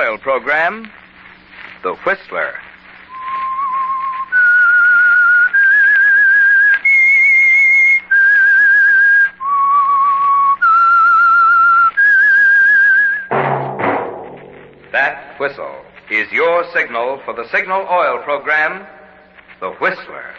Oil program, The Whistler. That whistle is your signal for the Signal Oil program, The Whistler.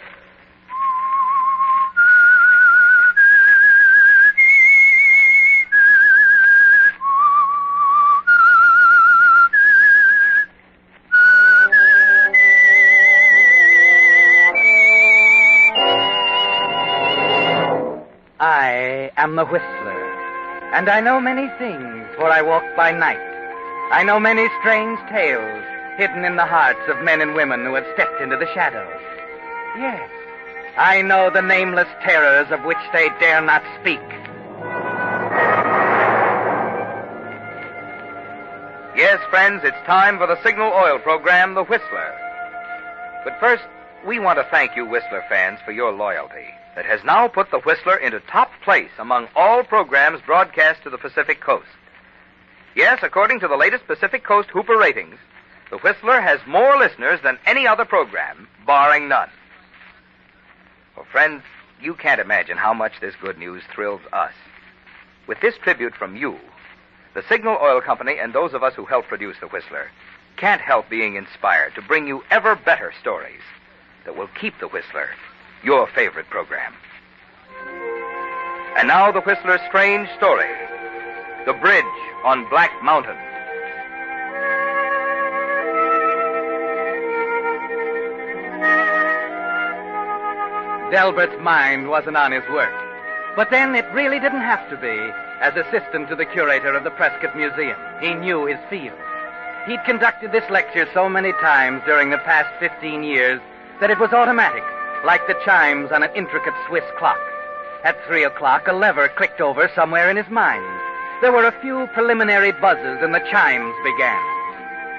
I am the Whistler, and I know many things, for I walk by night. I know many strange tales hidden in the hearts of men and women who have stepped into the shadows. Yes, I know the nameless terrors of which they dare not speak. Yes, friends, it's time for the Signal Oil program, The Whistler. But first, we want to thank you, Whistler fans, for your loyalty that has now put The Whistler into top place among all programs broadcast to the Pacific Coast. Yes, according to the latest Pacific Coast Hooper ratings, The Whistler has more listeners than any other program, barring none. Well, friends, you can't imagine how much this good news thrills us. With this tribute from you, the Signal Oil Company and those of us who help produce The Whistler can't help being inspired to bring you ever better stories that will keep The Whistler your favorite program. And now The Whistler's strange story, The Bridge on Black Mountain. Delbert's mind wasn't on his work. But then it really didn't have to be. As assistant to the curator of the Prescott Museum, he knew his field. He'd conducted this lecture so many times during the past 15 years that it was automatic, like the chimes on an intricate Swiss clock. At 3 o'clock, a lever clicked over somewhere in his mind. There were a few preliminary buzzes, and the chimes began.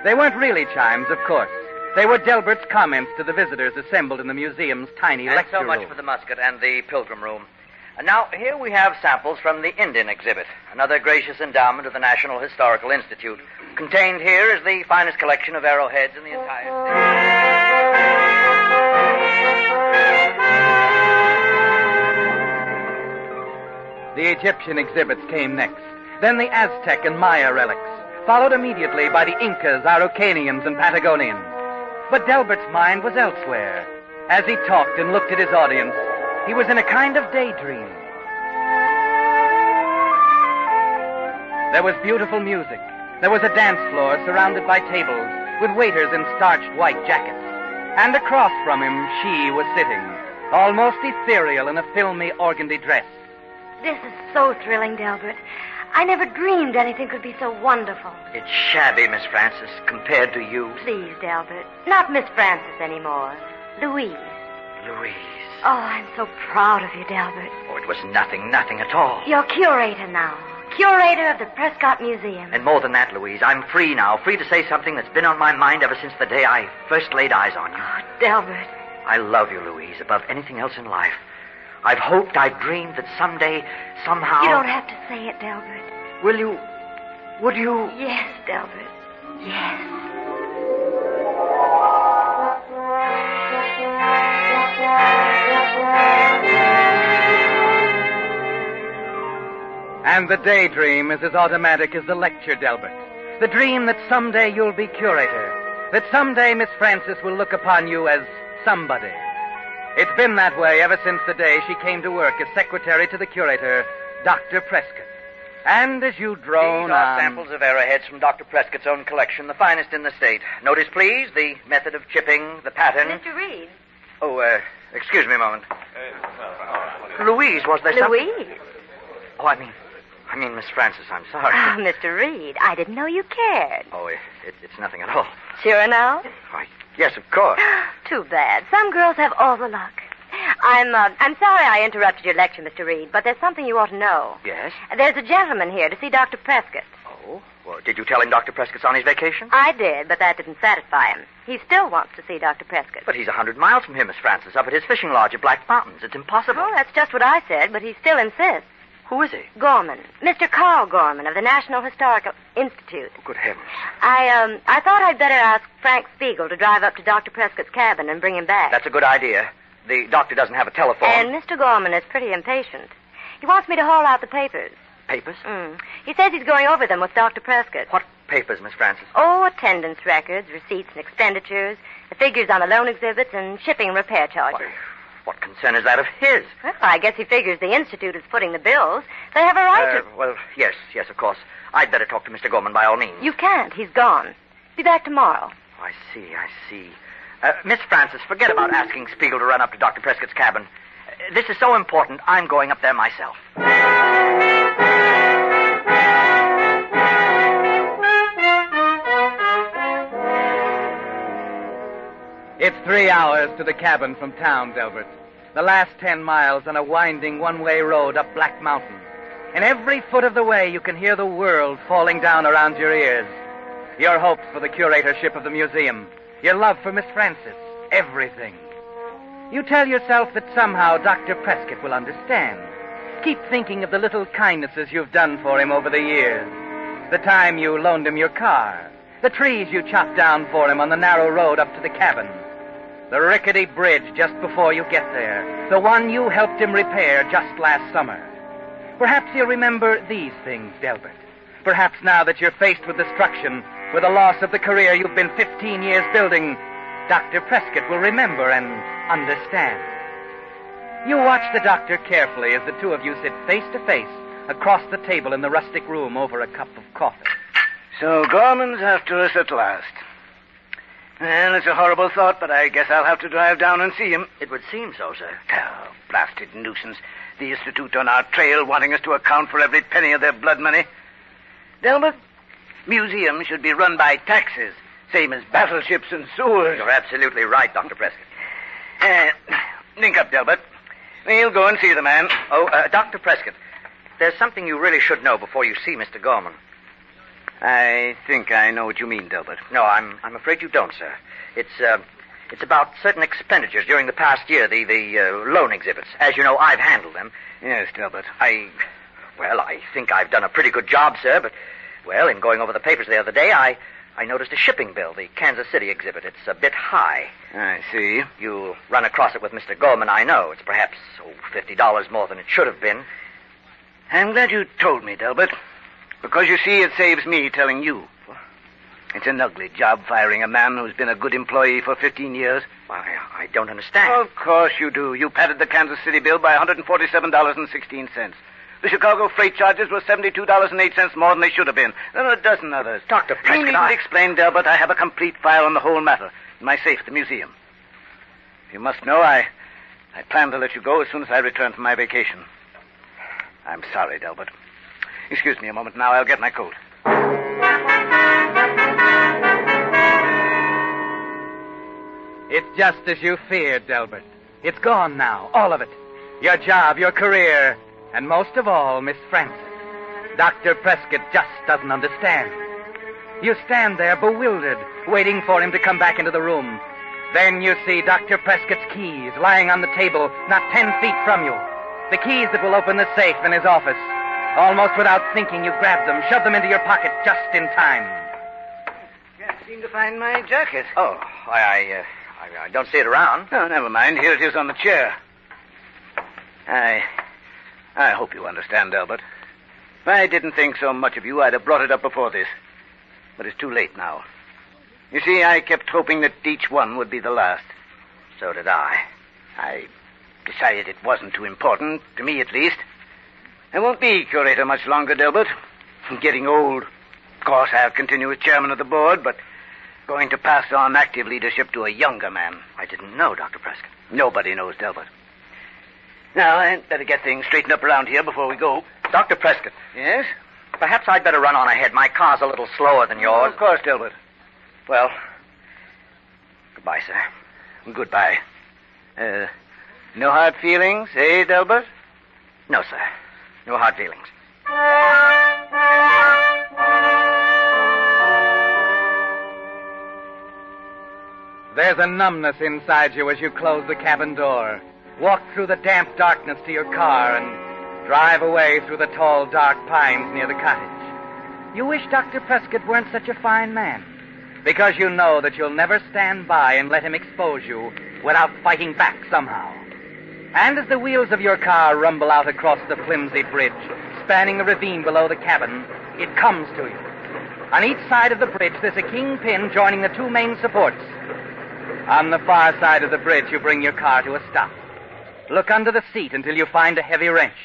They weren't really chimes, of course. They were Delbert's comments to the visitors assembled in the museum's tiny lecture room. And so much for the musket and the pilgrim room. And now, here we have samples from the Indian exhibit, another gracious endowment of the National Historical Institute. Contained here is the finest collection of arrowheads in the entire state. The Egyptian exhibits came next. Then the Aztec and Maya relics, followed immediately by the Incas, Araucanians, and Patagonians. But Delbert's mind was elsewhere. As he talked and looked at his audience, he was in a kind of daydream. There was beautiful music. There was a dance floor surrounded by tables with waiters in starched white jackets. And across from him, she was sitting, almost ethereal in a filmy organdy dress. This is so thrilling, Delbert. I never dreamed anything could be so wonderful. It's shabby, Miss Frances, compared to you. Please, Delbert. Not Miss Frances anymore. Louise. Louise. Oh, I'm so proud of you, Delbert. Oh, it was nothing at all. You're curator now. Curator of the Prescott Museum. And more than that, Louise, I'm free now. Free to say something that's been on my mind ever since the day I first laid eyes on you. Oh, Delbert. I love you, Louise, above anything else in life. I've hoped, I've dreamed that someday, somehow... You don't have to say it, Delbert. Will you? Would you? Yes, Delbert. Yes. And the daydream is as automatic as the lecture, Delbert. The dream that someday you'll be curator. That someday Miss Frances will look upon you as somebody. It's been that way ever since the day she came to work as secretary to the curator, Dr. Prescott. And as you drone These are on... samples of arrowheads from Dr. Prescott's own collection, the finest in the state. Notice, please, the method of chipping, the pattern. Mr. Reed. Oh, excuse me a moment. Louise, was there something? Louise. Oh, I mean, Miss Frances, I'm sorry. Oh, Mr. Reed, I didn't know you cared. Oh, it's nothing at all. Sure now? Why, yes, of course. Too bad. Some girls have all the luck. I'm sorry I interrupted your lecture, Mr. Reed, but there's something you ought to know. Yes? There's a gentleman here to see Dr. Prescott. Oh? Well, did you tell him Dr. Prescott's on his vacation? I did, but that didn't satisfy him. He still wants to see Dr. Prescott. But he's 100 miles from here, Miss Frances, up at his fishing lodge at Black Mountains. It's impossible. Oh, that's just what I said, but he still insists. Who is he? Gorman. Mr. Carl Gorman of the National Historical Institute. Oh, good heavens. I thought I'd better ask Frank Spiegel to drive up to Dr. Prescott's cabin and bring him back. That's a good idea. The doctor doesn't have a telephone. And Mr. Gorman is pretty impatient. He wants me to haul out the papers. Papers? He says he's going over them with Dr. Prescott. What papers, Miss Francis? Oh, attendance records, receipts and expenditures, the figures on the loan exhibits, and shipping and repair charges. What concern is that of his? Well, I guess he figures the Institute is footing the bills. They have a right to... Well, yes, of course. I'd better talk to Mr. Gorman by all means. You can't. He's gone. Be back tomorrow. I see. Miss Francis, forget about asking Spiegel to run up to Dr. Prescott's cabin. This is so important, I'm going up there myself. It's 3 hours to the cabin from town, Delbert. The last 10 miles on a winding one-way road up Black Mountain. And every foot of the way you can hear the world falling down around your ears. Your hopes for the curatorship of the museum. Your love for Miss Francis. Everything. You tell yourself that somehow Dr. Prescott will understand. Keep thinking of the little kindnesses you've done for him over the years. The time you loaned him your car. The trees you chopped down for him on the narrow road up to the cabin. The rickety bridge just before you get there. The one you helped him repair just last summer. Perhaps he'll remember these things, Delbert. Perhaps now that you're faced with destruction, with the loss of the career you've been 15 years building, Dr. Prescott will remember and understand. You watch the doctor carefully as the two of you sit face to face across the table in the rustic room over a cup of coffee. So Gorman's after us at last. Well, it's a horrible thought, but I guess I'll have to drive down and see him. It would seem so, sir. Oh, blasted nuisance. The Institute on our trail wanting us to account for every penny of their blood money. Delbert, museums should be run by taxes, same as battleships and sewers. You're absolutely right, Dr. Prescott. Link up, Delbert. We'll go and see the man. Oh, Dr. Prescott, there's something you really should know before you see Mr. Gorman. I think I know what you mean, Delbert. No, I'm afraid you don't, sir. It's about certain expenditures during the past year, the loan exhibits. As you know, I've handled them. Yes, Delbert. I think I've done a pretty good job, sir, but, in going over the papers the other day, I noticed a shipping bill, the Kansas City exhibit. It's a bit high. I see. You'll run across it with Mr. Gorman, I know. It's perhaps, $50 more than it should have been. I'm glad you told me, Delbert. Because, you see, it saves me telling you. It's an ugly job firing a man who's been a good employee for 15 years. I don't understand. Of course you do. You padded the Kansas City bill by $147.16. The Chicago freight charges were $72.08 more than they should have been. There are a dozen others. Dr. Prescott, You needn't explain, Delbert. I have a complete file on the whole matter in my safe at the museum. You must know I plan to let you go as soon as I return from my vacation. I'm sorry, Delbert. Excuse me a moment now. I'll get my coat. It's just as you feared, Delbert. It's gone now, all of it. Your job, your career, and most of all, Miss Francis. Dr. Prescott just doesn't understand. You stand there bewildered, waiting for him to come back into the room. Then you see Dr. Prescott's keys lying on the table, not 10 feet from you. The keys that will open the safe in his office. Almost without thinking, you grab them, shove them into your pocket just in time. Can't seem to find my jacket. Oh, I don't see it around. Oh, never mind. Here it is on the chair. I hope you understand, Albert. If I didn't think so much of you, I'd have brought it up before this. But it's too late now. You see, I kept hoping that each one would be the last. So did I. I decided it wasn't too important, to me at least. I won't be curator much longer, Delbert. I'm getting old. Of course, I'll continue as chairman of the board, but going to pass on active leadership to a younger man. I didn't know, Dr. Prescott. Nobody knows, Delbert. Now, I'd better get things straightened up around here before we go. Dr. Prescott. Yes? Perhaps I'd better run on ahead. My car's a little slower than yours. Oh, of course, Delbert. Well, goodbye, sir. Goodbye. No hard feelings, eh, Delbert? No, sir. No hard feelings. There's a numbness inside you as you close the cabin door, walk through the damp darkness to your car, and drive away through the tall, dark pines near the cottage. You wish Dr. Prescott weren't such a fine man, because you know that you'll never stand by and let him expose you without fighting back somehow. And as the wheels of your car rumble out across the flimsy bridge, spanning the ravine below the cabin, it comes to you. On each side of the bridge, there's a kingpin joining the two main supports. On the far side of the bridge, you bring your car to a stop. Look under the seat until you find a heavy wrench.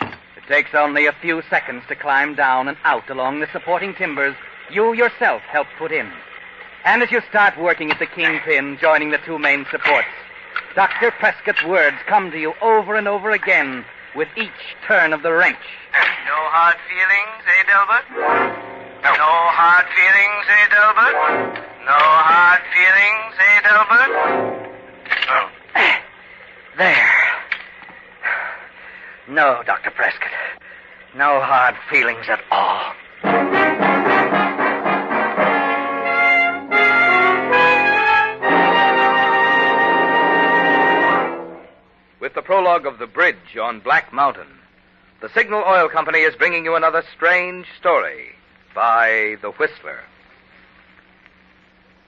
It takes only a few seconds to climb down and out along the supporting timbers you yourself helped put in. And as you start working at the kingpin joining the two main supports, Dr. Prescott's words come to you over and over again with each turn of the wrench. No hard feelings, eh, Delbert? No hard feelings, eh, Delbert? No hard feelings, eh, Delbert? Oh. There. No, Dr. Prescott. No hard feelings at all. With the prologue of The Bridge on Black Mountain, the Signal Oil Company is bringing you another strange story by The Whistler.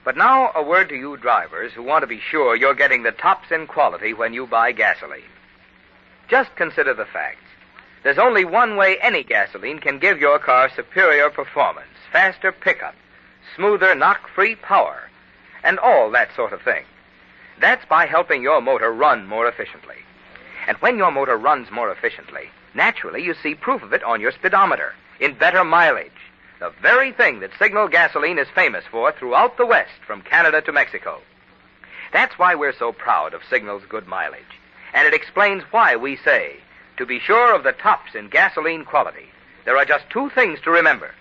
But now, a word to you drivers who want to be sure you're getting the tops in quality when you buy gasoline. Just consider the facts. There's only one way any gasoline can give your car superior performance, faster pickup, smoother knock-free power, and all that sort of thing. That's by helping your motor run more efficiently. And when your motor runs more efficiently, naturally you see proof of it on your speedometer, in better mileage, the very thing that Signal gasoline is famous for throughout the West, from Canada to Mexico. That's why we're so proud of Signal's good mileage. And it explains why we say, to be sure of the tops in gasoline quality, there are just two things to remember.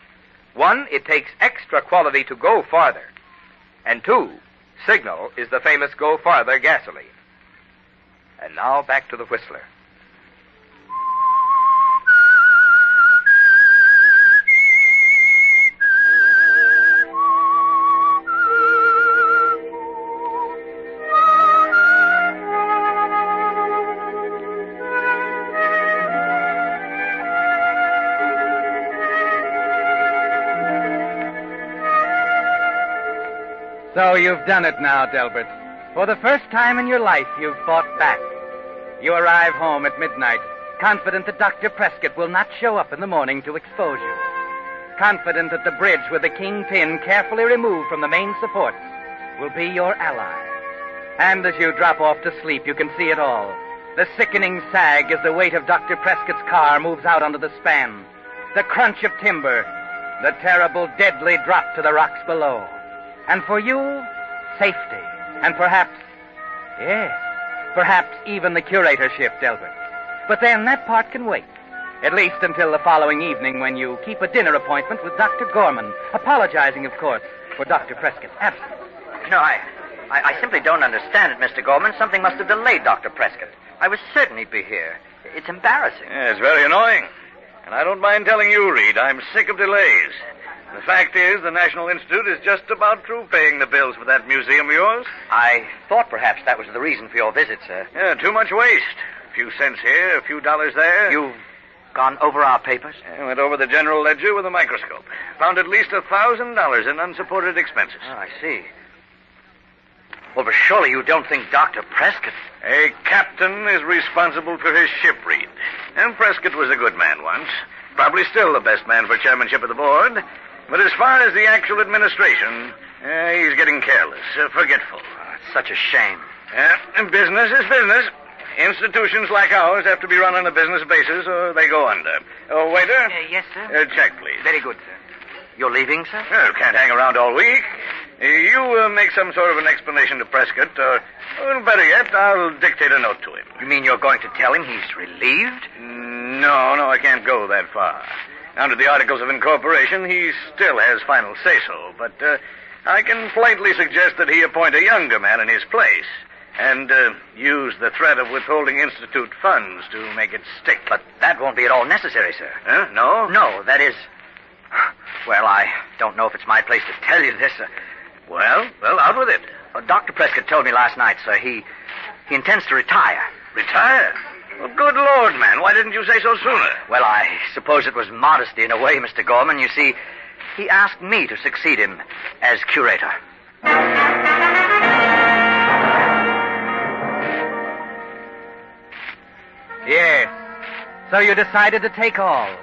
One, it takes extra quality to go farther. And two, Signal is the famous Go Farther gasoline. And now back to the Whistler. So you've done it now, Delbert. For the first time in your life, you've fought back. You arrive home at midnight, confident that Dr. Prescott will not show up in the morning to expose you. Confident that the bridge with the kingpin carefully removed from the main supports will be your ally. And as you drop off to sleep, you can see it all. The sickening sag as the weight of Dr. Prescott's car moves out onto the span. The crunch of timber. The terrible, deadly drop to the rocks below. And for you, safety. And perhaps even the curatorship, Delbert. But then that part can wait. At least until the following evening when you keep a dinner appointment with Dr. Gorman, apologizing, of course, for Dr. Prescott's absence. No, I simply don't understand it, Mr. Gorman. Something must have delayed Dr. Prescott. I was certain he'd be here. It's embarrassing. Yeah, it's very annoying. And I don't mind telling you, Reed, I'm sick of delays. The fact is, the National Institute is just about through paying the bills for that museum of yours. I thought perhaps that was the reason for your visit, sir. Yeah, too much waste. A few cents here, a few dollars there. You've gone over our papers? I went over the general ledger with a microscope. Found at least $1,000 in unsupported expenses. Oh, I see. Well, but surely you don't think Dr. Prescott... A captain is responsible for his ship, Reed. And Prescott was a good man once. Probably still the best man for chairmanship of the board. But as far as the actual administration, he's getting careless, forgetful. Oh, it's such a shame. And business is business. Institutions like ours have to be run on a business basis or they go under. Waiter? Yes, sir? Check, please. Very good, sir. You're leaving, sir? Can't hang around all week. You make some sort of an explanation to Prescott, or better yet, I'll dictate a note to him. You mean you're going to tell him he's relieved? No, I can't go that far. Under the Articles of Incorporation, he still has final say-so, but I can politely suggest that he appoint a younger man in his place and use the threat of withholding Institute funds to make it stick. But that won't be at all necessary, sir. No? No, that is... Well, I don't know if it's my place to tell you this. Well, out with it. Dr. Prescott told me last night, sir, he intends to retire. Retire? Well, good Lord, man. Why didn't you say so sooner? Well, I suppose it was modesty in a way, Mr. Gorman. You see, he asked me to succeed him as curator. Yes. So you decided to take all.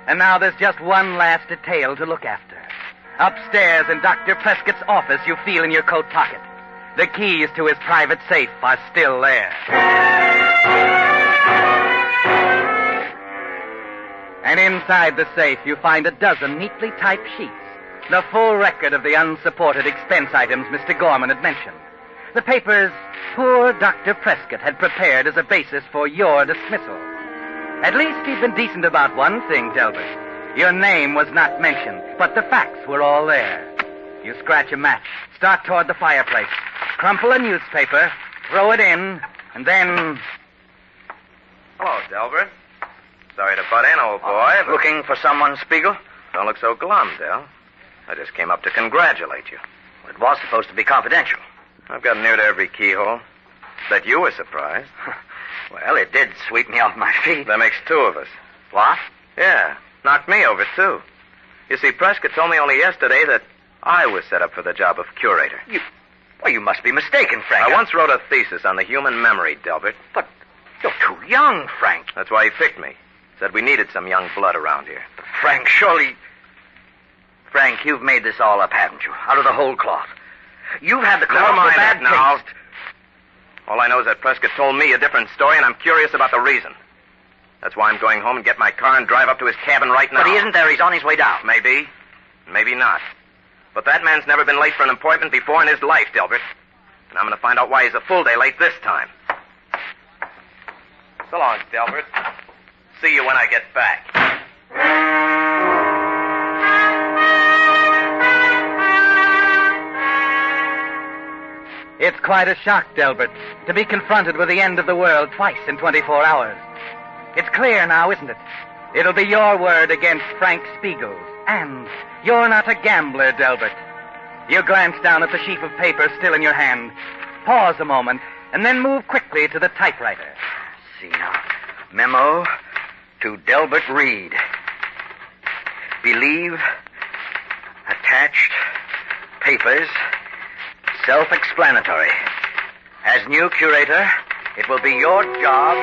And now there's just one last detail to look after. Upstairs in Dr. Prescott's office, you feel in your coat pocket. The keys to his private safe are still there. And inside the safe, you find a dozen neatly typed sheets. The full record of the unsupported expense items Mr. Gorman had mentioned. The papers poor Dr. Prescott had prepared as a basis for your dismissal. At least he'd been decent about one thing, Delbert. Your name was not mentioned, but the facts were all there. You scratch a match, start toward the fireplace, crumple a newspaper, throw it in, and then... Hello, Delbert. Sorry to butt in, old boy, but... Looking for someone, Spiegel? Don't look so glum, Del. I just came up to congratulate you. Well, it was supposed to be confidential. I've got near to every keyhole. Bet you were surprised. Well, it did sweep me off my feet. That makes two of us. What? Yeah, knocked me over, too. You see, Prescott told me only yesterday that I was set up for the job of curator. You must be mistaken, Frank. I once wrote a thesis on the human memory, Delbert. But you're too young, Frank. That's why he picked me. Said we needed some young blood around here. But Frank, surely... Frank, you've made this all up, haven't you? Out of the whole cloth. You've had the Never mind bad that now. taste. All I know is that Prescott told me a different story, and I'm curious about the reason. That's why I'm going home and get my car and drive up to his cabin right now. But he isn't there. He's on his way down. Maybe. Maybe not. But that man's never been late for an appointment before in his life, Delbert. And I'm going to find out why he's a full day late this time. So long, Delbert. See you when I get back. It's quite a shock, Delbert, to be confronted with the end of the world twice in 24 hours. It's clear now, isn't it? It'll be your word against Frank Spiegel's. And you're not a gambler, Delbert. You glance down at the sheaf of paper still in your hand, pause a moment, and then move quickly to the typewriter. See now. Memo to Delbert Reed. Believe attached papers self-explanatory. As new curator, it will be your job...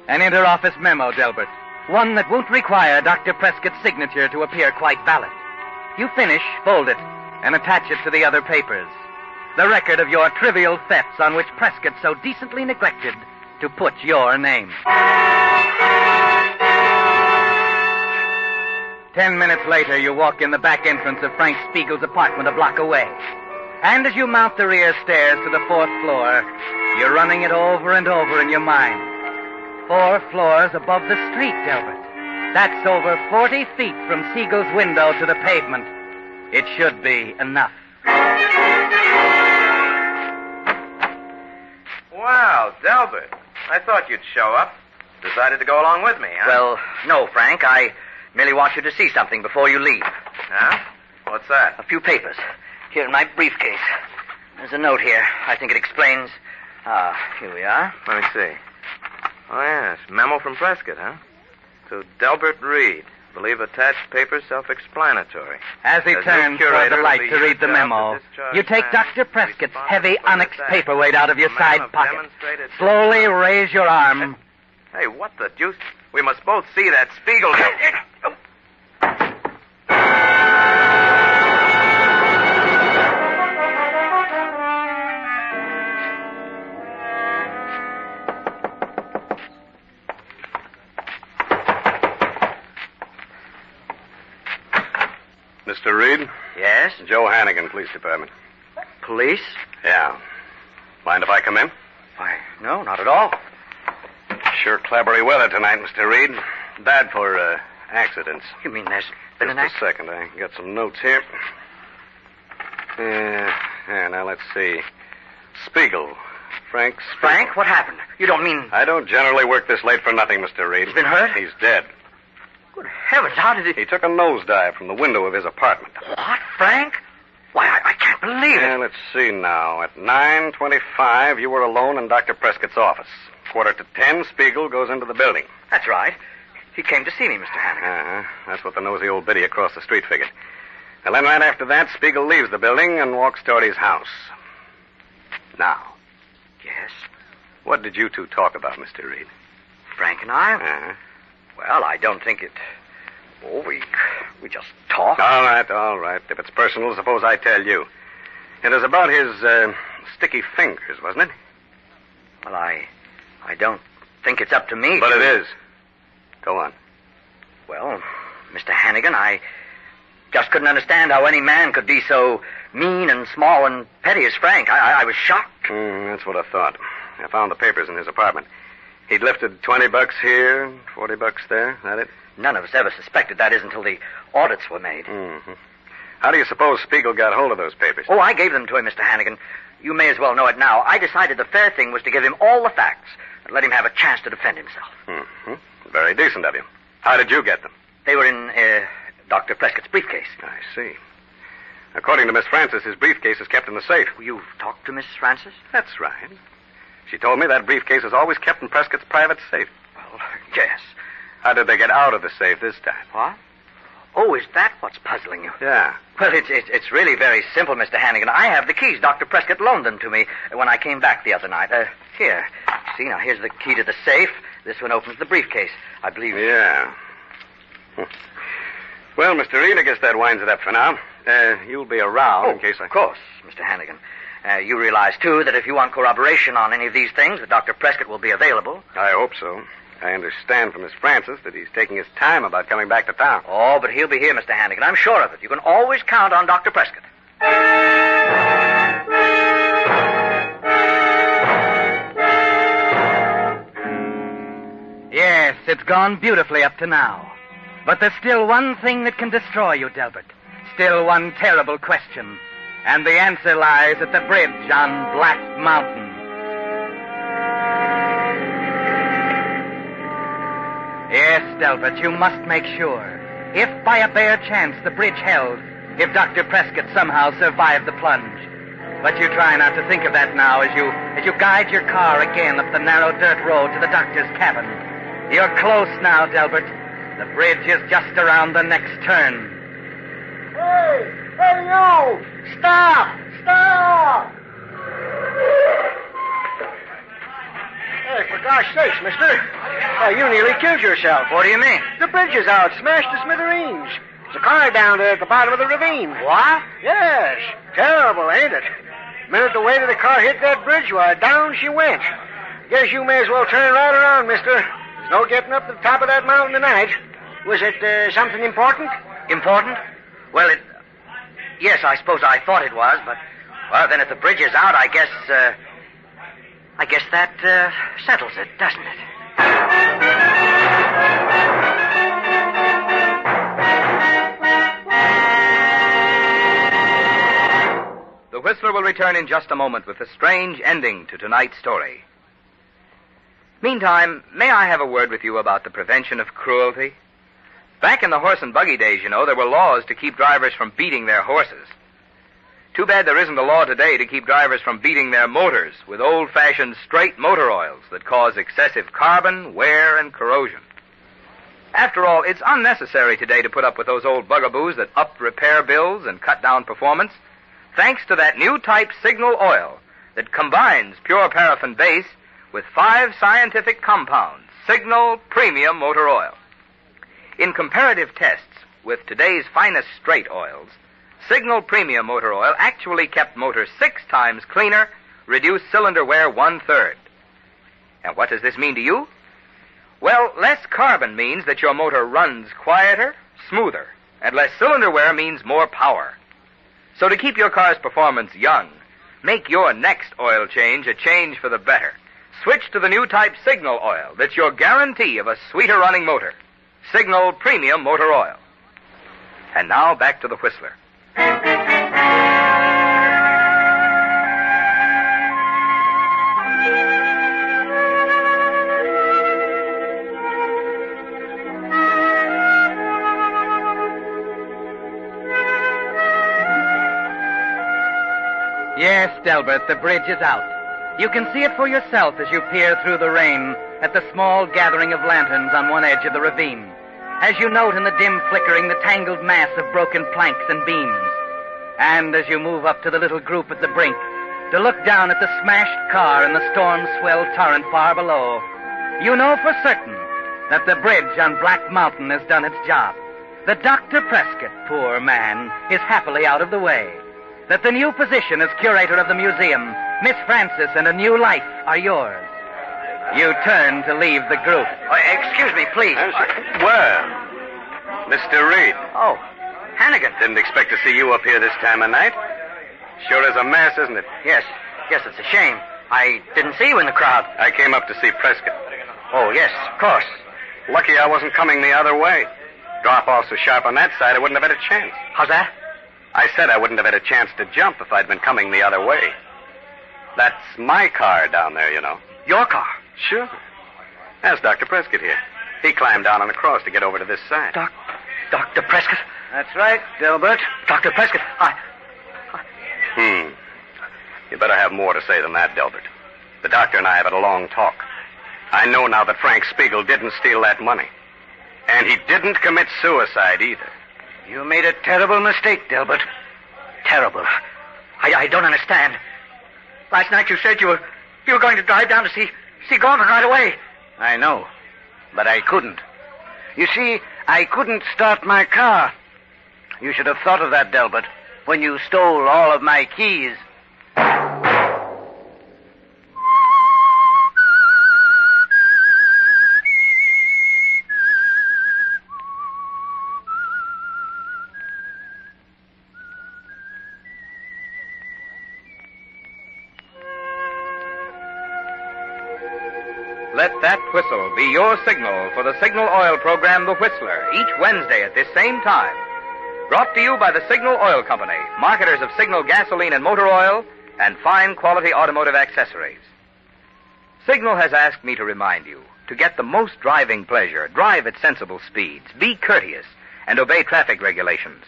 An inter-office memo, Delbert. One that won't require Dr. Prescott's signature to appear quite valid. You finish, fold it, and attach it to the other papers. The record of your trivial thefts on which Prescott so decently neglected to put your name. 10 minutes later, you walk in the back entrance of Frank Spiegel's apartment a block away. And as you mount the rear stairs to the 4th floor, you're running it over and over in your mind. 4 floors above the street, Delbert. That's over 40 feet from Siegel's window to the pavement. It should be enough. Wow, Delbert. I thought you'd show up. Decided to go along with me, huh? Well, no, Frank. I merely want you to see something before you leave. Huh? What's that? A few papers. Here in my briefcase. There's a note here. I think it explains... here we are. Let me see. Oh, yes. Memo from Prescott, huh? To Delbert Reed. Believe attached papers self-explanatory. As he turns toward the light to read the memo, you take Dr. Prescott's heavy onyx paperweight out of your side pocket. Slowly raise your arm. Hey, what the deuce? We must both see that Spiegel... Mr. Reed? Yes? Joe Hannigan, Police Department. Police? Yeah. Mind if I come in? Why, no, not at all. Sure clabbery weather tonight, Mr. Reed. Bad for, accidents. You mean there's been Just an a second. I got some notes here. Yeah, now let's see. Spiegel. Frank Spiegel. Frank, what happened? You don't mean... I don't generally work this late for nothing, Mr. Reed. He's been hurt? He's dead. Good heavens, how did he... He took a nosedive from the window of his apartment. What, Frank? Why, I can't believe it. Let's see now. At 9:25, you were alone in Dr. Prescott's office. 9:45, Spiegel goes into the building. That's right. He came to see me, Mr. Hannigan. That's what the nosy old biddy across the street figured. And then right after that, Spiegel leaves the building and walks toward his house. Now, Yes? what did you two talk about, Mr. Reed? Frank and I? Well, I don't think it... Oh, we just talked. All right. If it's personal, suppose I tell you. It was about his sticky fingers, wasn't it? Well, I don't think it's up to me. But it is. Go on. Well, Mr. Hannigan, I just couldn't understand how any man could be so mean and small and petty as Frank. I was shocked. That's what I thought. I found the papers in his apartment. He'd lifted $20 here, $40 there. Is that it? None of us ever suspected that until the audits were made. Mm-hmm. How do you suppose Spiegel got hold of those papers? Oh, I gave them to him, Mr. Hannigan. You may as well know it now. I decided the fair thing was to give him all the facts and let him have a chance to defend himself. Mm-hmm. Very decent of you. How did you get them? They were in Dr. Prescott's briefcase. I see. According to Miss Francis, his briefcase is kept in the safe. You've talked to Miss Francis? That's right. She told me that briefcase is always kept in Prescott's private safe. Well, yes. How did they get out of the safe this time? What? Oh, is that what's puzzling you? Yeah. Well, it's really very simple, Mr. Hannigan. I have the keys. Dr. Prescott loaned them to me when I came back the other night. Here. See, now, here's the key to the safe. This one opens the briefcase, I believe. Yeah. Well, Mr. Reed, I guess that winds it up for now. You'll be around in case I... Of course, Mr. Hannigan. You realize, too, that if you want corroboration on any of these things, that Dr. Prescott will be available. I hope so. I understand from Miss Francis that he's taking his time about coming back to town. Oh, but he'll be here, Mr. Hannigan. I'm sure of it. You can always count on Dr. Prescott. Yes, it's gone beautifully up to now. But there's still one thing that can destroy you, Delbert. Still one terrible question. And the answer lies at the bridge on Black Mountain. Yes, Delbert, you must make sure. If by a bare chance the bridge held, if Dr. Prescott somehow survived the plunge. But you try not to think of that now as you guide your car again up the narrow dirt road to the doctor's cabin. You're close now, Delbert. The bridge is just around the next turn. Hey, you! Stop! Hey, for gosh sakes, mister. You nearly killed yourself. What do you mean? The bridge is out, smashed to smithereens. There's a car down there at the bottom of the ravine. What? Yes. Terrible, ain't it? The minute the weight of the car hit that bridge, why, down she went. Guess you may as well turn right around, mister. There's no getting up to the top of that mountain tonight. Was it something important? Important? Well, yes, I suppose I thought it was, but... Well, then if the bridge is out, I guess that settles it, doesn't it? The Whistler will return in just a moment with a strange ending to tonight's story. Meantime, may I have a word with you about the prevention of cruelty? Back in the horse and buggy days, you know, there were laws to keep drivers from beating their horses. Too bad there isn't a law today to keep drivers from beating their motors with old-fashioned straight motor oils that cause excessive carbon, wear, and corrosion. After all, it's unnecessary today to put up with those old bugaboos that up repair bills and cut down performance, thanks to that new type signal oil that combines pure paraffin base with 5 scientific compounds, Signal Premium Motor Oil. In comparative tests with today's finest straight oils, Signal Premium Motor Oil actually kept motors 6 times cleaner, reduced cylinder wear 1/3. And what does this mean to you? Well, less carbon means that your motor runs quieter, smoother, and less cylinder wear means more power. So to keep your car's performance young, make your next oil change a change for the better. Switch to the new type Signal Oil that's your guarantee of a sweeter running motor. Signal Premium Motor Oil. And now back to the Whistler. Yes, Delbert, the bridge is out. You can see it for yourself as you peer through the rain at the small gathering of lanterns on one edge of the ravine. As you note in the dim flickering the tangled mass of broken planks and beams. And as you move up to the little group at the brink to look down at the smashed car and the storm-swelled torrent far below, you know for certain that the bridge on Black Mountain has done its job. That Dr. Prescott, poor man, is happily out of the way. That the new position as curator of the museum, Miss Frances, and a new life are yours. You turn to leave the group. Excuse me, please. Well, Mr. Reed. Oh, Hannigan. Didn't expect to see you up here this time of night. Sure is a mess, isn't it? Yes, it's a shame. I didn't see you in the crowd. I came up to see Prescott. Oh, yes, of course. Lucky I wasn't coming the other way. Drop-offs were sharp on that side. I wouldn't have had a chance. How's that? I said I wouldn't have had a chance to jump if I'd been coming the other way. That's my car down there, you know. Your car? Sure. There's Dr. Prescott here. He climbed down on the cross to get over to this side. Dr. Prescott? That's right, Delbert. Dr. Prescott, You better have more to say than that, Delbert. The doctor and I have had a long talk. I know now that Frank Spiegel didn't steal that money. And he didn't commit suicide either. You made a terrible mistake, Delbert. Terrible. I don't understand. Last night you said you were going to drive down to see Gorman right away. I know, but I couldn't. You see, I couldn't start my car. You should have thought of that, Delbert, when you stole all of my keys. Let that whistle be your signal for the Signal Oil program, The Whistler, each Wednesday at this same time. Brought to you by the Signal Oil Company, marketers of Signal gasoline and motor oil, and fine quality automotive accessories. Signal has asked me to remind you, to get the most driving pleasure, drive at sensible speeds, be courteous, and obey traffic regulations.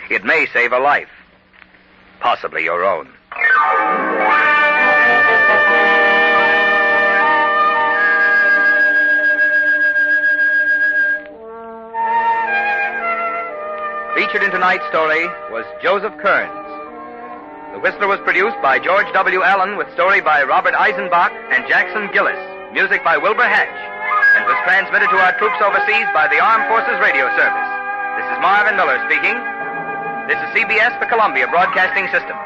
It may save a life, possibly your own. Featured in tonight's story was Joseph Kearns. The Whistler was produced by George W. Allen with story by Robert Eisenbach and Jackson Gillis, music by Wilbur Hatch, and was transmitted to our troops overseas by the Armed Forces Radio Service. This is Marvin Miller speaking. This is CBS, the Columbia Broadcasting System.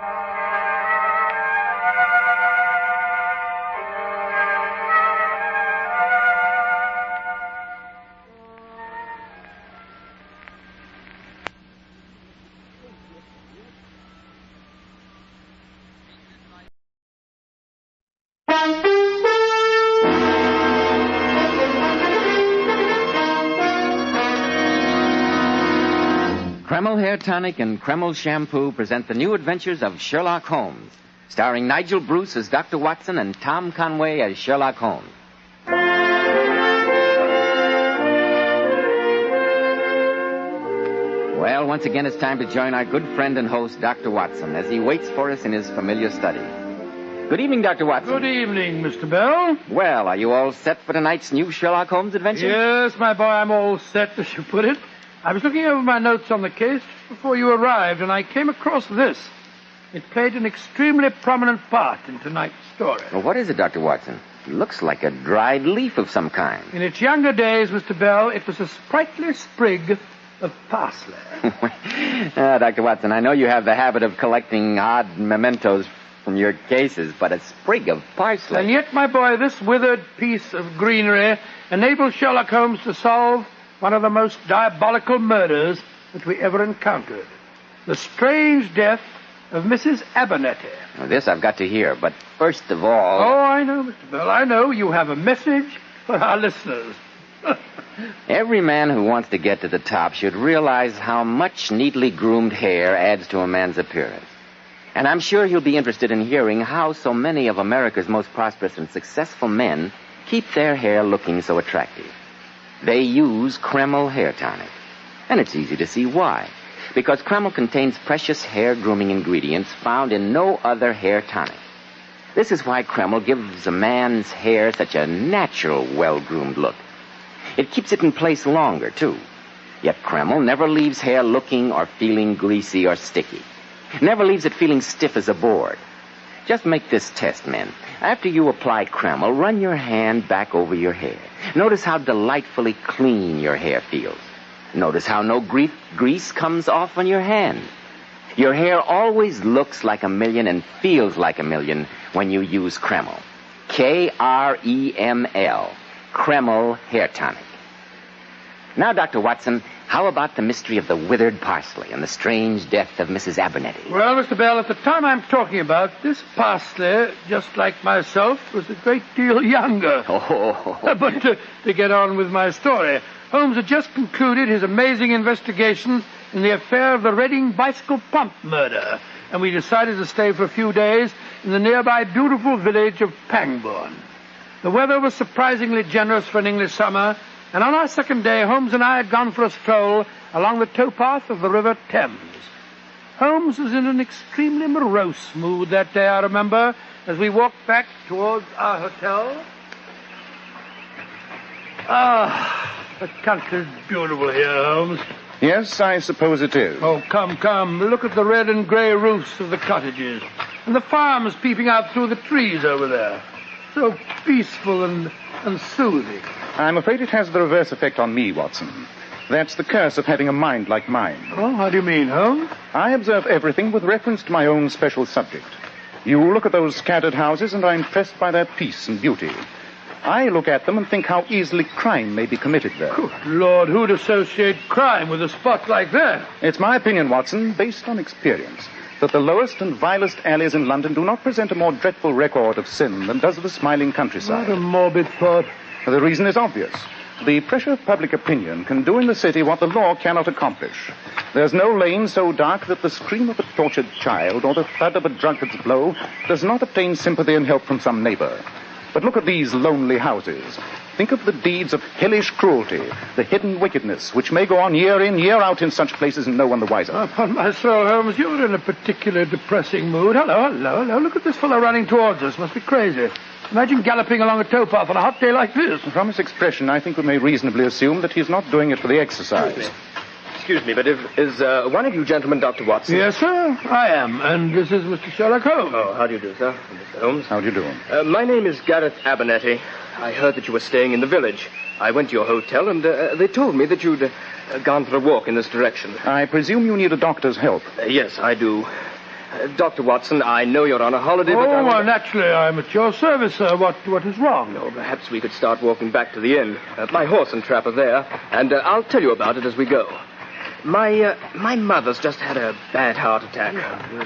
Kreml Hair Tonic and Kreml Shampoo present the new adventures of Sherlock Holmes, starring Nigel Bruce as Dr. Watson and Tom Conway as Sherlock Holmes. Well, once again, it's time to join our good friend and host, Dr. Watson, as he waits for us in his familiar study. Good evening, Dr. Watson. Good evening, Mr. Bell. Well, are you all set for tonight's new Sherlock Holmes adventure? Yes, my boy, I'm all set, as you put it. I was looking over my notes on the case before you arrived, and I came across this. It played an extremely prominent part in tonight's story. Well, what is it, Dr. Watson? It looks like a dried leaf of some kind. In its younger days, Mr. Bell, it was a sprightly sprig of parsley. Dr. Watson, I know you have the habit of collecting odd mementos from your cases, but a sprig of parsley. And yet, my boy, this withered piece of greenery enabled Sherlock Holmes to solve one of the most diabolical murders that we ever encountered. The strange death of Mrs. Abernetty. Well, this I've got to hear, but first of all... Oh, I know, Mr. Bell, I know. You have a message for our listeners. Every man who wants to get to the top should realize how much neatly groomed hair adds to a man's appearance. And I'm sure you'll be interested in hearing how so many of America's most prosperous and successful men keep their hair looking so attractive. They use Kreml Hair Tonic. And it's easy to see why. because Kreml contains precious hair grooming ingredients found in no other hair tonic. This is why Kreml gives a man's hair such a natural, well-groomed look. It keeps it in place longer, too. Yet Kreml never leaves hair looking or feeling greasy or sticky. Never leaves it feeling stiff as a board. Just make this test, men. After you apply Kreml, run your hand back over your hair. Notice how delightfully clean your hair feels. Notice how no grease comes off on your hand. Your hair always looks like a million and feels like a million when you use Kreml. Kreml. Kreml Hair Tonic. Now, Dr. Watson, how about the mystery of the withered parsley and the strange death of Mrs. Abernetty? Well, Mr. Bell, at the time I'm talking about, this parsley, just like myself, was a great deal younger. Oh. But to get on with my story, Holmes had just concluded his amazing investigation in the affair of the Reading bicycle pump murder, and we decided to stay for a few days in the nearby beautiful village of Pangbourne. The weather was surprisingly generous for an English summer, and on our second day, Holmes and I had gone for a stroll along the towpath of the River Thames. Holmes was in an extremely morose mood that day, I remember, as we walked back towards our hotel. The country's beautiful here, Holmes. Yes, I suppose it is. Oh, come. Look at the red and grey roofs of the cottages, and the farms peeping out through the trees over there. So peaceful and soothing. I'm afraid it has the reverse effect on me, Watson. That's the curse of having a mind like mine. Oh, how do you mean, Holmes? I observe everything with reference to my own special subject. You look at those scattered houses, and I'm impressed by their peace and beauty. I look at them and think how easily crime may be committed there. Good Lord, who'd associate crime with a spot like that? It's my opinion, Watson, based on experience, that the lowest and vilest alleys in London do not present a more dreadful record of sin than does the smiling countryside. What a morbid thought. The reason is obvious. The pressure of public opinion can do in the city what the law cannot accomplish. There's no lane so dark that the scream of a tortured child or the thud of a drunkard's blow does not obtain sympathy and help from some neighbor. But look at these lonely houses. Think of the deeds of hellish cruelty, the hidden wickedness, which may go on year in, year out in such places and no one the wiser. Upon my soul, Holmes, you're in a particularly depressing mood. Hello. Look at this fellow running towards us. Must be crazy. Imagine galloping along a towpath on a hot day like this. From his expression, I think we may reasonably assume that he's not doing it for the exercise. Excuse me, but is one of you gentlemen Dr. Watson? Yes, sir, I am. And this is Mr. Sherlock Holmes. Oh, how do you do, sir? Mr. Holmes. How do you do? My name is Gareth Abernetty. I heard that you were staying in the village. I went to your hotel, and they told me that you'd gone for a walk in this direction. I presume you need a doctor's help. Yes, I do. Dr. Watson, I know you're on a holiday, but... Oh, well, naturally, I'm at your service, sir. What is wrong? No, perhaps we could start walking back to the inn. My horse and trap are there, and I'll tell you about it as we go. My mother's just had a bad heart attack.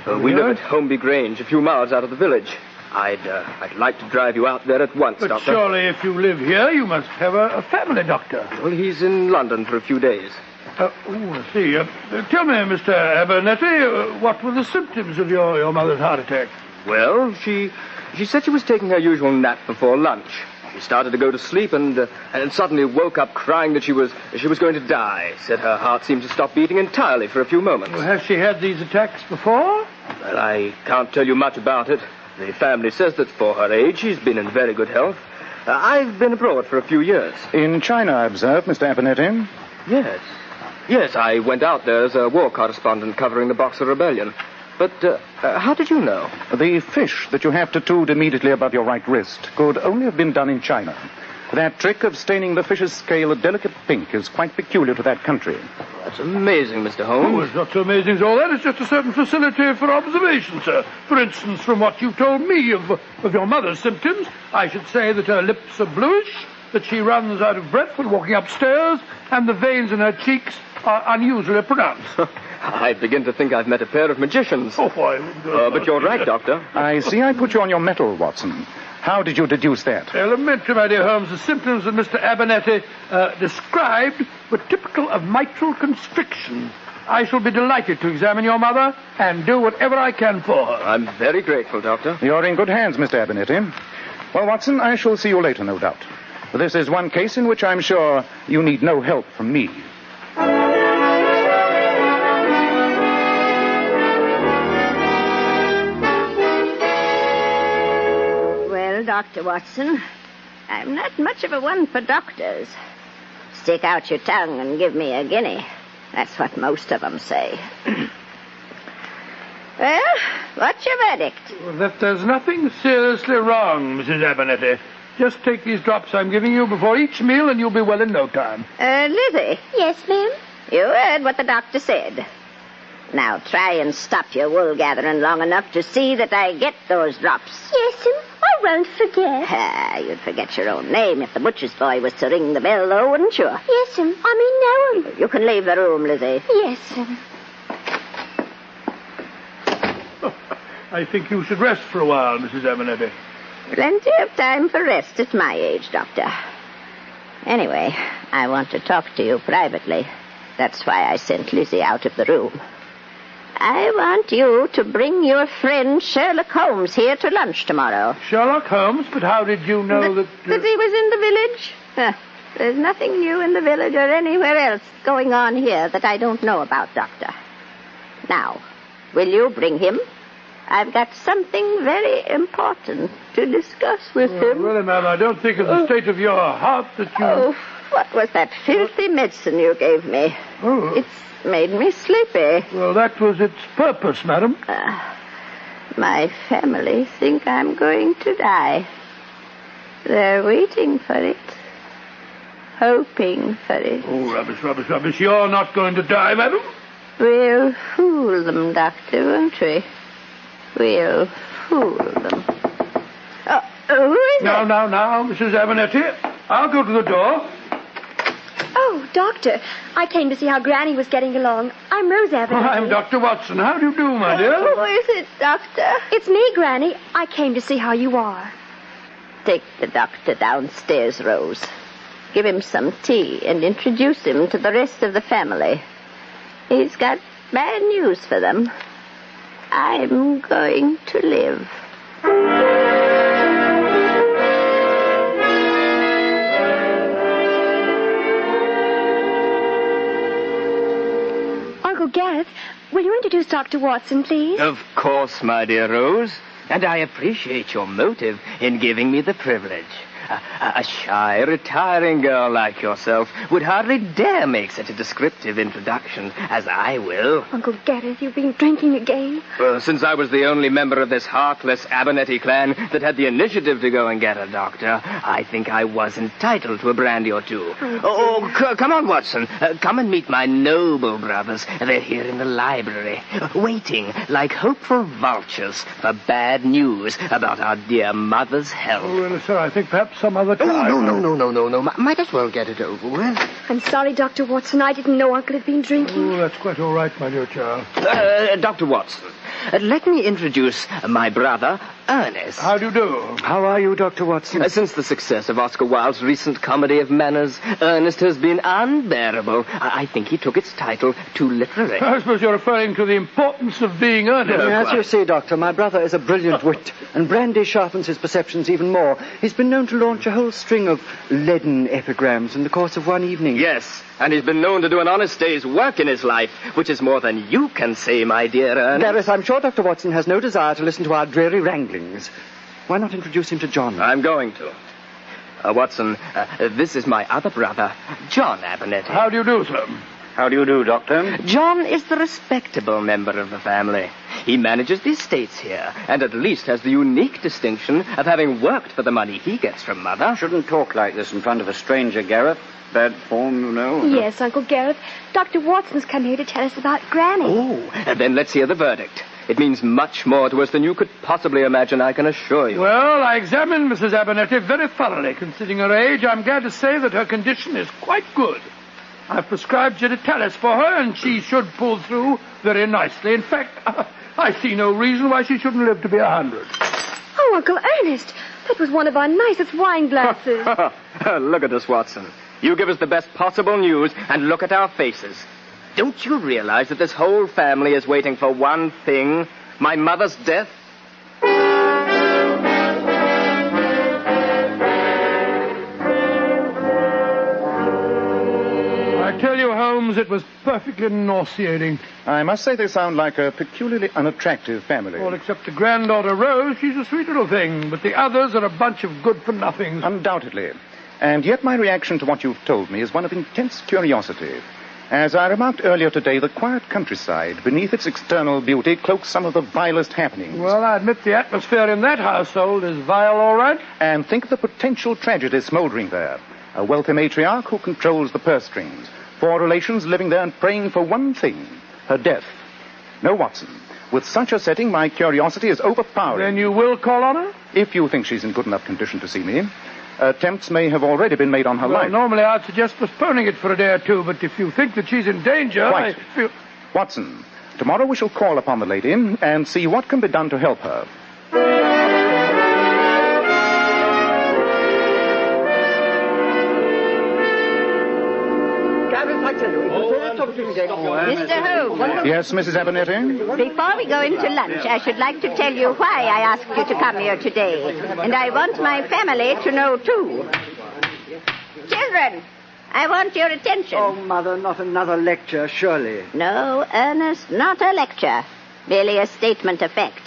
We live at Holmby Grange, a few miles out of the village. I'd like to drive you out there at once, but Doctor. Surely, if you live here, you must have a family doctor. Well, he's in London for a few days. I see. Tell me, Mr. Abernetty, what were the symptoms of your mother's heart attack? Well, she said she was taking her usual nap before lunch. She started to go to sleep and suddenly woke up crying that she was going to die. Said her heart seemed to stop beating entirely for a few moments. Well, has she had these attacks before? Well, I can't tell you much about it. The family says that for her age, she's been in very good health. I've been abroad for a few years. In China, I observe, Mr. Abernetty. Yes, I went out there as a war correspondent covering the Boxer Rebellion. But how did you know? The fish that you have tattooed immediately above your right wrist could only have been done in China. That trick of staining the fish's scale a delicate pink is quite peculiar to that country. That's amazing, Mr. Holmes. Oh, it's not so amazing as all that. It's just a certain facility for observation, sir. For instance, from what you told me of your mother's symptoms, I should say that her lips are bluish, that she runs out of breath when walking upstairs, and the veins in her cheeks are unusually pronounced. I begin to think I've met a pair of magicians. Oh, but you're right, Doctor. I see I put you on your mettle, Watson. How did you deduce that? Elementary, my dear Holmes. The symptoms that Mr. Abernetty described were typical of mitral constriction. I shall be delighted to examine your mother and do whatever I can for her. I'm very grateful, Doctor. You're in good hands, Mr. Abernetty. Well, Watson, I shall see you later, no doubt. This is one case in which I'm sure you need no help from me. Dr. Watson. I'm not much of a one for doctors. Stick out your tongue and give me a guinea. That's what most of them say. Well, what's your verdict? That there's nothing seriously wrong, Mrs. Abernetty. Just take these drops I'm giving you before each meal and you'll be well in no time. Lizzie. Yes, ma'am? You heard what the doctor said. Now try and stop your wool gathering long enough to see that I get those drops. Yes, I won't forget. You'd forget your own name if the butcher's boy was to ring the bell, though, wouldn't you? Yes, I mean, no. You can leave the room, Lizzie. Yes, I think you should rest for a while, Mrs. Abernetty. Plenty of time for rest at my age, Doctor. Anyway, I want to talk to you privately. That's why I sent Lizzie out of the room. I want you to bring your friend Sherlock Holmes here to lunch tomorrow. Sherlock Holmes? But how did you know that... That he was in the village? There's nothing new in the village or anywhere else going on here that I don't know about, Doctor. Now, will you bring him? I've got something very important to discuss with him. Really, ma'am, I don't think of the state of your heart that you... Oh, what was that filthy medicine you gave me? Oh. It's made me sleepy. Well, that was its purpose, madam. My family think I'm going to die. They're waiting for it. Hoping for it. Oh, rubbish. You're not going to die, madam. We'll fool them, Doctor, won't we? We'll fool them. Who is it? Now, Mrs. Abernetty. I'll go to the door. Oh, Doctor, I came to see how Granny was getting along. I'm Rose Abernetty. I'm Dr. Watson. How do you do, my dear? Who is it, Doctor? It's me, Granny. I came to see how you are. Take the doctor downstairs, Rose. Give him some tea and introduce him to the rest of the family. He's got bad news for them. I'm going to live. Uncle Gareth, will you introduce Dr. Watson, please? Of course, my dear Rose. And I appreciate your motive in giving me the privilege. A shy, retiring girl like yourself would hardly dare make such a descriptive introduction as I will. Uncle Gareth, you've been drinking again. Well, since I was the only member of this heartless Abernetty clan that had the initiative to go and get a doctor, I think I was entitled to a brandy or two. Come on, Watson. Come and meet my noble brothers. They're here in the library, waiting like hopeful vultures for bad news about our dear mother's health. Oh, well, sir, I think perhaps some other time. No. Might as well get it over with. I'm sorry, Dr. Watson. I didn't know Uncle had been drinking. Oh, that's quite all right, my dear child. Dr. Watson, let me introduce my brother, Ernest. How do you do? How are you, Dr. Watson? Since the success of Oscar Wilde's recent comedy of manners, Ernest has been unbearable. I think he took its title too literally. I suppose you're referring to the importance of being earnest. As you see, Doctor, my brother is a brilliant wit, and brandy sharpens his perceptions even more. He's been known to launch a whole string of leaden epigrams in the course of one evening. Yes, and he's been known to do an honest day's work in his life, which is more than you can say, my dear Ernest. Gareth, I'm sure Dr. Watson has no desire to listen to our dreary wranglings. Why not introduce him to John? I'm going to. Watson, this is my other brother, John Abernetty. How do you do, sir? How do you do, Doctor? John is the respectable member of the family. He manages the estates here, and at least has the unique distinction of having worked for the money he gets from Mother. Shouldn't talk like this in front of a stranger, Gareth. Bad form, you know. Yes, Uncle Gareth. Dr. Watson's come here to tell us about Granny. Oh, then let's hear the verdict. It means much more to us than you could possibly imagine, I can assure you. Well, I examined Mrs. Abernetty very thoroughly. Considering her age, I'm glad to say that her condition is quite good. I've prescribed digitalis for her, and she should pull through very nicely. In fact, I see no reason why she shouldn't live to be 100. Oh, Uncle Ernest, that was one of our nicest wine glasses. Look at us, Watson. You give us the best possible news, and look at our faces. Don't you realize that this whole family is waiting for one thing? My mother's death? I tell you, Holmes, Holmes, it was perfectly nauseating. I must say they sound like a peculiarly unattractive family. All except the granddaughter, Rose. She's a sweet little thing, but the others are a bunch of good-for-nothings. Undoubtedly. And yet my reaction to what you've told me is one of intense curiosity. As I remarked earlier today, the quiet countryside, beneath its external beauty, cloaks some of the vilest happenings. Well, I admit the atmosphere in that household is vile, all right. And think of the potential tragedy smoldering there. A wealthy matriarch who controls the purse strings. 4 relations living there and praying for one thing, her death. No, Watson, with such a setting, my curiosity is overpowering. Then you will call on her? If you think she's in good enough condition to see me. Attempts may have already been made on her life. Normally I'd suggest postponing it for a day or two, but if you think that she's in danger, Quite. I feel... Watson, tomorrow we shall call upon the lady and see what can be done to help her. Mr. Holmes. Yes, Mrs. Abernetty? Before we go into lunch, I should like to tell you why I asked you to come here today. And I want my family to know, too. Children, I want your attention. Oh, Mother, not another lecture, surely. No, Ernest, not a lecture. Merely a statement of fact.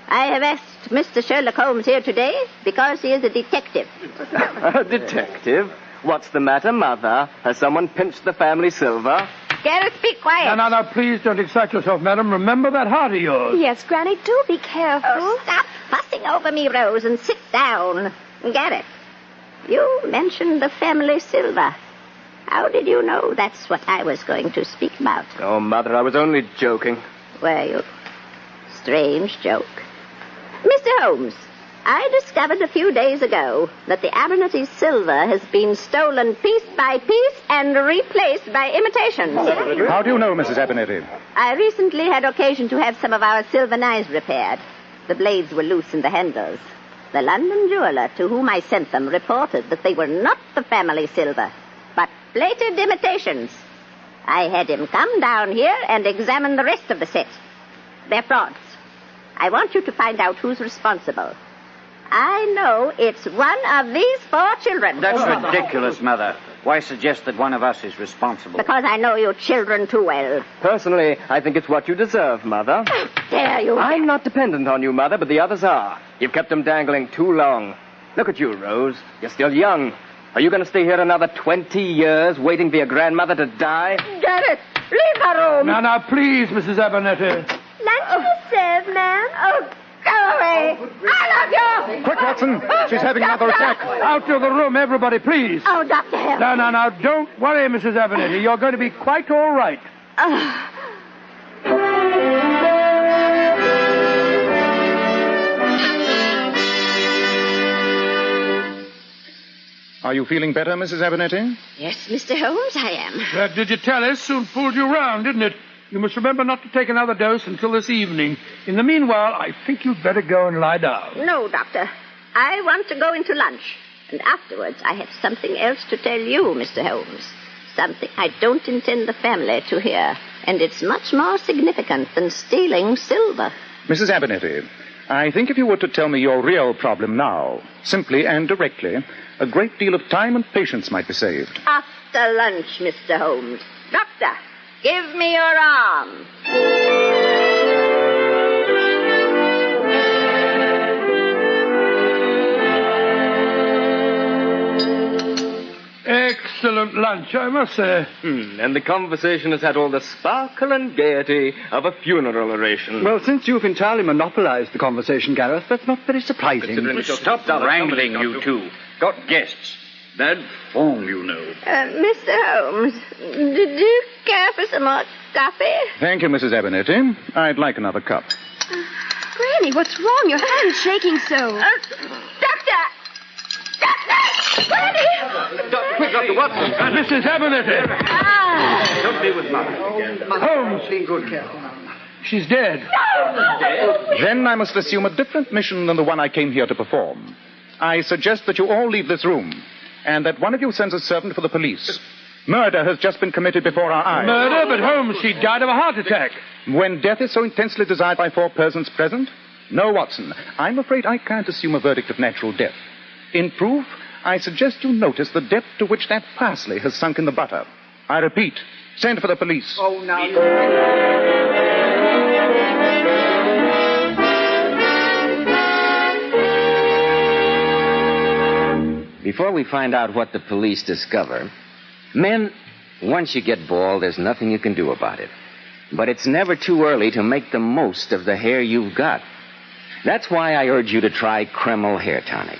I have asked Mr. Sherlock Holmes here today because he is a detective. A detective? What's the matter, Mother? Has someone pinched the family silver? Gareth, be quiet. No, please don't excite yourself, madam. Remember that heart of yours. Yes, Granny, do be careful. Oh, stop fussing over me, Rose, and sit down. Gareth, you mentioned the family silver. How did you know that's what I was going to speak about? Oh, Mother, I was only joking. Were you? Strange joke. Mr. Holmes, I discovered a few days ago that the Abernetty silver has been stolen piece by piece and replaced by imitations. How do you know, Mrs. Abernetty? I recently had occasion to have some of our silver knives repaired. The blades were loose in the handles. The London jeweler to whom I sent them reported that they were not the family silver, but plated imitations. I had him come down here and examine the rest of the set. They're frauds. I want you to find out who's responsible. I know it's one of these 4 children. That's ridiculous, Mother. Why suggest that one of us is responsible? Because I know you children too well. Personally, I think it's what you deserve, Mother. How dare you? I'm not dependent on you, Mother, but the others are. You've kept them dangling too long. Look at you, Rose. You're still young. Are you going to stay here another 20 years waiting for your grandmother to die? Gareth, leave her room. Now, please, Mrs. Abernetty. Lunch is served, ma'am. Oh, go away. I love you. Quick, Watson. She's having another attack. Out of the room, everybody, please. Oh, Dr. Hill. No, don't worry, Mrs. Abernetty. You're going to be quite all right. Are you feeling better, Mrs. Abernetty? Yes, Mr. Holmes, I am. That digitalis soon fooled you round, didn't it? You must remember not to take another dose until this evening. In the meanwhile, I think you'd better go and lie down. No, Doctor. I want to go into lunch. And afterwards, I have something else to tell you, Mr. Holmes. Something I don't intend the family to hear. And it's much more significant than stealing silver. Mrs. Abernetty, I think if you were to tell me your real problem now, simply and directly, a great deal of time and patience might be saved. After lunch, Mr. Holmes. Doctor, give me your arm. Excellent lunch, I must say. And the conversation has had all the sparkle and gaiety of a funeral oration. Well, since you've entirely monopolized the conversation, Gareth, that's not very surprising. Stop wrangling, you two. Got guests. Bad form, you know. Mr. Holmes, did you care for some more coffee? Thank you, Mrs. Abernetty. I'd like another cup. Granny, what's wrong? Your hand's shaking so. Doctor! Granny! Quick, Dr. Watson. Mrs. Abernetty. Don't be with Mother. Holmes. She's dead. Then I must assume a different mission than the one I came here to perform. I suggest that you all leave this room, and that one of you sends a servant for the police. Murder has just been committed before our eyes. Murder? But Holmes, she died of a heart attack. When death is so intensely desired by 4 persons present? No, Watson, I'm afraid I can't assume a verdict of natural death. In proof, I suggest you notice the depth to which that parsley has sunk in the butter. I repeat, Send for the police. Oh, now. Before we find out what the police discover, men, once you get bald, there's nothing you can do about it. But it's never too early to make the most of the hair you've got. That's why I urge you to try Kreml Hair Tonic.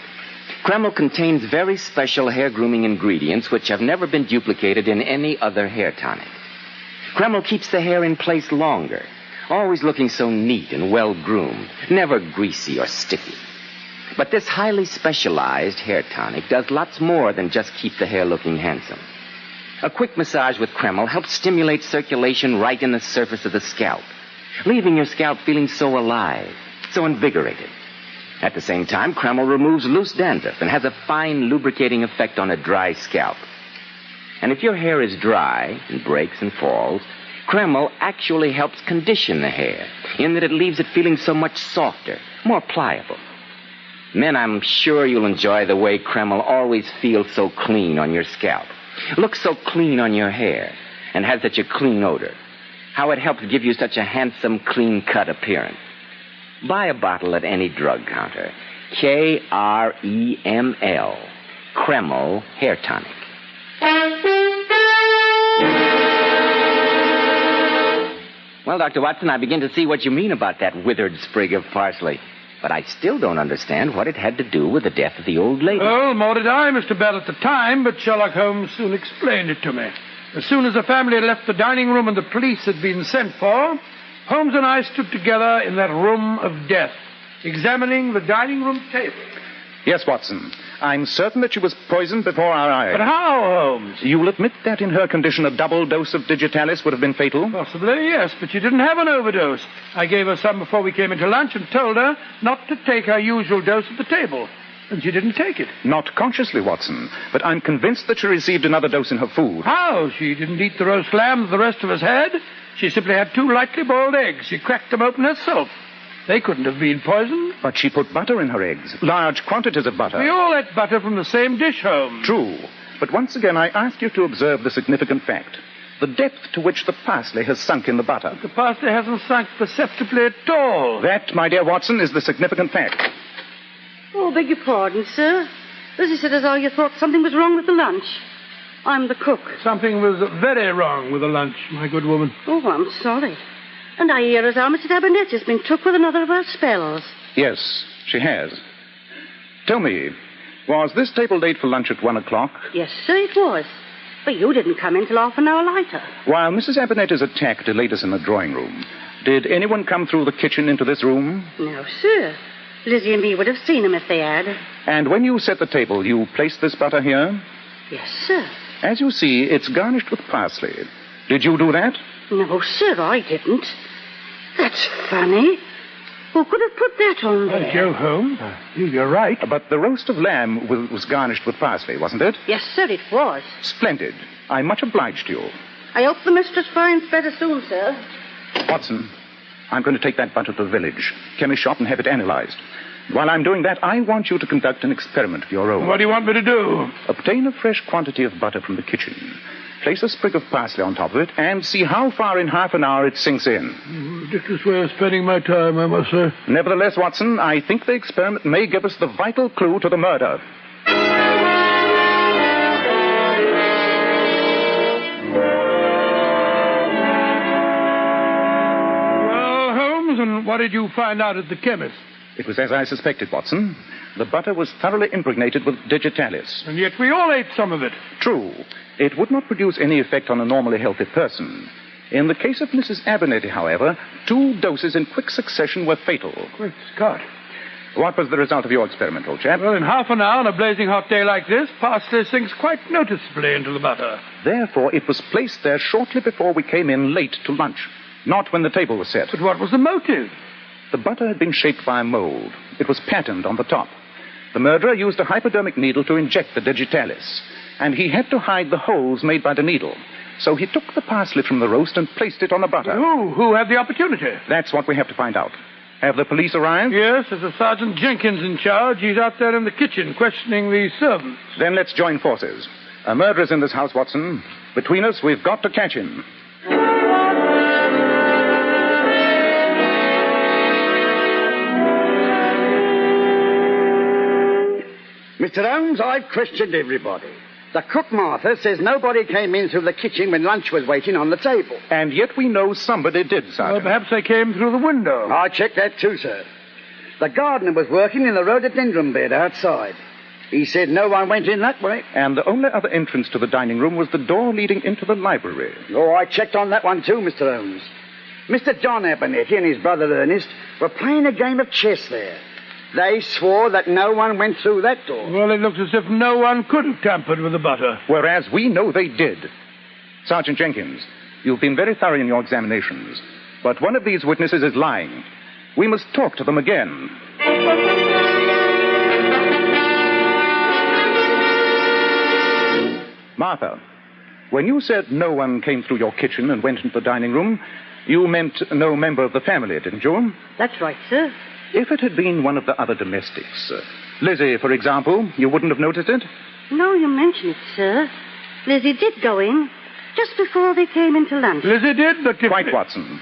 Kreml contains very special hair grooming ingredients which have never been duplicated in any other hair tonic. Kreml keeps the hair in place longer, always looking so neat and well-groomed, never greasy or sticky. But this highly specialized hair tonic does lots more than just keep the hair looking handsome. A quick massage with Kreml helps stimulate circulation right in the surface of the scalp, leaving your scalp feeling so alive, so invigorated. At the same time, Kreml removes loose dandruff and has a fine lubricating effect on a dry scalp. And if your hair is dry and breaks and falls, Kreml actually helps condition the hair in that it leaves it feeling so much softer, more pliable. Men, I'm sure you'll enjoy the way Kreml always feels so clean on your scalp, looks so clean on your hair, and has such a clean odor. How it helps give you such a handsome, clean-cut appearance. Buy a bottle at any drug counter. Kreml. Kreml Hair Tonic. Well, Dr. Watson, I begin to see what you mean about that withered sprig of parsley. But I still don't understand what it had to do with the death of the old lady. Well, more did I, Mr. Bell, at the time, but Sherlock Holmes soon explained it to me. As soon as the family had left the dining room and the police had been sent for, Holmes and I stood together in that room of death, examining the dining room table. Yes, Watson. I'm certain that she was poisoned before our eyes. But how, Holmes? You'll admit that in her condition a double dose of digitalis would have been fatal? Possibly, yes, but she didn't have an overdose. I gave her some before we came into lunch and told her not to take her usual dose at the table. And she didn't take it. Not consciously, Watson, but I'm convinced that she received another dose in her food. How? She didn't eat the roast lamb the rest of us had. She simply had 2 lightly boiled eggs. She cracked them open herself. They couldn't have been poisoned. But she put butter in her eggs, large quantities of butter. We all ate butter from the same dish, Holmes. True. But once again, I ask you to observe the significant fact. The depth to which the parsley has sunk in the butter. But the parsley hasn't sunk perceptibly at all. That, my dear Watson, is the significant fact. Oh, beg your pardon, sir. Lizzie said as how you thought something was wrong with the lunch. I'm the cook. Something was very wrong with the lunch, my good woman. Oh, I'm sorry. And I hear as how Mrs. Abernetty's been took with another of her spells. Yes, she has. Tell me, was this table laid for lunch at 1 o'clock? Yes, sir, it was. But you didn't come in till half an hour later. While Mrs. Abernetty's attack delayed us in the drawing room, did anyone come through the kitchen into this room? No, sir. Lizzie and me would have seen him if they had. And when you set the table, you placed this butter here? Yes, sir. As you see, it's garnished with parsley. Did you do that? No, sir, I didn't. That's funny. Who could have put that on there? Joe Holmes, you're right. But the roast of lamb was garnished with parsley, wasn't it? Yes, sir, it was. Splendid. I'm much obliged to you. I hope the mistress finds better soon, sir. Watson, I'm going to take that butter to the village, chemist shop, and have it analyzed. While I'm doing that, I want you to conduct an experiment of your own. What do you want me to do? Obtain a fresh quantity of butter from the kitchen. Place a sprig of parsley on top of it and see how far in half an hour it sinks in. Ridiculous way of spending my time, I must say. Nevertheless, Watson, I think the experiment may give us the vital clue to the murder. Well, Holmes, and what did you find out at the chemist? It was as I suspected, Watson. The butter was thoroughly impregnated with digitalis. And yet we all ate some of it. True. It would not produce any effect on a normally healthy person. In the case of Mrs. Abernetty, however, 2 doses in quick succession were fatal. Great Scott. What was the result of your experiment, old chap? Well, in half an hour on a blazing hot day like this, parsley sinks quite noticeably into the butter. Therefore, it was placed there shortly before we came in late to lunch, not when the table was set. But what was the motive? The butter had been shaped by a mold. It was patterned on the top. The murderer used a hypodermic needle to inject the digitalis, and he had to hide the holes made by the needle. So he took the parsley from the roast and placed it on the butter. Who had the opportunity? That's what we have to find out. Have the police arrived? Yes, there's a Sergeant Jenkins in charge. He's out there in the kitchen questioning the servants. Then let's join forces. A murderer's in this house, Watson. Between us, we've got to catch him. Mr. Holmes, I've questioned everybody. The cook, Martha, says nobody came in through the kitchen when lunch was waiting on the table. And yet we know somebody did, Sergeant. Well, perhaps they came through the window. I checked that too, sir. The gardener was working in the rhododendron bed outside. He said no one went in that way. And the only other entrance to the dining room was the door leading into the library. Oh, I checked on that one too, Mr. Holmes. Mr. John Abernetty and his brother Ernest were playing a game of chess there. They swore that no one went through that door. Well, it looks as if no one could have tampered with the butter. Whereas we know they did. Sergeant Jenkins, you've been very thorough in your examinations. But one of these witnesses is lying. We must talk to them again. Martha, when you said no one came through your kitchen and went into the dining room, you meant no member of the family, didn't you? That's right, sir. If it had been one of the other domestics, Lizzie, for example, you wouldn't have noticed it? No, you mention it, sir. Lizzie did go in just before they came into lunch. Lizzie did, but... Quite, Watson.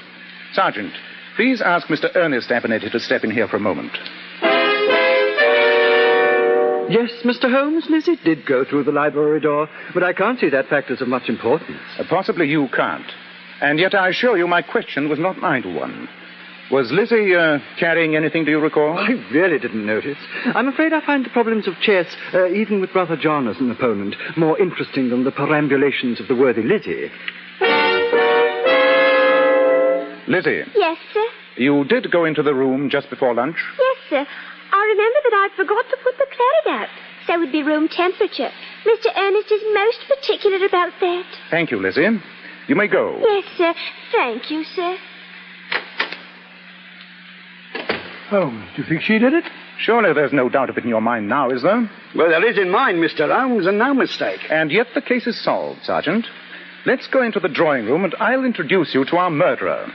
Sergeant, please ask Mr. Ernest Abernetty to step in here for a moment. Yes, Mr. Holmes, Lizzie did go through the library door, but I can't see that fact as of much importance. Possibly you can't. And yet I assure you my question was not an idle one. Was Lizzie carrying anything, do you recall? I really didn't notice. I'm afraid I find the problems of chess, even with Brother John as an opponent, more interesting than the perambulations of the worthy Lizzie. Lizzie. Yes, sir? You did go into the room just before lunch? Yes, sir. I remember that I'd forgot to put the claret out, so it would be room temperature. Mr. Ernest is most particular about that. Thank you, Lizzie. You may go. Yes, sir. Thank you, sir. Holmes, do you think she did it? Surely there's no doubt of it in your mind now, is there? Well, there is in mine, Mr. Holmes, and no mistake. And yet the case is solved, Sergeant. Let's go into the drawing room and I'll introduce you to our murderer.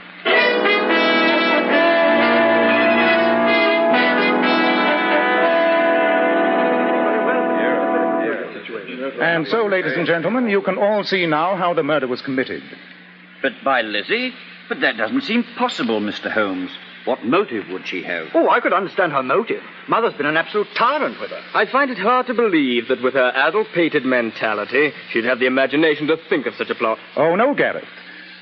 And so, ladies and gentlemen, you can all see now how the murder was committed. But by Lizzie? But that doesn't seem possible, Mr. Holmes. What motive would she have? Oh, I could understand her motive. Mother's been an absolute tyrant with her. I find it hard to believe that with her addle-pated mentality, she'd have the imagination to think of such a plot. Oh, no, Gareth.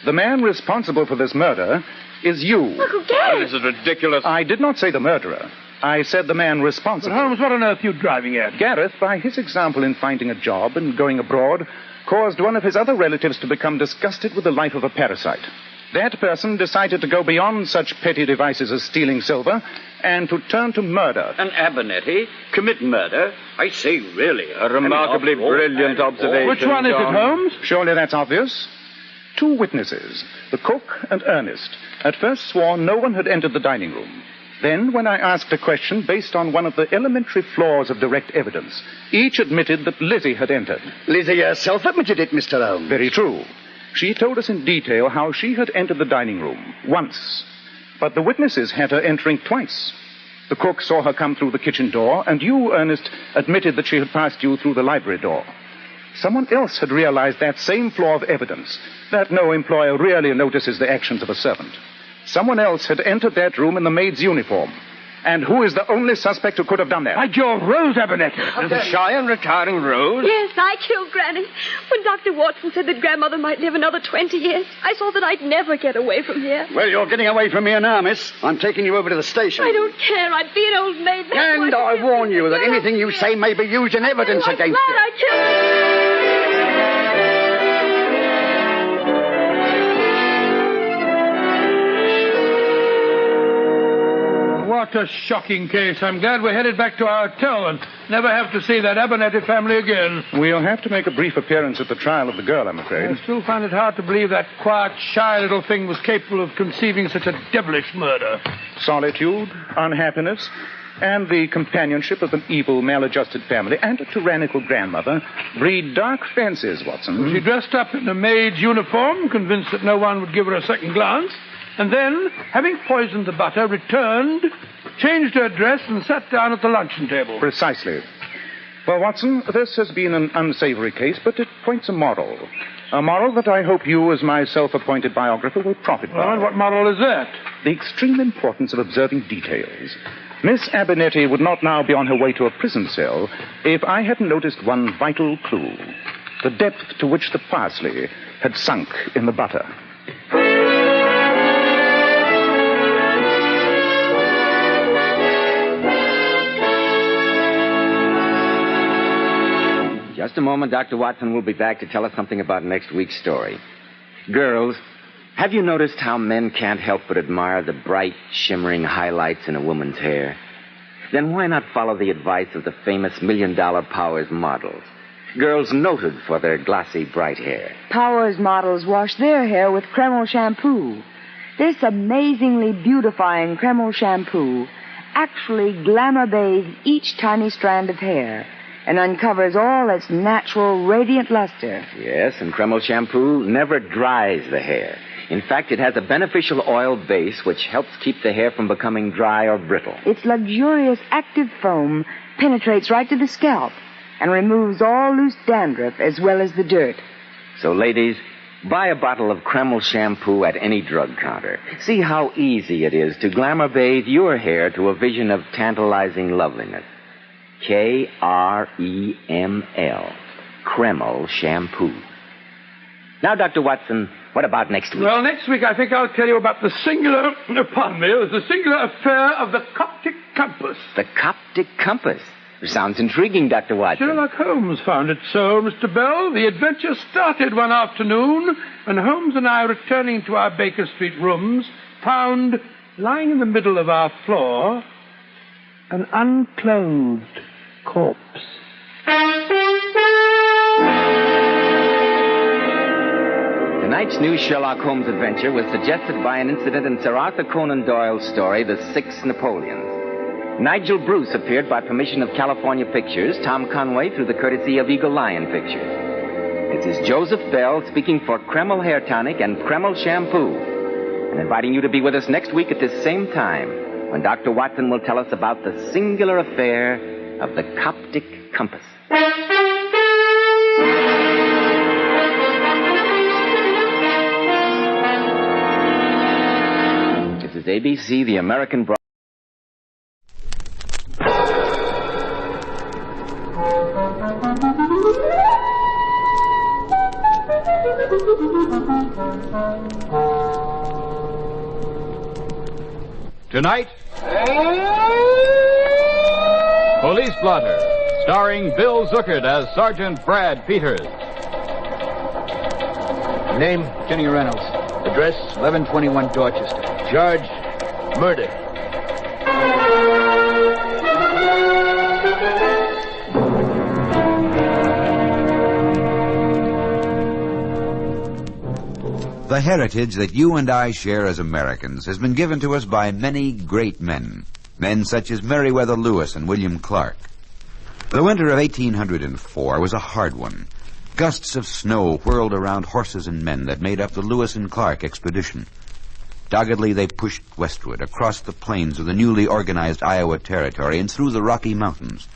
The man responsible for this murder is you. Uncle Gareth! Oh, this is ridiculous. I did not say the murderer. I said the man responsible. But Holmes, what on earth are you driving at? Gareth, by his example in finding a job and going abroad, caused one of his other relatives to become disgusted with the life of a parasite. That person decided to go beyond such petty devices as stealing silver and to turn to murder. And Abernetty commit murder? I say, really. A remarkably brilliant observation. Which one is it, Holmes? Surely that's obvious. Two witnesses, the cook and Ernest, at first swore no one had entered the dining room. Then, when I asked a question based on one of the elementary flaws of direct evidence, each admitted that Lizzie had entered. Lizzie herself admitted it, Mr. Holmes. Very true. She told us in detail how she had entered the dining room once. But the witnesses had her entering twice. The cook saw her come through the kitchen door, and you, Ernest, admitted that she had passed you through the library door. Someone else had realized that same flaw of evidence, that no employer really notices the actions of a servant. Someone else had entered that room in the maid's uniform. And who is the only suspect who could have done that? By George, Rose Abernetty. The shy and retiring Rose? Yes, I killed Granny. When Dr. Watson said that Grandmother might live another 20 years, I saw that I'd never get away from here. Well, you're getting away from here now, miss. I'm taking you over to the station. I don't care. I'd be an old maid. And I warn you that anything you say may be used in evidence against you. I killed... What a shocking case. I'm glad we're headed back to our hotel and never have to see that Abernetty family again. We'll have to make a brief appearance at the trial of the girl, I'm afraid. I still find it hard to believe that quiet, shy little thing was capable of conceiving such a devilish murder. Solitude, unhappiness, and the companionship of an evil, maladjusted family and a tyrannical grandmother breed dark fancies, Watson. She dressed up in a maid's uniform, convinced that no one would give her a second glance, and then, having poisoned the butter, returned, changed her dress, and sat down at the luncheon table. Precisely. Well, Watson, this has been an unsavory case, but it points a moral. A moral that I hope you, as my self-appointed biographer, will profit by. Well, and what moral is that? The extreme importance of observing details. Miss Abernetty would not now be on her way to a prison cell if I hadn't noticed one vital clue. The depth to which the parsley had sunk in the butter. Just a moment, Dr. Watson will be back to tell us something about next week's story. Girls, have you noticed how men can't help but admire the bright, shimmering highlights in a woman's hair? Then why not follow the advice of the famous $1 Million Powers models? Girls noted for their glossy, bright hair. Powers models wash their hair with Kreml shampoo. This amazingly beautifying Kreml shampoo actually glamour bathes each tiny strand of hair and uncovers all its natural, radiant luster. Yes, and Kreml shampoo never dries the hair. In fact, it has a beneficial oil base which helps keep the hair from becoming dry or brittle. Its luxurious active foam penetrates right to the scalp and removes all loose dandruff as well as the dirt. So, ladies, buy a bottle of Kreml shampoo at any drug counter. See how easy it is to glamour bathe your hair to a vision of tantalizing loveliness. Kreml. Kreml shampoo. Now, Dr. Watson, what about next week? Well, next week I think I'll tell you about the singular affair of the Coptic compass. The Coptic compass? Sounds intriguing, Dr. Watson. Sherlock Holmes found it so, Mr. Bell. The adventure started one afternoon when Holmes and I, returning to our Baker Street rooms, found, lying in the middle of our floor, an unclothed corpse. Tonight's new Sherlock Holmes adventure was suggested by an incident in Sir Arthur Conan Doyle's story, The Six Napoleons. Nigel Bruce appeared by permission of California Pictures, Tom Conway through the courtesy of Eagle Lion Pictures. This is Joseph Bell speaking for Kreml Hair Tonic and Kreml Shampoo, and inviting you to be with us next week at this same time, when Dr. Watson will tell us about the singular affair of the Coptic compass. This is ABC, the American broadcast. Tonight, Police Blotter, starring Bill Zuckert as Sergeant Brad Peters. Name, Kenny Reynolds. Address, 1121 Dorchester. Charge, murder. The heritage that you and I share as Americans has been given to us by many great men. Men such as Meriwether Lewis and William Clark. The winter of 1804 was a hard one. Gusts of snow whirled around horses and men that made up the Lewis and Clark expedition. Doggedly they pushed westward across the plains of the newly organized Iowa Territory and through the Rocky Mountains.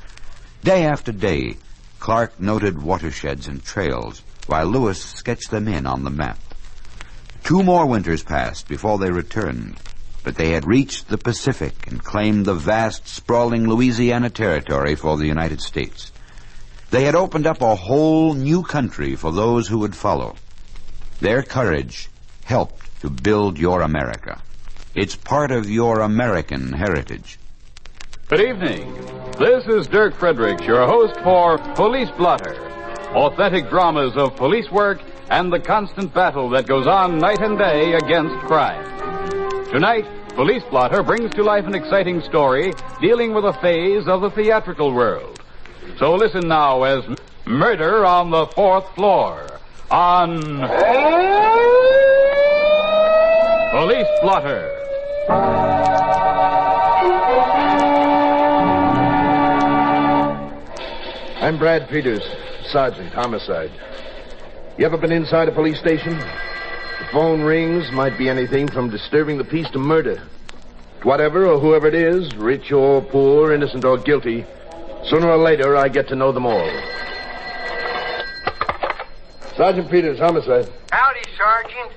Day after day, Clark noted watersheds and trails, while Lewis sketched them in on the map. 2 more winters passed before they returned, but they had reached the Pacific and claimed the vast, sprawling Louisiana Territory for the United States. They had opened up a whole new country for those who would follow. Their courage helped to build your America. It's part of your American heritage. Good evening. This is Dirk Fredericks, your host for Police Blotter, authentic dramas of police work and the constant battle that goes on night and day against crime. Tonight, Police Blotter brings to life an exciting story dealing with a phase of the theatrical world. So listen now as Murder on the Fourth Floor on Police Blotter. I'm Brad Peters, Sergeant, Homicide. You ever been inside a police station? The phone rings, might be anything from disturbing the peace to murder. Whatever or whoever it is, rich or poor, innocent or guilty, sooner or later I get to know them all. Sergeant Peters, homicide. Howdy, Sergeant.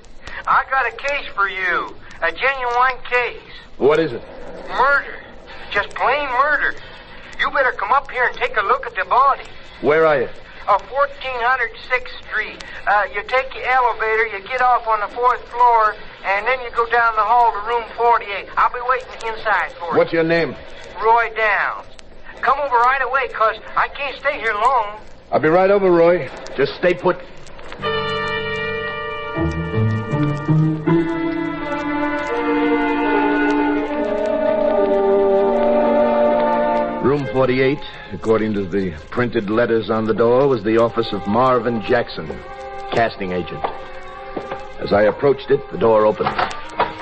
I got a case for you. A genuine case. What is it? Murder. Just plain murder. You better come up here and take a look at the body. Where are you? 1406th Street. You take the elevator, you get off on the 4th floor, and then you go down the hall to room 48. I'll be waiting inside for you. What's your name? Roy Downs. Come over right away, 'cause I can't stay here long. I'll be right over, Roy. Just stay put. Room 48, according to the printed letters on the door, was the office of Marvin Jackson, casting agent. As I approached it, the door opened.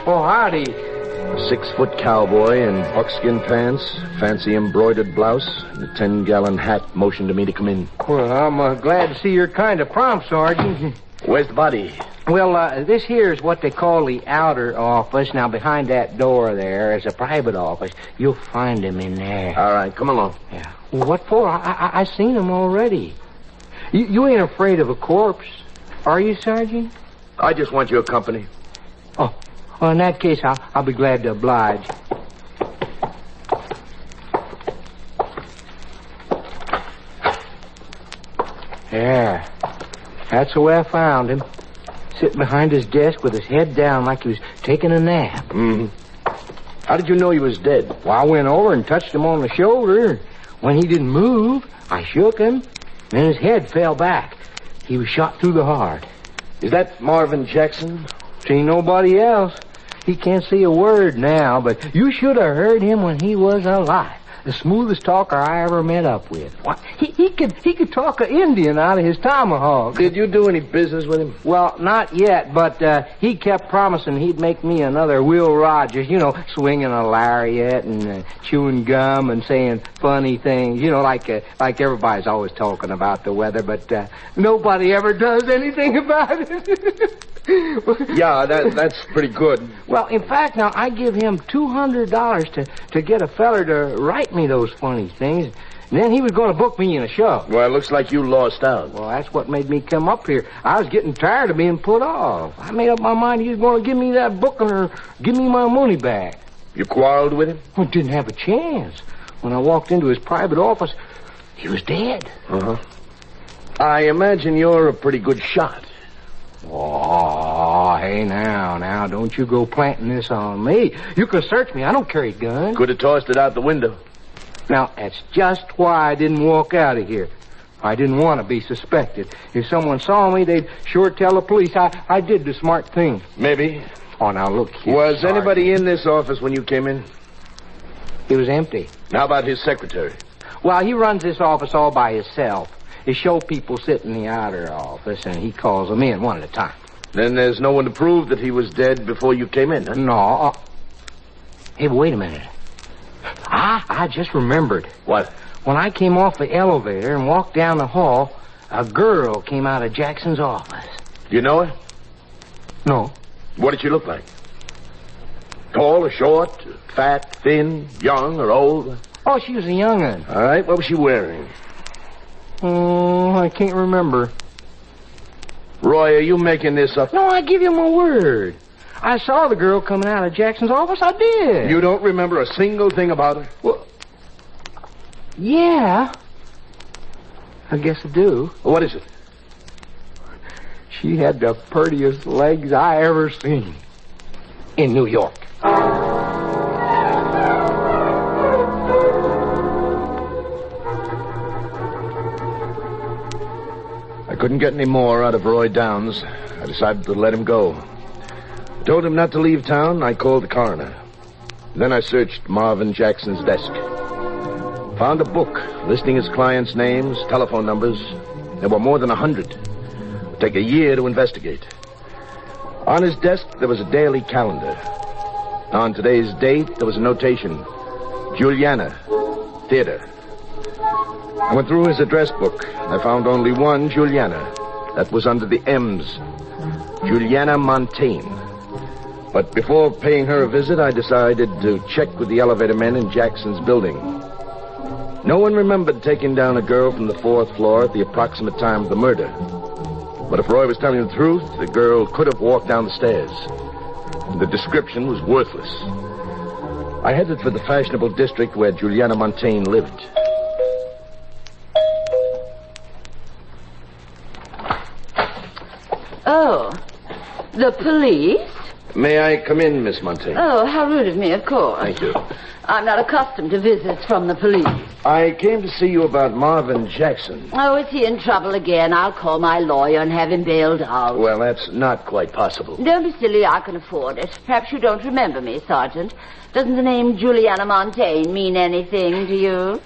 Oh, howdy. A 6-foot cowboy in buckskin pants, fancy embroidered blouse, and a 10-gallon hat motioned to me to come in. Well, I'm glad to see you're kind of prompt, Sergeant. Where's the body? Well, this here is what they call the outer office. Now, behind that door there is a private office. You'll find him in there. All right, come along. Yeah. Well, what for? I seen him already. You ain't afraid of a corpse, are you, Sergeant? I just want your company. Oh, well, in that case, I'll be glad to oblige. Yeah. That's the way I found him. Sitting behind his desk with his head down like he was taking a nap. Mm-hmm. How did you know he was dead? Well, I went over and touched him on the shoulder. When he didn't move, I shook him. Then his head fell back. He was shot through the heart. Is that Marvin Jackson? See nobody else. He can't say a word now, but you should have heard him when he was alive. The smoothest talker I ever met up with. What? He could talk an Indian out of his tomahawk. Did you do any business with him? Well, not yet, but he kept promising he'd make me another Will Rogers, swinging a lariat and chewing gum and saying funny things, like everybody's always talking about the weather, but nobody ever does anything about it. Yeah, that's pretty good. Well, in fact, now, I give him $200 to get a feller to write me those funny things. And then he was going to book me in a show. Well, it looks like you lost out. Well, that's what made me come up here. I was getting tired of being put off. I made up my mind he was going to give me that booking or give me my money back. You quarreled with him? Well, didn't have a chance. When I walked into his private office, he was dead. Uh-huh. I imagine you're a pretty good shot. Oh, hey, now, don't you go planting this on me. You can search me. I don't carry a gun. Could have tossed it out the window. Now, that's just why I didn't walk out of here. I didn't want to be suspected. If someone saw me, they'd sure tell the police I did the smart thing. Maybe. Oh, now, look here. Was anybody in this office when you came in? It was empty. How about his secretary? Well, he runs this office all by himself. His show people sit in the outer office, and he calls them in one at a time. Then there's no one to prove that he was dead before you came in, huh? No. Hey, wait a minute. I just remembered. What? When I came off the elevator and walked down the hall, a girl came out of Jackson's office. Do you know her? No. What did she look like? Tall or short, fat, thin, young or old? Oh, she was a young'un. All right, what was she wearing? Oh, I can't remember. Roy, are you making this up? No, I give you my word. I saw the girl coming out of Jackson's office. I did. You don't remember a single thing about her? Well, yeah. I guess I do. What is it? She had the prettiest legs I ever seen. In New York. I couldn't get any more out of Roy Downs. I decided to let him go. I told him not to leave town. I called the coroner. Then I searched Marvin Jackson's desk. Found a book listing his clients' names, telephone numbers. There were more than 100. It would take a year to investigate. On his desk, there was a daily calendar. On today's date, there was a notation. Juliana, theater. I went through his address book. I found only one Juliana. That was under the M's. Juliana Montaigne. But before paying her a visit, I decided to check with the elevator men in Jackson's building. No one remembered taking down a girl from the 4th floor at the approximate time of the murder. But if Roy was telling the truth, the girl could have walked down the stairs. The description was worthless. I headed for the fashionable district where Juliana Montaigne lived. Oh, the police? May I come in, Miss Montaigne? Oh, how rude of me, of course. Thank you. I'm not accustomed to visits from the police. I came to see you about Marvin Jackson. Oh, is he in trouble again? I'll call my lawyer and have him bailed out. Well, that's not quite possible. Don't be silly, I can afford it. Perhaps you don't remember me, Sergeant. Doesn't the name Juliana Montaigne mean anything to you?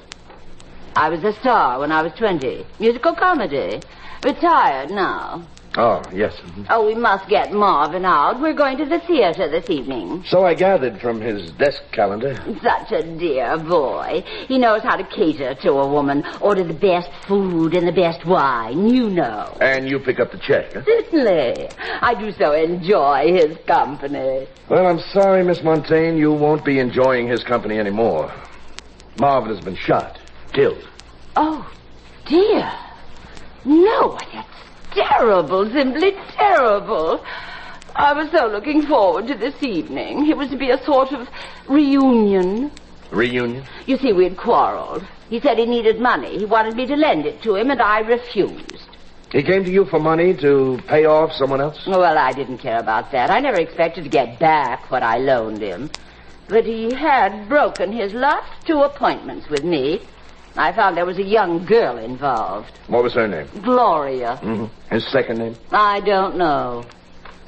I was a star when I was 20. Musical comedy. Retired now. Oh, yes. Oh, we must get Marvin out. We're going to the theater this evening. So I gathered from his desk calendar. Such a dear boy. He knows how to cater to a woman. Order the best food and the best wine, you know. And you pick up the check, huh? Certainly. I do so enjoy his company. Well, I'm sorry, Miss Montaigne, you won't be enjoying his company anymore. Marvin has been shot, killed. Oh, dear. No, that's terrible, simply terrible. I was so looking forward to this evening. It was to be a sort of reunion. Reunion? You see, we'd quarreled. He said he needed money. He wanted me to lend it to him, and I refused. He came to you for money to pay off someone else? Well, I didn't care about that. I never expected to get back what I loaned him. But he had broken his last 2 appointments with me. I found there was a young girl involved. What was her name? Gloria. Mm-hmm. His second name? I don't know.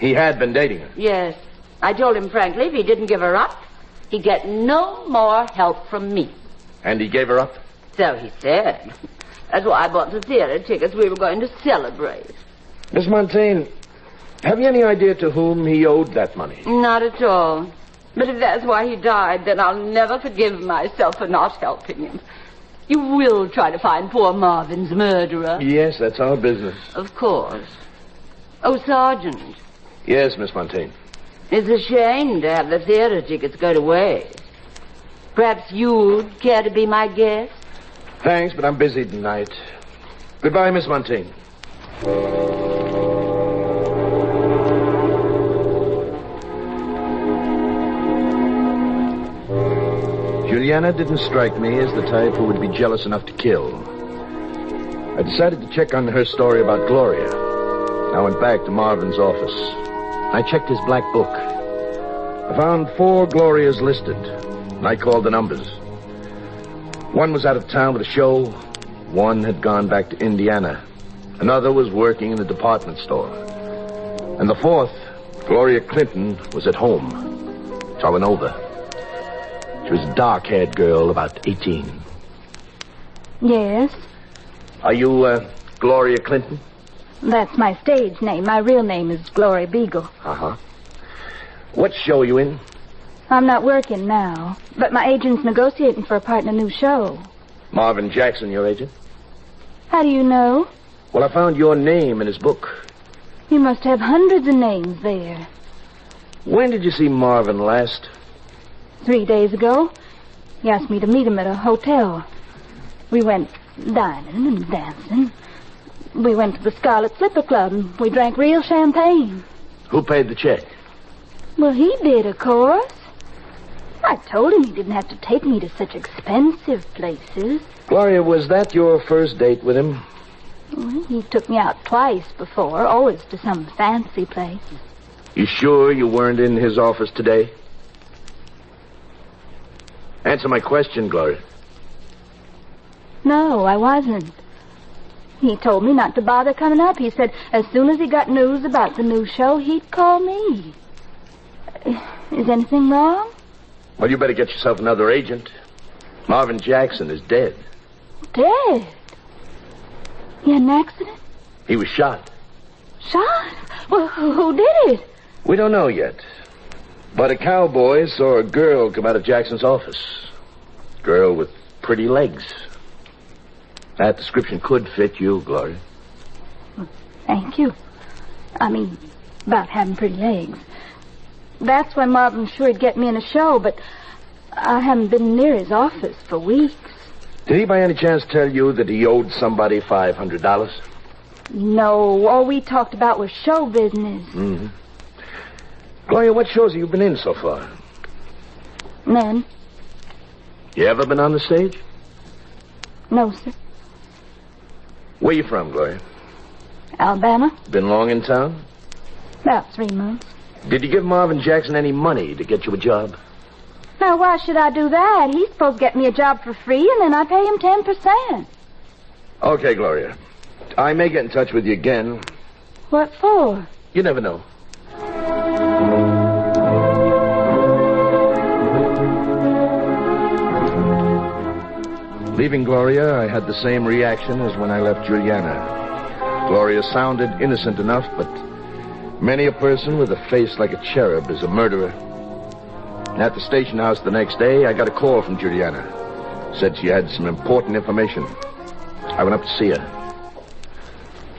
He had been dating her? Yes. I told him frankly if he didn't give her up, he'd get no more help from me. And he gave her up? So he said. That's why I bought the theater tickets. We were going to celebrate. Miss Montaigne, have you any idea to whom he owed that money? Not at all. But if that's why he died, then I'll never forgive myself for not helping him. You will try to find poor Marvin's murderer? Yes, that's our business. Of course. Oh, Sergeant. Yes, Miss Montaigne. It's a shame to have the theater tickets go to waste. Perhaps you'd care to be my guest? Thanks, but I'm busy tonight. Goodbye, Miss Montaigne. Juliana didn't strike me as the type who would be jealous enough to kill. I decided to check on her story about Gloria. I went back to Marvin's office. I checked his black book. I found 4 Glorias listed, and I called the numbers. 1 was out of town with a show. 1 had gone back to Indiana. Another was working in the department store. And the 4th, Gloria Clinton, was at home. So I went over. She was a dark-haired girl, about 18. Yes? Are you, Gloria Clinton? That's my stage name. My real name is Gloria Beagle. Uh-huh. What show are you in? I'm not working now, but my agent's negotiating for a part in a new show. Marvin Jackson, your agent? How do you know? Well, I found your name in his book. You must have hundreds of names there. When did you see Marvin last? 3 days ago. He asked me to meet him at a hotel. We went dining and dancing. We went to the Scarlet Slipper Club and we drank real champagne. Who paid the check? Well, he did, of course. I told him he didn't have to take me to such expensive places. Gloria, was that your first date with him? Well, he took me out twice before, always to some fancy place. You sure you weren't in his office today? Answer my question, Gloria. No, I wasn't. He told me not to bother coming up. He said as soon as he got news about the new show, he'd call me. Is anything wrong? Well, you better get yourself another agent. Marvin Jackson is dead. Dead? He had an accident? He was shot. Shot? Well, who did it? We don't know yet. But a cowboy saw a girl come out of Jackson's office. Girl with pretty legs. That description could fit you, Gloria. Thank you. I mean, about having pretty legs. That's why Marvin was sure he'd get me in a show, but I haven't been near his office for weeks. Did he by any chance tell you that he owed somebody $500? No, all we talked about was show business. Mm-hmm. Gloria, what shows have you been in so far? None. You ever been on the stage? No, sir. Where you from, Gloria? Alabama? Been long in town? About 3 months. Did you give Marvin Jackson any money to get you a job? Now, why should I do that? He's supposed to get me a job for free, and then I pay him 10%. Okay, Gloria. I may get in touch with you again. What for? You never know. Leaving Gloria, I had the same reaction as when I left Juliana. Gloria sounded innocent enough, but many a person with a face like a cherub is a murderer. At the station house the next day, I got a call from Juliana. Said she had some important information. I went up to see her.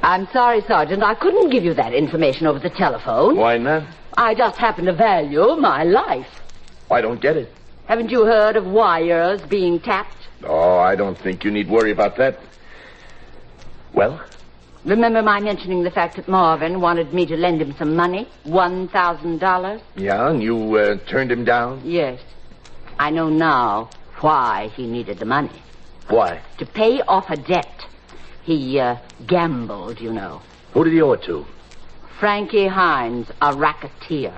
I'm sorry, Sergeant. I couldn't give you that information over the telephone. Why not? I just happen to value my life. I don't get it. Haven't you heard of wires being tapped? Oh, I don't think you need worry about that. Well? Remember my mentioning the fact that Marvin wanted me to lend him some money? $1,000? Yeah, and you turned him down? Yes. I know now why he needed the money. Why? To pay off a debt. He gambled, you know. Who did he owe it to? Frankie Hines, a racketeer.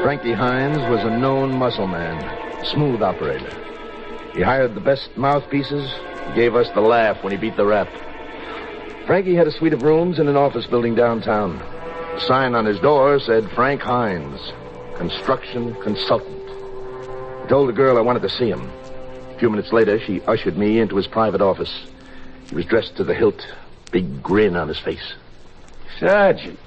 Frankie Hines was a known muscle man, smooth operator. He hired the best mouthpieces, gave us the laugh when he beat the rap. Frankie had a suite of rooms in an office building downtown. The sign on his door said Frank Hines, construction consultant. I told the girl I wanted to see him. A few minutes later, she ushered me into his private office. He was dressed to the hilt, big grin on his face. Sergeant.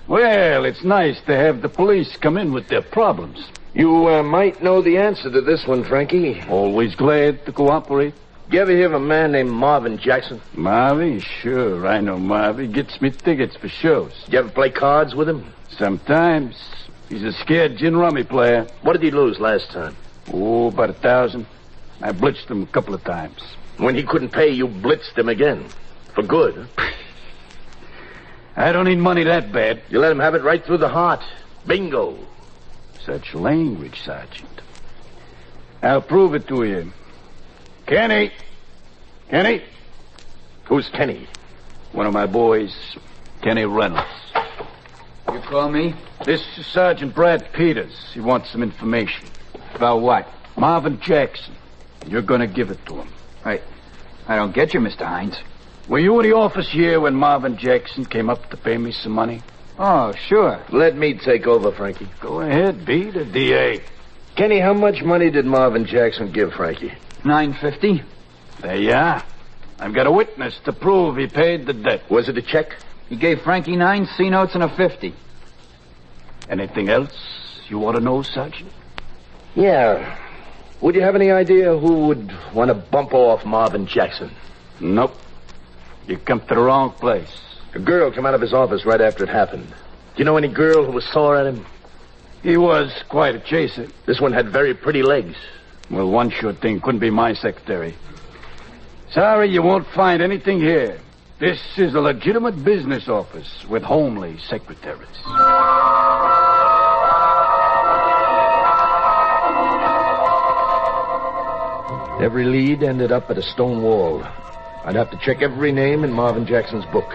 Well, it's nice to have the police come in with their problems. You might know the answer to this one, Frankie. Always glad to cooperate. You ever hear of a man named Marvin Jackson? Marvin? Sure, I know Marvin. Gets me tickets for shows. You ever play cards with him? Sometimes. He's a scared gin rummy player. What did he lose last time? Oh, about 1,000. I blitzed him a couple of times. When he couldn't pay, you blitzed him again. For good. I don't need money that bad. You let him have it right through the heart. Bingo. Such language, Sergeant. I'll prove it to you. Kenny! Kenny? Who's Kenny? One of my boys, Kenny Reynolds. You call me? This is Sergeant Brad Peters. He wants some information. About what? Marvin Jackson. You're gonna give it to him. I don't get you, Mr. Hines. Were you in the office here when Marvin Jackson came up to pay me some money? Oh, sure. Let me take over, Frankie. Go ahead, be the DA. Kenny, how much money did Marvin Jackson give Frankie? $950. There you are. I've got a witness to prove he paid the debt. Was it a check? He gave Frankie 9 C-notes and a 50. Anything else you want to know, Sergeant? Yeah. Would you have any idea who would want to bump off Marvin Jackson? Nope. You come to the wrong place. A girl came out of his office right after it happened. Do you know any girl who was sore at him? He was quite a chaser. This one had very pretty legs. Well, one sure thing couldn't be my secretary. Sorry, you won't find anything here. This is a legitimate business office with homely secretaries. Every lead ended up at a stone wall. I'd have to check every name in Marvin Jackson's book.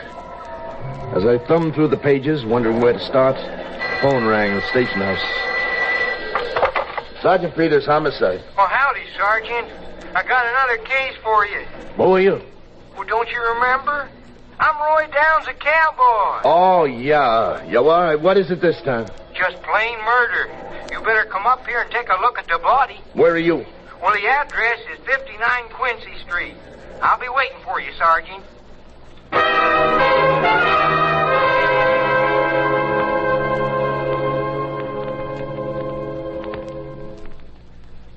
As I thumbed through the pages, wondering where to start, the phone rang at the station house. Sergeant Peters, homicide. Well, howdy, Sergeant. I got another case for you. Who are you? Well, don't you remember? I'm Roy Downs, a cowboy. Oh, yeah. You are? What is it this time? Just plain murder. You better come up here and take a look at the body. Where are you? Well, the address is 59 Quincy Street. I'll be waiting for you, Sergeant.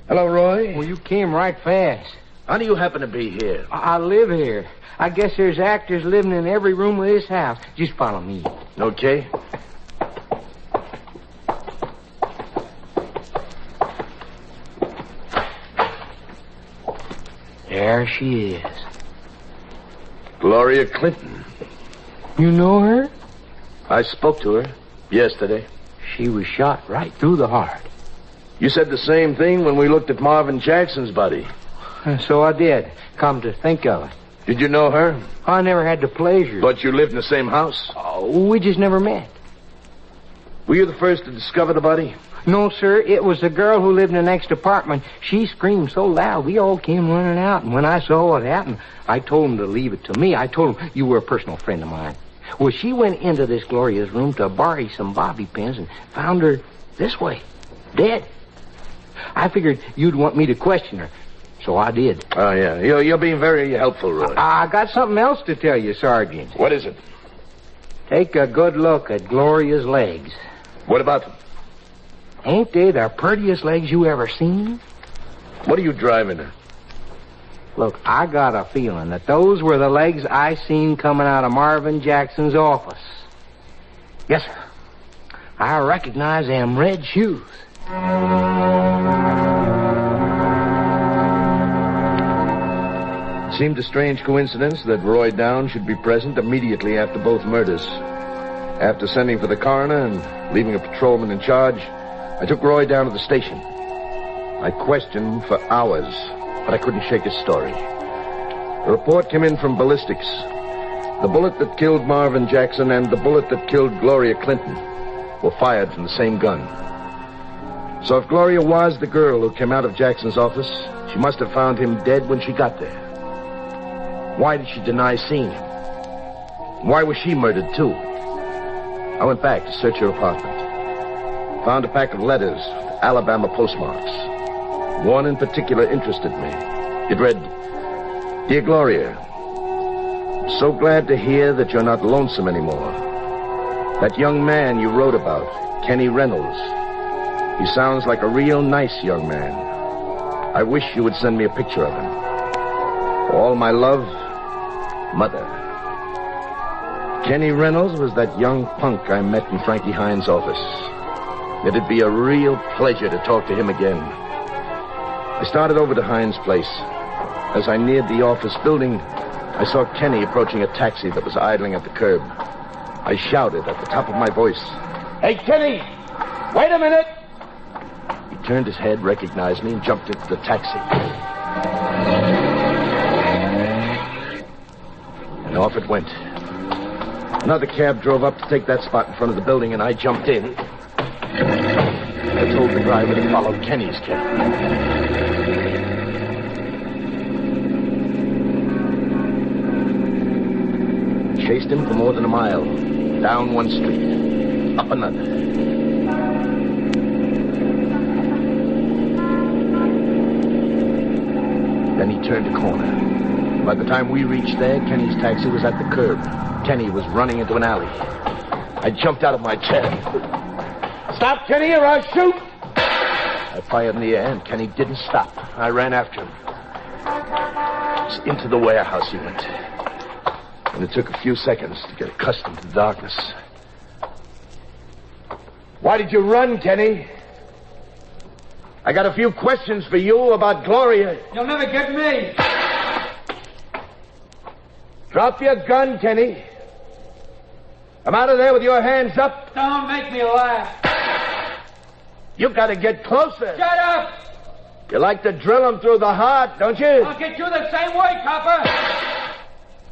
Hello, Roy. Well, you came right fast. How do you happen to be here? I live here. I guess there's actors living in every room of this house. Just follow me. Okay. There she is. Gloria Clinton. You know her? I spoke to her yesterday. She was shot right through the heart. You said the same thing when we looked at Marvin Jackson's body. So I did. Come to think of it. Did you know her? I never had the pleasure. But you lived in the same house? Oh, we just never met. Were you the first to discover the body? No, sir. It was the girl who lived in the next apartment. She screamed so loud, we all came running out. And when I saw what happened, I told him to leave it to me. I told him you were a personal friend of mine. Well, she went into this Gloria's room to borrow some bobby pins and found her this way, dead. I figured you'd want me to question her, so I did. Oh, yeah. You're being very helpful, Roy. I got something else to tell you, Sergeant. What is it? Take a good look at Gloria's legs. What about them? Ain't they the prettiest legs you ever seen? What are you driving at? Look, I got a feeling that those were the legs I seen coming out of Marvin Jackson's office. Yes, sir. I recognize them red shoes. It seemed a strange coincidence that Roy Down should be present immediately after both murders. After sending for the coroner and leaving a patrolman in charge, I took Roy down to the station. I questioned him for hours, but I couldn't shake his story. A report came in from ballistics. The bullet that killed Marvin Jackson and the bullet that killed Gloria Clinton were fired from the same gun. So if Gloria was the girl who came out of Jackson's office, she must have found him dead when she got there. Why did she deny seeing him? Why was she murdered, too? I went back to search her apartment. Found a pack of letters with Alabama postmarks. One in particular interested me. It read, Dear Gloria, I'm so glad to hear that you're not lonesome anymore. That young man you wrote about, Kenny Reynolds, he sounds like a real nice young man. I wish you would send me a picture of him. All my love, Mother. Kenny Reynolds was that young punk I met in Frankie Hines' office. It'd be a real pleasure to talk to him again. I started over to Hines' place. As I neared the office building, I saw Kenny approaching a taxi that was idling at the curb. I shouted at the top of my voice, Hey, Kenny! Wait a minute! He turned his head, recognized me, and jumped into the taxi. And off it went. Another cab drove up to take that spot in front of the building, and I jumped in. I told the driver to follow Kenny's cab. Chased him for more than a mile. Down one street. Up another. Then he turned a corner. By the time we reached there, Kenny's taxi was at the curb. Kenny was running into an alley. I jumped out of my chair. Stop, Kenny, or I'll shoot! I fired in the air, and Kenny didn't stop. I ran after him. Into the warehouse he went. And it took a few seconds to get accustomed to the darkness. Why did you run, Kenny? I got a few questions for you about Gloria. You'll never get me. Drop your gun, Kenny. I'm out of there with your hands up. Don't make me laugh. You gotta get closer. Shut up! You like to drill him through the heart, don't you? I'll get you the same way, copper.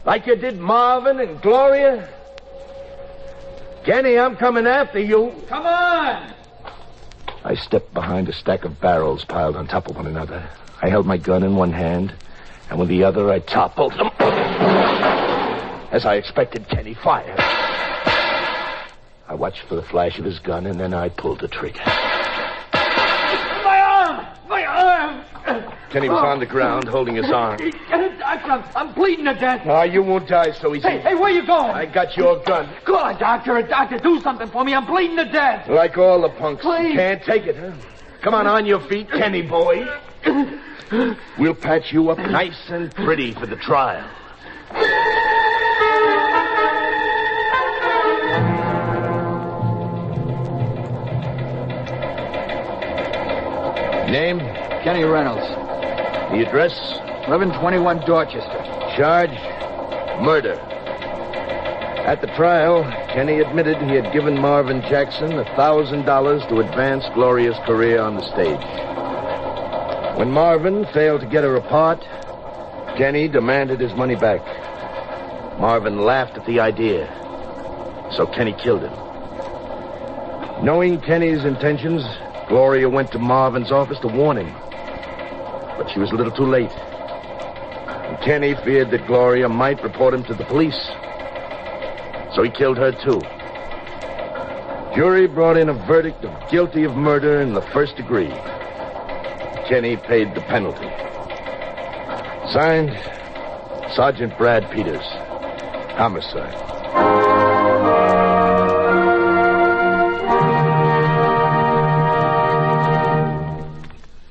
Like you did Marvin and Gloria? Kenny, I'm coming after you. Come on! I stepped behind a stack of barrels piled on top of one another. I held my gun in one hand, and with the other I toppled them. As I expected, Kenny fired. I watched for the flash of his gun, and then I pulled the trigger. My arm! My arm! Kenny was on the ground, holding his arm. Doctor, I'm bleeding to death. Ah, you won't die so easy. Hey, where you going? I got your gun. Go on, doctor, do something for me. I'm bleeding to death. Like all the punks. Please. You can't take it, huh? Come on your feet, Kenny boy. We'll patch you up nice and pretty for the trial. Name? Kenny Reynolds. The address? 1121 Dorchester. Charge, murder. At the trial, Kenny admitted he had given Marvin Jackson $1,000 to advance Gloria's career on the stage. When Marvin failed to get her a part, Kenny demanded his money back. Marvin laughed at the idea, so Kenny killed him. Knowing Kenny's intentions, Gloria went to Marvin's office to warn him. But she was a little too late. And Kenny feared that Gloria might report him to the police. So he killed her, too. Jury brought in a verdict of guilty of murder in the first degree. Kenny paid the penalty. Signed, Sergeant Brad Peters. Homicide.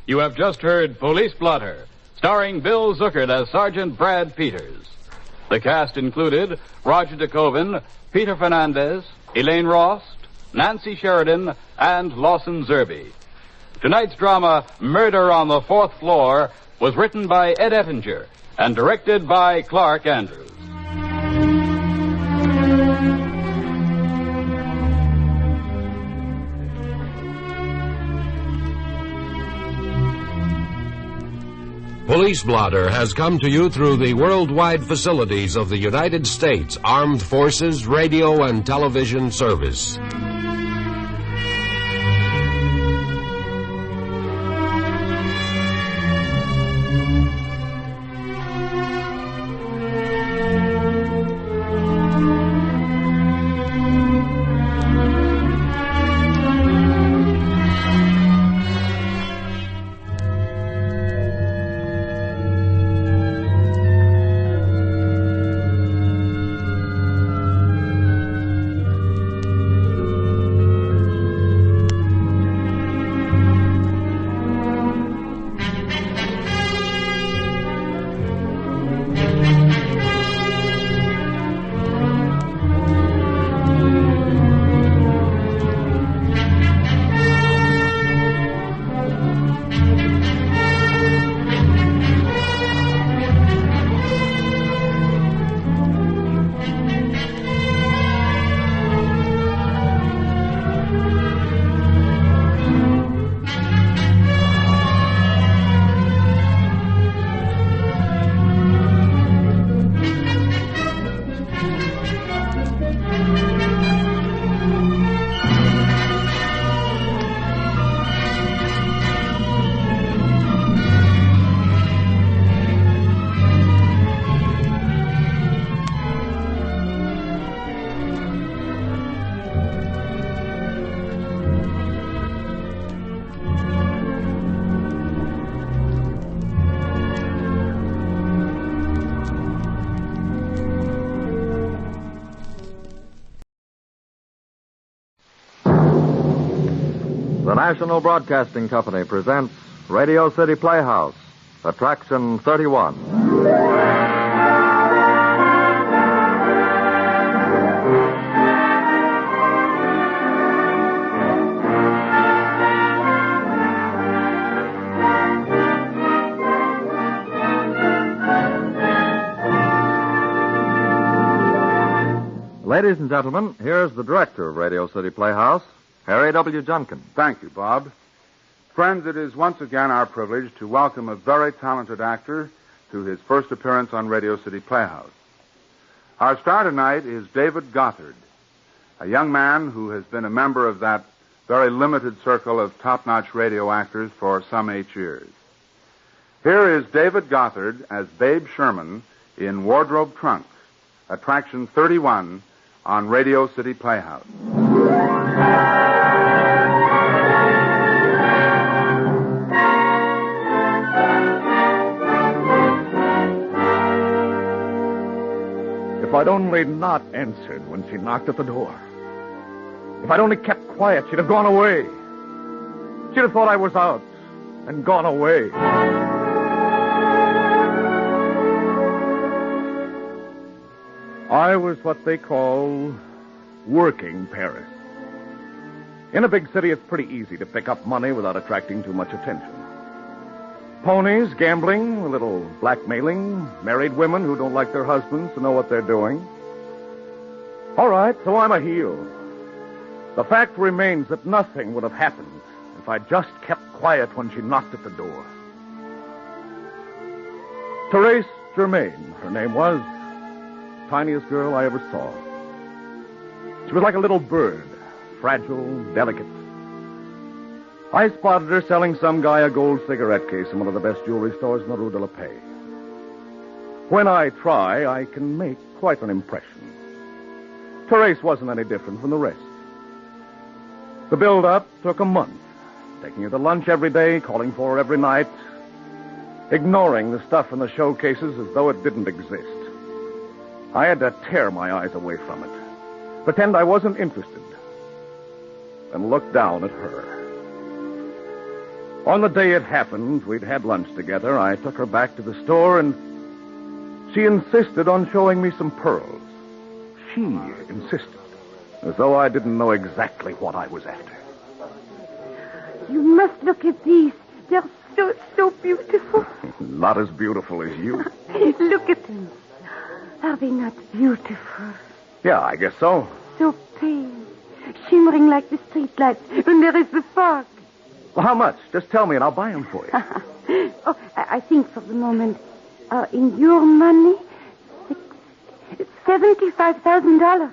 You have just heard Police Blotter, starring Bill Zuckert as Sergeant Brad Peters. The cast included Roger DeKoven, Peter Fernandez, Elaine Rost, Nancy Sheridan, and Lawson Zerby. Tonight's drama, Murder on the Fourth Floor, was written by Ed Ettinger and directed by Clark Andrews. Police Blotter has come to you through the worldwide facilities of the United States Armed Forces Radio and Television Service. The National Broadcasting Company presents Radio City Playhouse, Attraction 31. Ladies and gentlemen, here's the director of Radio City Playhouse, Harry W. Junkin. Thank you, Bob. Friends, it is once again our privilege to welcome a very talented actor to his first appearance on Radio City Playhouse. Our star tonight is David Gothard, a young man who has been a member of that very limited circle of top-notch radio actors for some 8 years. Here is David Gothard as Babe Sherman in Wardrobe Trunks, Attraction 31 on Radio City Playhouse. If I'd only not answered when she knocked at the door. If I'd only kept quiet, she'd have gone away. She'd have thought I was out and gone away. I was what they call working Paris. In a big city, it's pretty easy to pick up money without attracting too much attention. Ponies, gambling, a little blackmailing, married women who don't like their husbands to know what they're doing. All right, so I'm a heel. The fact remains that nothing would have happened if I just kept quiet when she knocked at the door. Therese Germain, her name was. Tiniest girl I ever saw. She was like a little bird, fragile, delicate. I spotted her selling some guy a gold cigarette case in one of the best jewelry stores in the Rue de la Paix. When I try, I can make quite an impression. Therese wasn't any different from the rest. The build-up took a month, taking her to lunch every day, calling for her every night, ignoring the stuff in the showcases as though it didn't exist. I had to tear my eyes away from it, pretend I wasn't interested, and look down at her. On the day it happened, we'd had lunch together. I took her back to the store, and she insisted on showing me some pearls. She insisted, as though I didn't know exactly what I was after. You must look at these. They're so beautiful. Not as beautiful as you. Look at them. Are they not beautiful? Yeah, I guess so. So pale, shimmering like the streetlights when there is the fog. Well, how much? Just tell me and I'll buy them for you. Oh, I think for the moment, in your money, $75,000.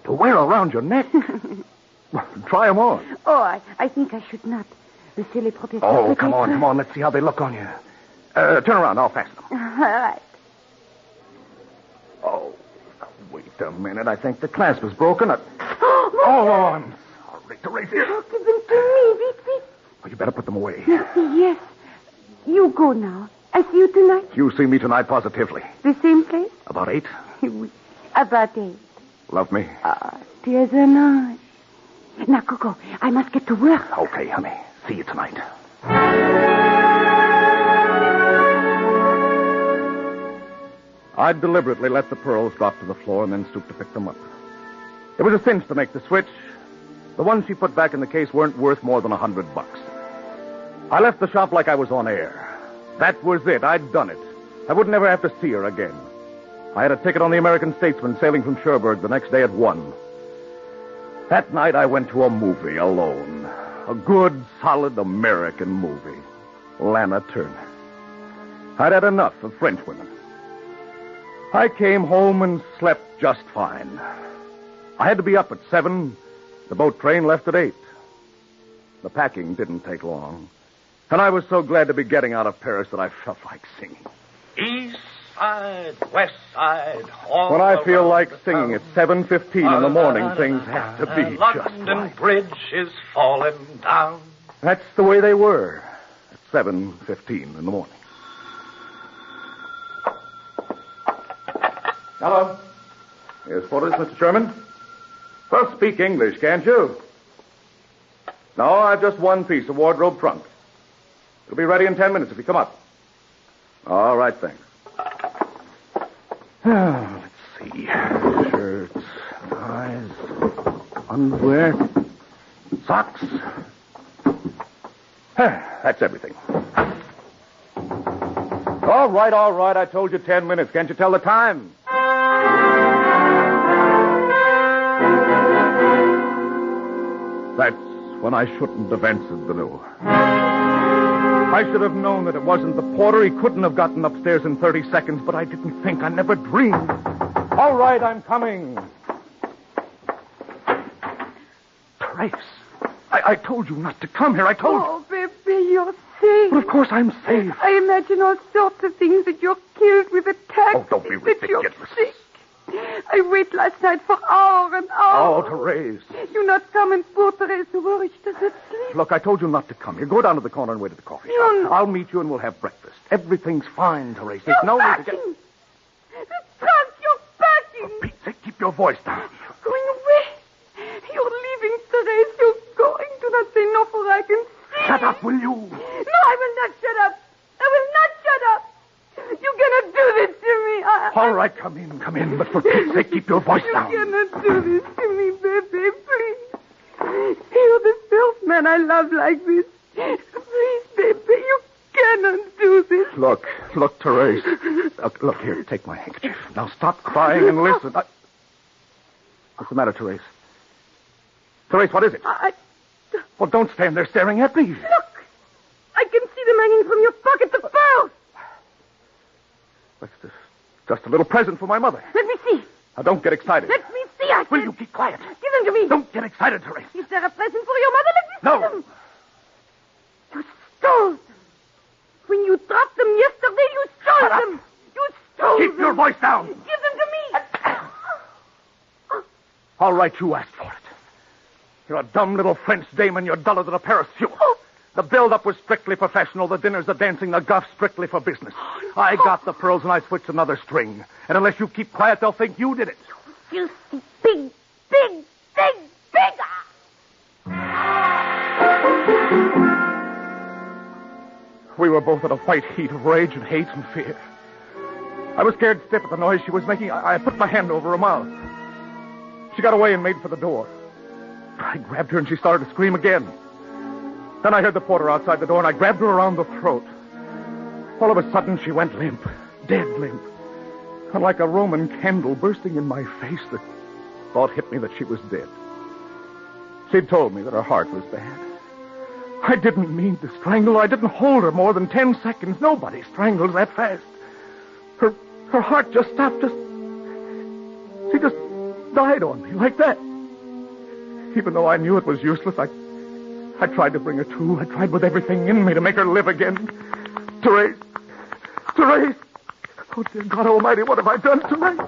To wear around your neck? Try them on. Oh, I think I should not. Oh, come on. Let's see how they look on you. Turn around. I'll fasten them. All right. Oh, wait a minute. I think the clasp is broken. Oh, I'm sorry, Therese. Oh, give them to me. Vite. Oh, you better put them away. Yes. You go now. I see you tonight. You see me tonight positively. The same place? About 8? About 8. Love me? There's a night. Now, go. I must get to work. Okay, honey. See you tonight. I deliberately let the pearls drop to the floor and then stooped to pick them up. It was a cinch to make the switch. The ones she put back in the case weren't worth more than $100. I left the shop like I was on air. That was it. I'd done it. I would never have to see her again. I had a ticket on the American Statesman sailing from Cherbourg the next day at 1. That night I went to a movie alone. A good, solid American movie. Lana Turner. I'd had enough of French women. I came home and slept just fine. I had to be up at 7. The boat train left at 8. The packing didn't take long. And I was so glad to be getting out of Paris that I felt like singing. East side, west side, all when I feel like singing at 7:15 in the morning, things have to be just London right. Bridge is falling down. That's the way they were at 7:15 in the morning. Hello. Here's photos, Mr. Sherman. Well, speak English, can't you? No, I've just one piece of wardrobe trunk. It'll be ready in 10 minutes if you come up. All right, thanks. Let's see. Shirts, ties, underwear, socks. That's everything. All right. I told you 10 minutes. Can't you tell the time? That's when I shouldn't have answered the door. I should have known that it wasn't the porter. He couldn't have gotten upstairs in 30 seconds, but I didn't think. I never dreamed. All right, I'm coming. Therese, I told you not to come here. I told you. Oh, baby, you're safe. But of course I'm safe. I imagine all sorts of things, that you're killed with attacks. Oh, don't be ridiculous. That you're sick. I wait last night for hours and hours. Oh, Therese. You not come and poor Therese worry. She doesn't sleep. Look, I told you not to come here. Go down to the corner and wait at the coffee shop. No. I'll meet you and we'll have breakfast. Everything's fine, Therese. There's no need to get... The trunk, you're packing. For Pete's sake, keep your voice down. You're going away. You're leaving, Therese. You're going. Do not say no, for I can see. Shut up, will you? No, I will not shut up. I will not shut up. You cannot do this to me. All right, come in. But for Pete's sake, keep your voice down. You cannot do this to me, baby, please. You're the first man I love like this. Please, baby, you Look, Therese. Look here, take my handkerchief. Now stop crying and listen. What's the matter, Therese? Therese, what is it? Well, don't stand there staring at me. Look! I can see them hanging from your pocket, the pearls! That's just a little present for my mother. Let me see. Now, don't get excited. Let me see, I said. Will you keep quiet? Give them to me. Don't get excited, Therese. Is there a present for your mother? Let me see them. You stole them. When you dropped them yesterday, you stole them. You stole them. Keep your voice down. Give them to me. All right, you asked for it. You're a dumb little French dame and you're duller than a pair of suits. The build-up was strictly professional. The dinners, the dancing, the guff, strictly for business. I got the pearls and I switched another string. And unless you keep quiet, they'll think you did it. You filthy, big. We were both at a white heat of rage and hate and fear. I was scared stiff at the noise she was making. I put my hand over her mouth. She got away and made for the door. I grabbed her and she started to scream again. Then I heard the porter outside the door and I grabbed her around the throat. All of a sudden she went limp, dead limp. And like a Roman candle bursting in my face, the thought hit me that she was dead. She'd told me that her heart was bad. I didn't mean to strangle her. I didn't hold her more than 10 seconds. Nobody strangles that fast. Her heart just stopped. She just died on me like that. Even though I knew it was useless, I tried to bring her to. I tried with everything in me to make her live again. Therese! Oh, dear God Almighty, what have I done, Therese?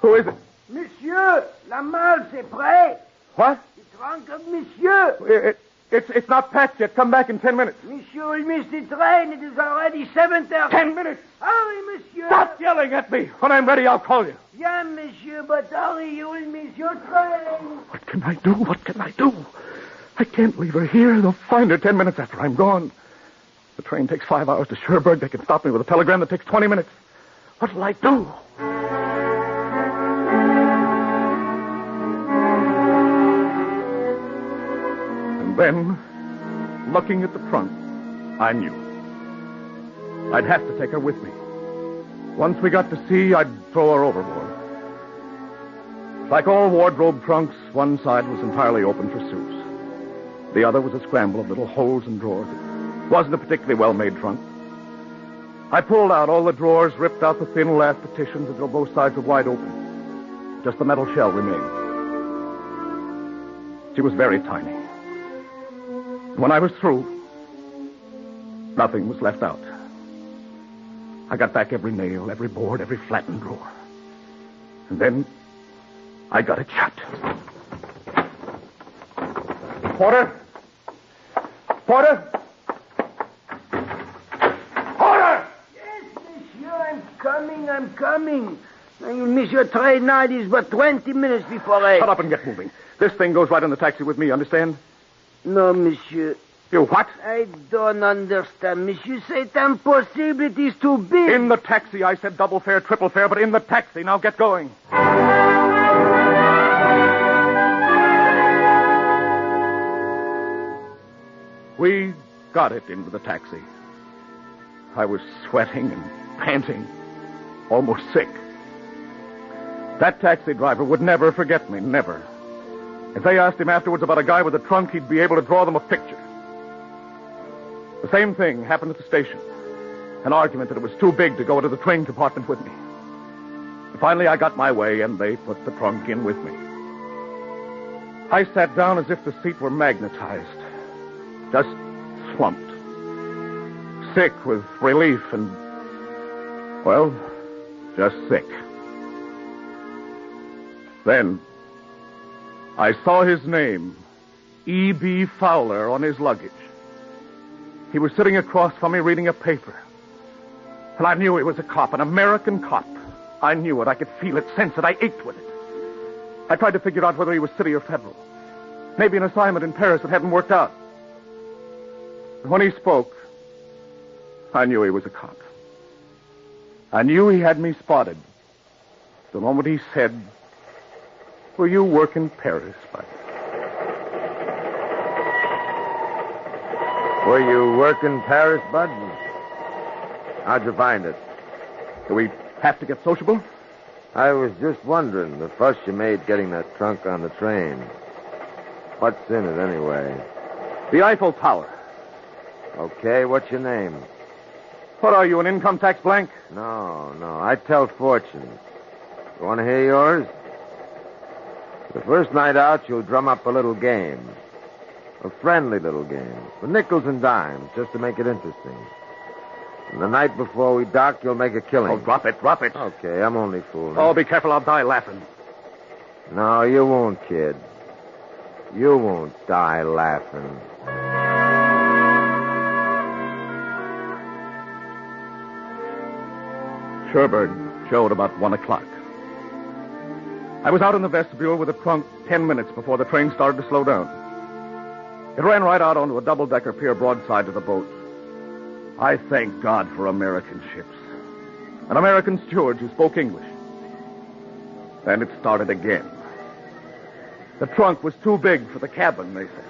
Who is it? Monsieur, la malle, c'est prêt. What? The trunk of Monsieur. It's not packed yet. Come back in 10 minutes. Monsieur, we missed the train. It is already 7:30. 10 minutes. Hurry, Monsieur. Stop yelling at me. When I'm ready, I'll call you. Yeah, Monsieur, but hurry, you will miss your train. What can I do? I can't leave her here. They'll find her 10 minutes after I'm gone. The train takes 5 hours to Cherbourg. They can stop me with a telegram that takes 20 minutes. What'll I do? And then, looking at the trunk, I knew. I'd have to take her with me. Once we got to sea, I'd throw her overboard. Like all wardrobe trunks, one side was entirely open for suits. The other was a scramble of little holes and drawers. It wasn't a particularly well-made trunk. I pulled out all the drawers, ripped out the thin lath partitions until both sides were wide open. Just the metal shell remained. She was very tiny. When I was through, nothing was left out. I got back every nail, every board, every flattened drawer. And then I got it shut. Porter! Porter! Yes, Monsieur, I'm coming. You miss your train now. It is but 20 minutes before 8. Shut up and get moving. This thing goes right in the taxi with me, understand? No, Monsieur. You what? I don't understand, Monsieur. C'est impossible. It is too big. In the taxi, I said double fare, triple fare, but in the taxi. Now get going. We got it into the taxi. I was sweating and panting, almost sick. That taxi driver would never forget me, never. If they asked him afterwards about a guy with a trunk, he'd be able to draw them a picture. The same thing happened at the station. An argument that it was too big to go into the train compartment with me. Finally, I got my way, and they put the trunk in with me. I sat down as if the seat were magnetized. Just slumped. Sick with relief and, well, just sick. Then, I saw his name, E.B. Fowler, on his luggage. He was sitting across from me reading a paper. And I knew he was a cop, an American cop. I knew it. I could feel it, sense it. I ached with it. I tried to figure out whether he was city or federal. Maybe an assignment in Paris that hadn't worked out. And when he spoke, I knew he was a cop. I knew he had me spotted. The moment he said, "Will you work in Paris, buddy?" Were you working Paris, Bud? How'd you find it? Do we have to get sociable? I was just wondering, the fuss you made getting that trunk on the train. What's in it, anyway? The Eiffel Tower. Okay, what's your name? What are you, an income tax blank? No, I tell fortunes. You want to hear yours? The first night out, you'll drum up a little game. A friendly little game. For nickels and dimes, just to make it interesting. And the night before we dock, you'll make a killing. Oh, drop it. Okay, I'm only fooling. Oh, be careful, I'll die laughing. No, you won't, kid. You won't die laughing. Sherburne showed about 1 o'clock. I was out in the vestibule with the trunk 10 minutes before the train started to slow down. It ran right out onto a double-decker pier broadside to the boat. I thank God for American ships. And American stewards who spoke English. Then it started again. The trunk was too big for the cabin, they said.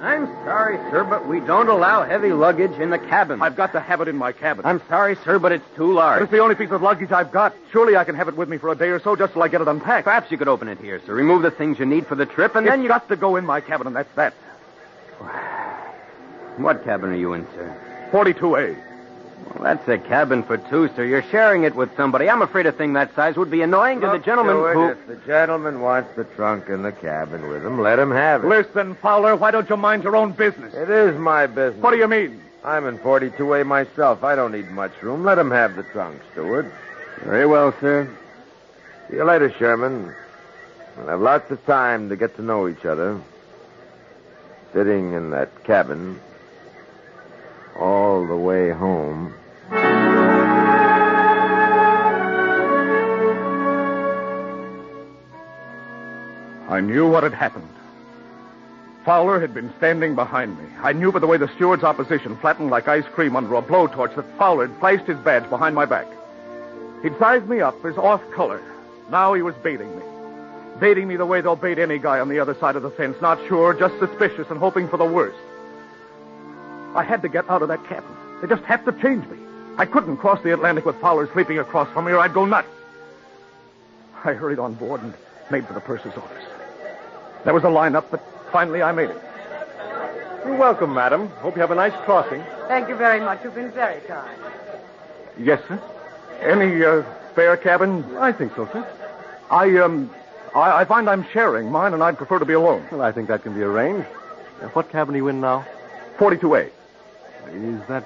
I'm sorry, sir, but we don't allow heavy luggage in the cabin. I've got to have it in my cabin. I'm sorry, sir, but it's too large. But it's the only piece of luggage I've got. Surely I can have it with me for a day or so just till I get it unpacked. Perhaps you could open it here, sir. Remove the things you need for the trip, and then It's got to go in my cabin, and that's that. What cabin are you in, sir? 42A. Well, that's a cabin for two, sir. You're sharing it with somebody. I'm afraid a thing that size would be annoying to the gentleman who... If the gentleman wants the trunk in the cabin with him, let him have it. Listen, Fowler, why don't you mind your own business? It is my business. What do you mean? I'm in 42A myself. I don't need much room. Let him have the trunk, steward. Very well, sir. See you later, Sherman. We'll have lots of time to get to know each other. Sitting in that cabin all the way home. I knew what had happened. Fowler had been standing behind me. I knew by the way the steward's opposition flattened like ice cream under a blowtorch that Fowler had flashed his badge behind my back. He'd sized me up as off-color. Now he was baiting me. Baiting me the way they'll bait any guy on the other side of the fence. Not sure, just suspicious and hoping for the worst. I had to get out of that cabin. They just had to change me. I couldn't cross the Atlantic with Fowler sleeping across from me or I'd go nuts. I hurried on board and made for the purser's office. There was a lineup, but finally I made it. You're welcome, madam. Hope you have a nice crossing. Thank you very much. You've been very kind. Yes, sir. Any spare cabin? I think so, sir. I find I'm sharing mine, and I'd prefer to be alone. Well, I think that can be arranged. What cabin are you in now? 42A. Is that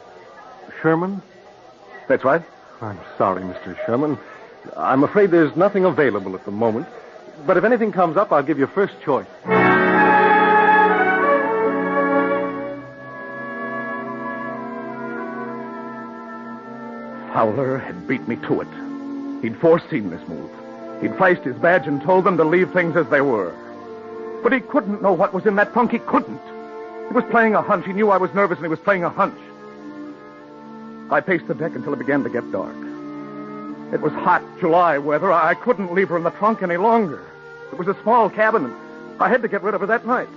Sherman? That's right. I'm sorry, Mr. Sherman. I'm afraid there's nothing available at the moment. But if anything comes up, I'll give you first choice. Fowler had beat me to it. He'd foreseen this move. He'd flashed his badge and told them to leave things as they were. But he couldn't know what was in that trunk. He couldn't. He was playing a hunch. He knew I was nervous, and he was playing a hunch. I paced the deck until it began to get dark. It was hot July weather. I couldn't leave her in the trunk any longer. It was a small cabin, and I had to get rid of her that night.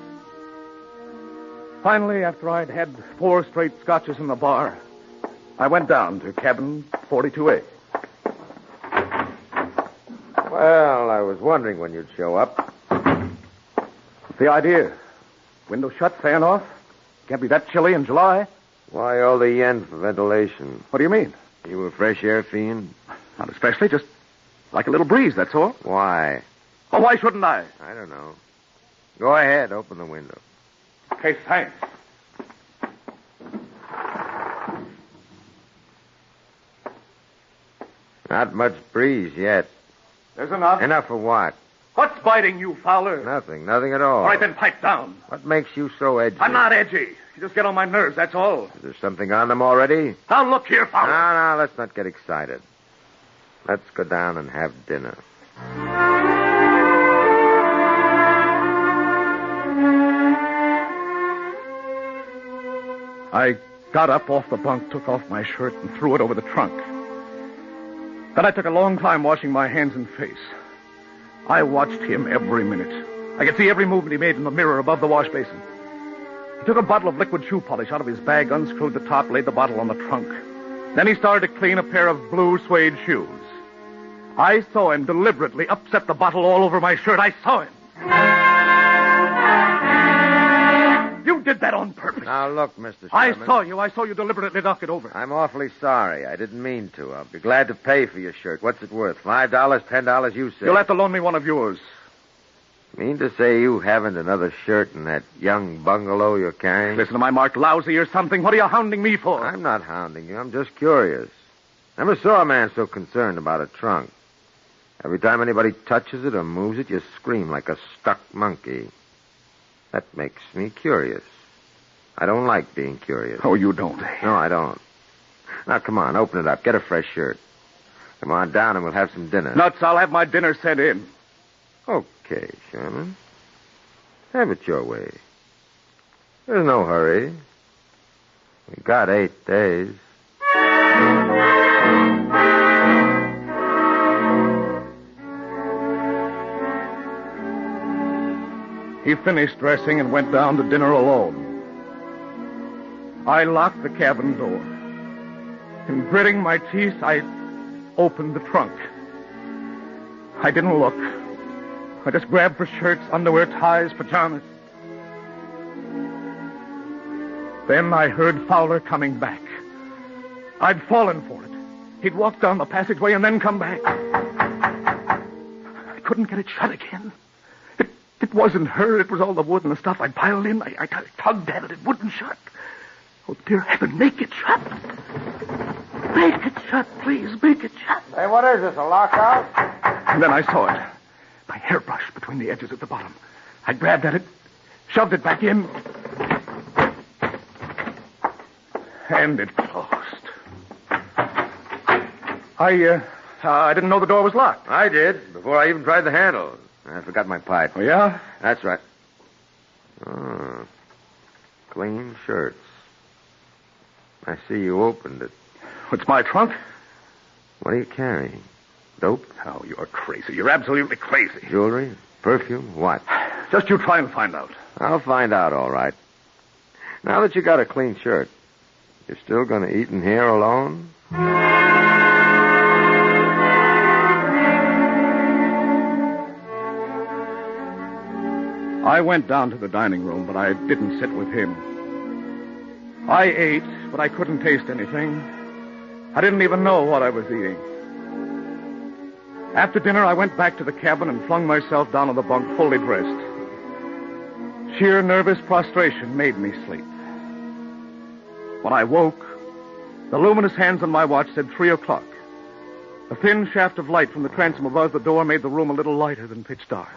Finally, after I'd had 4 straight scotches in the bar, I went down to cabin 42A. Well, I was wondering when you'd show up. What's the idea? Window shut, fan off? Can't be that chilly in July. Why all the yen for ventilation? What do you mean? You a fresh air fiend? Not especially, just like a little breeze, that's all. Why? Oh, why shouldn't I? I don't know. Go ahead, open the window. Okay, thanks. Not much breeze yet. There's enough. Enough for what? What's biting you, Fowler? Nothing at all. All right, then pipe down. What makes you so edgy? I'm not edgy. You just get on my nerves, that's all. Is there something on them already? Now, look here, Fowler. No, let's not get excited. Let's go down and have dinner. I got up off the bunk, took off my shirt, and threw it over the trunk. Then I took a long time washing my hands and face. I watched him every minute. I could see every movement he made in the mirror above the wash basin. He took a bottle of liquid shoe polish out of his bag, unscrewed the top, laid the bottle on the trunk. Then he started to clean a pair of blue suede shoes. I saw him deliberately upset the bottle all over my shirt. I saw him. You did that on purpose. Now, look, Mr. Sherman. I saw you deliberately knock it over. I'm awfully sorry. I didn't mean to. I'll be glad to pay for your shirt. What's it worth? $5, $10, you say? You'll have to loan me one of yours. Mean to say you haven't another shirt in that young bungalow you're carrying? Listen, am I marked lousy or something? What are you hounding me for? I'm not hounding you. I'm just curious. Never saw a man so concerned about a trunk. Every time anybody touches it or moves it, you scream like a stuck monkey. That makes me curious. I don't like being curious. Oh, you don't, eh? No, I don't. Now, come on, open it up. Get a fresh shirt. Come on down and we'll have some dinner. Nuts, I'll have my dinner sent in. Okay, Sherman. Have it your way. There's no hurry. We got 8 days. He finished dressing and went down to dinner alone. I locked the cabin door. And gritting my teeth, I opened the trunk. I didn't look. I just grabbed for shirts, underwear, ties, pajamas. Then I heard Fowler coming back. I'd fallen for it. He'd walked down the passageway and then come back. I couldn't get it shut again. It wasn't her. It was all the wood and the stuff I'd piled in. I tugged at it. It wouldn't shut. Oh, dear heaven, make it shut. Make it shut, please. Make it shut. Hey, what is this, a lockout? And then I saw it. My hairbrush between the edges at the bottom. I grabbed at it, shoved it back in, and it closed. I didn't know the door was locked. I did, before I even tried the handle. I forgot my pipe. Oh, yeah? That's right. Oh, clean shirts. I see you opened it. What's my trunk? What are you carrying? Dope? Oh, you're crazy. You're absolutely crazy. Jewelry? Perfume? What? Just you try and find out. I'll find out, all right. Now that you got a clean shirt, you're still going to eat in here alone? I went down to the dining room, but I didn't sit with him. I ate, but I couldn't taste anything. I didn't even know what I was eating. After dinner, I went back to the cabin and flung myself down on the bunk, fully dressed. Sheer nervous prostration made me sleep. When I woke, the luminous hands on my watch said 3 o'clock. A thin shaft of light from the transom above the door made the room a little lighter than pitch dark.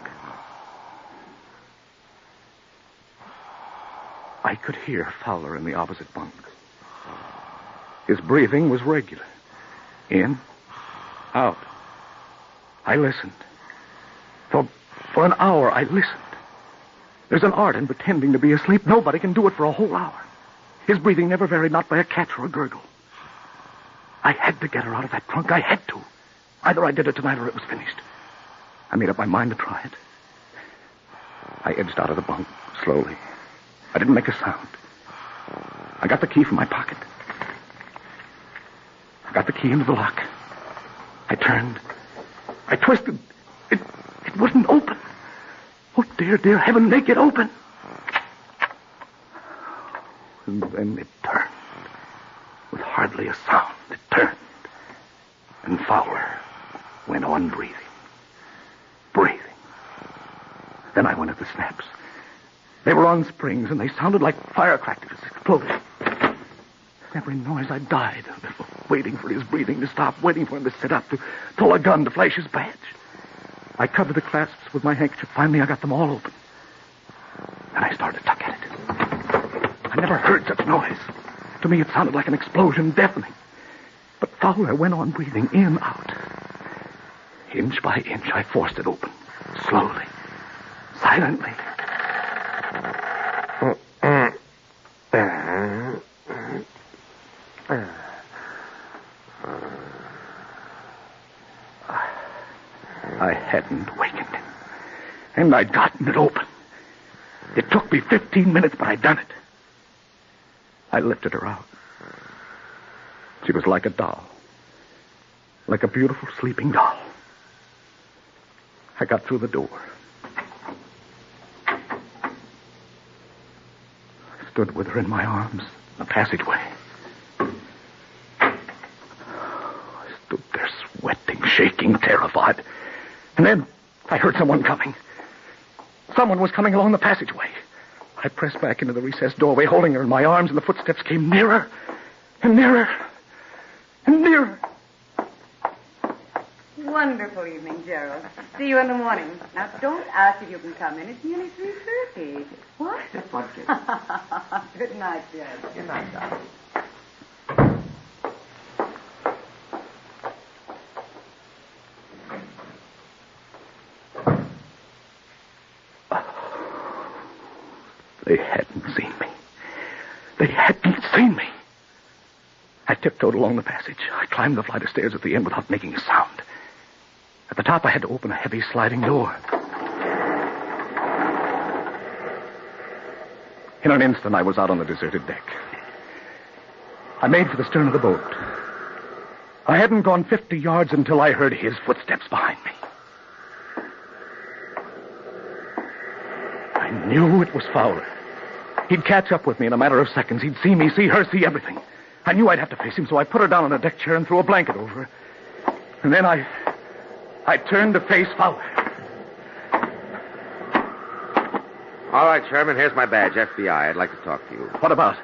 I could hear Fowler in the opposite bunk. His breathing was regular. In, out. I listened. For an hour, I listened. There's an art in pretending to be asleep. Nobody can do it for a whole hour. His breathing never varied, not by a catch or a gurgle. I had to get her out of that trunk. I had to. Either I did it tonight or it was finished. I made up my mind to try it. I edged out of the bunk slowly. I didn't make a sound. I got the key from my pocket. I got the key into the lock. I turned. I twisted. It wouldn't open. Oh, dear heaven, make it open. And then it turned. With hardly a sound, it turned. And Fowler went on breathing. Breathing. Then I went at the snaps. They were on springs, and they sounded like firecrackers exploding. Every noise I died, waiting for his breathing to stop, waiting for him to sit up, to pull a gun, to flash his badge. I covered the clasps with my handkerchief. Finally, I got them all open. And I started to tug at it. I never heard such noise. To me, it sounded like an explosion, deafening. But Fowler went on breathing in, out. Inch by inch, I forced it open. Slowly. Silently. I hadn't wakened him. And I'd gotten it open. It took me 15 minutes, but I'd done it. I lifted her out. She was like a doll. Like a beautiful sleeping doll. I got through the door. I stood with her in my arms in the passageway. I stood there sweating, shaking, terrified. And then I heard someone coming. Someone was coming along the passageway. I pressed back into the recessed doorway, holding her in my arms, and the footsteps came nearer and nearer and nearer. Wonderful evening, Gerald. See you in the morning. Now, don't ask if you can come in. It's nearly 3:30. What? Just one kiss. Good night, Gerald. Good night, darling. They hadn't seen me. They hadn't seen me. I tiptoed along the passage. I climbed the flight of stairs at the end without making a sound. At the top, I had to open a heavy sliding door. In an instant, I was out on the deserted deck. I made for the stern of the boat. I hadn't gone 50 yards until I heard his footsteps behind me. I knew it was Fowler. He'd catch up with me in a matter of seconds. He'd see me, see her, see everything. I knew I'd have to face him, so I put her down on a deck chair and threw a blanket over her. And then I turned to face Fowler. All right, Sherman, here's my badge, FBI. I'd like to talk to you. What about?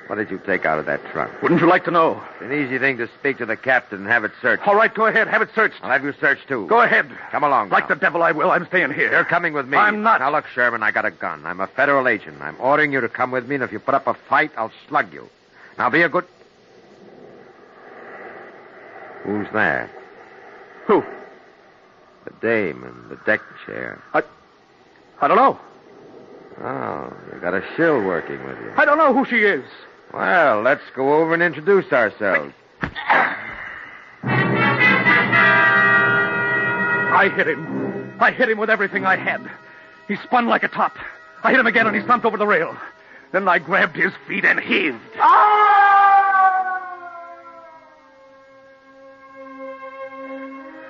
What did you take out of that trunk? Wouldn't you like to know? It's an easy thing to speak to the captain and have it searched. All right, go ahead. Have it searched. I'll have you searched, too. Go ahead. Come along, Like now. the devil I will. I'm staying here. You're coming with me. I'm not. Now, look, Sherman, I got a gun. I'm a federal agent. I'm ordering you to come with me, and if you put up a fight, I'll slug you. Now, be a good... Who's there? Who? The dame in the deck chair. I don't know. Oh, you got a shill working with you. I don't know who she is. Well, let's go over and introduce ourselves. I hit him. I hit him with everything I had. He spun like a top. I hit him again and he slumped over the rail. Then I grabbed his feet and heaved.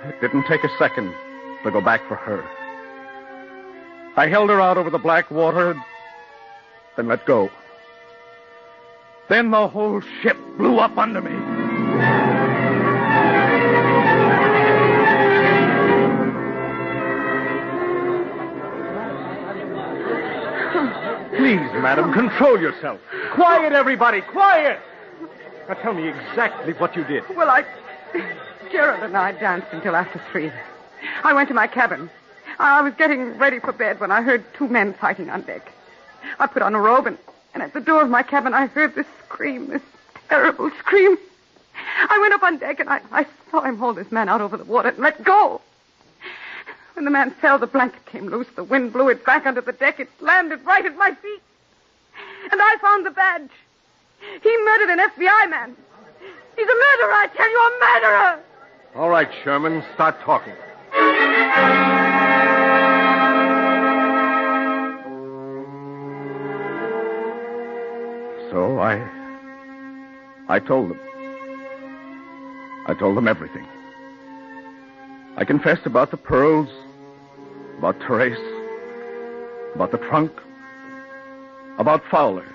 It didn't take a second to go back for her. I held her out over the black water, then let go. Then the whole ship blew up under me. Please, madam, control yourself. Quiet, everybody, quiet! Now tell me exactly what you did. Well, Gerald and I danced until after 3. I went to my cabin. I was getting ready for bed when I heard 2 men fighting on deck. I put on a robe, and at the door of my cabin, I heard this scream, this terrible scream. I went up on deck, and I saw him hold this man out over the water and let go. When the man fell, the blanket came loose. The wind blew it back onto the deck. It landed right at my feet. And I found the badge. He murdered an FBI man. He's a murderer, I tell you, a murderer! All right, Sherman, start talking. So I told them. I told them everything. I confessed about the pearls, about Therese, about the trunk, about Fowler.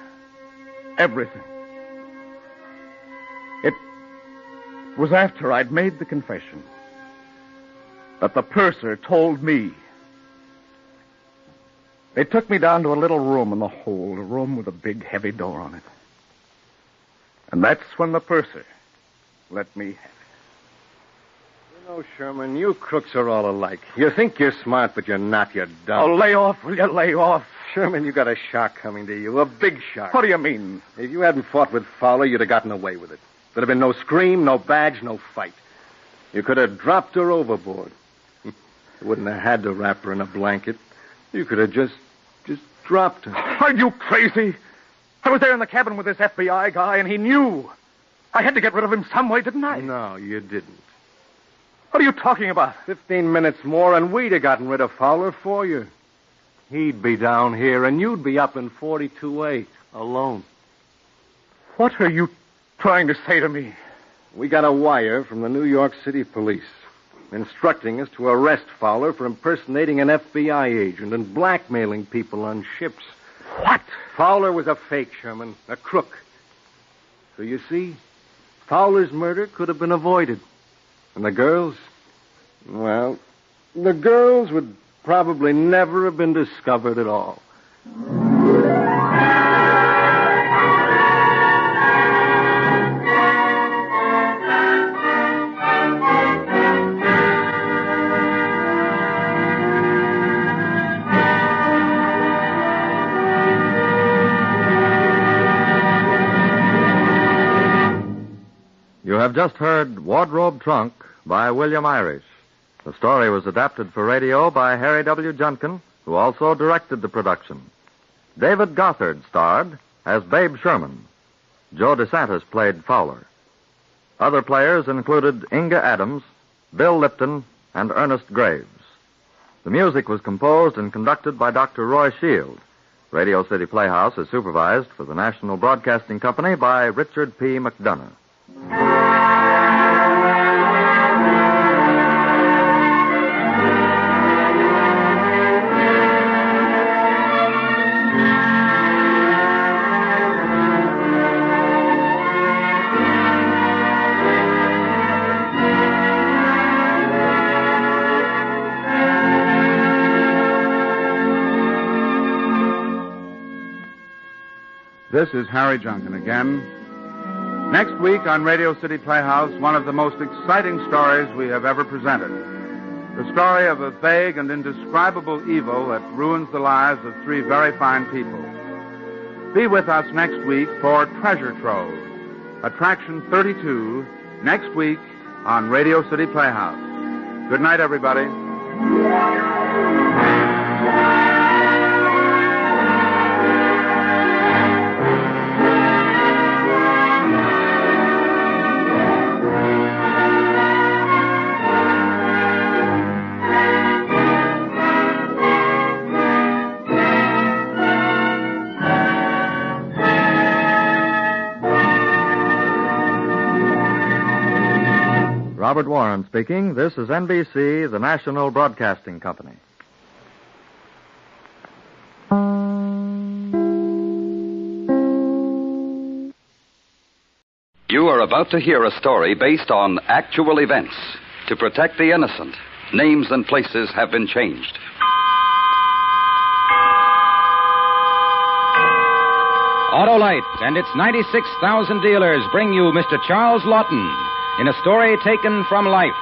Everything. It was after I'd made the confession that the purser told me. They took me down to a little room in the hold, a room with a big, heavy door on it. And that's when the purser let me have it. You know, Sherman, you crooks are all alike. You think you're smart, but you're not. You're dumb. Oh, lay off, will you? Lay off. Sherman, you got a shock coming to you. A big shock. What do you mean? If you hadn't fought with Fowler, you'd have gotten away with it. There'd have been no scream, no badge, no fight. You could have dropped her overboard. You wouldn't have had to wrap her in a blanket. You could have just dropped her. Are you crazy? I was there in the cabin with this FBI guy, and he knew. I had to get rid of him some way, didn't I? No, you didn't. What are you talking about? 15 minutes more, and we'd have gotten rid of Fowler for you. He'd be down here, and you'd be up in 42A, alone. What are you trying to say to me? We got a wire from the New York City police instructing us to arrest Fowler for impersonating an FBI agent and blackmailing people on ships. What? Fowler was a fake, Sherman, a crook. So you see, Fowler's murder could have been avoided. And the girls, well, the girls would probably never have been discovered at all. You have just heard Wardrobe Trunk by William Irish. The story was adapted for radio by Harry W. Junkin, who also directed the production. David Gothard starred as Babe Sherman. Joe DeSantis played Fowler. Other players included Inga Adams, Bill Lipton, and Ernest Graves. The music was composed and conducted by Dr. Roy Shield. Radio City Playhouse is supervised for the National Broadcasting Company by Richard P. McDonough. This is Harry Junkin again. Next week on Radio City Playhouse, one of the most exciting stories we have ever presented. The story of a vague and indescribable evil that ruins the lives of three very fine people. Be with us next week for Treasure Trove, Attraction 32, next week on Radio City Playhouse. Good night, everybody. Robert Warren speaking. This is NBC, the National Broadcasting Company. You are about to hear a story based on actual events. To protect the innocent, names and places have been changed. Autolite and its 96,000 dealers bring you Mr. Charles Lawton in a story taken from life.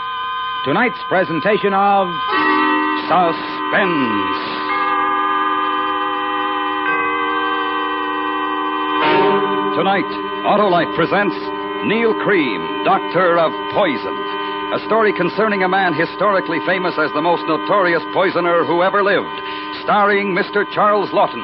Tonight's presentation of Suspense. Tonight, Autolite presents Neal Cream, Doctor of Poison. A story concerning a man historically famous as the most notorious poisoner who ever lived. Starring Mr. Charles Lawton.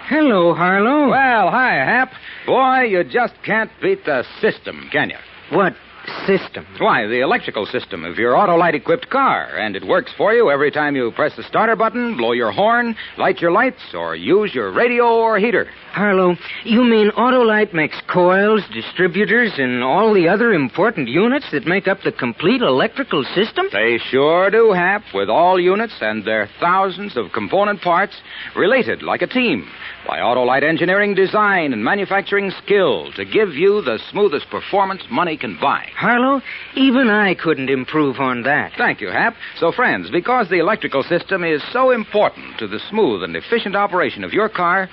Hello, Harlow. Well, hi, Hap. Boy, you just can't beat the system, can you? What system? Why, the electrical system of your Autolite-equipped car. And it works for you every time you press the starter button, blow your horn, light your lights, or use your radio or heater. Harlow, you mean Autolite makes coils, distributors, and all the other important units that make up the complete electrical system? They sure do, Hap, with all units and their thousands of component parts related like a team by Autolite engineering design and manufacturing skill to give you the smoothest performance money can buy. Harlow, even I couldn't improve on that. Thank you, Hap. So, friends, because the electrical system is so important to the smooth and efficient operation of your car,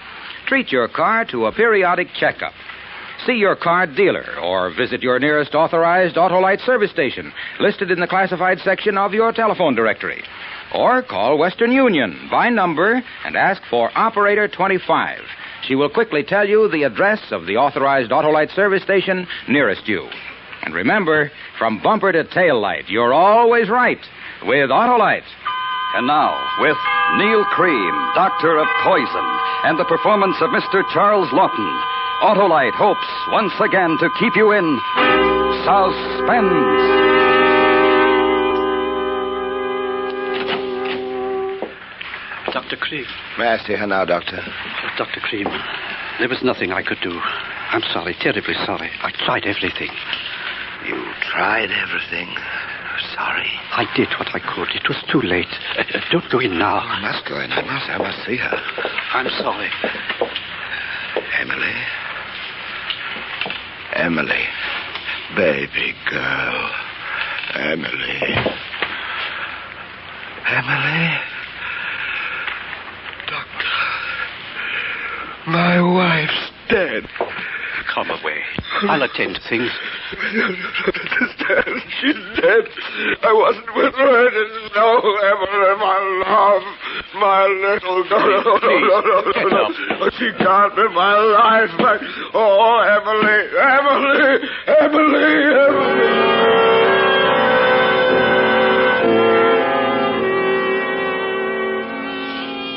treat your car to a periodic checkup. See your car dealer or visit your nearest authorized Autolite service station listed in the classified section of your telephone directory. Or call Western Union by number and ask for Operator 25. She will quickly tell you the address of the authorized Autolite service station nearest you. And remember, from bumper to tail light, you're always right with Autolite. And now, with Neal Cream, Doctor of Poison, and the performance of Mr. Charles Lawton, Autolite hopes once again to keep you in suspense. Dr. Cream. May I see her now, Doctor? Dr. Cream, there was nothing I could do. I'm sorry, terribly sorry. I tried everything. You tried everything? Sorry. I did what I could. It was too late. Don't go in now. I must go in. I must see her. I'm sorry. Emily. Emily. Baby girl. Emily. Emily. Doctor. My wife's dead. Come away. I'll attend to things. You don't understand. She's dead. I wasn't with her. I didn't know Emily, my love. My little girl. No. She can't be my life. Oh, Emily.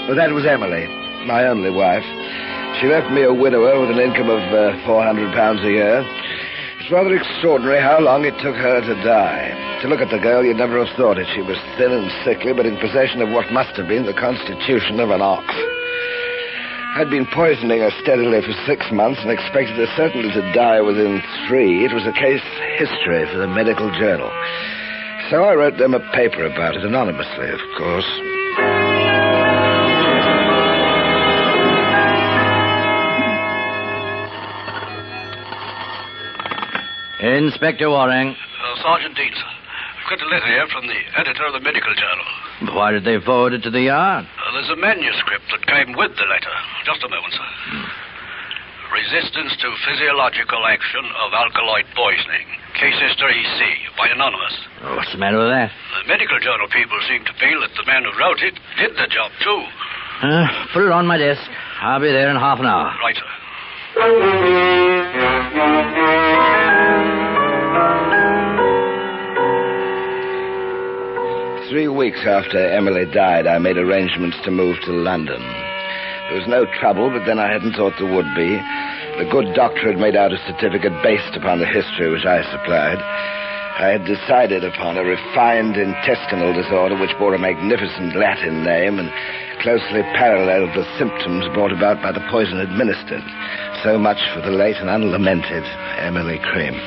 Well, that was Emily, my only wife. She left me a widower with an income of £400 a year. It's rather extraordinary how long it took her to die. To look at the girl, you'd never have thought it. She was thin and sickly, but in possession of what must have been the constitution of an ox. I'd been poisoning her steadily for 6 months and expected her certainly to die within 3. It was a case history for the medical journal. So I wrote them a paper about it, anonymously, of course. Inspector Waring. Sergeant Dean, sir. I've got a letter here from the editor of the medical journal. Why did they forward it to the yard? There's a manuscript that came with the letter. Just a moment, sir. Resistance to physiological action of alkaloid poisoning. Case history C, by Anonymous. Oh, what's the matter with that? The medical journal people seem to feel that the man who wrote it did the job, too. Put it on my desk. I'll be there in half an hour. Right, sir. 3 weeks after Emily died, I made arrangements to move to London. There was no trouble, but then I hadn't thought there would be. The good doctor had made out a certificate based upon the history which I supplied. I had decided upon a refined intestinal disorder which bore a magnificent Latin name and closely paralleled the symptoms brought about by the poison administered. So much for the late and unlamented Emily Cream.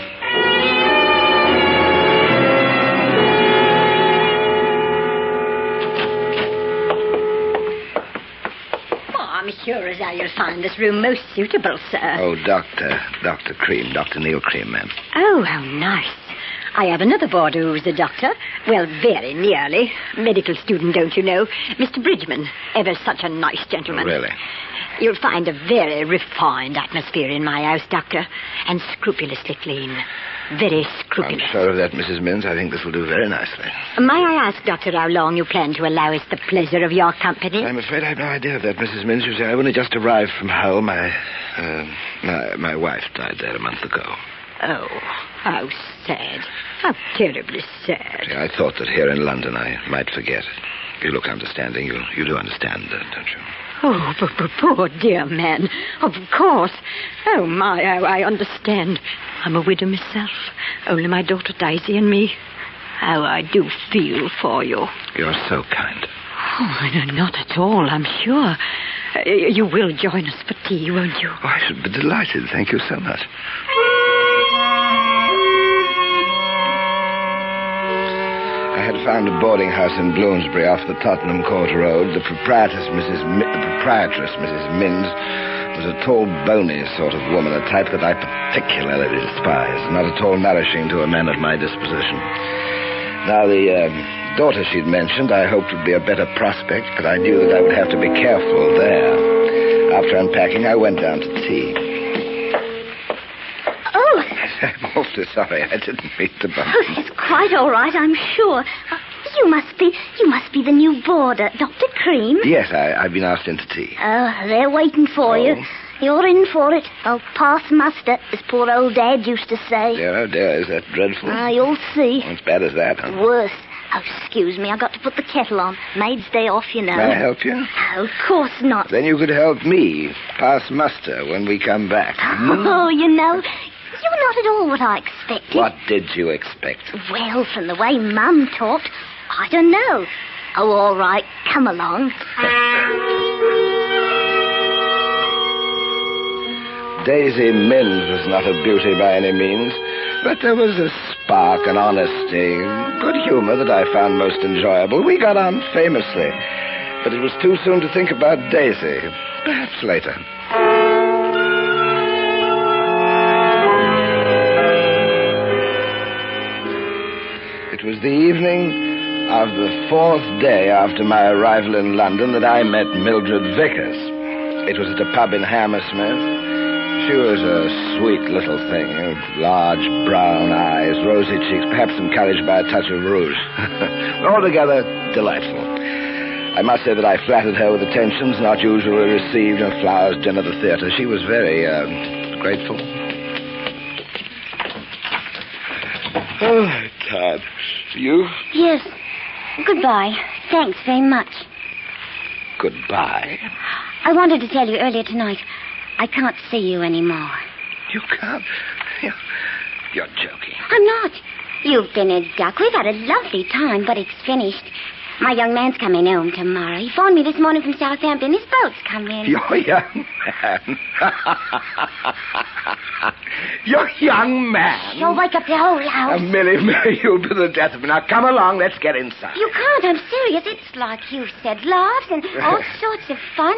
I'm sure as how you'll find this room most suitable, sir. Oh, Dr. Cream, Dr. Neil Cream, ma'am. Oh, how nice. I have another boarder who's a doctor. Well, very nearly. Medical student, don't you know? Mr. Bridgman. Ever such a nice gentleman. Really? You'll find a very refined atmosphere in my house, Doctor. And scrupulously clean. Very scrupulous. I'm sure of that, Mrs. Minns. I think this will do very nicely. May I ask, Doctor, how long you plan to allow us the pleasure of your company? I'm afraid I have no idea of that, Mrs. Minns. You see, I only just arrived from Hull. My wife died there a month ago. Oh, how sad. How terribly sad. See, I thought that here in London I might forget. You look understanding. You do understand that, don't you? Oh, but poor dear man. Of course. Oh, my, I understand. I'm a widow myself. Only my daughter Daisy and me. How I do feel for you. You're so kind. Oh, no, not at all, I'm sure. You will join us for tea, won't you? Oh, I should be delighted. Thank you so much. I had found a boarding house in Bloomsbury off the Tottenham Court Road. The proprietress, Mrs. Minns, was a tall, bony sort of woman, a type that I particularly despise, not at all nourishing to a man of my disposition. Now, the daughter she'd mentioned I hoped would be a better prospect, but I knew that I would have to be careful there. After unpacking, I went down to tea. Oh! I'm awfully sorry. I didn't mean to bump Oh, it's quite all right, I'm sure. You must be the new boarder, Dr. Cream. Yes, I've been asked into tea. Oh, they're waiting for you. You're in for it. I'll pass muster, as poor old Dad used to say. Dear, oh dear, is that dreadful? You'll see. As bad as that, huh? Worse. Oh, excuse me, I've got to put the kettle on. Maid's day off, you know. May I help you? Oh, of course not. Then you could help me pass muster when we come back. Oh, you know, you're not at all what I expected. What did you expect? Well, from the way Mum talked, I don't know. Oh, all right, come along. Daisy Mims was not a beauty by any means, but there was a spark, an honesty, good humor that I found most enjoyable. We got on famously, but it was too soon to think about Daisy. Perhaps later. It was the evening of the fourth day after my arrival in London that I met Mildred Vickers. It was at a pub in Hammersmith. She was a sweet little thing, large brown eyes, rosy cheeks, perhaps encouraged by a touch of rouge. Altogether delightful. I must say that I flattered her with attentions not usually received, and flowers, dinner, the theatre. She was very grateful. Oh, I'm tired. You? Yes. Goodbye. Thanks very much. Goodbye. I wanted to tell you earlier tonight, I can't see you anymore. You can't? You're joking. I'm not. You've been a duck. We've had a lovely time, but it's finished. My young man's coming home tomorrow. He phoned me this morning from Southampton. His boat's coming. Your young man? Your young man? You'll wake up the whole house. Millie, you'll be the death of me. Now, come along. Let's get inside. You can't. I'm serious. It's like you said, laughs and all sorts of fun.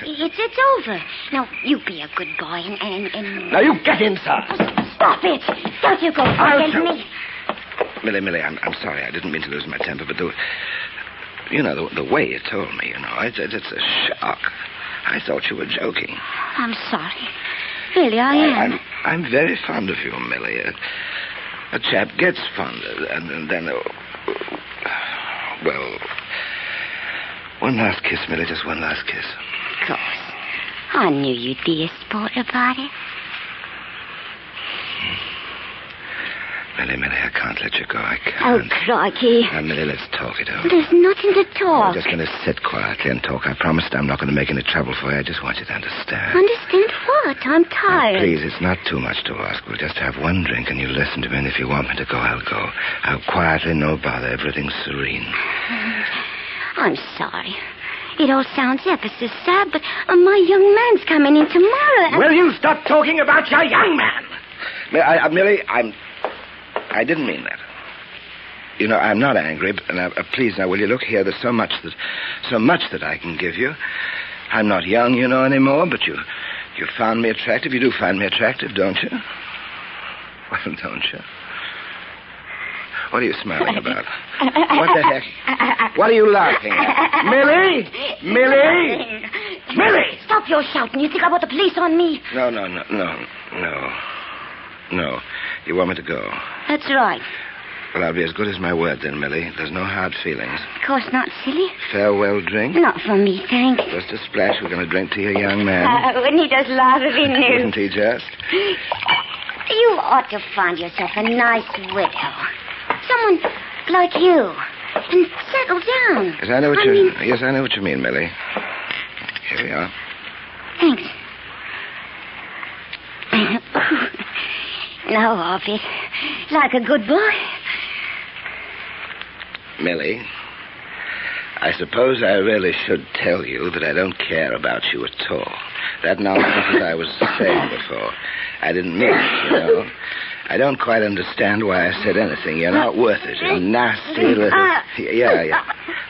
It's over. Now, you be a good boy and... Now, you get inside. Stop it. Don't you go against me. Millie, I'm sorry. I didn't mean to lose my temper, but the way you told me, it's a shock. I thought you were joking. I'm sorry. Really, I am. I'm very fond of you, Millie. A chap gets fonder, and then... well, one last kiss, Millie, just one last kiss. Of course. I knew you'd be a sport about it. Millie, I can't let you go. I can't. Oh, crikey. Now, Millie, let's talk it over. There's nothing to talk. I'm just going to sit quietly and talk. I promised I'm not going to make any trouble for you. I just want you to understand. Understand what? I'm tired. Now, please, it's not too much to ask. We'll just have one drink and you listen to me. And if you want me to go, I'll go. I'll quietly, no bother. Everything's serene. I'm sorry. It all sounds ever so sad, but my young man's coming in tomorrow. Will you stop talking about your young man? Millie, I didn't mean that. I'm not angry, but please, now, will you look here? There's so much that I can give you. I'm not young, anymore, but you found me attractive. You do find me attractive, don't you? Well, don't you? What are you smiling about? What the heck? What are you laughing at? Millie! Stop your shouting. You think I want the police on me? No. You want me to go? That's right. Well, I'll be as good as my word then, Millie. There's no hard feelings. Of course not, silly. Farewell drink? Not for me, thanks. Just a splash. We're going to drink to your young man. Wouldn't he just laugh if he knew? Wouldn't he just? You ought to find yourself a nice widow. Someone like you. And settle down. Yes, I know what you mean, Millie. Here we are. Thanks. Now off it. Like a good boy. Millie, I suppose I really should tell you that I don't care about you at all. That nonsense that I was saying before, I didn't mean it, I don't quite understand why I said anything. You're not worth it. A nasty little... Yeah.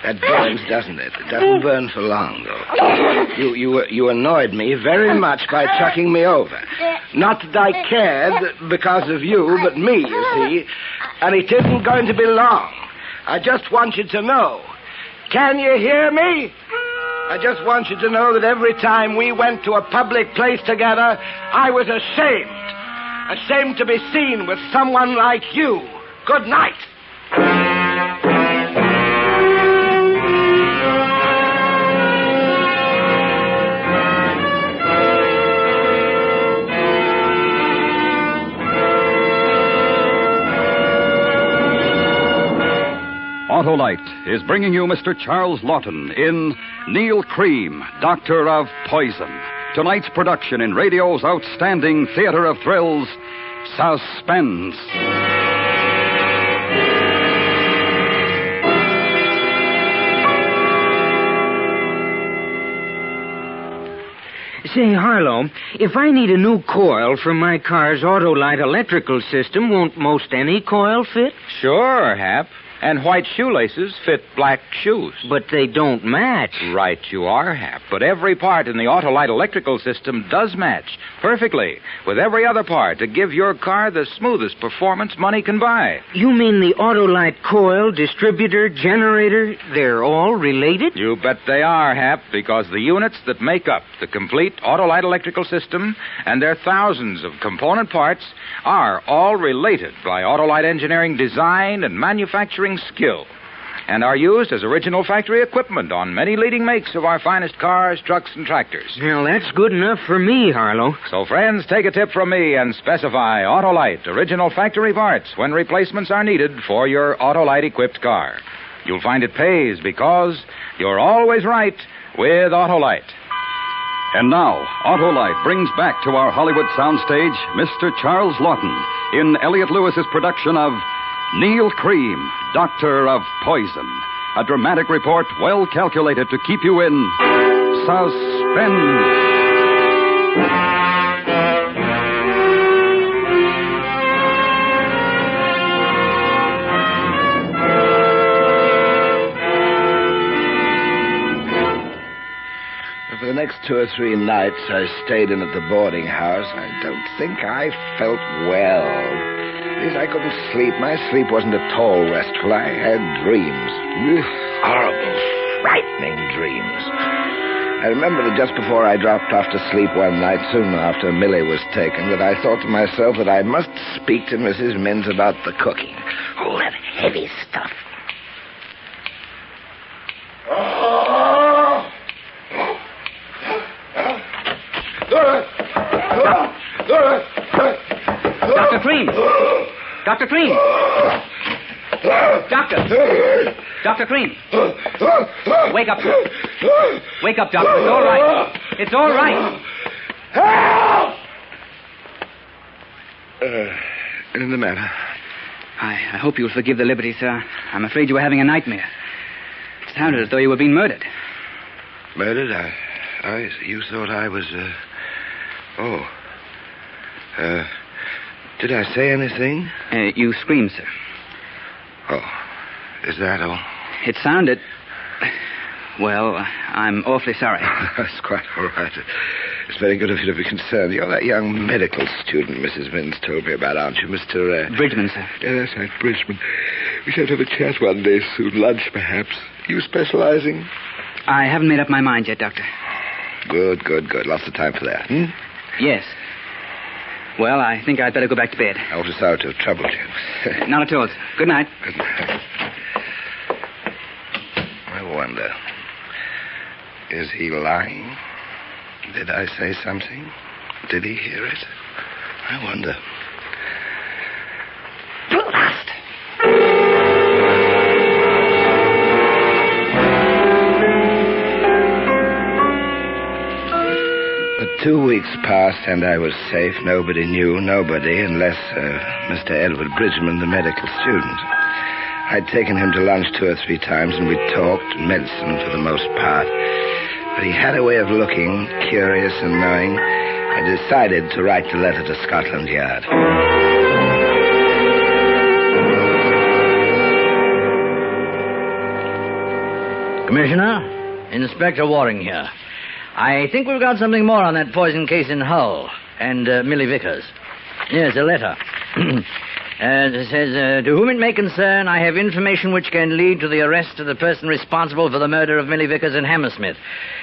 That burns, doesn't it? It doesn't burn for long, though. You annoyed me very much by chucking me over. Not that I cared because of you, but me, you see. And it isn't going to be long. I just want you to know. Can you hear me? I just want you to know that every time we went to a public place together, I was ashamed. Ashamed to be seen with someone like you. Good night. Autolite is bringing you Mr. Charles Lawton in Neal Cream, Doctor of Poison. Tonight's production in radio's outstanding theater of thrills, Suspense. Say, Harlow, if I need a new coil for my car's Autolite electrical system, won't most any coil fit? Sure, Hap. And white shoelaces fit black shoes. But they don't match. Right you are, Hap. But every part in the Autolite electrical system does match perfectly with every other part to give your car the smoothest performance money can buy. You mean the Autolite coil, distributor, generator, they're all related? You bet they are, Hap, because the units that make up the complete Autolite electrical system and their thousands of component parts are all related by Autolite engineering design and manufacturing skill, and are used as original factory equipment on many leading makes of our finest cars, trucks, and tractors. Well, that's good enough for me, Harlow. So, friends, take a tip from me and specify Autolite original factory parts when replacements are needed for your Autolite-equipped car. You'll find it pays because you're always right with Autolite. And now, Autolite brings back to our Hollywood soundstage Mr. Charles Lawton in Elliot Lewis's production of Neal Cream, Doctor of Poison. A dramatic report well calculated to keep you in suspense. For the next 2 or 3 nights I stayed in at the boarding house, I don't think I felt well. I couldn't sleep. My sleep wasn't at all restful. I had dreams. Horrible, frightening dreams. I remember that just before I dropped off to sleep one night, soon after Millie was taken, that I thought to myself that I must speak to Mrs. Minns about the cooking. Oh, that heavy stuff. Dr. Cream! Dr. Cream! Doctor! Dr. Cream! Wake up. Wake up, Doctor. It's all right. It's all right. Help! What's the matter? I hope you'll forgive the liberty, sir. I'm afraid you were having a nightmare. It sounded as though you were being murdered. Murdered? You thought I was, did I say anything? You screamed, sir. Oh, is that all? It sounded... Well, I'm awfully sorry. That's quite all right. It's very good of you to be concerned. You're that young medical student Mrs. Minns told me about, aren't you, Mr. Bridgman, sir. Yeah, that's right, Bridgman. We should have a chat one day soon, lunch perhaps. You specializing? I haven't made up my mind yet, Doctor. Good. Lots of time for that, hmm? Yes. Well, I think I'd better go back to bed. I was sorry to have troubled you. Not at all, sir. Good night. Good night. I wonder, is he lying? Did I say something? Did he hear it? I wonder. Blast! But 2 weeks passed and I was safe. Nobody knew, nobody, unless Mr. Edward Bridgman, the medical student. I'd taken him to lunch 2 or 3 times and we talked, medicine for the most part. But he had a way of looking, curious and knowing. I decided to write the letter to Scotland Yard. Commissioner, Inspector Waring here. I think we've got something more on that poison case in Hull and Millie Vickers. Yes, a letter. It says, to whom it may concern, I have information which can lead to the arrest of the person responsible for the murder of Millie Vickers in Hammersmith.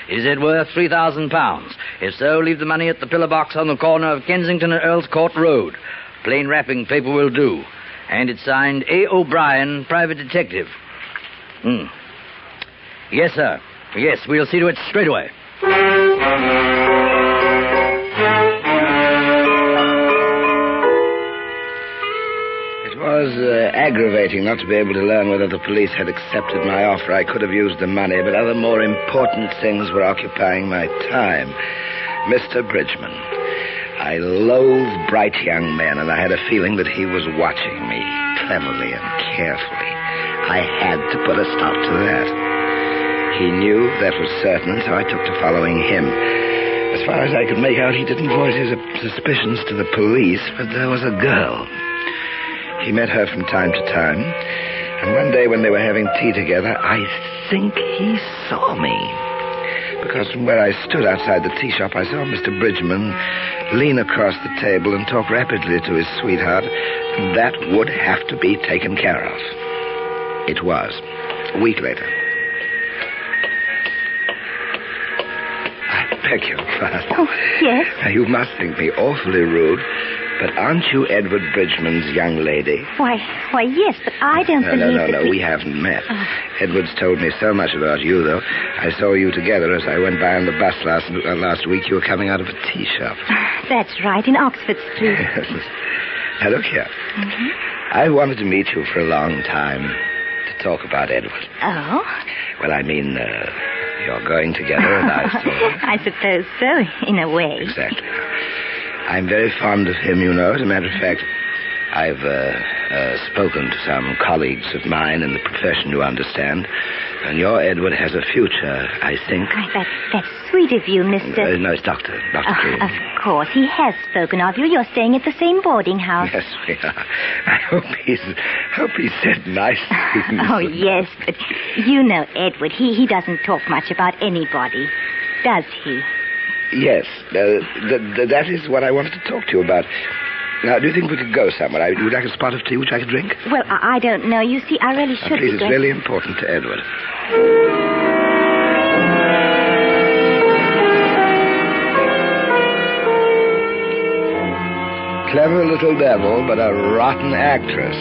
Is it worth £3,000? If so, leave the money at the pillar box on the corner of Kensington and Earl's Court Road. Plain wrapping paper will do. And it's signed A. O'Brien, Private Detective. Yes, sir. Yes, we'll see to it straight away. It was aggravating not to be able to learn whether the police had accepted my offer. I could have used the money, but other more important things were occupying my time. Mr. Bridgman. I loathe bright young men, and I had a feeling that he was watching me cleverly and carefully. I had to put a stop to that. He knew that was certain, so I took to following him. A As far as I could make out, he didn't voice his suspicions to the police, but there was a girl. He met her from time to time, and one day when they were having tea together, I think he saw me. Because from where I stood outside the tea shop, I saw Mr. Bridgman lean across the table and talk rapidly to his sweetheart, and that would have to be taken care of. It was. A week later. I beg your pardon. Oh, yes? Now, you must think me awfully rude, but aren't you Edward Bridgman's young lady? Why, yes, but I don't believe that No, we haven't met. Edward's told me so much about you, though. I saw you together as I went by on the bus last week. You were coming out of a tea shop. That's right, in Oxford Street. Now, look here. Mm-hmm. I wanted to meet you for a long time to talk about Edward. Oh? Well, I mean, you're going together, and I saw... I suppose so, in a way. Exactly. I'm very fond of him, you know. As a matter of fact, I've spoken to some colleagues of mine in the profession, you understand. And your Edward has a future, I think. That's sweet of you, Mr... no, it's Dr. Cream. Of course, he has spoken of you. You're staying at the same boarding house. Yes, we are. I hope he said nice things. Oh, yes, but you know Edward. He doesn't talk much about anybody, does he? Yes, that is what I wanted to talk to you about. Now, do you think we could go somewhere? Would you like a spot of tea which I could drink? Well, I don't know. You see, I really should please, be it's really important to Edward. Clever little devil, but a rotten actress.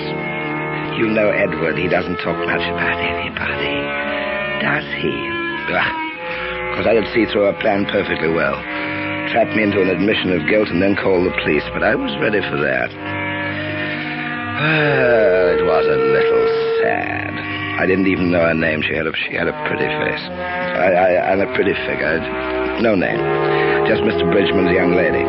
You know Edward. He doesn't talk much about anybody. Does he? Because I could see through a plan perfectly well. Trapped me into an admission of guilt and then called the police, but I was ready for that. It was a little sad. I didn't even know her name. She had a pretty face. And a pretty figure. No name. Just Mr. Bridgman's young lady.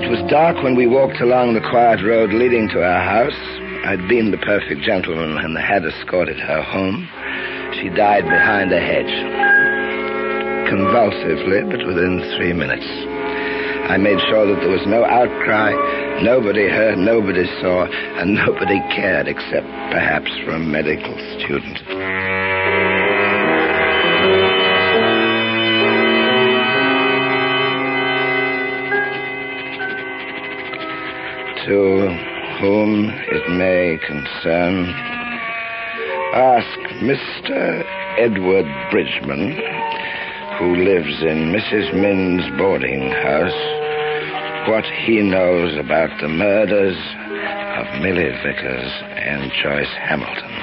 It was dark when we walked along the quiet road leading to our house. I'd been the perfect gentleman and had escorted her home. She died behind a hedge. Convulsively, but within 3 minutes. I made sure that there was no outcry, nobody heard, nobody saw, and nobody cared except perhaps for a medical student. To whom it may concern, ask Mr. Edward Bridgman, who lives in Mrs. Minn's boarding house, what he knows about the murders of Millie Vickers and Joyce Hamilton.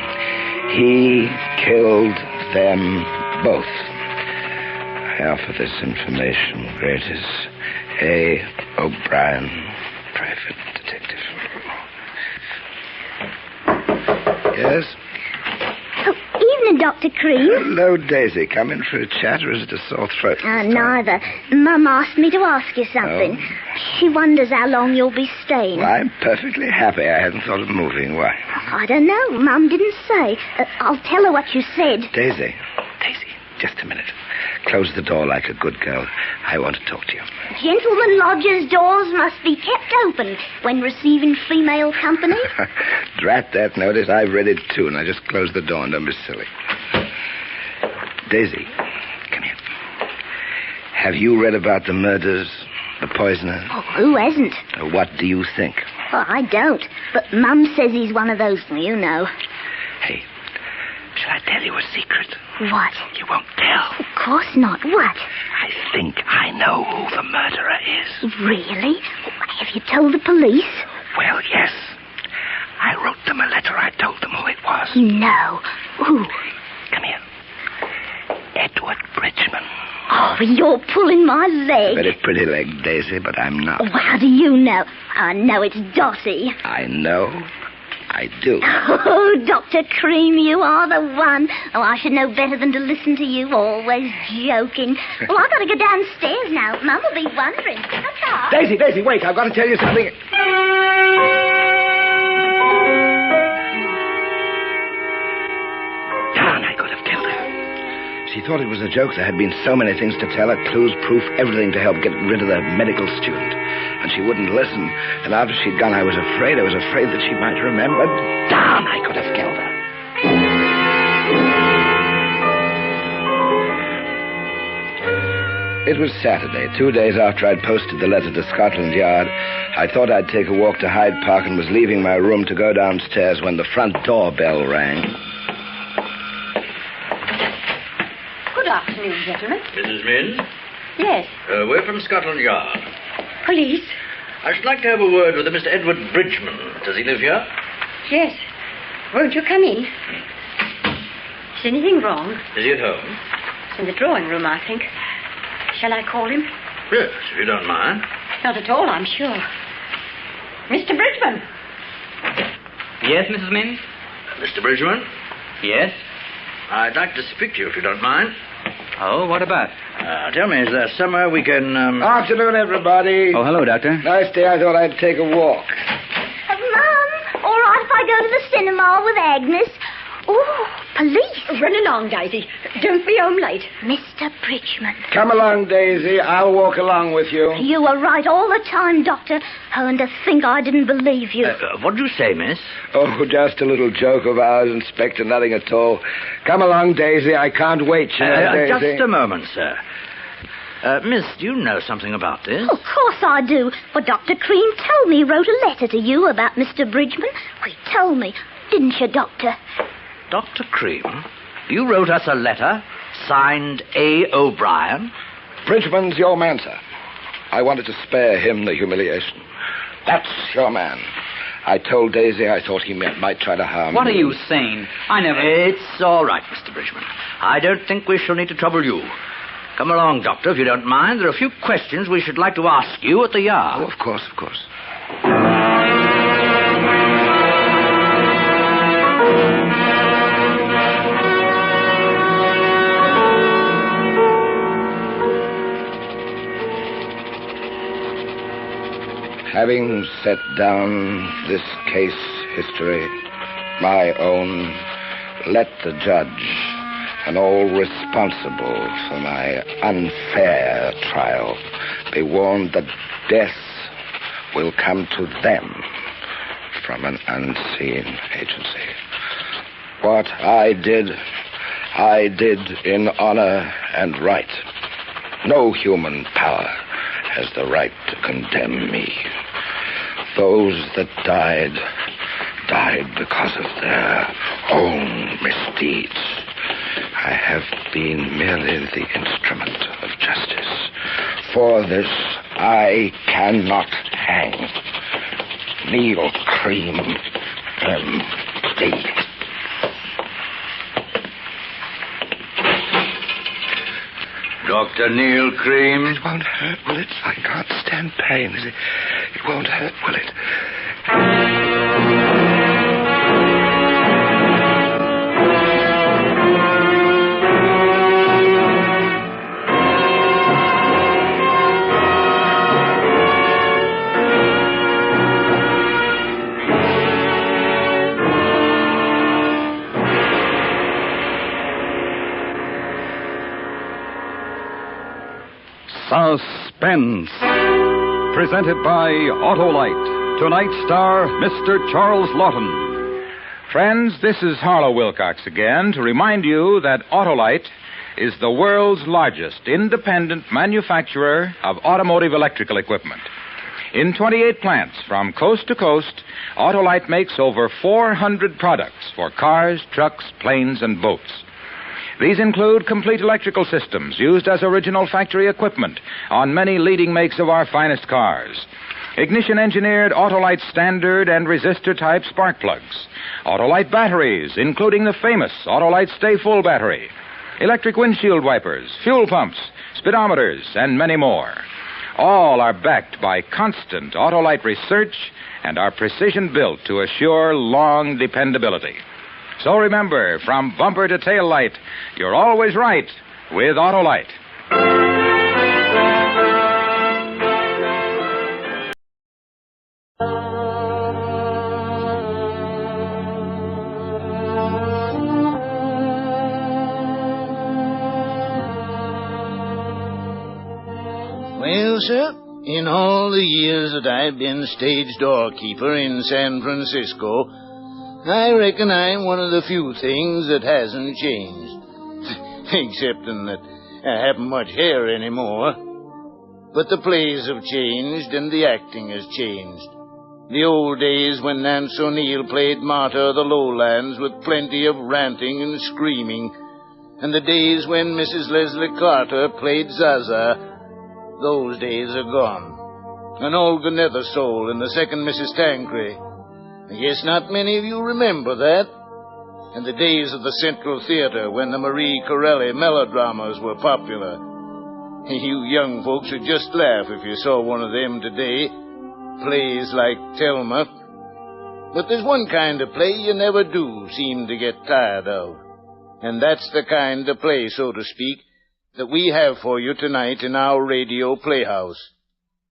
He killed them both. I offer this information, greatest A. O'Brien, private detective. Yes? Evening, Dr. Cream. Hello, Daisy. Come in for a chat, or is it a sore throat? Neither. Mum asked me to ask you something. Oh. She wonders how long you'll be staying. Well, I'm perfectly happy. I hadn't thought of moving. Why? I don't know. Mum didn't say. I'll tell her what you said. Daisy, just a minute. Close the door like a good girl. I want to talk to you. Gentlemen lodgers' doors must be kept open when receiving female company. Drat that notice. I've read it, too, and I just closed the door, and don't be silly. Daisy, come here. Have you read about the murders, the poisoner? Oh, who hasn't? What do you think? Well, I don't. But Mum says he's one of those, you know. Hey, shall I tell you a secret? What? You won't tell. Of course not. What? I think I know who the murderer is. Really? Have you told the police? Well, yes. I wrote them a letter. I told them who it was. No. Who? Come here. Edward Bridgman. Oh, you're pulling my leg. Very pretty leg, Daisy, but I'm not. Oh, how do you know? I know it's Dottie. I know. I do. Oh, Dr. Cream, you are the one. Oh, I should know better than to listen to you, always joking. Well, I've got to go downstairs now. Mum will be wondering. Ta-ta. Daisy, wait. I've got to tell you something. Darn, I could have killed her. She thought it was a joke. There had been so many things to tell her, clues, proof, everything to help get rid of the medical student. And she wouldn't listen. And after she'd gone, I was afraid that she might remember. Damn, I could have killed her. It was Saturday, 2 days after I'd posted the letter to Scotland Yard. I thought I'd take a walk to Hyde Park and was leaving my room to go downstairs when the front door bell rang. Good afternoon, gentlemen. Mrs. Minn? Yes. We're from Scotland Yard. Police? I should like to have a word with a Mr. Edward Bridgman. Does he live here? Yes. Won't you come in? Is anything wrong? Is he at home? It's in the drawing room, I think. Shall I call him? Yes, if you don't mind. Not at all, I'm sure. Mr. Bridgman. Yes, Mrs. Minn? Mr. Bridgman? Yes? I'd like to speak to you, if you don't mind. Oh, what about? Tell me, is there somewhere we can, Afternoon, everybody. Oh, hello, Doctor. Nice day. I thought I'd take a walk. Mum, all right if I go to the cinema with Agnes? Oh, police. Run along, Daisy. Don't be home late. Mr. Bridgman. Come along, Daisy. I'll walk along with you. You were right all the time, Doctor. Oh, and to think I didn't believe you. What did you say, miss? Oh, just a little joke of ours, Inspector. Nothing at all. Come along, Daisy. I can't wait, Daisy. Just a moment, sir. Miss, do you know something about this? Of course I do. But Dr. Cream told me he wrote a letter to you about Mr. Bridgman. He told me. Didn't you, Doctor? Dr. Cream, you wrote us a letter signed A. O'Brien? Bridgman's your man, sir. I wanted to spare him the humiliation. That's your man. I told Daisy I thought he might try to harm What are you saying? I never... It's all right, Mr. Bridgman. I don't think we shall need to trouble you. Come along, Doctor, if you don't mind. There are a few questions we should like to ask you at the Yard. Oh, of course, of course. Having set down this case history, my own, let the judge and all responsible for my unfair trial be warned that death will come to them from an unseen agency. What I did in honor and right. No human power has the right to condemn me. Those that died because of their own misdeeds. I have been merely the instrument of justice. For this, I cannot hang. Neal Cream, M.D. Dr. Neal Cream. It won't hurt, will it? I can't stand pain. It won't hurt, will it? Suspense. Presented by Autolite. Tonight's star, Mr. Charles Lawton. Friends, this is Harlow Wilcox again to remind you that Autolite is the world's largest independent manufacturer of automotive electrical equipment. In 28 plants from coast to coast, Autolite makes over 400 products for cars, trucks, planes, and boats. These include complete electrical systems used as original factory equipment on many leading makes of our finest cars. Ignition-engineered Autolite standard and resistor-type spark plugs. Autolite batteries, including the famous Autolite Stay Full battery. Electric windshield wipers, fuel pumps, speedometers, and many more. All are backed by constant Autolite research and are precision-built to assure long dependability. So remember, from bumper to tail light, you're always right with Autolite. sir, in all the years that I've been stage doorkeeper in San Francisco, I reckon I'm one of the few things that hasn't changed. Excepting that I haven't much hair anymore. But the plays have changed and the acting has changed. The old days when Nance O'Neill played Martha of the Lowlands with plenty of ranting and screaming, and the days when Mrs. Leslie Carter played Zaza, those days are gone. And Olga Nethersoul and the second Mrs. Tancred, I guess not many of you remember that. And the days of the Central Theater when the Marie Corelli melodramas were popular. You young folks would just laugh if you saw one of them today. Plays like Thelma. But there's one kind of play you never do seem to get tired of. And that's the kind of play, so to speak, that we have for you tonight in our radio playhouse.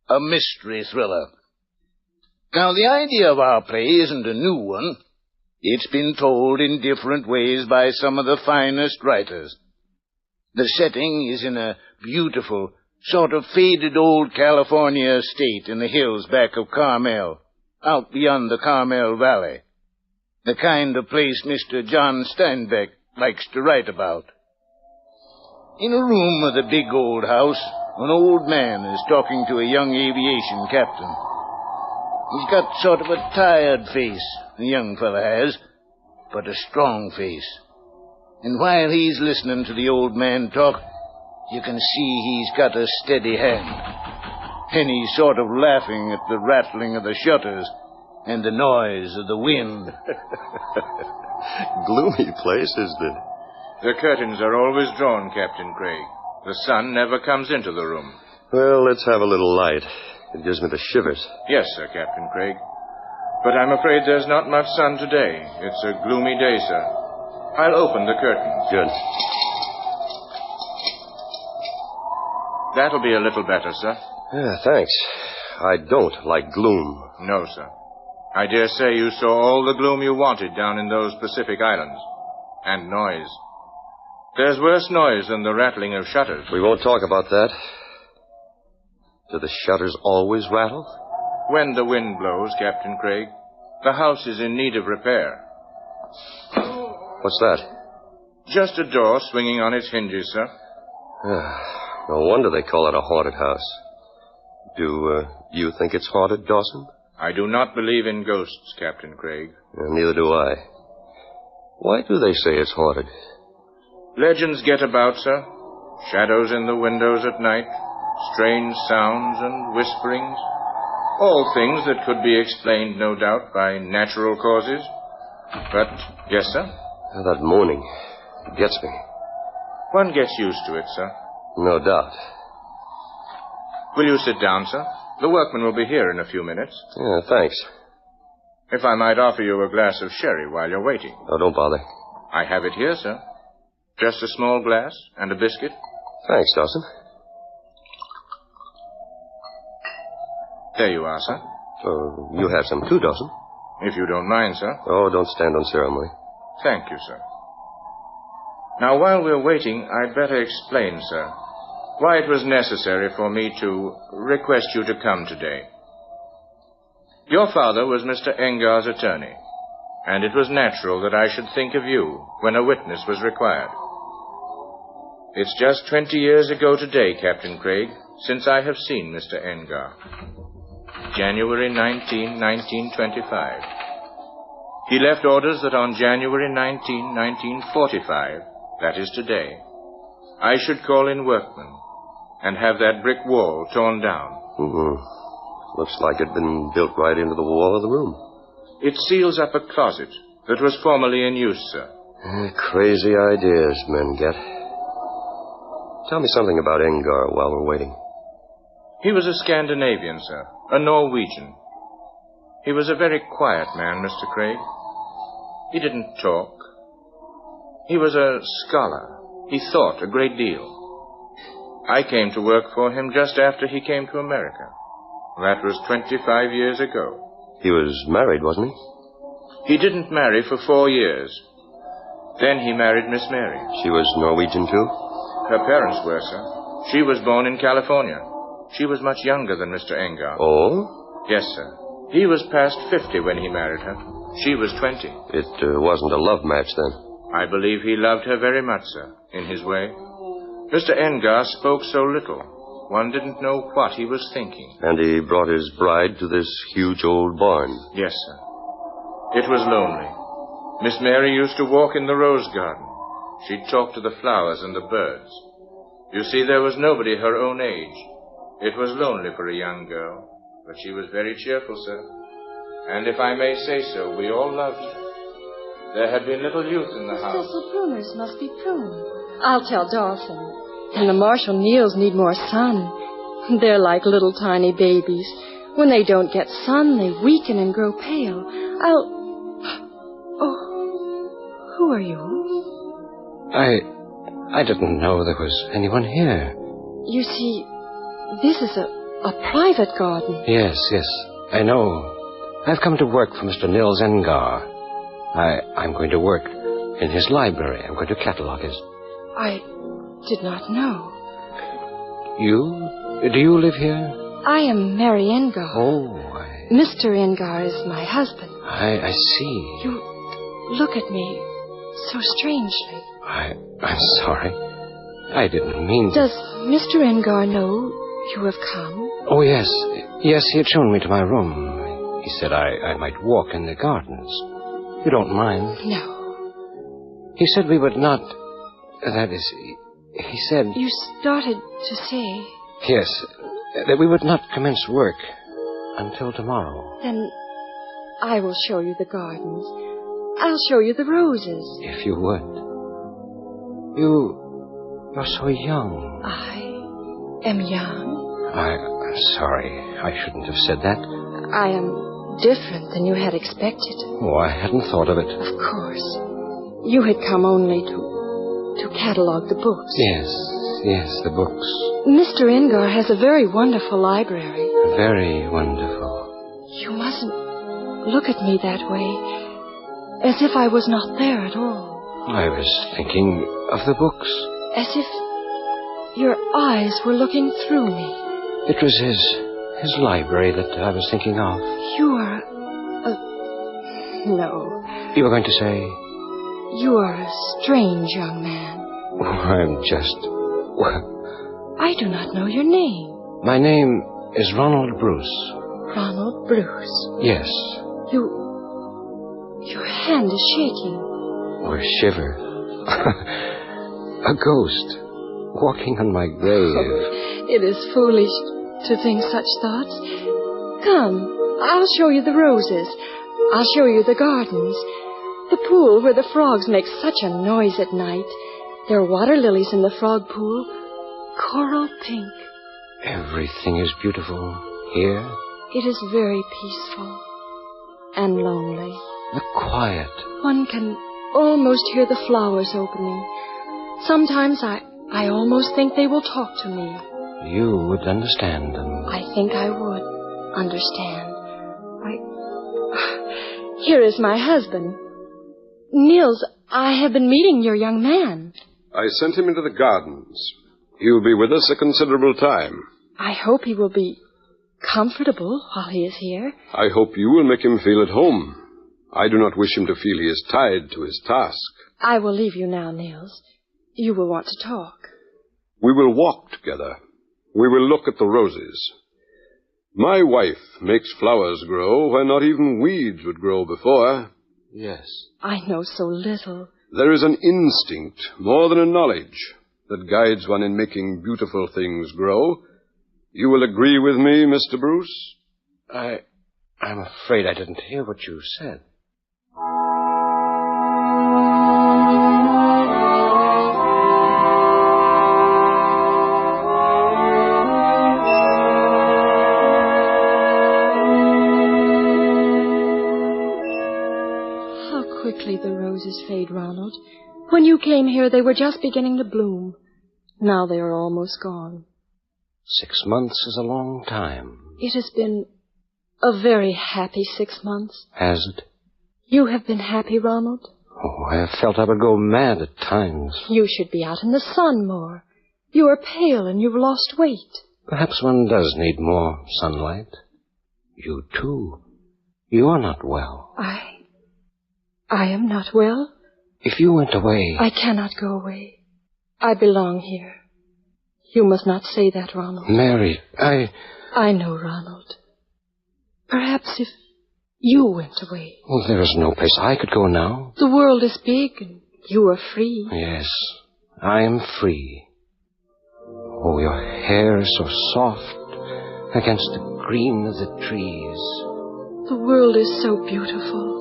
A mystery thriller. Now, the idea of our play isn't a new one. It's been told in different ways by some of the finest writers. The setting is in a beautiful, sort of faded old California estate in the hills back of Carmel, out beyond the Carmel Valley. The kind of place Mr. John Steinbeck likes to write about. In a room of the big old house, an old man is talking to a young aviation captain. He's got sort of a tired face, the young fella has, but a strong face. And while he's listening to the old man talk, you can see he's got a steady hand. And he's sort of laughing at the rattling of the shutters and the noise of the wind. Gloomy place, isn't it? The curtains are always drawn, Captain Craig. The sun never comes into the room. Well, let's have a little light. It gives me the shivers. Yes, sir, Captain Craig. But I'm afraid there's not much sun today. It's a gloomy day, sir. I'll open the curtains. Good. That'll be a little better, sir. Yeah, thanks. I don't like gloom. No, sir. I dare say you saw all the gloom you wanted down in those Pacific Islands. And noise. There's worse noise than the rattling of shutters. We won't talk about that. Do the shutters always rattle? When the wind blows, Captain Craig, the house is in need of repair. What's that? Just a door swinging on its hinges, sir. No wonder they call it a haunted house. Do you think it's haunted, Dawson? I do not believe in ghosts, Captain Craig. Neither do I. Why do they say it's haunted? Legends get about, sir. Shadows in the windows at night, strange sounds and whisperings. All things that could be explained, no doubt, by natural causes. But, yes, sir? That moaning, it gets me. One gets used to it, sir. No doubt. Will you sit down, sir? The workmen will be here in a few minutes. Yeah, thanks. If I might offer you a glass of sherry while you're waiting. Oh, don't bother. I have it here, sir. Just a small glass and a biscuit. Thanks, Dawson. There you are, sir. Oh, you have some too, Dawson. If you don't mind, sir. Oh, don't stand on ceremony. Thank you, sir. Now, while we're waiting, I'd better explain, sir, why it was necessary for me to request you to come today. Your father was Mr. Engar's attorney, and it was natural that I should think of you when a witness was required. It's just 20 years ago today, Captain Craig, since I have seen Mr. Engar. January 19, 1925. He left orders that on January 19, 1945, that is today, I should call in workmen and have that brick wall torn down. Mm-hmm. Looks like it'd been built right into the wall of the room. It seals up a closet that was formerly in use, sir. Crazy ideas men get. Tell me something about Engar while we're waiting. He was a Scandinavian, sir, a Norwegian. He was a very quiet man, Mr. Craig. He didn't talk. He was a scholar. He thought a great deal. I came to work for him just after he came to America. That was 25 years ago. He was married, wasn't he? He didn't marry for 4 years. Then he married Miss Mary. She was Norwegian, too? Her parents were, sir. She was born in California. She was much younger than Mr. Engar. Oh? Yes, sir. He was past 50 when he married her. She was 20. It wasn't a love match, then? I believe he loved her very much, sir, in his way. Mr. Engar spoke so little. One didn't know what he was thinking. And he brought his bride to this huge old barn. Yes, sir. It was lonely. Miss Mary used to walk in the rose garden. She'd talk to the flowers and the birds. You see, there was nobody her own age. It was lonely for a young girl, but she was very cheerful, sir. And if I may say so, we all loved her. There had been little youth in the house. Special pruners must be pruned. I'll tell Dawson. And the Marshall Neals need more sun. They're like little tiny babies. When they don't get sun, they weaken and grow pale. Oh, who are you? I didn't know there was anyone here. You see, this is a private garden. Yes, I know. I've come to work for Mr. Nils Engar. I'm going to work in his library. I'm going to catalog his... I did not know. You? Do you live here? I am Mary Engar. Oh, Mr. Engar is my husband. I see. You look at me so strangely. I'm sorry. I didn't mean to... Does Mr. Engar know you have come? Oh, yes. Yes, he had shown me to my room. He said I might walk in the gardens. You don't mind? No. He said we would not... That is, he said... You started to say... Yes, that we would not commence work until tomorrow. Then I will show you the gardens. I'll show you the roses. If you would. You're so young. I am young? I'm sorry. I shouldn't have said that. I am different than you had expected. Oh, I hadn't thought of it. Of course. You had come only to catalog the books. Yes, the books. Mr. Engar has a very wonderful library. Very wonderful. You mustn't look at me that way, as if I was not there at all. I was thinking of the books. As if your eyes were looking through me. It was his library that I was thinking of. You are No. You were going to say... You are a strange young man. Oh, I'm just... I do not know your name. My name is Ronald Bruce. Ronald Bruce? Yes. Your hand is shaking. Oh, a shiver. A ghost walking on my grave. Oh, it is foolish to think such thoughts. Come, I'll show you the roses. I'll show you the gardens. The pool where the frogs make such a noise at night. There are water lilies in the frog pool. Coral pink. Everything is beautiful here. It is very peaceful and lonely. The quiet. One can almost hear the flowers opening. Sometimes I almost think they will talk to me. You would understand them. I think I would understand. Here is my husband. Nils, I have been meeting your young man. I sent him into the gardens. He will be with us a considerable time. I hope he will be comfortable while he is here. I hope you will make him feel at home. I do not wish him to feel he is tied to his task. I will leave you now, Nils. You will want to talk. We will walk together. We will look at the roses. My wife makes flowers grow where not even weeds would grow before. Yes. I know so little. There is an instinct, more than a knowledge, that guides one in making beautiful things grow. You will agree with me, Mr. Bruce? I'm afraid I didn't hear what you said. Quickly the roses fade, Ronald. When you came here, they were just beginning to bloom. Now they are almost gone. 6 months is a long time. It has been a very happy 6 months. Has it? You have been happy, Ronald? Oh, I have felt I would go mad at times. You should be out in the sun more. You are pale and you've lost weight. Perhaps one does need more sunlight. You, too. You are not well. I am not well. If you went away... I cannot go away. I belong here. You must not say that, Ronald. Mary, I know, Ronald. Perhaps if you went away. Well, there is no place I could go now. The world is big and you are free. Yes, I am free. Oh, your hair is so soft against the green of the trees. The world is so beautiful.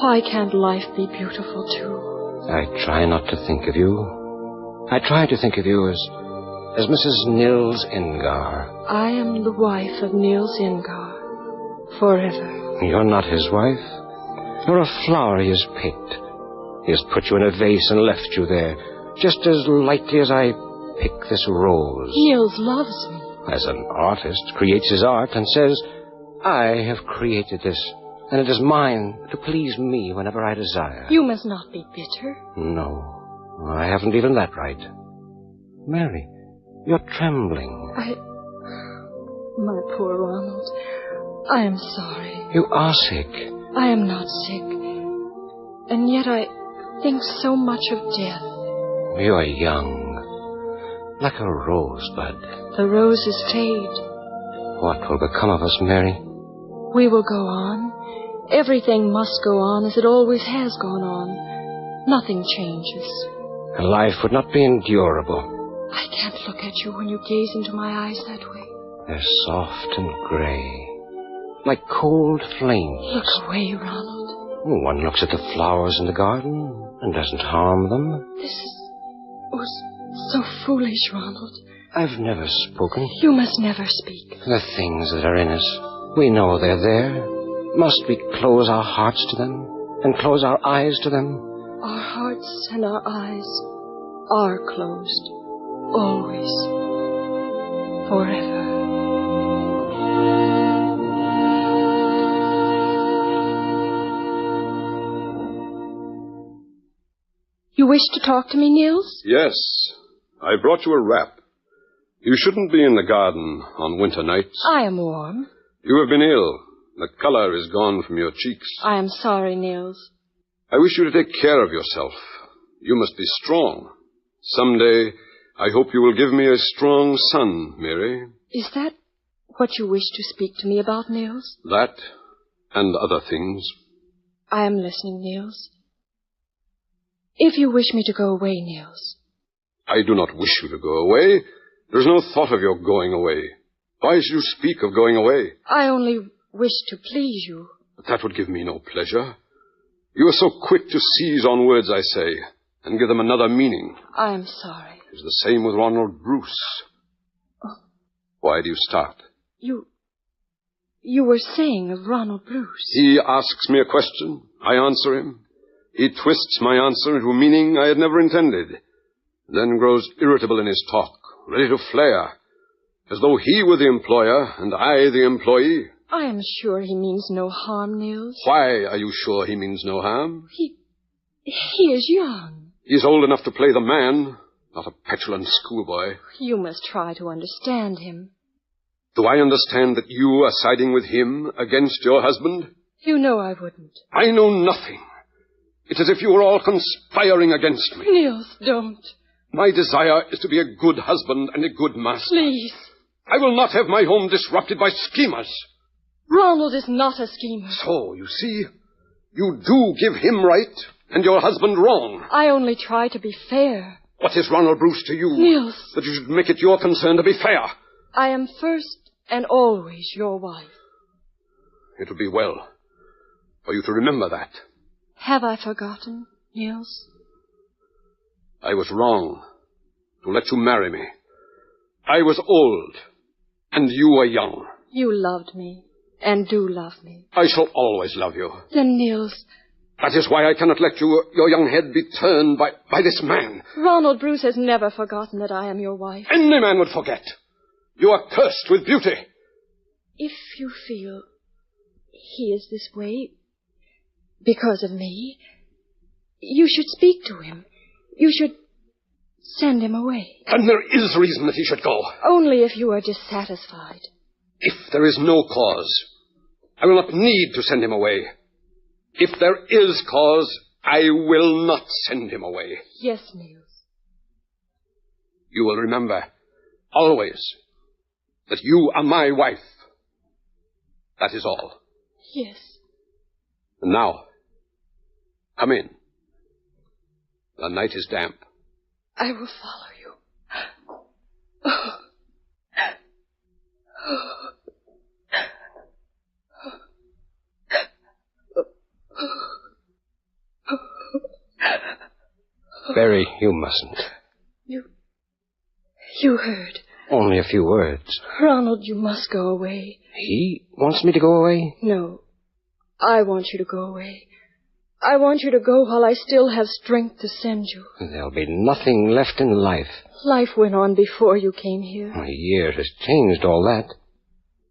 Why can't life be beautiful, too? I try not to think of you. I try to think of you as Mrs. Nils Ingar. I am the wife of Nils Ingar. Forever. You're not his wife. You're a flower he has picked. He has put you in a vase and left you there, just as lightly as I pick this rose. Nils loves me. As an artist creates his art and says, I have created this, and it is mine to please me whenever I desire. You must not be bitter. No, I haven't even that right. Mary, you're trembling. My poor Ronald, I am sorry. You are sick. I am not sick. And yet I think so much of death. You are young, like a rosebud. The roses fade. What will become of us, Mary? We will go on. Everything must go on as it always has gone on. Nothing changes. Life would not be endurable. I can't look at you when you gaze into my eyes that way. They're soft and gray, like cold flames. Look away, Ronald. One looks at the flowers in the garden and doesn't harm them. This was so foolish, Ronald. I've never spoken. You must never speak. The things that are in us, we know they're there. Must we close our hearts to them and close our eyes to them? Our hearts and our eyes are closed. Always. Forever. You wish to talk to me, Nils? Yes. I brought you a wrap. You shouldn't be in the garden on winter nights. I am warm. You have been ill. The color is gone from your cheeks. I am sorry, Nils. I wish you to take care of yourself. You must be strong. Someday, I hope you will give me a strong son, Mary. Is that what you wish to speak to me about, Nils? That and other things. I am listening, Nils. If you wish me to go away, Nils. I do not wish you to go away. There's no thought of your going away. Why should you speak of going away? I only wish to please you. But that would give me no pleasure. You are so quick to seize on words I say and give them another meaning. I am sorry. It's the same with Ronald Bruce. Oh. Why do you start? You were saying of Ronald Bruce. He asks me a question. I answer him. He twists my answer into a meaning I had never intended, then grows irritable in his talk, ready to flare, as though he were the employer and I the employee. I am sure he means no harm, Nils. Why are you sure he means no harm? He is young. He is old enough to play the man, not a petulant schoolboy. You must try to understand him. Do I understand that you are siding with him against your husband? You know I wouldn't. I know nothing. It's as if you were all conspiring against me. Nils, don't. My desire is to be a good husband and a good master. Please. I will not have my home disrupted by schemers. Ronald is not a schemer. So, you see, you do give him right and your husband wrong. I only try to be fair. What is Ronald Bruce to you? Nils. That you should make it your concern to be fair. I am first and always your wife. It would be well for you to remember that. Have I forgotten, Nils? I was wrong to let you marry me. I was old, and you were young. You loved me, and do love me. I shall always love you. Then, Nils... That is why I cannot let your young head be turned by this man. Ronald Bruce has never forgotten that I am your wife. Any man would forget. You are cursed with beauty. If you feel he is this way because of me, you should speak to him. You should Send him away. Then there is reason that he should go. Only if you are dissatisfied. If there is no cause, I will not need to send him away. If there is cause, I will not send him away. Yes, Niels. You will remember, always, that you are my wife. That is all. Yes. And now, come in. The night is damp. I will follow you. Barry, you mustn't. You heard. Only a few words. Ronald, you must go away. He wants me to go away? No. I want you to go away. I want you to go while I still have strength to send you. There'll be nothing left in life. Life went on before you came here. A year has changed all that.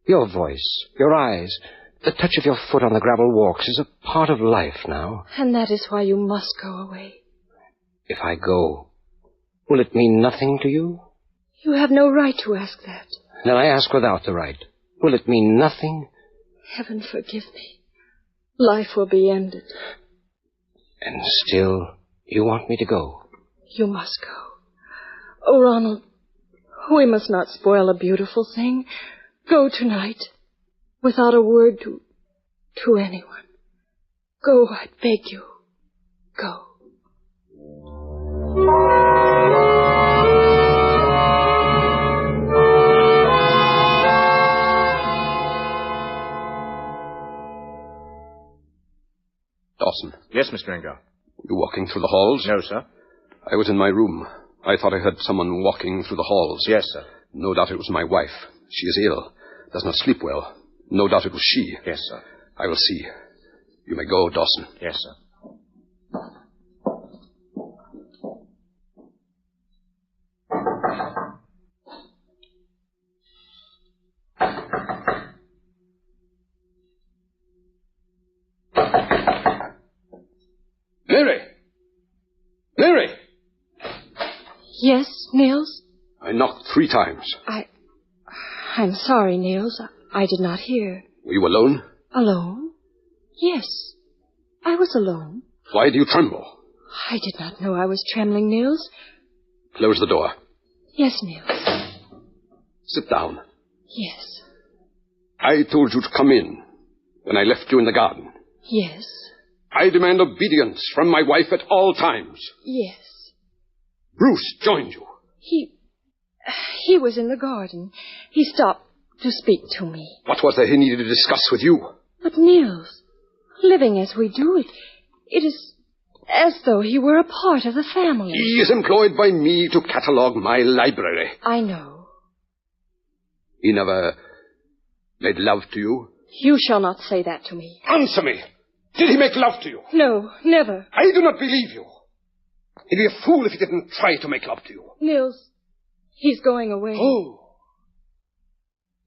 Your voice, your eyes, the touch of your foot on the gravel walks is a part of life now. And that is why you must go away. If I go, will it mean nothing to you? You have no right to ask that. Then I ask without the right. Will it mean nothing? Heaven forgive me. Life will be ended. And still, you want me to go? You must go. Oh, Ronald, we must not spoil a beautiful thing. Go tonight, without a word to anyone. Go, I beg you. Go. Dawson. Yes, Mr. Ingar. You walking through the halls? No, sir. I was in my room. I thought I heard someone walking through the halls. Yes, sir. No doubt it was my wife. She is ill. Does not sleep well. No doubt it was she. Yes, sir. I will see. You may go, Dawson. Yes, sir. Mary! Mary! Yes, Niels? I knocked 3 times. I'm sorry, Niels. I did not hear. Were you alone? Alone? Yes. I was alone. Why do you tremble? I did not know I was trembling, Niels. Close the door. Yes, Niels. Sit down. Yes. I told you to come in when I left you in the garden. Yes. I demand obedience from my wife at all times. Yes. Bruce joined you. He was in the garden. He stopped to speak to me. What was there he needed to discuss with you? But, Niels, living as we do, it is as though he were a part of the family. He is employed by me to catalogue my library. I know. He never made love to you? You shall not say that to me. Answer me! Did he make love to you? No, never. I do not believe you. He'd be a fool if he didn't try to make love to you. Niels, he's going away. Oh.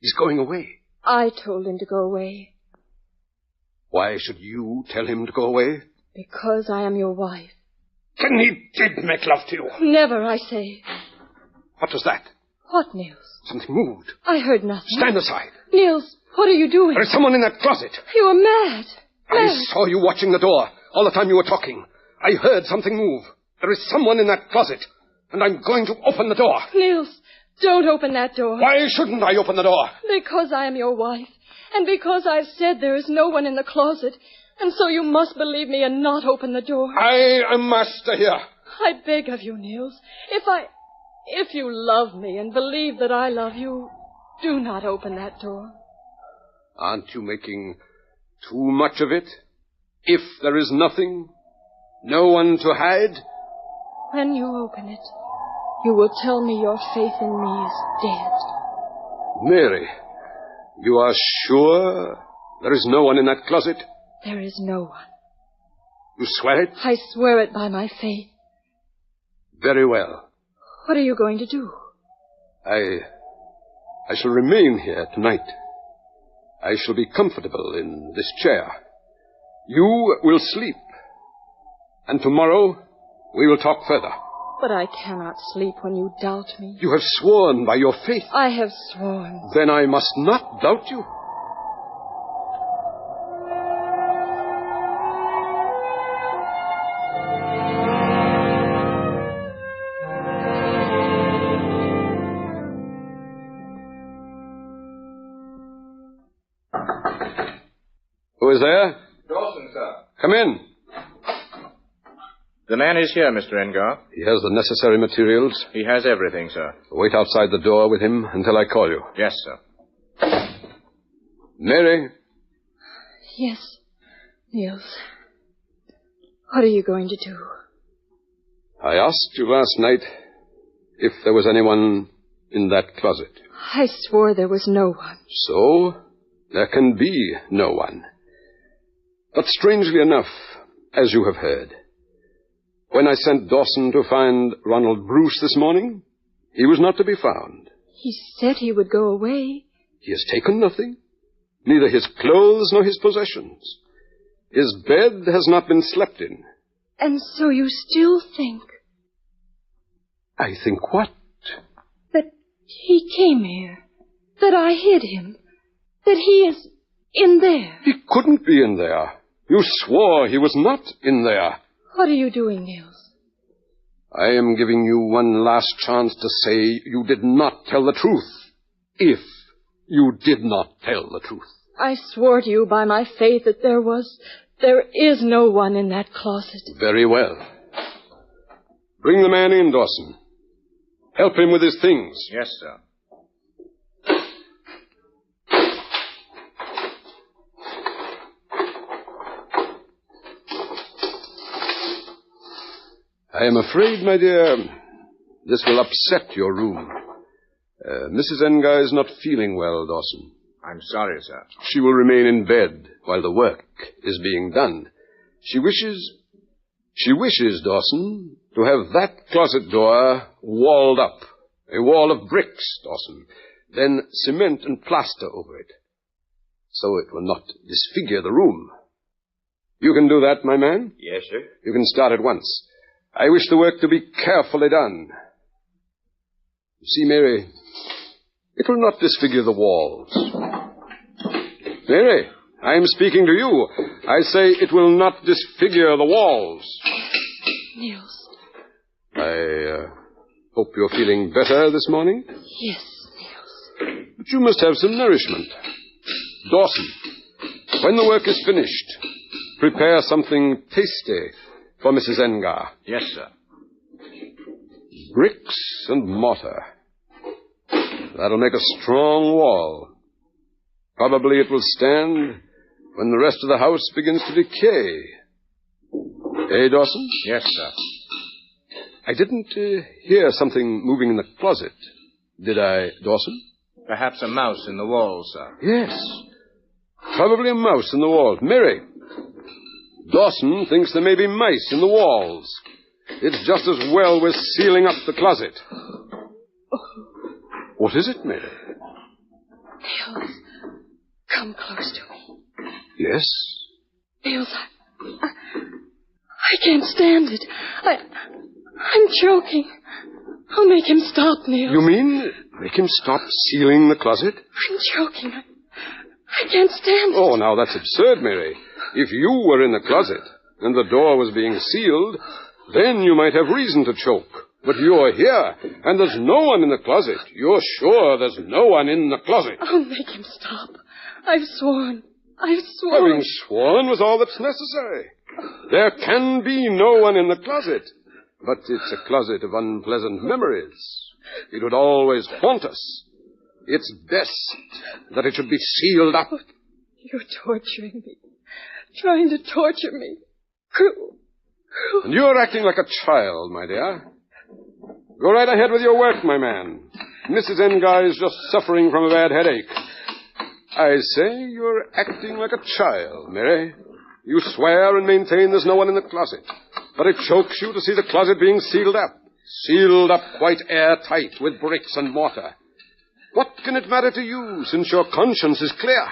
He's going away? I told him to go away. Why should you tell him to go away? Because I am your wife. Then he did make love to you. Never, I say. What was that? What, Niels? Something moved. I heard nothing. Stand aside. Niels, what are you doing? There is someone in that closet. You are mad. I saw you watching the door all the time you were talking. I heard something move. There is someone in that closet, and I'm going to open the door. Niels, don't open that door. Why shouldn't I open the door? Because I am your wife, and because I've said there is no one in the closet, and so you must believe me and not open the door. I am master here. I beg of you, Niels, if you love me and believe that I love you, do not open that door. Aren't you making too much of it? If there is nothing, no one to hide? When you open it, you will tell me your faith in me is dead. Mary, you are sure there is no one in that closet? There is no one. You swear it? I swear it by my faith. Very well. What are you going to do? I shall remain here tonight. I shall be comfortable in this chair. You will sleep. And tomorrow we will talk further. But I cannot sleep when you doubt me. You have sworn by your faith. I have sworn. Then I must not doubt you. Who is there? Dawson, sir. Come in. The man is here, Mr. Ingar. He has the necessary materials. He has everything, sir. Wait outside the door with him until I call you. Yes, sir. Mary. Yes, Niels. What are you going to do? I asked you last night if there was anyone in that closet. I swore there was no one. So, there can be no one. But strangely enough, as you have heard, when I sent Dawson to find Ronald Bruce this morning, he was not to be found. He said he would go away. He has taken nothing, neither his clothes nor his possessions. His bed has not been slept in. And so you still think... I think what? That he came here. That I hid him. That he is in there. He couldn't be in there. You swore he was not in there. What are you doing, Niels? I am giving you one last chance to say you did not tell the truth. If you did not tell the truth. I swore to you by my faith that there is no one in that closet. Very well. Bring the man in, Dawson. Help him with his things. Yes, sir. I am afraid, my dear, this will upset your room. Mrs. Engar is not feeling well, Dawson. I'm sorry, sir. She will remain in bed while the work is being done. She wishes, Dawson, to have that closet door walled up. A wall of bricks, Dawson. Then cement and plaster over it. So it will not disfigure the room. You can do that, my man? Yes, sir. You can start at once. I wish the work to be carefully done. You see, Mary, it will not disfigure the walls. Mary, I am speaking to you. I say it will not disfigure the walls. Niels. I hope you're feeling better this morning. Yes, Niels. But you must have some nourishment. Dawson, when the work is finished, prepare something tasty for Mrs. Engar. Yes, sir. Bricks and mortar. That'll make a strong wall. Probably it will stand when the rest of the house begins to decay. Eh, Dawson? Yes, sir. I didn't hear something moving in the closet. Did I, Dawson? Perhaps a mouse in the wall, sir. Yes. Probably a mouse in the wall. Mary, Dawson thinks there may be mice in the walls. It's just as well we're sealing up the closet. What is it, Mary? Niels, come close to me. Yes? Niels, I can't stand it. I'm choking. I'll make him stop, Niels. You mean make him stop sealing the closet? I'm choking. I can't stand it. Oh, now that's absurd, Mary. If you were in the closet and the door was being sealed, then you might have reason to choke. But you're here, and there's no one in the closet. You're sure there's no one in the closet. I'll make him stop. I've sworn. Having sworn was all that's necessary. There can be no one in the closet. But it's a closet of unpleasant memories. It would always haunt us. It's best that it should be sealed up. Oh, you're torturing me. Trying to torture me. Cruel. And you're acting like a child, my dear. Go right ahead with your work, my man. Mrs. Engar is just suffering from a bad headache. I say you're acting like a child, Mary. You swear and maintain there's no one in the closet. But it chokes you to see the closet being sealed up. Sealed up quite airtight with bricks and mortar. What can it matter to you, since your conscience is clear?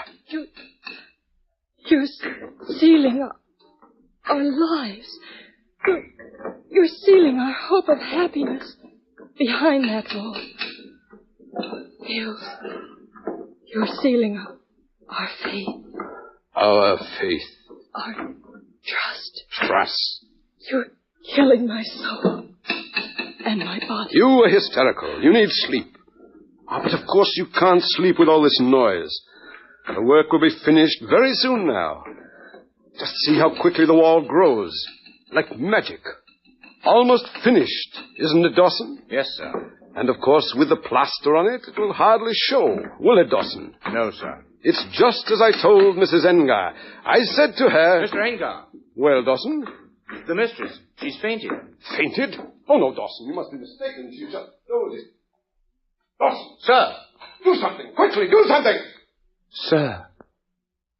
You're sealing up our lives. You're You're sealing our hope of happiness behind that wall. Hills, you're sealing our faith. Our faith. Our trust. Trust. You're killing my soul and my body. You are hysterical. You need sleep. But of course you can't sleep with all this noise. The work will be finished very soon now. Just see how quickly the wall grows. Like magic. Almost finished, isn't it, Dawson? Yes, sir. And of course, with the plaster on it, it will hardly show, will it, Dawson? No, sir. It's just as I told Mrs. Engar. I said to her... Mr. Engar. Well, Dawson? The mistress. She's fainted. Fainted? Oh, no, Dawson, you must be mistaken. She just... No, it isn't. Dawson! Sir! Do something! Quickly, do something! Sir,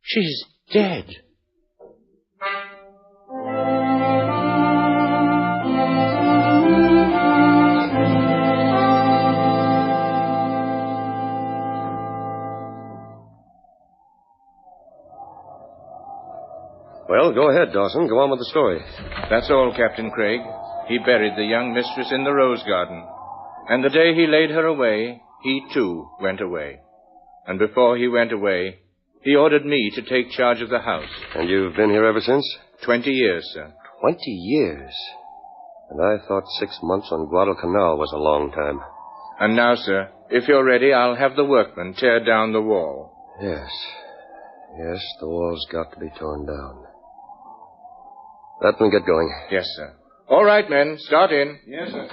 she's dead. Well, go ahead, Dawson. Go on with the story. That's all, Captain Craig. He buried the young mistress in the rose garden. And the day he laid her away, he, too, went away. And before he went away, he ordered me to take charge of the house. And you've been here ever since? 20 years, sir. 20 years? And I thought 6 months on Guadalcanal was a long time. And now, sir, if you're ready, I'll have the workmen tear down the wall. Yes. Yes, the wall's got to be torn down. Let them get going. Yes, sir. All right, men. Start in. Yes, sir.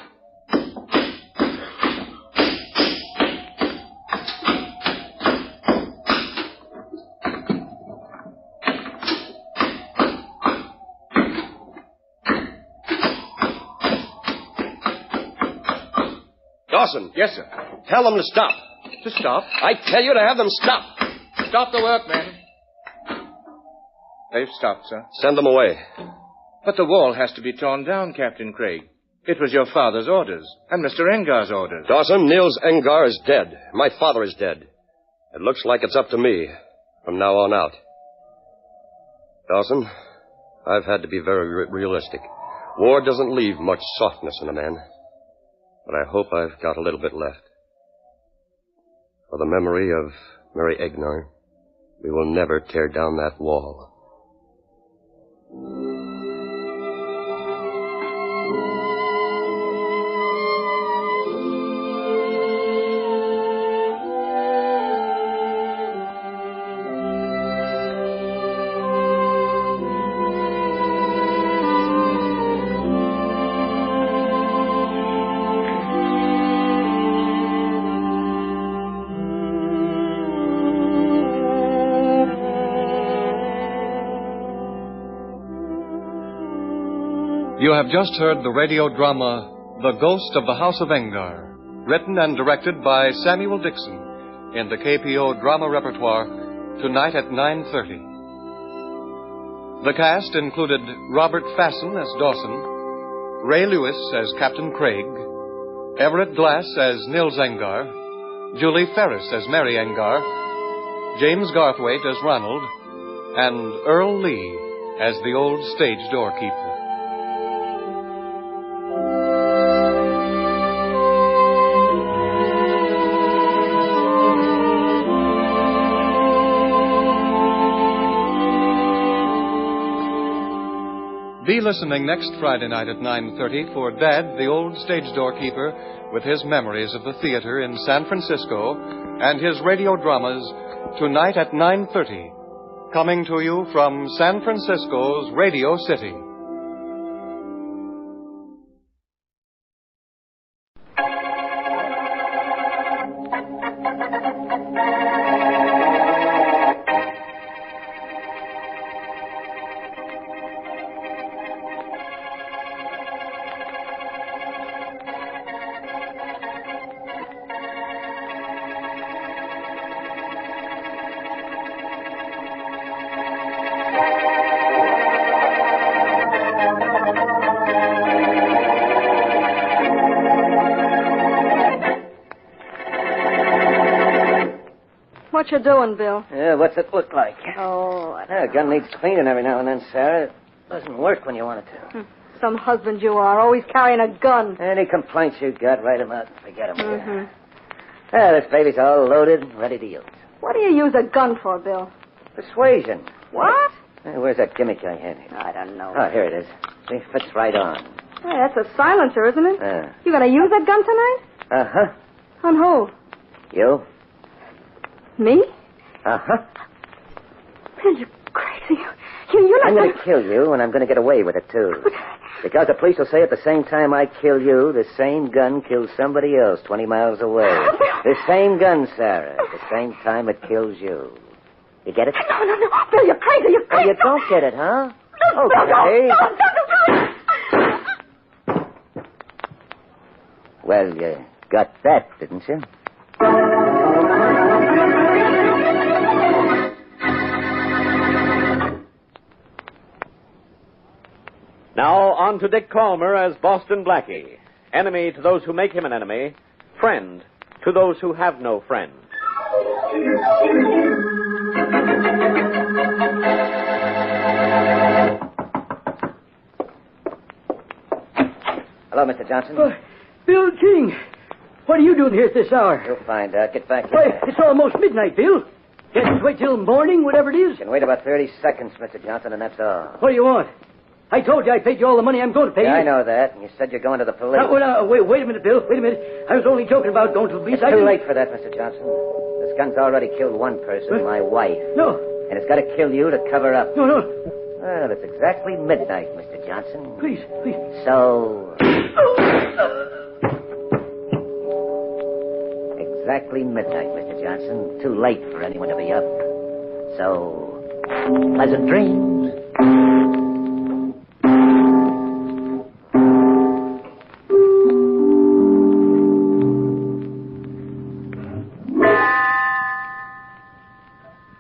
Dawson. Yes, sir. Tell them to stop. To stop? I tell you to have them stop. Stop the work, men. They've stopped, sir. Send them away. But the wall has to be torn down, Captain Craig. It was your father's orders, and Mr. Engar's orders. Dawson, Niels Engar is dead. My father is dead. It looks like it's up to me from now on out. Dawson, I've had to be very realistic. War doesn't leave much softness in a man. But I hope I've got a little bit left. For the memory of Mary Egnar, we will never tear down that wall. You have just heard the radio drama, The Ghost of the House of Engar, written and directed by Samuel Dixon in the KPO drama repertoire, tonight at 9:30. The cast included Robert Fassen as Dawson, Ray Lewis as Captain Craig, Everett Glass as Nils Engar, Julie Ferris as Mary Engar, James Garthwaite as Ronald, and Earl Lee as the old stage doorkeeper. Be listening next Friday night at 9:30 for Dad, the old stage doorkeeper, with his memories of the theater in San Francisco and his radio dramas tonight at 9:30, coming to you from San Francisco's Radio City. What you doing, Bill? Yeah, what's it look like? Oh, A gun needs cleaning every now and then, Sarah. It doesn't work when you want it to. some husband you are, always carrying a gun. Any complaints you got, write them out and forget them. This baby's all loaded and ready to use. What do you use a gun for, Bill? Persuasion. What? Where's that gimmick I had here? I don't know. Oh, here it is. See, fits right on. Hey, that's a silencer, isn't it? Yeah. You gonna use that gun tonight? Uh-huh. On who? You? Me? Uh-huh. Bill, you're crazy. You're not I'm going to kill you, and I'm going to get away with it, too. Because the police will say at the same time I kill you, the same gun kills somebody else 20 miles away. The same gun, Sarah. At the same time it kills you. You get it? No. Bill, you're crazy. You're crazy. Oh, you don't get it, huh? Okay. Well, you got that, didn't you? Now, on to Dick Calmer as Boston Blackie. Enemy to those who make him an enemy. Friend to those who have no friend. Hello, Mr. Johnson. Bill King. What are you doing here at this hour? You'll find out. Get back Why, here. it's almost midnight, Bill. Can't just wait till morning, whatever it is? You can wait about 30 seconds, Mr. Johnson, and that's all. What do you want? I told you I paid you all the money I'm going to pay you. I know that. And you said you're going to the police. Wait a minute, Bill. Wait a minute. I was only joking about going to the police. It's too late for that, Mr. Johnson. This gun's already killed one person, my wife. No. And it's got to kill you to cover up. No. Well, it's exactly midnight, Mr. Johnson. Please. So... Exactly midnight, Mr. Johnson. Too late for anyone to be up. So... Pleasant dreams.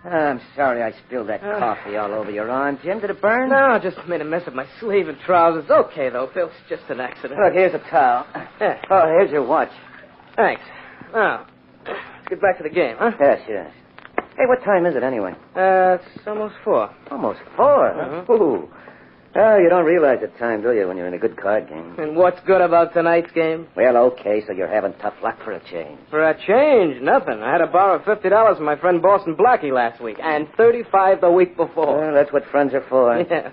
I'm sorry I spilled that coffee all over your arm, Jim. Did it burn? No, I just made a mess of my sleeve and trousers. Okay, though, Bill. It's just an accident. Look, here's a towel. Yeah. Oh, here's your watch. Thanks. Now, let's get back to the game, huh? Yes. Hey, what time is it anyway? It's almost 4. Almost 4? Uh-huh. Ooh. Oh, you don't realize the time, do you, when you're in a good card game? And what's good about tonight's game? Well, okay, so you're having tough luck for a change. For a change? Nothing. I had to borrow $50 from my friend Boston Blackie last week, and $35 the week before. Well, that's what friends are for. Yeah.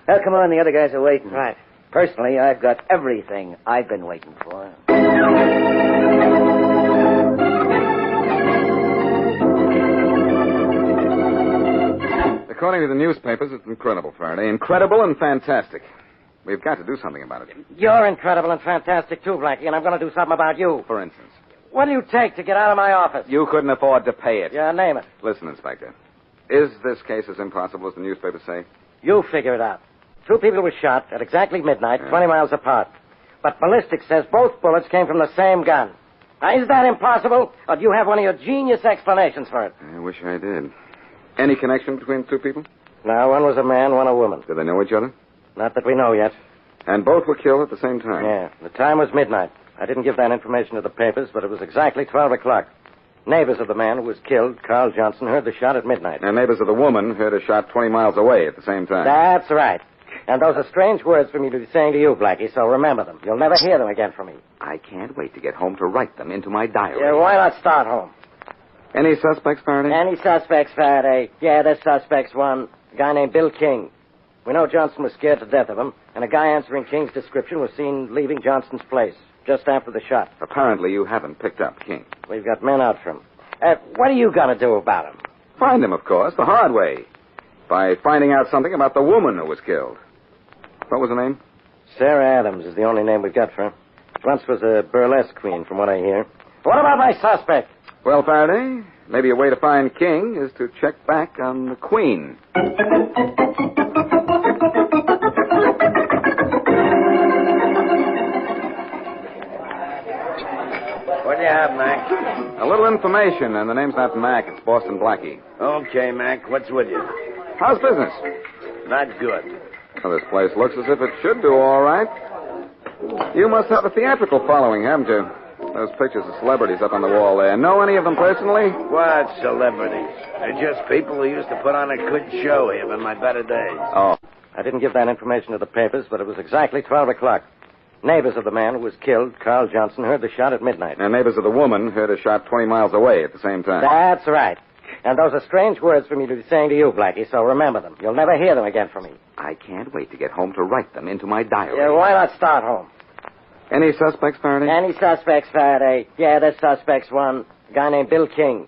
Well, come on, the other guys are waiting. Right. Personally, I've got everything I've been waiting for. According to the newspapers, it's incredible, Faraday. Incredible and fantastic. We've got to do something about it. You're incredible and fantastic, too, Blackie, and I'm going to do something about you. For instance? What do you take to get out of my office? You couldn't afford to pay it. Yeah, name it. Listen, Inspector. Is this case as impossible as the newspapers say? You figure it out. 2 people were shot at exactly midnight, 20 miles apart. But ballistics says both bullets came from the same gun. Now, is that impossible, or do you have one of your genius explanations for it? I wish I did. Any connection between the 2 people? No, one was a man, one a woman. Did they know each other? Not that we know yet. And both were killed at the same time? Yeah. The time was midnight. I didn't give that information to the papers, but it was exactly 12 o'clock. Neighbors of the man who was killed, Carl Johnson, heard the shot at midnight. And neighbors of the woman heard a shot 20 miles away at the same time. That's right. And those are strange words for me to be saying to you, Blackie, so remember them. You'll never hear them again from me. I can't wait to get home to write them into my diary. Yeah, why not start home? Any suspects, Faraday? Any suspects, Faraday? Yeah, there's suspects. One, a guy named Bill King. We know Johnson was scared to death of him, and a guy answering King's description was seen leaving Johnson's place just after the shot. Apparently you haven't picked up King. We've got men out for him. What are you going to do about him? Find him, of course, the hard way. By finding out something about the woman who was killed. What was her name? Sarah Adams is the only name we've got for her. Once was a burlesque queen, from what I hear. What about my suspect? Well, Faraday, maybe a way to find King is to check back on the Queen. What do you have, Mac? A little information, and the name's not Mac, it's Boston Blackie. Okay, Mac, what's with you? How's business? Not good. Well, this place looks as if it should do all right. You must have a theatrical following, haven't you? Those pictures of celebrities up on the wall there. Know any of them personally? What celebrities? They're just people who used to put on a good show here in my better days. Oh. I didn't give that information to the papers, but it was exactly 12 o'clock. Neighbors of the man who was killed, Carl Johnson, heard the shot at midnight. And neighbors of the woman heard a shot 20 miles away at the same time. That's right. And those are strange words for me to be saying to you, Blackie, so remember them. You'll never hear them again from me. I can't wait to get home to write them into my diary. Yeah, why not start home? Any suspects, Faraday? Any suspects, Faraday? Yeah, there's suspects. One, a guy named Bill King.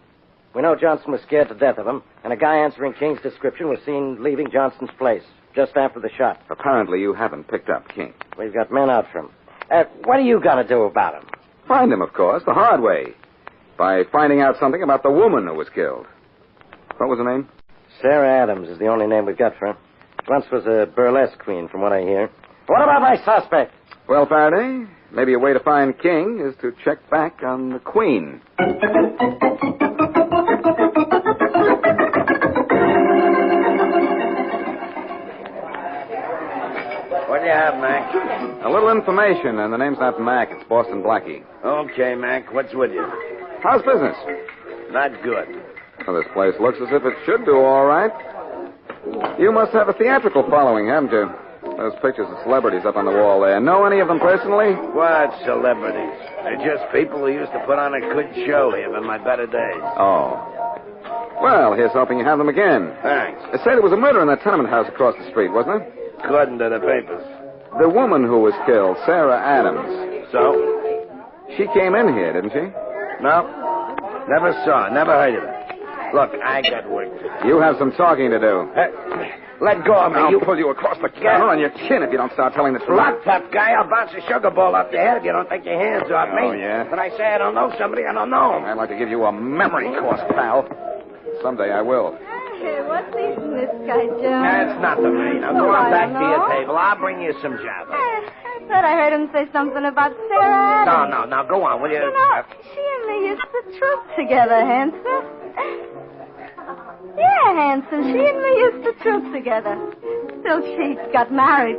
We know Johnson was scared to death of him, and a guy answering King's description was seen leaving Johnson's place just after the shot. Apparently you haven't picked up King. We've got men out for him. What are you going to do about him? Find him, of course, the hard way. By finding out something about the woman who was killed. What was her name? Sarah Adams is the only name we've got for her. Once was a burlesque queen, from what I hear. What about my suspect? Well, Faraday, maybe a way to find King is to check back on the Queen. What do you have, Mac? A little information, and the name's not Mac, it's Boston Blackie. Okay, Mac, what's with you? How's business? Not good. Well, this place looks as if it should do all right. You must have a theatrical following, haven't you? Those pictures of celebrities up on the wall there. Know any of them personally? What celebrities? They're just people who used to put on a good show here in my better days. Oh. Well, here's hoping you have them again. Thanks. They say there was a murder in that tenement house across the street, wasn't there? According to the papers. The woman who was killed, Sarah Adams. So? She came in here, didn't she? No. Never saw her. Never heard of her. Look, I got work to do. You have some talking to do. Let go of me. I'll pull you across the counter on your chin if you don't start telling the truth. Look, tough guy, I'll bounce a sugar ball up your head if you don't take your hands off me. Oh, yeah? When I say I don't know somebody, I don't know him. I'd like to give you a memory course, pal. Someday I will. Hey, what's eating this guy, Joe? That's nothing, man. Now go on back to your table. I'll bring you some java. I thought I heard him say something about Sarah Adams. No. Now go on, will you? You know, she and me used to troop together, Hanson. Yeah, Hanson, she and me used to troop together. Till she got married.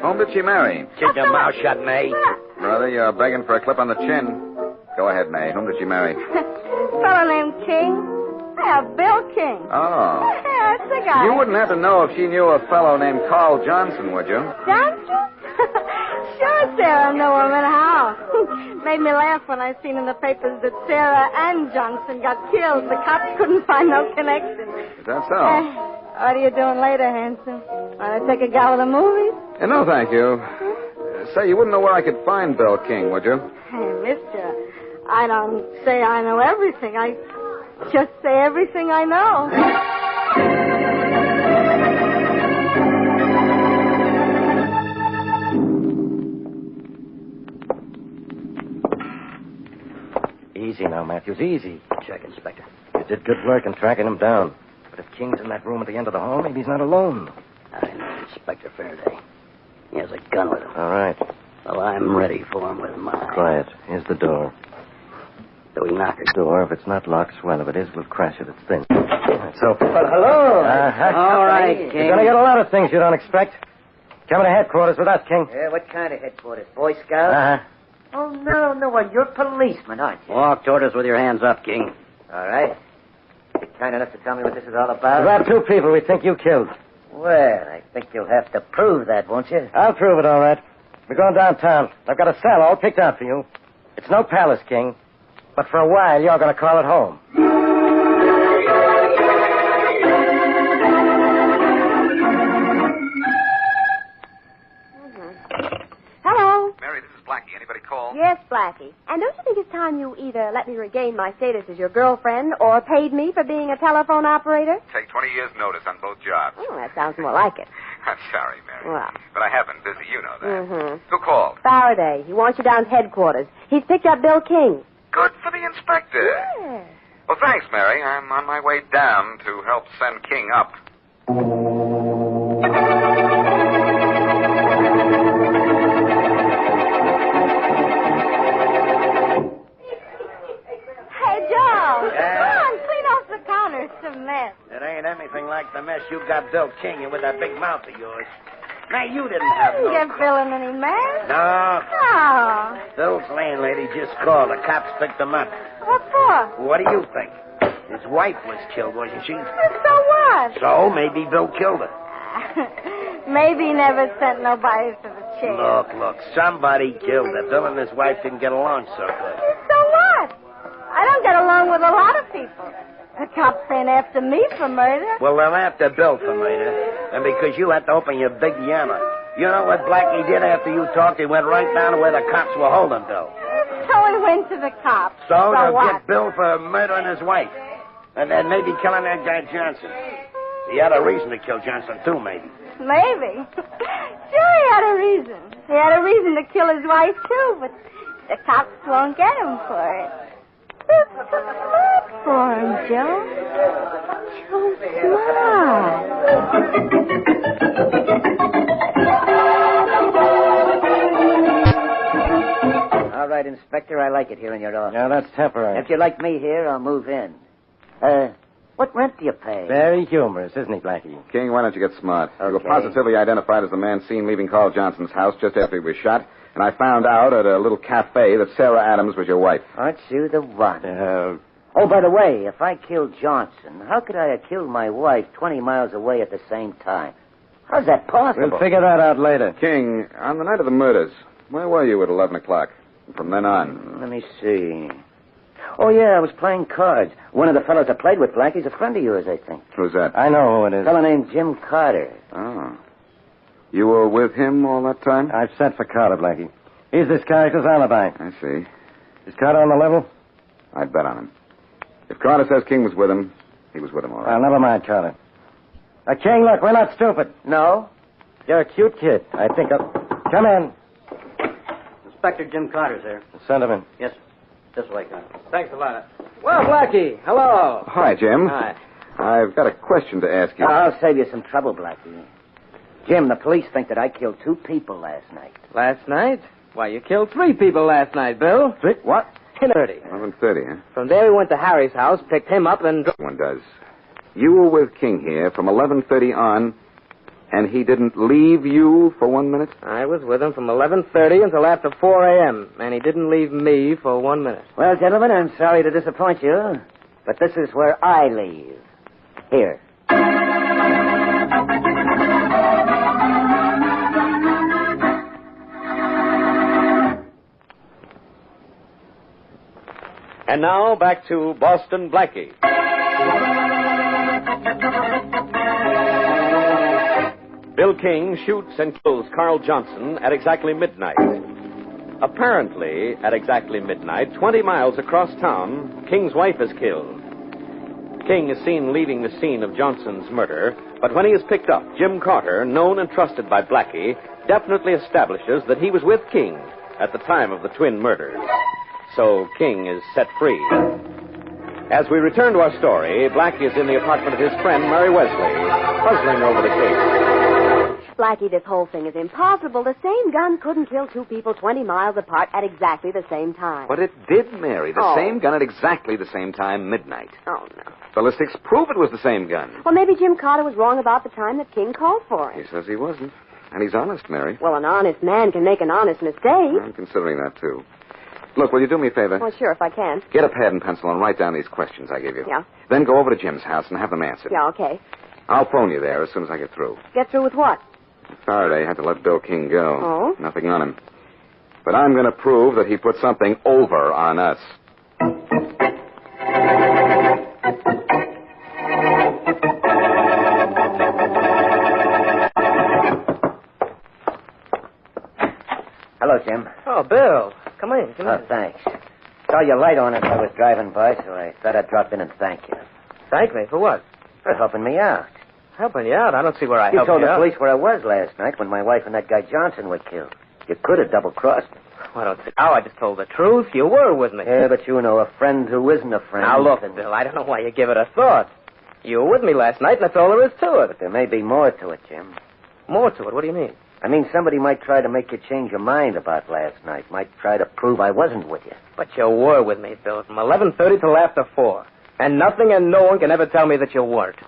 Whom did she marry? Keep your mouth shut, May. Brother, you're begging for a clip on the chin. Go ahead, May. Whom did she marry? Fellow named King. Yeah, Bill King. Oh. Yeah, that's the guy. You wouldn't happen to know if she knew a fellow named Carl Johnson, would you? Johnson? Sure, Sarah knew him and how. Made me laugh when I seen in the papers that Sarah and Johnson got killed. The cops couldn't find no connection. Is that so? What are you doing later, Hanson? Want to take a gal to the movies? No, thank you. Say, you wouldn't know where I could find Bill King, would you? Hey, mister, I don't say I know everything. I just say everything I know. Easy now, Matthews, easy. Check, Inspector. You did good work in tracking him down. But if King's in that room at the end of the hall, maybe he's not alone. I know Inspector Faraday. He has a gun with him. All right. Well, I'm ready for him with mine. Quiet. Here's the door. Do we knock it? Door, if it's not locked, swell. If it is, we'll crash it. It's thin. It's open. Well, hello. All right, King. King. You're going to get a lot of things you don't expect. Coming to headquarters with us, King. Yeah, what kind of headquarters? Boy Scouts? Uh-huh. Oh, no. Well, you're policeman, aren't you? Walk toward us with your hands up, King. All right. Be kind enough to tell me what this is all about. About two people we think you killed. Well, I think you'll have to prove that, won't you? I'll prove it, all right. We're going downtown. I've got a cell all picked out for you. It's no palace, King. But for a while, you're going to call it home. Hello. Mary, this is Blackie. Anybody call? Yes, Blackie. And don't you think it's time you either let me regain my status as your girlfriend or paid me for being a telephone operator? Take 20 years' notice on both jobs. Oh, that sounds more like it. I'm sorry, Mary. Well. But I have been busy, you know that. Mm-hmm. Who called? Faraday. He wants you down to headquarters. He's picked up Bill King. Good for the inspector. Yeah. Well, thanks, Mary. I'm on my way down to help send King up. Hey, Joe. Yeah? Come on, clean off the counter. It's a mess. It ain't anything like the mess you got Bill King in with that big mouth of yours. Now, you didn't have no... You didn't Bill in any mess. No. Oh. Bill's landlady just called. The cops picked him up. What for? What do you think? His wife was killed, wasn't she? So what? So maybe Bill killed her. Maybe he never sent nobody to the chair. Look, somebody killed her. Bill and his wife didn't get along so good. So what? I don't get along with a lot of people. The cops ain't after me for murder. Well, they're after Bill for murder. And because you had to open your big yammer. You know what Blackie did after you talked? He went right down to where the cops were holding Bill. So he went to the cops. So they'll what? get Bill for murdering his wife. And then maybe killing that guy Johnson. He had a reason to kill Johnson, too, maybe. Maybe. Sure, he had a reason. He had a reason to kill his wife, too, but the cops won't get him for it. It's too smart for him, Joe. Too smart. All right, Inspector, I like it here in your office. Yeah, that's temporary. If you like me here, I'll move in. What rent do you pay? Very humorous, isn't he, Blackie? King, why don't you get smart? Okay. You were positively identified as the man seen leaving Carl Johnson's house just after he was shot, and I found out at a little cafe that Sarah Adams was your wife. Aren't you the one? Oh, by the way, if I killed Johnson, how could I have killed my wife 20 miles away at the same time? How's that possible? We'll figure that out later. King, on the night of the murders, where were you at 11 o'clock? From then on. Let me see. Oh, yeah, I was playing cards. One of the fellows I played with, Blackie's a friend of yours, I think. Who's that? I know who it A is. fellow named Jim Carter. Oh. You were with him all that time? I've sent for Carter, Blackie. He's this character's alibi. I see. Is Carter on the level? I'd bet on him. If Carter says King was with him, he was with him, all right. Well, never mind, Carter. King, look, we're not stupid. No? You're a cute kid. I think I'll... Come in. Inspector Jim Carter's here. Send him in. Yes, this way, Carter. Thanks a lot. Well, Blackie, hello. Hi, Jim. Hi. I've got a question to ask you. I'll save you some trouble, Blackie. Jim, the police think that I killed 2 people last night. Last night? Why, you killed 3 people last night, Bill. 3? What? 10:30. 11:30, huh? From there, we went to Harry's house, picked him up, and... One does. You were with King here from 11:30 on, and he didn't leave you for 1 minute? I was with him from 11:30 until after 4 a.m., and he didn't leave me for 1 minute. Well, gentlemen, I'm sorry to disappoint you, but this is where I leave. Here. And now, back to Boston Blackie. Bill King shoots and kills Carl Johnson at exactly midnight. Apparently, at exactly midnight, 20 miles across town, King's wife is killed. King is seen leaving the scene of Johnson's murder, but when he is picked up, Jim Carter, known and trusted by Blackie, definitely establishes that he was with King at the time of the twin murders. So King is set free. As we return to our story, Blackie is in the apartment of his friend, Mary Wesley, puzzling over the case. Blackie, this whole thing is impossible. The same gun couldn't kill 2 people 20 miles apart at exactly the same time. But it did, Mary. The Oh. same gun at exactly the same time, midnight. Oh, no. Ballistics prove it was the same gun. Well, maybe Jim Carter was wrong about the time that King called for He it. says he wasn't. And he's honest, Mary. Well, an honest man can make an honest mistake. I'm considering that, too. Look, will you do me a favor? Well, sure, if I can. Get a pad and pencil and write down these questions I give you. Yeah. Then go over to Jim's house and have them answered. Yeah, okay. I'll phone you there as soon as I get through. Get through with what? Faraday had to let Bill King go. Oh? Nothing on him. But I'm going to prove that he put something over on us. Hello, Jim. Oh, Bill. Come in. Come Oh, in. thanks. Saw your light on as I was driving by, so I thought I'd drop in and thank you. Thank me for what? For helping me out. Helping you out? I don't see where I You helped told you the out. police where I was last night when my wife and that guy Johnson were killed. You could have double-crossed me. I don't see how. I just told the truth. You were with me. Yeah, but you know, a friend who isn't a friend. Now, look, Bill, I don't know why you give it a thought. You were with me last night, and that's all there is to it. But there may be more to it, Jim. More to it? What do you mean? I mean, somebody might try to make you change your mind about last night. Might try to prove I wasn't with you. But you were with me, Bill, from 11:30 till after 4. And nothing and no one can ever tell me that you weren't.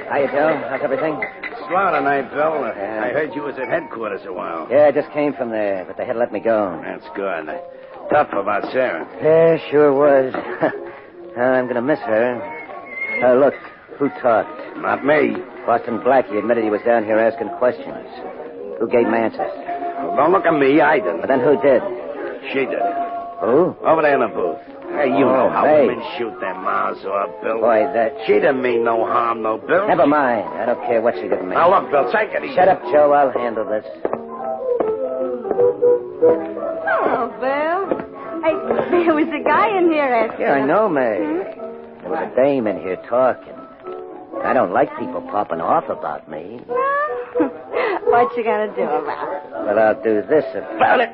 Hiya, Joe. How's everything? Slow tonight, Bill. I heard you was at headquarters a while. Yeah, I just came from there, but they had to let me go. That's good. Tough about Sarah. Yeah, sure was. I'm going to miss her. Look, who talked? Not me. Boston Blackie admitted he was down here asking questions. Who gave him answers? Well, don't look at me. I didn't. But then who did? She did. Who? Over there in the booth. Hey, you know how May. women shoot their mouths off, Bill. Boy, that... She didn't mean no harm, no, Bill. Never mind. I don't care what she did to me. Now, look, Bill, take it easy. Shut up, Joe. I'll handle this. Oh, Bill. Hey, there was a guy in here asking. Yeah, I know, May. There was a dame in here talking. I don't like people popping off about me. What you gonna do about it? Well, I'll do this about it.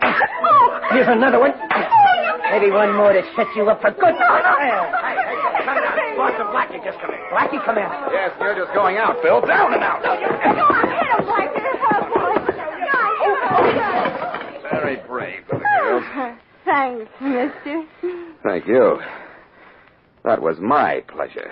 Here's another one. Maybe one more to set you up for good. Hey, come down. Boston Blackie, just come in. Blackie, come in. Yes, you're just going out, Bill. Down and out. Go on, hit him, Blackie. Very brave for the girls. Thanks, mister. Thank you. That was my pleasure.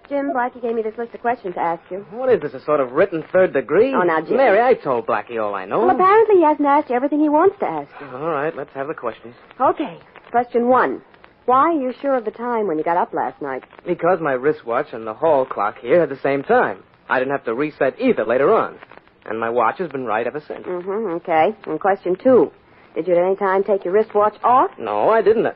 Jim, Blackie gave me this list of questions to ask you. What is this, a sort of written third degree? Oh, now, Jim. Mary, I told Blackie all I know. Well, apparently he hasn't asked you everything he wants to ask you. All right, let's have the questions. Okay. Question 1. Why are you sure of the time when you got up last night? Because my wristwatch and the hall clock here had the same time. I didn't have to reset either later on. And my watch has been right ever since. Mm-hmm, okay. And question 2. Did you at any time take your wristwatch off? No, I didn't.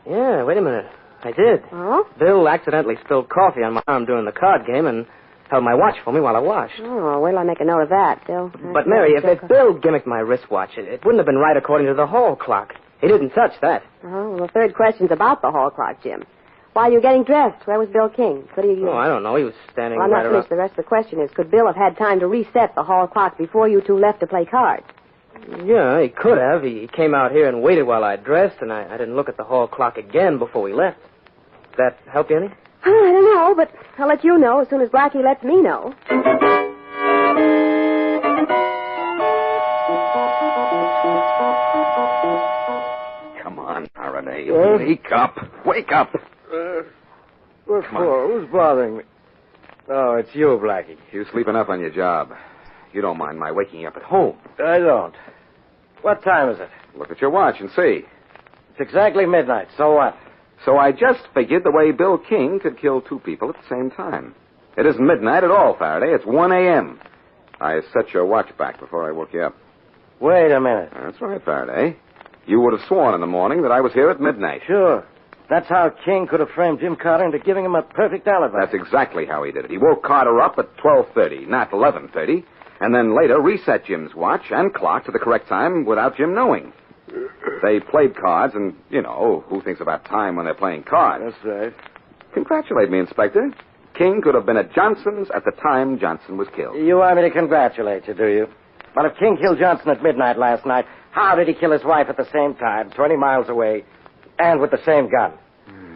Yeah, wait a minute. I did. Oh? Bill accidentally spilled coffee on my arm during the card game and held my watch for me while I washed. Oh, wait till I make a note of that, Bill. But, Mary, if Bill gimmicked my wristwatch, it wouldn't have been right according to the hall clock. He didn't touch that. Oh, well, the third question's about the hall clock, Jim. While you were getting dressed, where was Bill King? Could he... Oh, I don't know. He was standing Well, I'm right not around... finished. The rest of the question is, could Bill have had time to reset the hall clock before you two left to play cards? Yeah, he could have. He came out here and waited while I dressed, and I didn't look at the hall clock again before we left. Does that help you any? I don't know, but I'll let you know as soon as Blackie lets me know. Come on, Faraday. Yes? Wake up. Wake up. What for? Who's bothering me? Oh, it's you, Blackie. You sleep enough on your job. You don't mind my waking you up at home. I don't. What time is it? Look at your watch and see. It's exactly midnight. So what? So I just figured the way Bill King could kill two people at the same time. It isn't midnight at all, Faraday. It's 1 a.m. I set your watch back before I woke you up. Wait a minute. That's right, Faraday. You would have sworn in the morning that I was here at midnight. Sure. That's how King could have framed Jim Carter into giving him a perfect alibi. That's exactly how he did it. He woke Carter up at 12:30, not 11:30, and then later reset Jim's watch and clock to the correct time without Jim knowing. They played cards, and, you know, who thinks about time when they're playing cards? That's right. Congratulate me, Inspector. King could have been at Johnson's at the time Johnson was killed. You want me to congratulate you, do you? Well, if King killed Johnson at midnight last night, how did he kill his wife at the same time, 20 miles away, and with the same gun?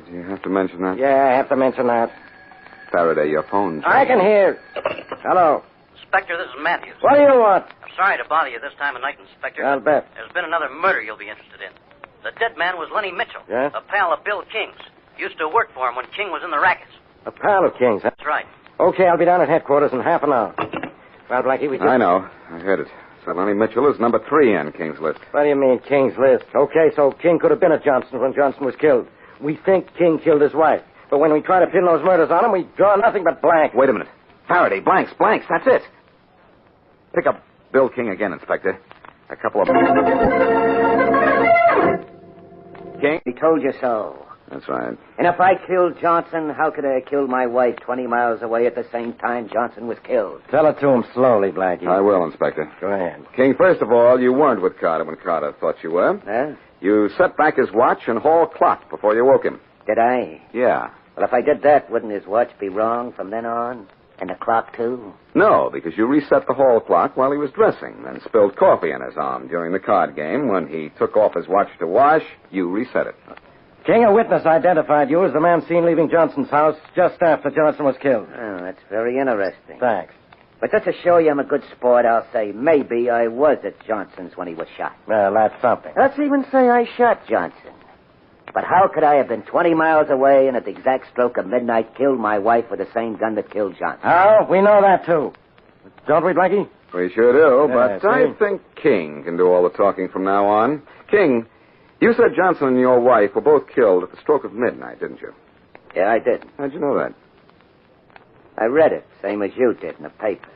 Do you have to mention that? Yeah, I have to mention that. Faraday, your phone's... I can hear. Hello. Inspector, this is Matthews. What do you want? I'm sorry to bother you this time of night, Inspector. I'll bet. There's been another murder you'll be interested in. The dead man was Lenny Mitchell, Yes? a pal of Bill King's. Used to work for him when King was in the rackets. A pal of King's, huh? That's right. Okay, I'll be down at headquarters in half an hour. Well, Blackie, we just... I know. I heard it. So Lenny Mitchell is number 3 on King's list. What do you mean, King's list? Okay, so King could have been at Johnson when Johnson was killed. We think King killed his wife. But when we try to pin those murders on him, we draw nothing but blank. Wait a minute. Faraday, blanks, that's it. Pick up Bill King again, Inspector. A couple of... King? He told you so. That's right. And if I killed Johnson, how could I have killed my wife 20 miles away at the same time Johnson was killed? Tell it to him slowly, Blackie. I will, Inspector. Go ahead. King, first of all, you weren't with Carter when Carter thought you were. Huh? You set back his watch and hall clock before you woke him. Did I? Yeah. Well, if I did that, wouldn't his watch be wrong from then on? And the clock, too? No, because you reset the hall clock while he was dressing, then spilled coffee on his arm during the card game. When he took off his watch to wash, you reset it. King, a witness identified you as the man seen leaving Johnson's house just after Johnson was killed. Oh, that's very interesting. Thanks. But just to show you I'm a good sport, I'll say maybe I was at Johnson's when he was shot. Well, that's something. Let's even say I shot Johnson. But how could I have been 20 miles away and at the exact stroke of midnight killed my wife with the same gun that killed Johnson? Oh, we know that, too. Don't we, Blackie? We sure do, Yeah, but I see? think King can do all the talking from now on. King, you said Johnson and your wife were both killed at the stroke of midnight, didn't you? Yeah, I did. How'd you know that? I read it, same as you did in the paper.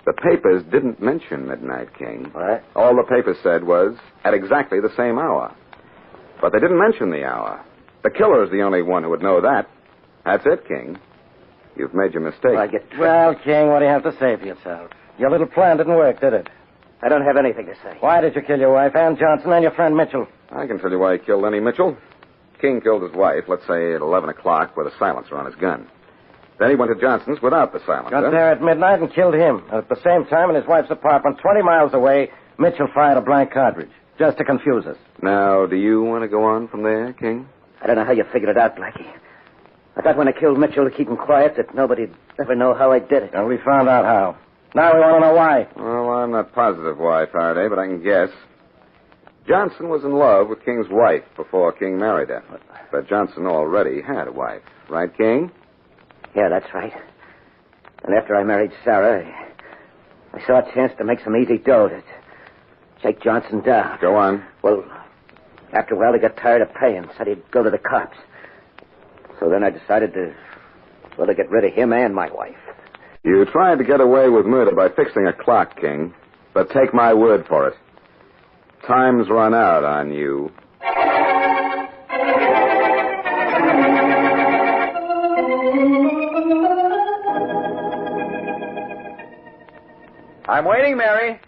The papers didn't mention midnight, King. What? All the papers said was at exactly the same hour. But they didn't mention the hour. The killer is the only one who would know that. That's it, King. You've made your mistake. Well, King, what do you have to say for yourself? Your little plan didn't work, did it? I don't have anything to say. Why did you kill your wife, Ann Johnson, and your friend Mitchell? I can tell you why he killed Lenny Mitchell. King killed his wife, let's say at 11 o'clock, with a silencer on his gun. Then he went to Johnson's without the silencer. Got there at midnight and killed him. And at the same time, in his wife's apartment, 20 miles away, Mitchell fired a blank cartridge, just to confuse us. Now, do you want to go on from there, King? I don't know how you figured it out, Blackie. I thought when I killed Mitchell to keep him quiet that nobody'd ever know how I did it. And we found out how. Now we want to know why. Well, I'm not positive why, Faraday, but I can guess. Johnson was in love with King's wife before King married her. But Johnson already had a wife. Right, King? Yeah, that's right. And after I married Sarah, I saw a chance to make some easy dough to shake Johnson down. Go on. Well, after a while, he got tired of paying, said he'd go to the cops. So then I decided to get rid of him and my wife. You tried to get away with murder by fixing a clock, King. But take my word for it. Time's run out on you. I'm waiting, Mary.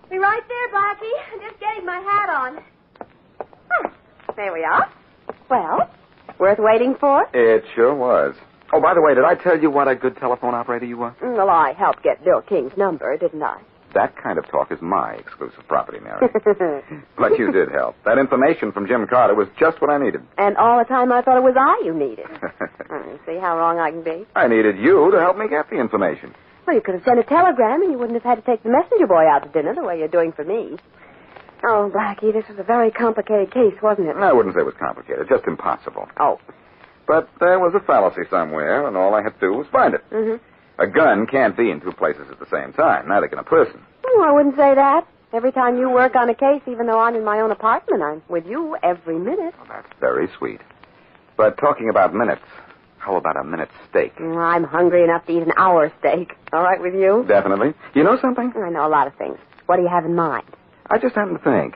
Be right there, Blackie. I'm just getting my hat on. There we are. Well, worth waiting for? It sure was. Oh, by the way, did I tell you what a good telephone operator you were? Well, I helped get Bill King's number, didn't I? That kind of talk is my exclusive property, Mary. But you did help. That information from Jim Carter was just what I needed. And all the time I thought it was I you needed. See how wrong I can be? I needed you to help me get the information. Well, you could have sent a telegram and you wouldn't have had to take the messenger boy out to dinner the way you're doing for me. Oh, Blackie, this was a very complicated case, wasn't it? I wouldn't say it was complicated, just impossible. Oh. But there was a fallacy somewhere, and all I had to do was find it. Mm-hmm. A gun can't be in two places at the same time, neither can a person. Oh, I wouldn't say that. Every time you work on a case, even though I'm in my own apartment, I'm with you every minute. Well, that's very sweet. But talking about minutes, how about a minute steak? I'm hungry enough to eat an hour steak. All right with you? Definitely. You know something? I know a lot of things. What do you have in mind? I just happened to think.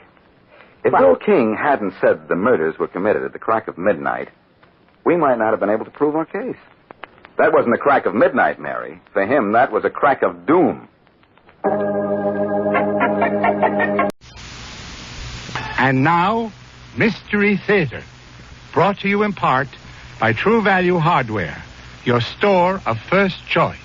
If Bill King hadn't said the murders were committed at the crack of midnight, we might not have been able to prove our case. That wasn't the crack of midnight, Mary. For him, that was a crack of doom. And now, Mystery Theater, brought to you in part by True Value Hardware, your store of first choice.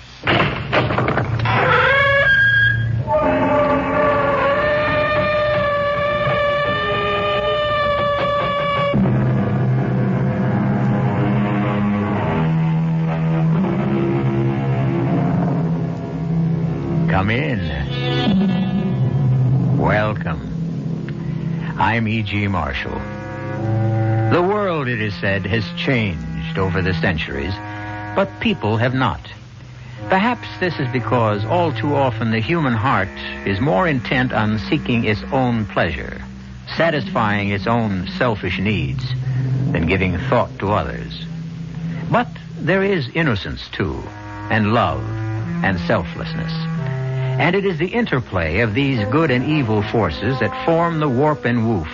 Come in. Welcome. I'm E.G. Marshall. The world, it is said, has changed over the centuries, but people have not. Perhaps this is because all too often the human heart is more intent on seeking its own pleasure, satisfying its own selfish needs, than giving thought to others. But there is innocence, too, and love, and selflessness. And it is the interplay of these good and evil forces that form the warp and woof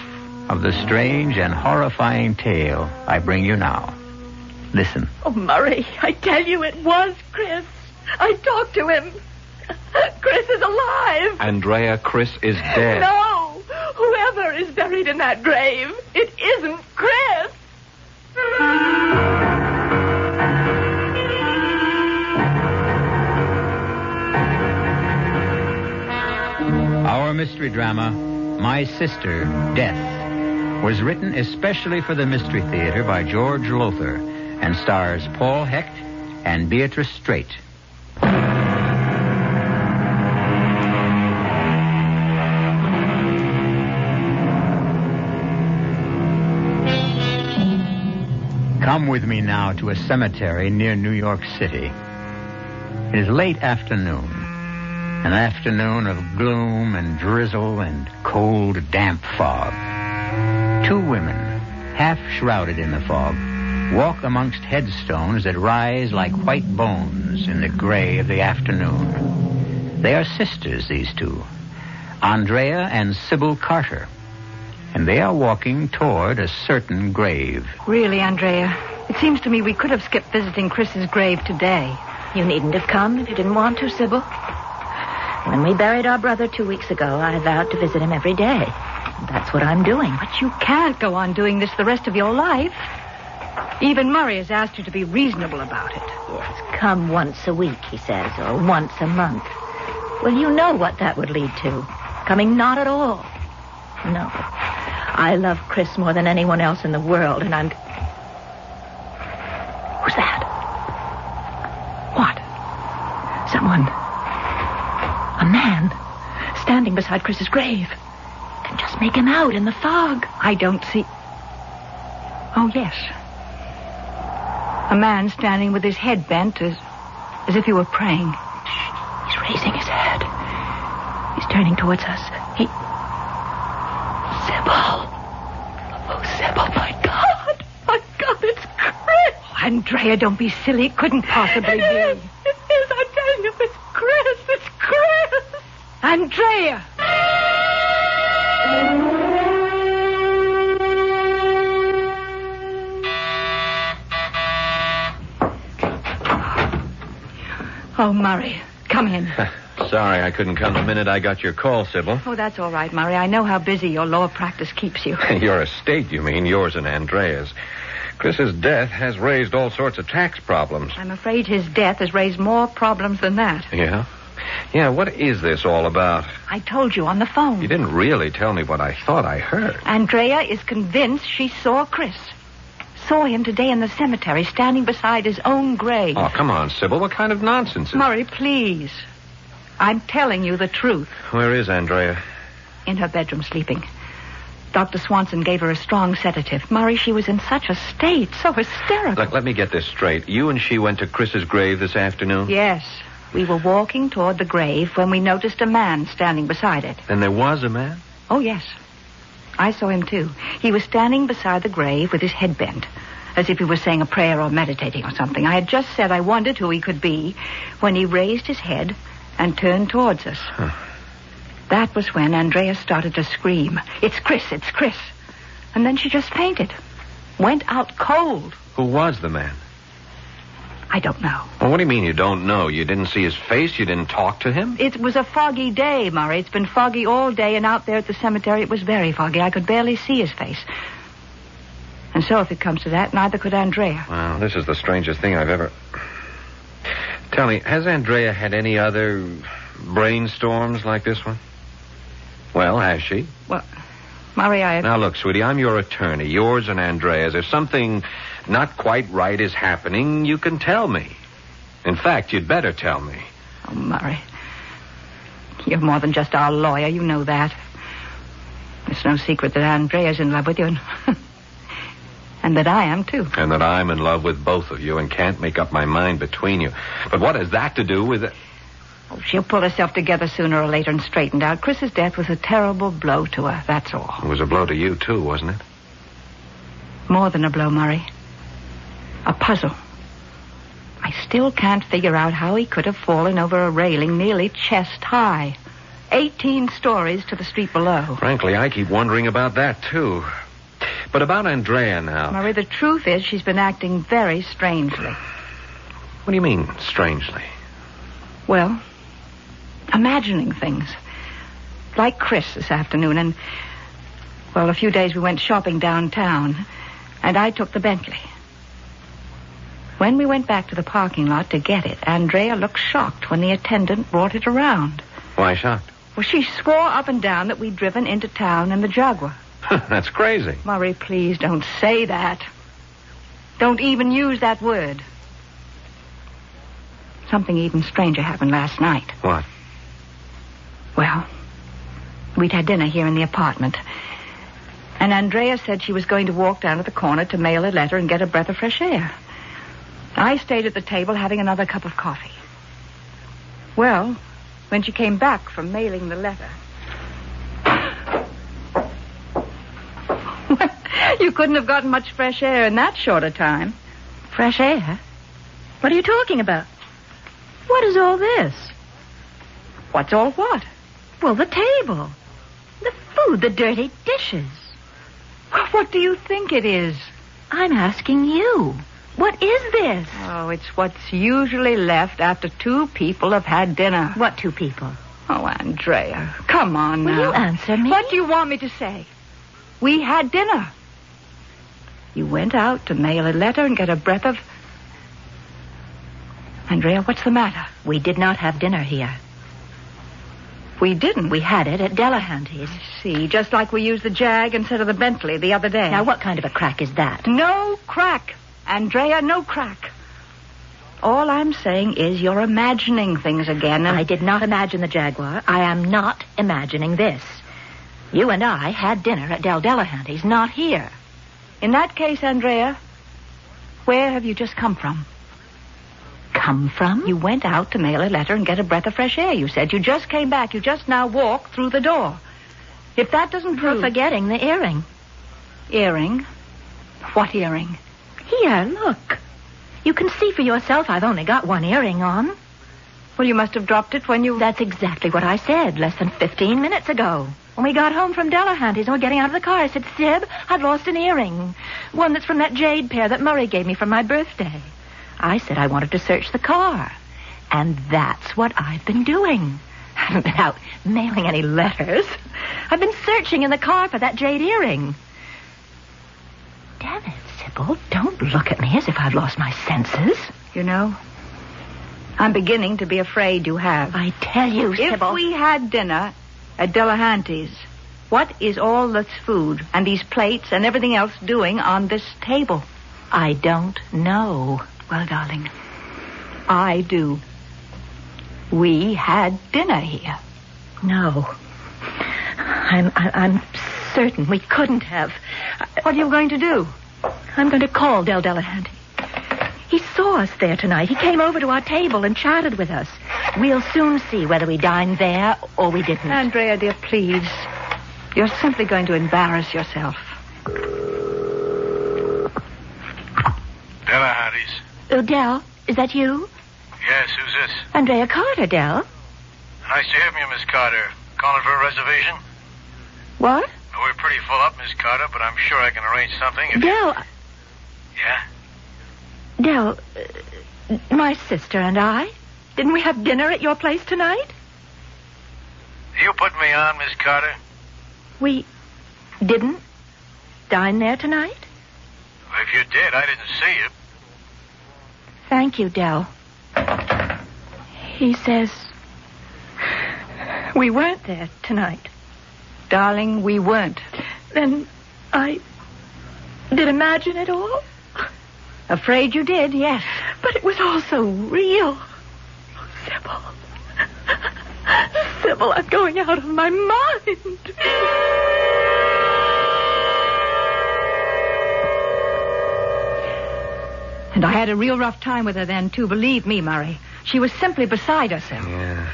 of the strange and horrifying tale I bring you now. Listen. Oh, Murray, I tell you it was Chris. I talked to him. Chris is alive. Andrea, Chris is dead. No! Whoever is buried in that grave, it isn't Chris. Our mystery drama, My Sister, Death, was written especially for the Mystery Theater by George Lothar and stars Paul Hecht and Beatrice Straight. Come with me now to a cemetery near New York City. It is late afternoon. An afternoon of gloom and drizzle and cold, damp fog. Two women, half shrouded in the fog, walk amongst headstones that rise like white bones in the gray of the afternoon. They are sisters, these two, Andrea and Sybil Carter, and they are walking toward a certain grave. Really, Andrea, it seems to me we could have skipped visiting Chris's grave today. You needn't have come if you didn't want to, Sybil. When we buried our brother 2 weeks ago, I vowed to visit him every day. That's what I'm doing. But you can't go on doing this the rest of your life. Even Murray has asked you to be reasonable about it. Yes, come once a week, he says, or once a month. Well, you know what that would lead to. Coming not at all. No. I love Chris more than anyone else in the world, and I'm... Who's that? What? Someone. A man. Standing beside Chris's grave. Can just make him out in the fog. I don't see... Oh, yes. A man standing with his head bent as if he were praying. He's raising his head. He's turning towards us. Sybil. Oh, Sybil, my God. My God, it's Chris. Oh, Andrea, don't be silly. It couldn't possibly be. It is. I'm telling you, it's Chris. It's Chris. Andrea! Oh, Murray, come in. Sorry I couldn't come the minute I got your call, Sybil. Oh, that's all right, Murray. I know how busy your law practice keeps you. Your estate, you mean, yours and Andrea's. Chris's death has raised all sorts of tax problems. I'm afraid his death has raised more problems than that. Yeah? Yeah, what is this all about? I told you on the phone. You didn't really tell me what I thought I heard. Andrea is convinced she saw Chris. Saw him today in the cemetery, standing beside his own grave. Oh, come on, Sybil. What kind of nonsense is... Murray, please. I'm telling you the truth. Where is Andrea? In her bedroom, sleeping. Dr. Swanson gave her a strong sedative. Murray, she was in such a state, so hysterical. Look, let me get this straight. You and she went to Chris's grave this afternoon? Yes. We were walking toward the grave when we noticed a man standing beside it. And there was a man? Oh, yes. I saw him, too. He was standing beside the grave with his head bent, as if he was saying a prayer or meditating or something. I had just said I wondered who he could be when he raised his head and turned towards us. Huh. That was when Andrea started to scream. It's Chris, it's Chris. And then she just fainted. Went out cold. Who was the man? I don't know. Well, what do you mean you don't know? You didn't see his face? You didn't talk to him? It was a foggy day, Murray. It's been foggy all day, and out there at the cemetery it was very foggy. I could barely see his face. And so if it comes to that, neither could Andrea. Well, this is the strangest thing I've ever... Tell me, has Andrea had any other brainstorms like this one? Well, has she? Well, Murray, Now, look, sweetie, I'm your attorney, yours and Andrea's. If something not quite right is happening, you can tell me. In fact, you'd better tell me. Oh, Murray. You're more than just our lawyer, you know that. It's no secret that Andrea's in love with you, and that I am, too. And that I'm in love with both of you and can't make up my mind between you. But what has that to do with it? Oh, she'll pull herself together sooner or later and straighten out. Chris's death was a terrible blow to her, that's all. It was a blow to you, too, wasn't it? More than a blow, Murray. A puzzle. I still can't figure out how he could have fallen over a railing nearly chest high. 18 stories to the street below. Frankly, I keep wondering about that, too. But about Andrea now. Murray, the truth is she's been acting very strangely. What do you mean, strangely? Well, imagining things. Like Chris this afternoon, and, well, a few days we went shopping downtown, and I took the Bentley. When we went back to the parking lot to get it, Andrea looked shocked when the attendant brought it around. Why shocked? Well, she swore up and down that we'd driven into town in the Jaguar. That's crazy. Murray, please don't say that. Don't even use that word. Something even stranger happened last night. What? Well, we'd had dinner here in the apartment. And Andrea said she was going to walk down to the corner to mail a letter and get a breath of fresh air. I stayed at the table having another cup of coffee. Well, when she came back from mailing the letter. You couldn't have gotten much fresh air in that short a time. Fresh air? What are you talking about? What is all this? What's all what? Well, the table. The food, the dirty dishes. What do you think it is? I'm asking you. What is this? Oh, it's what's usually left after two people have had dinner. What two people? Oh, Andrea, come on now. Will you answer me? What do you want me to say? We had dinner. You went out to mail a letter and get a breath of... Andrea, what's the matter? We did not have dinner here. We didn't. We had it at Delahanty's. I see, just like we used the Jag instead of the Bentley the other day. Now, what kind of a crack is that? No crack. Andrea, no crack. All I'm saying is you're imagining things again. I did not imagine the Jaguar. I am not imagining this. You and I had dinner at Delahanty's, not here. In that case, Andrea, where have you just come from? Come from? You went out to mail a letter and get a breath of fresh air, you said. You just came back. You just now walked through the door. If that doesn't prove... You're forgetting the earring. Earring? What earring? Here, look. You can see for yourself I've only got one earring on. Well, you must have dropped it when you... That's exactly what I said less than 15 minutes ago. When we got home from Delahanty's and were getting out of the car, I said, Sib, I've lost an earring. One that's from that jade pair that Murray gave me for my birthday. I said I wanted to search the car. And that's what I've been doing. I haven't been out mailing any letters. I've been searching in the car for that jade earring. Damn it, Sybil, don't look at me as if I've lost my senses. You know, I'm beginning to be afraid you have. I tell you, Sybil. If we had dinner at Delahanty's, what is all this food and these plates and everything else doing on this table? I don't know. Well, darling, I do. We had dinner here. No. I'm certain we couldn't have. What are you going to do? I'm going to call Delahanty. He saw us there tonight. He came over to our table and chatted with us. We'll soon see whether we dined there or we didn't. Andrea, dear, please. You're simply going to embarrass yourself. Delahanty's. Oh, Del, is that you? Yes, who's this? Andrea Carter, Del. Nice to hear from you, Miss Carter. Calling for a reservation? What? We're pretty full up, Miss Carter, but I'm sure I can arrange something if Del. Yeah? Del, my sister and I, didn't we have dinner at your place tonight? You put me on, Miss Carter? We didn't dine there tonight? Well, if you did, I didn't see you. Thank you, Del. He says we weren't there tonight. Darling, we weren't. Then I did imagine it all? Afraid you did, yes. But it was all so real. Oh, Sybil. Sybil, I'm going out of my mind. And I had a real rough time with her then, too. Believe me, Murray. She was simply beside herself. Yeah.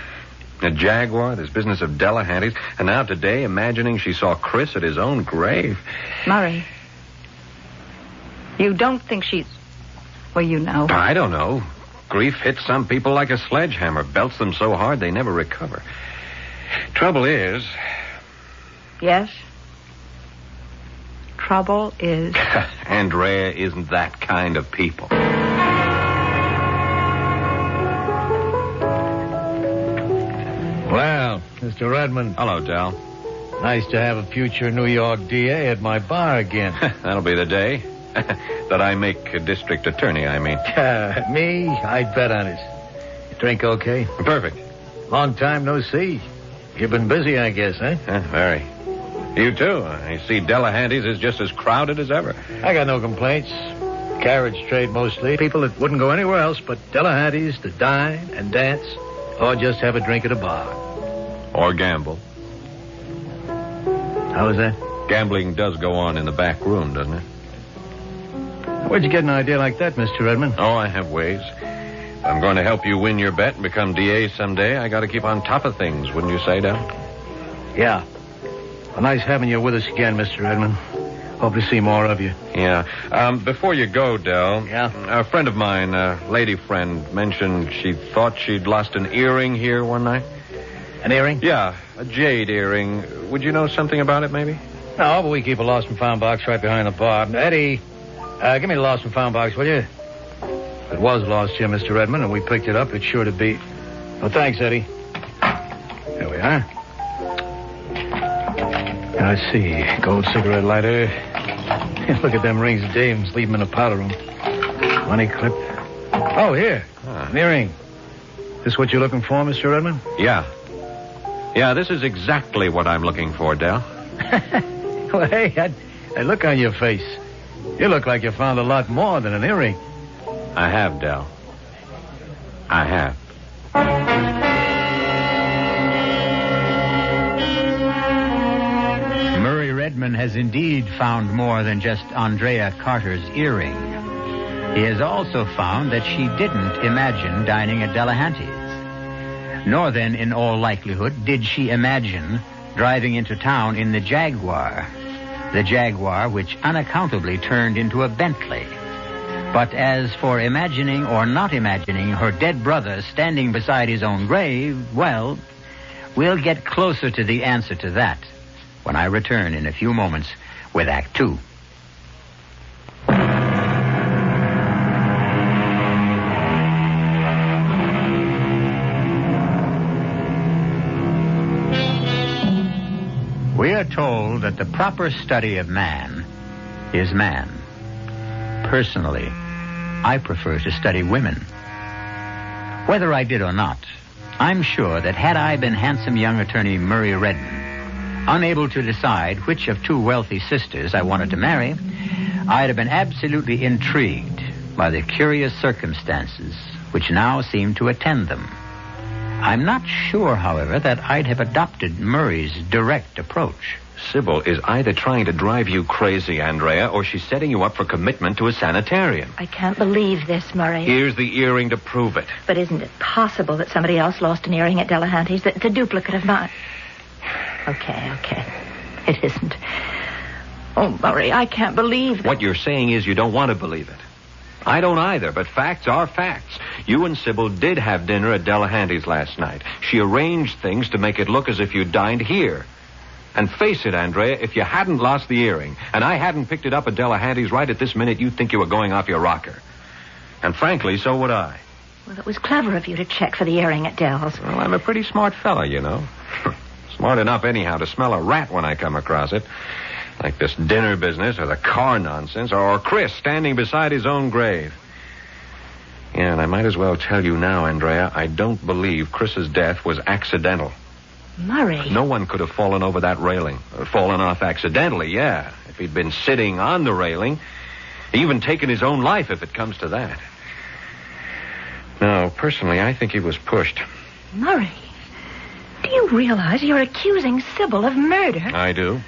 A Jaguar, this business of Delahanty's, and now today imagining she saw Chris at his own grave. Murray, you don't think she's... Well, you know. I don't know. Grief hits some people like a sledgehammer, belts them so hard they never recover. Trouble is... Yes? Trouble is... Andrea isn't that kind of people. Well, Mr. Redmond. Hello, Del. Nice to have a future New York DA at my bar again. That'll be the day. That I make a district attorney, I mean. Me? I'd bet on it. You drink okay? Perfect. Long time no see. You've been busy, I guess, huh? Very. You too. I see Delahanty's is just as crowded as ever. I got no complaints. Carriage trade mostly. People that wouldn't go anywhere else but Delahanty's to dine and dance or just have a drink at a bar. Or gamble. How is that? Gambling does go on in the back room, doesn't it? Where'd you get an idea like that, Mr. Redmond? Oh, I have ways. I'm going to help you win your bet and become DA someday. I got to keep on top of things, wouldn't you say, Del? Yeah. Well, nice having you with us again, Mr. Redmond. Hope to see more of you. Yeah. Before you go, Del. Yeah? A friend of mine, a lady friend, mentioned she thought she'd lost an earring here one night. An earring? Yeah, a jade earring. Would you know something about it, maybe? No, but we keep a lost and found box right behind the bar. Eddie, give me the lost and found box, will you? If it was lost here, Mr. Redmond, and we picked it up, it's sure to be. Well, thanks, Eddie. Here we are. Let's see. Gold cigarette lighter. Look at them rings Dames leave them in a powder room. Money clip. Oh, here. An earring. This what you're looking for, Mr. Redmond? Yeah. Yeah, this is exactly what I'm looking for, Del. Well, hey, that look on your face. You look like you found a lot more than an earring. I have, Del. I have. Murray Redmond has indeed found more than just Andrea Carter's earring. He has also found that she didn't imagine dining at Delahanty's. Nor then, in all likelihood, did she imagine driving into town in the Jaguar. The Jaguar which unaccountably turned into a Bentley. But as for imagining or not imagining her dead brother standing beside his own grave, well, we'll get closer to the answer to that when I return in a few moments with Act 2. We are told that the proper study of man is man. Personally, I prefer to study women. Whether I did or not, I'm sure that had I been handsome young attorney Murray Redmond, unable to decide which of two wealthy sisters I wanted to marry, I'd have been absolutely intrigued by the curious circumstances which now seem to attend them. I'm not sure, however, that I'd have adopted Murray's direct approach. Sybil is either trying to drive you crazy, Andrea, or she's setting you up for commitment to a sanitarium. I can't believe this, Murray. Here's the earring to prove it. But isn't it possible that somebody else lost an earring at Delahanty's? The duplicate of mine. Okay. It isn't. Oh, Murray, I can't believe that. What you're saying is you don't want to believe it. I don't either, but facts are facts. You and Sybil did have dinner at Delahanty's last night. She arranged things to make it look as if you dined here. And face it, Andrea, if you hadn't lost the earring, and I hadn't picked it up at Delahanty's right at this minute, you'd think you were going off your rocker. And frankly, so would I. Well, it was clever of you to check for the earring at Dell's. Well, I'm a pretty smart fella, you know. Smart enough, anyhow, to smell a rat when I come across it. Like this dinner business or the car nonsense or Chris standing beside his own grave. Yeah, and I might as well tell you now, Andrea, I don't believe Chris's death was accidental. Murray. No one could have fallen over that railing. Or fallen off accidentally, yeah. If he'd been sitting on the railing, even taken his own life if it comes to that. No, personally, I think he was pushed. Murray, do you realize you're accusing Sybil of murder? I do.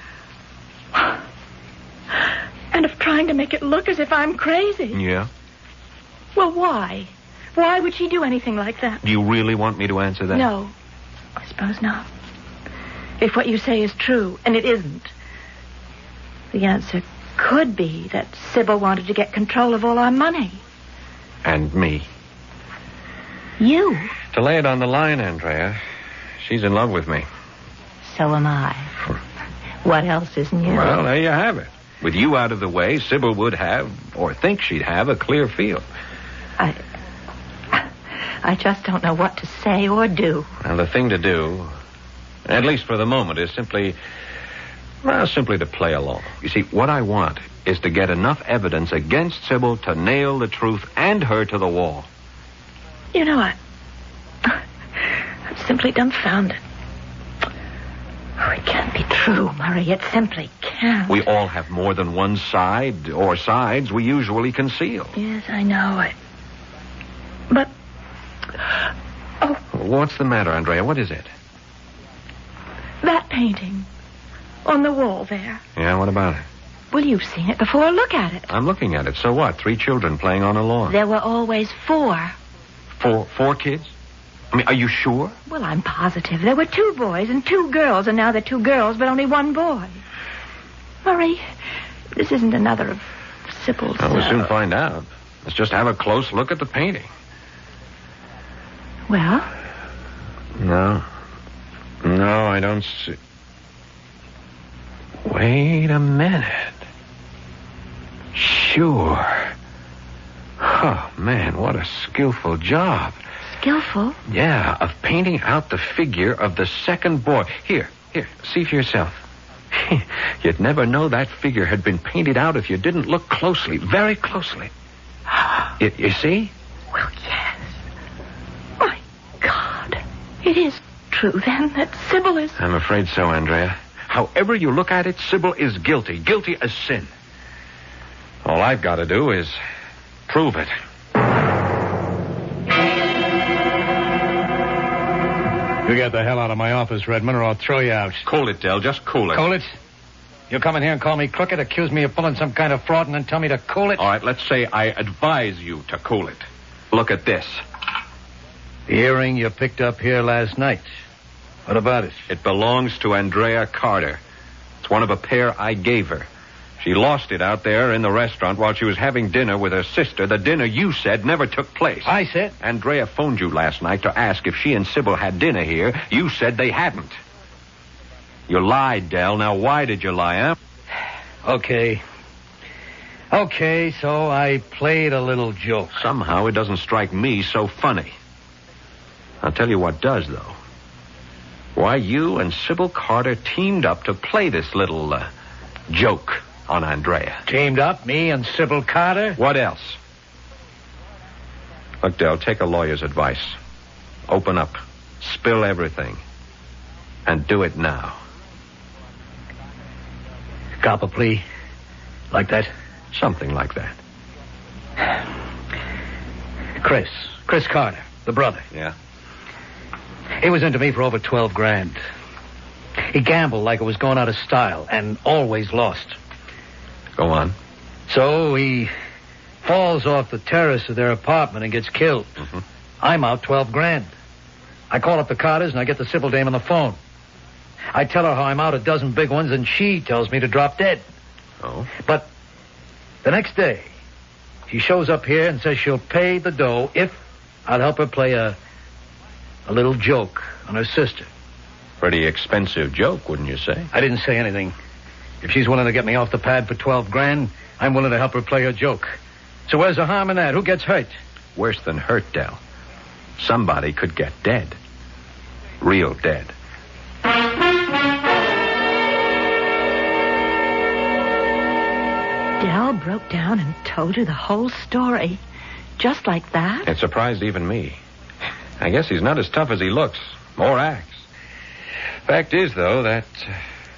And of trying to make it look as if I'm crazy. Yeah? Well, why? Why would she do anything like that? Do you really want me to answer that? No, I suppose not. If what you say is true, and it isn't, the answer could be that Sybil wanted to get control of all our money. And me. You? To lay it on the line, Andrea, she's in love with me. So am I. What else is new? Well, there you have it. With you out of the way, Sybil would have, or think she'd have, a clear field. I just don't know what to say or do. Well, the thing to do, at least for the moment, is simply to play along. You see, what I want is to get enough evidence against Sybil to nail the truth and her to the wall. You know, I'm simply dumbfounded. Oh, it can't be true, Murray. It simply can't. We all have more than one side, or sides we usually conceal. Yes, I know it. But... Oh. What's the matter, Andrea? What is it? That painting. On the wall there. Yeah, what about it? Well, you've seen it before. Look at it. I'm looking at it. So what? 3 children playing on a lawn. There were always 4. Four kids? I mean, are you sure? Well, I'm positive. There were 2 boys and 2 girls, and now there are 2 girls, but only 1 boy. Murray, this isn't another of Sybil's... We'll soon find out. Let's just have a close look at the painting. Well? No, I don't see... Wait a minute. Sure. Oh, man, what a skillful job. Skillful? Yeah, of painting out the figure of the second boy. Here, see for yourself. You'd never know that figure had been painted out if you didn't look closely, very closely. You see? Well, yes. My God. It is true, then, that Sybil is... I'm afraid so, Andrea. However you look at it, Sybil is guilty. Guilty as sin. All I've got to do is prove it. You get the hell out of my office, Redmond, or I'll throw you out. Cool it, Del. Just cool it. Cool it? You come in here and call me crooked, accuse me of pulling some kind of fraud, and then tell me to cool it? All right, let's say I advise you to cool it. Look at this. The earring you picked up here last night. What about it? It belongs to Andrea Carter. It's one of a pair I gave her. She lost it out there in the restaurant while she was having dinner with her sister, the dinner you said never took place. I said? Andrea phoned you last night to ask if she and Sybil had dinner here. You said they hadn't. You lied, Del. Now, why did you lie, huh? Okay, so I played a little joke. Somehow it doesn't strike me so funny. I'll tell you what does, though. Why, you and Sybil Carter teamed up to play this little joke on Andrea. Teamed up? Me and Sybil Carter? What else? Look, Del, take a lawyer's advice. Open up. Spill everything. And do it now. Cop a plea? Like that? Something like that. Chris Carter, the brother. Yeah? He was into me for over 12 grand. He gambled like it was going out of style and always lost. Go on. So he falls off the terrace of their apartment and gets killed. Mm-hmm. I'm out 12 grand. I call up the Carters and I get the Sybil dame on the phone. I tell her how I'm out a dozen big ones and she tells me to drop dead. Oh? But the next day, she shows up here and says she'll pay the dough if I'll help her play a little joke on her sister. Pretty expensive joke, wouldn't you say? I didn't say anything. If she's willing to get me off the pad for 12 grand, I'm willing to help her play her joke. So where's the harm in that? Who gets hurt? Worse than hurt, Del. Somebody could get dead. Real dead. Del broke down and told you the whole story. Just like that? It surprised even me. I guess he's not as tough as he looks. More acts. Fact is, though, that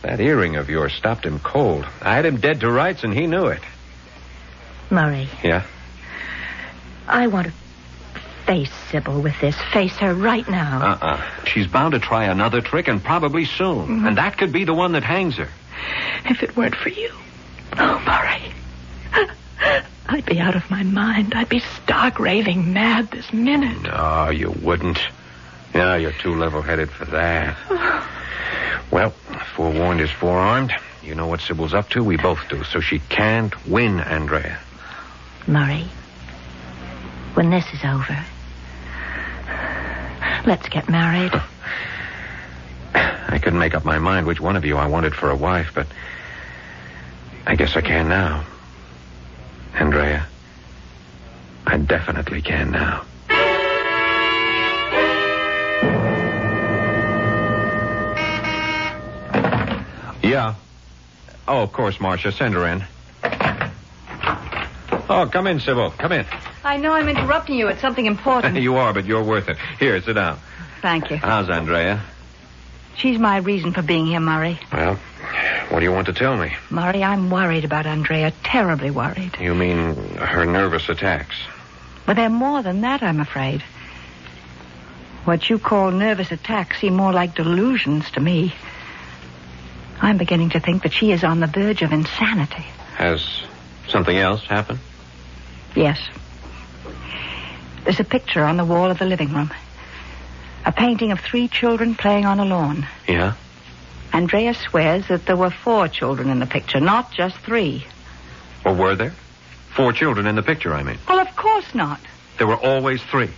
earring of yours stopped him cold. I had him dead to rights, and he knew it. Murray. Yeah? I want to face Sybil with this. Face her right now. She's bound to try another trick, and probably soon. Mm-hmm. And that could be the one that hangs her. If it weren't for you. Oh, Murray. I'd be out of my mind. I'd be stark raving mad this minute. No, you wouldn't. Yeah, you're too level-headed for that. Well, forewarned is forearmed. You know what Sybil's up to. We both do. So she can't win, Andrea. Murray, when this is over, let's get married. I couldn't make up my mind which one of you I wanted for a wife, but I guess I can now. Andrea, I definitely can now. Yeah. Oh, of course, Marcia. Send her in. Oh, come in, Sybil. Come in. I know I'm interrupting you. It's something important. You are, but you're worth it. Here, sit down. Thank you. How's Andrea? She's my reason for being here, Murray. Well, what do you want to tell me? Murray, I'm worried about Andrea. Terribly worried. You mean her nervous attacks? But they're more than that, I'm afraid. What you call nervous attacks seem more like delusions to me. I'm beginning to think that she is on the verge of insanity. Has something else happened? Yes. There's a picture on the wall of the living room. A painting of 3 children playing on a lawn. Yeah? Andrea swears that there were 4 children in the picture, not just 3. Or were there? 4 children in the picture, I mean. Well, of course not. There were always 3.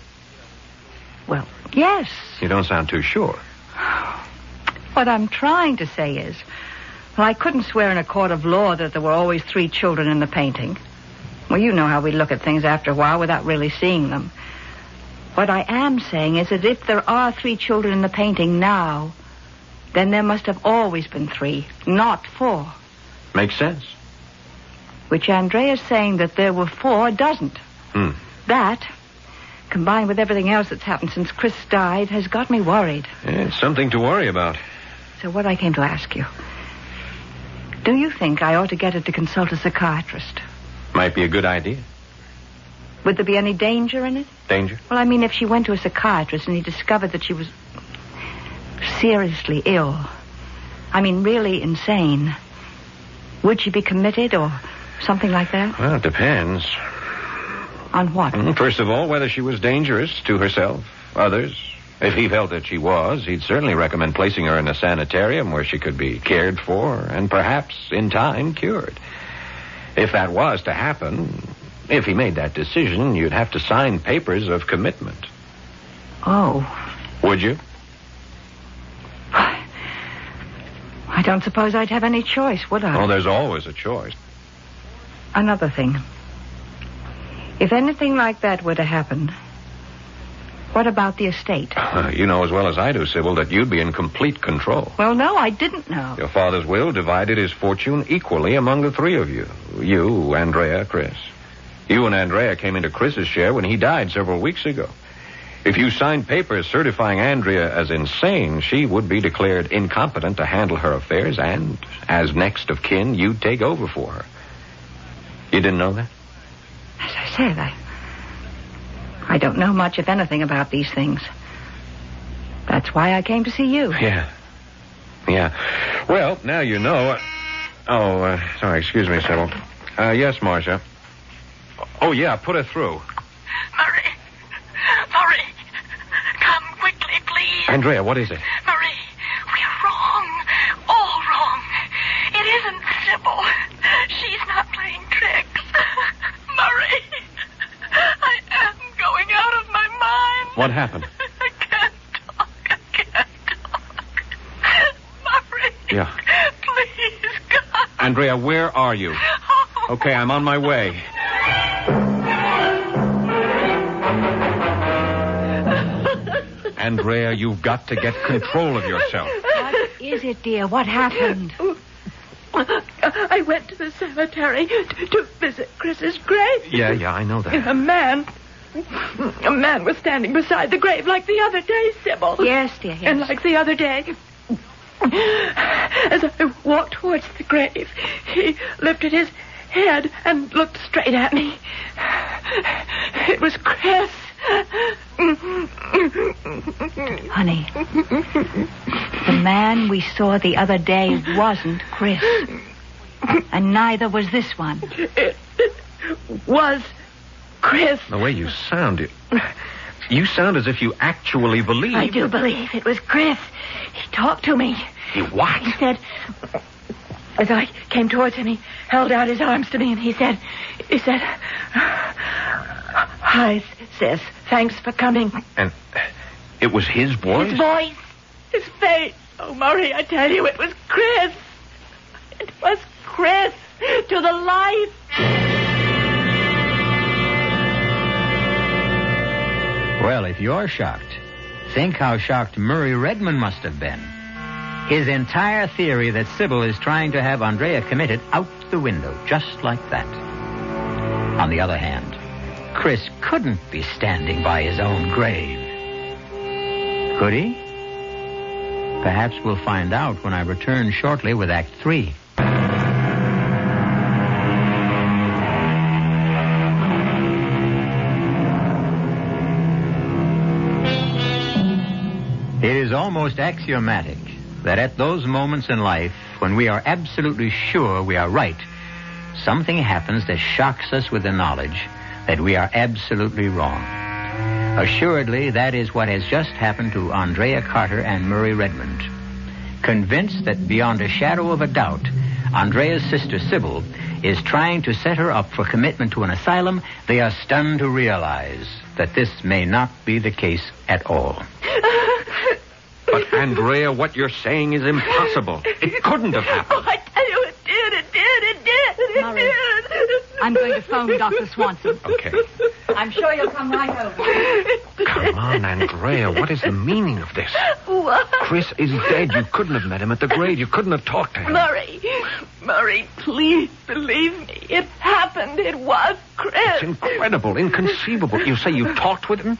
Well, yes. You don't sound too sure. What I'm trying to say is, well, I couldn't swear in a court of law that there were always 3 children in the painting. Well, you know how we look at things after a while without really seeing them. What I am saying is that if there are 3 children in the painting now, then there must have always been 3, not 4. Makes sense. Which Andrea's saying that there were 4 doesn't. That, combined with everything else that's happened since Chris died, has got me worried. It's something to worry about. So what I came to ask you, do you think I ought to get her to consult a psychiatrist? Might be a good idea. Would there be any danger in it? Danger? Well, I mean, if she went to a psychiatrist and he discovered that she was seriously ill, I mean, really insane, would she be committed or something like that? Well, it depends. On what? First of all, whether she was dangerous to herself, others. If he felt that she was, he'd certainly recommend placing her in a sanitarium where she could be cared for and perhaps, in time, cured. If that was to happen, if he made that decision, you'd have to sign papers of commitment. Oh. Would you? I don't suppose I'd have any choice, would I? Oh, there's always a choice. Another thing. If anything like that were to happen, what about the estate? You know as well as I do, Sybil, that you'd be in complete control. Well, no, I didn't know. Your father's will divided his fortune equally among the 3 of you. You, Andrea, Chris. You and Andrea came into Chris's share when he died several weeks ago. If you signed papers certifying Andrea as insane, she would be declared incompetent to handle her affairs, and, as next of kin, you'd take over for her. You didn't know that? As I said, I don't know much, if anything, about these things. That's why I came to see you. Yeah. Well, now you know. Sorry, excuse me, Sybil. Yes, Marcia. Oh, yeah, put her through. Murray, come quickly, please. Andrea, what is it? Murray, we're wrong. All wrong. It isn't Sybil. She's not playing tricks. Murray, I am going out of my mind. What happened? I can't talk. Murray. Yeah. Please, God. Andrea, where are you? Okay, I'm on my way. Andrea, you've got to get control of yourself. What is it, dear? What happened? I went to the cemetery to visit Chris's grave. Yeah, I know that. A man was standing beside the grave like the other day, Sybil. Yes, dear, yes. And like the other day, as I walked towards the grave, he lifted his head and looked straight at me. It was Chris. Honey, the man we saw the other day wasn't Chris. And neither was this one. It was Chris. The way you sound, you sound as if you actually believe. I do believe it was Chris. He talked to me. He what? He said, as I came towards him, he held out his arms to me and he said, "Hi, sis. Thanks for coming." And it was his voice? His voice. His face. Oh, Murray, I tell you, it was Chris. It was Chris. To the life. Well, if you're shocked, think how shocked Murray Redmond must have been. His entire theory that Sybil is trying to have Andrea committed out the window, just like that. On the other hand, Chris couldn't be standing by his own grave. Could he? Perhaps we'll find out when I return shortly with Act 3. It is almost axiomatic that at those moments in life when we are absolutely sure we are right, something happens that shocks us with the knowledge that we are absolutely wrong. Assuredly, that is what has just happened to Andrea Carter and Murray Redmond. Convinced that beyond a shadow of a doubt, Andrea's sister Sybil is trying to set her up for commitment to an asylum, they are stunned to realize that this may not be the case at all. But, Andrea, what you're saying is impossible. It couldn't have happened. Oh, I tell you, it did. Murray, I'm going to phone Dr. Swanson. Okay. I'm sure you'll come right over. Come on, Andrea. What is the meaning of this? What? Chris is dead. You couldn't have met him at the grave. You couldn't have talked to him. Murray, please believe me. It happened. It was Chris. It's incredible, inconceivable. You say you talked with him?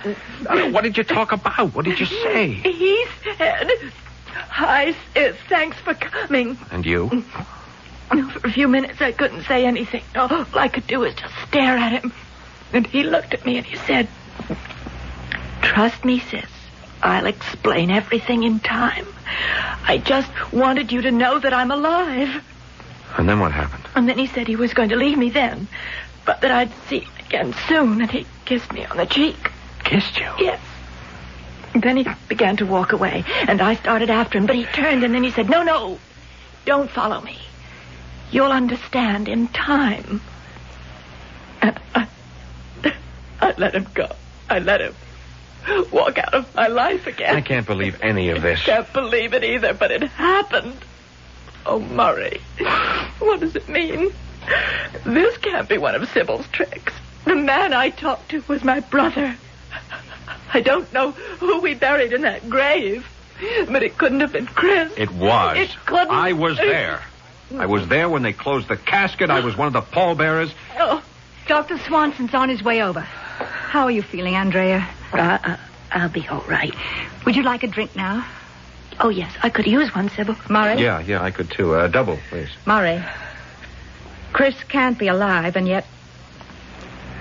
What did you talk about? What did you say? He said, "Hi, sis. Thanks for coming." And you? For a few minutes, I couldn't say anything. All I could do was just stare at him. And he looked at me and he said, "Trust me, sis. I'll explain everything in time. I just wanted you to know that I'm alive." And then what happened? And then he said he was going to leave me then, but that I'd see him again soon, and he kissed me on the cheek. Kissed you? Yes. And then he began to walk away, and I started after him, but he turned, and then he said, No, don't follow me. You'll understand in time." And I let him go. I let him walk out of my life again. I can't believe any of this. I can't believe it either, but it happened. Oh, Murray, what does it mean? This can't be one of Sybil's tricks. The man I talked to was my brother. I don't know who we buried in that grave, but it couldn't have been Chris. It was. It couldn't. I was there. I was there when they closed the casket. I was one of the pallbearers. Oh, Dr. Swanson's on his way over. How are you feeling, Andrea? I'll be all right. Would you like a drink now? Oh, yes, I could use one, Sybil. Murray? Yeah, I could too. Double, please. Murray, Chris can't be alive, and yet,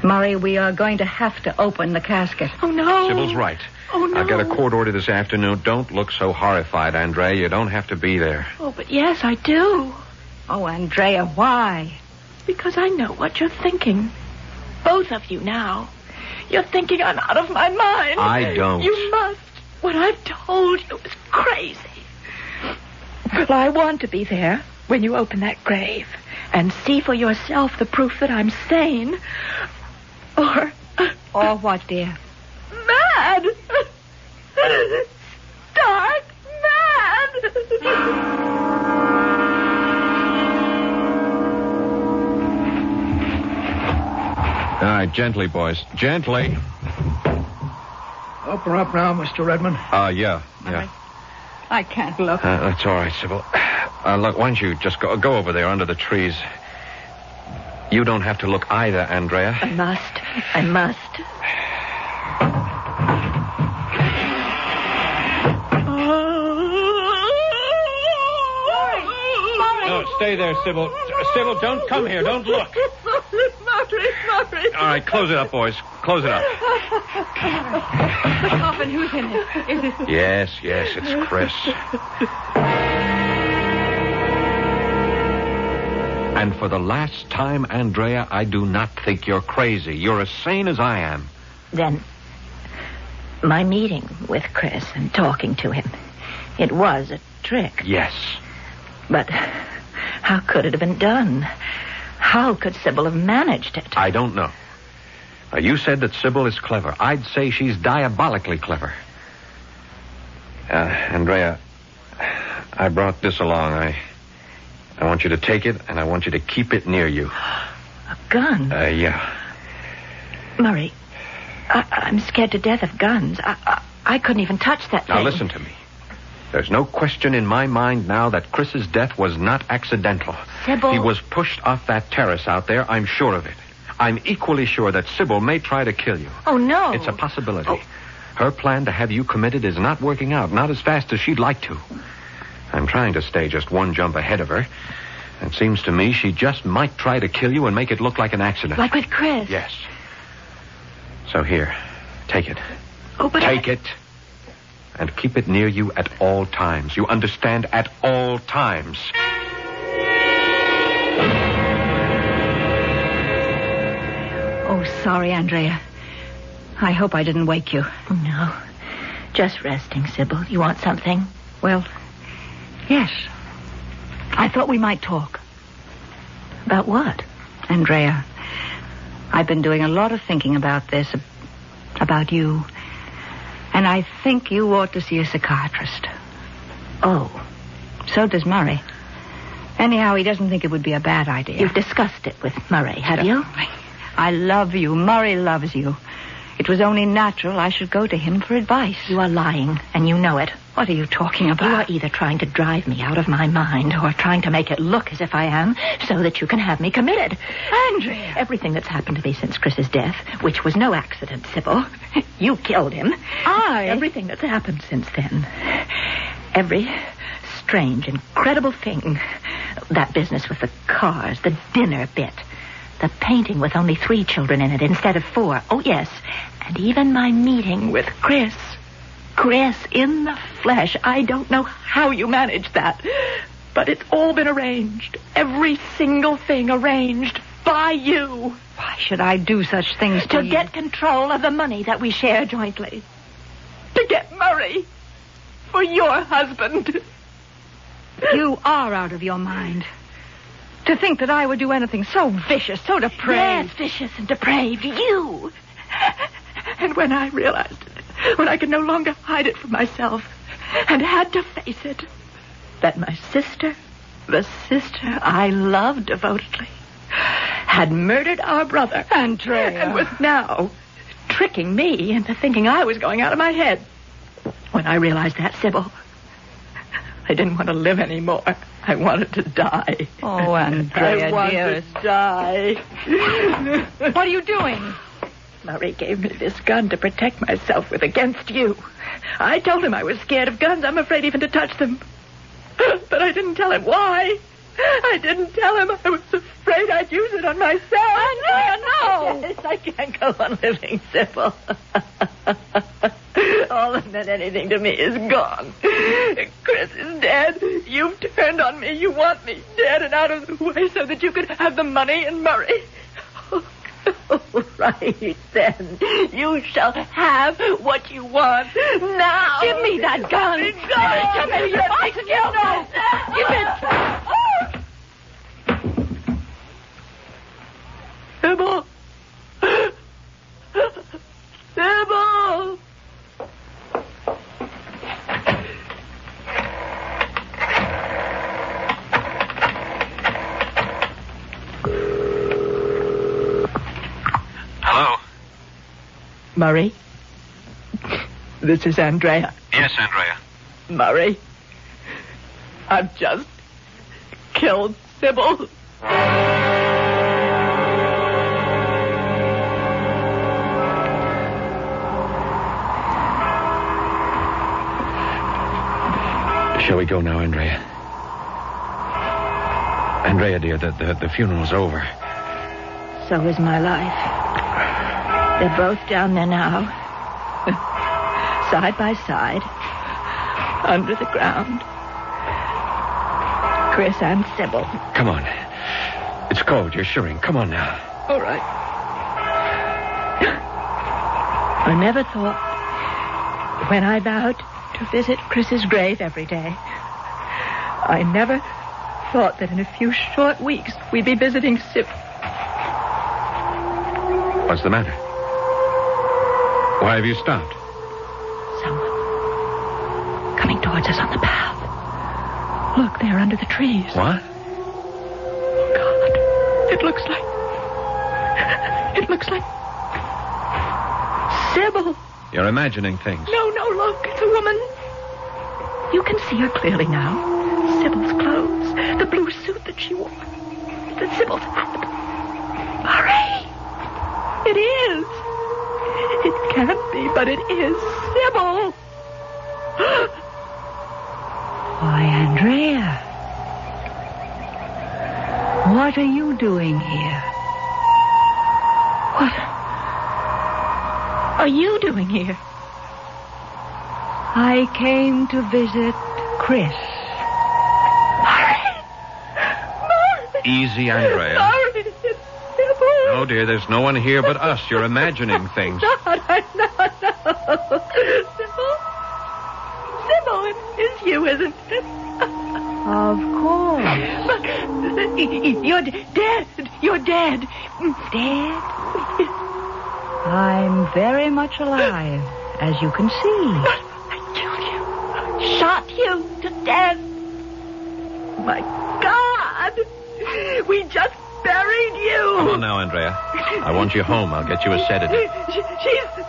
Murray, we are going to have to open the casket. Oh, no. Sybil's right. Oh, no. I've got a court order this afternoon. Don't look so horrified, Andrea. You don't have to be there. Oh, but yes, I do. Oh, Andrea, why? Because I know what you're thinking. Both of you now. You're thinking I'm out of my mind. I don't. You must. What I've told you is crazy. Well, I want to be there when you open that grave and see for yourself the proof that I'm sane. Or what, dear? Mad. Stark mad. All right, gently, boys. Gently. Open her up now, Mr. Redmond. Yeah. I can't look. That's all right, Sybil. Look, why don't you just go over there under the trees? You don't have to look either, Andrea. I must. No, stay there, Sybil. Sybil, don't come here. Don't look. Murray. All right, close it up, boys. Close it up. The coffin, who's in it? Is it? Yes, it's Chris. And for the last time, Andrea, I do not think you're crazy. You're as sane as I am. Then, my meeting with Chris and talking to him, it was a trick. Yes. But how could it have been done? How could Sybil have managed it? I don't know. You said that Sybil is clever. I'd say she's diabolically clever. Andrea, I brought this along. I want you to take it, and I want you to keep it near you. A gun? Yeah. Murray, I'm scared to death of guns. I couldn't even touch that thing. Now, listen to me. There's no question in my mind now that Chris's death was not accidental. Sybil. He was pushed off that terrace out there. I'm sure of it. I'm equally sure that Sybil may try to kill you. Oh, no. It's a possibility. Her plan to have you committed is not working out, not as fast as she'd like to. I'm trying to stay just one jump ahead of her. It seems to me she just might try to kill you and make it look like an accident. Like with Chris? Yes. So here, take it. Oh, but Take it. And keep it near you at all times. You understand? At all times. Oh, sorry, Andrea. I hope I didn't wake you. No. Just resting, Sybil. You want something? Well, yes. I thought we might talk. About what? Andrea, I've been doing a lot of thinking about this, about you. And I think you ought to see a psychiatrist. Oh. So does Murray. Anyhow, he doesn't think it would be a bad idea. You've discussed it with Murray, have you? I love you. Murray loves you. It was only natural I should go to him for advice. You are lying, and you know it. What are you talking about? You are either trying to drive me out of my mind or trying to make it look as if I am so that you can have me committed. Andrea! Everything that's happened to me since Chris's death, which was no accident, Sybil. You killed him. Everything that's happened since then. Every strange, incredible thing. That business with the cars, the dinner bit. The painting with only 3 children in it instead of 4. Oh, yes. And even my meeting with Chris. Chris in the flesh. I don't know how you managed that. But it's all been arranged. Every single thing arranged by you. Why should I do such things to you? To get control of the money that we share jointly. To get Murray for your husband. You are out of your mind. To think that I would do anything so vicious, so depraved. Yes, vicious and depraved. You. And when I realized it, when I could no longer hide it from myself and had to face it, that my sister, the sister I loved devotedly, had murdered our brother. Andrea. And was now tricking me into thinking I was going out of my head. When I realized that, Sybil, I didn't want to live anymore. I wanted to die. Oh, Andrea, I wanted to die. What are you doing? Murray gave me this gun to protect myself with against you. I told him I was scared of guns. I'm afraid even to touch them. But I didn't tell him why. I didn't tell him I was afraid I'd use it on myself. Andrea, no! Yes, I can't go on living, Sybil. All that meant anything to me is gone. Chris is dead. You've turned on me. You want me dead and out of the way so that you could have the money and Murray. Right, then. You shall have what you want now. Give me that gun. Give it to me. Give it. Sybil. Sybil. Hello? Murray? This is Andrea. Yes, Andrea. Murray? I've just killed Sybil. Shall we go now, Andrea? Andrea, dear, the funeral's over. So is my life. They're both down there now. Side by side. Under the ground. Chris and Sybil. Come on. It's cold. You're shivering. Come on now. All right. I never thought, when I vowed to visit Chris's grave every day, I never thought that in a few short weeks we'd be visiting Sybil. What's the matter? Why have you stopped? Someone coming towards us on the path. Look, they're under the trees. What? Oh, God. It looks like Sybil. You're imagining things. No, look. It's a woman. You can see her clearly now. Sybil's clothes. The blue suit that she wore. The Sybil's hat. Murray. It is. It can't be, but it is Sybil. Why, Andrea. What are you doing here? What are you doing here? I came to visit Chris. Easy, Andrea. Murray, it's Sybil. No dear, there's no one here but us. You're imagining things. No. Sybil, it's you, isn't it? Of course. But you're dead. You're dead. Dead? I'm very much alive, as you can see. I killed you. Shot you to death. My God. We just buried you. Come on now, Andrea. I want you home. I'll get you a sedative. She's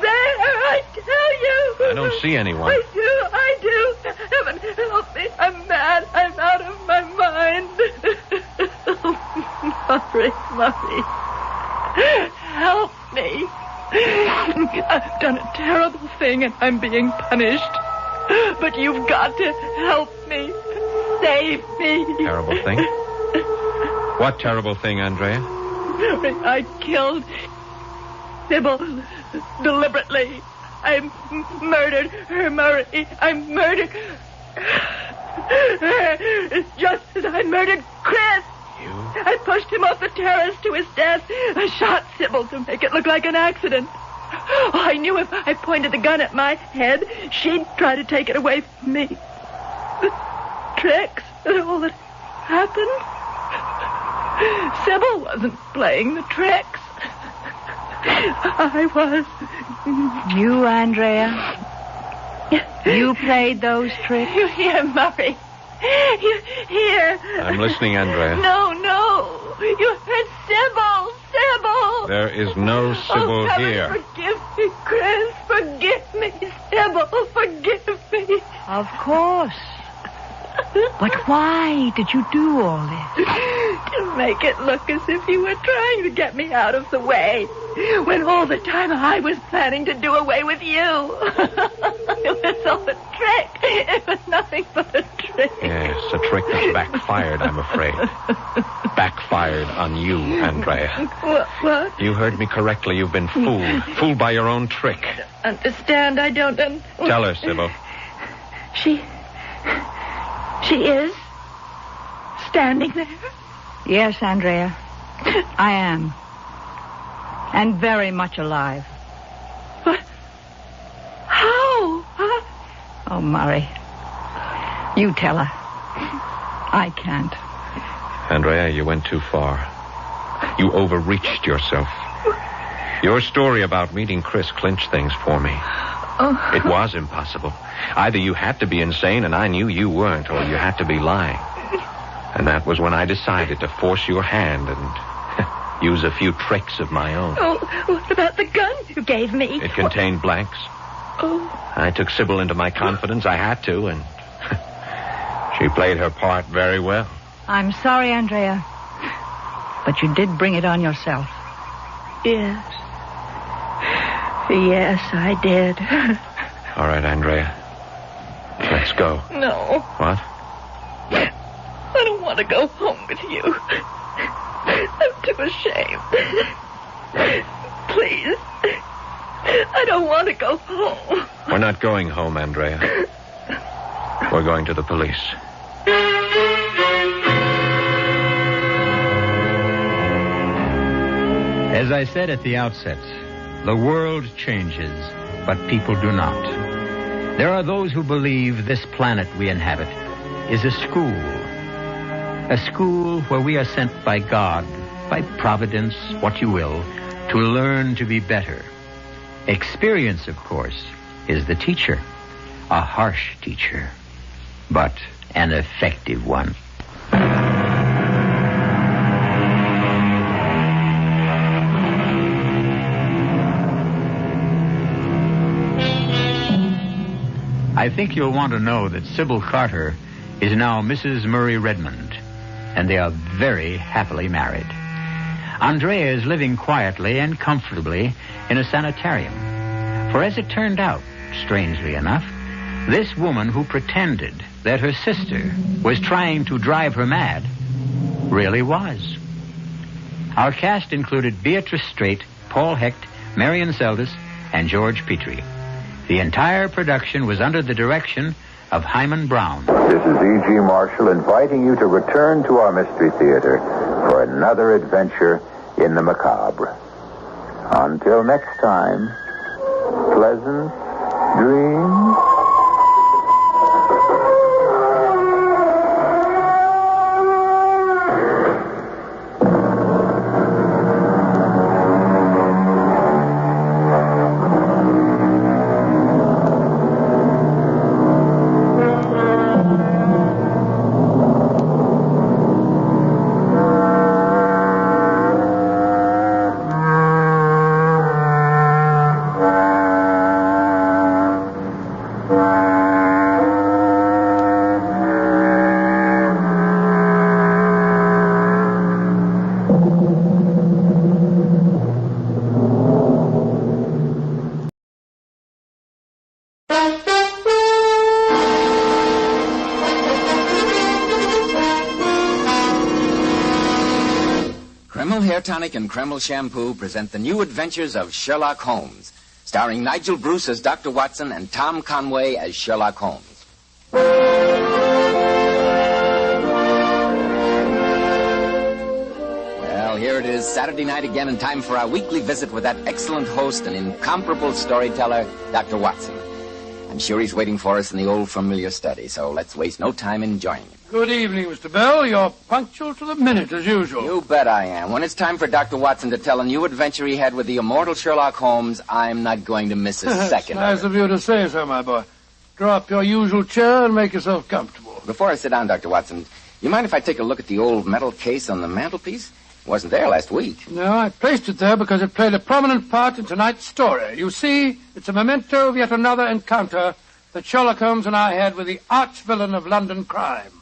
there, I tell you. I don't see anyone. I do. Heaven help me. I'm mad. I'm out of my mind. Murray. Help me. I've done a terrible thing and I'm being punished. But you've got to help me. Save me. Terrible thing? What terrible thing, Andrea? I killed Sybil deliberately. I murdered her, Murray. I murdered her just as I murdered Chris. You? I pushed him off the terrace to his death. I shot Sybil to make it look like an accident. Oh, I knew if I pointed the gun at my head, she'd try to take it away from me. The tricks and all that happened. Sybil wasn't playing the tricks. I was. You, Andrea? You played those tricks? You hear, Murray? You hear? I'm listening, Andrea. No. You heard Sybil. There is no Sybil here. Forgive me, Chris. Forgive me, Sybil. Forgive me. Of course. But why did you do all this? To make it look as if you were trying to get me out of the way, when all the time I was planning to do away with you. It was all a trick. It was nothing but a trick. Yes, a trick that's backfired, I'm afraid. Backfired on you, Andrea. What? You heard me correctly. You've been fooled. Fooled by your own trick. Understand? I don't... Tell her, Sybil. She is standing there? Yes, Andrea. I am. And very much alive. What? How? Huh? Oh, Murray. You tell her. I can't. Andrea, you went too far. You overreached yourself. Your story about meeting Chris clinched things for me. Oh. It was impossible. Either you had to be insane and I knew you weren't, or you had to be lying. And that was when I decided to force your hand and use a few tricks of my own. Oh, what about the gun you gave me? It contained blanks. Oh. I took Sybil into my confidence. I had to, and she played her part very well. I'm sorry, Andrea. But you did bring it on yourself. Yes. Yes, I did. All right, Andrea. Let's go. No. What? I don't want to go home with you. I'm too ashamed. Please. I don't want to go home. We're not going home, Andrea. We're going to the police. As I said at the outset, the world changes, but people do not. There are those who believe this planet we inhabit is a school where we are sent by God, by Providence, what you will, to learn to be better. Experience, of course, is the teacher. A harsh teacher, but an effective one. I think you'll want to know that Sybil Carter is now Mrs. Murray Redmond, and they are very happily married. Andrea is living quietly and comfortably in a sanitarium. For as it turned out, strangely enough, this woman who pretended that her sister was trying to drive her mad really was. Our cast included Beatrice Straight, Paul Hecht, Marion Seldes, and George Petrie. The entire production was under the direction of Hyman Brown. This is E.G. Marshall inviting you to return to our Mystery Theater for another adventure in the macabre. Until next time, pleasant dreams. Kreml Hair Tonic and Kreml Shampoo present the new adventures of Sherlock Holmes, starring Nigel Bruce as Dr. Watson and Tom Conway as Sherlock Holmes. Well, here it is, Saturday night again, and time for our weekly visit with that excellent host and incomparable storyteller, Dr. Watson. I'm sure he's waiting for us in the old familiar study, so let's waste no time in joining him. Good evening, Mr. Bell. You're punctual to the minute, as usual. You bet I am. When it's time for Dr. Watson to tell a new adventure he had with the immortal Sherlock Holmes, I'm not going to miss a second Nice of you to say so, my boy. Draw up your usual chair and make yourself comfortable. Before I sit down, Dr. Watson, you mind if I take a look at the old metal case on the mantelpiece? It wasn't there last week. No, I placed it there because it played a prominent part in tonight's story. You see, it's a memento of yet another encounter that Sherlock Holmes and I had with the arch-villain of London crime,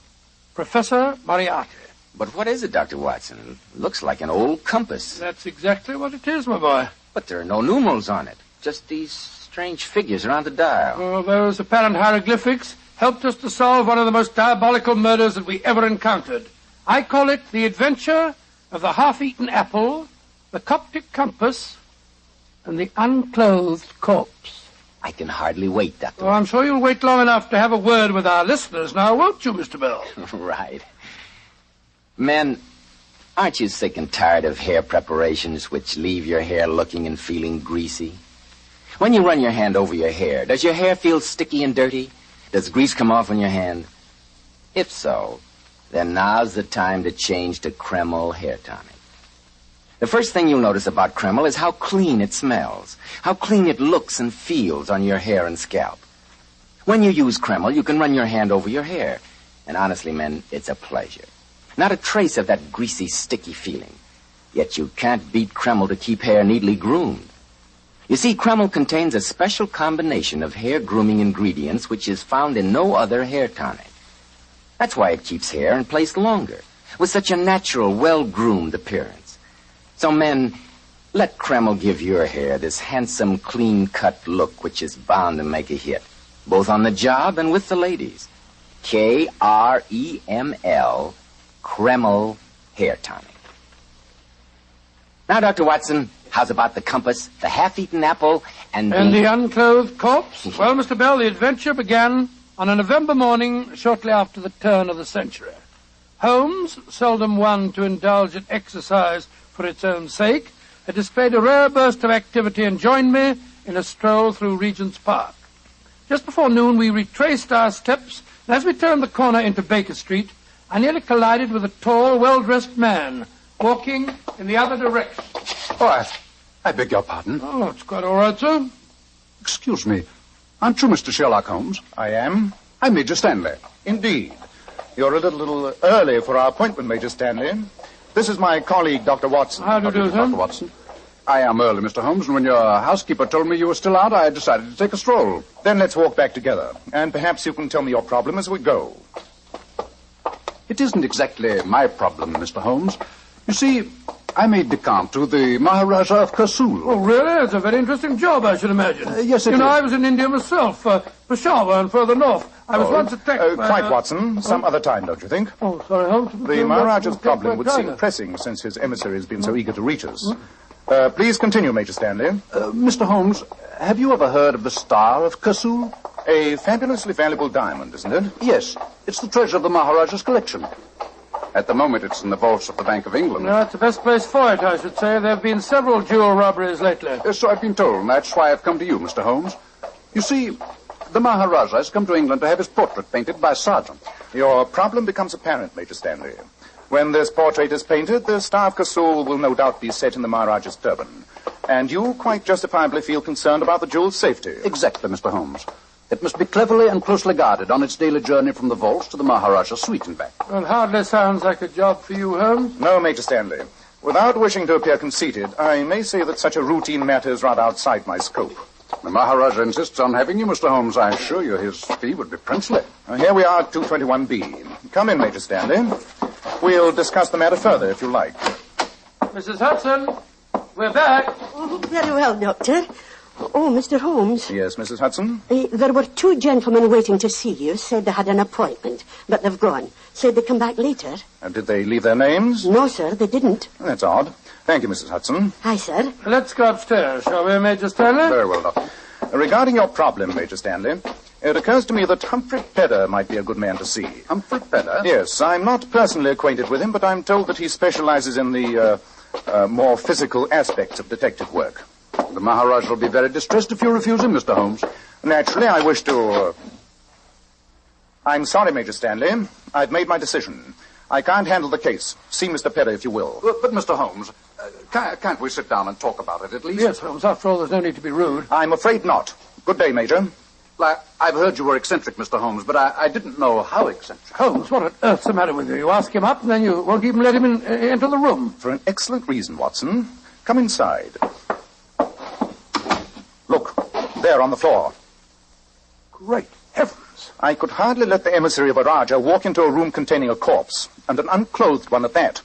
Professor Moriarty. But what is it, Dr. Watson? It looks like an old compass. That's exactly what it is, my boy. But there are no numerals on it. Just these strange figures around the dial. Oh, those apparent hieroglyphics helped us to solve one of the most diabolical murders that we ever encountered. I call it the adventure of the half-eaten apple, the Coptic compass, and the unclothed corpse. I can hardly wait, Dr. Oh, I'm sure you'll wait long enough to have a word with our listeners now, won't you, Mr. Bell? Right. Men, aren't you sick and tired of hair preparations which leave your hair looking and feeling greasy? When you run your hand over your hair, does your hair feel sticky and dirty? Does grease come off on your hand? If so, then now's the time to change to Kreml Hair Tonic. The first thing you'll notice about Kreml is how clean it smells, how clean it looks and feels on your hair and scalp. When you use Kreml, you can run your hand over your hair. And honestly, men, it's a pleasure. Not a trace of that greasy, sticky feeling. Yet you can't beat Kreml to keep hair neatly groomed. You see, Kreml contains a special combination of hair grooming ingredients which is found in no other hair tonic. That's why it keeps hair in place longer, with such a natural, well-groomed appearance. So, men, let Kreml give your hair this handsome, clean-cut look which is bound to make a hit, both on the job and with the ladies. Kreml, Kreml Hair Tonic. Now, Dr. Watson, how's about the compass, the half-eaten apple, and the unclothed corpse? Well, Mr. Bell, the adventure began on a November morning shortly after the turn of the century. Holmes, seldom one to indulge in exercise for its own sake, had displayed a rare burst of activity and joined me in a stroll through Regent's Park. Just before noon, we retraced our steps, and as we turned the corner into Baker Street, I nearly collided with a tall, well-dressed man walking in the other direction. Oh, I beg your pardon. Oh, it's quite all right, sir. Excuse me. Aren't you Mr. Sherlock Holmes? I am. I'm Major Stanley. Indeed. You're a little early for our appointment, Major Stanley. This is my colleague, Dr. Watson. How do you do, sir? Dr. Watson. I am early, Mr. Holmes, and when your housekeeper told me you were still out, I decided to take a stroll. Then let's walk back together, and perhaps you can tell me your problem as we go. It isn't exactly my problem, Mr. Holmes. You see, I made decant to the Maharaja of Kasul. Oh, really? It's a very interesting job, I should imagine. Yes, it is. I was in India myself, Peshawar and further north. I was once attacked by... Quite, Watson. Some other time, don't you think? Oh, sorry, Holmes. The Maharaja's problem would seem pressing since his emissary has been so eager to reach us. Please continue, Major Stanley. Mr. Holmes, have you ever heard of the Star of Kasul? A fabulously valuable diamond, isn't it? Yes. It's the treasure of the Maharaja's collection. At the moment, it's in the vaults of the Bank of England. No, it's the best place for it, I should say. There have been several jewel robberies lately. Yes, so I've been told, and that's why I've come to you, Mr. Holmes. You see, the Maharaja has come to England to have his portrait painted by Sargent. Your problem becomes apparent, Major Stanley. When this portrait is painted, the Star of Kasul will no doubt be set in the Maharaja's turban. And you quite justifiably feel concerned about the jewel's safety. Exactly, Mr. Holmes. It must be cleverly and closely guarded on its daily journey from the vaults to the Maharaja's suite and back. Well, hardly sounds like a job for you, Holmes. No, Major Stanley. Without wishing to appear conceited, I may say that such a routine matter is rather outside my scope. The Maharaja insists on having you, Mr. Holmes. I assure you his fee would be princely. Here we are at 221B. Come in, Major Stanley. We'll discuss the matter further, if you like. Mrs. Hudson, we're back. Oh, very well, Doctor. Oh, Mr. Holmes. Yes, Mrs. Hudson? There were two gentlemen waiting to see you. Said they had an appointment, but they've gone. Said they'd come back later. Did they leave their names? No, sir, they didn't. That's odd. Thank you, Mrs. Hudson. Hi, sir. Let's go upstairs, shall we, Major Stanley? Very well, Doctor. Regarding your problem, Major Stanley, it occurs to me that Humphrey Pedder might be a good man to see. Humphrey Pedder? Yes, I'm not personally acquainted with him, but I'm told that he specializes in the more physical aspects of detective work. The Maharaja will be very distressed if you refuse him, Mr. Holmes. Naturally, I wish to... I'm sorry, Major Stanley. I've made my decision. I can't handle the case. See Mr. Pedder, if you will. But Mr. Holmes, can't we sit down and talk about it, at least? Yes, Holmes. After all, there's no need to be rude. I'm afraid not. Good day, Major. I've heard you were eccentric, Mr. Holmes, but I didn't know how eccentric. Holmes, what on earth's the matter with you? You ask him up, and then you won't even let him into the room. For an excellent reason, Watson. Come inside. Look, there on the floor. Great heavens. I could hardly let the emissary of a Raja walk into a room containing a corpse, and an unclothed one at that.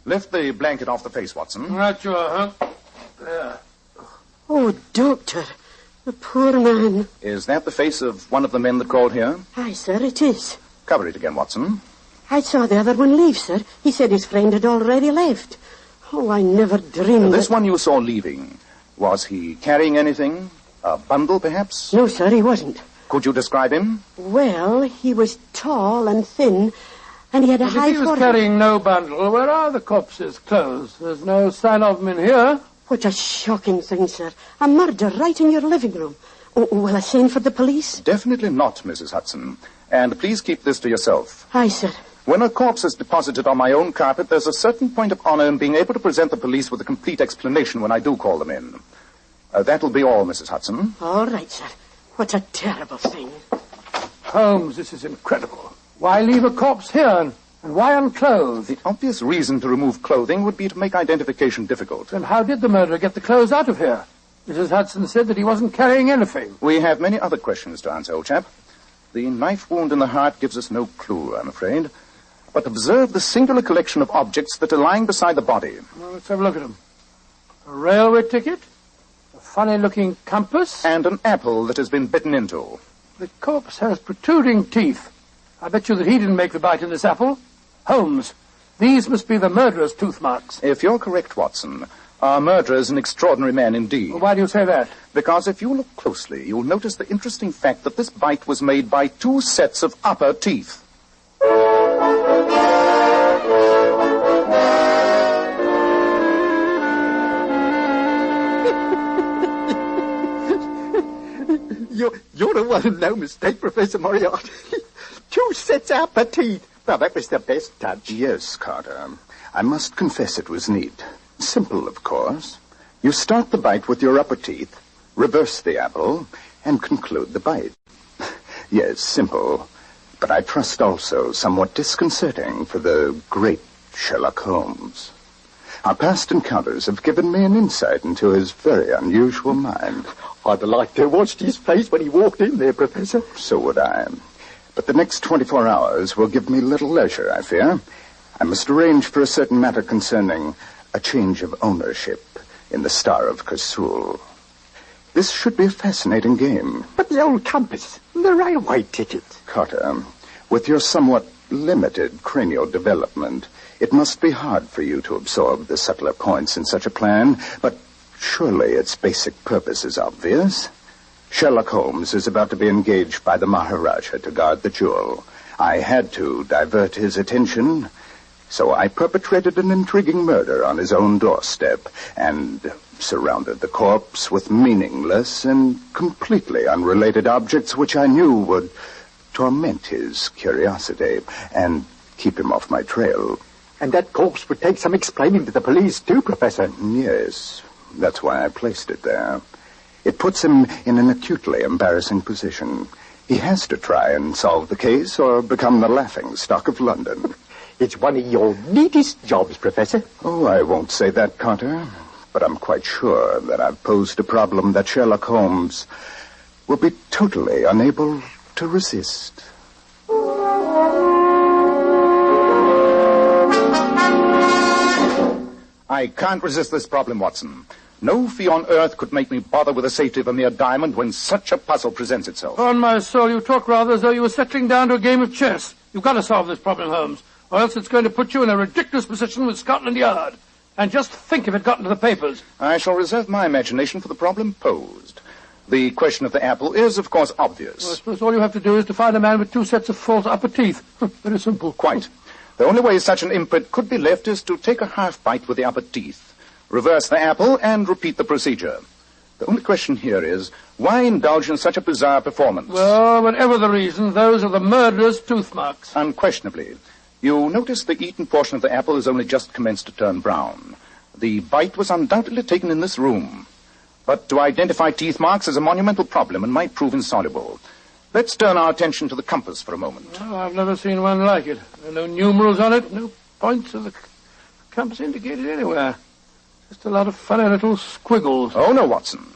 Lift the blanket off the face, Watson. Right you are, huh? There. Oh, Doctor, the poor man. Is that the face of one of the men that called here? Aye, sir, it is. Cover it again, Watson. I saw the other one leave, sir. He said his friend had already left. Oh, I never dreamed This one you saw leaving, was he carrying anything? A bundle, perhaps? No, sir, he wasn't. Could you describe him? Well, he was tall and thin, and he had a high If he was carrying no bundle, where are the corpse's clothes? There's no sign of them in here. What a shocking thing, sir. A murder right in your living room. Oh, will I send for the police? Definitely not, Mrs. Hudson. And please keep this to yourself. Aye, sir. When a corpse is deposited on my own carpet, there's a certain point of honor in being able to present the police with a complete explanation when I do call them in. That'll be all, Mrs. Hudson. All right, sir. What a terrible thing. Holmes, this is incredible. Why leave a corpse here, and why unclothed? The obvious reason to remove clothing would be to make identification difficult. Then how did the murderer get the clothes out of here? Mrs. Hudson said that he wasn't carrying anything. We have many other questions to answer, old chap. The knife wound in the heart gives us no clue, I'm afraid. But observe the singular collection of objects that are lying beside the body. Well, let's have a look at them. A railway ticket, a funny-looking compass, and an apple that has been bitten into. The corpse has protruding teeth. I bet you that he didn't make the bite in this apple. Holmes, these must be the murderer's tooth marks. If you're correct, Watson, our murderer is an extraordinary man indeed. Well, why do you say that? Because if you look closely, you'll notice the interesting fact that this bite was made by two sets of upper teeth. You're the one who no mistake, Professor Moriarty. 2 sets of upper teeth. Now, that was the best touch. Yes, Carter. I must confess it was neat. Simple, of course. You start the bite with your upper teeth, reverse the apple, and conclude the bite. Yes, simple. But I trust also somewhat disconcerting for the great Sherlock Holmes. Our past encounters have given me an insight into his very unusual mind. I'd like to have watched his face when he walked in there, Professor. So would I. But the next 24 hours will give me little leisure, I fear. I must arrange for a certain matter concerning a change of ownership in the Star of Kasul. This should be a fascinating game. But the old compass, the railway ticket. Carter, with your somewhat limited cranial development, it must be hard for you to absorb the subtler points in such a plan, but Surely its basic purpose is obvious. Sherlock Holmes is about to be engaged by the Maharaja to guard the jewel. I had to divert his attention, so I perpetrated an intriguing murder on his own doorstep and surrounded the corpse with meaningless and completely unrelated objects which I knew would torment his curiosity and keep him off my trail. And that corpse would take some explaining to the police, too, Professor. Yes, that's why I placed it there. It puts him in an acutely embarrassing position. He has to try and solve the case or become the laughingstock of London. It's one of your neatest jobs, Professor. Oh, I won't say that, Carter. But I'm quite sure that I've posed a problem that Sherlock Holmes will be totally unable to resist. I can't resist this problem, Watson. No fee on earth could make me bother with the safety of a mere diamond when such a puzzle presents itself. On my soul, you talk rather as though you were settling down to a game of chess. You've got to solve this problem, Holmes, or else it's going to put you in a ridiculous position with Scotland Yard. And just think if it got into the papers. I shall reserve my imagination for the problem posed. The question of the apple is, of course, obvious. Well, I suppose all you have to do is to find a man with 2 sets of false upper teeth. Very simple. Quite. The only way such an imprint could be left is to take a half bite with the upper teeth, reverse the apple, and repeat the procedure. The only question here is, why indulge in such a bizarre performance? Well, whatever the reason, those are the murderer's tooth marks. Unquestionably. You notice the eaten portion of the apple has only just commenced to turn brown. The bite was undoubtedly taken in this room. But to identify teeth marks is a monumental problem and might prove insoluble. Let's turn our attention to the compass for a moment. Oh, I've never seen one like it. There are no numerals on it, no points of the compass indicated anywhere. Just a lot of funny little squiggles. Oh, no, Watson.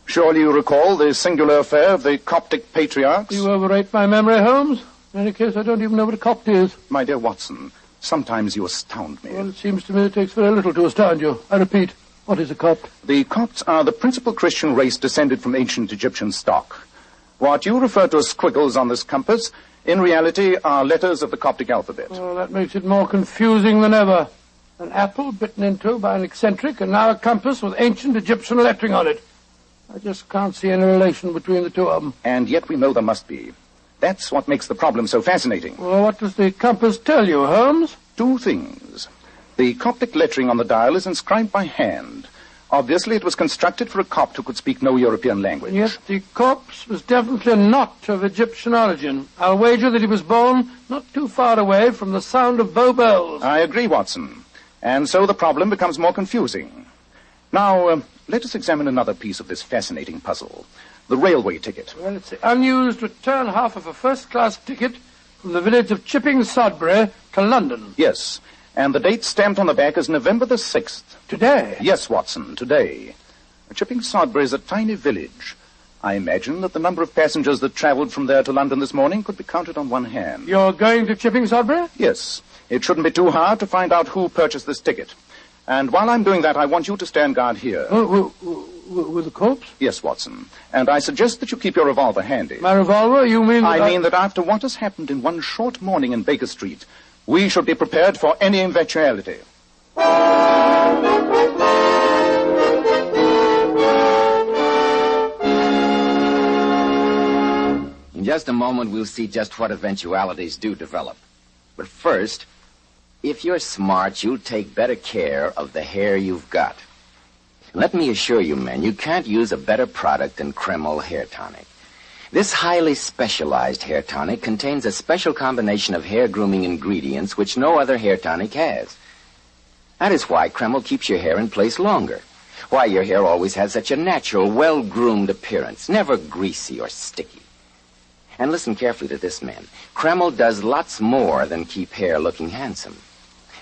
Surely you recall the singular affair of the Coptic patriarchs? You overrate my memory, Holmes. In any case, I don't even know what a Copt is. My dear Watson, sometimes you astound me. Well, it seems to me it takes very little to astound you. I repeat, what is a Copt? The Copts are the principal Christian race descended from ancient Egyptian stock. What you refer to as squiggles on this compass, in reality, are letters of the Coptic alphabet. Oh, that makes it more confusing than ever. An apple bitten into by an eccentric, and now a compass with ancient Egyptian lettering on it. I just can't see any relation between the two of them. And yet we know there must be. That's what makes the problem so fascinating. Well, what does the compass tell you, Holmes? 2 things. The Coptic lettering on the dial is inscribed by hand. Obviously, it was constructed for a Copt who could speak no European language. Yet the corpse was definitely not of Egyptian origin. I'll wager that he was born not too far away from the sound of bow bells. I agree, Watson. And so the problem becomes more confusing. Now, let us examine another piece of this fascinating puzzle. The railway ticket. Well, it's the unused return half of a first-class ticket from the village of Chipping Sodbury to London. Yes, and the date stamped on the back is November the 6th. Today? Yes, Watson, today. Chipping Sodbury is a tiny village. I imagine that the number of passengers that travelled from there to London this morning could be counted on one hand. You're going to Chipping Sodbury? Yes. It shouldn't be too hard to find out who purchased this ticket. And while I'm doing that, I want you to stand guard here. With the corpse? Yes, Watson. And I suggest that you keep your revolver handy. My revolver? You mean... I mean that after what has happened in one short morning in Baker Street, we should be prepared for any eventuality. In just a moment, we'll see just what eventualities do develop. But first, if you're smart, you'll take better care of the hair you've got. Let me assure you, men, you can't use a better product than Kreml Hair Tonic. This highly specialized hair tonic contains a special combination of hair grooming ingredients which no other hair tonic has. That is why Kreml keeps your hair in place longer. Why your hair always has such a natural, well-groomed appearance, never greasy or sticky. And listen carefully to this, men. Kreml does lots more than keep hair looking handsome.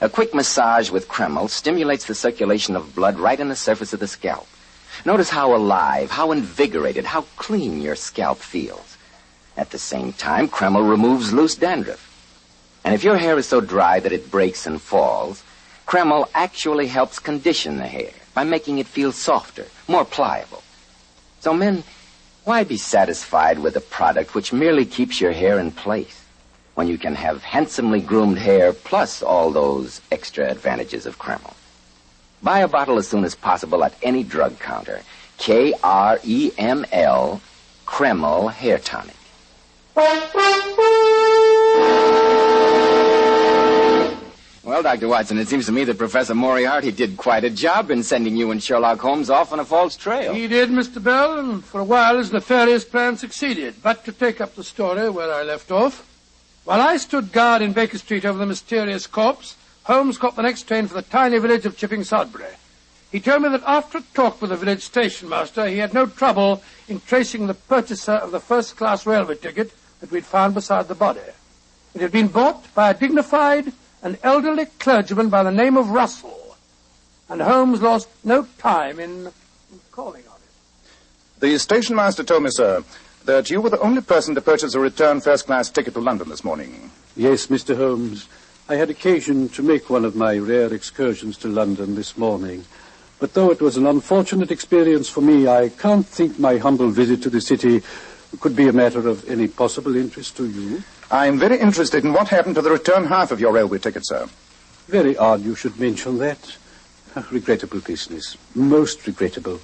A quick massage with Kreml stimulates the circulation of blood right in the surface of the scalp. Notice how alive, how invigorated, how clean your scalp feels. At the same time, Kreml removes loose dandruff. And if your hair is so dry that it breaks and falls, Kreml actually helps condition the hair by making it feel softer, more pliable. So, men, why be satisfied with a product which merely keeps your hair in place when you can have handsomely groomed hair plus all those extra advantages of Kreml? Buy a bottle as soon as possible at any drug counter. KREML, Kreml Hair Tonic. Well, Dr. Watson, it seems to me that Professor Moriarty did quite a job in sending you and Sherlock Holmes off on a false trail. He did, Mr. Bell, and for a while his nefarious plan succeeded. But to take up the story where I left off, while I stood guard in Baker Street over the mysterious corpse, Holmes caught the next train for the tiny village of Chipping Sodbury. He told me that after a talk with the village station master, he had no trouble in tracing the purchaser of the first-class railway ticket that we'd found beside the body. It had been bought by a dignified and elderly clergyman by the name of Russell, and Holmes lost no time in calling on him. The station master told me, sir, that you were the only person to purchase a return first-class ticket to London this morning. Yes, Mr. Holmes. I had occasion to make one of my rare excursions to London this morning. But though it was an unfortunate experience for me, I can't think my humble visit to the city could be a matter of any possible interest to you. I'm very interested in what happened to the return half of your railway ticket, sir. Very odd you should mention that. A regrettable business. Most regrettable.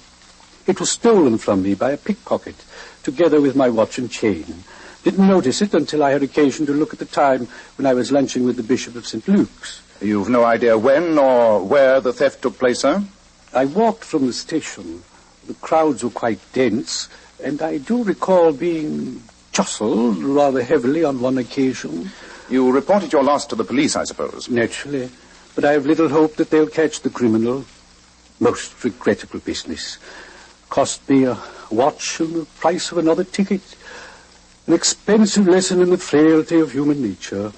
It was stolen from me by a pickpocket, together with my watch and chain. Didn't notice it until I had occasion to look at the time when I was lunching with the Bishop of St. Luke's. You've no idea when or where the theft took place, sir? I walked from the station. The crowds were quite dense, and I do recall being jostled rather heavily on one occasion. You reported your loss to the police, I suppose? Naturally, but I have little hope that they'll catch the criminal. Most regrettable business. Cost me a watch and the price of another ticket. An expensive lesson in the frailty of human nature.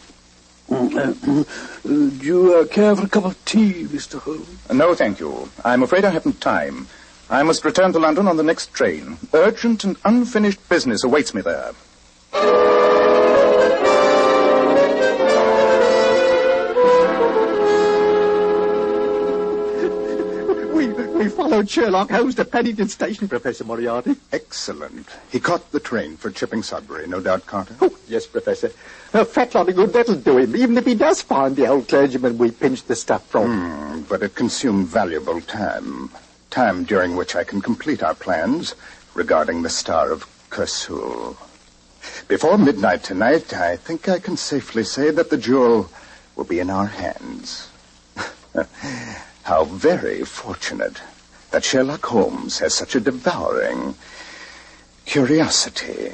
Do you care for a cup of tea, Mr. Holmes? No, thank you. I'm afraid I haven't time. I must return to London on the next train. Urgent and unfinished business awaits me there. We followed Sherlock Holmes to Paddington Station, Professor Moriarty. Excellent. He caught the train for Chipping Sudbury, no doubt, Carter? Oh, yes, Professor. A fat lot of good that'll do him, even if he does find the old clergyman we pinched the stuff from. But it consumed valuable time. Time during which I can complete our plans regarding the Star of Kersul. Before midnight tonight, I think I can safely say that the jewel will be in our hands. How very fortunate that Sherlock Holmes has such a devouring curiosity.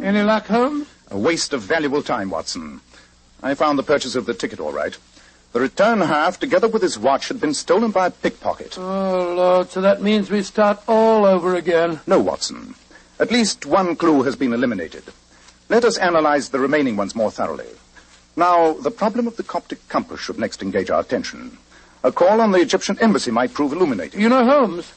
Any luck, Holmes? A waste of valuable time, Watson. I found the purchaser of the ticket all right. The return half, together with his watch, had been stolen by a pickpocket. Oh, Lord, so that means we start all over again. No, Watson. At least one clue has been eliminated. Let us analyze the remaining ones more thoroughly. Now, the problem of the Coptic compass should next engage our attention. A call on the Egyptian embassy might prove illuminating. You know, Holmes,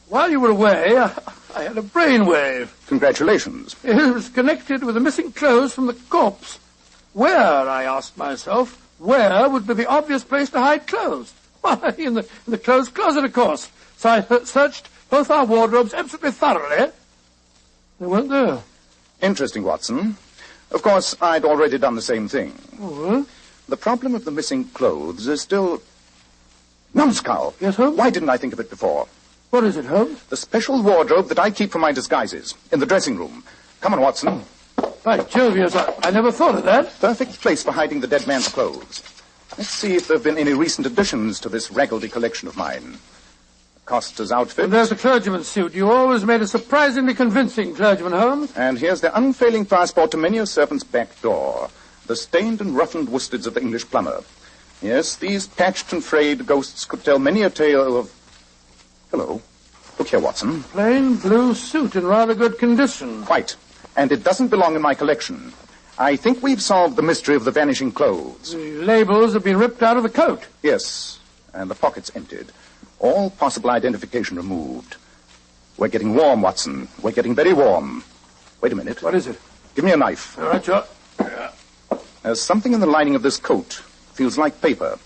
while you were away, I had a brainwave. Congratulations. It was connected with the missing clothes from the corpse. Where, I asked myself, where would be the obvious place to hide clothes? Why, in the clothes closet, of course. So I searched both our wardrobes absolutely thoroughly. They weren't there. Interesting, Watson. Of course, I'd already done the same thing. Oh, The problem of the missing clothes is still... Numbskull! Yes, Holmes? Why didn't I think of it before? What is it, Holmes? The special wardrobe that I keep for my disguises, in the dressing room. Come on, Watson. By Jove, yes, I never thought of that. Perfect place for hiding the dead man's clothes. Let's see if there have been any recent additions to this raggedy collection of mine. Costa's outfit. And there's the clergyman's suit. You always made a surprisingly convincing clergyman, Holmes. And here's the unfailing passport to many a servant's back door. The stained and roughened worsteds of the English plumber. Yes, these patched and frayed ghosts could tell many a tale of... Hello. Look here, Watson. Plain blue suit in rather good condition. Quite. And it doesn't belong in my collection. I think we've solved the mystery of the vanishing clothes. The labels have been ripped out of the coat. Yes, and the pockets emptied. All possible identification removed. We're getting warm, Watson. We're getting very warm. Wait a minute. What is it? Give me a knife. All right, sure. There's something in the lining of this coat. Feels like paper.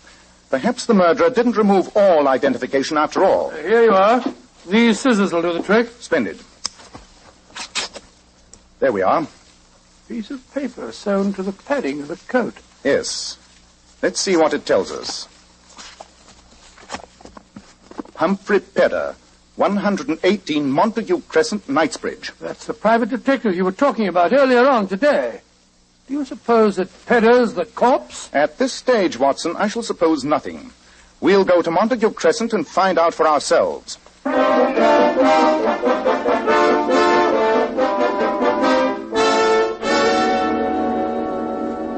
Perhaps the murderer didn't remove all identification after all. Here you are. These scissors will do the trick. Splendid. There we are. Piece of paper sewn to the padding of the coat. Yes. Let's see what it tells us. Humphrey Pedder, 118 Montague Crescent, Knightsbridge. That's the private detective you were talking about earlier on today. Do you suppose that Pedder's the corpse? At this stage, Watson, I shall suppose nothing. We'll go to Montague Crescent and find out for ourselves.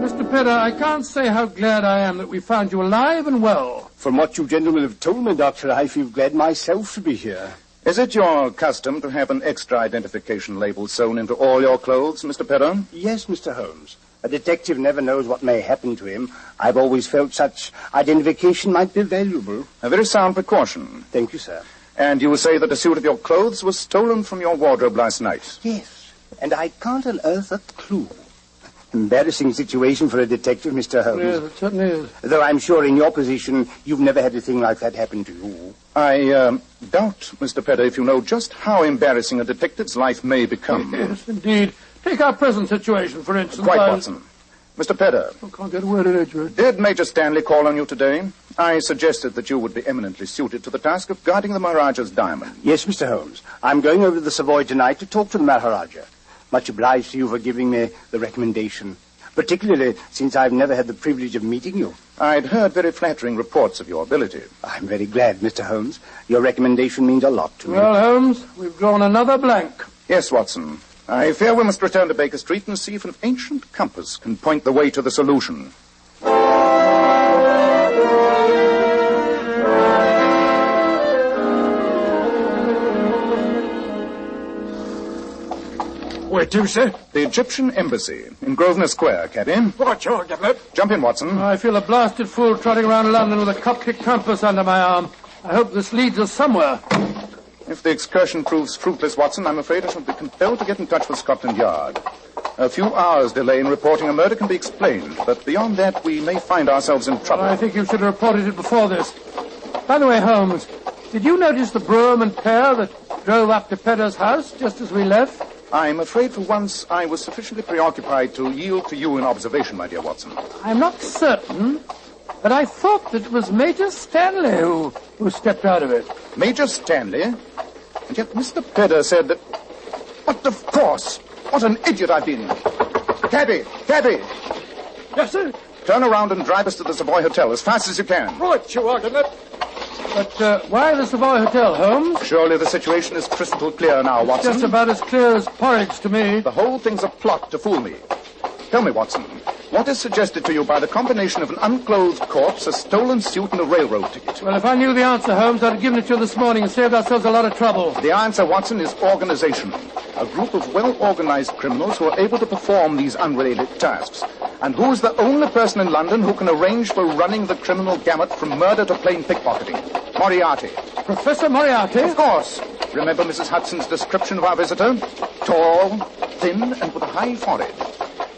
Mr. Pedder, I can't say how glad I am that we found you alive and well. From what you gentlemen have told me, Doctor, I feel glad myself to be here. Is it your custom to have an extra identification label sewn into all your clothes, Mr. Pedder? Yes, Mr. Holmes. A detective never knows what may happen to him. I've always felt such identification might be valuable. A very sound precaution. Thank you, sir. And you say that a suit of your clothes was stolen from your wardrobe last night? Yes, and I can't unearth a clue. Embarrassing situation for a detective, Mr. Holmes. Yes, it certainly is. Though I'm sure in your position, you've never had a thing like that happen to you. I doubt, Mr. Pedder, if you know just how embarrassing a detective's life may become. Yes, indeed. Take our present situation, for instance. Quite, Watson. Mr. Pedder. I can't get a word in edgeworth. Did Major Stanley call on you today? I suggested that you would be eminently suited to the task of guarding the Maharaja's diamond. Yes, Mr. Holmes. I'm going over to the Savoy tonight to talk to the Maharaja. Much obliged to you for giving me the recommendation, particularly since I've never had the privilege of meeting you. I'd heard very flattering reports of your ability. I'm very glad, Mr. Holmes. Your recommendation means a lot to me. Well, Holmes, we've drawn another blank. Yes, Watson. I fear we must return to Baker Street and see if an ancient compass can point the way to the solution. Where to, sir? The Egyptian Embassy in Grosvenor Square, Caddy. What's your government? Jump in, Watson. I feel a blasted fool trotting around London with a COPTIC compass under my arm. I hope this leads us somewhere. If the excursion proves fruitless, Watson, I'm afraid I shall be compelled to get in touch with Scotland Yard. A few hours' delay in reporting a murder can be explained, but beyond that, we may find ourselves in trouble. I think you should have reported it before this. By the way, Holmes, did you notice the brougham and pair that drove up to Pedder's house just as we left? I'm afraid for once I was sufficiently preoccupied to yield to you in observation, my dear Watson. I'm not certain, but I thought that it was Major Stanley who stepped out of it. Major Stanley? And yet Mr. Pedder said that... But of course! What an idiot I've been! Cabby! Cabby! Yes, sir? Turn around and drive us to the Savoy Hotel as fast as you can. Right, you Ordinate. But why the Savoy Hotel, Holmes? Surely the situation is crystal clear now, Watson. Just about as clear as porridge to me. The whole thing's a plot to fool me. Tell me, Watson, what is suggested to you by the combination of an unclothed corpse, a stolen suit, and a railroad ticket? Well, if I knew the answer, Holmes, I'd have given it to you this morning and saved ourselves a lot of trouble. The answer, Watson, is organization. A group of well-organized criminals who are able to perform these unrelated tasks. And who is the only person in London who can arrange for running the criminal gamut from murder to plain pickpocketing? Moriarty. Professor Moriarty? Of course. Remember Mrs. Hudson's description of our visitor? Tall, thin, and with a high forehead.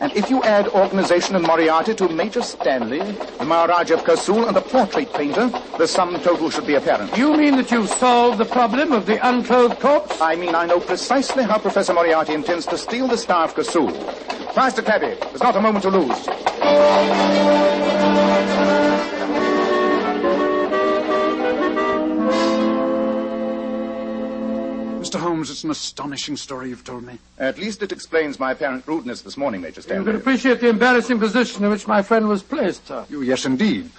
And if you add organization and Moriarty to Major Stanley, the Maharaja of Kursul, and the portrait painter, the sum total should be apparent. You mean that you've solved the problem of the unclothed corpse? I mean I know precisely how Professor Moriarty intends to steal the star of Kursul. Faster, cabby. There's not a moment to lose. Mr. Holmes, it's an astonishing story you've told me. At least it explains my apparent rudeness this morning, Major Stanley. You can appreciate the embarrassing position in which my friend was placed, sir. Yes, indeed.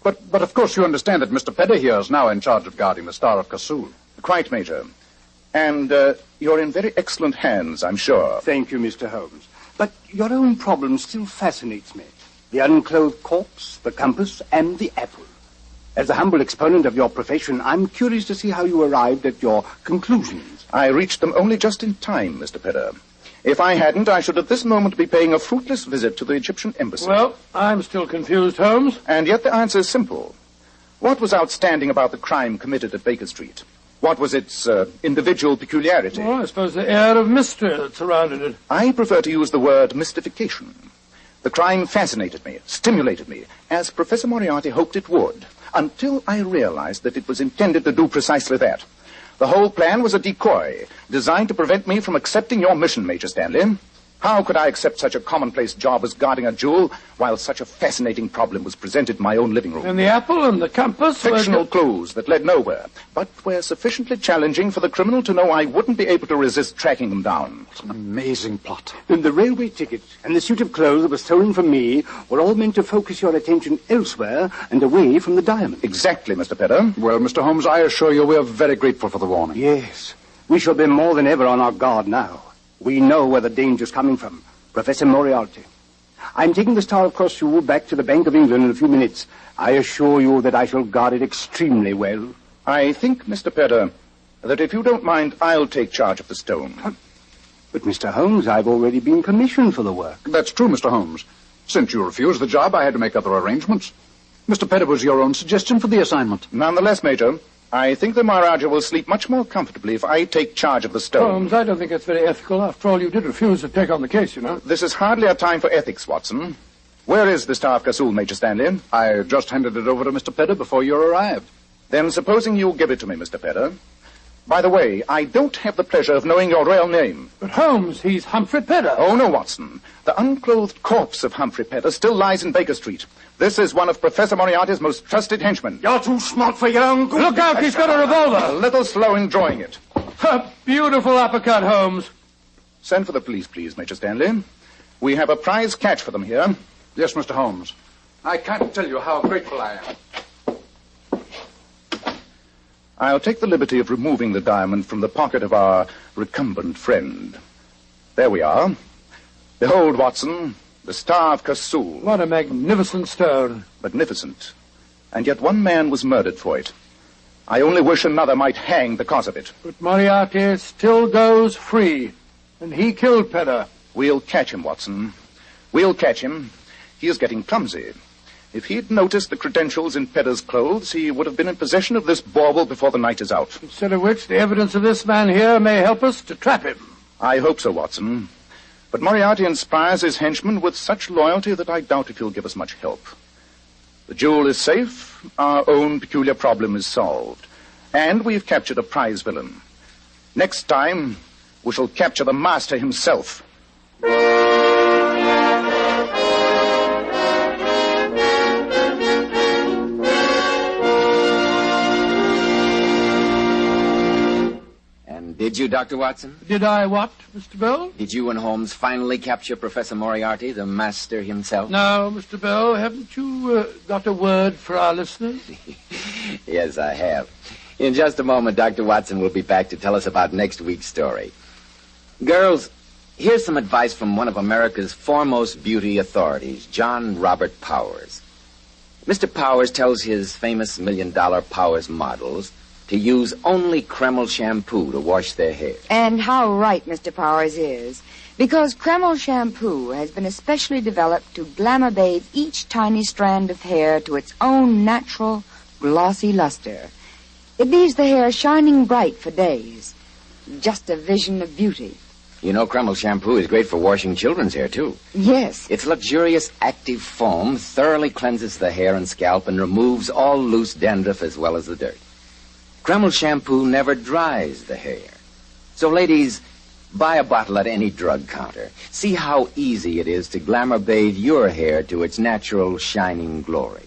But of course you understand that Mr. Pedder here is now in charge of guarding the Star of Kursul. Quite, Major. And you're in very excellent hands, I'm sure. Thank you, Mr. Holmes. But your own problem still fascinates me. The unclothed corpse, the compass, and the apple. As a humble exponent of your profession, I'm curious to see how you arrived at your conclusions. I reached them only just in time, Mr. Pedder. If I hadn't, I should at this moment be paying a fruitless visit to the Egyptian Embassy. Well, I'm still confused, Holmes. And yet the answer is simple. What was outstanding about the crime committed at Baker Street? What was its individual peculiarity? Well, I suppose the air of mystery that surrounded it. I prefer to use the word mystification. The crime fascinated me, stimulated me, as Professor Moriarty hoped it would, until I realized that it was intended to do precisely that. The whole plan was a decoy, designed to prevent me from accepting your mission, Major Stanley. How could I accept such a commonplace job as guarding a jewel while such a fascinating problem was presented in my own living room? And the apple and the compass Fictional clues that led nowhere, but were sufficiently challenging for the criminal to know I wouldn't be able to resist tracking them down. It's an amazing plot. And the railway ticket and the suit of clothes that was stolen from me were all meant to focus your attention elsewhere and away from the diamond. Exactly, Mr. Pedder. Well, Mr. Holmes, I assure you we are very grateful for the warning. Yes. We shall be more than ever on our guard now. We know where the danger's coming from. Professor Moriarty. I'm taking the Star of Cross-Jewel back to the Bank of England in a few minutes. I assure you that I shall guard it extremely well. I think, Mr. Pedder, that if you don't mind, I'll take charge of the stone. But, Mr. Holmes, I've already been commissioned for the work. That's true, Mr. Holmes. Since you refused the job, I had to make other arrangements. Mr. Pedder, was your own suggestion for the assignment. Nonetheless, Major, I think the Maharaja will sleep much more comfortably if I take charge of the stone. Holmes, I don't think it's very ethical. After all, you did refuse to take on the case, you know. This is hardly a time for ethics, Watson. Where is the Star of Kasul, Major Stanley? I just handed it over to Mr. Pedder before you arrived. Then supposing you give it to me, Mr. Pedder. By the way, I don't have the pleasure of knowing your real name. But Holmes, he's Humphrey Pedder. Oh, no, Watson. The unclothed corpse of Humphrey Pedder still lies in Baker Street. This is one of Professor Moriarty's most trusted henchmen. You're too smart for your own good. Look out, he's got a revolver. A little slow in drawing it. A beautiful uppercut, Holmes. Send for the police, please, Major Stanley. We have a prize catch for them here. Yes, Mr. Holmes. I can't tell you how grateful I am. I'll take the liberty of removing the diamond from the pocket of our recumbent friend. There we are. Behold, Watson, the Star of Kasul. What a magnificent stone. Magnificent. And yet one man was murdered for it. I only wish another might hang because of it. But Moriarty still goes free, and he killed Pedder. We'll catch him, Watson. We'll catch him. He is getting clumsy. If he'd noticed the credentials in Pedder's clothes, he would have been in possession of this bauble before the night is out. Instead of which, the evidence of this man here may help us to trap him. I hope so, Watson. But Moriarty inspires his henchmen with such loyalty that I doubt if he'll give us much help. The jewel is safe, our own peculiar problem is solved, and we've captured a prize villain. Next time, we shall capture the master himself. Did you, Dr. Watson? Did I what, Mr. Bell? Did you and Holmes finally capture Professor Moriarty, the master himself? No, Mr. Bell. Haven't you got a word for our listeners? Yes, I have. In just a moment, Dr. Watson will be back to tell us about next week's story. Girls, here's some advice from one of America's foremost beauty authorities, John Robert Powers. Mr. Powers tells his famous $1 million Powers models to use only Kreml shampoo to wash their hair. And how right Mr. Powers is. Because Kreml shampoo has been especially developed to glamour bathe each tiny strand of hair to its own natural, glossy luster. It leaves the hair shining bright for days. Just a vision of beauty. You know, Kreml shampoo is great for washing children's hair, too. Yes. Its luxurious active foam thoroughly cleanses the hair and scalp and removes all loose dandruff as well as the dirt. Kreml shampoo never dries the hair. So, ladies, buy a bottle at any drug counter. See how easy it is to glamour bathe your hair to its natural shining glory.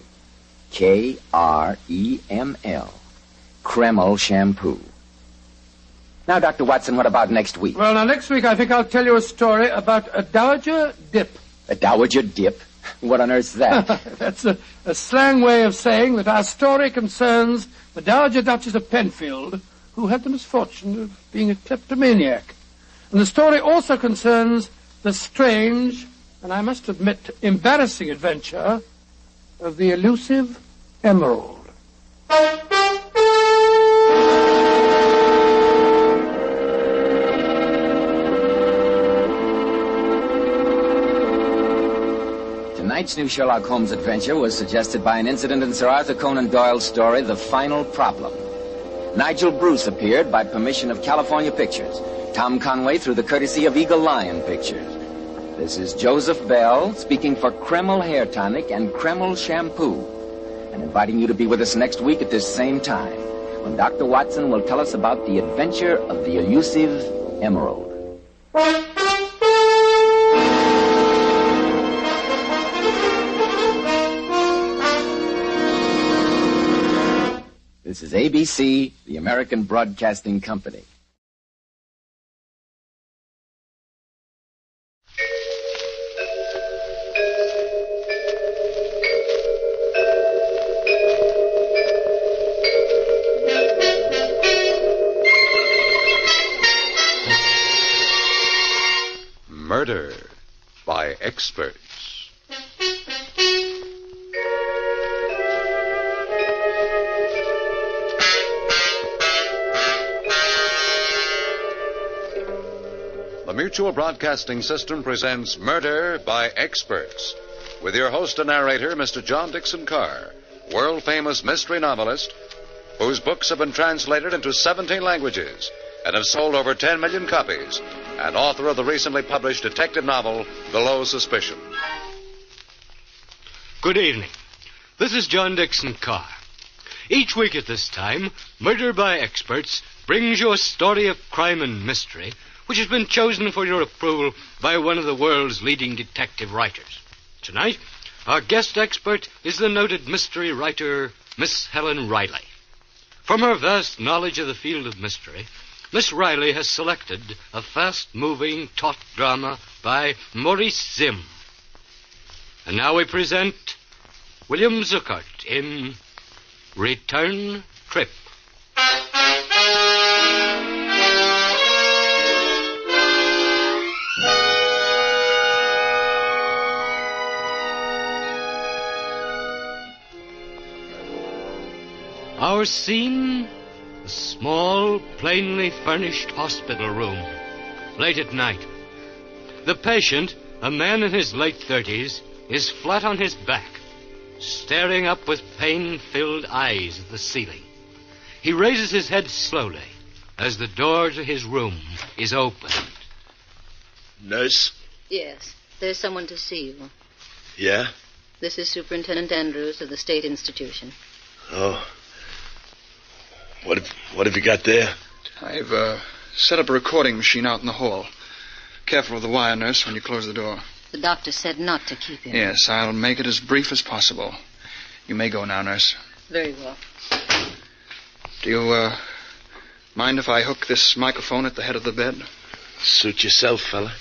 Kreml. Kreml shampoo. Now, Dr. Watson, what about next week? Well, now, next week I think I'll tell you a story about a dowager dip. A dowager dip? What on earth's that? That's a slang way of saying that our story concerns the Dowager Duchess of Penfield, who had the misfortune of being a kleptomaniac. And the story also concerns the strange, and I must admit, embarrassing adventure of the elusive emerald. Tonight's new Sherlock Holmes adventure was suggested by an incident in Sir Arthur Conan Doyle's story, The Final Problem. Nigel Bruce appeared by permission of California Pictures. Tom Conway through the courtesy of Eagle Lion Pictures. This is Joseph Bell speaking for Kreml Hair Tonic and Kreml Shampoo, and inviting you to be with us next week at this same time when Dr. Watson will tell us about the adventure of the elusive emerald. This is ABC, the American Broadcasting Company. Murder by Experts. The Mutual Broadcasting System presents Murder by Experts, with your host and narrator, Mr. John Dixon Carr, world-famous mystery novelist, whose books have been translated into 17 languages and have sold over 10 million copies, and author of the recently published detective novel, Below Suspicion. Good evening. This is John Dixon Carr. Each week at this time, Murder by Experts brings you a story of crime and mystery which has been chosen for your approval by one of the world's leading detective writers. Tonight, our guest expert is the noted mystery writer, Miss Helen Riley. From her vast knowledge of the field of mystery, Miss Riley has selected a fast-moving, taut drama by Maurice Zimm. And now we present William Zuckert in Return Trip. Our scene, a small, plainly furnished hospital room, late at night. The patient, a man in his late 30s, is flat on his back, staring up with pain-filled eyes at the ceiling. He raises his head slowly as the door to his room is opened. Nurse? Yes, there's someone to see you. Yeah? This is Superintendent Andrews of the State Institution. Oh. What have you got there? I've set up a recording machine out in the hall. Careful with the wire, nurse, when you close the door. The doctor said not to keep him. Yes, I'll make it as brief as possible. You may go now, nurse. Very well. Do you, mind if I hook this microphone at the head of the bed? Suit yourself, fella.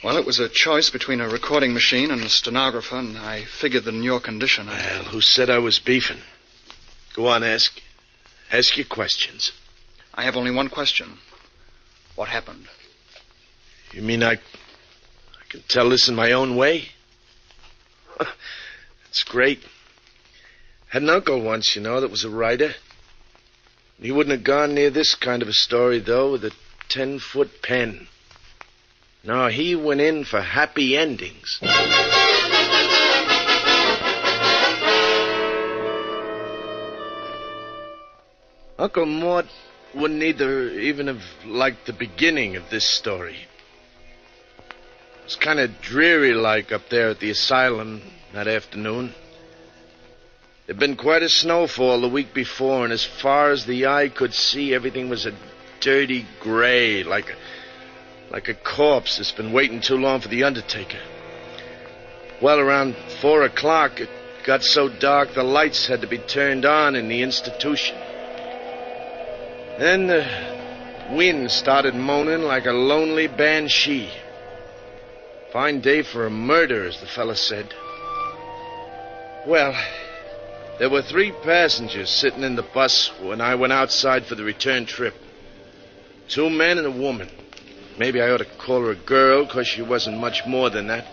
Well, it was a choice between a recording machine and a stenographer, and I figured that in your condition... Well, who said I was beefing? Go on, ask your questions. I have only one question. What happened? You mean I can tell this in my own way? That's great. Had an uncle once, you know, that was a writer. He wouldn't have gone near this kind of a story, though, with a 10-foot pen. No, he went in for happy endings. Uncle Mort wouldn't even have liked the beginning of this story. It was kind of dreary-like up there at the asylum that afternoon. There'd been quite a snowfall the week before, and as far as the eye could see, everything was a dirty gray, like a corpse that's been waiting too long for the undertaker. Well, around 4 o'clock, it got so dark the lights had to be turned on in the institution. Then the wind started moaning like a lonely banshee. Fine day for a murder, as the fella said. Well, there were 3 passengers sitting in the bus when I went outside for the return trip. 2 men and a woman. Maybe I ought to call her a girl, because she wasn't much more than that.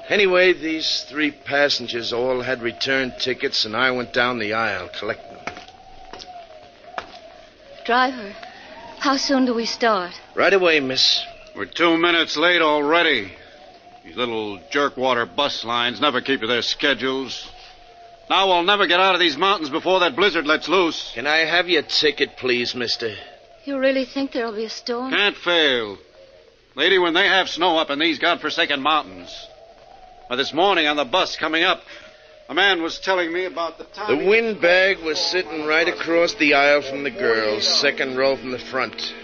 Anyway, these 3 passengers all had return tickets, and I went down the aisle collecting them. Driver, how soon do we start? Right away, miss. We're 2 minutes late already. These little jerkwater bus lines never keep to their schedules. Now we'll never get out of these mountains before that blizzard lets loose. Can I have your ticket, please, mister? You really think there'll be a storm? Can't fail. Lady, when they have snow up in these godforsaken mountains. But this morning on the bus coming up, A man was telling me about the time... The windbag was sitting right across the aisle from the girls, second row from the front.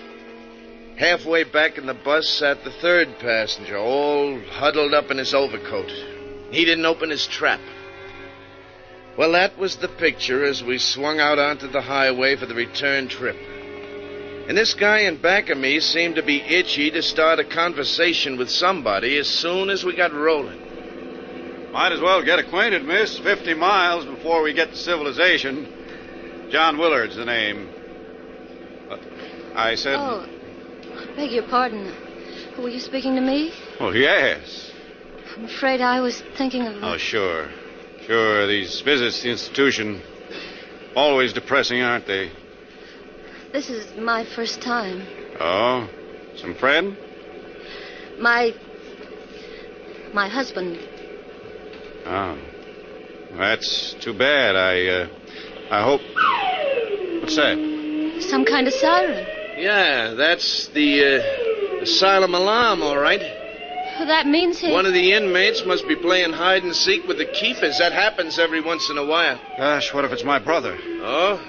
Halfway back in the bus sat the third passenger, all huddled up in his overcoat. He didn't open his trap. Well, that was the picture as we swung out onto the highway for the return trip. And this guy in back of me seemed to be itchy to start a conversation with somebody as soon as we got rolling. Might as well get acquainted, miss. 50 miles before we get to civilization. John Willard's the name. I said... Oh, beg your pardon. Were you speaking to me? Oh, yes. I'm afraid I was thinking of... Oh, sure. Sure, these visits to the institution, always depressing, aren't they? This is my first time. Oh? Some friend? My husband. Oh. That's too bad. I hope... What's that? Some kind of siren. Yeah, that's the asylum alarm, all right. That means he... One of the inmates must be playing hide and seek with the keepers. That happens every once in a while. Gosh, what if it's my brother? Oh?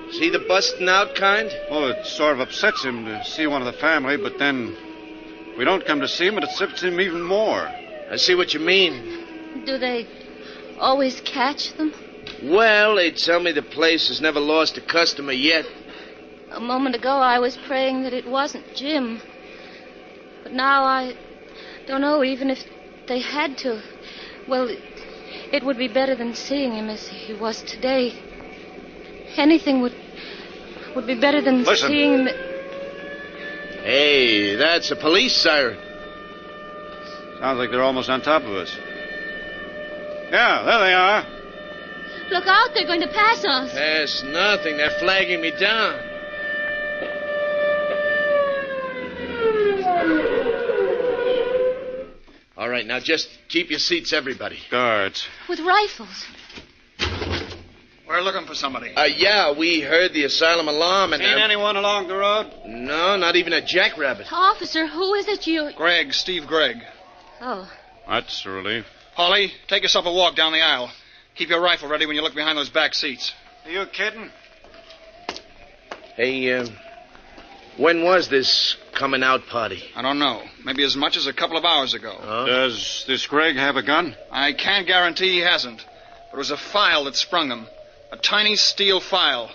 Is he the busting out kind? Well, it sort of upsets him to see one of the family, but then we don't come to see him, and it upsets him even more. I see what you mean. Do they always catch them? Well, they tell me the place has never lost a customer yet. A moment ago, I was praying that it wasn't Jim. But now I don't know, even if they had to. Well, it would be better than seeing him as he was today. Anything would be better than seeing him. Hey, that's a police siren. Sounds like they're almost on top of us. Yeah, there they are. Look out, they're going to pass us. Pass nothing. They're flagging me down. All right, now just keep your seats, everybody. Guards. With rifles. We're looking for somebody. Yeah, we heard the asylum alarm and... Seen anyone along the road? No, not even a jackrabbit. Officer, who is it you... Gregg, Steve Gregg. Oh. That's a relief. Holly, take yourself a walk down the aisle. Keep your rifle ready when you look behind those back seats. Are you kidding? Hey, when was this coming out party? I don't know. Maybe as much as a couple of hours ago. Oh. Does this Gregg have a gun? I can't guarantee he hasn't. But it was a file that sprung him. A tiny steel file.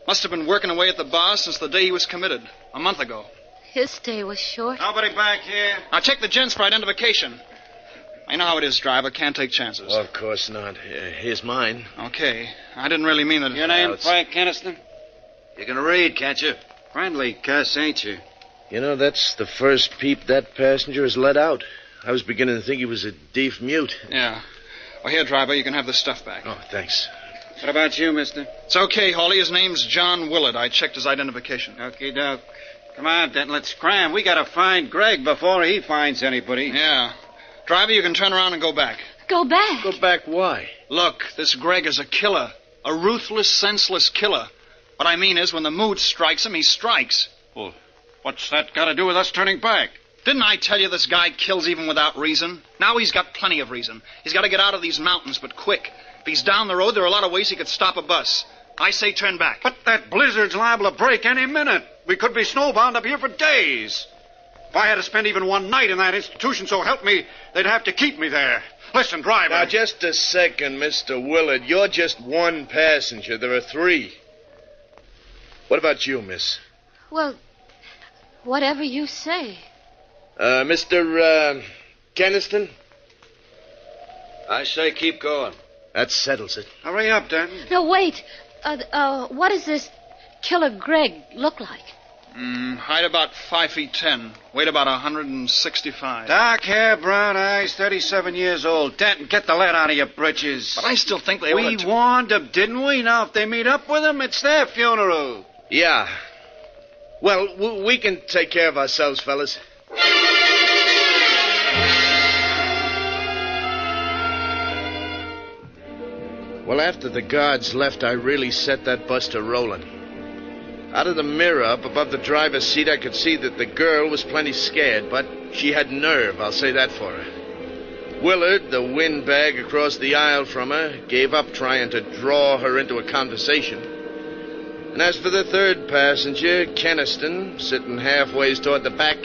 Must have been working away at the bar since the day he was committed. A month ago. His stay was short. Nobody back here. Now check the gents for identification. I know how it is, driver. Can't take chances. Well, of course not. Here's mine. Okay. I didn't really mean that... Your name, Frank Keniston? You can read, can't you? Friendly cuss, ain't you? You know, that's the first peep that passenger has let out. I was beginning to think he was a deaf mute. Yeah. Well, here, driver, you can have this stuff back. Oh, thanks. What about you, mister? It's okay, Hawley. His name's John Willard. I checked his identification. Okie doke. Come on, Denton, let's cram. We gotta find Gregg before he finds anybody. Yeah. Driver, you can turn around and go back. Go back? Go back why? Look, this Gregg is a killer. A ruthless, senseless killer. What I mean is, when the mood strikes him, he strikes. Well, what's that got to do with us turning back? Didn't I tell you this guy kills even without reason? Now he's got plenty of reason. He's got to get out of these mountains, but quick. If he's down the road, there are a lot of ways he could stop a bus. I say turn back. But that blizzard's liable to break any minute. We could be snowbound up here for days. If I had to spend even one night in that institution, so help me, they'd have to keep me there. Listen, driver. Now, just a second, Mr. Willard. You're just one passenger. There are three. What about you, miss? Well, whatever you say. Mr. Keniston? I say keep going. That settles it. Hurry up, Denton. No, wait. What does this killer Gregg look like? Height about 5'10", weight about 165. Dark hair, brown eyes, 37 years old. Denton, get the lead out of your britches. But I still think they We warned them, didn't we? Now, if they meet up with him, it's their funeral. Yeah. Well, we can take care of ourselves, fellas. Well, after the guards left, I really set that bus to rolling. Out of the mirror up above the driver's seat, I could see that the girl was plenty scared, but she had nerve, I'll say that for her. Willard, the windbag across the aisle from her, gave up trying to draw her into a conversation. And as for the third passenger, Keniston, sitting halfway toward the back,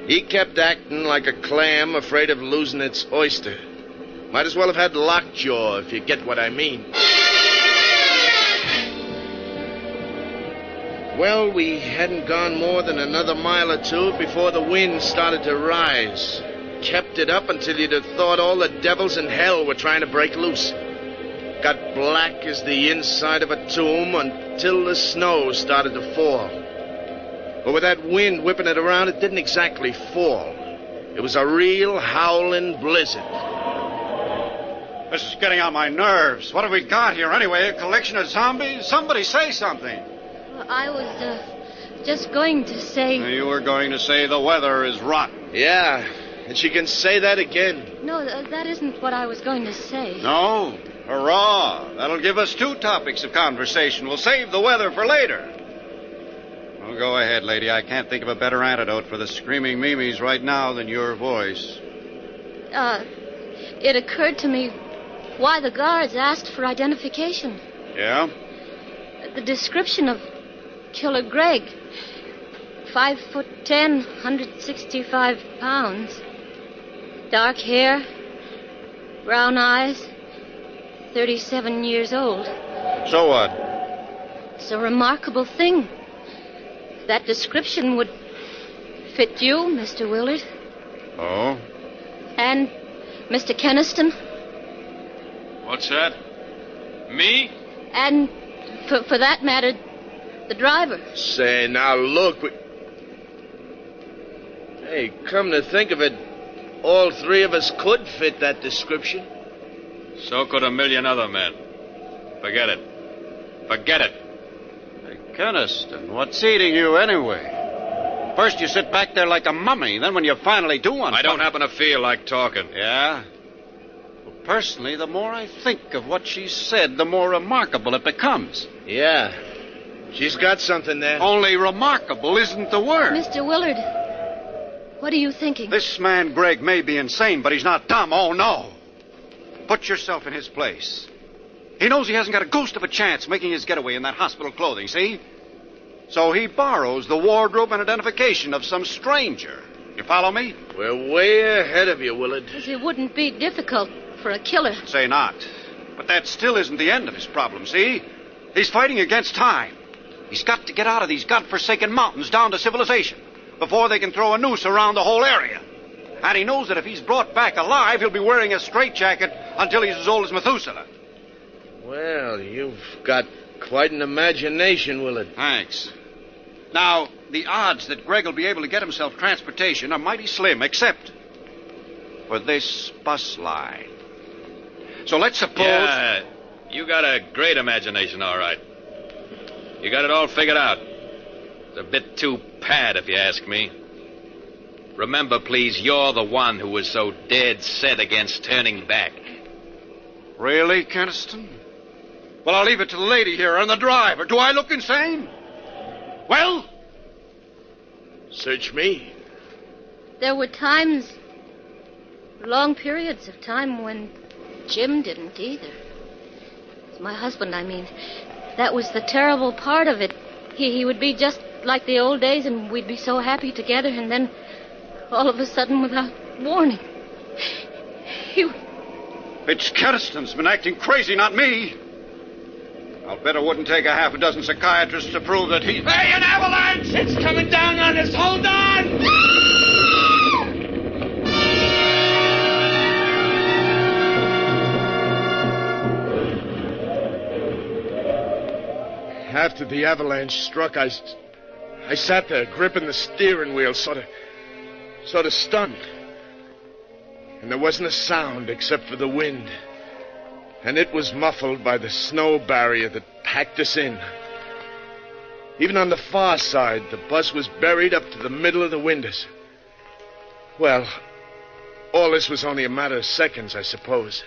he kept acting like a clam afraid of losing its oyster. Might as well have had lockjaw, if you get what I mean. Well, we hadn't gone more than another mile or two before the wind started to rise. Kept it up until you'd have thought all the devils in hell were trying to break loose. Got black as the inside of a tomb until the snow started to fall. But with that wind whipping it around, it didn't exactly fall. It was a real howling blizzard. This is getting on my nerves. What have we got here anyway? A collection of zombies? Somebody say something. I was just going to say... You were going to say the weather is rotten. Yeah, and she can say that again. No, that isn't what I was going to say. No? Hurrah! That'll give us 2 topics of conversation. We'll save the weather for later. Well, go ahead, lady. I can't think of a better antidote for the screaming memes right now than your voice. It occurred to me why the guards asked for identification. Yeah? The description of Killer Greg. 5'10", 165 pounds. Dark hair, brown eyes, 37 years old. So what? It's a remarkable thing. That description would fit you, Mr. Willard. Oh? And Mr. Keniston. What's that? Me? And, for that matter, the driver. Say, now look. Hey, come to think of it, all 3 of us could fit that description. So could a million other men. Forget it. Forget it. Hey, Keniston, what's eating you anyway? First you sit back there like a mummy, then when you finally do one... I don't happen to feel like talking. Yeah? Well, personally, the more I think of what she said, the more remarkable it becomes. Yeah. She's got something there. Only remarkable isn't the word. Mr. Willard, what are you thinking? This man, Greg, may be insane, but he's not dumb. Oh, no. Put yourself in his place. He knows he hasn't got a ghost of a chance making his getaway in that hospital clothing, see? So he borrows the wardrobe and identification of some stranger. You follow me? We're way ahead of you, Willard. It wouldn't be difficult for a killer. Say not. But that still isn't the end of his problem, see? He's fighting against time. He's got to get out of these godforsaken mountains down to civilization before they can throw a noose around the whole area. And he knows that if he's brought back alive, he'll be wearing a straitjacket until he's as old as Methuselah. Well, you've got quite an imagination, Willard. Thanks. Now, the odds that Greg will be able to get himself transportation are mighty slim, except for this bus line. So let's suppose... Yeah, you got a great imagination, all right. You got it all figured out. It's a bit too pad, if you ask me. Remember, please, you're the one who was so dead set against turning back. Really, Keniston? Well, I'll leave it to the lady here and the driver. Do I look insane? Well? Search me. There were times, long periods of time when Jim didn't either. My husband, I mean. That was the terrible part of it. He would be just like the old days, and we'd be so happy together, and then all of a sudden, without warning, It's Keniston's been acting crazy, not me. I'll bet it wouldn't take a half a dozen psychiatrists to prove that he... Hey, an avalanche! It's coming down on us! Hold on! After the avalanche struck, I sat there gripping the steering wheel, sort of stunned. And there wasn't a sound except for the wind. And it was muffled by the snow barrier that packed us in. Even on the far side, the bus was buried up to the middle of the windows. Well, all this was only a matter of seconds, I suppose.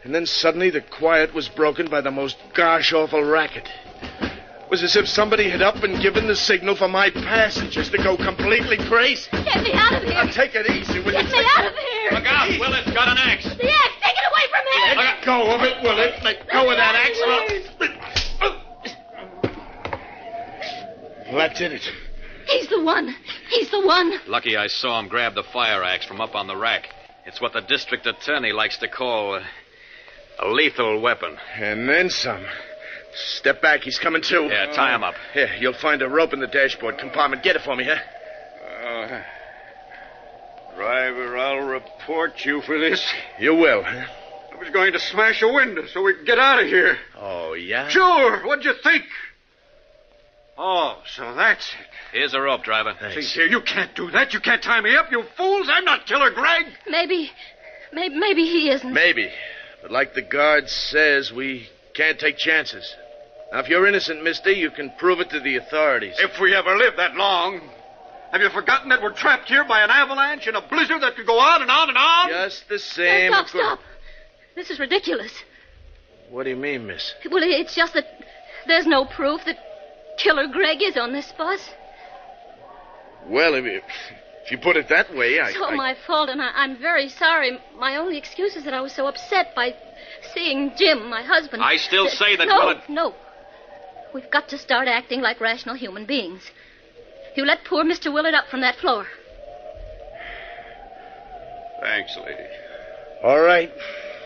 And then suddenly the quiet was broken by the most gosh-awful racket. It was as if somebody had up and given the signal for my passengers to go completely crazy. Get me out of here. Now, take it easy, will you? Get me out of here. Look out, Willard's got an axe. The axe, take it away from me. Let go of it, Willard. Let go of that axe. Well, that did it. He's the one. He's the one. Lucky I saw him grab the fire axe from up on the rack. It's what the district attorney likes to call a lethal weapon. And then some. Step back, he's coming too. Yeah, tie him up. Here, you'll find a rope in the dashboard compartment. Get it for me, huh? Driver, I'll report you for this. You will, huh? I was going to smash a window so we could get out of here. Oh, yeah? Sure. What'd you think? Oh, so that's it. Here's a rope, driver. See here, you can't do that. You can't tie me up, you fools. I'm not Killer Greg. Maybe he isn't. Maybe. But like the guard says, we can't take chances. Now, if you're innocent, mister, you can prove it to the authorities. If we ever live that long. Have you forgotten that we're trapped here by an avalanche and a blizzard that could go on and on and on? Just the same. Stop. This is ridiculous. What do you mean, miss? Well, it's just that there's no proof that Killer Greg is on this bus. Well, if you put it that way, It's all my fault, and I'm very sorry. My only excuse is that I was so upset by seeing Jim, my husband. I still say that No. We've got to start acting like rational human beings. You let poor Mr. Willard up from that floor. Thanks, lady. All right.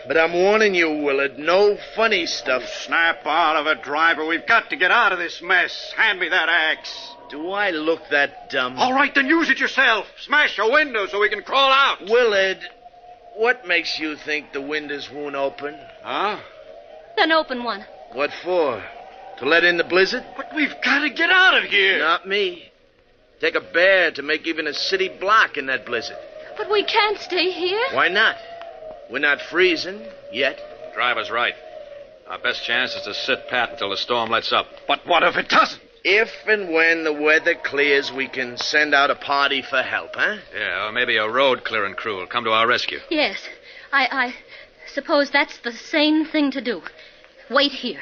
But I'm warning you, Willard, no funny stuff. Snap out of it, driver. We've got to get out of this mess. Hand me that axe. Do I look that dumb? All right, then use it yourself. Smash a window so we can crawl out. Willard, what makes you think the windows won't open? Huh? Then open one. What for? To let in the blizzard? But we've got to get out of here. Not me. Take a bear to make even a city block in that blizzard. But we can't stay here. Why not? We're not freezing yet. Driver's right. Our best chance is to sit pat until the storm lets up. But what if it doesn't? If and when the weather clears, we can send out a party for help, huh? Yeah, or maybe a road clearing crew will come to our rescue. Yes. I suppose that's the sane thing to do. Wait here.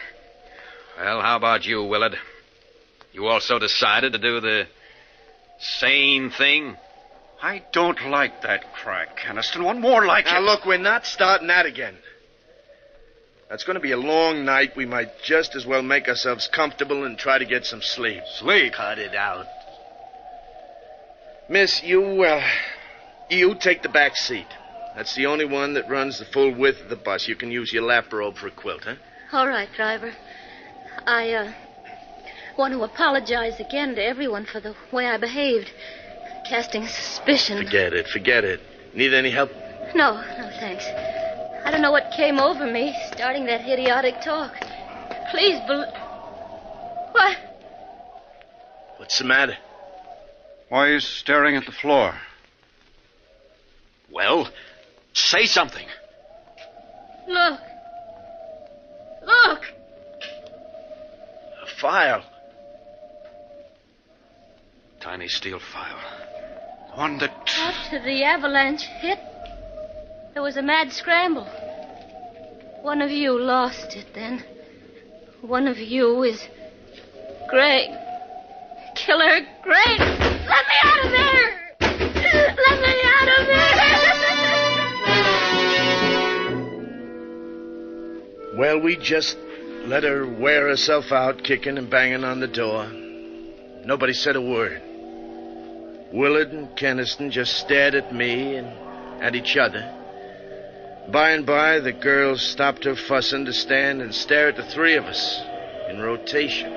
Well, how about you, Willard? You also decided to do the sane thing? I don't like that crack, Keniston. One more like it. Now, look, we're not starting that again. That's going to be a long night. We might just as well make ourselves comfortable and try to get some sleep. Sleep? Cut it out. Miss, you take the back seat. That's the only one that runs the full width of the bus. You can use your lap robe for a quilt, huh? All right, driver. I want to apologize again to everyone for the way I behaved. Casting suspicion. Forget it. Need any help? No, thanks. I don't know what came over me, starting that idiotic talk. Please What? What's the matter? Why are you staring at the floor? Well, say something. Look. A file. Tiny steel file. One that... After the avalanche hit, there was a mad scramble. One of you lost it then. One of you is Greg. Killer Greg! Let me out of there! Let me out of there! Well, we just let her wear herself out, kicking and banging on the door. Nobody said a word. Willard and Keniston just stared at me and at each other. By and by, the girl stopped her fussing to stand and stare at the three of us in rotation.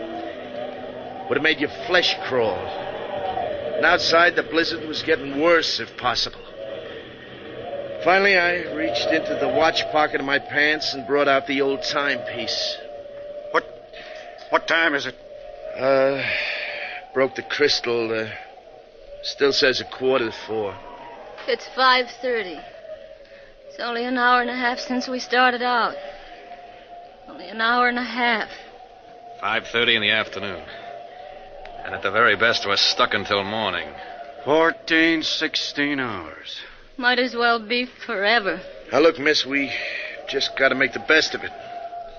Would have made your flesh crawl. And outside, the blizzard was getting worse, if possible. Finally, I reached into the watch pocket of my pants and brought out the old timepiece. What time is it? Broke the crystal. Still says 4:15. It's 5:30. It's only an hour and a half since we started out. Only an hour and a half. 5:30 in the afternoon. And at the very best, we're stuck until morning. 16 hours. Might as well be forever. Now, look, miss, we just got to make the best of it.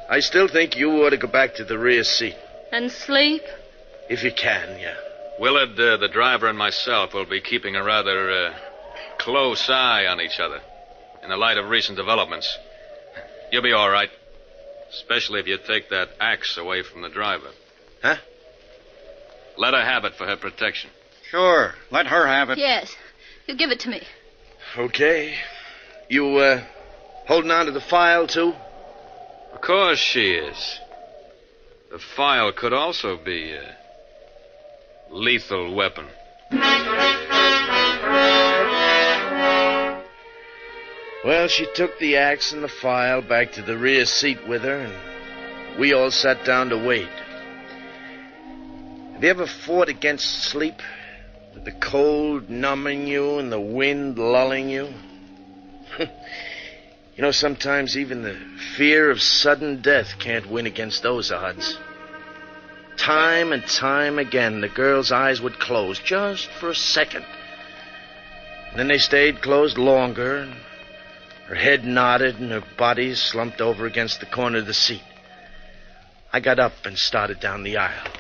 I still think you ought to go back to the rear seat. And sleep? If you can, yeah. Willard, the driver, and myself will be keeping a rather close eye on each other in the light of recent developments. You'll be all right, especially if you take that axe away from the driver. Huh? Let her have it for her protection. Sure, let her have it. Yes. You give it to me. Okay. You, holding on to the file, too? Of course she is. The file could also be a lethal weapon. Well, she took the axe and the file back to the rear seat with her, and we all sat down to wait. Have you ever fought against sleep? With the cold numbing you and the wind lulling you? You know, sometimes even the fear of sudden death can't win against those odds. Time and time again, the girl's eyes would close just for a second. And then they stayed closed longer, and her head nodded and her body slumped over against the corner of the seat. I got up and started down the aisle.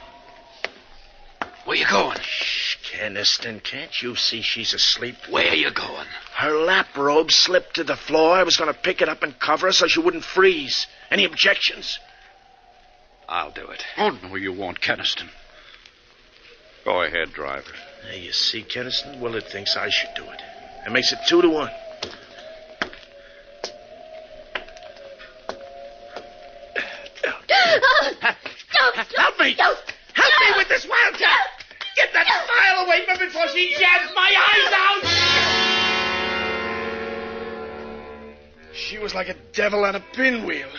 Where you going? Shh, Keniston, can't you see she's asleep? Where you going? Her lap robe slipped to the floor. I was going to pick it up and cover her so she wouldn't freeze. Any objections? I'll do it. Oh, no, you won't, Keniston. Go ahead, driver. There you see, Keniston, Willard thinks I should do it. That makes it 2-1. Help me! Help me with this wildcat! Get that file away from me before she jabs my eyes out! She was like a devil on a pinwheel.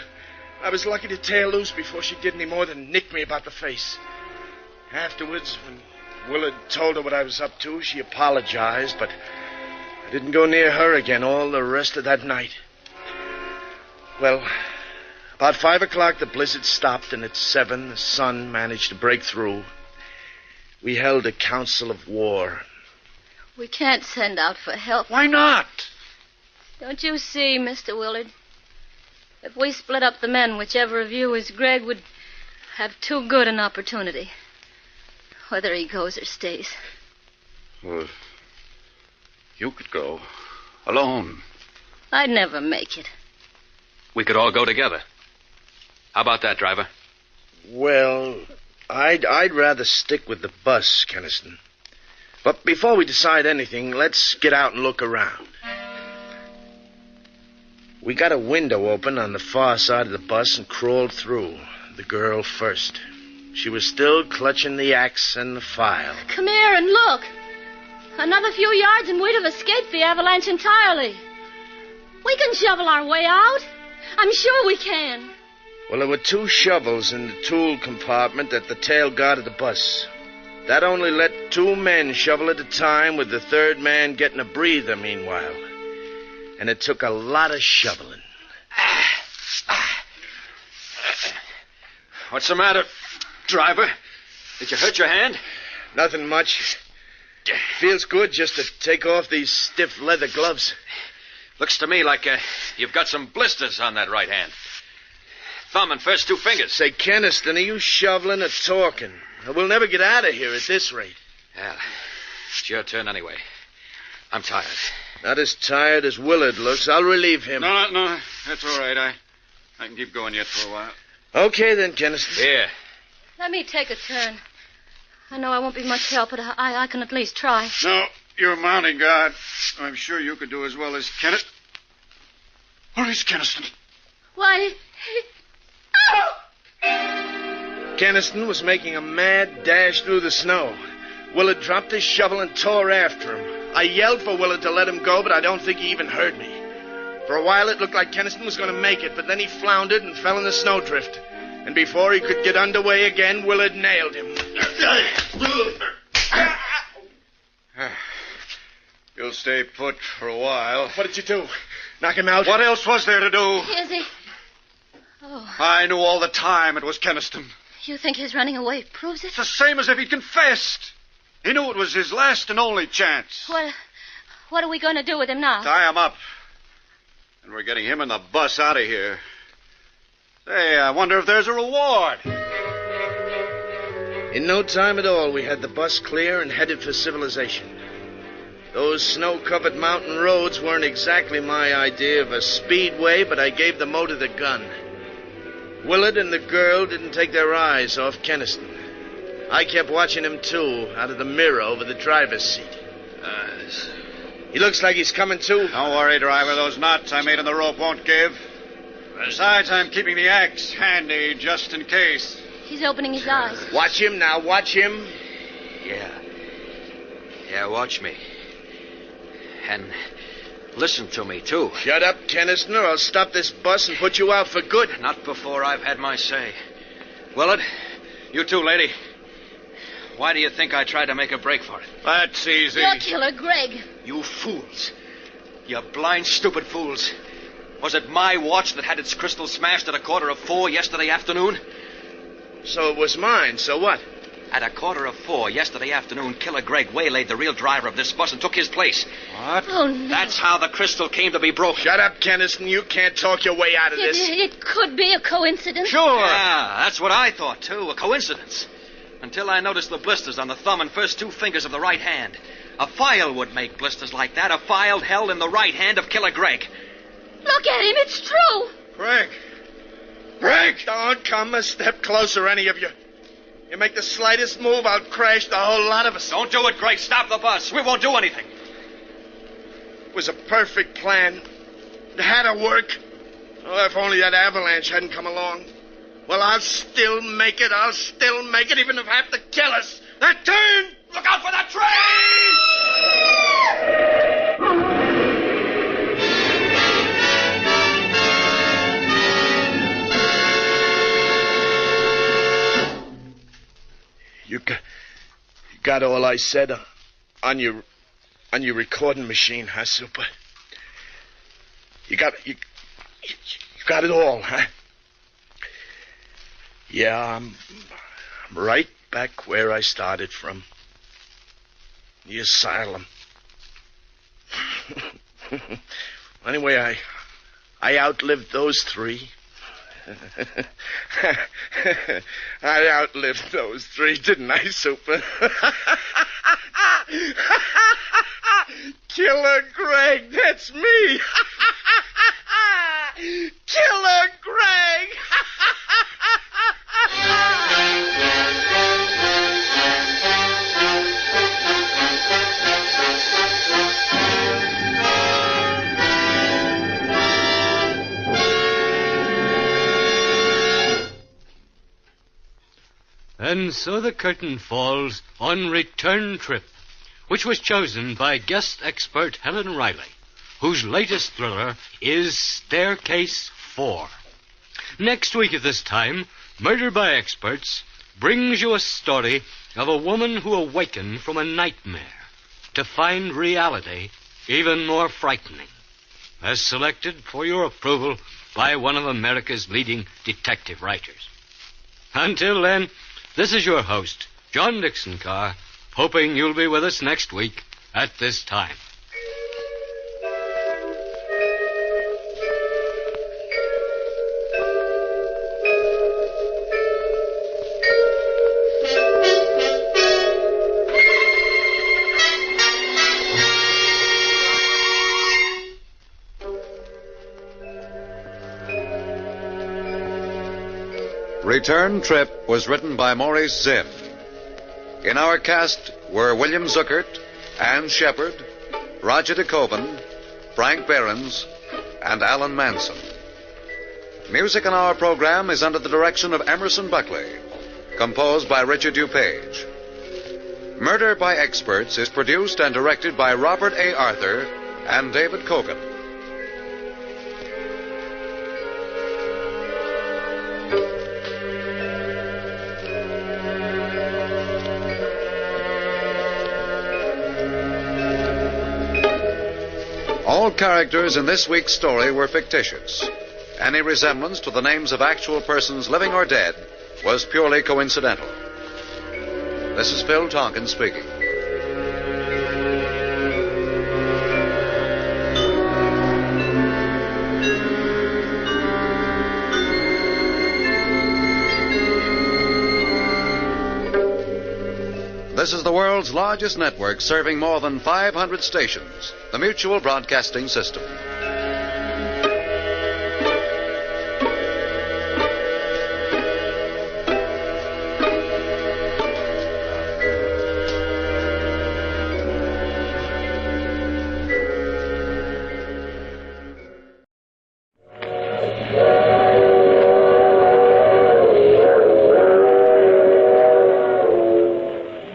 I was lucky to tear loose before she did any more than nick me about the face. Afterwards, when Willard told her what I was up to, she apologized, but I didn't go near her again all the rest of that night. Well, about 5 o'clock, the blizzard stopped, and at 7, the sun managed to break through. We held a council of war. We can't send out for help. Why not? Don't you see, Mr. Willard? If we split up the men, whichever of you is Greg would have too good an opportunity. Whether he goes or stays. Well, you could go. Alone. I'd never make it. We could all go together. How about that, driver? Well, I'd rather stick with the bus, Keniston. But before we decide anything, let's get out and look around. We got a window open on the far side of the bus and crawled through. The girl first. She was still clutching the axe and the file. Come here and look. Another few yards and we'd have escaped the avalanche entirely. We can shovel our way out. I'm sure we can. Well, there were 2 shovels in the tool compartment at the tail guard of the bus. That only let 2 men shovel at a time, with the 3rd man getting a breather meanwhile. And it took a lot of shoveling. What's the matter, driver? Did you hurt your hand? Nothing much. Feels good just to take off these stiff leather gloves. Looks to me like you've got some blisters on that right hand. Thumb and first 2 fingers. Say, Keniston, are you shoveling or talking? We'll never get out of here at this rate. Well, it's your turn anyway. I'm tired. Not as tired as Willard looks. I'll relieve him. No, that's all right. I can keep going yet for a while. Okay, then, Keniston. Here. Let me take a turn. I know I won't be much help, but I can at least try. No, you're a mounting guard. I'm sure you could do as well as Kenneth. Where is Keniston? Why... Keniston was making a mad dash through the snow. Willard dropped his shovel and tore after him. I yelled for Willard to let him go, but I don't think he even heard me. For a while, it looked like Keniston was going to make it, but then he floundered and fell in the snowdrift. And before he could get underway again, Willard nailed him. You'll stay put for a while. What did you do? Knock him out? What else was there to do? Is he? Oh. I knew all the time it was Keniston. You think his running away proves it? It's the same as if he'd confessed. He knew it was his last and only chance. What are we going to do with him now? Tie him up. And we're getting him and the bus out of here. Say, I wonder if there's a reward. In no time at all, we had the bus clear and headed for civilization. Those snow-covered mountain roads weren't exactly my idea of a speedway, but I gave the motor the gun. Willard and the girl didn't take their eyes off Keniston. I kept watching him, too, out of the mirror over the driver's seat. He looks like he's coming to. Don't worry, driver. Those knots I made in the rope won't give. Besides, I'm keeping the axe handy just in case. He's opening his eyes. Watch him now. Watch him. Yeah, watch me. And listen to me, too. Shut up, Keniston, or I'll stop this bus and put you out for good. Not before I've had my say. Willard, you too, lady. Why do you think I tried to make a break for it? That's easy. You're Killer Greg. You fools. You blind, stupid fools. Was it my watch that had its crystal smashed at 4:15 yesterday afternoon? So it was mine. So what? At 4:15 yesterday afternoon, Killer Greg waylaid the real driver of this bus and took his place. What? Oh, no. That's how the crystal came to be broken. Shut up, Keniston. You can't talk your way out of this. It could be a coincidence. Sure. Yeah, that's what I thought, too. A coincidence. Until I noticed the blisters on the thumb and first 2 fingers of the right hand. A file would make blisters like that. A file held in the right hand of Killer Greg. Look at him. It's true. Greg! Don't come a step closer, any of you. You make the slightest move, I'll crash the whole lot of us. Don't do it, Greg. Stop the bus. We won't do anything. It was a perfect plan. It had to work. Oh, if only that avalanche hadn't come along. Well, I'll still make it. Even if I have to kill us. That turn! Look out for that train! You got all I said on your recording machine, huh, Super? You got it all, huh? Yeah, I'm right back where I started from. The asylum. Anyway, I outlived those 3. I outlived those 3, didn't I, Super? Killer Greg, that's me. Killer Greg. And so the curtain falls on Return Trip, which was chosen by guest expert Helen Riley, whose latest thriller is Staircase 4. Next week at this time, Murder by Experts brings you a story of a woman who awakened from a nightmare to find reality even more frightening, as selected for your approval by one of America's leading detective writers. Until then, this is your host, John Dixon Carr, hoping you'll be with us next week at this time. Return Trip was written by Maurice Zinn. In our cast were William Zuckert, Ann Shepard, Roger DeKoven, Frank Behrens, and Alan Manson. Music on our program is under the direction of Emerson Buckley, composed by Richard DuPage. Murder by Experts is produced and directed by Robert A. Arthur and David Kogan. All characters in this week's story were fictitious. Any resemblance to the names of actual persons living or dead was purely coincidental. This is Phil Tonkin speaking. This is the world's largest network serving more than 500 stations, the Mutual Broadcasting System.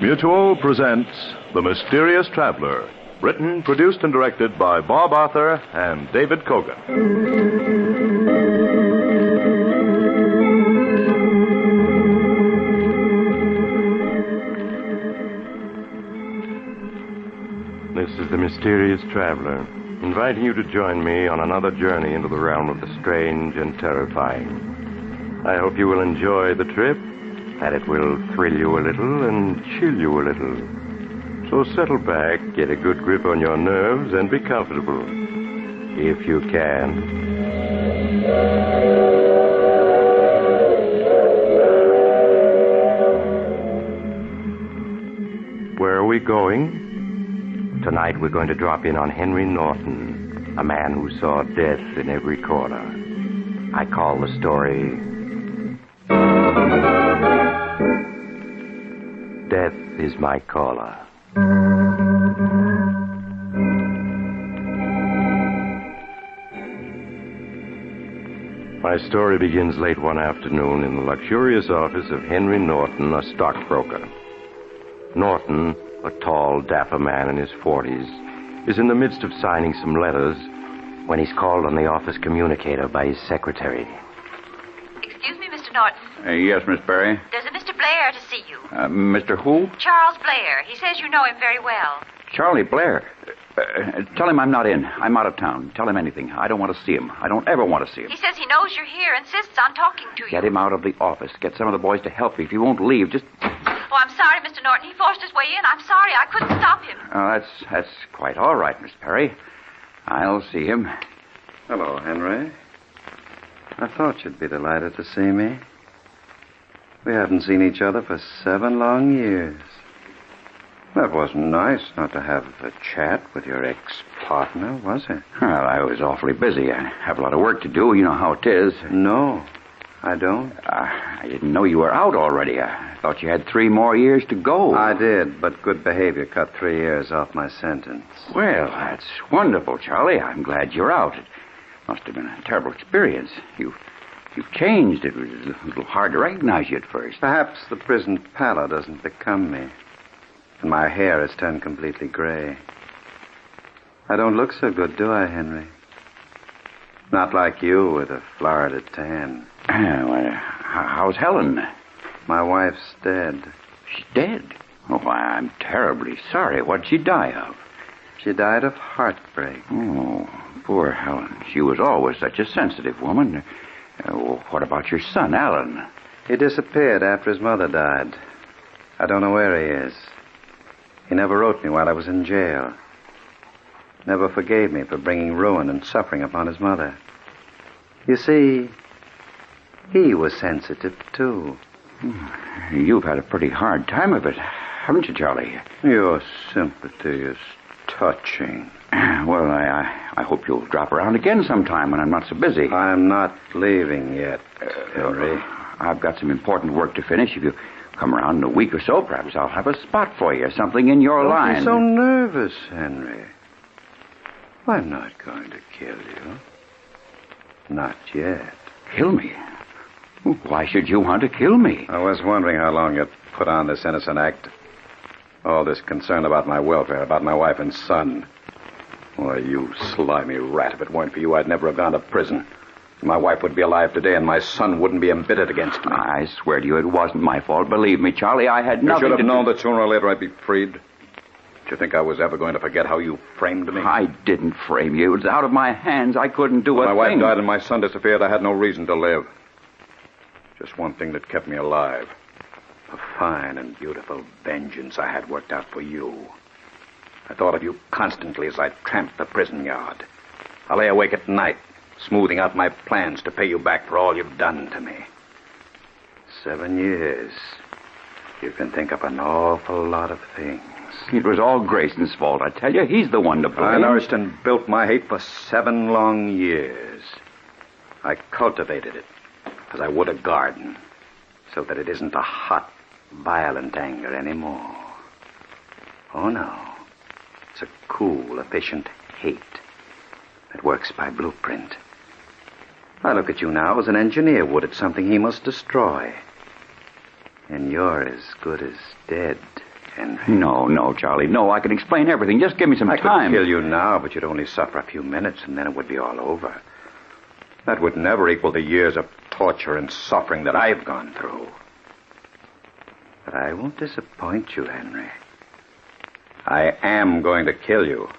Mutual presents The Mysterious Traveler, written, produced, and directed by Bob Arthur and David Kogan. This is The Mysterious Traveler, inviting you to join me on another journey into the realm of the strange and terrifying. I hope you will enjoy the trip, that it will thrill you a little and chill you a little. So settle back, get a good grip on your nerves, and be comfortable, if you can. Where are we going? Tonight we're going to drop in on Henry Norton, a man who saw death in every corner. I call the story Death is My Caller. My story begins late one afternoon in the luxurious office of Henry Norton, a stockbroker. Norton, a tall, dapper man in his 40s, is in the midst of signing some letters when he's called on the office communicator by his secretary. Excuse me, Mr. Norton. Yes, Miss Perry. There's a Mr. Blair to see you. Mr. who? Charles Blair. He says you know him very well. Charlie Blair. Tell him I'm not in. I'm out of town. Tell him anything. I don't want to see him. I don't ever want to see him. He says he knows you're here, insists on talking to you. Get him out of the office. Get some of the boys to help you. If he won't leave, just... Oh, I'm sorry, Mr. Norton. He forced his way in. I'm sorry. I couldn't stop him. That's quite all right, Miss Perry. I'll see him. Hello, Henry. I thought you'd be delighted to see me. We haven't seen each other for 7 long years. That wasn't nice not to have a chat with your ex-partner, was it? Well, I was awfully busy. I have a lot of work to do. You know how it is. No, I don't. I didn't know you were out already. I thought you had 3 more years to go. I did, but good behavior cut 3 years off my sentence. Well, that's wonderful, Charlie. I'm glad you're out. It must have been a terrible experience. You've changed. It was a little hard to recognize you at first. Perhaps the prison pallor doesn't become me. And my hair has turned completely gray. I don't look so good, do I, Henry? Not like you with a Florida tan. How's Helen? My wife's dead. She's dead? Oh, I'm terribly sorry. What'd she die of? She died of heartbreak. Oh, poor Helen. She was always such a sensitive woman. What about your son, Alan? He disappeared after his mother died. I don't know where he is. He never wrote me while I was in jail. Never forgave me for bringing ruin and suffering upon his mother. You see, he was sensitive, too. You've had a pretty hard time of it, haven't you, Charlie? Your sympathy is touching. Well, I hope you'll drop around again sometime when I'm not so busy. I'm not leaving yet, Henry. I've got some important work to finish. If you come around in a week or so, perhaps I'll have a spot for you, something in your line. Don't be so nervous, Henry. I'm not going to kill you. Not yet. Kill me? Why should you want to kill me? I was wondering how long you'd put on this innocent act. All this concern about my welfare, about my wife and son. Why, you slimy rat, if it weren't for you, I'd never have gone to prison. My wife would be alive today, and my son wouldn't be embittered against me. I swear to you, it wasn't my fault. Believe me, Charlie, I had nothing to do... You should have known that sooner or later I'd be freed. Did you think I was ever going to forget how you framed me? I didn't frame you. It was out of my hands. I couldn't do a thing. My wife died and my son disappeared. I had no reason to live. Just one thing that kept me alive. A fine and beautiful vengeance I had worked out for you. I thought of you constantly as I tramped the prison yard. I lay awake at night, smoothing out my plans to pay you back for all you've done to me. 7 years. You can think up an awful lot of things. It was all Grayson's fault, I tell you. He's the one to blame. I nourished and built my hate for 7 long years. I cultivated it as I would a garden, so that it isn't a hot, violent anger anymore. Oh, no. It's a cool, efficient hate that works by blueprint. I look at you now as an engineer would at something he must destroy. And you're as good as dead, Henry. No, Charlie. No, I can explain everything. Just give me some time. I could kill you now, but you'd only suffer a few minutes, and then it would be all over. That would never equal the years of torture and suffering that I've gone through. But I won't disappoint you, Henry. I am going to kill you.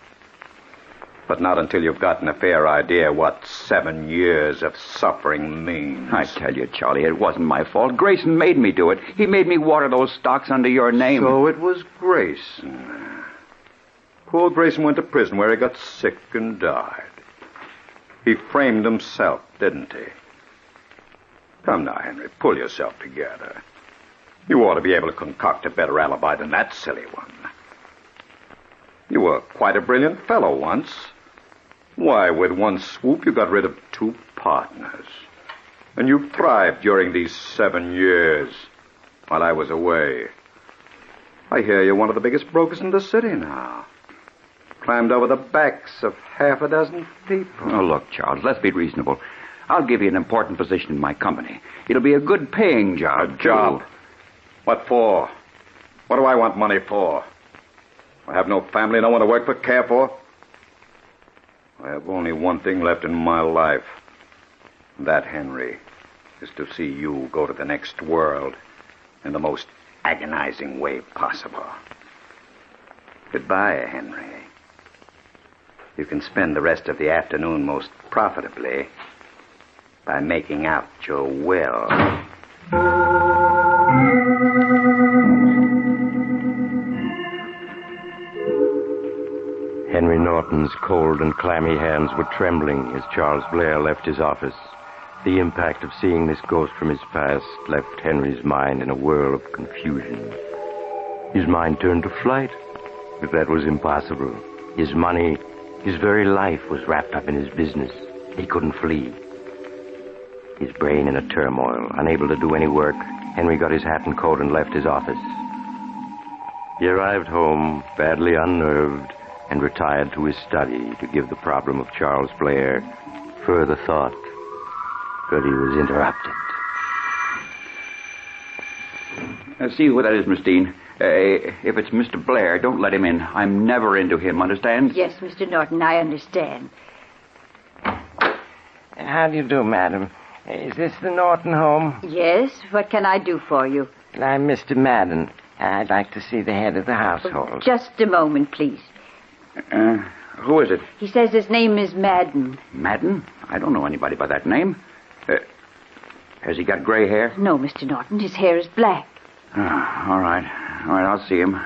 But not until you've gotten a fair idea what 7 years of suffering means. I tell you, Charlie, it wasn't my fault. Grayson made me do it. He made me water those stocks under your name. So it was Grayson. Poor Grayson went to prison where he got sick and died. He framed himself, didn't he? Come now, Henry, pull yourself together. You ought to be able to concoct a better alibi than that silly one. You were quite a brilliant fellow once. Why, with one swoop, you got rid of 2 partners. And you've thrived during these 7 years while I was away. I hear you're one of the biggest brokers in the city now. Climbed over the backs of 6 people. Oh, look, Charles, let's be reasonable. I'll give you an important position in my company. It'll be a good-paying job. A job? What for? What do I want money for? I have no family, no one to work for, care for. I have only one thing left in my life. That, Henry, is to see you go to the next world in the most agonizing way possible. Goodbye, Henry. You can spend the rest of the afternoon most profitably by making out your will. Henry Norton's cold and clammy hands were trembling as Charles Blair left his office. The impact of seeing this ghost from his past left Henry's mind in a whirl of confusion. His mind turned to flight, but that was impossible. His money, his very life was wrapped up in his business. He couldn't flee. His brain in a turmoil, unable to do any work, Henry got his hat and coat and left his office. He arrived home, badly unnerved, and retired to his study to give the problem of Charles Blair further thought. But he was interrupted. See who that is, Miss Dean. If it's Mr. Blair, don't let him in. I'm never into him, understand? Yes, Mr. Norton, I understand. How do you do, madam? Is this the Norton home? Yes, what can I do for you? I'm Mr. Madden. I'd like to see the head of the household. Just a moment, please. Who is it? He says his name is Madden. Madden? I don't know anybody by that name. Has he got gray hair? No, Mr. Norton, his hair is black. All right. All right, I'll see him.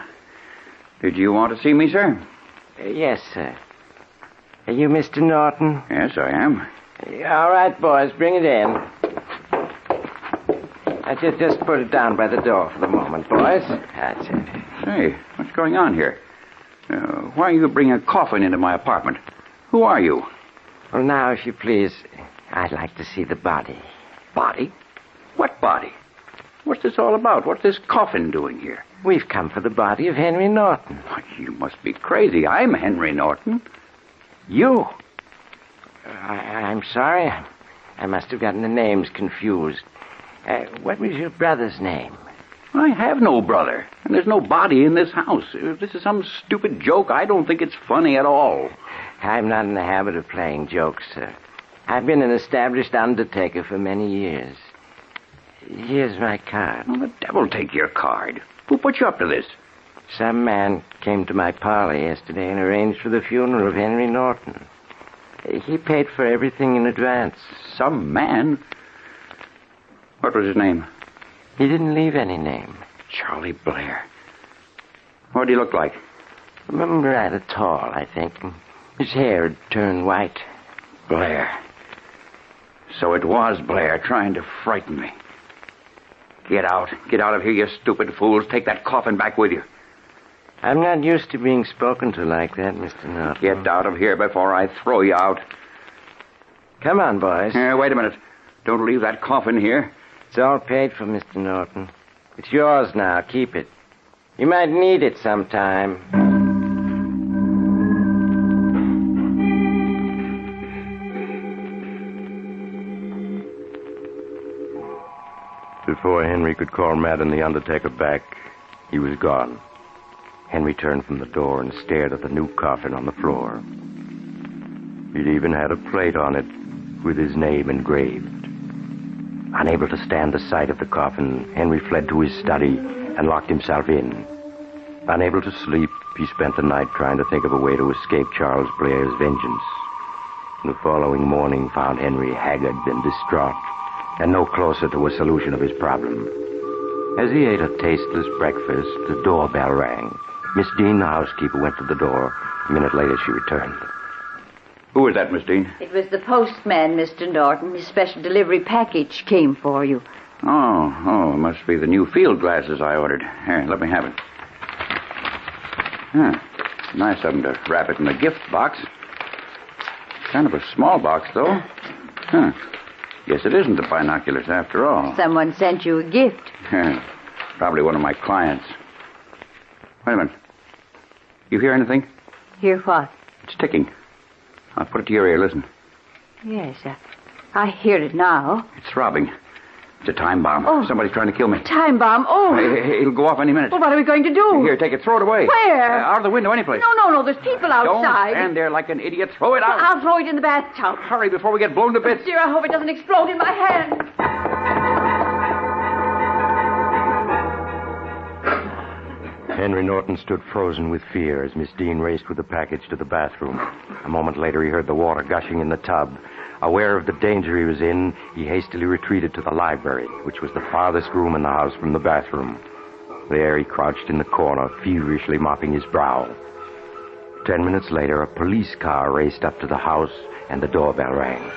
Did you want to see me, sir? Yes, sir. Are you Mr. Norton? Yes, I am. All right, boys, bring it in. Just put it down by the door for the moment, boys. That's it. Say, what's going on here? Why are you bringing a coffin into my apartment? Who are you? Well, now, if you please, I'd like to see the body. Body? What body? What's this all about? What's this coffin doing here? We've come for the body of Henry Norton. You must be crazy. I'm Henry Norton. You? I'm sorry. I must have gotten the names confused. What was your brother's name? I have no brother, and there's no body in this house. If this is some stupid joke, I don't think it's funny at all. I'm not in the habit of playing jokes, sir. I've been an established undertaker for many years. Here's my card. Well, the devil take your card. Who put you up to this? Some man came to my parlor yesterday and arranged for the funeral of Henry Norton. He paid for everything in advance. Some man? What was his name? He didn't leave any name. Charlie Blair. What did he look like? Rather tall, I think. His hair had turned white. Blair. So it was Blair trying to frighten me. Get out. Get out of here, you stupid fools. Take that coffin back with you. I'm not used to being spoken to like that, Mr. Norton. Get out of here before I throw you out. Come on, boys. Wait a minute. Don't leave that coffin here. It's all paid for, Mr. Norton. It's yours now. Keep it. You might need it sometime. Before Henry could call Madden the undertaker back, he was gone. Henry turned from the door and stared at the new coffin on the floor. It even had a plate on it with his name engraved. Unable to stand the sight of the coffin, Henry fled to his study and locked himself in. Unable to sleep, he spent the night trying to think of a way to escape Charles Blair's vengeance. The following morning found Henry haggard and distraught, and no closer to a solution of his problem. As he ate a tasteless breakfast, the doorbell rang. Miss Dean, the housekeeper, went to the door. A minute later, she returned. Who was that, Miss Dean? It was the postman, Mr. Norton. His special delivery package came for you. Oh, it must be the new field glasses I ordered. Here, let me have it. Nice of them to wrap it in a gift box. Kind of a small box, though. Guess it isn't the binoculars after all. Someone sent you a gift. Probably one of my clients. Wait a minute. You hear anything? Hear what? It's ticking. I'll put it to your ear. Listen. Yes, I hear it now. It's throbbing. It's a time bomb. Oh. Somebody's trying to kill me. Time bomb. Oh. Hey, it'll go off any minute. Well, what are we going to do? Here, take it. Throw it away. Where? Out of the window, anyplace. No. There's people outside. Don't stand there like an idiot. Throw it out. I'll throw it in the bathtub. Hurry before we get blown to bits. Dear, I hope it doesn't explode in my hand. Henry Norton stood frozen with fear as Miss Dean raced with the package to the bathroom. A moment later, he heard the water gushing in the tub. Aware of the danger he was in, he hastily retreated to the library, which was the farthest room in the house from the bathroom. There he crouched in the corner, feverishly mopping his brow. 10 minutes later, a police car raced up to the house, and the doorbell rang.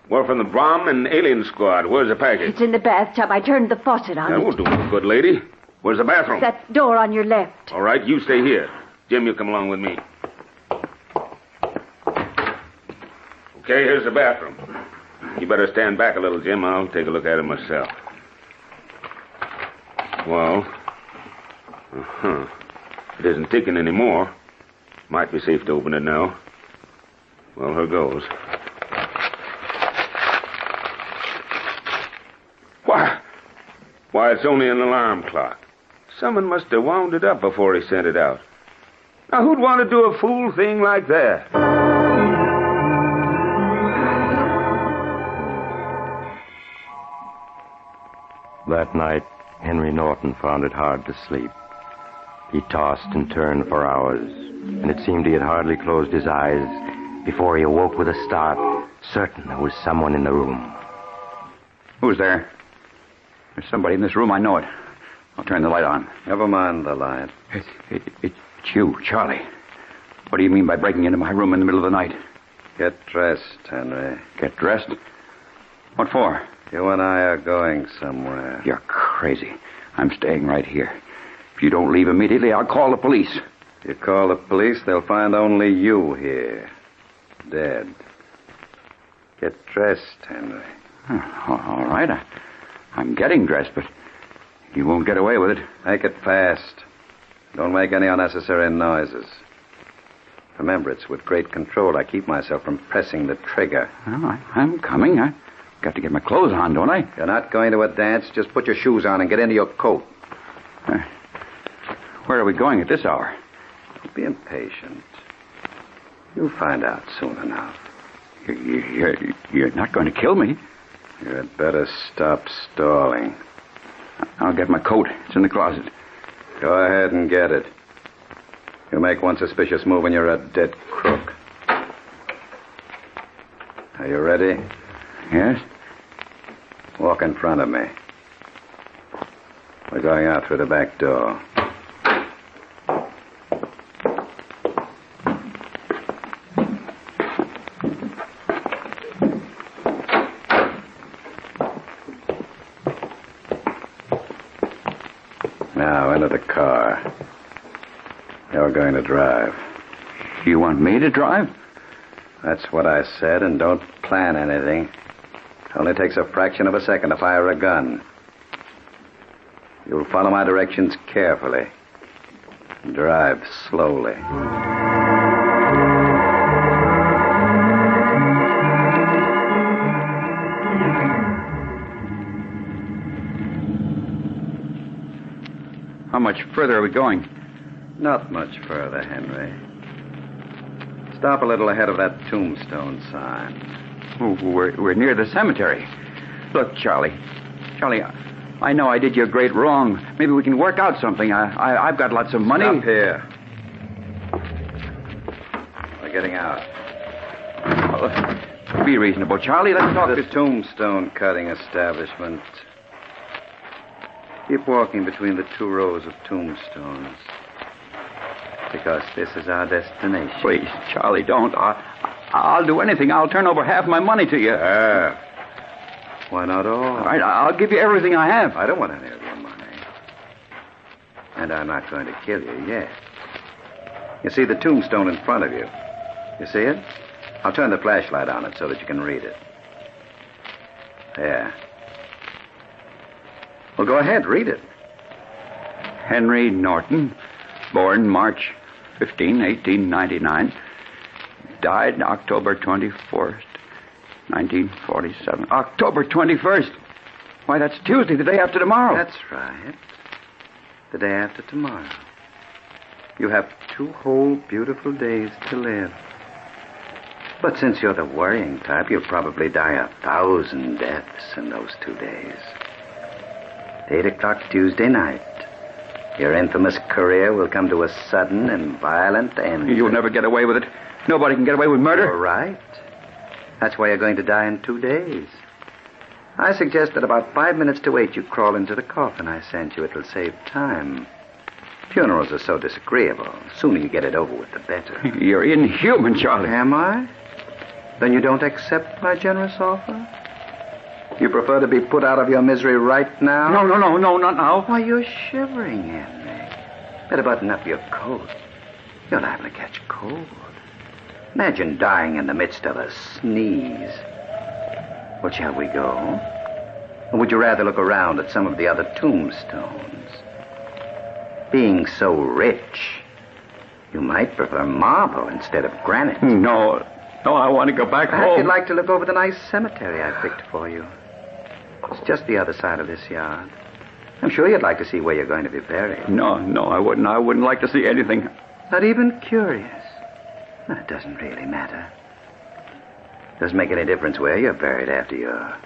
We're from the bomb and alien squad. Where's the package? It's in the bathtub. I turned the faucet on. That won't do, good lady. Where's the bathroom? That door on your left. All right, you stay here. Jim, you come along with me. Okay, here's the bathroom. You better stand back a little, Jim. I'll take a look at it myself. Well, it isn't ticking anymore. Might be safe to open it now. Well, here goes. Why, it's only an alarm clock. Someone must have wound it up before he sent it out. Now, who'd want to do a fool thing like that? That night, Henry Norton found it hard to sleep. He tossed and turned for hours, and it seemed he had hardly closed his eyes before he awoke with a start, certain there was someone in the room. Who's there? There's somebody in this room. I know it. I'll turn the light on. Never mind the light. It's you, Charlie. What do you mean by breaking into my room in the middle of the night? Get dressed, Henry. Get dressed? What for? You and I are going somewhere. You're crazy. I'm staying right here. If you don't leave immediately, I'll call the police. If you call the police, they'll find only you here. Dead. Get dressed, Henry. All right. I'm getting dressed, but you won't get away with it. Make it fast. Don't make any unnecessary noises. Remember, it's with great control I keep myself from pressing the trigger. Well, I'm coming. I've got to get my clothes on, don't I? You're not going to a dance. Just put your shoes on and get into your coat. Where are we going at this hour? Don't be impatient. You'll find out soon enough. You're not going to kill me. You'd better stop stalling. I'll get my coat. It's in the closet. Go ahead and get it. You make one suspicious move and you're a dead crook. Are you ready? Yes. Walk in front of me. We're going out through the back door. Now, into the car. You're going to drive. You want me to drive? That's what I said, and don't plan anything. It only takes a fraction of a second to fire a gun. You'll follow my directions carefully. Drive slowly. How much further are we going? Not much further, Henry. Stop a little ahead of that tombstone sign. Oh, we're near the cemetery. Look, Charlie. Charlie, I know I did you a great wrong. Maybe we can work out something. I've got lots of money. Stop here. We're getting out. Well, be reasonable, Charlie. Let's talk the tombstone cutting establishment. Keep walking between the 2 rows of tombstones. Because this is our destination. Please, Charlie, don't. I'll do anything. I'll turn over half my money to you. Why not all? All right, I'll give you everything I have. I don't want any of your money. And I'm not going to kill you yet. You see the tombstone in front of you? You see it? I'll turn the flashlight on it so that you can read it. There. Well, go ahead, read it. Henry Norton, born March 15, 1899. Died October 24th, 1947. October 21st. Why, that's Tuesday, the day after tomorrow. That's right. The day after tomorrow. You have 2 whole beautiful days to live. But since you're the worrying type, you'll probably die 1,000 deaths in those 2 days. 8 o'clock Tuesday night. Your infamous career will come to a sudden and violent end. You'll never get away with it. Nobody can get away with murder. You're right. That's why you're going to die in 2 days. I suggest that about 5 minutes to 8 you crawl into the coffin I sent you. It'll save time. Funerals are so disagreeable. The sooner you get it over with, the better. You're inhuman, Charlie. Am I? Then you don't accept my generous offer? You prefer to be put out of your misery right now? No, not now. Why, you're shivering, Henry. Better button up your coat. You're liable to catch cold. Imagine dying in the midst of a sneeze. Well, shall we go? Or would you rather look around at some of the other tombstones? Being so rich, you might prefer marble instead of granite. No, I want to go back home. Perhaps you'd like to look over the nice cemetery I picked for you. It's just the other side of this yard. I'm sure you'd like to see where you're going to be buried. No, I wouldn't. I wouldn't like to see anything. Not even curious. Well, it doesn't really matter. Doesn't make any difference where you're buried after you're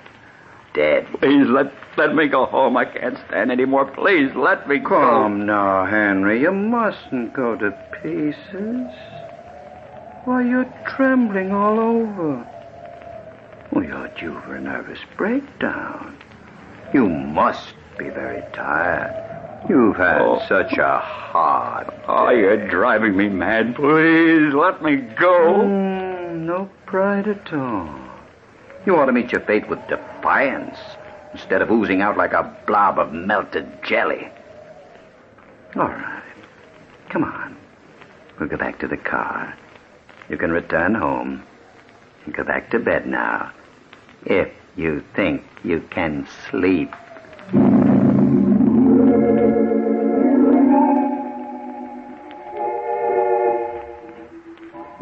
dead. Please, let me go home. I can't stand any more. Please, let me go. Come now, Henry. You mustn't go to pieces. Why, you're trembling all over. Well, you're due for a nervous breakdown. You must be very tired. You've had such a hard day. Oh, you're driving me mad. Please, let me go. No pride at all. You ought to meet your fate with defiance instead of oozing out like a blob of melted jelly. All right. Come on. We'll go back to the car. You can return home and go back to bed now. If you think you can sleep.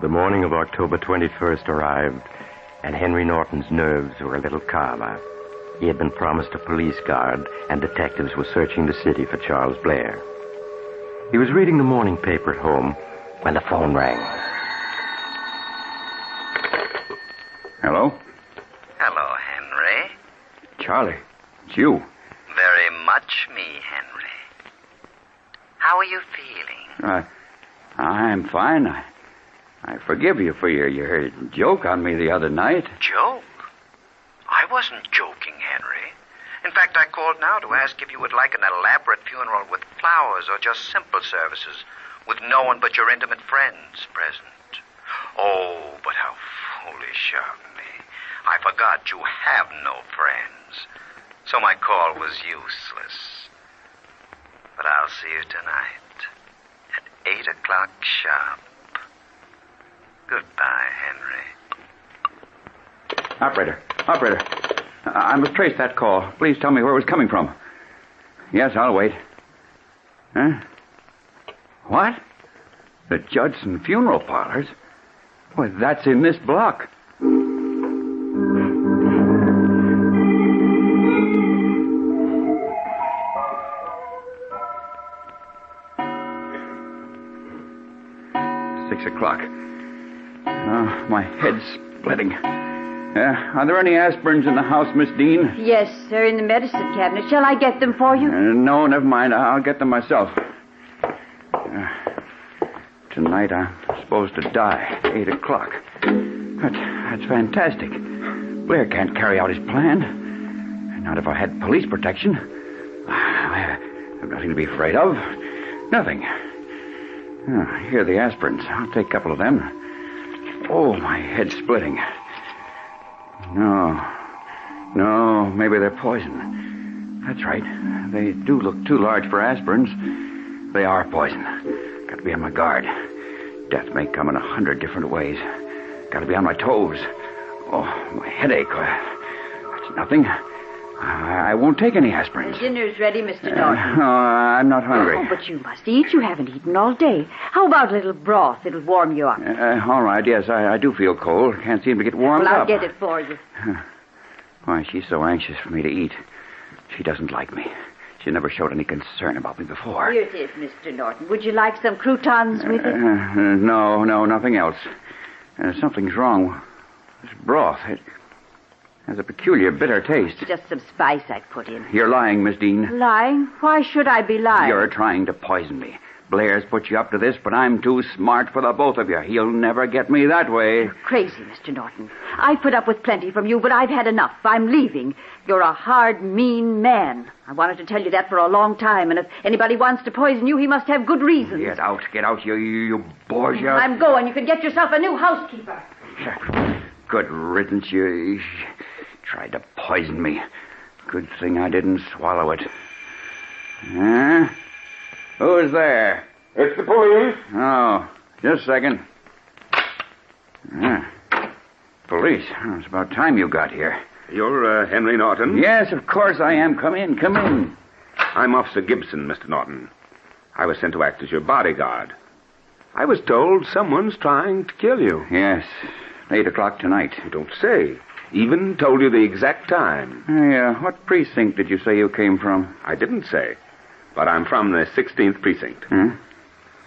The morning of October 21st arrived, and Henry Norton's nerves were a little calmer. He had been promised a police guard, and detectives were searching the city for Charles Blair. He was reading the morning paper at home when the phone rang. Hello? Hello, Henry. Charlie, it's you. Very much me, Henry. How are you feeling? I'm fine. I forgive you for your joke on me the other night. Joke? I wasn't joking, Henry. In fact, I called now to ask if you would like an elaborate funeral with flowers or just simple services with no one but your intimate friends present. Oh, but how foolish of me. I forgot you have no friends. So my call was useless. But I'll see you tonight at 8 o'clock sharp. Goodbye, Henry. Operator. I must trace that call. Please tell me where it was coming from. Yes, I'll wait. Huh? What? The Judson Funeral Parlors? Well, that's in this block. O'clock. Oh, my head's splitting. Are there any aspirins in the house, Miss Dean? Yes, they're in the medicine cabinet. Shall I get them for you? No, never mind. I'll get them myself. Tonight I'm supposed to die at 8 o'clock. That's fantastic. Blair can't carry out his plan. Not if I had police protection. I have nothing to be afraid of. Nothing. Here are the aspirins. I'll take a couple of them. Oh, my head's splitting. No, maybe they're poison. That's right. They do look too large for aspirins. They are poison. Got to be on my guard. Death may come in 100 different ways. Got to be on my toes. Oh, my headache. That's nothing. I won't take any aspirins. The dinner's ready, Mr. Norton. I'm not hungry. Oh, but you must eat. You haven't eaten all day. How about a little broth? It'll warm you up. All right, yes, I do feel cold. Can't seem to get warmed Well, I'll up. get it for you. Why, she's so anxious for me to eat. She doesn't like me. She never showed any concern about me before. Here it is, Mr. Norton. Would you like some croutons with it? No, nothing else. Something's wrong. This broth, it has a peculiar bitter taste. Just some spice I'd put in. You're lying, Miss Dean. Lying? Why should I be lying? You're trying to poison me. Blair's put you up to this, but I'm too smart for the both of you. He'll never get me that way. You're crazy, Mr. Norton. I've put up with plenty from you, but I've had enough. I'm leaving. You're a hard, mean man. I wanted to tell you that for a long time, and if anybody wants to poison you, he must have good reasons. Get out, you Borgia. I'm going. You can get yourself a new housekeeper. Good riddance. You tried to poison me. Good thing I didn't swallow it. Huh? Who's there? It's the police. Oh, just a second. Police. Oh, it's about time you got here. You're Henry Norton? Yes, of course I am. Come in. I'm Officer Gibson, Mr. Norton. I was sent to act as your bodyguard. I was told someone's trying to kill you. Yes, 8 o'clock tonight. You don't say. Even told you the exact time. What precinct did you say you came from? I didn't say. But I'm from the 16th precinct.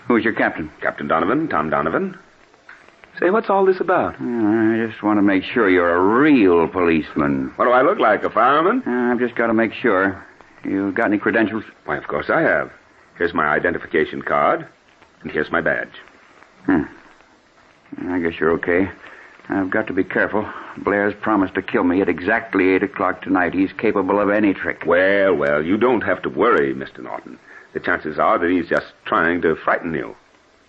Who's your captain? Captain Donovan, Tom Donovan. Say, what's all this about? I just want to make sure you're a real policeman. What do I look like, a fireman? I've just got to make sure. You got any credentials? Why, of course I have. Here's my identification card, and here's my badge. I guess you're okay. I've got to be careful. Blair's promised to kill me at exactly 8 o'clock tonight. He's capable of any trick. Well, you don't have to worry, Mr. Norton. The chances are that he's just trying to frighten you.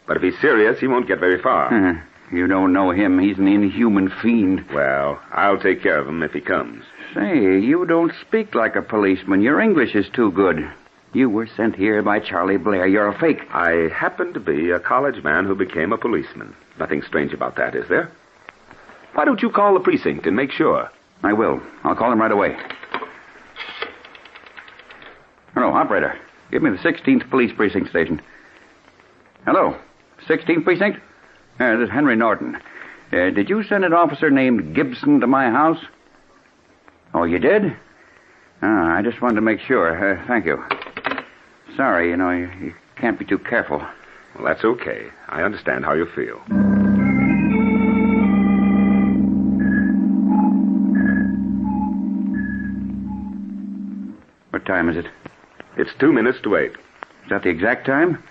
But if he's serious, he won't get very far. You don't know him. He's an inhuman fiend. Well, I'll take care of him if he comes. Say, you don't speak like a policeman. Your English is too good. You were sent here by Charlie Blair. You're a fake. I happen to be a college man who became a policeman. Nothing strange about that, is there? Why don't you call the precinct and make sure? I will. I'll call him right away. Hello, operator. Give me the 16th Police Precinct station. Hello, 16th Precinct? This is Henry Norton. Did you send an officer named Gibson to my house? Oh, you did? I just wanted to make sure. Thank you. Sorry, you can't be too careful. Well, that's okay. I understand how you feel. What time is it? It's 2 minutes to 8. Is that the exact time?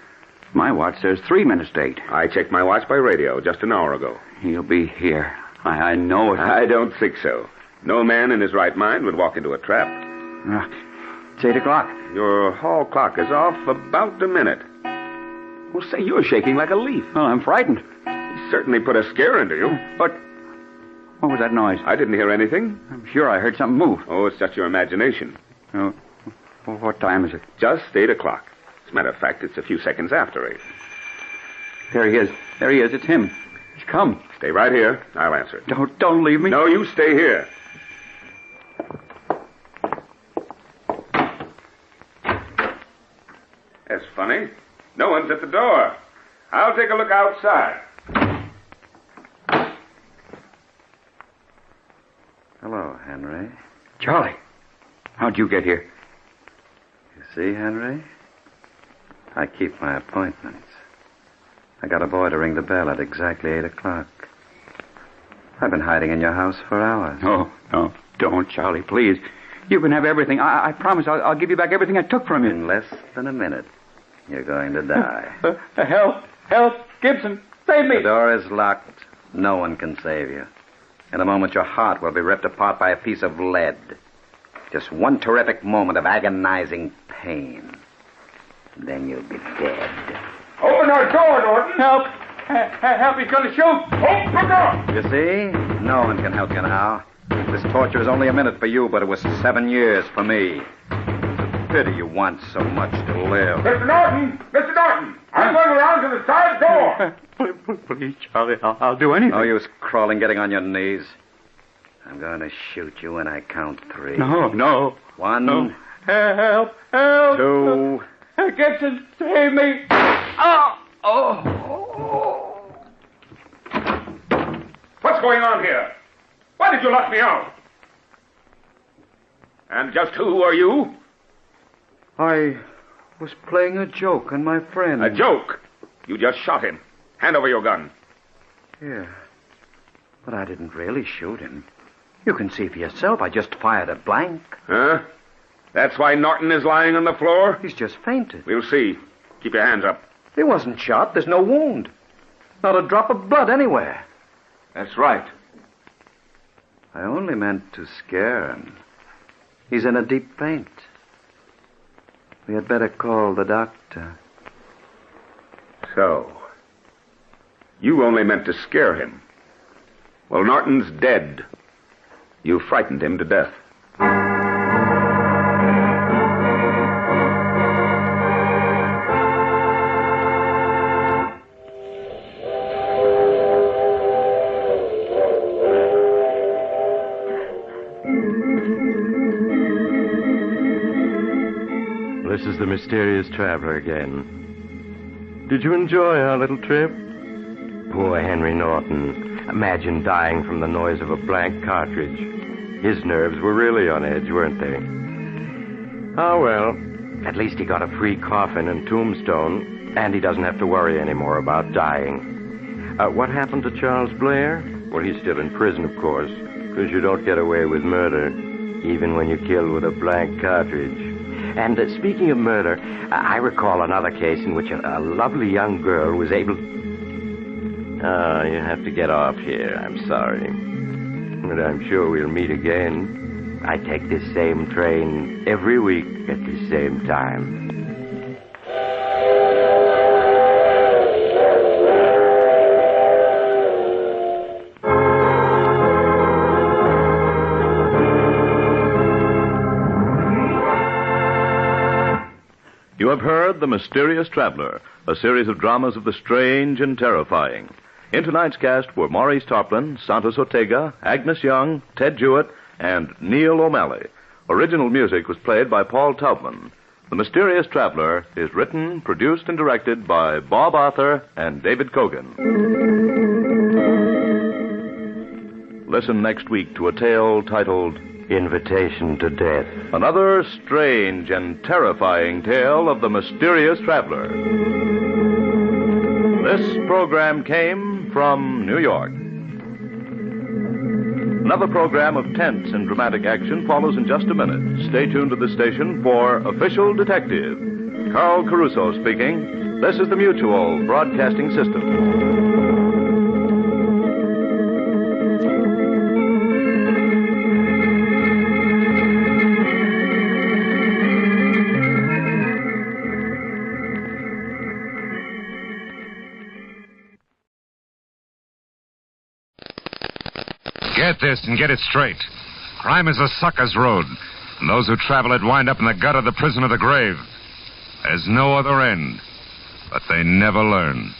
My watch says 3 minutes to 8. I checked my watch by radio just an hour ago. He'll be here. I know it. I don't think so. No man in his right mind would walk into a trap. It's 8 o'clock. Your hall clock is off about a minute. Well, say, you're shaking like a leaf. Well, I'm frightened. He certainly put a scare into you. But what was that noise? I didn't hear anything. I'm sure I heard something move. Oh, it's just your imagination. Oh, what time is it? Just 8 o'clock. As a matter of fact, it's a few seconds after 8. There he is. There he is. It's him. He's come. Stay right here. I'll answer. Don't leave me. No, you stay here. That's funny. No one's at the door. I'll take a look outside. Hello, Henry. Charlie, how'd you get here? You see, Henry? I keep my appointments. I got a boy to ring the bell at exactly 8 o'clock. I've been hiding in your house for hours. No, don't, Charlie, please. You can have everything. I promise I'll give you back everything I took from you. In less than a minute, you're going to die. Help! Gibson, save me! The door is locked. No one can save you. In a moment, your heart will be ripped apart by a piece of lead. Just one terrific moment of agonizing pain. Then you'll be dead. Open our door, Norton. Help! Help, he's going to shoot! Open the door! You see? No one can help you now. This torture is only a minute for you, but it was 7 years for me. Pity you want so much to live. Mr. Norton! Mr. Norton! I'm going around to the side door! Please, Charlie, I'll do anything. No use crawling, getting on your knees. I'm going to shoot you when I count 3. No. 1. No. Help! 2. Gibson, save me! What's going on here? Why did you lock me out? And just who are you? I was playing a joke on my friend. A joke? You just shot him. Hand over your gun. Yeah. But I didn't really shoot him. You can see for yourself. I just fired a blank. Huh? That's why Norton is lying on the floor? He's just fainted. We'll see. Keep your hands up. He wasn't shot. There's no wound. Not a drop of blood anywhere. That's right. I only meant to scare him. He's in a deep faint. We had better call the doctor. So, you only meant to scare him. Well, Norton's dead. You frightened him to death. This is the mysterious traveler again. Did you enjoy our little trip? Poor Henry Norton. Imagine dying from the noise of a blank cartridge. His nerves were really on edge, weren't they? Oh, well. At least he got a free coffin and tombstone, and he doesn't have to worry anymore about dying. What happened to Charles Blair? Well, he's still in prison, of course, because you don't get away with murder, even when you kill with a blank cartridge. And speaking of murder, I recall another case in which a lovely young girl was able... Oh, you have to get off here. I'm sorry. But I'm sure we'll meet again. I take this same train every week at the same time. You have heard The Mysterious Traveler, a series of dramas of the strange and terrifying. In tonight's cast were Maurice Tarplin, Santos Ortega, Agnes Young, Ted Jewett, and Neil O'Malley. Original music was played by Paul Taubman. The Mysterious Traveler is written, produced, and directed by Bob Arthur and David Kogan. Listen next week to a tale titled Invitation to Death. Another strange and terrifying tale of the mysterious traveler. This program came from New York. Another program of tense and dramatic action follows in just a minute. Stay tuned to the station for Official Detective. Carl Caruso speaking. This is the Mutual Broadcasting System. Get this and get it straight. Crime is a sucker's road, and those who travel it wind up in the gut of the prison of the grave. has no other end, but they never learn.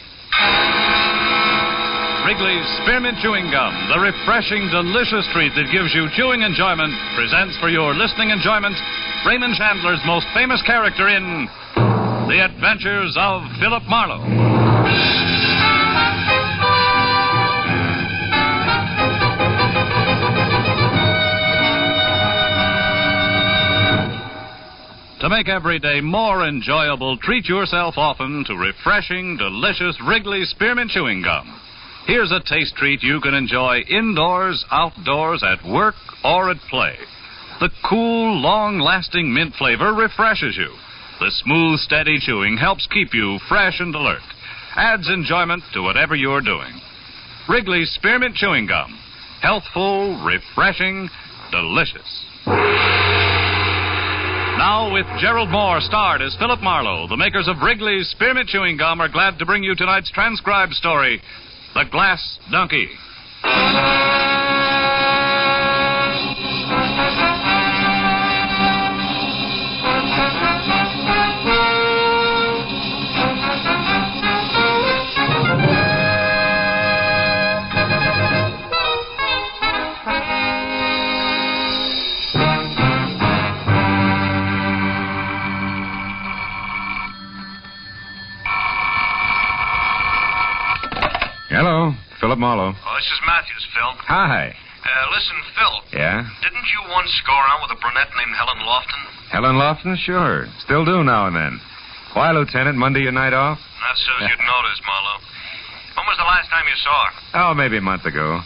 Wrigley's Spearmint Chewing Gum, the refreshing, delicious treat that gives you chewing enjoyment, presents for your listening enjoyment Raymond Chandler's most famous character in The Adventures of Philip Marlowe. To make every day more enjoyable, treat yourself often to refreshing, delicious Wrigley's Spearmint Chewing Gum. Here's a taste treat you can enjoy indoors, outdoors, at work, or at play. The cool, long-lasting mint flavor refreshes you. The smooth, steady chewing helps keep you fresh and alert. Adds enjoyment to whatever you're doing. Wrigley's Spearmint Chewing Gum. Healthful, refreshing, delicious. Now, with Gerald Moore starred as Philip Marlowe, the makers of Wrigley's Spearmint Chewing Gum are glad to bring you tonight's transcribed story, The Glass Donkey. Hello, Philip Marlowe. Oh, this is Matthews, Phil. Hi. Listen, Phil. Yeah? Didn't you once go around with a brunette named Helen Lofton? Helen Lofton? Sure. Still do now and then. Why, Lieutenant? Monday your night off? Not so as you'd notice, Marlowe. When was the last time you saw her? Oh, maybe a month ago.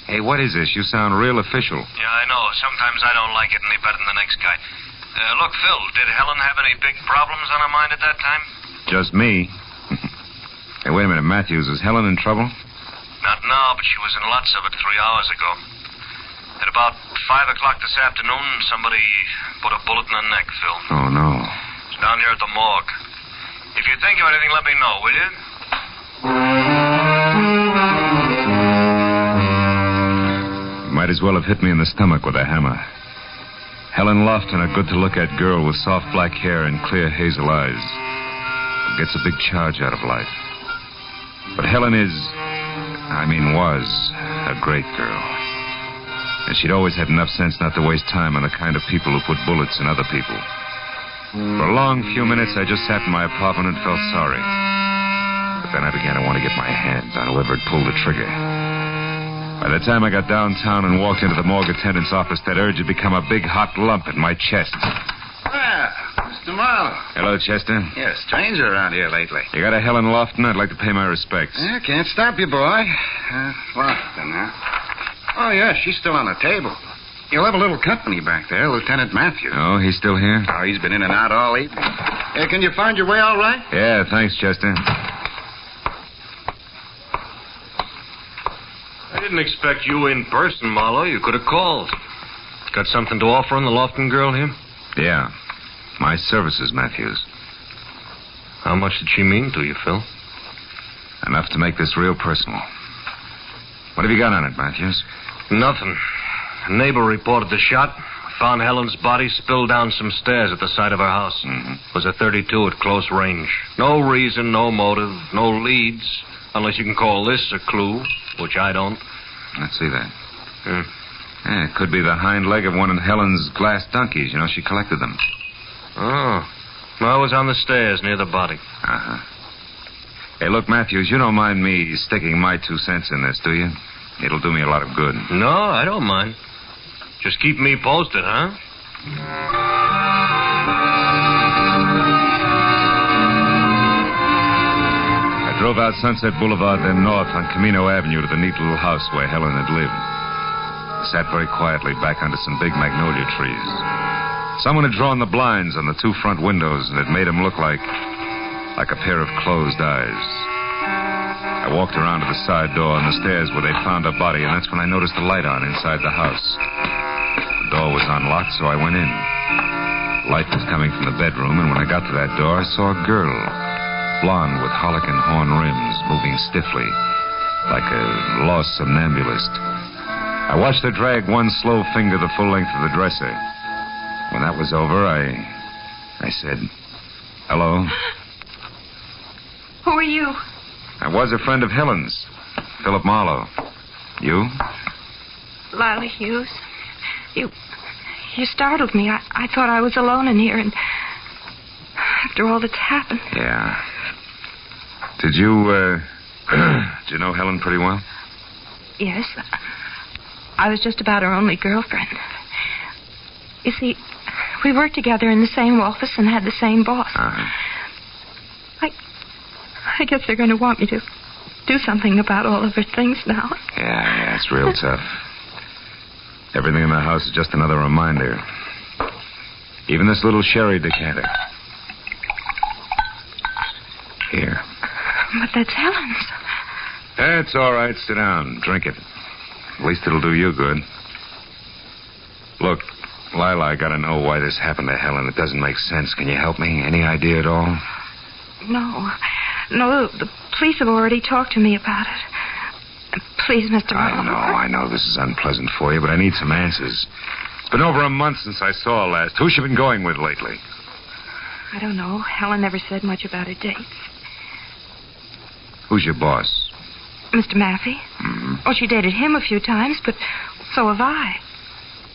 Hey, what is this? You sound real official. Yeah, I know. Sometimes I don't like it any better than the next guy. Look, Phil, did Helen have any big problems on her mind at that time? Just me. Hey, wait a minute, Matthews. Is Helen in trouble? Not now, but she was in lots of it 3 hours ago. At about 5 o'clock this afternoon, somebody put a bullet in her neck, Phil. Oh, no. It's down here at the morgue. If you think of anything, let me know, will you? Might as well have hit me in the stomach with a hammer. Helen Lofton, a good-to-look-at girl with soft black hair and clear hazel eyes, who gets a big charge out of life. But Helen was a great girl. And she'd always had enough sense not to waste time on the kind of people who put bullets in other people. For a long few minutes, I just sat in my apartment and felt sorry. But then I began to want to get my hands on whoever had pulled the trigger. By the time I got downtown and walked into the morgue attendant's office, that urge had become a big hot lump in my chest. Mr. Marlowe. Hello, Chester. Yeah, stranger around here lately. You got a Helen Lofton? I'd like to pay my respects. Yeah, can't stop you, boy. Lofton, huh? Oh, yeah, she's still on the table. You'll have a little company back there, Lieutenant Matthews. Oh, he's still here? Oh, he's been in and out all evening. Can you find your way all right? Yeah, thanks, Chester. I didn't expect you in person, Marlowe. You could have called. Got something to offer on the Lofton girl here? Yeah. My services, Matthews. How much did she mean to you, Phil? Enough to make this real personal. What have you got on it, Matthews? Nothing. A neighbor reported the shot. Found Helen's body spilled down some stairs at the side of her house. Mm-hmm. It was a .32 at close range. No reason, no motive, no leads. Unless you can call this a clue, which I don't. Let's see that. Yeah, it could be the hind leg of one of Helen's glass donkeys. You know, she collected them. Oh. Well, I was on the stairs near the body. Uh-huh. Hey, look, Matthews, you don't mind me sticking my 2 cents in this, do you? It'll do me a lot of good. No, I don't mind. Just keep me posted, huh? I drove out Sunset Boulevard, then north on Camino Avenue to the neat little house where Helen had lived. I sat very quietly back under some big magnolia trees. Someone had drawn the blinds on the 2 front windows, and it made them look like a pair of closed eyes. I walked around to the side door on the stairs where they found her body, and that's when I noticed the light on inside the house. The door was unlocked, so I went in. The light was coming from the bedroom, and when I got to that door, I saw a girl, blonde with harlequin horn rims, moving stiffly, like a lost somnambulist. I watched her drag one slow finger the full length of the dresser. When that was over, I said, Hello. Who are you? I was a friend of Helen's. Philip Marlowe. You? Lila Hughes. You startled me. I thought I was alone in here, and after all that's happened. Yeah. Did you know Helen pretty well? Yes. I was just about her only girlfriend. You see, we worked together in the same office and had the same boss. Uh-huh. I guess they're going to want me to do something about all of her things now. Yeah, it's real tough. Everything in the house is just another reminder. Even this little sherry decanter. Here. But that's Helen's. It's all right. Sit down. Drink it. At least it'll do you good. Look, Lila, I gotta know why this happened to Helen. It doesn't make sense. Can you help me? Any idea at all? No, the police have already talked to me about it. Please, Mr. Marlowe. I know this is unpleasant for you, but I need some answers. It's been over a month since I saw her last. Who's she been going with lately? I don't know. Helen never said much about her dates. Who's your boss? Mr. Maffey. Mm-hmm. Oh, she dated him a few times, but so have I.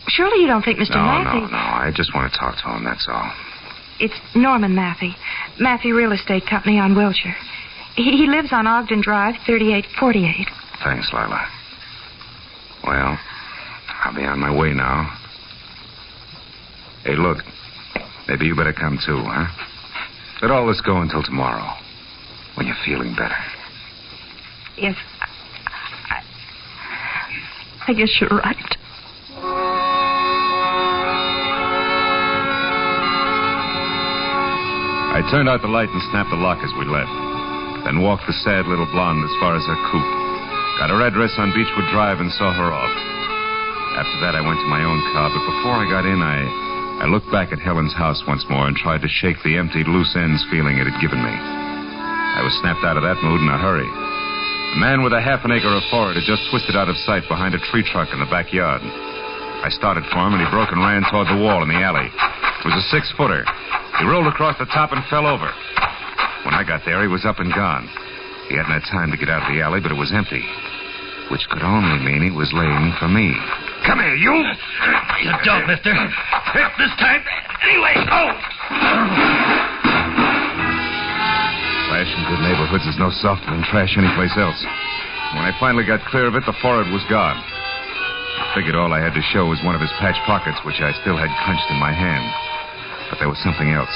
Surely you don't think Mr. Maffey... No. I just want to talk to him, that's all. It's Norman Maffey. Maffey Real Estate Company on Wilshire. He lives on Ogden Drive, 3848. Thanks, Lila. Well, I'll be on my way now. Hey, look. Maybe you better come too, huh? Let all this go until tomorrow, when you're feeling better. Yes. I guess you're right. I turned out the light and snapped the lock as we left. Then walked the sad little blonde as far as her coupe. Got her address on Beechwood Drive and saw her off. After that, I went to my own car, but before I got in, I looked back at Helen's house once more and tried to shake the empty, loose ends feeling it had given me. I was snapped out of that mood in a hurry. A man with a half an acre of forest had just twisted out of sight behind a tree trunk in the backyard. I started for him, and he broke and ran toward the wall in the alley. It was a 6-footer. He rolled across the top and fell over. When I got there, he was up and gone. He hadn't had time to get out of the alley, but it was empty, which could only mean he was laying for me. Come here, you! You don't, mister. Hit this time. Anyway, go! Trash in good neighborhoods is no softer than trash anyplace else. When I finally got clear of it, the forehead was gone. I figured all I had to show was one of his patch pockets, which I still had clenched in my hand. But there was something else.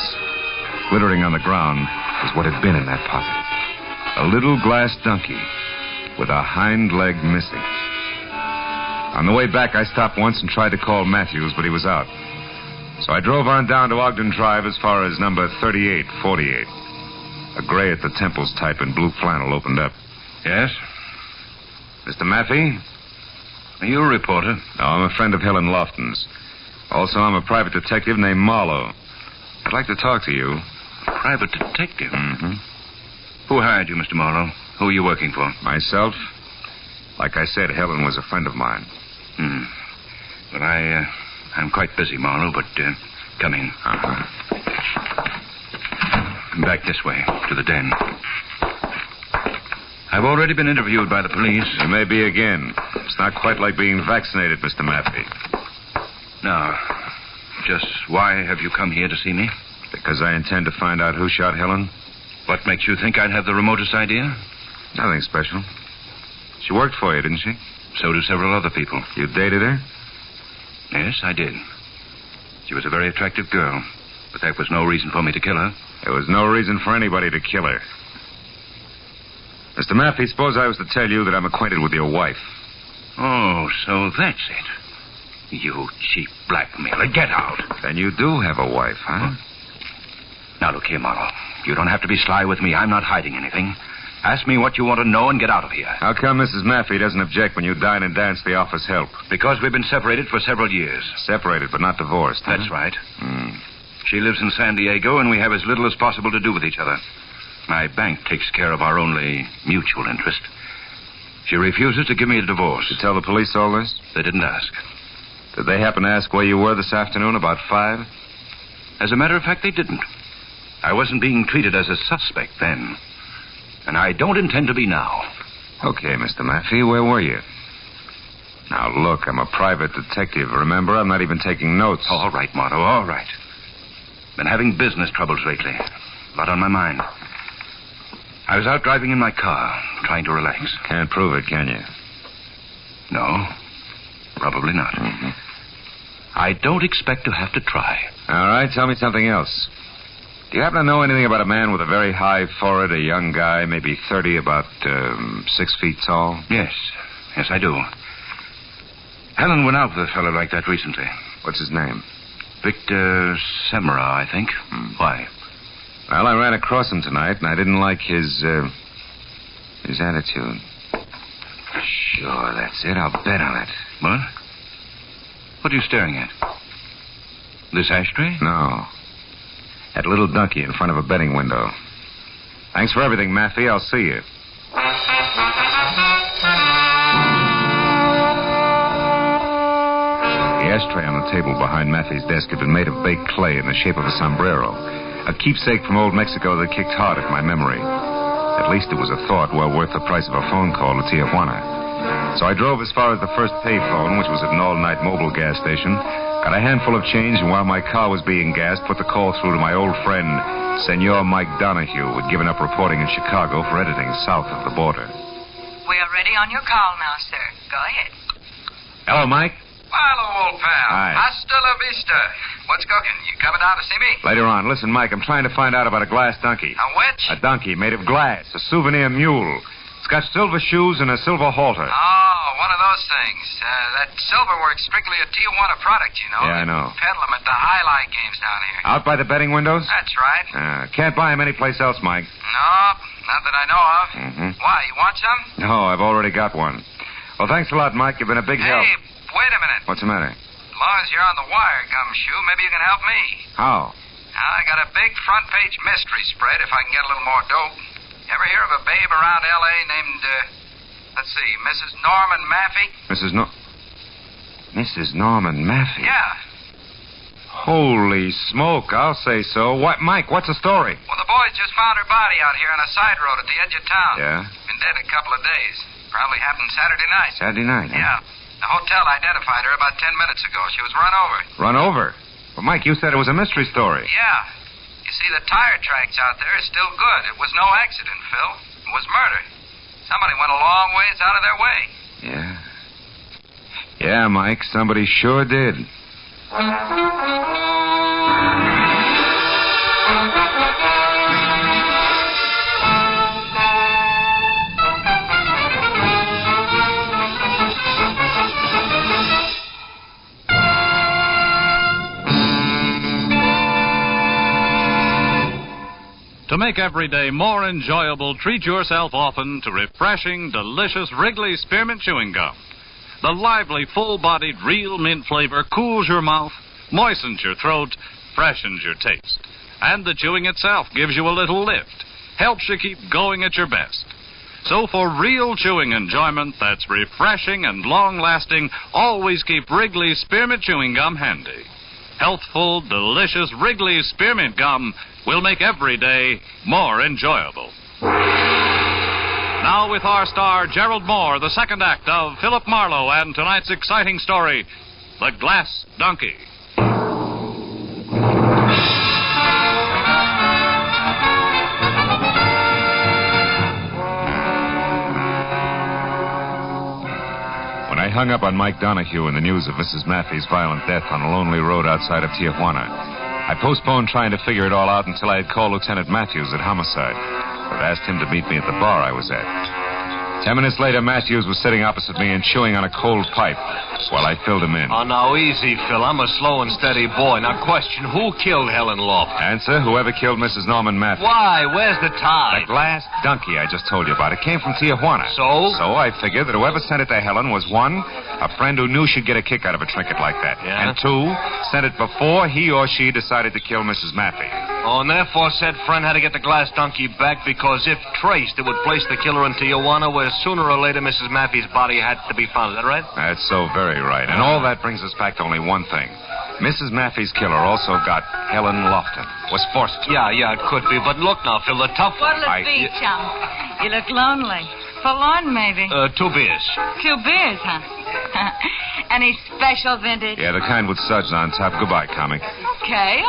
Glittering on the ground was what had been in that pocket. A little glass donkey with a hind leg missing. On the way back, I stopped once and tried to call Matthews, but he was out. So I drove on down to Ogden Drive as far as number 3848. A gray at the temples type in blue flannel opened up. Yes? Mr. Maffey? Are you a reporter? No, I'm a friend of Helen Lofton's. Also, I'm a private detective named Marlowe. I'd like to talk to you. Private detective? Mm-hmm. Who hired you, Mr. Marlowe? Who are you working for? Myself. Like I said, Helen was a friend of mine. Well, I'm quite busy, Marlowe, but come in. Back this way, to the den. I've already been interviewed by the police. You may be again. It's not quite like being vaccinated, Mr. Maffey. Now, just why have you come here to see me? Because I intend to find out who shot Helen. What makes you think I'd have the remotest idea? Nothing special. She worked for you, didn't she? So do several other people. You dated her? Yes, I did. She was a very attractive girl, but that was no reason for me to kill her. There was no reason for anybody to kill her. Mr. Maffey, suppose I was to tell you that I'm acquainted with your wife. Oh, so that's it. You cheap blackmailer. Get out. Then you do have a wife, huh? Now, look here, Marlowe. You don't have to be sly with me. I'm not hiding anything. Ask me what you want to know and get out of here. How come Mrs. Maffey doesn't object when you dine and dance the office help? Because we've been separated for several years. Separated, but not divorced, huh? That's right. She lives in San Diego, and we have as little as possible to do with each other. My bank takes care of our only mutual interest. She refuses to give me a divorce. Did you tell the police all this? They didn't ask. Did they happen to ask where you were this afternoon about 5? As a matter of fact, they didn't. I wasn't being treated as a suspect then. And I don't intend to be now. Okay, Mr. Maffey, where were you? Now, look, I'm a private detective. Remember, I'm not even taking notes. All right, Marlowe, all right. Been having business troubles lately. A lot on my mind. I was out driving in my car, trying to relax. Can't prove it, can you? No, probably not. Mm-hmm. I don't expect to have to try. All right, tell me something else. Do you happen to know anything about a man with a very high forehead, a young guy, maybe 30, about 6 feet tall? Yes, I do. Helen went out with a fellow like that recently. What's his name? Victor Semra, I think. Why? Well, I ran across him tonight, and I didn't like his attitude. Sure, that's it. I'll bet on it. What? What are you staring at? This ashtray? No. That little donkey in front of a betting window. Thanks for everything, Maffey. I'll see you. The ashtray on the table behind Maffey's desk had been made of baked clay in the shape of a sombrero, a keepsake from old Mexico that kicked hard at my memory. At least it was a thought well worth the price of a phone call to Tijuana. So I drove as far as the first payphone, which was at an all-night mobile gas station, got a handful of change, and while my car was being gassed, put the call through to my old friend, Senor Mike Donahue, who had given up reporting in Chicago for editing south of the border. We are ready on your call now, sir. Go ahead. Hello, Mike. Philo, old pal. Hi. Hasta la vista. What's cooking? You coming down to see me? Later on. Listen, Mike, I'm trying to find out about a glass donkey. A which? A donkey made of glass, a souvenir mule. It's got silver shoes and a silver halter. Oh, one of those things. That silver works strictly a Tijuana product, you know. Yeah, I know. Peddle them at the highlight games down here. Out by the betting windows? That's right. Can't buy them anyplace else, Mike. No, not that I know of. Mm-hmm. Why, you want some? No, I've already got one. Well, thanks a lot, Mike. You've been a big help. Hey, wait a minute. What's the matter? As long as you're on the wire, Gumshoe, maybe you can help me. How? I got a big front-page mystery spread if I can get a little more dope. Ever hear of a babe around L.A. named, Mrs. Norman Maffey? Mrs. Norman Maffey? Yeah. Holy smoke, I'll say so. What, Mike, what's the story? Well, the boys just found her body out here on a side road at the edge of town. Yeah? Been dead a couple of days. Probably happened Saturday night. Saturday night, huh? Yeah. The hotel identified her about 10 minutes ago. She was run over. Run over? Well, Mike, you said it was a mystery story. Yeah. You see, the tire tracks out there are still good. It was no accident, Phil. It was murder. Somebody went a long ways out of their way. Yeah. Yeah, Mike, somebody sure did. To make every day more enjoyable, treat yourself often to refreshing, delicious Wrigley Spearmint Chewing Gum. The lively, full-bodied, real mint flavor cools your mouth, moistens your throat, freshens your taste. And the chewing itself gives you a little lift, helps you keep going at your best. So for real chewing enjoyment that's refreshing and long-lasting, always keep Wrigley Spearmint Chewing Gum handy. Healthful, delicious Wrigley Spearmint Gum will make every day more enjoyable. Now with our star, Gerald Moore, the second act of Philip Marlowe and tonight's exciting story, The Glass Donkey. When I hung up on Mike Donahue and the news of Mrs. Maffey's violent death on a lonely road outside of Tijuana, I postponed trying to figure it all out until I had called Lieutenant Matthews at Homicide. I'd asked him to meet me at the bar I was at. 10 minutes later, Matthews was sitting opposite me and chewing on a cold pipe while I filled him in. Oh, now, easy, Phil. I'm a slow and steady boy. Now, question, who killed Helen Lofton? Answer, whoever killed Mrs. Norman Maffey. Why? Where's the tie? The glass donkey I just told you about. It came from Tijuana. So? So I figured that whoever sent it to Helen was, one, a friend who knew she'd get a kick out of a trinket like that. Yeah? And two, sent it before he or she decided to kill Mrs. Maffey. Oh, and therefore said friend had to get the glass donkey back because if traced, it would place the killer in Tijuana where sooner or later Mrs. Maffey's body had to be found. Is that right? That's so very right. And all that brings us back to only one thing. Mrs. Maffey's killer also got Helen Lofton. Was forced to. Yeah, it could be. But look now, Phil, the tough... What'll it be, chum? You look lonely. Forlorn, maybe. 2 beers. 2 beers, huh? Any special vintage? Yeah, the kind with suds on top. Goodbye, comic. Okay.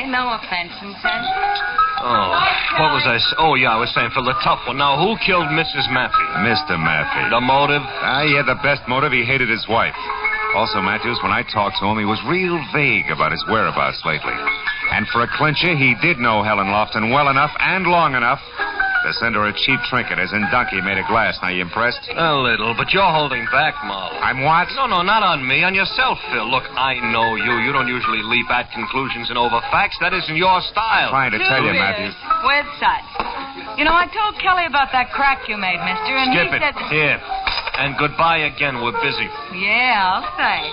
No offense intended. Oh, what was I... I was saying, Phil, the tough one. Now, who killed Mrs. Maffey? Mr. Maffey. The motive? He had the best motive. He hated his wife. Also, Matthews, when I talked to him, he was real vague about his whereabouts lately. And for a clincher, he did know Helen Lofton well enough and long enough to send her a cheap trinket, as in donkey made of glass. Now, you impressed? A little, but you're holding back, Marlowe. I'm what? No, not on me, on yourself, Phil. Look, I know you. You don't usually leap at conclusions and over facts. That isn't your style. I'm trying to tell you, Matthews. With such. You know, I told Kelly about that crack you made, mister, and Skip he it. said... Here. And goodbye again. We're busy. Yeah, I'll say.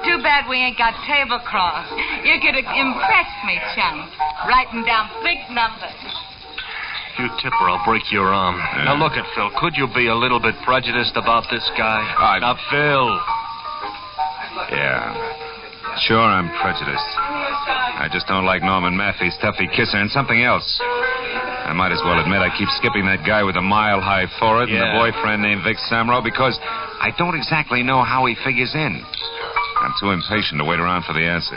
Too bad we ain't got tablecloths. You could have impressed me, chum. Writing down big numbers. You tip her, I'll break your arm. Yeah. Now, look at Phil. Could you be a little bit prejudiced about this guy? Now, Phil. Yeah. Sure, I'm prejudiced. I just don't like Norman Maffey's stuffy kisser and something else. I might as well admit I keep skipping that guy with a mile-high forehead and a boyfriend named Vic Samro because I don't exactly know how he figures in. I'm too impatient to wait around for the answer.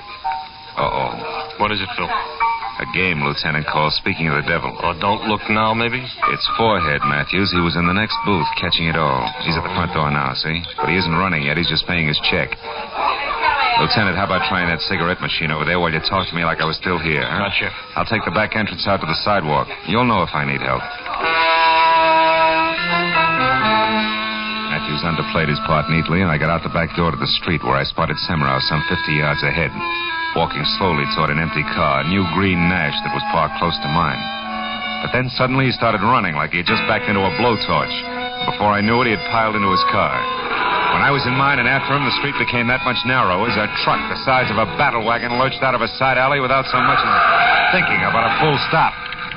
Uh-oh. What is it, Phil? A game, Lieutenant calls. Speaking of the devil. Oh, don't look now, maybe? It's Forehead, Matthews. He was in the next booth catching it all. He's at the front door now, see? But he isn't running yet. He's just paying his check. Lieutenant, how about trying that cigarette machine over there while you talk to me like I was still here, huh? Gotcha. I'll take the back entrance out to the sidewalk. You'll know if I need help. Matthews underplayed his part neatly, and I got out the back door to the street where I spotted Semrau some 50 yards ahead, walking slowly toward an empty car, a new green Nash that was parked close to mine. But then suddenly he started running like he had just backed into a blowtorch. Before I knew it, he had piled into his car. When I was in mine and after him, the street became that much narrower as a truck the size of a battle wagon lurched out of a side alley without so much as thinking about a full stop.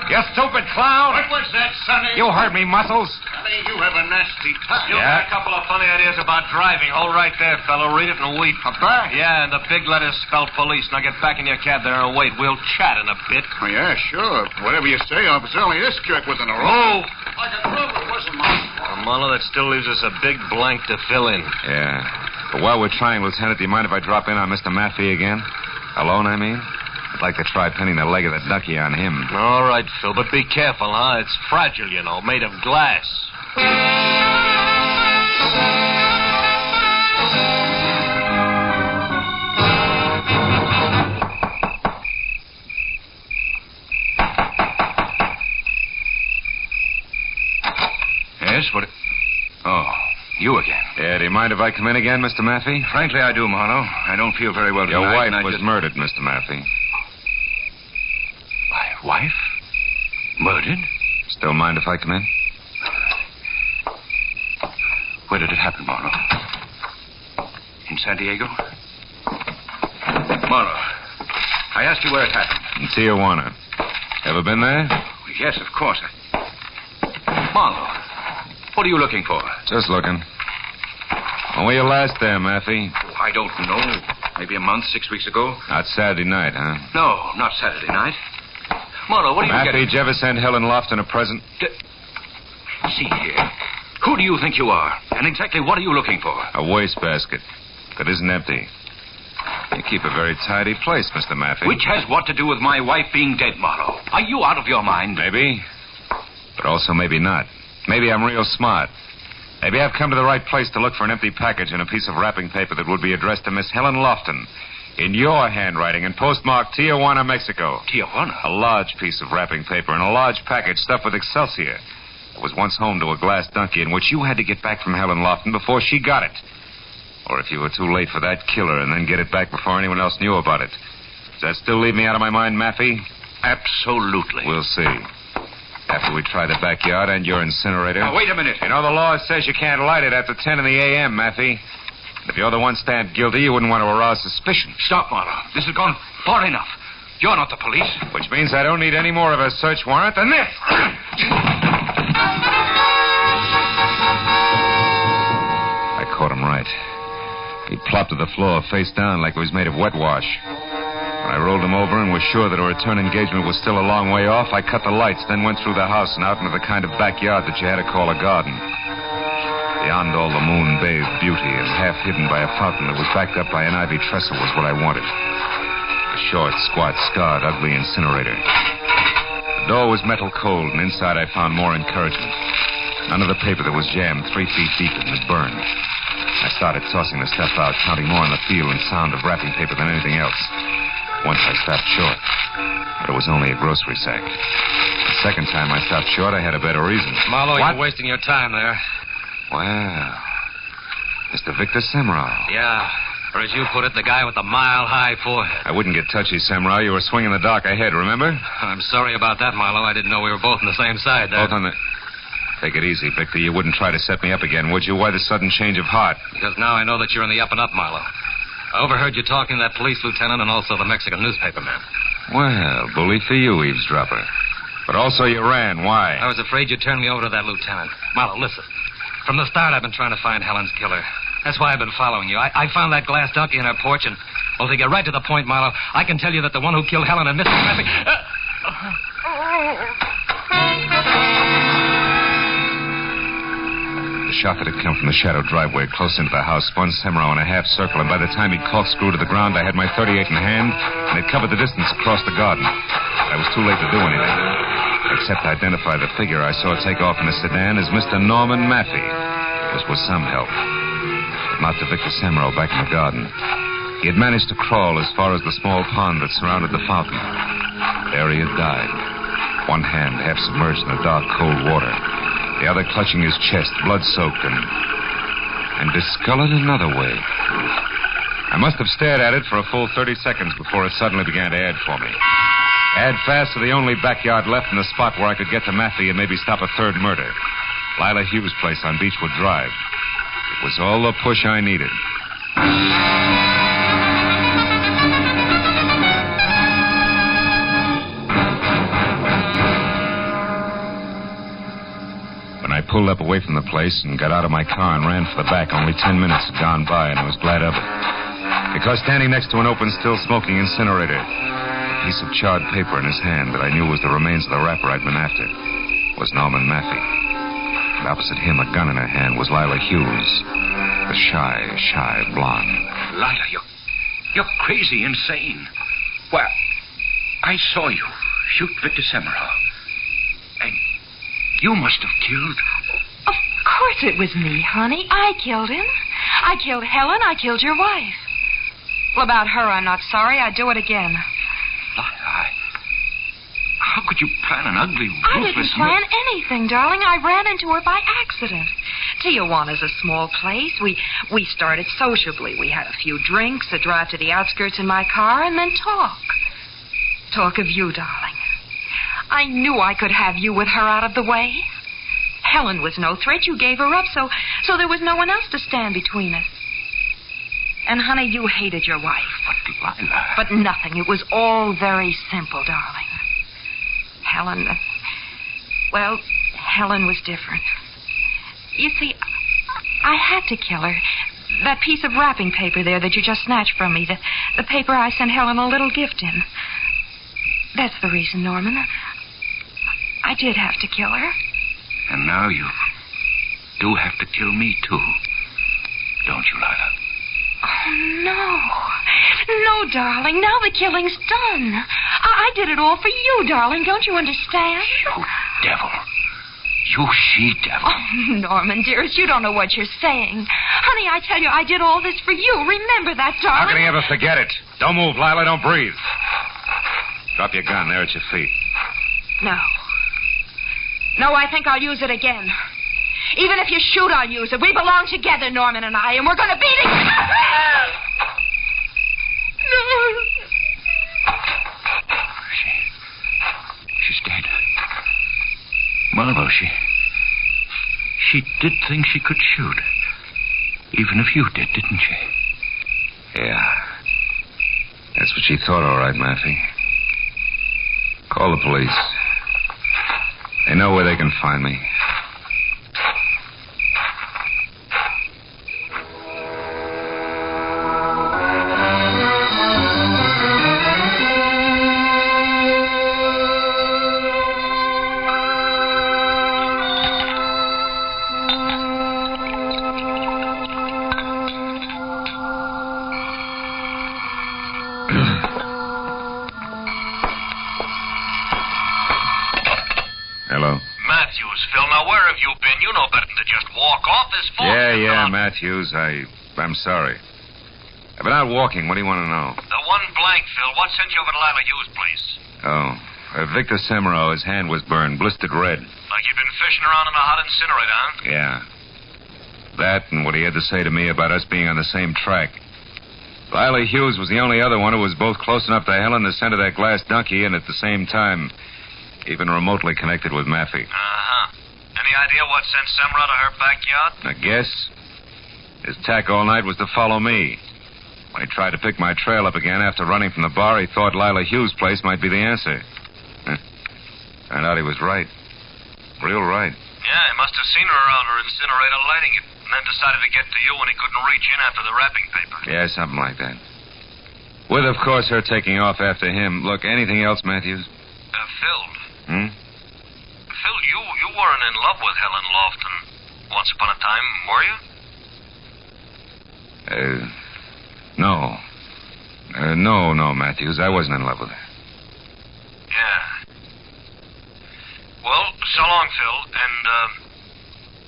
You stupid clown! What was that, Sonny? You heard me, Muscles. Sonny, you have a nasty touch. You got a couple of funny ideas about driving. Hold right there, fellow. Read it and weep. A back? Yeah, and the big letters spell police. Now get back in your cab there and wait. We'll chat in a bit. Oh, yeah, sure. Whatever you say, officer. Only this jerk was in a row. Like a trouble, it wasn't my fault. Marlowe, that still leaves us a big blank to fill in. Yeah. But while we're trying, Lieutenant, do you mind if I drop in on Mr. Maffey again? Alone, I mean? I'd like to try pinning the leg of the ducky on him. All right, Phil, but be careful, huh? It's fragile, you know, made of glass. Yes, what... Oh, you again. Yeah, do you mind if I come in again, Mr. Maffey? Frankly, I do, Marlowe. I don't feel very well tonight. Your wife and was murdered, Mr. Maffey. My wife? Murdered? Still mind if I come in? Where did it happen, Marlowe? In San Diego? Marlowe, I asked you where it happened. In Tijuana. Ever been there? Yes, of course. Marlowe, what are you looking for? Just looking. When were you last there, Maffey? I don't know. Maybe a month, 6 weeks ago. Not Saturday night, huh? No, not Saturday night. Marlowe, what are you Maffey, getting? did you ever send Helen Lofton a present? See here. Who do you think you are? And exactly what are you looking for? A wastebasket that isn't empty. You keep a very tidy place, Mr. Maffey. Which has what to do with my wife being dead, Marlowe? Are you out of your mind? Maybe. But also maybe not. Maybe I'm real smart. Maybe I've come to the right place to look for an empty package and a piece of wrapping paper that would be addressed to Miss Helen Lofton in your handwriting and postmarked Tijuana, Mexico. Tijuana? A large piece of wrapping paper and a large package stuffed with Excelsior. It was once home to a glass donkey in which you had to get back from Helen Lofton before she got it. Or if you were too late for that killer and then get it back before anyone else knew about it. Does that still leave me out of my mind, Maffey? Absolutely. We'll see. After we try the backyard and your incinerator. Now, wait a minute. You know, the law says you can't light it after 10 in the a.m., Maffey. If you're the one stand guilty, you wouldn't want to arouse suspicion. Stop, Marlowe. This has gone far enough. You're not the police. Which means I don't need any more of a search warrant than this. I caught him right. He plopped to the floor, face down, like he was made of wet wash. When I rolled him over and was sure that a return engagement was still a long way off, I cut the lights, then went through the house and out into the kind of backyard that you had to call a garden. Beyond all the moon-bathed beauty and half hidden by a fountain that was backed up by an ivy trestle was what I wanted. A short, squat, scarred, ugly incinerator. The door was metal cold, and inside I found more encouragement. None of the paper that was jammed 3 feet deep and had burned. I started tossing the stuff out, counting more on the feel and sound of wrapping paper than anything else. Once I stopped short, but it was only a grocery sack. The second time I stopped short, I had a better reason. Marlowe, you're wasting your time there. Well, Mr. Victor Semrau. Yeah, or as you put it, the guy with the mile-high forehead. I wouldn't get touchy, Semrau. You were swinging the dock ahead, remember? I'm sorry about that, Marlowe. I didn't know we were both on the same side there. Both on the... Take it easy, Victor. You wouldn't try to set me up again, would you? Why the sudden change of heart? Because now I know that you're in the up-and-up, Marlowe. I overheard you talking to that police lieutenant and also the Mexican newspaper man. Well, bully for you, eavesdropper. But also you ran. Why? I was afraid you'd turn me over to that lieutenant. Marlowe, listen. From the start, I've been trying to find Helen's killer. That's why I've been following you. I found that glass donkey in her porch, and, well, to get right to the point, Marlowe, I can tell you that the one who killed Helen and Mr. Maffey... The shot that had come from the shadow driveway close into the house spun Semrau in a half circle, and by the time he corkscrewed to the ground, I had my .38 in hand, and it covered the distance across the garden. I was too late to do anything, except identify the figure I saw take off in a sedan as Mr. Norman Maffey, which was some help. But not to Victor Semrau back in the garden. He had managed to crawl as far as the small pond that surrounded the fountain. There he had died, one hand half submerged in the dark, cold water, the other clutching his chest, blood-soaked and discolored another way. I must have stared at it for a full 30 seconds before it suddenly began to add for me. Add fast to the only backyard left in the spot where I could get to Maffey and maybe stop a third murder. Lila Hughes' place on Beechwood Drive. It was all the push I needed. When I pulled up away from the place and got out of my car and ran for the back, only 10 minutes had gone by, and I was glad of it. Because standing next to an open, still-smoking incinerator, a piece of charred paper in his hand that I knew was the remains of the rapper I'd been after, was Norman Maffey. And opposite him, a gun in her hand, was Lila Hughes, the shy blonde. Lila, you're crazy, insane. Well, I saw you shoot Victor Semrau. And you must have killed... Of course it was me, honey. I killed him. I killed Helen. I killed your wife. Well, about her, I'm not sorry. I'd do it again. How could you plan an ugly, ruthless... I didn't plan anything, darling. I ran into her by accident. Tijuana's a small place. We started sociably. We had a few drinks, a drive to the outskirts in my car, and then talk. Talk of you, darling. I knew I could have you with her out of the way. Helen was no threat. You gave her up, so there was no one else to stand between us. And, honey, you hated your wife. But, Lila... But nothing. It was all very simple, darling. Helen was different. You see, I had to kill her. That piece of wrapping paper there that you just snatched from me, the paper I sent Helen a little gift in. That's the reason, Norman. I did have to kill her. And now you do have to kill me, too. Don't you, Lila? Oh, no. No, darling. Now the killing's done. I did it all for you, darling. Don't you understand? You devil. You she-devil. Oh, Norman, dearest, you don't know what you're saying. Honey, I tell you, I did all this for you. Remember that, darling. How can he ever forget it? Don't move, Lila. Don't breathe. Drop your gun there at your feet. No. No, I think I'll use it again. Even if you shoot, I'll use it. We belong together, Norman and I, and we're going to beat it. She's dead. Marlowe, she did think she could shoot. Even if you did, didn't she? Yeah. That's what she thought, all right, Maffey. Call the police. They know where they can find me. Hello. Matthews, Phil, now where have you been? You know better than to just walk off this phone. Yeah, Matthews. I'm sorry. I've been out walking. What do you want to know? The one blank, Phil. What sent you over to Lila Hughes' place? Oh, Victor Semero, his hand was burned, blistered red. Like you've been fishing around in a hot incinerator, huh? Yeah. That and what he had to say to me about us being on the same track. Lila Hughes was the only other one who was both close enough to Helen to send her that glass donkey and at the same time even remotely connected with Maffey. Uh-huh. Any idea what sent Semra to her backyard? I guess his tack all night was to follow me. When he tried to pick my trail up again after running from the bar, he thought Lila Hughes' place might be the answer. Turned out he was right. Real right. Yeah, he must have seen her around her incinerator lighting it, and then decided to get to you when he couldn't reach in after the wrapping paper. Yeah, something like that. With, of course, her taking off after him. Look, anything else, Matthews? Phil. Hmm? Phil, you weren't in love with Helen Lofton once upon a time, were you? No. No, Matthews. I wasn't in love with her. Yeah. Well, so long, Phil. And,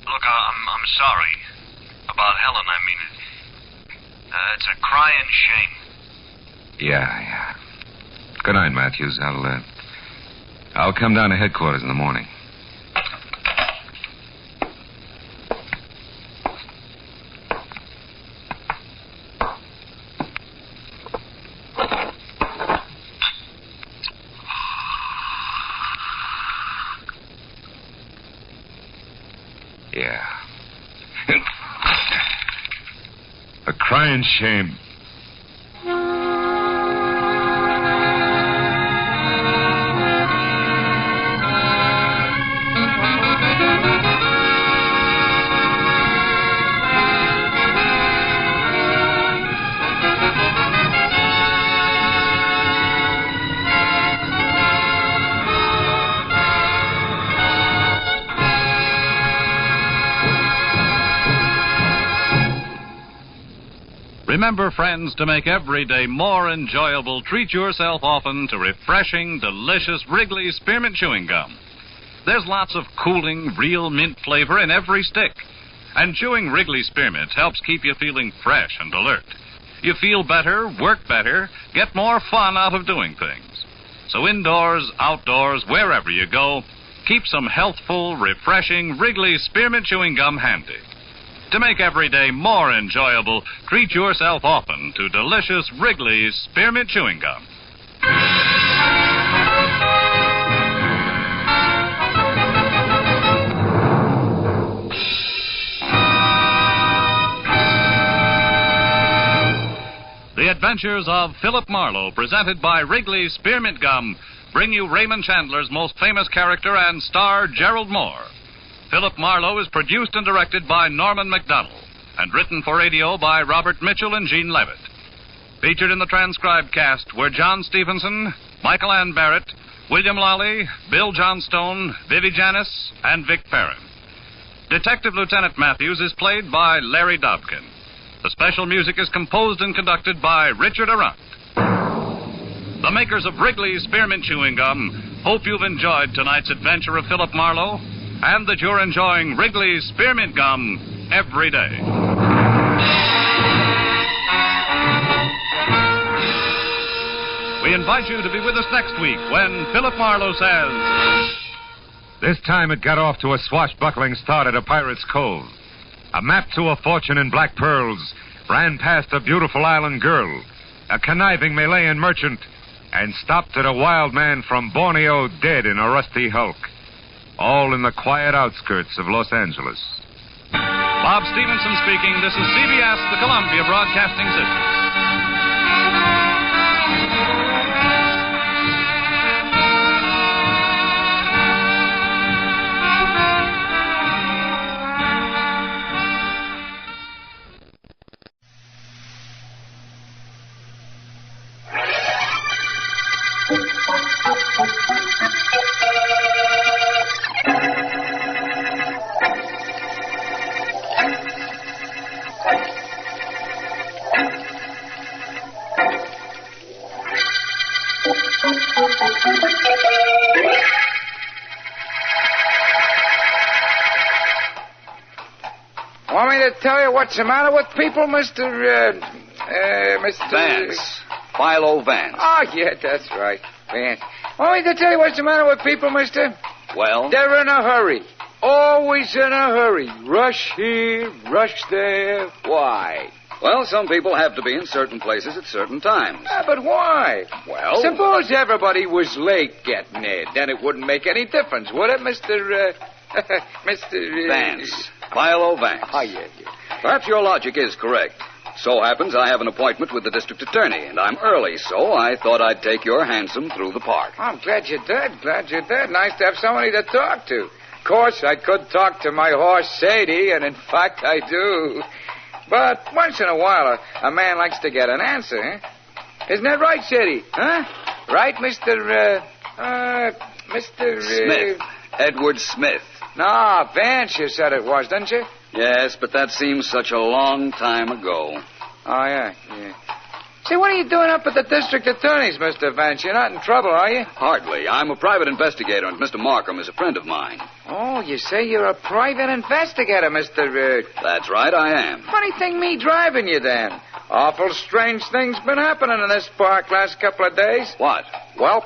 look, I'm sorry about Helen. I mean, it's a crying shame. Yeah. Good night, Matthews. I'll come down to headquarters in the morning. Yeah. A crying shame. Remember, friends, to make every day more enjoyable, treat yourself often to refreshing, delicious Wrigley Spearmint Chewing Gum. There's lots of cooling, real mint flavor in every stick. And chewing Wrigley Spearmint helps keep you feeling fresh and alert. You feel better, work better, get more fun out of doing things. So indoors, outdoors, wherever you go, keep some healthful, refreshing Wrigley Spearmint Chewing Gum handy. To make every day more enjoyable, treat yourself often to delicious Wrigley's Spearmint Chewing Gum. The Adventures of Philip Marlowe, presented by Wrigley's Spearmint Gum, bring you Raymond Chandler's most famous character and star, Gerald Moore. Philip Marlowe is produced and directed by Norman MacDonald and written for radio by Robert Mitchell and Gene Levitt. Featured in the transcribed cast were John Stevenson, Michael Ann Barrett, William Lawley, Bill Johnstone, Vivi Janis, and Vic Perrin. Detective Lieutenant Matthews is played by Larry Dobkin. The special music is composed and conducted by Richard Arant. The makers of Wrigley's Spearmint Chewing Gum hope you've enjoyed tonight's adventure of Philip Marlowe and that you're enjoying Wrigley's Spearmint Gum every day. We invite you to be with us next week when Philip Marlowe says... This time it got off to a swashbuckling start at a pirate's cove. A map to a fortune in black pearls ran past a beautiful island girl, a conniving Malayan merchant, and stopped at a wild man from Borneo dead in a rusty hulk. All in the quiet outskirts of Los Angeles. Bob Stevenson speaking. This is CBS, the Columbia Broadcasting System. Want me to tell you what's the matter with people, Mr. Vance. Philo Vance. Oh, yeah, that's right. Vance. Want me to tell you what's the matter with people, mister? Well? They're in a hurry. Always in a hurry. Rush here, rush there. Why? Well, some people have to be in certain places at certain times. But why? Well? Suppose everybody was late getting there. Then it wouldn't make any difference, would it, Mr. Mr. Vance. Philo Vance. Oh, yeah. Perhaps your logic is correct. So happens I have an appointment with the district attorney, and I'm early, so I thought I'd take your hansom through the park. I'm glad you did. Nice to have somebody to talk to. Of course, I could talk to my horse, Sadie, and in fact, I do. But once in a while, a man likes to get an answer, huh? Isn't that right, Sadie? Huh? Right, Mr. Smith. Edward Smith. No, Vance, you said it was, didn't you? Yes, but that seems such a long time ago. Oh, yeah. Say, what are you doing up at the district attorney's, Mr. Vance? You're not in trouble, are you? Hardly. I'm a private investigator, and Mr. Markham is a friend of mine. Oh, you say you're a private investigator, Mr. That's right, I am. Funny thing me driving you, then. Awful strange things been happening in this park last couple of days. What? Well,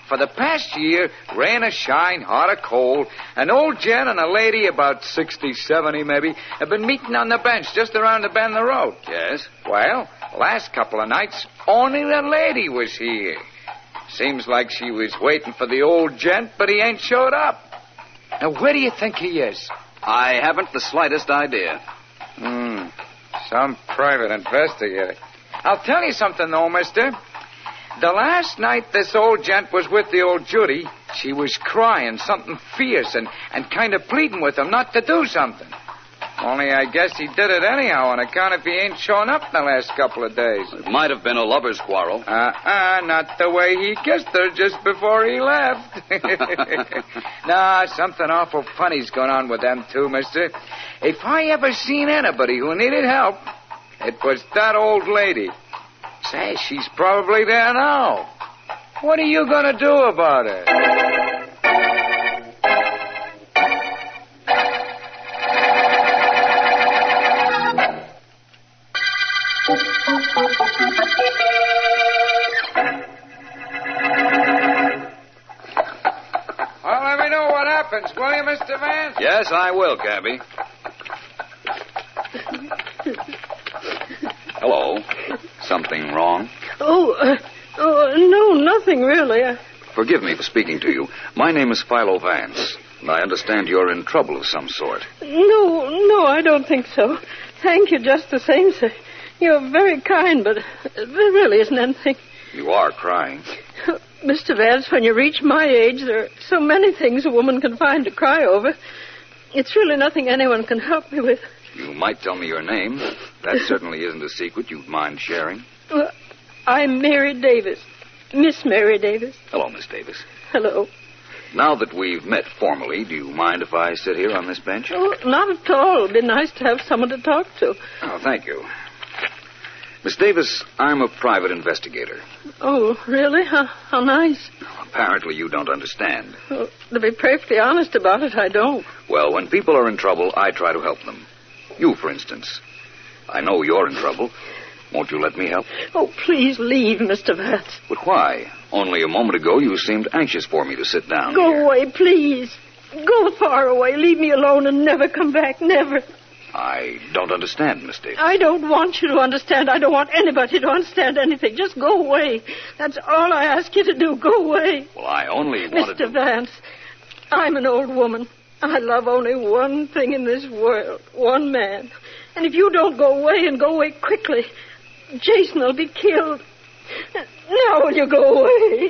for the past year, rain or shine, hot or cold, an old gent and a lady about 60, 70 maybe, have been meeting on the bench just around the bend of the road. Yes? Well, last couple of nights, only the lady was here. Seems like she was waiting for the old gent, but he ain't showed up. Now, where do you think he is? I haven't the slightest idea. Some private investigator. I'll tell you something, though, mister. The last night this old gent was with the old Judy, she was crying something fierce and kind of pleading with him not to do something. Only I guess he did it anyhow on account if he ain't shown up in the last couple of days. It might have been a lover's quarrel. Not the way he kissed her just before he left. Nah, something awful funny's going on with them two, mister. If I ever seen anybody who needed help, it was that old lady. Say, she's probably there now. What are you going to do about it? Well, let me know what happens, will you, Mr. Vance? Yes, I will, Cabby. Hello. Something wrong? No, nothing really. Forgive me for speaking to you. My name is Philo Vance, and I understand you're in trouble of some sort. No, I don't think so. Thank you just the same, sir. You're very kind, but there really isn't anything. You are crying. Mr. Vance, when you reach my age, there are so many things a woman can find to cry over. It's really nothing anyone can help me with. You might tell me your name. That certainly isn't a secret you'd mind sharing. Well, I'm Mary Davis. Miss Mary Davis. Hello, Miss Davis. Hello. Now that we've met formally, do you mind if I sit here on this bench? Oh, not at all. It'd be nice to have someone to talk to. Oh, thank you. Miss Davis, I'm a private investigator. Oh, really? How nice. Apparently you don't understand. Well, to be perfectly honest about it, I don't. Well, when people are in trouble, I try to help them. You, for instance. I know you're in trouble. Won't you let me help? Oh, please leave, Mr. Vance. But why? Only a moment ago you seemed anxious for me to sit down Go here. away, please. Go far away. Leave me alone and never come back. Never. I don't understand, Miss Davis. I don't want you to understand. I don't want anybody to understand anything. Just go away. That's all I ask you to do. Go away. Well, I only wanted Mr. Vance, I'm an old woman. I love only one thing in this world, one man. And if you don't go away and go away quickly, Jason will be killed. Now will you go away?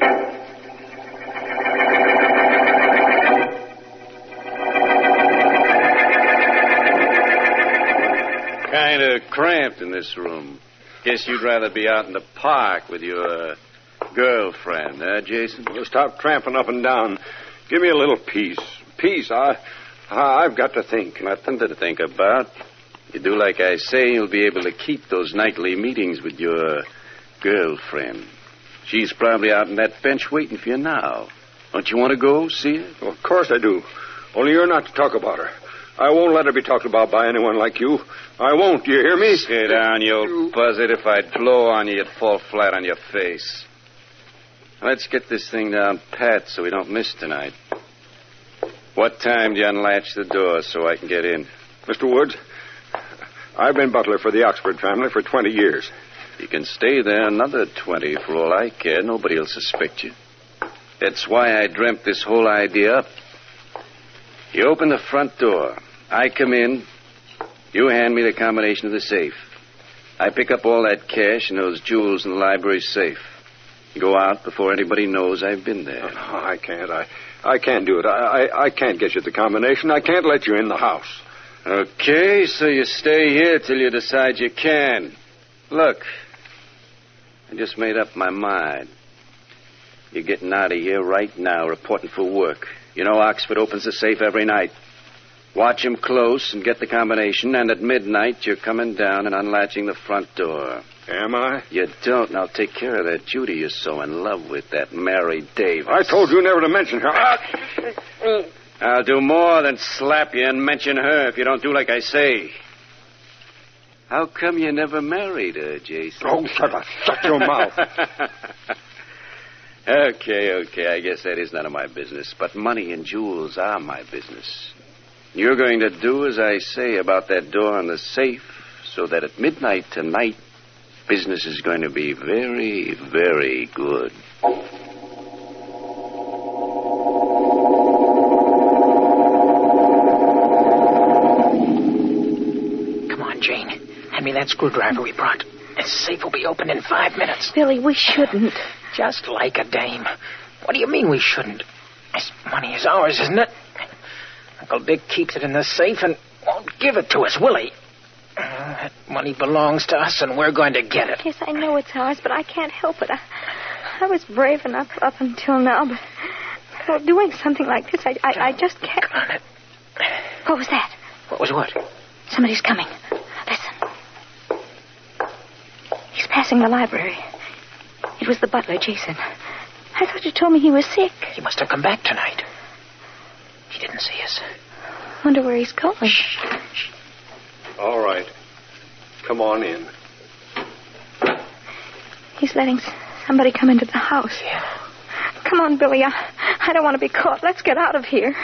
Kind of cramped in this room. Guess you'd rather be out in the park with your girlfriend, huh, Jason? Well, stop tramping up and down. Give me a little peace. Peace. I've got to think. Nothing to think about. You do like I say, you'll be able to keep those nightly meetings with your girlfriend. She's probably out on that bench waiting for you now. Don't you want to go see her? Well, of course I do. Only you're not to talk about her. I won't let her be talked about by anyone like you. I won't. Do you hear me? Sit down, you old buzzard. If I'd blow on you, you'd fall flat on your face. Let's get this thing down pat so we don't miss tonight. What time do you unlatch the door so I can get in? Mr. Woods, I've been butler for the Oxford family for 20 years. You can stay there another 20 for all I care. Nobody will suspect you. That's why I dreamt this whole idea up. You open the front door. I come in. You hand me the combination of the safe. I pick up all that cash and those jewels in the library safe. Go out before anybody knows I've been there. Oh, I can't. I can't do it. I can't get you the combination. I can't let you in the house. Okay, so you stay here till you decide you can. Look, I just made up my mind. You're getting out of here right now, reporting for work. You know Oxford opens the safe every night. Watch him close and get the combination, and at midnight you're coming down and unlatching the front door. Am I? You don't, and I'll take care of that Judy you're so in love with, that Mary Davis. I told you never to mention her. I'll do more than slap you and mention her if you don't do like I say. How come you never married her, Jason? Oh, shut your mouth. Okay, I guess that is none of my business. But money and jewels are my business. You're going to do as I say about that door and the safe, so that at midnight tonight, business is going to be very, very good. Come on, Jane. Hand me that screwdriver we brought. This safe will be open in 5 minutes. Billy, we shouldn't. Just like a dame. What do you mean we shouldn't? This money is ours, isn't it? Uncle Dick keeps it in the safe and won't give it to us, will he? That money belongs to us, and we're going to get it. Yes, I know it's ours, but I can't help it. I was brave enough up until now, but well, doing something like this, I just can't. Come on. What was that? What was what? Somebody's coming. Listen. He's passing the library. It was the butler, Jason. I thought you told me he was sick. He must have come back tonight. He didn't see us. Wonder where he's going. Shh. All right. Come on in. He's letting somebody come into the house. Yeah. Come on, Billy. I don't want to be caught. Let's get out of here.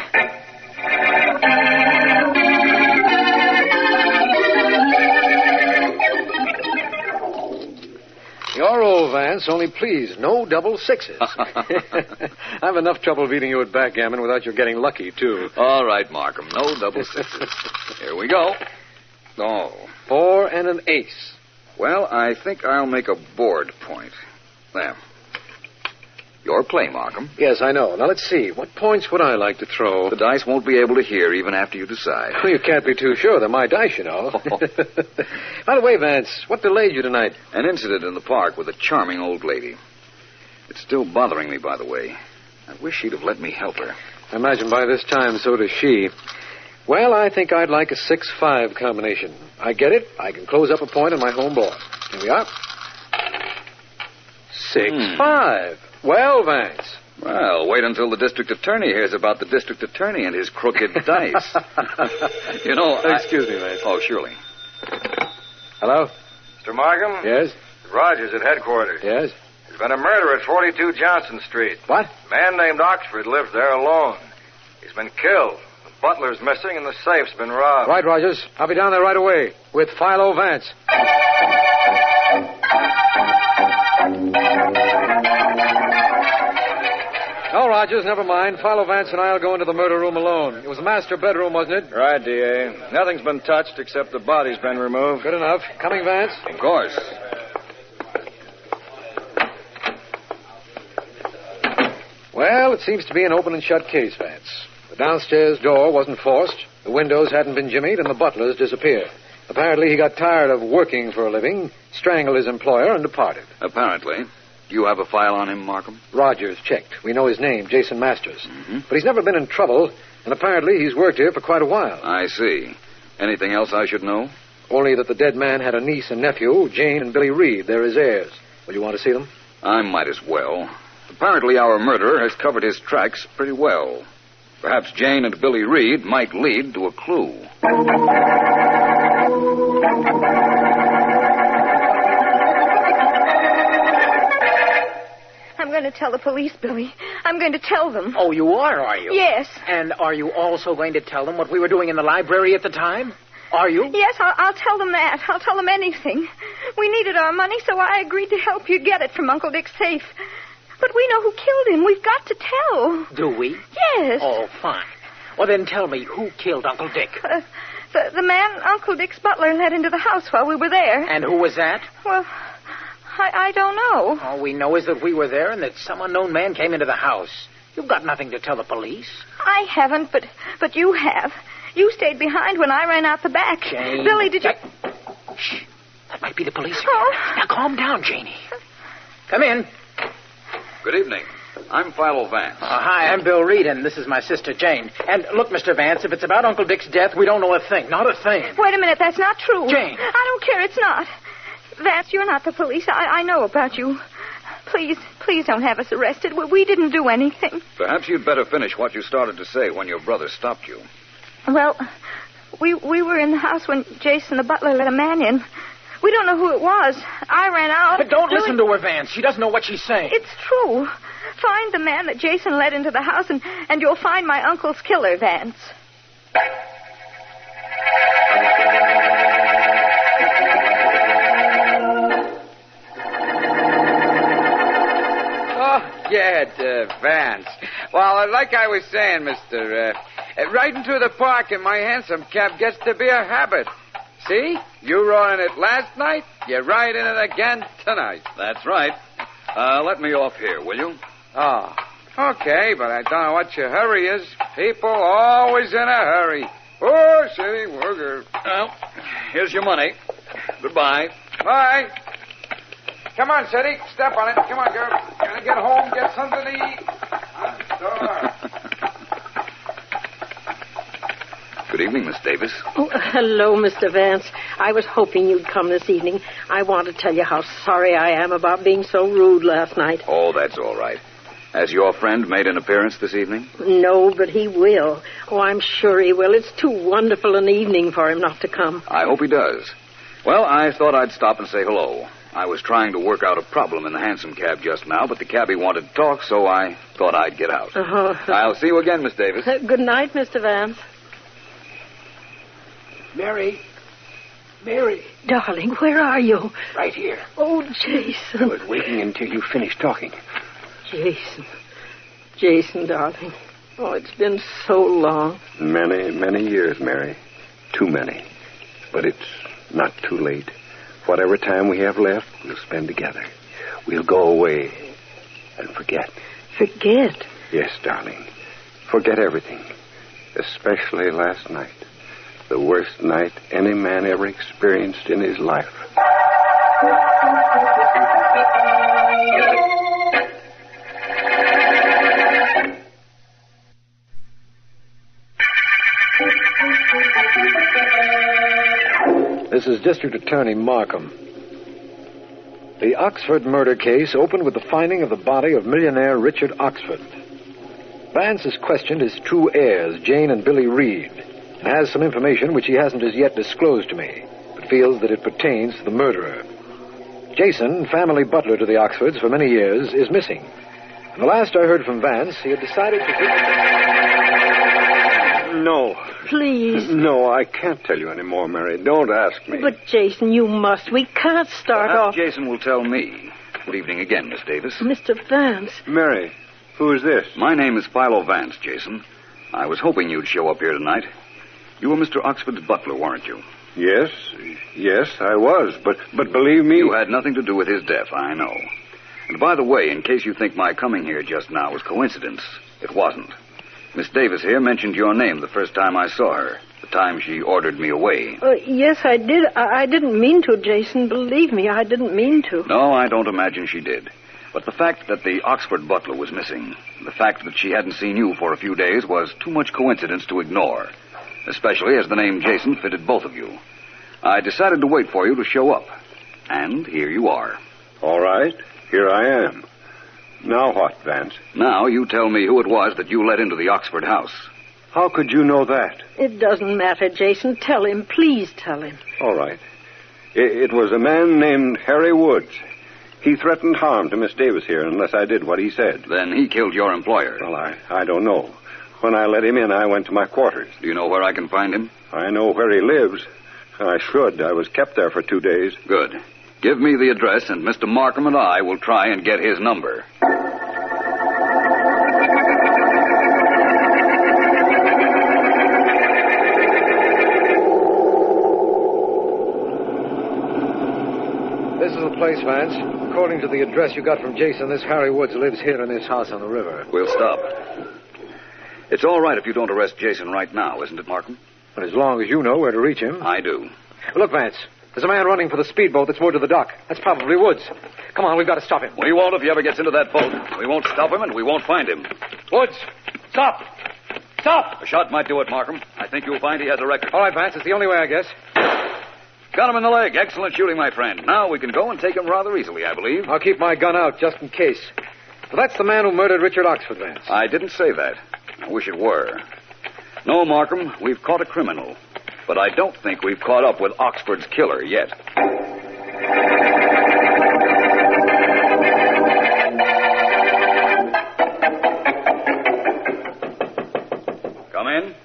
You're old, Vance, only please, no double sixes. I've enough trouble beating you at backgammon without you getting lucky, too. All right, Markham, no double sixes. Here we go. Oh. 4 and an ace. Well, I think I'll make a board point. There. Your play, Markham. Yes, I know. Now, let's see. What points would I like to throw? The dice won't be able to hear even after you decide. Well, you can't be too sure. They're my dice, you know. By the way, Vance, what delayed you tonight? An incident in the park with a charming old lady. It's still bothering me, by the way. I wish she'd have let me help her. I imagine by this time, so does she. Well, I think I'd like a 6-5 combination. I get it. I can close up a point on my home board. Here we are. 6-5. Well, Vance. Well, wait until the district attorney hears about the district attorney and his crooked dice. You know, Excuse me, Vance. Oh, surely. Hello? Mr. Markham? Yes? Rogers at headquarters. Yes? There's been a murder at 42 Johnson Street. What? A man named Oxford lives there alone. He's been killed. The butler's missing and the safe's been robbed. Right, Rogers. I'll be down there right away with PHILO Vance. No, Rogers, never mind. PHILO Vance and I'll go into the murder room alone. It was the master bedroom, wasn't it? Right, D.A. Nothing's been touched except the body's been removed. Good enough. Coming, Vance? Of course. Well, it seems to be an open and shut case, Vance. The downstairs door wasn't forced, the windows hadn't been jimmied, and the butler's disappeared. Apparently, he got tired of working for a living, strangled his employer, and departed. Apparently. You have a file on him, Markham? Rogers checked. We know his name, Jason Masters. Mm-hmm. But he's never been in trouble, and apparently he's worked here for quite a while. I see. Anything else I should know? Only that the dead man had a niece and nephew, Jane and Billy Reed. They're his heirs. Will you want to see them? I might as well. Apparently our murderer has covered his tracks pretty well. Perhaps Jane and Billy Reed might lead to a clue. I'm going to tell the police, Billy. I'm going to tell them. Oh, you are you? Yes. And are you also going to tell them what we were doing in the library at the time? Are you? Yes, I'll tell them that. I'll tell them anything. We needed our money, so I agreed to help you get it from Uncle Dick's safe. But we know who killed him. We've got to tell. Do we? Yes. Oh, fine. Well, then tell me, who killed Uncle Dick? The man Uncle Dick's butler let into the house while we were there. And who was that? Well, I don't know. All we know is that we were there and that some unknown man came into the house. You've got nothing to tell the police. I haven't, but you have. You stayed behind when I ran out the back. Jane. Billy, did you... Shh. That might be the police again. Oh. Now, calm down, Janie. Come in. Good evening. I'm PHILO Vance. Hi, I'm Bill Reed, and this is my sister, Jane. And look, Mr. Vance, if it's about Uncle Dick's death, we don't know a thing. Not a thing. Wait a minute, that's not true. Jane. I don't care, it's not. Vance, you're not the police. I know about you. Please don't have us arrested. We didn't do anything. Perhaps you'd better finish what you started to say when your brother stopped you. Well, we were in the house when Jason the butler let a man in. We don't know who it was. I ran out. But don't listen to her, Vance. She doesn't know what she's saying. It's true. Find the man that Jason led into the house, and you'll find my uncle's killer, Vance. Vance. Well, like I was saying, mister, riding through the park in my hansom cab gets to be a habit. See? You rode in it last night, you ride in it again tonight. That's right. Let me off here, will you? Oh, okay, but I don't know what your hurry is. People always in a hurry. Oh, city worker. Well, here's your money. Goodbye. Bye. Come on, City. Step on it. Come on, girl. Gotta get home, get something to eat. I'm starved. Good evening, Miss Davis. Oh, hello, Mr. Vance. I was hoping you'd come this evening. I want to tell you how sorry I am about being so rude last night. Oh, that's all right. Has your friend made an appearance this evening? No, but he will. Oh, I'm sure he will. It's too wonderful an evening for him not to come. I hope he does. Well, I thought I'd stop and say hello. I was trying to work out a problem in the hansom cab just now, but the cabbie wanted to talk, so I thought I'd get out. I'll see you again, Miss Davis. Good night, Mr. Vance. Mary. Darling, where are you? Right here. Oh, Jason. I was waiting until you finished talking. Jason, darling. Oh, it's been so long. Many years, Mary. Too many. But it's not too late. Whatever time we have left, we'll spend together. We'll go away and forget. Forget? Yes, darling. Forget everything. Especially last night. The worst night any man ever experienced in his life. This is District Attorney Markham. The Oxford murder case opened with the finding of the body of millionaire Richard Oxford. Vance has questioned his true heirs, Jane and Billy Reed, and has some information which he hasn't as yet disclosed to me, but feels that it pertains to the murderer. Jason, family butler to the Oxfords for many years, is missing. And the last I heard from Vance, he had decided to... No. Please. No, I can't tell you anymore, Mary. Don't ask me. But, Jason, you must. We can't start off... Jason will tell me. Good evening again, Miss Davis. Mr. Vance. Mary, who is this? My name is PHILO Vance, Jason. I was hoping you'd show up here tonight. You were Mr. Oxford's butler, weren't you? Yes, I was. But believe me... You had nothing to do with his death, I know. And by the way, in case you think my coming here just now was coincidence, it wasn't. Miss Davis here mentioned your name the first time I saw her, the time she ordered me away. Yes, I did. I didn't mean to, Jason. Believe me, I didn't mean to. No, I don't imagine she did. But the fact that the Oxford butler was missing, the fact that she hadn't seen you for a few days was too much coincidence to ignore, especially as the name Jason fitted both of you. I decided to wait for you to show up. And here you are. All right, here I am. Now what, Vance? Now you tell me who it was that you let into the Oxford house. How could you know that? It doesn't matter, Jason. Tell him. Please tell him. All right. It was a man named Harry Woods. He threatened harm to Miss Davis here unless I did what he said. Then he killed your employer. Well, I don't know. When I let him in, I went to my quarters. Do you know where I can find him? I know where he lives. I should. I was kept there for 2 days. Good. Give me the address, and Mr. Markham and I will try and get his number. This is the place, Vance. According to the address you got from Jason, this Harry Woods lives here in this house on the river. We'll stop. It's all right if you don't arrest Jason right now, isn't it, Markham? But as long as you know where to reach him. I do. Look, Vance. There's a man running for the speedboat that's moored to the dock. That's probably Woods. Come on, we've got to stop him. We won't if he ever gets into that boat. We won't stop him, and we won't find him. Woods! Stop! Stop! A shot might do it, Markham. I think you'll find he has a record. All right, Vance. It's the only way, I guess. Got him in the leg. Excellent shooting, my friend. Now we can go and take him rather easily, I believe. I'll keep my gun out, just in case. Well, that's the man who murdered Richard Oxford, Vance. I didn't say that. I wish it were. No, Markham, we've caught a criminal. But I don't think we've caught up with Oxford's killer yet. Come in.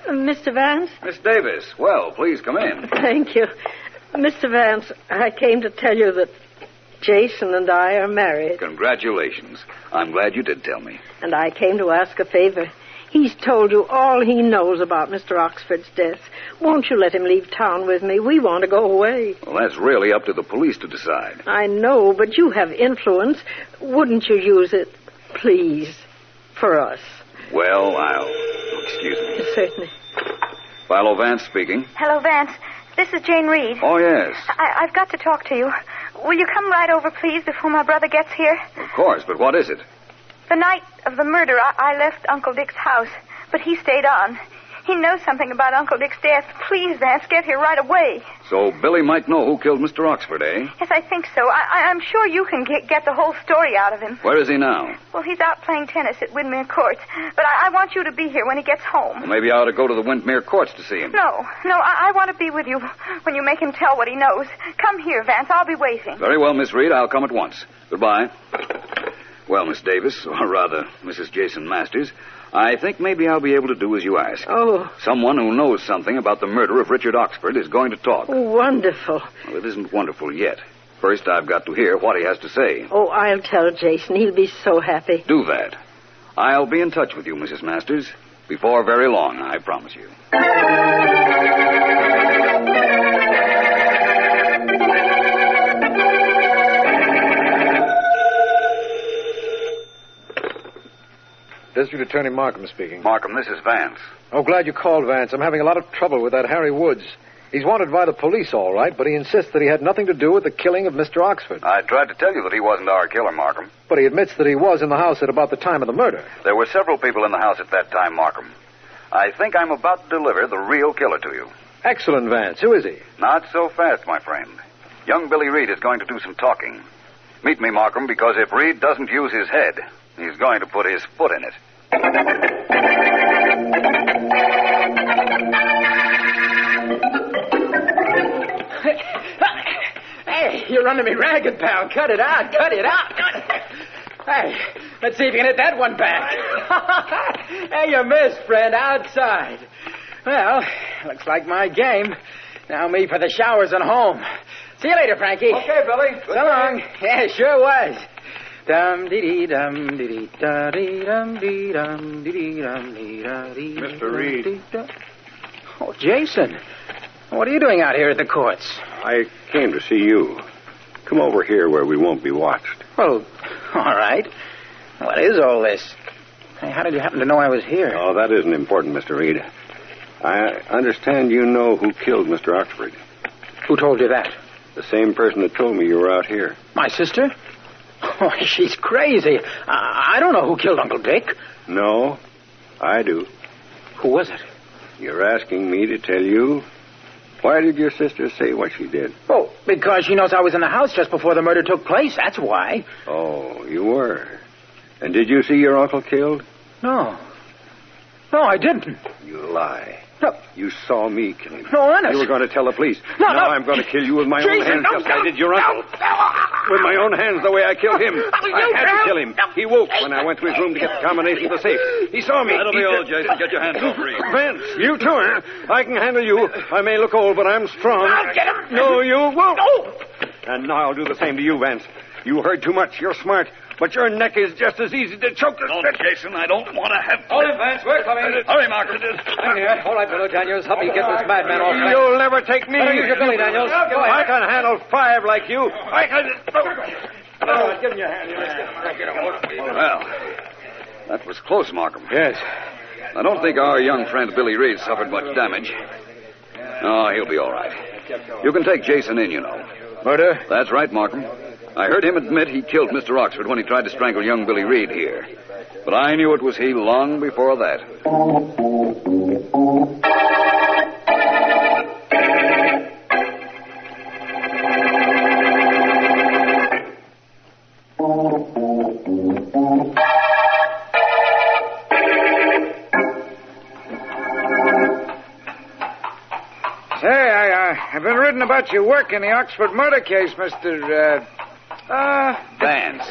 Mr. Vance? Miss Davis. Well, please come in. Thank you. Mr. Vance, I came to tell you that Jason and I are married. Congratulations. I'm glad you did tell me. And I came to ask a favor. He's told you all he knows about Mr. Oxford's death. Won't you let him leave town with me? We want to go away. Well, that's really up to the police to decide. I know, but you have influence. Wouldn't you use it, please, for us? Well, excuse me. Certainly. PHILO Vance speaking. Hello, Vance. This is Jane Reed. Oh, yes. I've got to talk to you. Will you come right over, please, before my brother gets here? Of course, but what is it? The night of the murder, I left Uncle Dick's house, but he stayed on. He knows something about Uncle Dick's death. Please, Vance, get here right away. So Billy might know who killed Mr. Oxford, eh? Yes, I think so. I'm sure you can get the whole story out of him. Where is he now? Well, he's out playing tennis at Windmere Courts, but I want you to be here when he gets home. Well, maybe I ought to go to the Windmere Courts to see him. No, I want to be with you when you make him tell what he knows. Come here, Vance. I'll be waiting. Very well, Miss Reed. I'll come at once. Goodbye. Well, Miss Davis, or rather, Mrs. Jason Masters, I think maybe I'll be able to do as you ask. Oh. Someone who knows something about the murder of Richard Oxford is going to talk. Oh, wonderful. Well, it isn't wonderful yet. First, I've got to hear what he has to say. Oh, I'll tell Jason. He'll be so happy. Do that. I'll be in touch with you, Mrs. Masters. Before very long, I promise you. District Attorney Markham speaking. Markham, this is Vance. Oh, glad you called, Vance. I'm having a lot of trouble with that Harry Woods. He's wanted by the police, all right, but he insists that he had nothing to do with the killing of Mr. Oxford. I tried to tell you that he wasn't our killer, Markham. But he admits that he was in the house at about the time of the murder. There were several people in the house at that time, Markham. I think I'm about to deliver the real killer to you. Excellent, Vance. Who is he? Not so fast, my friend. Young Billy Reed is going to do some talking. Meet me, Markham, because if Reed doesn't use his head, he's going to put his foot in it. Hey, you're running me ragged, pal. Cut it out. Cut it out. Hey, let's see if you can hit that one back. Hey, you missed, friend. Outside. Well, looks like my game. Now me for the showers and home. See you later, Frankie. Okay, Billy. So long. Yeah, it sure was. Dum dee dee dum dee dee da dee dum dee dum dee dee dum dee da dee. Mr. Reed. Oh, Jason. What are you doing out here at the courts? I came to see you. Come over here where we won't be watched. Well, all right. What is all this? Hey, how did you happen to know I was here? Oh, that isn't important, Mr. Reed. I understand you know who killed Mr. Oxford. Who told you that? The same person that told me you were out here. My sister? Oh, she's crazy. I don't know who killed Uncle Dick. No, I do. Who was it? You're asking me to tell you? Why did your sister say what she did? Oh, because she knows I was in the house just before the murder took place. That's why. Oh, you were. And did you see your uncle killed? No. No, I didn't. You lie. No. You saw me kill him. No, Ernest. You were going to tell the police. No, now no. I'm going to kill you with my own Jason, hands, just as I did your uncle. With my own hands, the way I killed him. I had to kill him. He woke when I went to his room to get the combination of the safe. He saw me. That'll be all, Jason. Get your hands off Reed. Vance, you too, huh? I can handle you. I may look old, but I'm strong. I'll get him. No, you won't. No. And now I'll do the same to you, Vance. You heard too much. You're smart. But your neck is just as easy to choke as... No, Jason, I don't want to have... Hold him, Vance. We're coming. Hurry, Markham. I'm here. All right, fellow Daniels. Help me get this madman off. You'll never take me. Use your Billy, Daniels. Go I ahead. can handle 5 like you. I can... give him your hand. Well, that was close, Markham. Yes. I don't think our young friend Billy Reed suffered much damage. Oh, he'll be all right. You can take Jason in, you know. Murder? That's right, Markham. I heard him admit he killed Mr. Oxford when he tried to strangle young Billy Reed here. But I knew it was he long before that. Say, I've been reading about your work in the Oxford murder case, Mr. Vance.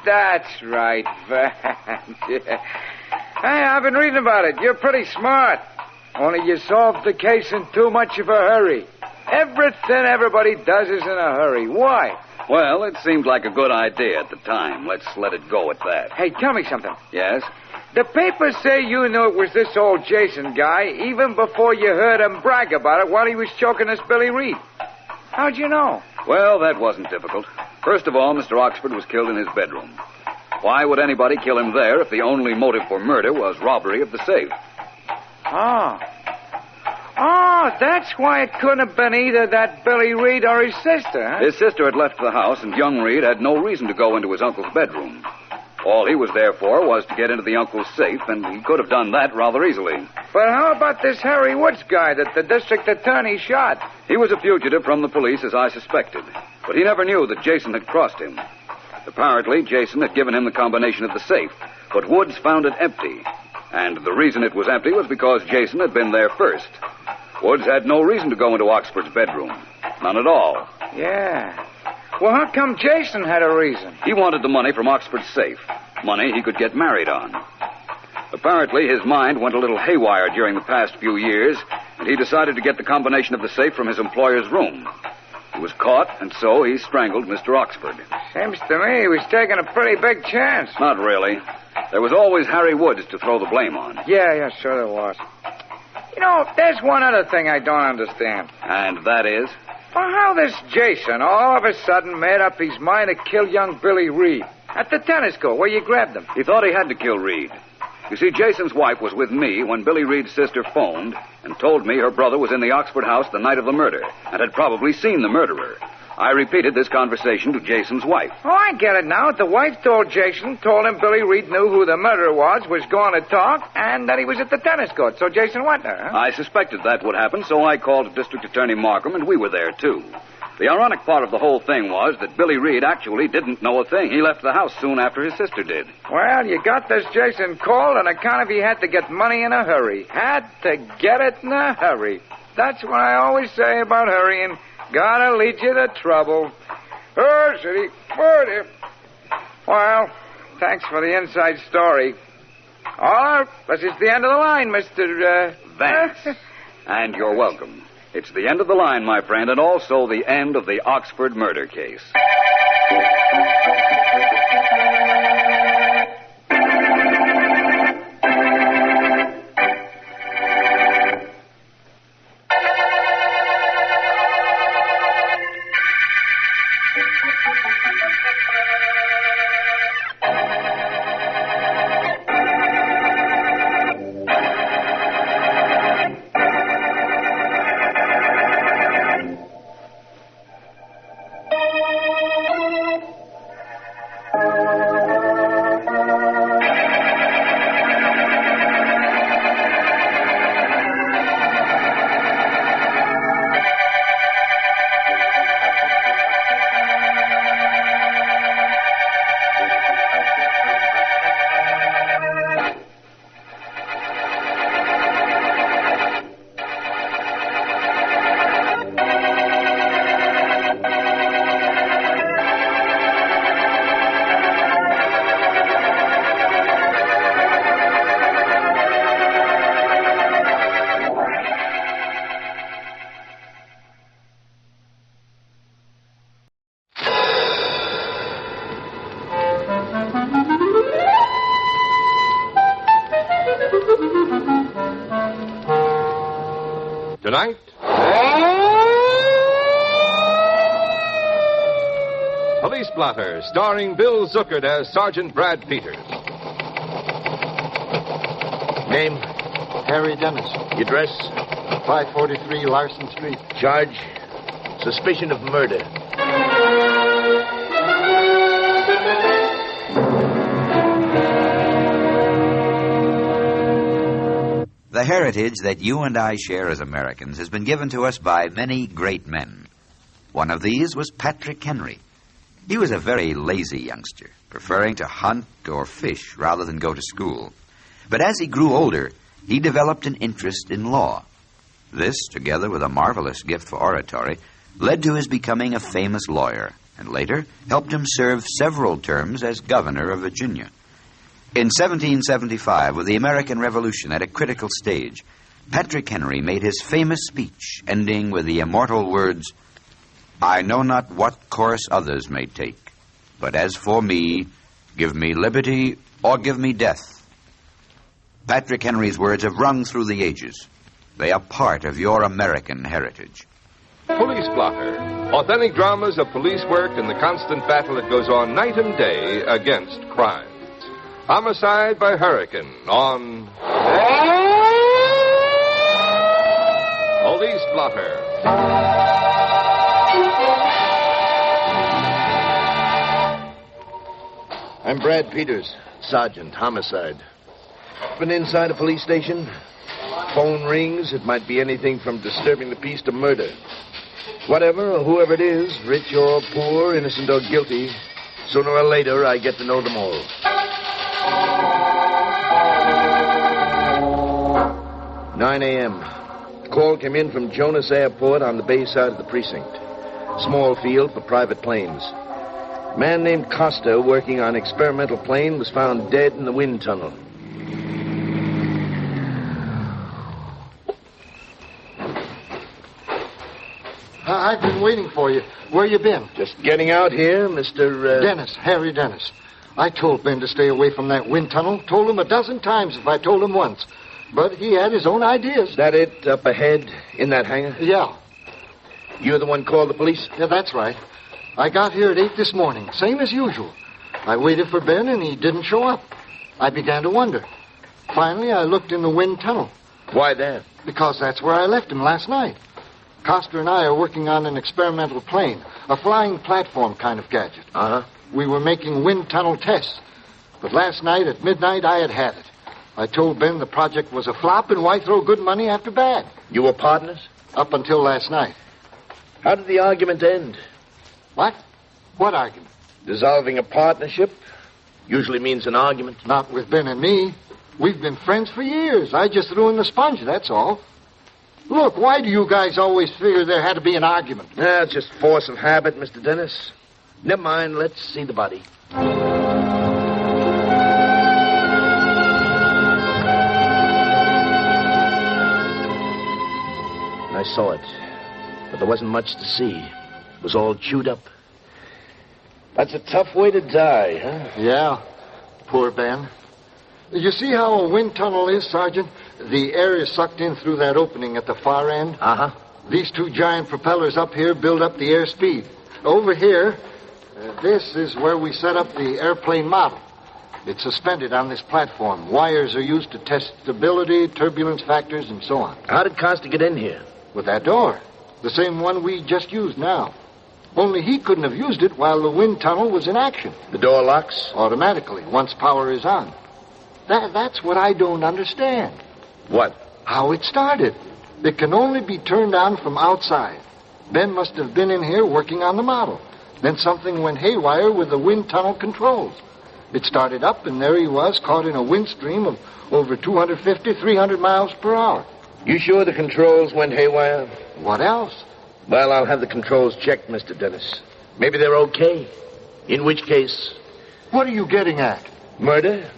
That's right, Vance. Yeah. Hey, I've been reading about it. You're pretty smart. Only you solved the case in too much of a hurry. Everything everybody does is in a hurry. Why? Well, it seemed like a good idea at the time. Let's let it go at that. Hey, tell me something. Yes? The papers say you knew it was this old Jason guy even before you heard him brag about it while he was choking this Billy Reed. How'd you know? Well, that wasn't difficult. First of all, Mr. Oxford was killed in his bedroom. Why would anybody kill him there if the only motive for murder was robbery of the safe? Oh, that's why it couldn't have been either that Billy Reed or his sister, huh? His sister had left the house, and young Reed had no reason to go into his uncle's bedroom. All he was there for was to get into the uncle's safe, and he could have done that rather easily. But how about this Harry Woods guy that the district attorney shot? He was a fugitive from the police, as I suspected, but he never knew that Jason had crossed him. Apparently, Jason had given him the combination of the safe, but Woods found it empty. And the reason it was empty was because Jason had been there first. Woods had no reason to go into Oxford's bedroom. None at all. Yeah. Well, how come Jason had a reason? He wanted the money from Oxford's safe. Money he could get married on. Apparently, his mind went a little haywire during the past few years, and he decided to get the combination of the safe from his employer's room. He was caught, and so he strangled Mr. Oxford. Seems to me he was taking a pretty big chance. Not really. There was always Harry Woods to throw the blame on. Yeah, sure there was. You know, there's one other thing I don't understand. And that is? Well, how this Jason all of a sudden made up his mind to kill young Billy Reed at the tennis court where you grabbed him. He thought he had to kill Reed. You see, Jason's wife was with me when Billy Reed's sister phoned and told me her brother was in the Oxford house the night of the murder and had probably seen the murderer. I repeated this conversation to Jason's wife. Oh, I get it now. The wife told him Billy Reed knew who the murderer was going to talk, and that he was at the tennis court. So Jason went there, huh? I suspected that would happen, so I called District Attorney Markham, and we were there, too. The ironic part of the whole thing was that Billy Reed actually didn't know a thing. He left the house soon after his sister did. Well, you got this Jason called on account of he had to get money in a hurry. Had to get it in a hurry. That's what I always say about hurrying. Gotta lead you to trouble. Oh, city. Murder. Well, thanks for the inside story. All right, this is the end of the line, Mr. Vance. And you're welcome. It's the end of the line, my friend, and also the end of the Oxford murder case. Tonight, Police Blotter, starring Bill Zuckert as Sergeant Brad Peters. Name? Harry Dennis. Address? 543 Larson Street. Charge? Suspicion of murder. The heritage that you and I share as Americans has been given to us by many great men. One of these was Patrick Henry. He was a very lazy youngster, preferring to hunt or fish rather than go to school. But as he grew older, he developed an interest in law. This, together with a marvelous gift for oratory, led to his becoming a famous lawyer, and later helped him serve several terms as governor of Virginia. In 1775, with the American Revolution at a critical stage, Patrick Henry made his famous speech, ending with the immortal words, "I know not what course others may take, but as for me, give me liberty or give me death." Patrick Henry's words have rung through the ages. They are part of your American heritage. Police Blotter, authentic dramas of police work and the constant battle that goes on night and day against crime. Homicide by Hurricane on Police Blotter. I'm Brad Peters, Sergeant, Homicide. Been inside a police station. Phone rings. It might be anything from disturbing the peace to murder. Whatever or whoever it is, rich or poor, innocent or guilty, sooner or later I get to know them all. "9 a.m. Call came in from Jonas Airport on the bay side of the precinct. Small field for private planes. Man named Costa, working on experimental plane, was found dead in the wind tunnel. I've been waiting for you. Where you been? Just getting out here, Mr. Dennis, Harry Dennis. I told Ben to stay away from that wind tunnel. Told him a dozen times if I told him once. But he had his own ideas. Is that it, up ahead, in that hangar? Yeah. You're the one called the police? Yeah, that's right. I got here at 8 this morning, same as usual. I waited for Ben, and he didn't show up. I began to wonder. Finally, I looked in the wind tunnel. Why that? Because that's where I left him last night. Costa and I are working on an experimental plane, a flying platform kind of gadget. Uh-huh. We were making wind tunnel tests. But last night at midnight, I had it. I told Ben the project was a flop, and why throw good money after bad? You were partners? Up until last night. How did the argument end? What? What argument? Dissolving a partnership usually means an argument. Not with Ben and me. We've been friends for years. I just threw in the sponge, that's all. Look, why do you guys always figure there had to be an argument? It's just force of habit, Mr. Dennis. Never mind, let's see the body. I saw it, but there wasn't much to see. It was all chewed up. That's a tough way to die, huh? Yeah, poor Ben. You see how a wind tunnel is, Sergeant? The air is sucked in through that opening at the far end. Uh-huh. These two giant propellers up here build up the airspeed. Over here, this is where we set up the airplane model. It's suspended on this platform. Wires are used to test stability, turbulence factors, and so on. How did Costa get in here? With that door. The same one we just used now. Only he couldn't have used it while the wind tunnel was in action. The door locks? Automatically, once power is on. That's what I don't understand. What? How it started. It can only be turned on from outside. Ben must have been in here working on the model. Then something went haywire with the wind tunnel controls. It started up, and there he was, caught in a wind stream of over 250, 300 miles per hour. You sure the controls went haywire? What else? Well, I'll have the controls checked, Mr. Dennis. Maybe they're okay. In which case... What are you getting at? Murder.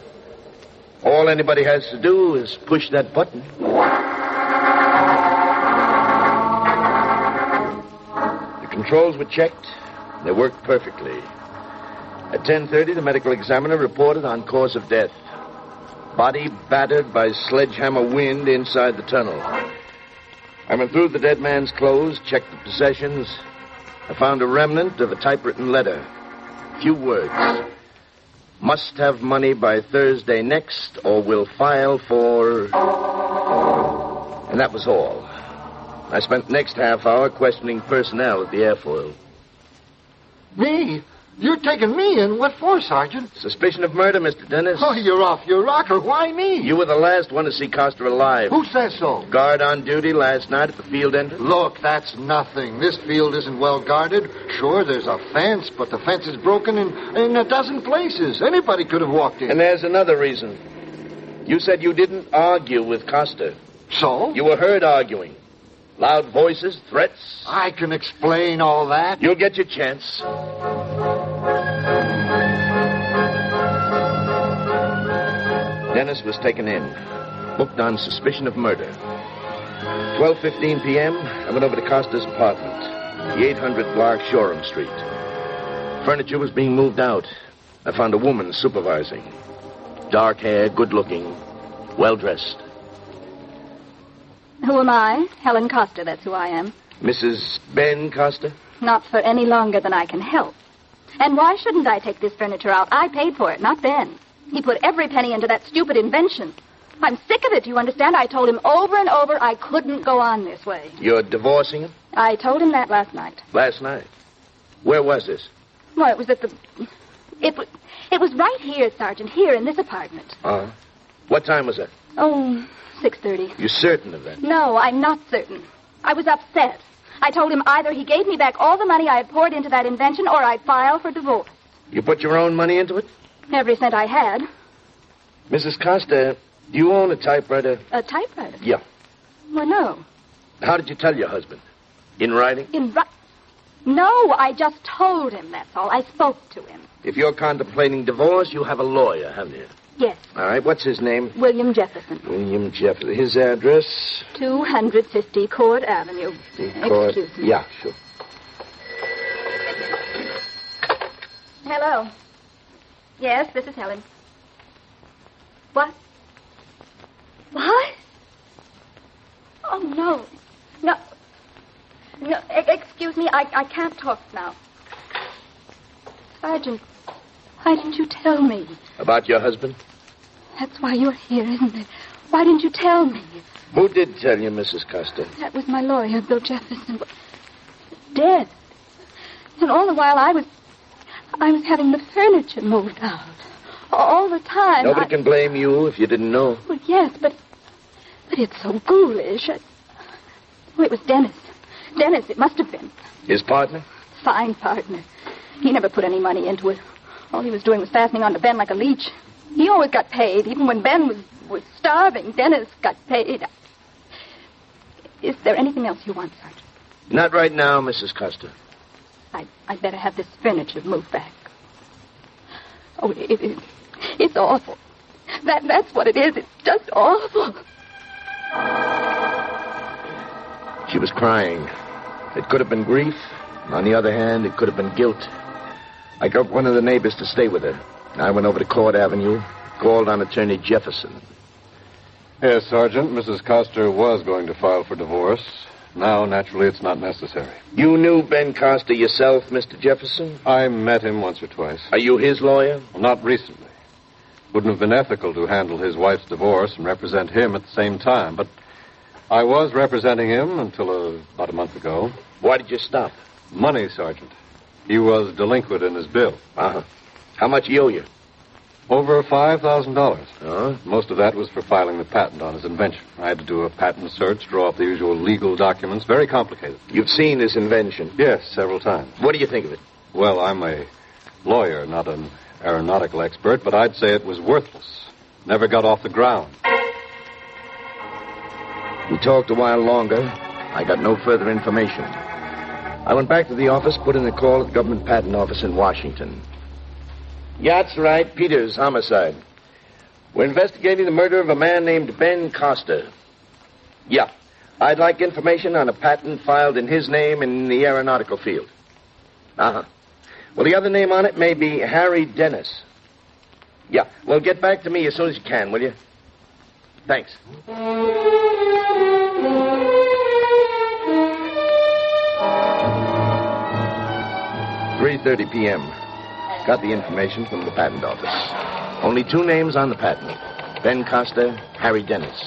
All anybody has to do is push that button. The controls were checked. They worked perfectly. At 10:30, the medical examiner reported on cause of death. Body battered by sledgehammer wind inside the tunnel. I went through the dead man's clothes, checked the possessions. I found a remnant of a typewritten letter. Few words. Must have money by Thursday next, or will file for... And that was all. I spent the next half hour questioning personnel at the airfoil. Me? You're taking me in? What for, Sergeant? Suspicion of murder, Mr. Dennis. Oh, you're off your rocker. Why me? You were the last one to see Costa alive. Who says so? Guard on duty last night at the field entrance. Look, that's nothing. This field isn't well guarded. Sure, there's a fence, but the fence is broken in a dozen places. Anybody could have walked in. And there's another reason. You said you didn't argue with Costa. So? You were heard arguing. Loud voices, threats. I can explain all that. You'll get your chance. Dennis was taken in, booked on suspicion of murder. 12:15 p.m., I went over to Costa's apartment, the 800 block Shoreham Street. Furniture was being moved out. I found a woman supervising. Dark hair, good-looking, well-dressed. Who am I? Helen Costa, that's who I am. Mrs. Ben Costa? Not for any longer than I can help. And why shouldn't I take this furniture out? I paid for it, not Ben. He put every penny into that stupid invention. I'm sick of it, you understand? I told him over and over I couldn't go on this way. You're divorcing him? I told him that last night. Last night? Where was this? Well, it was at the... It was right here, Sergeant, here in this apartment. What time was it? Oh, 6:30. You certain of that? No, I'm not certain. I was upset. I told him either he gave me back all the money I had poured into that invention or I'd file for divorce. You put your own money into it? Every cent I had. Mrs. Costa, do you own a typewriter? A typewriter? Yeah. Well, no. How did you tell your husband? In writing? No, I just told him, that's all. I spoke to him. If you're contemplating divorce, you have a lawyer, haven't you? Yes. All right, what's his name? William Jefferson. William Jefferson. His address? 250 Court Avenue. Excuse me. Yeah, sure. Hello. Yes, this is Helen. What? What? Oh, no. No. No, excuse me, I can't talk now. Sergeant, why didn't you tell me? About your husband? That's why you're here, isn't it? Why didn't you tell me? Who did tell you, Mrs. Costa? That was my lawyer, Bill Jefferson. Dead. And all the while I was having the furniture moved out. All the time. Nobody can blame you if you didn't know. Well, yes, but it's so ghoulish. It was Dennis. Dennis, it must have been. His partner? Fine partner. He never put any money into it. All he was doing was fastening on to Ben like a leech. He always got paid. Even when Ben was starving, Dennis got paid. Is there anything else you want, Sergeant? Not right now, Mrs. Costa. I'd better have this furniture moved back. Oh, it's awful. That's what it is. It's just awful. She was crying. It could have been grief. On the other hand, it could have been guilt. I got one of the neighbors to stay with her. I went over to Court Avenue, called on Attorney Jefferson. Yes, Sergeant. Mrs. Costa was going to file for divorce. Now, naturally, it's not necessary. You knew Ben Costa yourself, Mr. Jefferson? I met him once or twice. Are you his lawyer? Well, not recently. Wouldn't have been ethical to handle his wife's divorce and represent him at the same time, but I was representing him until about a month ago. Why did you stop? Money, Sergeant. He was delinquent in his bill. How much he owe you? Over $5,000. Most of that was for filing the patent on his invention. I had to do a patent search, draw up the usual legal documents. Very complicated. You've seen his invention? Yes, several times. What do you think of it? Well, I'm a lawyer, not an aeronautical expert, but I'd say it was worthless. Never got off the ground. We talked a while longer. I got no further information. I went back to the office, put in a call at the government patent office in Washington. Yeah, that's right. Peters, homicide. We're investigating the murder of a man named Ben Costa. Yeah. I'd like information on a patent filed in his name in the aeronautical field. Well, the other name on it may be Harry Dennis. Yeah. Well, get back to me as soon as you can, will you? Thanks. 3:30 p.m. Got the information from the patent office. Only 2 names on the patent. Ben Costa, Harry Dennis.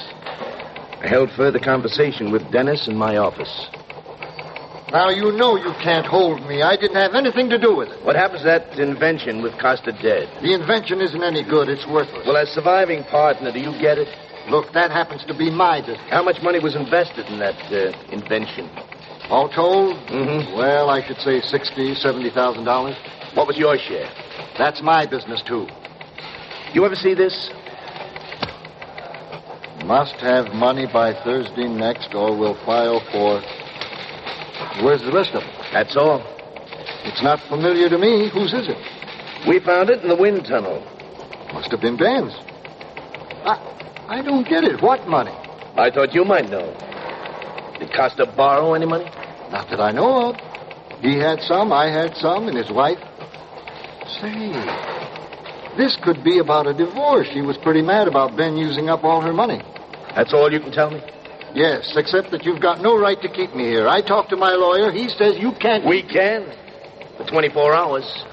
I held further conversation with Dennis in my office. Now, you know you can't hold me. I didn't have anything to do with it. What happens to that invention with Costa dead? The invention isn't any good. It's worthless. Well, as surviving partner, do you get it? Look, that happens to be my business. How much money was invested in that invention? All told? Mm-hmm. Well, I should say $60,000, $70,000. What was your share? That's my business, too. You ever see this? Must have money by Thursday next, or we'll file for... Where's the rest of it? That's all. It's not familiar to me. Whose is it? We found it in the wind tunnel. Must have been Ben's. I don't get it. What money? I thought you might know. Did Costa borrow any money? Not that I know of. He had some, I had some, and his wife. Say, this could be about a divorce. She was pretty mad about Ben using up all her money. That's all you can tell me? Yes, except that you've got no right to keep me here. I talked to my lawyer. He says you can't... We can. For 24 hours.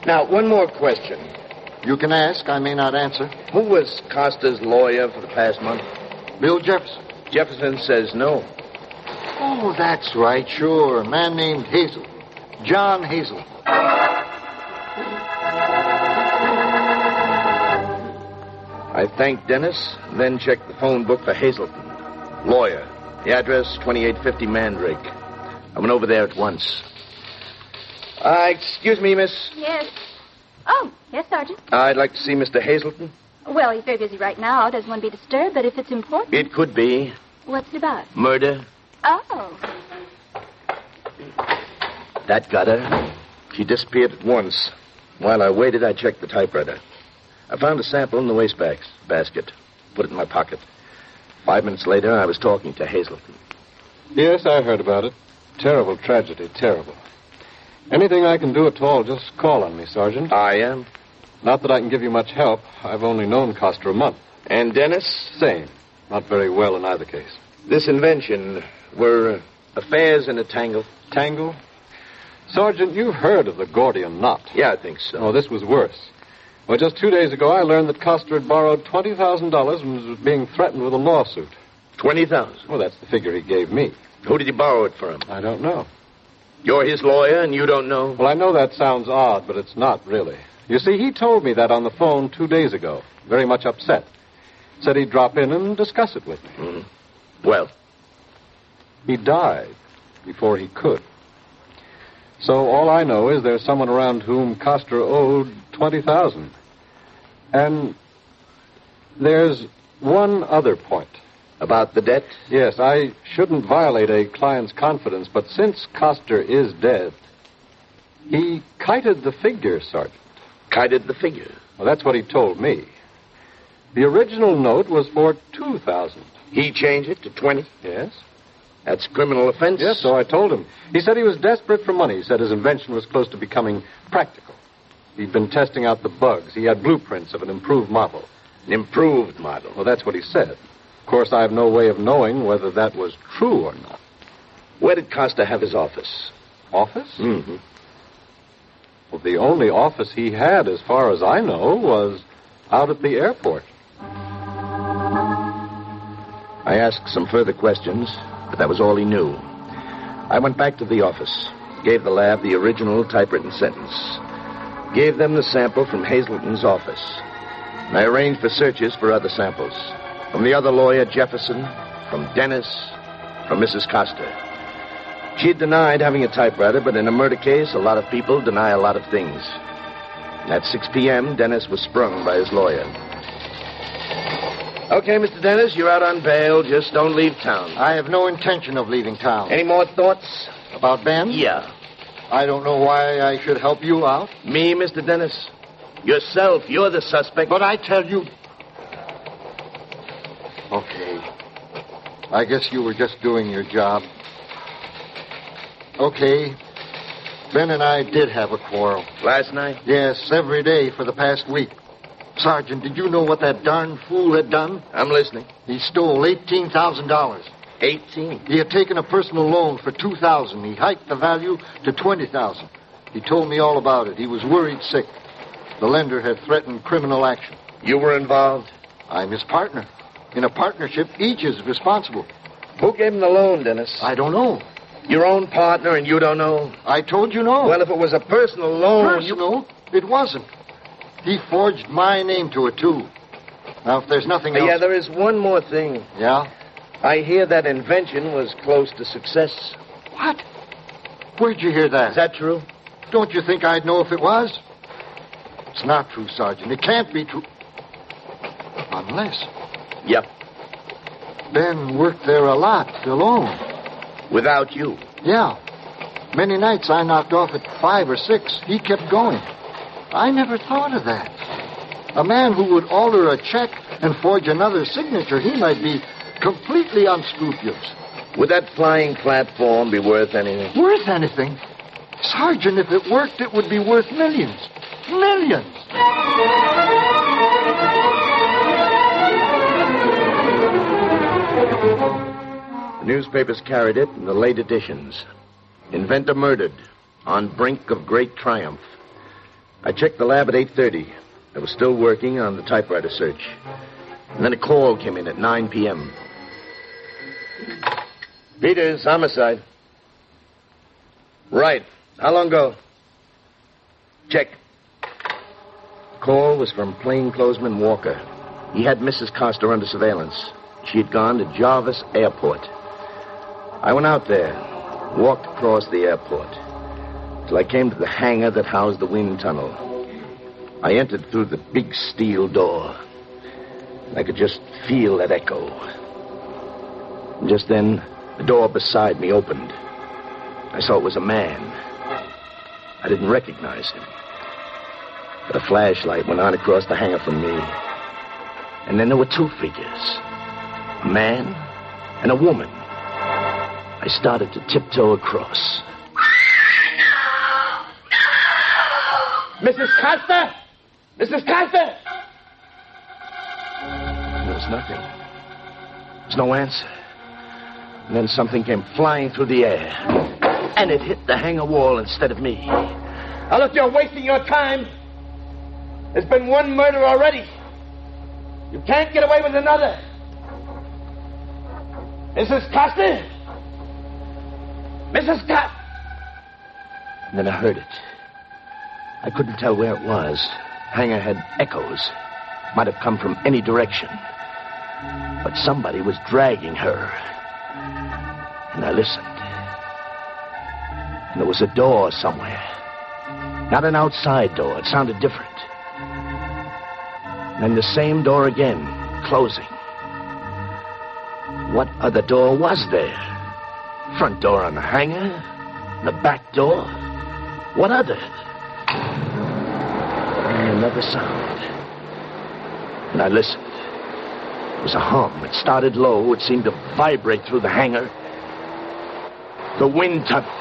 Now, one more question. You can ask. I may not answer. Who was Costa's lawyer for the past month? Bill Jefferson. Jefferson says no. Oh, that's right, sure. A man named Hazel. John Hazel. I thanked Dennis, then checked the phone book for Hazelton. Lawyer. The address, 2850 Mandrake. I went over there at once. Excuse me, miss. Yes. Oh, yes, Sergeant. I'd like to see Mr. Hazelton. Well, he's very busy right now. Doesn't want to be disturbed, but if it's important... It could be. What's it about? Murder. Oh. That got her. She disappeared at once. While I waited, I checked the typewriter. I found a sample in the wastebasket. Put it in my pocket. 5 minutes later, I was talking to Hazelton. Yes, I heard about it. Terrible tragedy, terrible. Anything I can do at all, just call on me, Sergeant. I am. Not that I can give you much help. I've only known Costa a month. And Dennis? Same. Not very well in either case. This invention, were affairs in a tangle? Tangle? Sergeant, you've heard of the Gordian knot. Yeah, I think so. Oh, this was worse. Well, just 2 days ago, I learned that Costa had borrowed $20,000 and was being threatened with a lawsuit. $20,000? Well, that's the figure he gave me. Who did he borrow it from? I don't know. You're his lawyer and you don't know? Well, I know that sounds odd, but it's not really. You see, he told me that on the phone 2 days ago, very much upset. Said he'd drop in and discuss it with me. Mm-hmm. Well? He died before he could. So all I know is there's someone around whom Costa owed $20,000. And there's one other point. About the debt? Yes, I shouldn't violate a client's confidence, but since Costa is dead, he kited the figure, Sergeant. Kited the figure? Well, that's what he told me. The original note was for $2,000. He changed it to 20? Yes. That's criminal offense? Yes, so I told him. He said he was desperate for money. He said his invention was close to becoming practical. He'd been testing out the bugs. He had blueprints of an improved model. An improved model? Well, that's what he said. Of course, I have no way of knowing whether that was true or not. Where did Costa have his office? Office? Mm-hmm. Well, the only office he had, as far as I know, was out at the airport. I asked some further questions, but that was all he knew. I went back to the office, gave the lab the original typewritten sentence, gave them the sample from Hazelton's office, and I arranged for searches for other samples. From the other lawyer, Jefferson, from Dennis, from Mrs. Costa. She had denied having a typewriter, but in a murder case, a lot of people deny a lot of things. And at 6 p.m., Dennis was sprung by his lawyer. Okay, Mr. Dennis, you're out on bail. Just don't leave town. I have no intention of leaving town. Any more thoughts? About Ben? Yeah. I don't know why I should help you out. Me, Mr. Dennis? Yourself. You're the suspect. But I tell you... Okay. I guess you were just doing your job. Okay. Ben and I did have a quarrel. Last night? Yes, every day for the past week. Sergeant, did you know what that darn fool had done? I'm listening. He stole $18,000. 18? He had taken a personal loan for $2,000. He hiked the value to $20,000. He told me all about it. He was worried sick. The lender had threatened criminal action. You were involved? I'm his partner. In a partnership, each is responsible. Who gave him the loan, Dennis? I don't know. Your own partner, and you don't know? I told you no. Well, if it was a personal loan... Personal? It wasn't. He forged my name to it, too. Now, if there's nothing else... Yeah, there is one more thing. Yeah? I hear that invention was close to success. What? Where'd you hear that? Is that true? Don't you think I'd know if it was? It's not true, Sergeant. It can't be true. Unless... Yep. Ben worked there a lot, alone. Without you? Yeah. Many nights I knocked off at 5 or 6. He kept going. I never thought of that. A man who would alter a check and forge another signature, he might be completely unscrupulous. Would that flying platform be worth anything? Worth anything? Sergeant, if it worked, it would be worth millions. Millions! The newspapers carried it in the late editions. Inventor murdered. On brink of great triumph. I checked the lab at 8:30. I was still working on the typewriter search. And then a call came in at 9 p.m. Peters, homicide. Right. How long ago? Check. Call was from plainclothesman Walker. He had Mrs. Coster under surveillance. She had gone to Jarvis Airport. I went out there, walked across the airport, till I came to the hangar that housed the wind tunnel. I entered through the big steel door. I could just feel that echo. And just then, the door beside me opened. I saw it was a man. I didn't recognize him. But a flashlight went on across the hangar from me. And then there were two figures. A man and a woman. I started to tiptoe across. Mrs. Coster! Mrs. Coster! There was nothing. There was no answer. And then something came flying through the air. And it hit the hangar wall instead of me. Now, look, you're wasting your time. There's been one murder already. You can't get away with another. Mrs. Coster? Mrs. Coster! And then I heard it. I couldn't tell where it was. Hangar had echoes. Might have come from any direction. But somebody was dragging her. And I listened. And there was a door somewhere. Not an outside door. It sounded different. And then the same door again, closing. What other door was there? Front door on the hangar? The back door? What other? And another sound. And I listened. It was a hum. It started low. It seemed to vibrate through the hangar. The wind tunnel.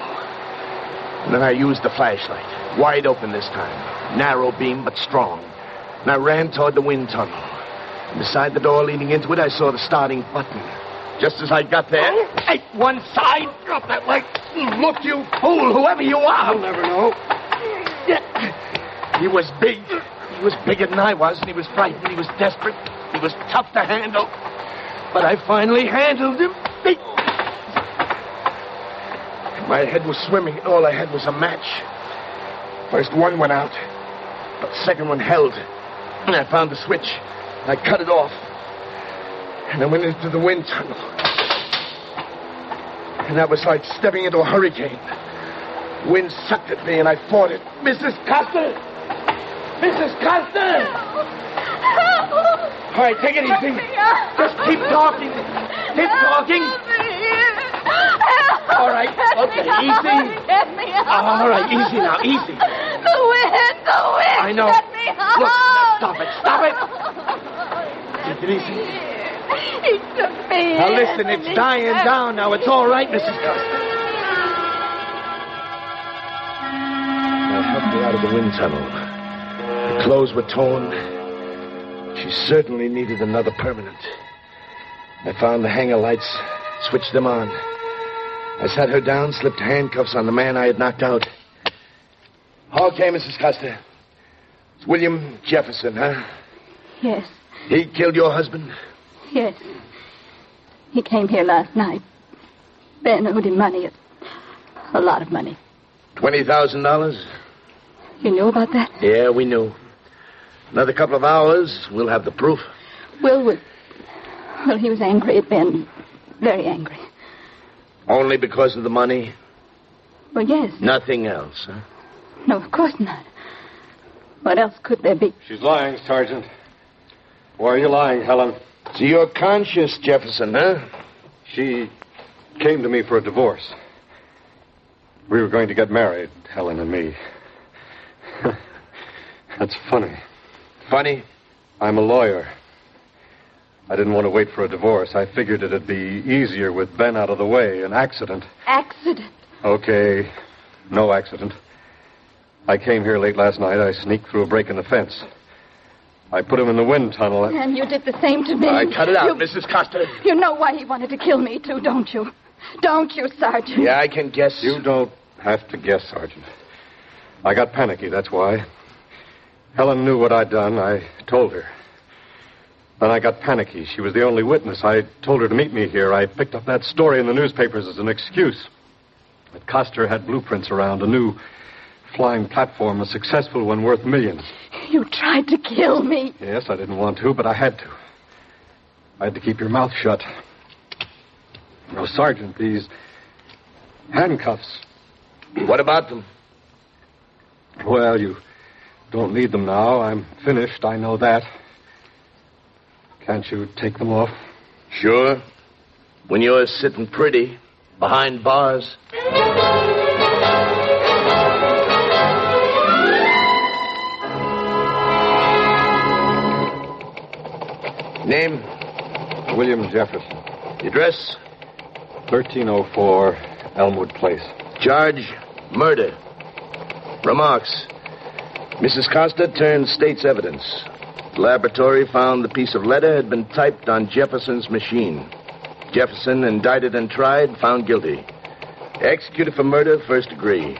And then I used the flashlight. Wide open this time. Narrow beam, but strong. And I ran toward the wind tunnel. And beside the door leading into it, I saw the starting button. Just as I got there... Hey, one side! Drop that light! Look, you fool, whoever you are! You'll never know. He was big. He was bigger than I was, and he was frightened. He was desperate. He was tough to handle. But I finally handled him. My head was swimming, and all I had was a match. First one went out, but the second one held. And I found the switch. I cut it off. And I went into the wind tunnel. And that was like stepping into a hurricane. Wind sucked at me, and I fought it. Mrs. Coster! Mrs. Coster! All right, take it easy. Just keep talking. Keep talking. All right, okay, easy. All right, easy now, easy. The wind. I know. Let me out. Look, stop it. Take it easy. He took me. Now listen, it's dying down now. It's all right, Mrs. Coster. I helped her out of the wind tunnel. Her clothes were torn. She certainly needed another permanent. I found the hangar lights, switched them on. I sat her down, slipped handcuffs on the man I had knocked out. Okay, Mrs. Costa. It's William Jefferson, huh? Yes. He killed your husband? Yes. He came here last night. Ben owed him money. A lot of money. $20,000? You knew about that? Yeah, we knew. Another couple of hours, we'll have the proof. Well, he was angry at Ben. Very angry. Only because of the money? Well, yes. Nothing else, huh? No, of course not. What else could there be? She's lying, Sergeant. Why are you lying, Helen? So you're conscious, Jefferson, huh? She came to me for a divorce. We were going to get married, Helen and me. That's funny. Funny? I'm a lawyer. I didn't want to wait for a divorce. I figured it'd be easier with Ben out of the way. An accident. Accident? Okay, no accident. I came here late last night. I sneaked through a break in the fence. I put him in the wind tunnel. And you did the same to me. I cut it out, Mrs. Costa. You know why he wanted to kill me, too, don't you? Don't you, Sergeant? Yeah, I can guess. You don't have to guess, Sergeant. I got panicky, that's why. Helen knew what I'd done. I told her. Then I got panicky. She was the only witness. I told her to meet me here. I picked up that story in the newspapers as an excuse. That Coster had blueprints around, a new flying platform, a successful one worth millions. You tried to kill me. Yes, I didn't want to, but I had to. I had to keep your mouth shut. Oh, Sergeant, these handcuffs. What about them? Well, you don't need them now. I'm finished. I know that. Can't you take them off? Sure. When you're sitting pretty behind bars. Name? William Jefferson. Address? 1304 Elmwood Place. Charge? Murder. Remarks. Mrs. Costa turned state's evidence. The laboratory found the piece of letter had been typed on Jefferson's machine. Jefferson, indicted and tried, found guilty. Executed for murder, first degree.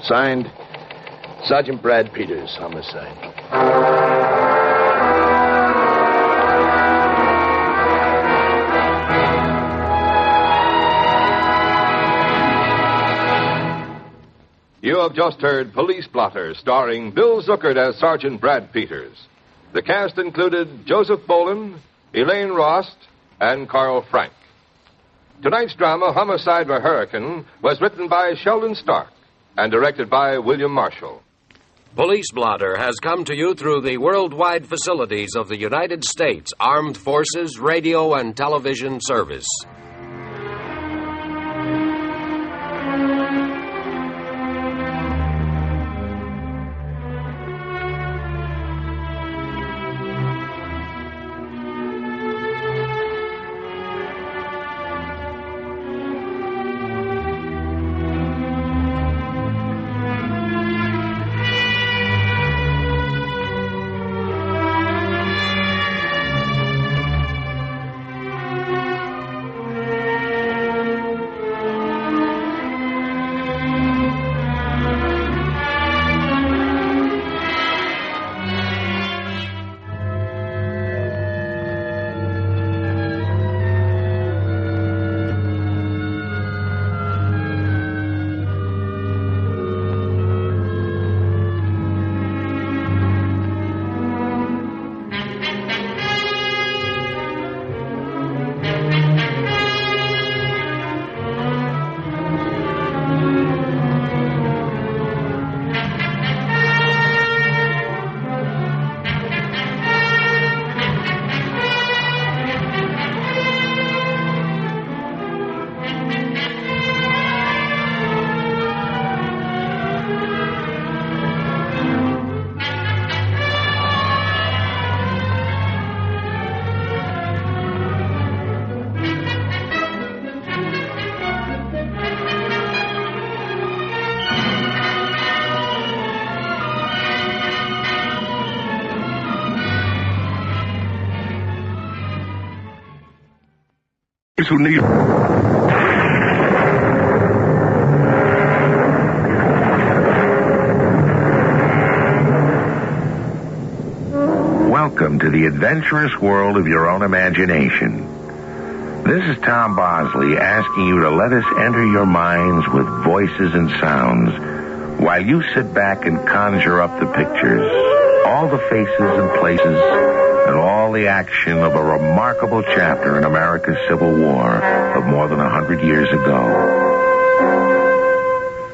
Signed, Sergeant Brad Peters, homicide. You have just heard Police Blotter, starring Bill Zuckert as Sergeant Brad Peters. The cast included Joseph Boland, Elaine Rost, and Carl Frank. Tonight's drama, Homicide by Hurricane, was written by Sheldon Stark and directed by William Marshall. Police Blotter has come to you through the worldwide facilities of the United States Armed Forces Radio and Television Service. Who need into the adventurous world of your own imagination. This is Tom Bosley asking you to let us enter your minds with voices and sounds while you sit back and conjure up the pictures, all the faces and places, and all the action of a remarkable chapter in America's Civil War of more than 100 years ago.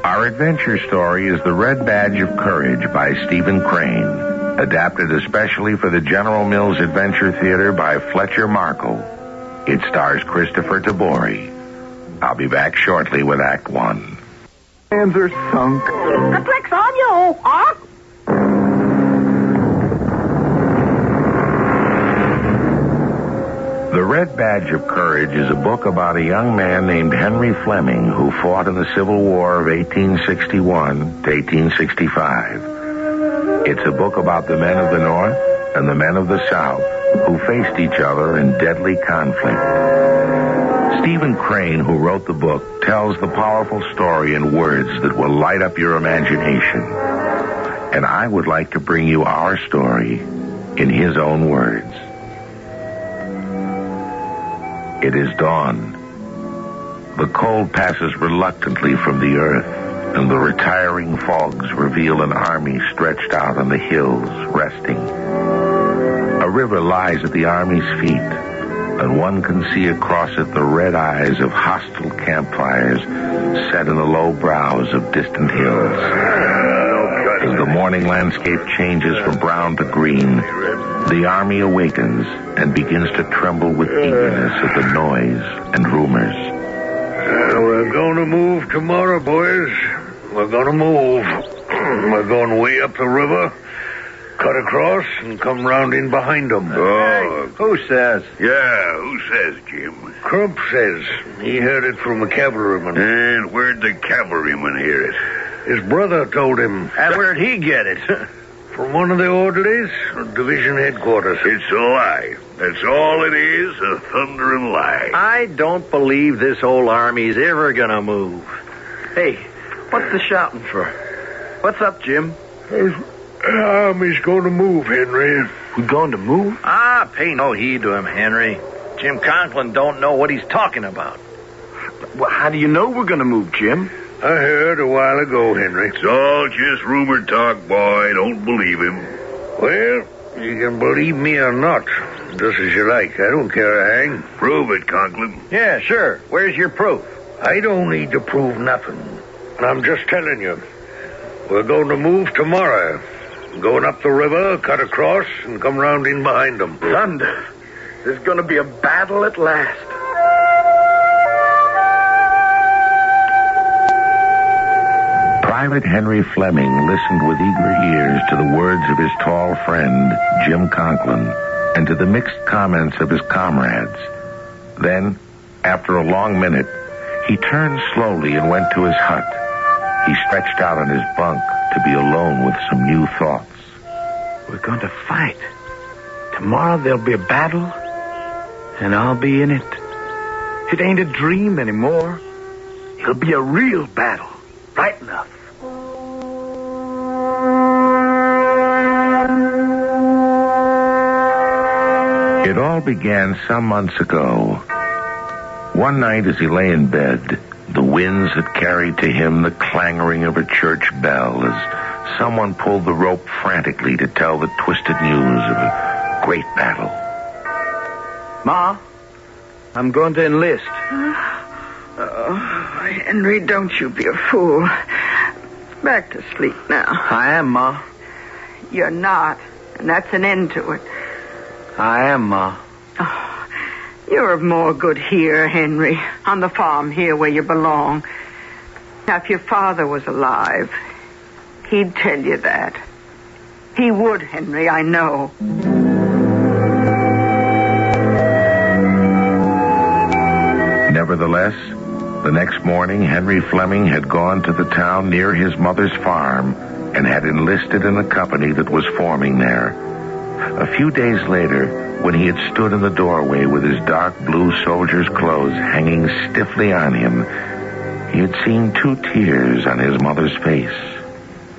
Our adventure story is The Red Badge of Courage by Stephen Crane, adapted especially for the General Mills Adventure Theater by Fletcher Markle. It stars Christopher Tabori. I'll be back shortly with Act One. Hands are sunk. The trick's on you, huh? The Red Badge of Courage is a book about a young man named Henry Fleming who fought in the Civil War of 1861 to 1865. It's a book about the men of the North and the men of the South who faced each other in deadly conflict. Stephen Crane, who wrote the book, tells the powerful story in words that will light up your imagination. And I would like to bring you our story in his own words. It is dawn. The cold passes reluctantly from the earth, and the retiring fogs reveal an army stretched out on the hills, resting. A river lies at the army's feet, and one can see across it the red eyes of hostile campfires set in the low brows of distant hills. As the morning landscape changes from brown to green, the army awakens and begins to tremble with eagerness at the noise and rumors. We're going to move tomorrow, boys. We're going to move. We're going way up the river, cut across, and come round in behind them. Oh, who says? Yeah, who says, Jim? Crump says. He heard it from a cavalryman. And where'd the cavalryman hear it? His brother told him. And where'd he get it? From one of the orderlies, division headquarters. It's a lie. That's all it is, a thundering lie. I don't believe this whole army's ever gonna move. Hey, what's the shouting for? What's up, Jim? The army's gonna move, Henry. We're going to move? Pay no heed to him, Henry. Jim Conklin don't know what he's talking about. Well, how do you know we're going to move, Jim? I heard a while ago, Henry. It's all just rumor talk, boy. Don't believe him. Well, you can believe me or not. Just as you like. I don't care a hang. Prove it, Conklin. Yeah, sure. Where's your proof? I don't need to prove nothing. I'm just telling you. We're going to move tomorrow. Going up the river, cut across, and come round in behind them. Thunder. There's going to be a battle at last. Private Henry Fleming listened with eager ears to the words of his tall friend, Jim Conklin, and to the mixed comments of his comrades. Then, after a long minute, he turned slowly and went to his hut. He stretched out on his bunk to be alone with some new thoughts. We're going to fight. Tomorrow there'll be a battle, and I'll be in it. It ain't a dream anymore. It'll be a real battle. Right enough. It all began some months ago. One night as he lay in bed, the winds had carried to him the clanging of a church bell as someone pulled the rope frantically to tell the twisted news of a great battle. Ma, I'm going to enlist. Oh, Henry, don't you be a fool. Back to sleep now. I am, Ma. You're not, and that's an end to it. I am, Ma. Oh, you're of more good here, Henry, on the farm here where you belong. Now, if your father was alive, he'd tell you that. He would, Henry, I know. Nevertheless, the next morning, Henry Fleming had gone to the town near his mother's farm and had enlisted in a company that was forming there. A few days later, when he had stood in the doorway with his dark blue soldier's clothes hanging stiffly on him, he had seen 2 tears on his mother's face.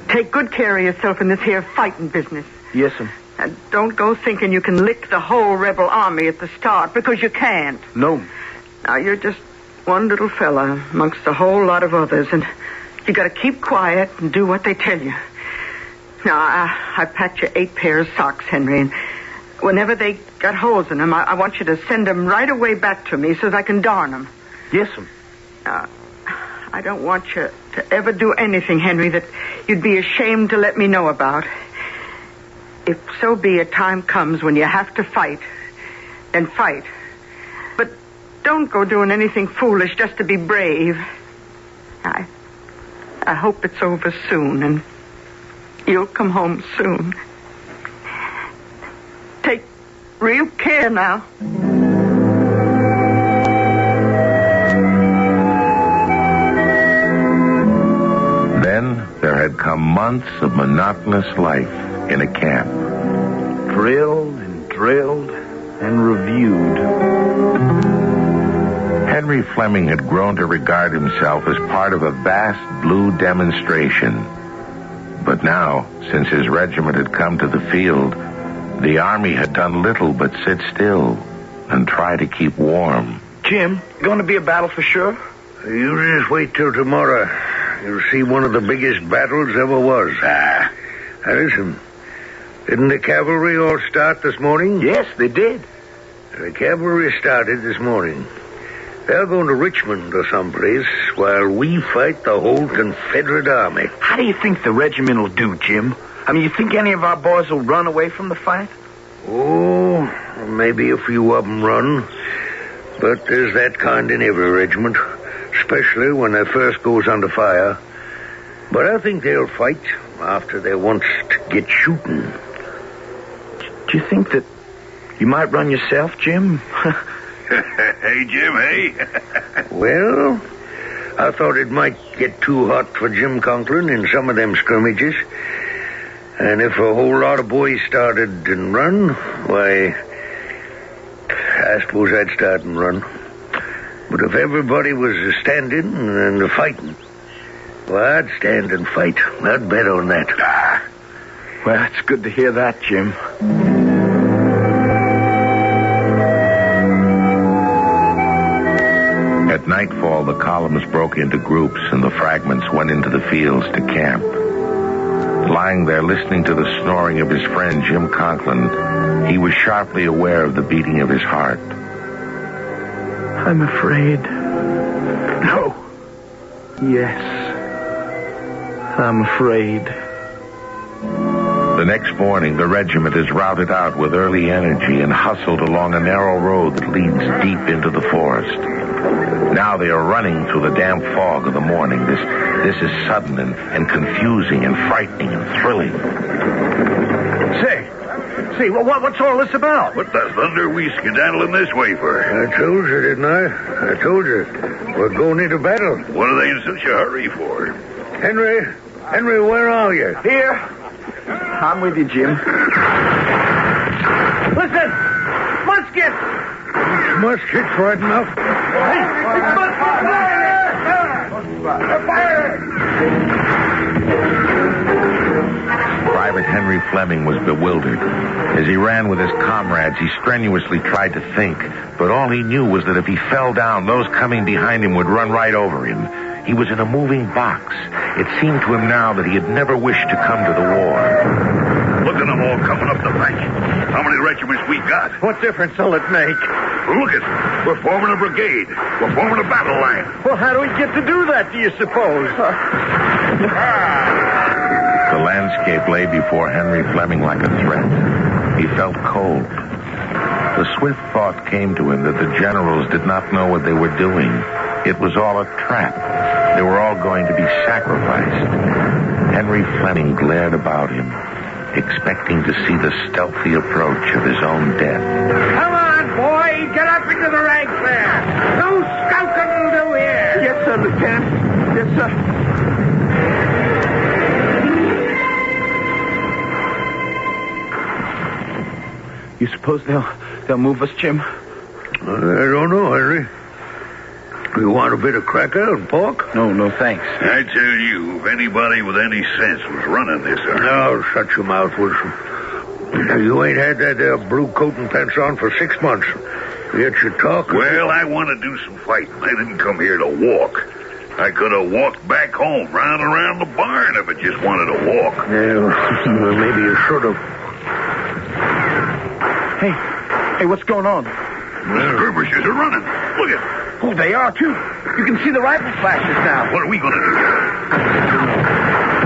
Take good care of yourself in this here fighting business. Yes'm. And don't go thinking you can lick the whole rebel army at the start, because you can't. No. Now, you're just one little fella amongst a whole lot of others, and you got to keep quiet and do what they tell you. Now, I packed you 8 pairs of socks, Henry, and whenever they got holes in them, I want you to send them right away back to me so that I can darn them. Yes, ma'am. I don't want you to ever do anything, Henry, that you'd be ashamed to let me know about. If so be a time comes when you have to fight, then fight. But don't go doing anything foolish just to be brave. I hope it's over soon, and you'll come home soon. Take real care now. Then there had come months of monotonous life in a camp. Drilled and drilled and reviewed. Henry Fleming had grown to regard himself as part of a vast blue demonstration. But now, since his regiment had come to the field, the Army had done little but sit still and try to keep warm. Jim, going to be a battle for sure? You just wait till tomorrow. You'll see one of the biggest battles ever was. Now listen, didn't the cavalry all start this morning? Yes, they did. The cavalry started this morning. They're going to Richmond or someplace while we fight the whole Confederate Army. How do you think the regiment will do, Jim? I mean, you think any of our boys will run away from the fight? Oh, maybe a few of them run. But there's that kind in every regiment, especially when they first goes under fire. But I think they'll fight after they once get shooting. Do you think that you might run yourself, Jim? Hey, Jim, hey? Well, I thought it might get too hot for Jim Conklin in some of them scrimmages. And if a whole lot of boys started and run, why, I suppose I'd start and run. But if everybody was standing and fighting, well, I'd stand and fight. I'd bet on that. Well, it's good to hear that, Jim. At nightfall, the columns broke into groups and the fragments went into the fields to camp. Lying there listening to the snoring of his friend Jim Conklin, he was sharply aware of the beating of his heart. I'm afraid. No. Yes. I'm afraid. The next morning, the regiment is routed out with early energy and hustled along a narrow road that leads deep into the forest. Now they are running through the damp fog of the morning. This is sudden and confusing and frightening and thrilling. Say, what's all this about? What the thunder are we skedaddling this way for? I told you, didn't I? I told you. We're going into battle. What are they in such a hurry for? Henry, where are you? Here. I'm with you, Jim. Listen! Muskets! Muskets, right enough. Private Henry Fleming was bewildered. As he ran with his comrades, he strenuously tried to think, but all he knew was that if he fell down, those coming behind him would run right over him. He was in a moving box. It seemed to him now that he had never wished to come to the war. Look at them all coming up the bank. How many regiments we got? What difference will it make? Look at it. We're forming a brigade. We're forming a battle line. Well, how do we get to do that, do you suppose? The landscape lay before Henry Fleming like a threat. He felt cold. The swift thought came to him that the generals did not know what they were doing. It was all a trap. They were all going to be sacrificed. Henry Fleming glared about him, expecting to see the stealthy approach of his own death. Come on, boy! Get up into the ranks there! No scouting will do here! Yes, sir, Lieutenant. Yes, sir. You suppose they'll move us, Jim? I don't know, Henry. You want a bit of cracker and pork? No, thanks. I tell you, if anybody with any sense was running this... Now, shut your mouth, Wilson. You ain't had that there blue coat and pants on for 6 months. Yet you talk. Well, I want to do some fighting. I didn't come here to walk. I could have walked back home, round around the barn if I just wanted to walk. Well, maybe you should have. Hey, what's going on? The skirmishers are running. Look at them. Oh, they are, too. You can see the rifle flashes now. What are we going to do?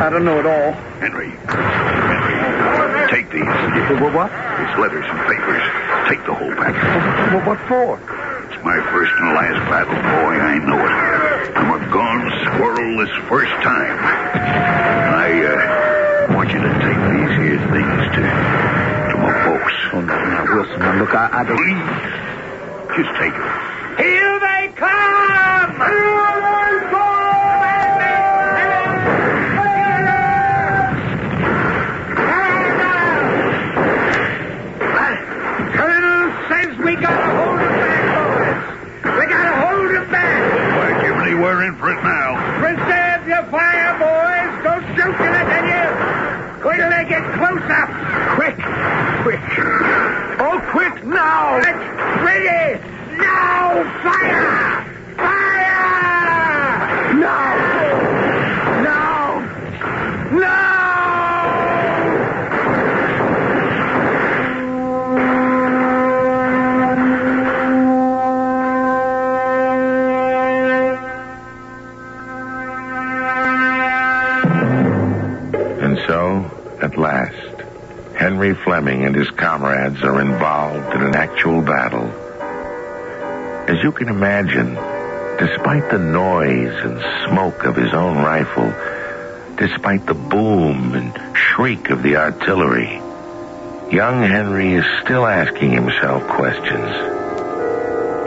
I don't know at all. Henry, take these. What? It's letters and papers. Take the whole package. Well, what for? It's my first and last battle, boy. I know it. I'm a gone squirrel this first time. I want you to take these here things to my folks. Oh, now, Wilson, now, look, I don't... Please, just take them. Here they come! Colonel says we gotta hold him back, boys. We gotta hold him back. Why, Jiminy, we're in for it now. Preserve your fire, boys. Don't shoot till I tell you. Wait till they get close up. Quick. Oh, quick, now! Ready! Now! Fire! Fire! Now! And so, at last, Henry Fleming and his comrades are involved in an actual battle. As you can imagine, despite the noise and smoke of his own rifle, despite the boom and shriek of the artillery, young Henry is still asking himself questions.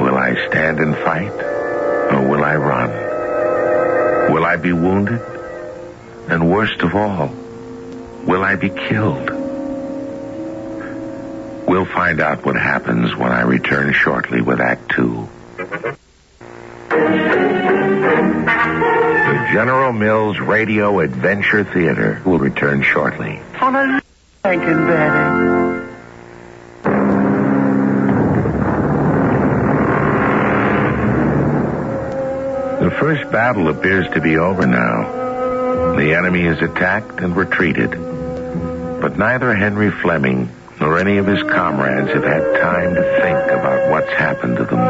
Will I stand and fight, or will I run? Will I be wounded? And worst of all, will I be killed? We'll find out what happens when I return shortly with Act 2. The General Mills Radio Adventure Theater will return shortly. On a thanking Betty. The first battle appears to be over now. The enemy is attacked and retreated. But neither Henry Fleming nor any of his comrades have had time to think about what's happened to them.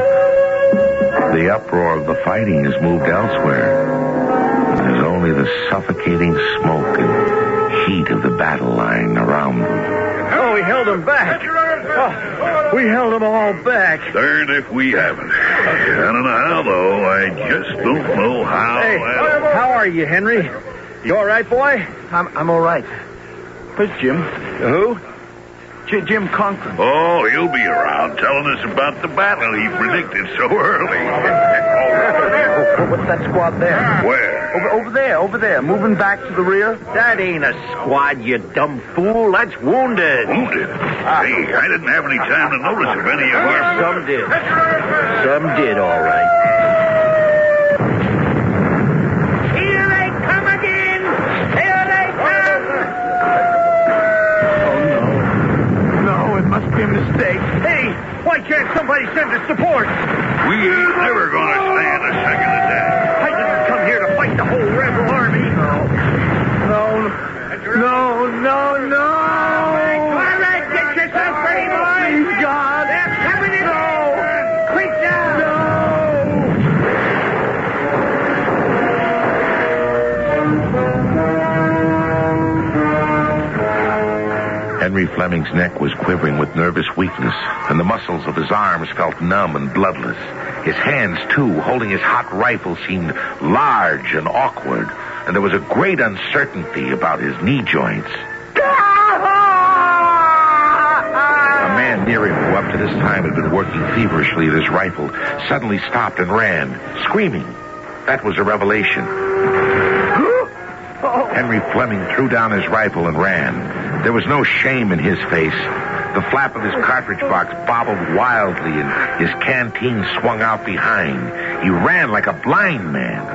The uproar of the fighting has moved elsewhere. There's only the suffocating smoke and heat of the battle line around them. Oh, we held them back. Oh, we held them all back. Darned if we haven't. I don't know how, though. I just don't know how. Hey, how are you, Henry? You all right, boy? I'm all right. Where's Jim? Who? Jim Conklin. Oh, he'll be around telling us about the battle he predicted so early. What's that squad there? Where? Over there, moving back to the rear. That ain't a squad, you dumb fool. That's wounded. Wounded? Hey, I didn't have any time to notice if any of our... Some did. Some did, all right. Here they come again! Here they come! Must be a mistake. Hey, why can't somebody send us support? We ain't never gonna stand a second of that. I didn't come here to fight the whole rebel army. No. All right, get yourself ready, boys. Please, God. They're coming in. No. Quick now. Henry Fleming's neck was quivering with nervous weakness, and the muscles of his arms felt numb and bloodless. His hands, too, holding his hot rifle, seemed large and awkward, and there was a great uncertainty about his knee joints. A man near him, who up to this time had been working feverishly at his rifle, suddenly stopped and ran, screaming. That was a revelation. Henry Fleming threw down his rifle and ran. There was no shame in his face. The flap of his cartridge box bobbled wildly, and his canteen swung out behind. He ran like a blind man.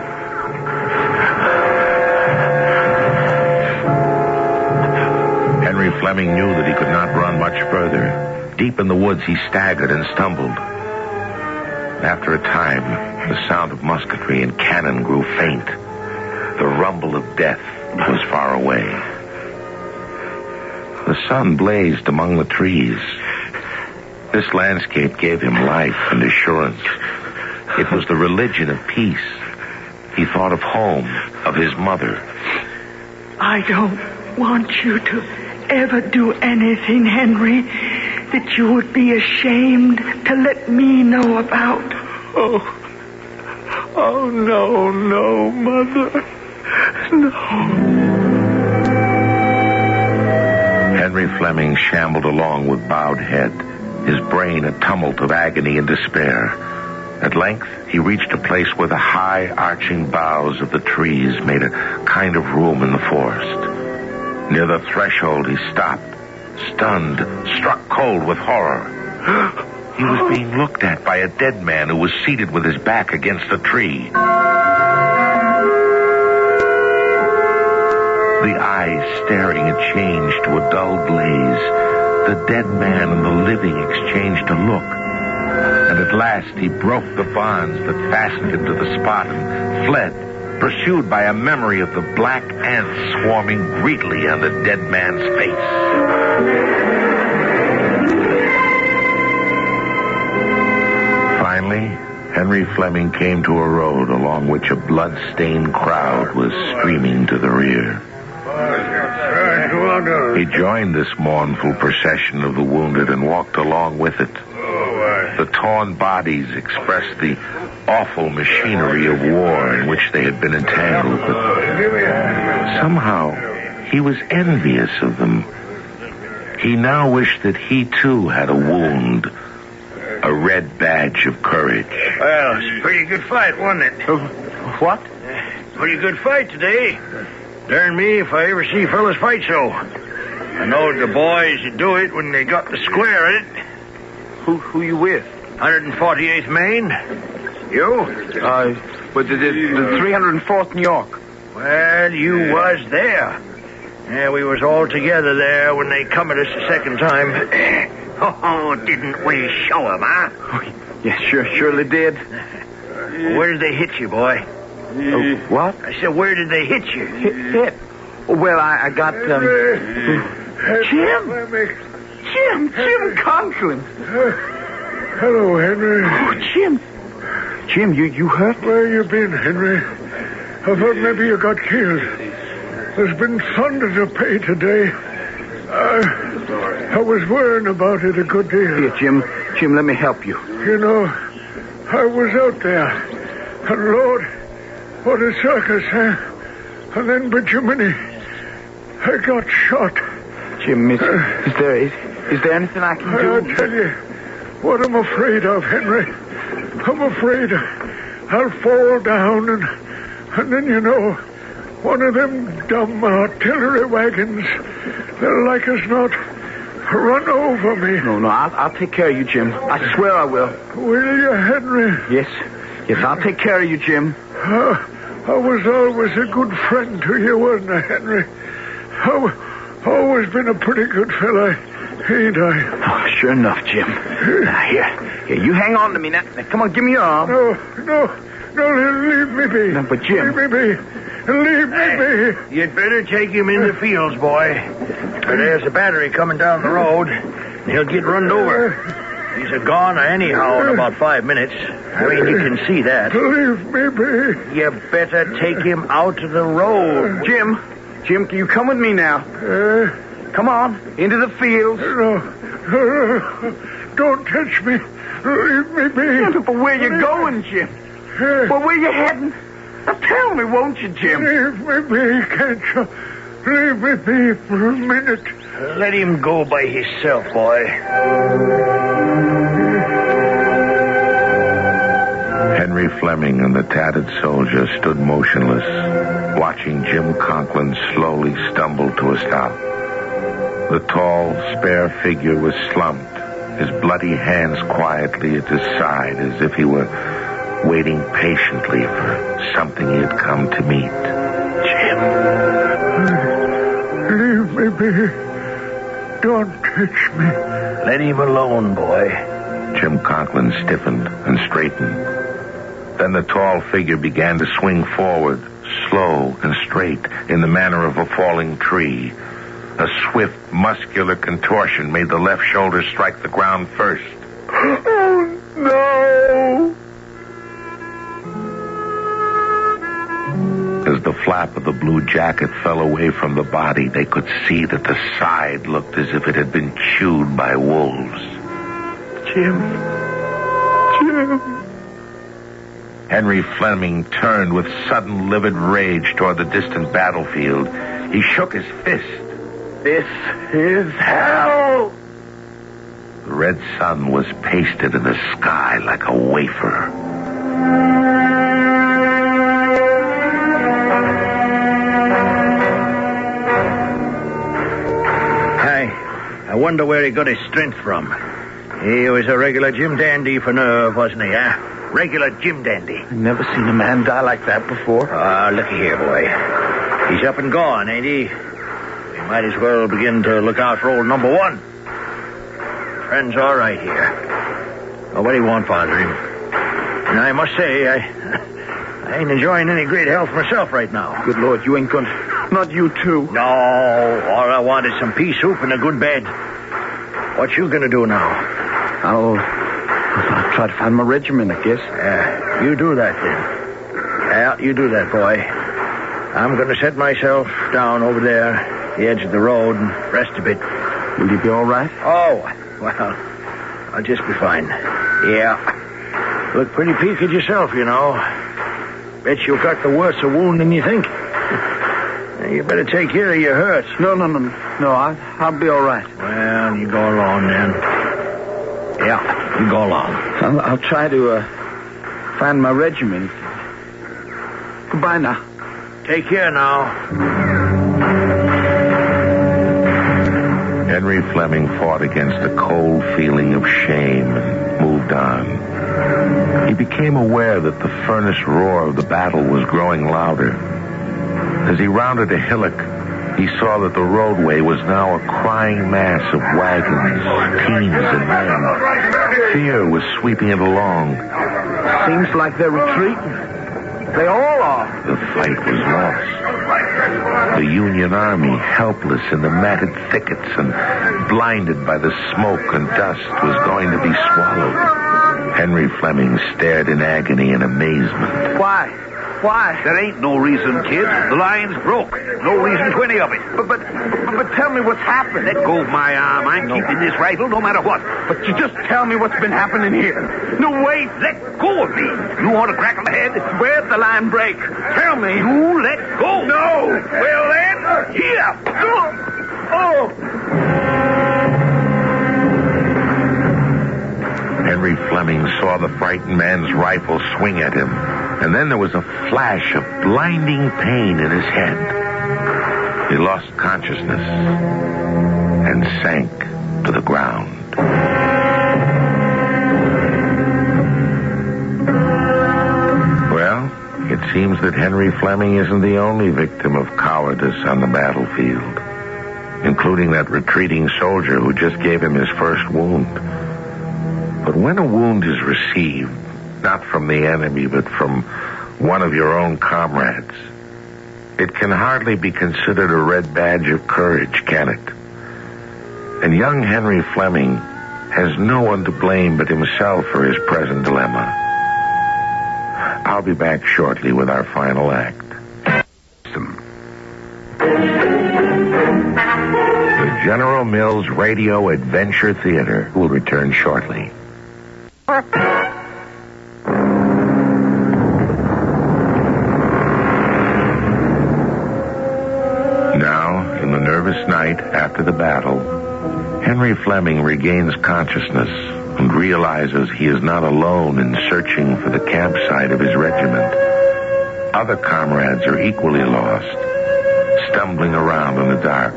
Henry Fleming knew that he could not run much further. Deep in the woods, he staggered and stumbled. After a time, the sound of musketry and cannon grew faint. The rumble of death was far away. The sun blazed among the trees. This landscape gave him life and assurance. It was the religion of peace. He thought of home, of his mother. I don't want you to ever do anything, Henry, that you would be ashamed to let me know about. Oh, no, Mother. No. Henry Fleming shambled along with bowed head, his brain a tumult of agony and despair. At length, he reached a place where the high, arching boughs of the trees made a kind of room in the forest. Near the threshold, he stopped, stunned, struck cold with horror. He was being looked at by a dead man who was seated with his back against a tree. The eyes staring had changed to a dull glaze. The dead man and the living exchanged a look. And at last he broke the bonds that fastened him to the spot and fled, pursued by a memory of the black ants swarming greedily on the dead man's face. Finally, Henry Fleming came to a road along which a blood-stained crowd was streaming to the rear. He joined this mournful procession of the wounded and walked along with it. The torn bodies expressed the awful machinery of war in which they had been entangled, but somehow he was envious of them. He now wished that he too had a wound, a red badge of courage. Well, it's a pretty good fight, wasn't it? What? Pretty good fight today. Darn me if I ever see fellas fight so. I know the boys would do it when they got the square at it. Who you with? 148th Maine. You? But the 304th New York. Well, you was there. Yeah, we was all together there when they come at us the second time. Oh, didn't we show 'em, huh? Yes, surely did. Where did they hit you, boy? What? I said, where did they hit you? Hit? Well, I got, Jim Conklin. Hello, Henry. Oh, Jim, you hurt? Where you been, Henry? I thought maybe you got killed. There's been thunder to pay today. I was worrying about it a good deal. Here, Jim, let me help you. You know, I was out there, and Lord, what a circus, huh? And then, but Jiminy, I got shot. Jim, is there anything I can do? I'll tell you what I'm afraid of, Henry. I'm afraid I'll fall down, and then, you know, one of them dumb artillery wagons, they'll like as not run over me. No, I'll take care of you, Jim. I swear I will. Will you, Henry? Yes, I'll take care of you, Jim. I was always a good friend to you, wasn't I, Henry? I've always been a pretty good fella, ain't I? Oh, sure enough, Jim. Now, here, you hang on to me. Now, come on, give me your arm. No, leave me be. No, but Jim. Leave me be. You'd better take him in the fields, boy. There's a battery coming down the road. He'll get run over. He's a goner anyhow in about 5 minutes. I mean, you can see that. Leave me be. You better take him out to the road. Jim, can you come with me now? Come on, into the fields. No. Don't touch me. Leave me be. Yeah, but where you going, Jim? Well, where you heading? Now tell me, won't you, Jim? Leave me be, can't you? Leave me be for a minute. Let him go by himself, boy. Henry Fleming and the tattered soldier stood motionless, watching Jim Conklin slowly stumble to a stop. The tall, spare figure was slumped, his bloody hands quietly at his side as if he were waiting patiently for something he had come to meet. Jim. Leave me be. Don't touch me. Let him alone, boy. Jim Conklin stiffened and straightened. Then the tall figure began to swing forward, slow and straight, in the manner of a falling tree. A swift, muscular contortion made the left shoulder strike the ground first. Oh, no! As the flap of the blue jacket fell away from the body, they could see that the side looked as if it had been chewed by wolves. Jim. Henry Fleming turned with sudden, livid rage toward the distant battlefield. He shook his fist. This is hell! The red sun was pasted in the sky like a wafer. I wonder where he got his strength from. He was a regular Jim Dandy for nerve, wasn't he, huh? Regular Jim Dandy. I've never seen a man die like that before. Looky here, boy. He's up and gone, ain't he? We might as well begin to look out for old number one. Friend's all right here. Nobody won't bother him. And I must say, I ain't enjoying any great health myself right now. Good Lord, you ain't gonna... Not you, too. No, all I want is some pea soup and a good bed. What you gonna do now? I'll try to find my regiment, I guess. You do that, then. Yeah, you do that, boy. I'm gonna set myself down over there, the edge of the road, and rest a bit. Will you be all right? Oh, well, I'll just be fine. Yeah. Look pretty peaked yourself, you know. Bet you got the worse a wound than you think. You better take care of your hurts. No, I'll be all right. Well, you go along, then. Yeah, you go along. I'll try to find my regiment. Goodbye now. Take care now. Henry Fleming fought against a cold feeling of shame and moved on. He became aware that the furnace roar of the battle was growing louder. As he rounded a hillock, he saw that the roadway was now a crying mass of wagons, teams, and men. Fear was sweeping it along. Seems like they're retreating. They all are. The fight was lost. The Union Army, helpless in the matted thickets and blinded by the smoke and dust, was going to be swallowed. Henry Fleming stared in agony and amazement. Why? There ain't no reason, kid. The line's broke. No reason to any of it. But tell me what's happened. Let go of my arm. I'm keeping this rifle no matter what. But you just tell me what's been happening here. No, wait. Let go of me. You want to crackle the head? Where'd the line break? Tell me. You let go. No. Well, then, here. Oh. Henry Fleming saw the frightened man's rifle swing at him, and then there was a flash of blinding pain in his head. He lost consciousness and sank to the ground. Well, it seems that Henry Fleming isn't the only victim of cowardice on the battlefield, including that retreating soldier who just gave him his first wound. But when a wound is received, not from the enemy, but from one of your own comrades, it can hardly be considered a red badge of courage, can it? And young Henry Fleming has no one to blame but himself for his present dilemma. I'll be back shortly with our final act. The General Mills Radio Adventure Theater will return shortly. Now, in the nervous night after the battle, Henry Fleming regains consciousness and realizes he is not alone in searching for the campsite of his regiment. Other comrades are equally lost, stumbling around in the dark,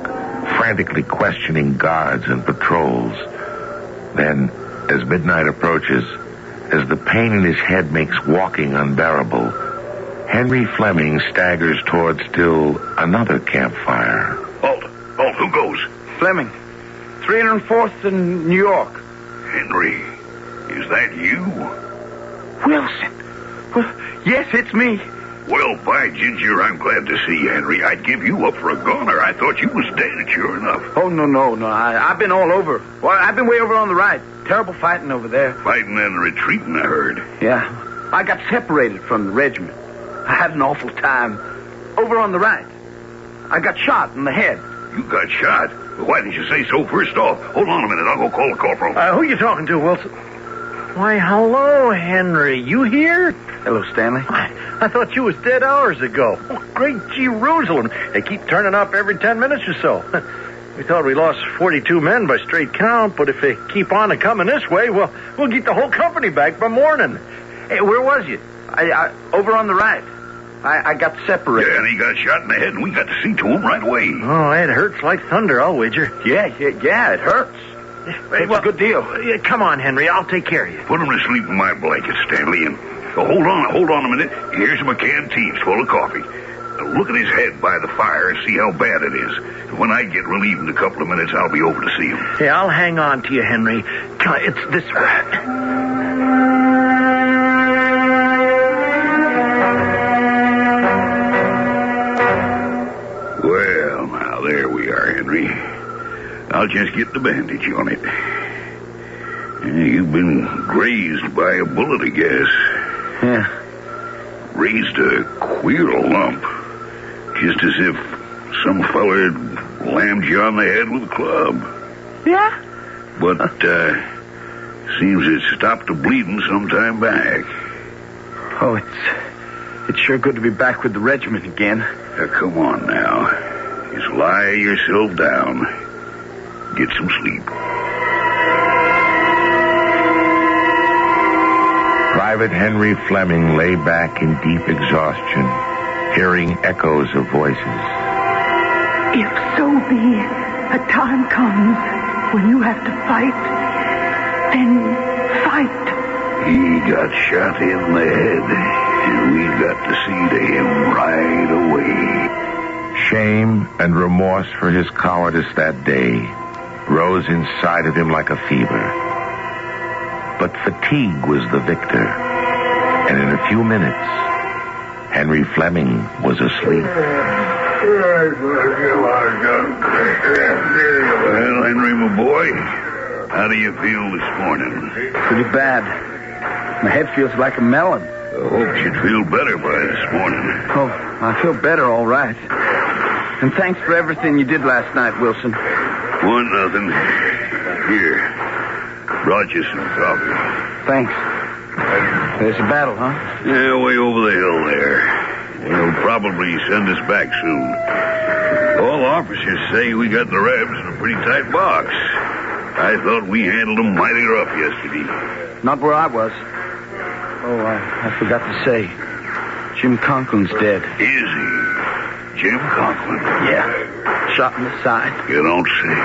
frantically questioning guards and patrols. Then, as midnight approaches, as the pain in his head makes walking unbearable, Henry Fleming staggers towards still another campfire. Halt, who goes? Fleming. 304th in New York. Henry, is that you? Wilson. Well, yes, it's me. Well, by ginger, I'm glad to see you, Henry. I'd give you up for a goner. I thought you was dead, sure enough. Oh, no. I've been all over. Well, I've been way over on the right. Terrible fighting over there. Fighting and retreating, I heard. Yeah. I got separated from the regiment. I had an awful time. Over on the right. I got shot in the head. You got shot? Well, why didn't you say so first off? Hold on a minute. I'll go call the corporal. Who you talking to, Wilson? Why, hello, Henry. You here? Hello, Stanley. I thought you was dead hours ago. Oh, great Jerusalem. They keep turning up every 10 minutes or so. We thought we lost 42 men by straight count, but if they keep on coming this way, we'll get the whole company back by morning. Hey, where was you? I over on the right. I got separated. Yeah, and he got shot in the head, and we got to see to him right away. Oh, it hurts like thunder, I'll wager. Yeah, it hurts. It's a good deal. Come on, Henry, I'll take care of you. Put him to sleep in my blanket, Stanley, and hold on a minute. Here's my canteens full of coffee. Now, look at his head by the fire and see how bad it is. And when I get relieved in a couple of minutes, I'll be over to see him. Hey, I'll hang on to you, Henry. It's this way. Well, now, there we are, Henry. I'll just get the bandage on it. You've been grazed by a bullet, I guess. Yeah. Raised a queer lump. Just as if some feller had lammed you on the head with a club. Yeah? But, seems it stopped the bleeding some time back. Oh, it's sure good to be back with the regiment again. Come on now. Just lie yourself down. Get some sleep. Private Henry Fleming lay back in deep exhaustion, hearing echoes of voices. If so be a time comes when you have to fight, then fight. He got shot in the head, and we got to see to him right away. Shame and remorse for his cowardice that day rose inside of him like a fever. But fatigue was the victor, and in a few minutes, Henry Fleming was asleep. Well, Henry, my boy, how do you feel this morning? Pretty bad. My head feels like a melon. I hope you'd feel better by this morning. Oh, I feel better, all right. And thanks for everything you did last night, Wilson. Want nothing. Here. Brought you some coffee. Thanks. There's a battle, huh? Yeah, way over the hill there. They'll probably send us back soon. All officers say we got the Rebs in a pretty tight box. I thought we handled them mighty rough yesterday. Not where I was. Oh, I forgot to say. Jim Conklin's dead. Is he? Jim Conklin? Yeah. Shot in the side. You don't say.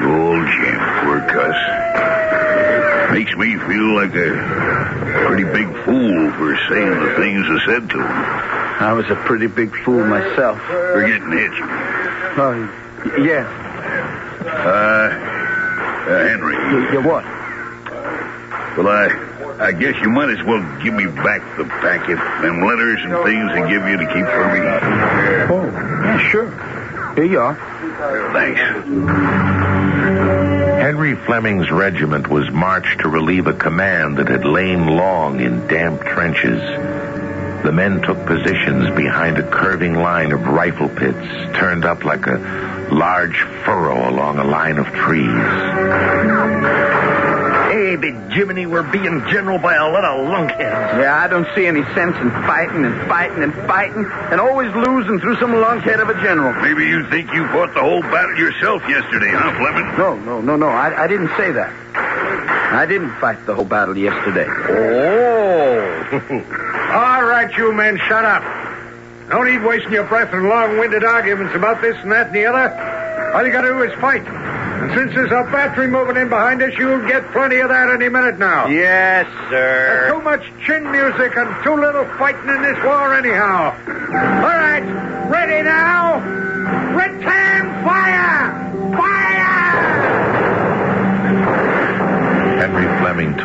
Old Jim, poor cuss. Makes me feel like a pretty big fool for saying the things I said to him. I was a pretty big fool myself. For getting hit, you mean? Yeah. Henry. Yeah, what? Well, I guess you might as well give me back the packet, them letters and things they give you to keep for me. Oh, yeah, sure. Here you are. Thanks. Henry Fleming's regiment was marched to relieve a command that had lain long in damp trenches. The men took positions behind a curving line of rifle pits, turned up like a large furrow along a line of trees. Hey, big Jiminy, we're being general by a lot of lunkheads. Yeah, I don't see any sense in fighting and always losing through some lunkhead of a general. Maybe you think you fought the whole battle yourself yesterday, huh, Fleming? No. I didn't say that. I didn't fight the whole battle yesterday. Oh. All right, you men, shut up. No need wasting your breath in long-winded arguments about this and that and the other. All you got to do is fight. And since there's a battery moving in behind us, you'll get plenty of that any minute now. Yes, sir. There's too much chin music and too little fighting in this war anyhow. All right, ready now? Return fire! Fire!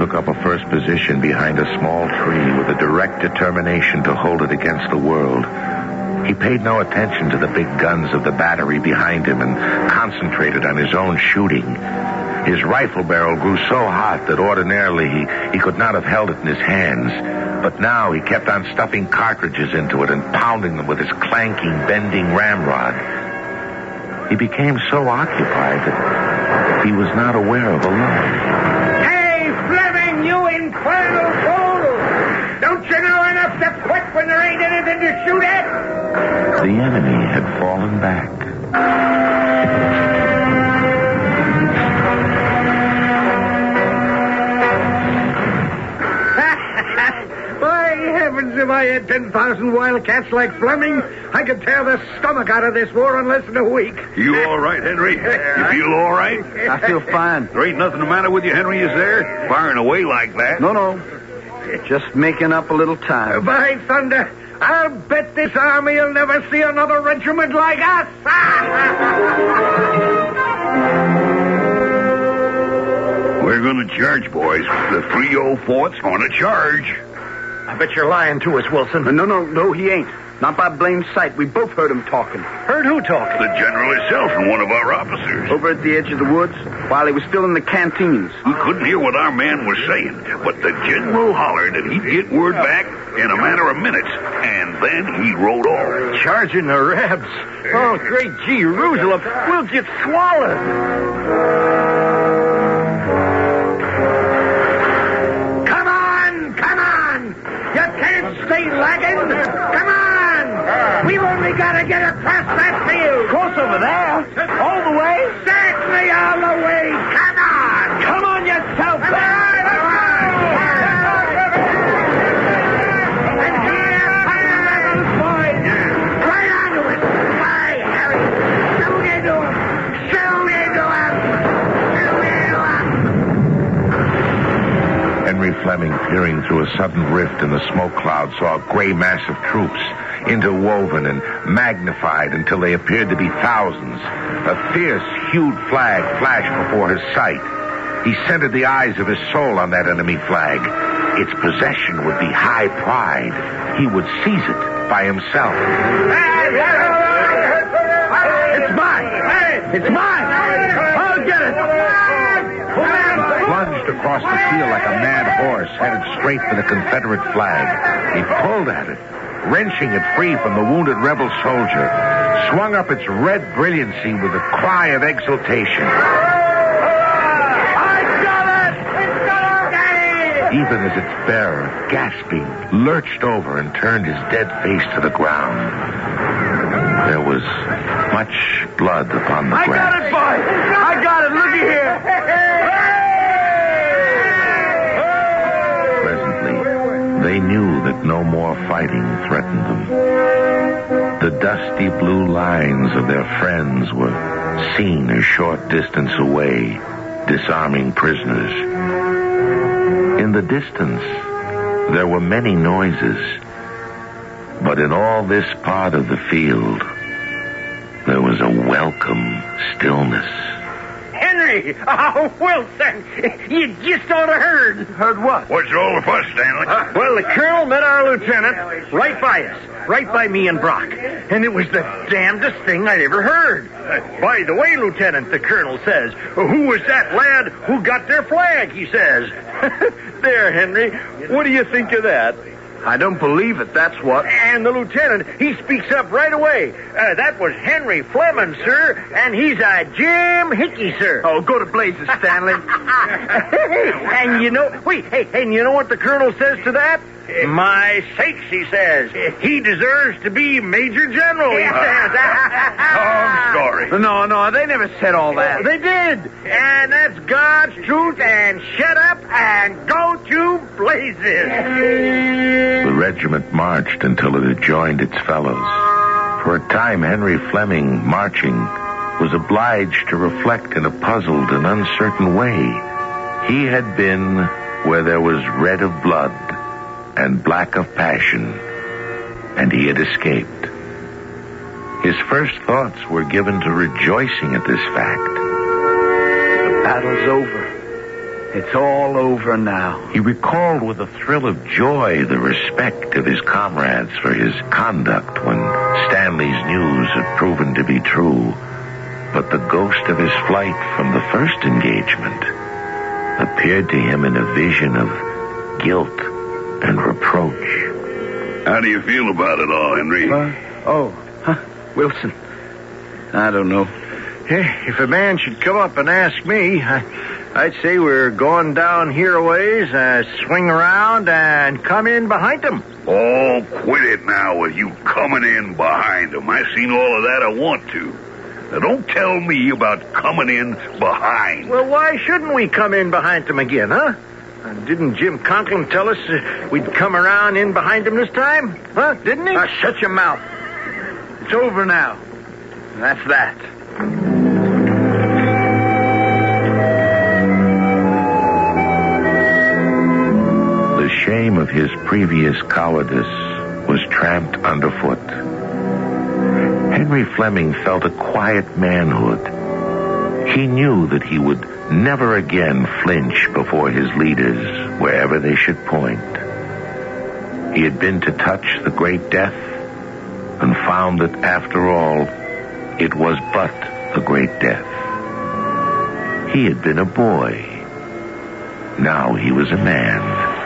took up a first position behind a small tree with a direct determination to hold it against the world. He paid no attention to the big guns of the battery behind him and concentrated on his own shooting. His rifle barrel grew so hot that ordinarily he could not have held it in his hands. But now he kept on stuffing cartridges into it and pounding them with his clanking, bending ramrod. He became so occupied that he was not aware of a line. Hey, Fleming, you infernal fool! Don't you know enough to quit when there ain't anything to shoot at? The enemy had fallen back. By heavens, if I had 10,000 wildcats like Fleming, I could tear the stomach out of this war in less than a week. You all right, Henry? You feel all right? I feel fine. There ain't nothing the matter with you, Henry, is there? Firing away like that? No. Just making up a little time. By thunder, I'll bet this army will never see another regiment like us. We're going to charge, boys. The 304th's going to charge. I bet you're lying to us, Wilson. No, he ain't. Not by blamed sight. We both heard him talking. Heard who talking? The general himself and one of our officers. Over at the edge of the woods, while he was still in the canteens. We couldn't hear what our man was saying, but the general hollered that he'd get word back in a matter of minutes, and then he rode off. Charging the Rebs. Oh, great Jerusalem. We'll get swallowed. Come on! You can't stay lagging! Come on! We've only got to get across that field! Cross over there? All the way? Exactly all the way! Come on! Come on yourself! Come on! And here, those boys! Right onto it! By Harry! Shoot into him! Shoot into him! Shoot into him! Henry Fleming, peering through a sudden rift in the smoke cloud, saw a gray mass of troops, interwoven and magnified until they appeared to be thousands. A fierce, hued flag flashed before his sight. He centered the eyes of his soul on that enemy flag. Its possession would be high pride. He would seize it by himself. It's mine! It's mine! I'll get it! He plunged across the field like a mad horse, headed straight for the Confederate flag. He pulled at it, wrenching it free from the wounded rebel soldier, swung up its red brilliancy with a cry of exultation. I got it! Even as its bearer, gasping, lurched over and turned his dead face to the ground. There was much blood upon the I grass. got it, boy! I got it! Looky here! They knew that no more fighting threatened them. The dusty blue lines of their friends were seen a short distance away, disarming prisoners. In the distance, there were many noises, but in all this part of the field, there was a welcome stillness. Henry! Oh, Wilson! You just ought to heard. Heard what? What's all the fuss, Stanley? Well, the colonel met our lieutenant right by us, right by me and Brock. And it was the damnedest thing I'd ever heard. By the way, Lieutenant, the colonel says, who was that lad who got their flag, he says. There, Henry, what do you think of that? I don't believe it, that's what. And the lieutenant, he speaks up right away. That was Henry Fleming, sir, and he's a Jim Hickey, sir. Oh, go to blazes, Stanley. And you know, and you know what the colonel says to that? My sakes, he says. He deserves to be Major General, he says. I'm sorry. No, they never said all that. They did. And that's God's truth, and shut up and go to blazes. The regiment marched until it had joined its fellows. For a time, Henry Fleming, marching, was obliged to reflect in a puzzled and uncertain way. He had been where there was red of blood and black of passion, and he had escaped. His first thoughts were given to rejoicing at this fact. The battle's over. It's all over now. He recalled with a thrill of joy the respect of his comrades for his conduct when Stanley's news had proven to be true. But the ghost of his flight from the first engagement appeared to him in a vision of guilt and reproach. How do you feel about it all, Henry? Wilson. I don't know. If a man should come up and ask me, I'd say we're going down here a ways, swing around, and come in behind them. Oh, quit it now with you coming in behind them. I've seen all of that I want to. Now, don't tell me about coming in behind. Well, why shouldn't we come in behind them again, huh? Didn't Jim Conklin tell us we'd come around in behind them this time? Huh? Didn't he? Shut your mouth. It's over now. And that's that. The shame of his previous cowardice was tramped underfoot. Henry Fleming felt a quiet manhood. He knew that he would never again flinch before his leaders, wherever they should point. He had been to touch the great death and found that, after all, it was but the great death. He had been a boy. Now he was a man.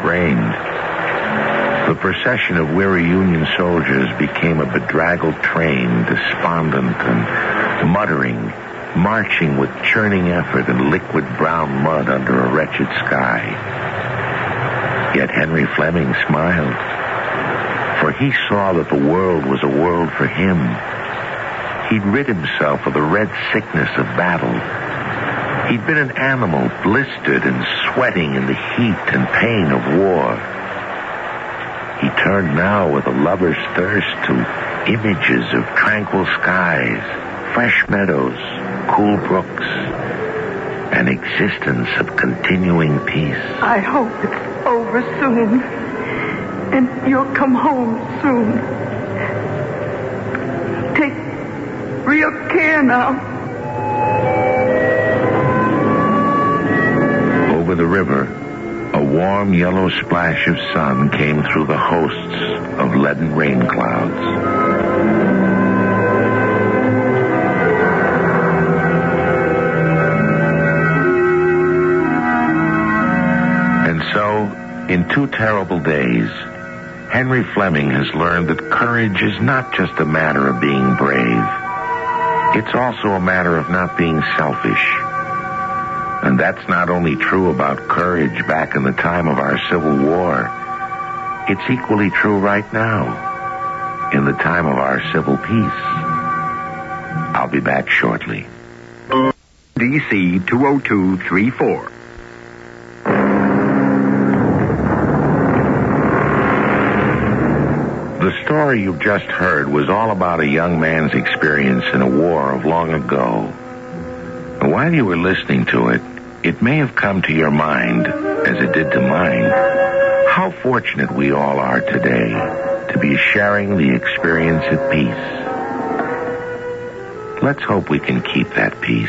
Rained. The procession of weary Union soldiers became a bedraggled train, despondent and muttering, marching with churning effort and liquid brown mud under a wretched sky. Yet Henry Fleming smiled, for he saw that the world was a world for him. He'd rid himself of the red sickness of battle. He'd been an animal blistered and sweating in the heat and pain of war. He turned now with a lover's thirst to images of tranquil skies, fresh meadows, cool brooks, an existence of continuing peace. I hope it's over soon, and you'll come home soon. Take real care now. Over the river, a warm yellow splash of sun came through the hosts of leaden rain clouds. And so, in 2 terrible days, Henry Fleming has learned that courage is not just a matter of being brave. It's also a matter of not being selfish. And that's not only true about courage back in the time of our Civil War. It's equally true right now, in the time of our civil peace. I'll be back shortly. DC 20234. The story you've just heard was all about a young man's experience in a war of long ago. And while you were listening to it, it may have come to your mind, as it did to mine, how fortunate we all are today to be sharing the experience of peace. Let's hope we can keep that peace.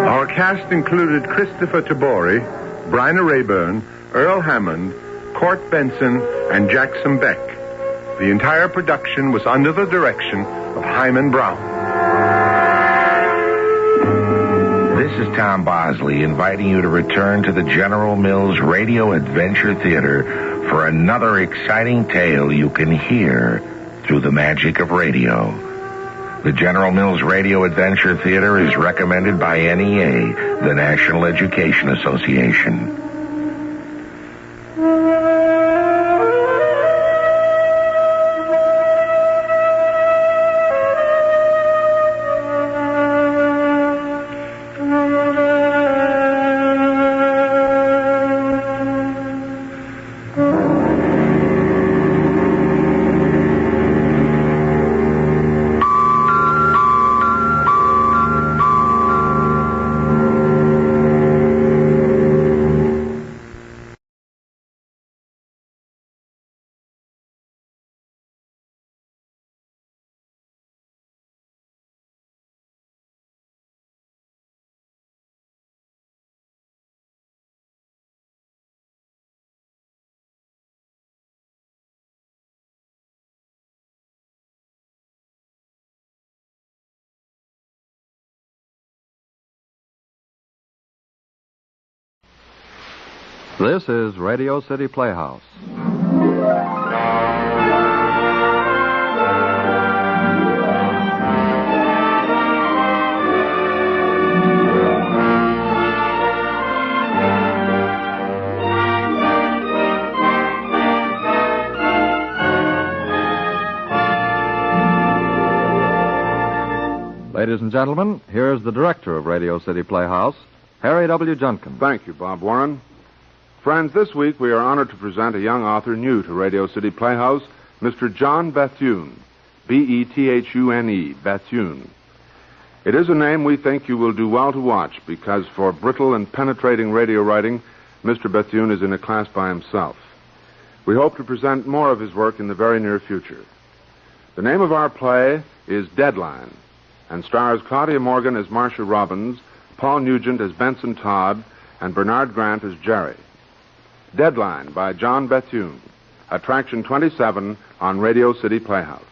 Our cast included Christopher Tabori, Bryna Rayburn, Earl Hammond, Court Benson, and Jackson Beck. The entire production was under the direction of Hyman Brown. This is Tom Bosley inviting you to return to the General Mills Radio Adventure Theater for another exciting tale you can hear through the magic of radio. The General Mills Radio Adventure Theater is recommended by NEA, the National Education Association. This is Radio City Playhouse. Ladies and gentlemen, here's the director of Radio City Playhouse, Harry W. Junkin. Thank you, Bob Warren. Friends, this week we are honored to present a young author new to Radio City Playhouse, Mr. John Bethune, Bethune, Bethune. It is a name we think you will do well to watch because for brittle and penetrating radio writing, Mr. Bethune is in a class by himself. We hope to present more of his work in the very near future. The name of our play is Deadline and stars Claudia Morgan as Marcia Robbins, Paul Nugent as Benson Todd, and Bernard Grant as Jerry. Deadline by John Bethune. Attraction 27 on Radio City Playhouse.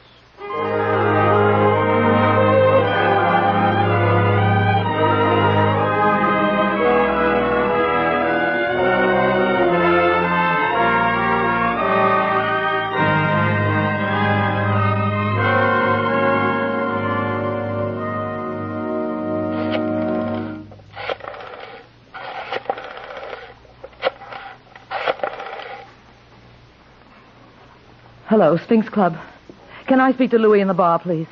Hello, Sphinx Club. Can I speak to Louis in the bar, please?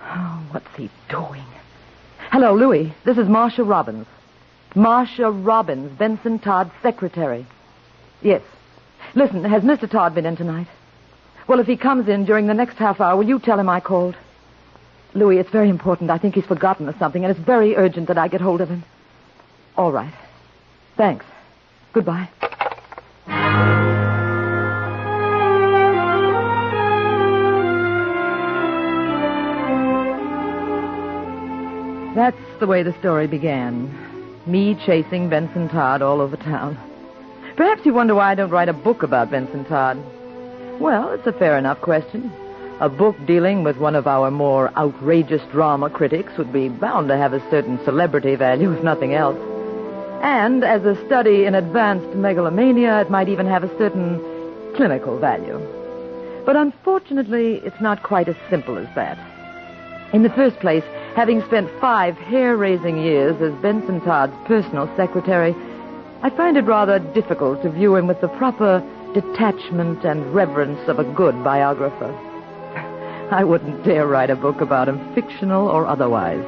Oh, what's he doing? Hello, Louis. This is Marcia Robbins. Marcia Robbins, Benson Todd's secretary. Yes. Listen, has Mr. Todd been in tonight? Well, if he comes in during the next half hour, will you tell him I called? Louis, it's very important. I think he's forgotten or something, and it's very urgent that I get hold of him. All right. Thanks. Goodbye. That's the way the story began. Me chasing Benson Todd all over town. Perhaps you wonder why I don't write a book about Benson Todd. Well, it's a fair enough question. A book dealing with one of our more outrageous drama critics would be bound to have a certain celebrity value, if nothing else. And as a study in advanced megalomania, it might even have a certain clinical value. But unfortunately, it's not quite as simple as that. In the first place, having spent 5 hair-raising years as Benson Todd's personal secretary, I find it rather difficult to view him with the proper detachment and reverence of a good biographer. I wouldn't dare write a book about him, fictional or otherwise.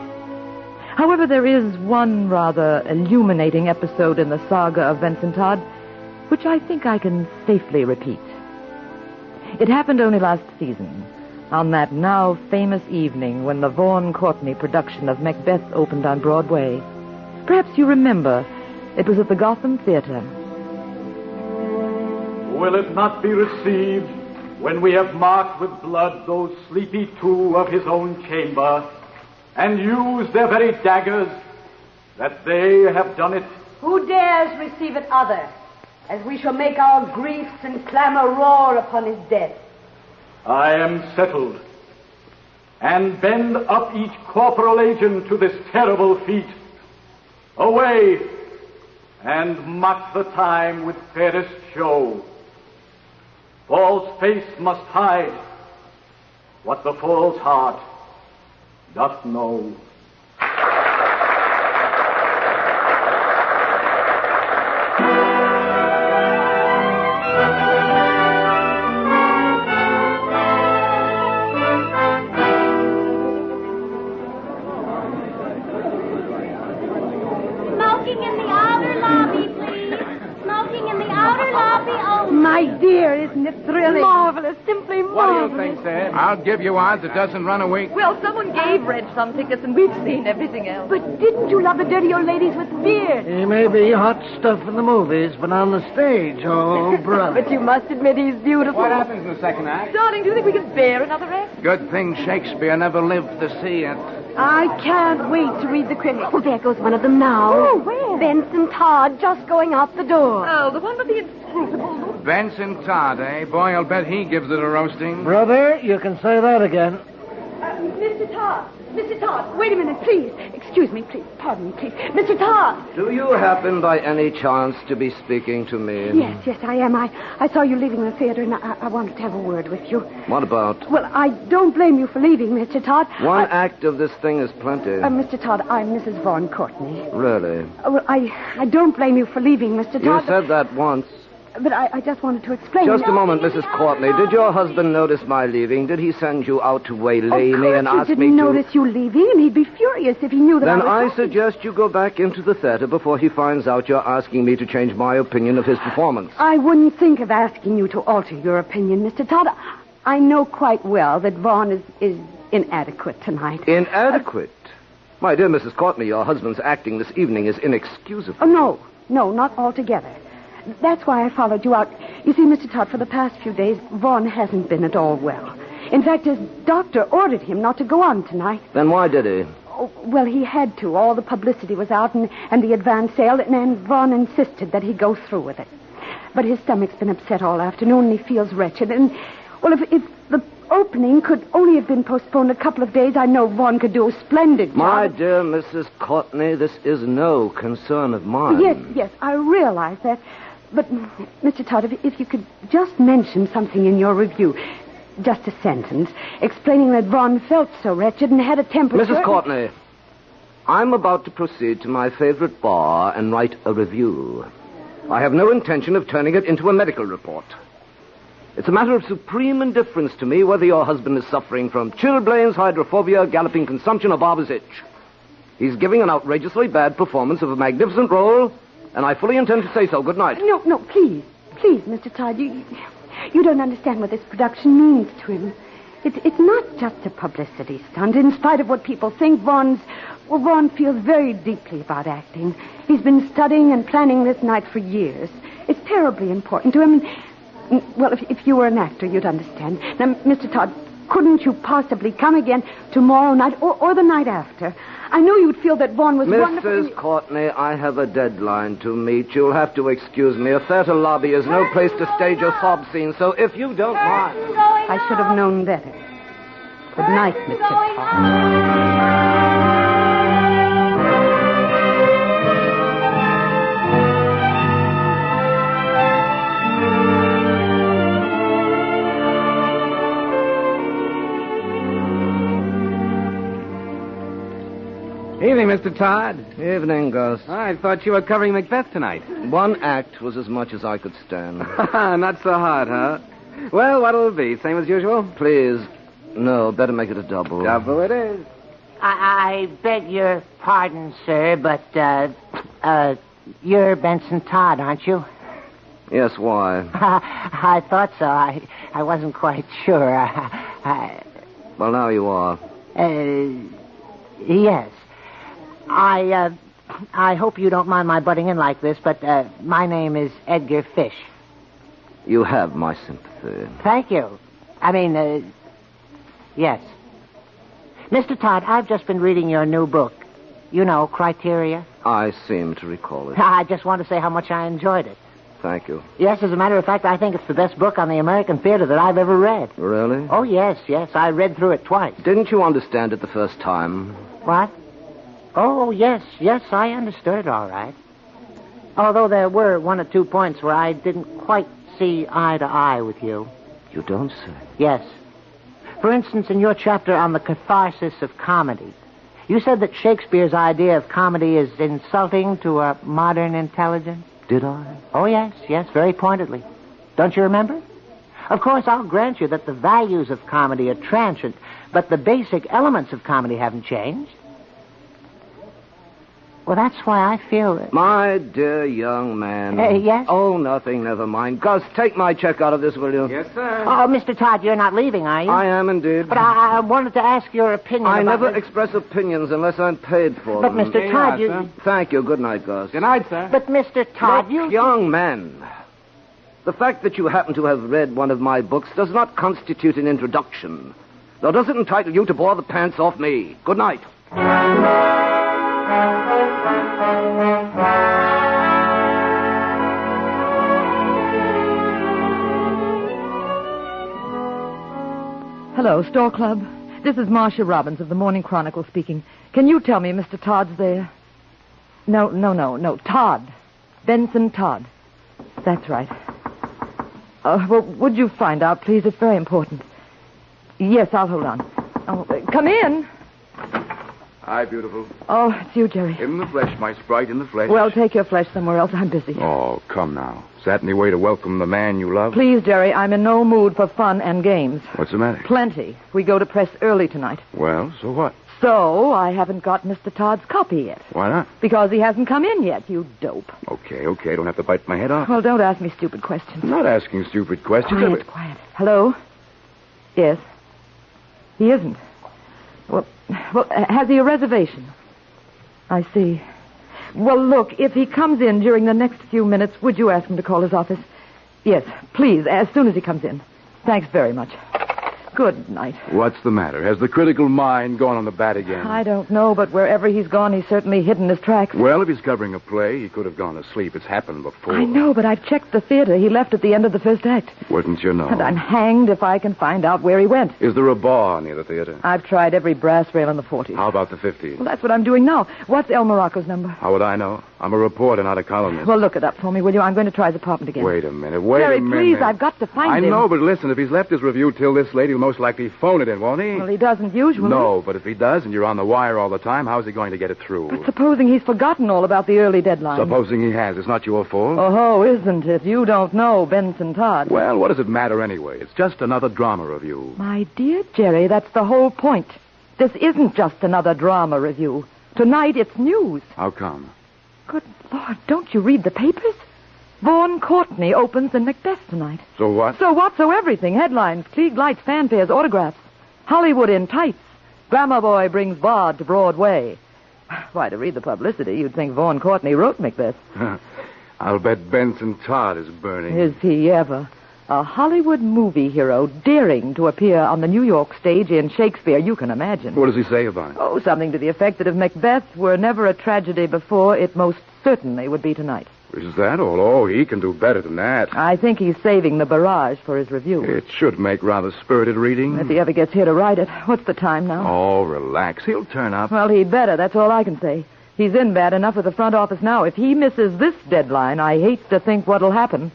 However, there is one rather illuminating episode in the saga of Benson Todd, which I think I can safely repeat. It happened only last season, on that now famous evening when the Vaughan Courtney production of Macbeth opened on Broadway. Perhaps you remember, it was at the Gotham Theater. Will it not be received when we have marked with blood those sleepy two of his own chamber and used their very daggers that they have done it? Who dares receive it other, as we shall make our griefs and clamor roar upon his death? I am settled, and bend up each corporal agent to this terrible feat. Away, and mock the time with fairest show. False face must hide what the false heart doth know. Isn't it thrilling? Marvelous, simply marvelous. What do you think, Sam? I'll give you odds it doesn't run a week. Well, someone gave Reg some tickets, and we've seen everything else. But didn't you love the dirty old ladies with beards? He may be hot stuff in the movies, but on the stage, oh, brother. But you must admit he's beautiful. What happens in the second act? Darling, do you think we can bear another act? Good thing Shakespeare never lived to see it. I can't wait to read the critics. Oh, there goes one of them now. Oh, where? Benson Todd just going out the door. Oh, the one with the inscrutable look. Benson Todd, eh? Boy, I'll bet he gives it a roasting. Brother, you can say that again. Mr. Todd. Mr. Todd, wait a minute, please. Excuse me, please. Pardon me, please. Mr. Todd! Do you happen by any chance to be speaking to me? Yes, I am. I saw you leaving the theater, and I wanted to have a word with you. What about? Well, I don't blame you for leaving, Mr. Todd. One act of this thing is plenty. Mr. Todd, I'm Mrs. Vaughn Courtney. Really? Well, I don't blame you for leaving, Mr. Todd. You said that once. But I just wanted to explain. Just a moment, Mrs. Courtney. Did your husband notice my leaving? Did he send you out to waylay me and ask me to... Of course he didn't notice you leaving, and he'd be furious if he knew that Then I I suggest you go back into the theater before he finds out you're asking me to change my opinion of his performance. I wouldn't think of asking you to alter your opinion, Mr. Todd. I know quite well that Vaughn is inadequate tonight. Inadequate? My dear Mrs. Courtney, your husband's acting this evening is inexcusable. Oh, no, not altogether. That's why I followed you out. You see, Mr. Todd, for the past few days, Vaughn hasn't been at all well. In fact, his doctor ordered him not to go on tonight. Then why did he? Oh, well, he had to. All the publicity was out and the advance sale, and Vaughn insisted that he go through with it. But his stomach's been upset all afternoon, and he feels wretched. And, well, if the opening could only have been postponed a couple of days, I know Vaughn could do a splendid job. My dear Mrs. Courtney, this is no concern of mine. Yes, I realize that. But, Mr. Todd, if you could just mention something in your review, just a sentence, explaining that Vaughn felt so wretched and had a temperature... Mrs. Courtney, I'm about to proceed to my favorite bar and write a review. I have no intention of turning it into a medical report. It's a matter of supreme indifference to me whether your husband is suffering from chilblains, hydrophobia, galloping consumption, or barber's itch. He's giving an outrageously bad performance of a magnificent role... And I fully intend to say so. Good night. No, please, Mr. Todd. You don't understand what this production means to him. It's not just a publicity stunt. In spite of what people think, Vaughn feels very deeply about acting. He's been studying and planning this night for years. It's terribly important to him. Well, if you were an actor, you'd understand. Now, Mr. Todd, couldn't you possibly come again tomorrow night or the night after? I know you'd feel that Vaughn was wonderful. Mrs. Courtney, I have a deadline to meet. You'll have to excuse me. A theater lobby is no place to stage a sob scene, so if you don't mind... I should have known better. Good night, Mr. Todd. Evening, Mr. Todd. Evening, Gus. I thought you were covering Macbeth tonight. One act was as much as I could stand. Not so hard, huh? Well, what'll it be? Same as usual? Please. No, better make it a double. Double it is. I beg your pardon, sir, but, you're Benson Todd, aren't you? Yes, why? I thought so. I wasn't quite sure. Well, now you are. Yes. I hope you don't mind my butting in like this, but my name is Edgar Fish. You have my sympathy. Thank you. I mean, yes. Mr. Todd, I've just been reading your new book. You know, Criteria. I seem to recall it. I just want to say how much I enjoyed it. Thank you. Yes, as a matter of fact, I think it's the best book on the American theater that I've ever read. Really? Oh, yes. I read through it twice. Didn't you understand it the first time? What? Oh, yes, I understood it all right. Although there were one or two points where I didn't quite see eye to eye with you. You don't say? Yes. For instance, in your chapter on the catharsis of comedy, you said that Shakespeare's idea of comedy is insulting to a modern intelligence. Did I? Oh, yes, very pointedly. Don't you remember? Of course, I'll grant you that the values of comedy are transient, but the basic elements of comedy haven't changed. Well, that's why I feel that... My dear young man. Yes? Oh, nothing, never mind. Gus, take my check out of this, will you? Yes, sir. Oh, Mr. Todd, you're not leaving, are you? I am indeed. But I wanted to ask your opinion I about never this. express opinions unless I'm paid for But, them. Mr. Todd, you... Thank you. Good night, Gus. Good night, sir. But, Mr. Todd, Look, young man, the fact that you happen to have read one of my books does not constitute an introduction, nor does it entitle you to bore the pants off me. Good night. Hello, Store Club. This is Marcia Robbins of the Morning Chronicle speaking. Can you tell me Mr. Todd's there? No. Todd. Benson Todd. That's right. Well, would you find out, please? It's very important. Yes, I'll hold on. Oh, come in. Hi, beautiful. Oh, it's you, Jerry. In the flesh, my sprite, in the flesh. Well, take your flesh somewhere else. I'm busy. Oh, come now. Is that any way to welcome the man you love? Please, Jerry, I'm in no mood for fun and games. What's the matter? Plenty. We go to press early tonight. Well, so what? So, I haven't got Mr. Todd's copy yet. Why not? Because he hasn't come in yet, you dope. Okay. Don't have to bite my head off. Well, don't ask me stupid questions. I'm not asking stupid questions. Quiet. Hello? Yes. He isn't. Well, has he a reservation? I see. Well, look, if he comes in during the next few minutes, would you ask him to call his office? Yes, please, as soon as he comes in. Thanks very much. Good night. What's the matter? Has the critical mind gone on the bat again? I don't know, but wherever he's gone, he's certainly hidden his tracks. Well, if he's covering a play, he could have gone to sleep. It's happened before. I know, but I've checked the theater. He left at the end of the first act. Wouldn't you know? And I'm hanged if I can find out where he went. Is there a bar near the theater? I've tried every brass rail in the 40s. How about the 50s? Well, that's what I'm doing now. What's El Morocco's number? How would I know? I'm a reporter, not a columnist. Well, look it up for me, will you? I'm going to try his apartment again. Wait a minute. Jerry, please, I've got to find him. I know, but listen, if he's left his review till this late, he'll most likely phone it in, won't he? Well, he doesn't usually. No, but if he does and you're on the wire all the time, how's he going to get it through? But supposing he's forgotten all about the early deadline. Supposing he has. It's not your fault. Oh, isn't it? You don't know Benson Todd. Well, what does it matter anyway? It's just another drama review. My dear Jerry, that's the whole point. This isn't just another drama review. Tonight it's news. How come? Good Lord, don't you read the papers? Vaughn Courtney opens in Macbeth tonight. So what? So what? So everything. Headlines, Klieg lights, fanfares, autographs. Hollywood in tights. Grammar boy brings bard to Broadway. Why, to read the publicity, you'd think Vaughn Courtney wrote Macbeth. I'll bet Benson Todd is burning. Is he ever? A Hollywood movie hero daring to appear on the New York stage in Shakespeare, you can imagine. What does he say about it? Oh, something to the effect that if Macbeth were never a tragedy before, it most certainly would be tonight. Is that all? Oh, he can do better than that. I think he's saving the barrage for his review. It should make rather spirited reading. If he ever gets here to write it. What's the time now? Oh, relax. He'll turn up. Well, he'd better. That's all I can say. He's in bad enough with the front office now. If he misses this deadline, I hate to think what'll happen.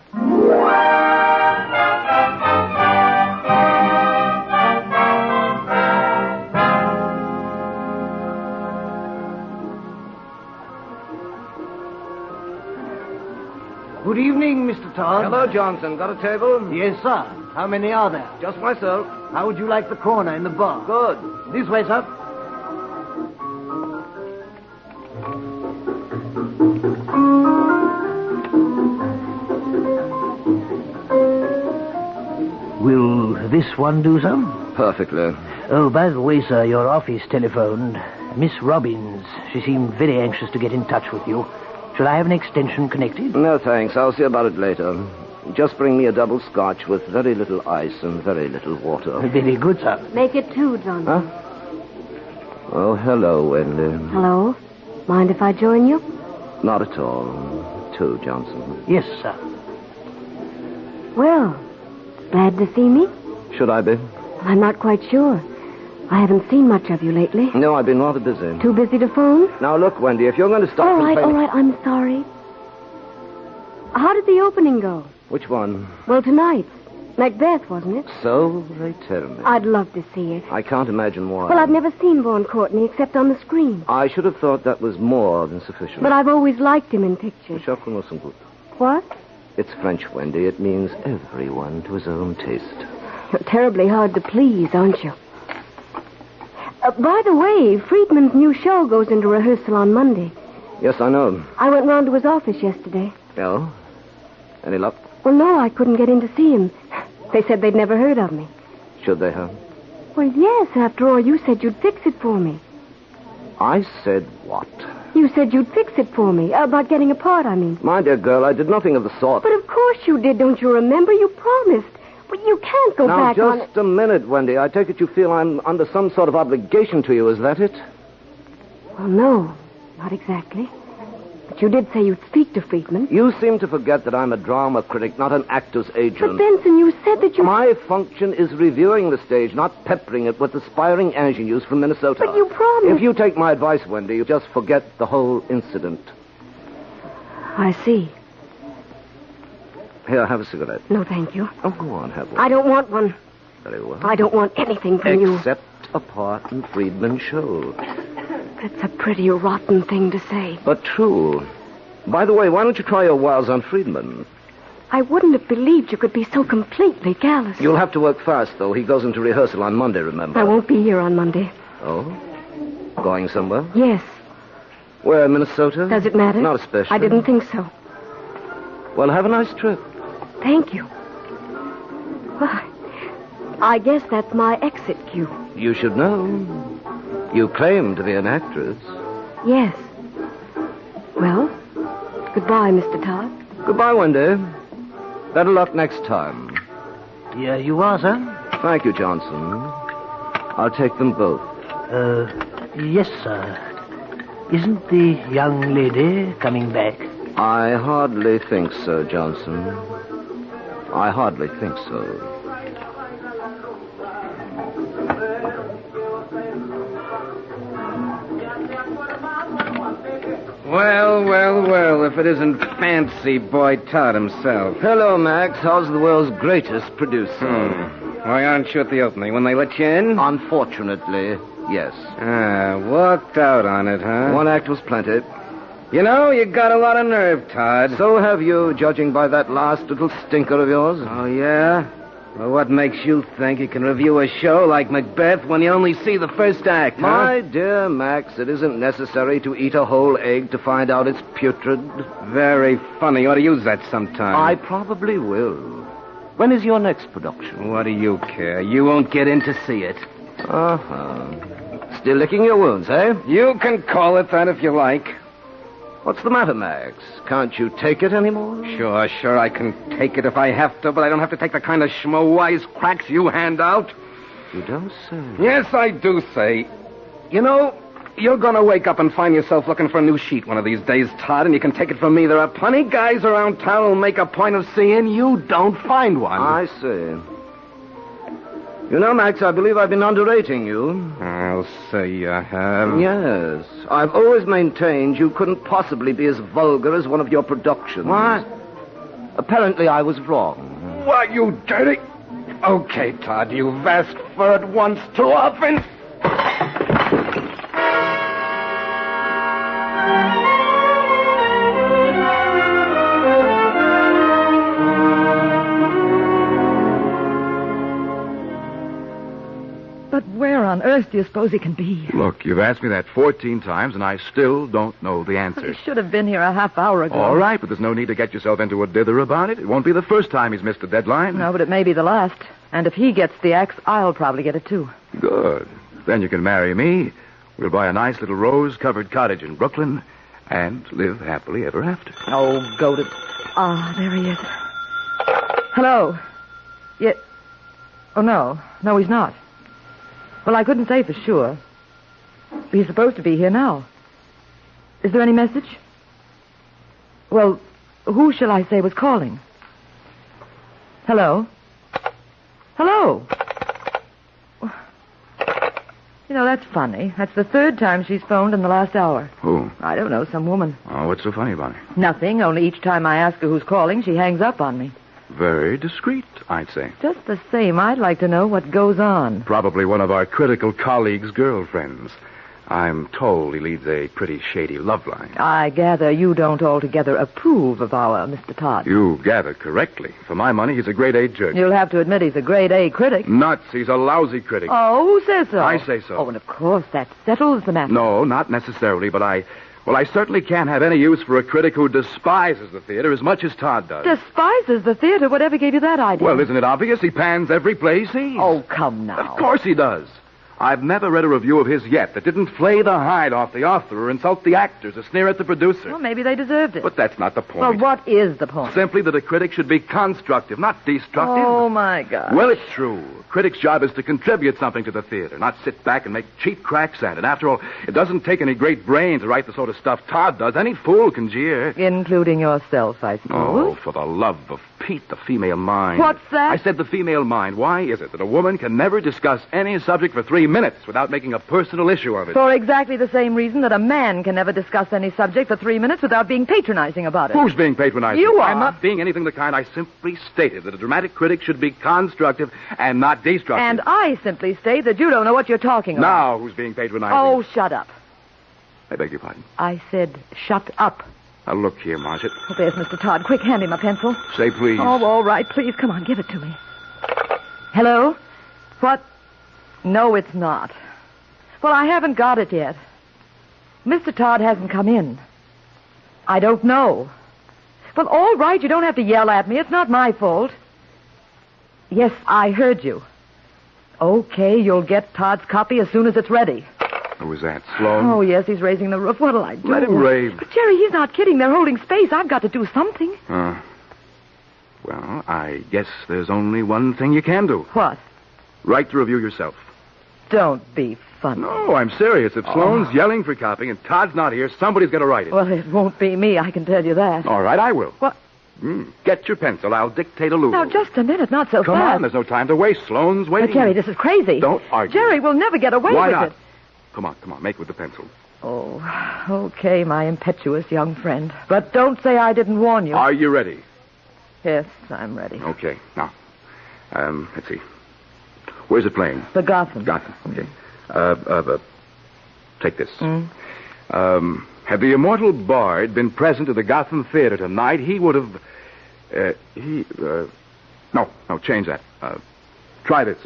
Good evening, Mr. Todd. Hello, Johnson. Got a table? Yes, sir. How many are there? Just myself. How would you like the corner in the bar? Good. This way, sir. Will this one do, sir? Perfectly. Oh, by the way, sir, your office telephoned. Miss Robbins. She seemed very anxious to get in touch with you. Should I have an extension connected? No, thanks. I'll see about it later. Just bring me a double scotch with very little ice and very little water. Very good, sir. Make it 2, Johnson. Huh? Oh, hello, Wendy. Hello? Mind if I join you? Not at all. 2, Johnson. Yes, sir. Well, glad to see me? Should I be? I'm not quite sure. I haven't seen much of you lately. No, I've been rather busy. Too busy to phone? Now, look, Wendy, if you're going to stop... All right, I'm sorry. How did the opening go? Which one? Well, tonight. Macbeth, wasn't it? So they tell me. I'd love to see it. I can't imagine why. Well, I've never seen Vaughn Courtney except on the screen. I should have thought that was more than sufficient. But I've always liked him in pictures. What? It's French, Wendy. It means everyone to his own taste. You're terribly hard to please, aren't you? By the way, Friedman's new show goes into rehearsal on Monday. Yes, I know. I went round to his office yesterday. Oh? Any luck? Well, no, I couldn't get in to see him. They said they'd never heard of me. Should they have? Well, yes, after all, you said you'd fix it for me. I said what? You said you'd fix it for me. About getting a part, I mean. My dear girl, I did nothing of the sort. But of course you did, don't you remember? You promised. But you can't go back on it. Now, just a minute, Wendy. I take it you feel I'm under some sort of obligation to you, is that it? Well, no, not exactly. But you did say you'd speak to Friedman. You seem to forget that I'm a drama critic, not an actor's agent. But, Benson, you said that you... My function is reviewing the stage, not peppering it with aspiring ingenues from Minnesota. But you promised... If you take my advice, Wendy, you just forget the whole incident. I see. Here, have a cigarette. No, thank you. Oh, go on, have one. I don't want one. Very well. I don't want anything from you. Except a part in Friedman's show. That's a pretty rotten thing to say. But true. By the way, why don't you try your wiles on Friedman? I wouldn't have believed you could be so completely callous. You'll have to work fast, though. He goes into rehearsal on Monday, remember? I won't be here on Monday. Oh? Going somewhere? Yes. Where, Minnesota? Does it matter? Not especially. I didn't think so. Well, have a nice trip. Thank you. Well, I guess that's my exit cue. You should know. You claim to be an actress. Yes. Well, goodbye, Mr. Todd. Goodbye, Wendy. Better luck next time. Yeah, you are, sir? Thank you, Johnson. I'll take them both. Yes, sir. Isn't the young lady coming back? I hardly think so, Johnson. I hardly think so. Well, if it isn't Fancy Boy Todd himself. Hello, Max. How's the world's greatest producer? Why aren't you at the opening? When they let you in? Unfortunately, yes. Walked out on it, huh? One act was plenty. You know, you got a lot of nerve, Todd. So have you, judging by that last little stinker of yours. Oh, yeah? Well, what makes you think you can review a show like Macbeth when you only see the first act, huh? My dear Max, it isn't necessary to eat a whole egg to find out it's putrid. Very funny. You ought to use that sometime. I probably will. When is your next production? What do you care? You won't get in to see it. Uh-huh. Still licking your wounds, eh? You can call it that if you like. What's the matter, Max? Can't you take it anymore? Sure, I can take it if I have to, but I don't have to take the kind of schmo wisecracks you hand out. You don't say. Yes, I do say. You know, you're going to wake up and find yourself looking for a new sheet one of these days, Todd, and you can take it from me. There are plenty guys around town who'll make a point of seeing you don't find one. I see. You know, Max, I believe I've been underrating you. I'll say you have. Yes. I've always maintained you couldn't possibly be as vulgar as one of your productions. What? Apparently I was wrong. What, you dirty... Okay, Todd, you've asked for it once too often. But where on earth do you suppose he can be? Look, you've asked me that 14 times, and I still don't know the answer. He should have been here a half hour ago. All right, but there's no need to get yourself into a dither about it. It won't be the first time he's missed a deadline. No, but it may be the last. And if he gets the axe, I'll probably get it, too. Good. Then you can marry me. We'll buy a nice little rose-covered cottage in Brooklyn and live happily ever after. Oh, go to... Ah, there he is. Hello. Yeah. Oh, no. No, he's not. Well, I couldn't say for sure. He's supposed to be here now. Is there any message? Well, who shall I say was calling? Hello? Hello? You know, that's funny. That's the third time she's phoned in the last hour. Who? I don't know, some woman. Oh, what's so funny about it? Nothing, only each time I ask her who's calling, she hangs up on me. Very discreet, I'd say. Just the same, I'd like to know what goes on. Probably one of our critical colleagues' girlfriends. I'm told he leads a pretty shady love life. I gather you don't altogether approve of our Mr. Todd. You gather correctly. For my money, he's a grade-A jerk. You'll have to admit he's a grade-A critic. Nuts. He's a lousy critic. Oh, who says so? I say so. Oh, and of course, that settles the matter. No, not necessarily, but I certainly can't have any use for a critic who despises the theater as much as Todd does. Despises the theater? Whatever gave you that idea? Well, isn't it obvious? He pans every play he sees. Oh, come now. Of course he does. I've never read a review of his yet that didn't flay the hide off the author or insult the actors or sneer at the producer. Well, maybe they deserved it. But that's not the point. Well, what is the point? Simply that a critic should be constructive, not destructive. Oh, my God. Well, it's true. A critic's job is to contribute something to the theater, not sit back and make cheap cracks at it. After all, it doesn't take any great brain to write the sort of stuff Todd does. Any fool can jeer. Including yourself, I suppose. Oh, for the love of Pete, the female mind. What's that? I said the female mind. Why is it that a woman can never discuss any subject for 3 minutes without making a personal issue of it? For exactly the same reason that a man can never discuss any subject for 3 minutes without being patronizing about it. Who's being patronizing? You are. I'm not being anything of the kind. I simply stated that a dramatic critic should be constructive and not destructive. And I simply state that you don't know what you're talking about. Now, who's being patronizing? Oh, shut up. I beg your pardon. I said shut up. Now, look here, Marcia. Oh, there's Mr. Todd. Quick, hand him a pencil. Say please. Oh, all right. Please, come on, give it to me. Hello? What? No, it's not. Well, I haven't got it yet. Mr. Todd hasn't come in. I don't know. Well, all right, you don't have to yell at me. It's not my fault. Yes, I heard you. Okay, you'll get Todd's copy as soon as it's ready. Who was that, Sloan? Oh, yes, he's raising the roof. What'll I do? Let him rave. But, Jerry, he's not kidding. They're holding space. I've got to do something. Well, I guess there's only one thing you can do. What? Write the review yourself. Don't be funny. No, I'm serious. If Sloan's yelling for copy and Todd's not here, somebody's got to write it. Well, it won't be me, I can tell you that. All right, I will. What? Get your pencil. I'll dictate a loop. Now, just a minute, not so Come fast. on, there's no time to waste. Sloan's waiting. But, Jerry, this is crazy. Don't argue. Jerry, we'll never get away Why with not? it. Come on, make with the pencil. Oh, okay, my impetuous young friend. But don't say I didn't warn you. Are you ready? Yes, I'm ready. Okay, now, let's see. Where's it playing? The Gotham. Gotham, okay. Take this. Had the immortal Bard been present at the Gotham Theater tonight, he would have... No, change that. Try this.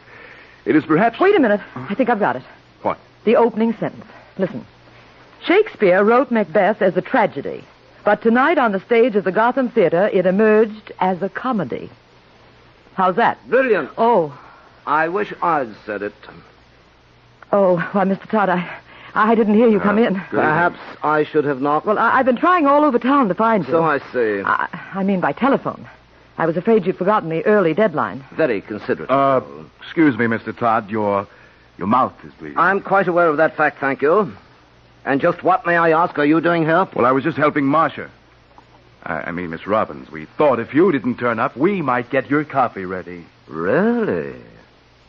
It is perhaps... Wait a minute. I think I've got it. What? The opening sentence. Listen. Shakespeare wrote Macbeth as a tragedy, but tonight on the stage of the Gotham Theater, it emerged as a comedy. How's that? Brilliant. Oh. I wish I'd said it. Oh, why, Mr. Todd, I didn't hear you come in. Perhaps I should have knocked. Well, I've been trying all over town to find you. So I see. I mean by telephone. I was afraid you'd forgotten the early deadline. Very considerate. Excuse me, Mr. Todd. Your mouth is bleeding. I'm quite aware of that fact, thank you. And just what, may I ask, are you doing here? Well, I was just helping Marcia. I mean, Miss Robbins. We thought if you didn't turn up, we might get your copy ready. Really?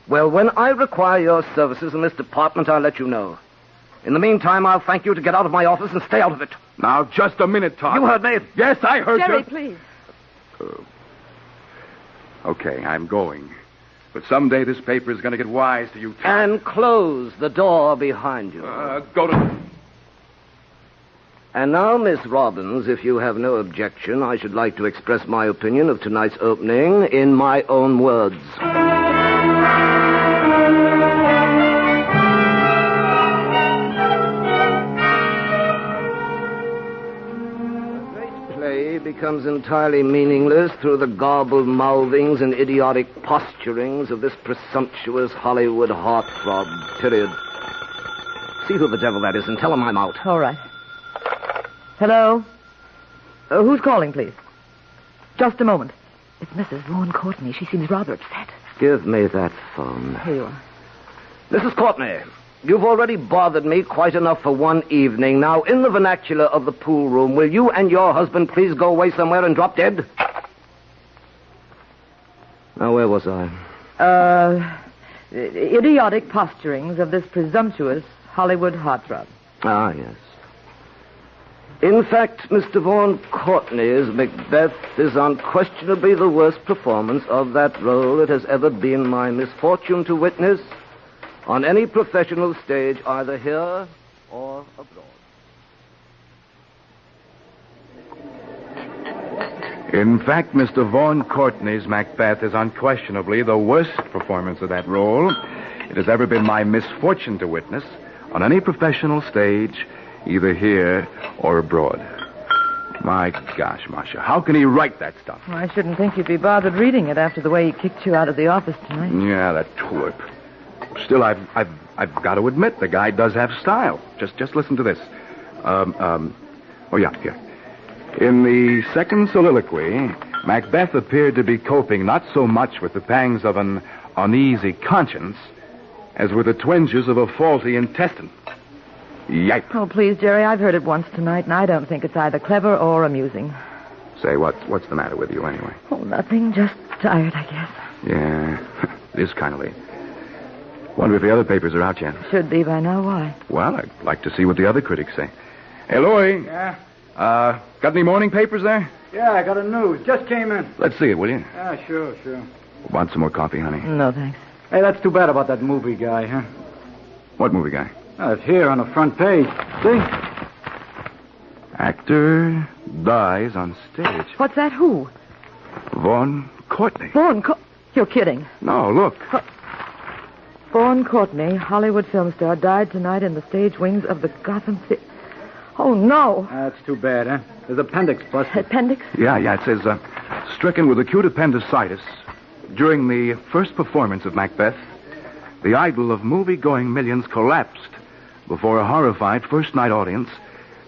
Well, when I require your services in this department, I'll let you know. In the meantime, I'll thank you to get out of my office and stay out of it. Now, just a minute, Todd. You heard me? Yes, I heard Jerry, you. please. Okay, I'm going. But someday this paper is going to get wise to you, Todd. And close the door behind you. Go to... And now, Miss Robbins, if you have no objection, I should like to express my opinion of tonight's opening in my own words. A great play becomes entirely meaningless through the garbled mouthings and idiotic posturings of this presumptuous Hollywood heartthrob, period. See who the devil that is and tell him I'm out. All right. Hello? Who's calling, please? Just a moment. It's Mrs. Vaughan Courtney. She seems rather upset. Give me that phone. Here you are. Mrs. Courtney, you've already bothered me quite enough for one evening. Now, in the vernacular of the pool room, will you and your husband please go away somewhere and drop dead? Now, where was I? Idiotic posturings of this presumptuous Hollywood heartthrob. Ah, yes. In fact, Mr. Vaughan Courtney's Macbeth is unquestionably the worst performance of that role it has ever been my misfortune to witness on any professional stage, either here or abroad. In fact, Mr. Vaughan Courtney's Macbeth is unquestionably the worst performance of that role it has ever been my misfortune to witness on any professional stage, either here or abroad. My gosh, Marcia, how can he write that stuff? Well, I shouldn't think you'd be bothered reading it after the way he kicked you out of the office tonight. Yeah, that twerp. Still, I've got to admit, the guy does have style. Just listen to this. Oh, yeah, here. In the second soliloquy, Macbeth appeared to be coping not so much with the pangs of an uneasy conscience as with the twinges of a faulty intestine. Yipe. Oh, please, Jerry, I've heard it once tonight, and I don't think it's either clever or amusing. Say, what's the matter with you, anyway? Oh, nothing. Just tired, I guess. Yeah, it is kind of late. Wonder if the other papers are out yet. Should be by now. Why? Well, I'd like to see what the other critics say. Hey, Louie. Yeah? Got any morning papers there? Yeah, I got a news. Just came in. Let's see it, will you? Yeah, sure. Want some more coffee, honey? No, thanks. Hey, that's too bad about that movie guy, huh? What movie guy? Oh, it's here on the front page. See? Actor dies on stage. What's that? Who? Vaughn Courtney. You're kidding. No, look. Vaughn Courtney, Hollywood film star, died tonight in the stage wings of the Gotham Theater. Oh, no. That's too bad, huh? There's appendix busted. Appendix? Yeah, it says, stricken with acute appendicitis during the first performance of Macbeth, the idol of movie-going millions collapsed before a horrified first-night audience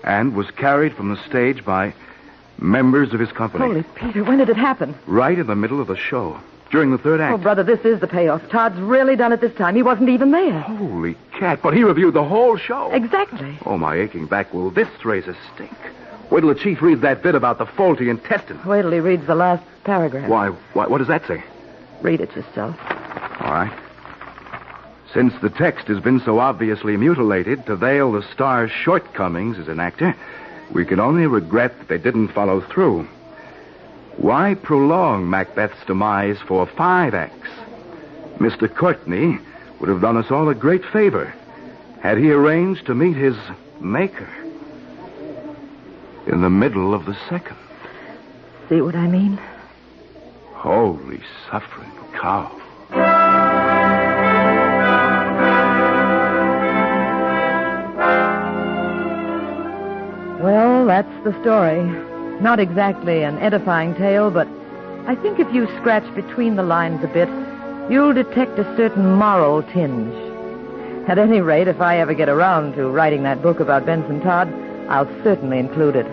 and was carried from the stage by members of his company. Holy Peter, when did it happen? Right in the middle of the show, during the third act. Oh, brother, this is the payoff. Todd's really done it this time. He wasn't even there. Holy cat, but he reviewed the whole show. Exactly. Oh, my aching back. Will this raise a stink? Wait till the chief reads that bit about the faulty intestine. Wait till he reads the last paragraph. Why, what does that say? Read it yourself. All right. Since the text has been so obviously mutilated to veil the star's shortcomings as an actor, we can only regret that they didn't follow through. Why prolong Macbeth's demise for 5 acts? Mr. Courtney would have done us all a great favor had he arranged to meet his maker in the middle of the second. See what I mean? Holy suffering cow. Well, that's the story. Not exactly an edifying tale, but I think if you scratch between the lines a bit, you'll detect a certain moral tinge. At any rate, if I ever get around to writing that book about Benson Todd, I'll certainly include it.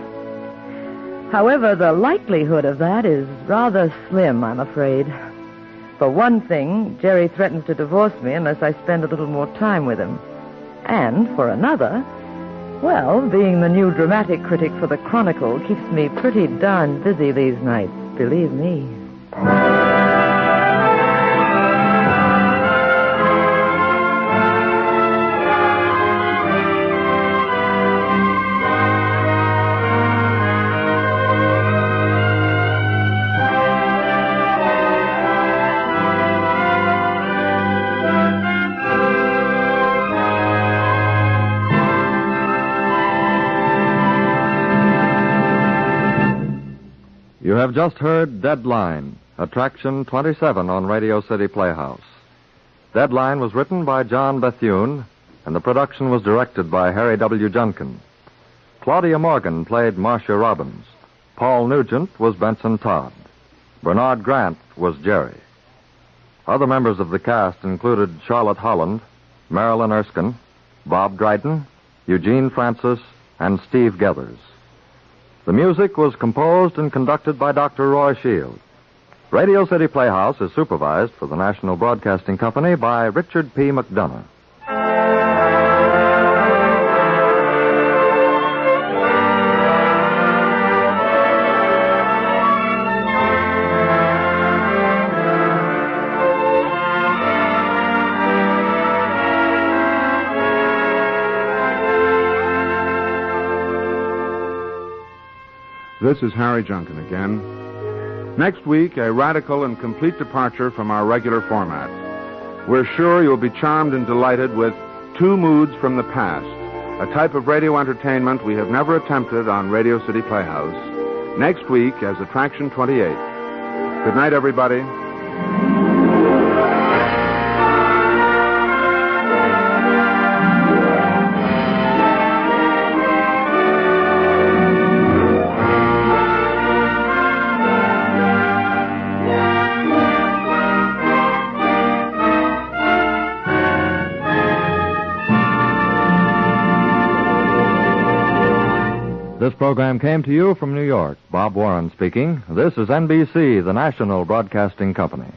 However, the likelihood of that is rather slim, I'm afraid. For one thing, Jerry threatens to divorce me unless I spend a little more time with him. And for another, well, being the new dramatic critic for the Chronicle keeps me pretty darn busy these nights, believe me. You have just heard Deadline, Attraction 27 on Radio City Playhouse. Deadline was written by John Bethune, and the production was directed by Harry W. Junkin. Claudia Morgan played Marcia Robbins. Paul Nugent was Benson Todd. Bernard Grant was Jerry. Other members of the cast included Charlotte Holland, Marilyn Erskine, Bob Dryden, Eugene Francis, and Steve Gethers. The music was composed and conducted by Dr. Roy Shield. Radio City Playhouse is supervised for the National Broadcasting Company by Richard P. McDonough. This is Harry Junkin again. Next week, a radical and complete departure from our regular format. We're sure you'll be charmed and delighted with Two Moods from the Past, a type of radio entertainment we have never attempted on Radio City Playhouse. Next week as Attraction 28. Good night, everybody. This program came to you from New York. Bob Warren speaking. This is NBC, the national broadcasting company.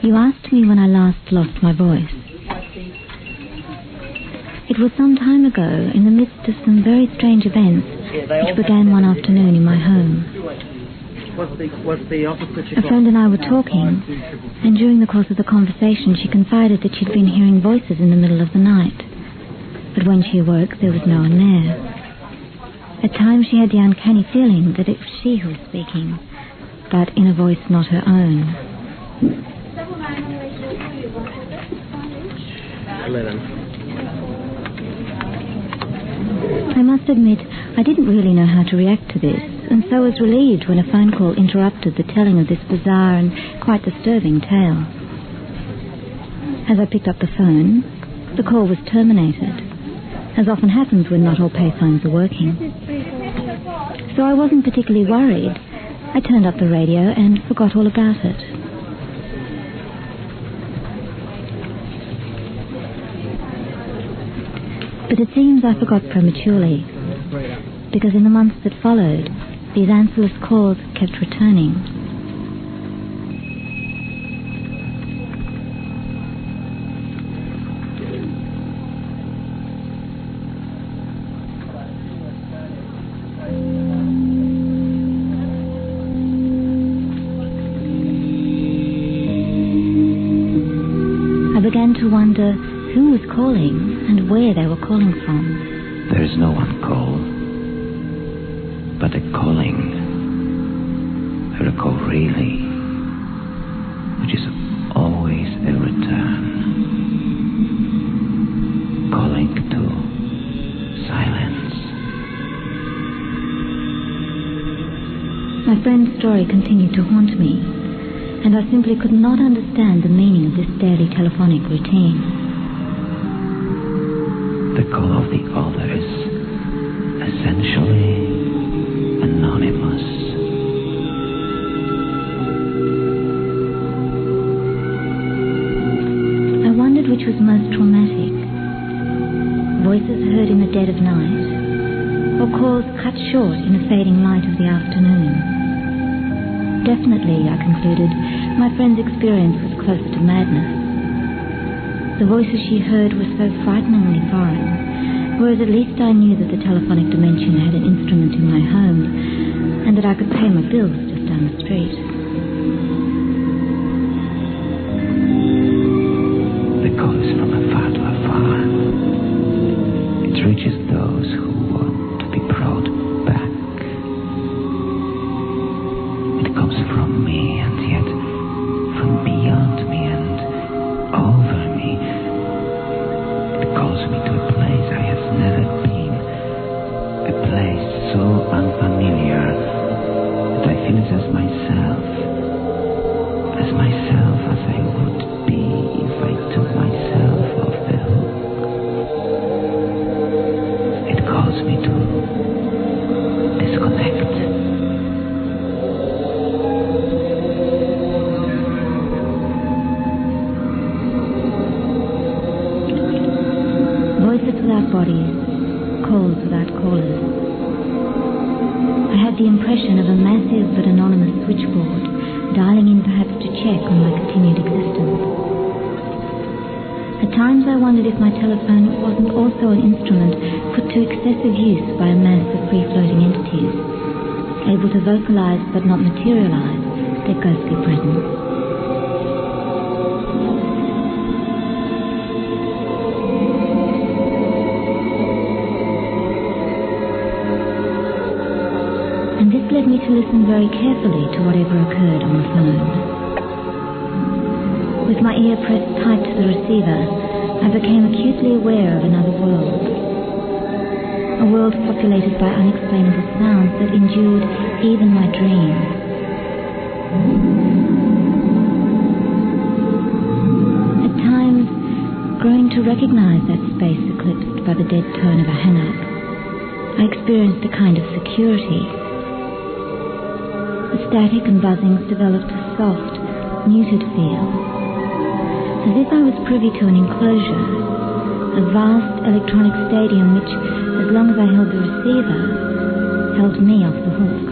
You asked me when I last lost my voice. It was some time ago, in the midst of some very strange events, which began one afternoon in my home. A friend and I were talking, and during the course of the conversation she confided that she'd been hearing voices in the middle of the night. But when she awoke, there was no one there. At times she had the uncanny feeling that it was she who was speaking, but in a voice not her own. 11. I must admit, I didn't really know how to react to this, and so was relieved when a phone call interrupted the telling of this bizarre and quite disturbing tale. As I picked up the phone, the call was terminated, as often happens when not all payphones are working. So I wasn't particularly worried. I turned up the radio and forgot all about it. But it seems I forgot prematurely, because in the months that followed, these answerless calls kept returning. I began to wonder who was calling and where they were calling from. There is no one call, but a calling. A call really, which is always a return. Calling to silence. My friend's story continued to haunt me, and I simply could not understand the meaning of this daily telephonic routine. The call of the other is essentially anonymous. I wondered which was most traumatic. Voices heard in the dead of night, or calls cut short in the fading light of the afternoon. Definitely, I concluded, my friend's experience was closer to madness. The voices she heard were so frighteningly foreign, whereas at least I knew that the telephonic dimension had an instrument in my home, and that I could pay my bills just down the street. The call is from afar to afar. It reaches those who want to be brought back. It comes from me, and yet from beyond me and over me. It calls me to a place I have never been. A place so unfamiliar that I feel it as myself. As myself as I would be if I took myself off the hook. It calls me to disconnect. Voices without bodies, calls without callers. I had the impression of a massive but anonymous switchboard, dialing in perhaps to check on my continued existence. At times I wondered if my telephone wasn't also an instrument put to excessive use by a mass of free-floating entities, able to vocalize but not materialize their ghostly presence. Led me to listen very carefully to whatever occurred on the phone. With my ear pressed tight to the receiver, I became acutely aware of another world. A world populated by unexplainable sounds that endured even my dreams. At times, growing to recognize that space eclipsed by the dead tone of a hang-up, I experienced a kind of security. The static and buzzings developed a soft, muted feel, as if I was privy to an enclosure, a vast electronic stadium which, as long as I held the receiver, held me off the hook.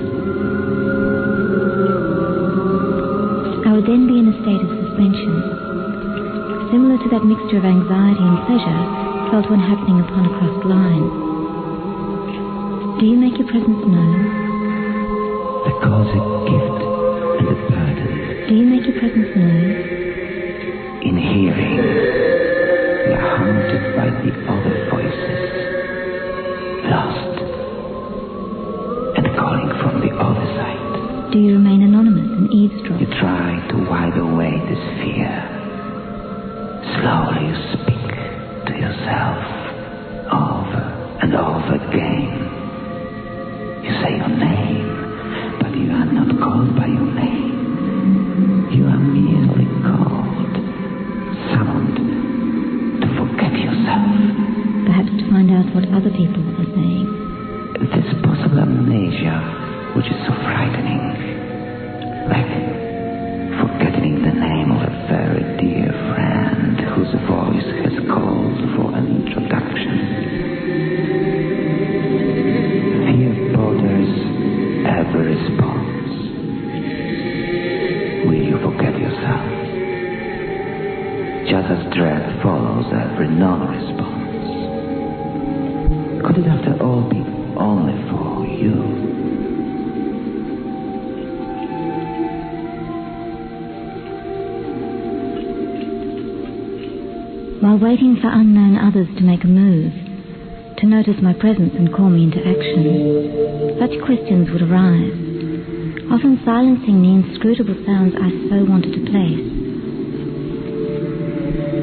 I would then be in a state of suspension, similar to that mixture of anxiety and pleasure felt when happening upon a crossed line. Do you make your presence known? Because a gift and a burden. Do you make your presence known? In hearing, we are haunted by the other voices, lost, and calling from the other side. Do you remain anonymous and eavesdrop? You try to wide away this fear. Slowly you speak to yourself, over and over again. You say your name, but you are not called by your name. You are merely called, summoned to forget yourself. Perhaps to find out what other people are saying. This possible amnesia, which is so frightening, like forgetting the name of a very dear friend whose voice has called for an introduction. Fear borders every response. Will you forget yourself? Just as dread follows every non-response. Could it after all be only for you? While waiting for unknown others to make a move, to notice my presence and call me into action, such questions would arise, often silencing the inscrutable sounds I so wanted to place.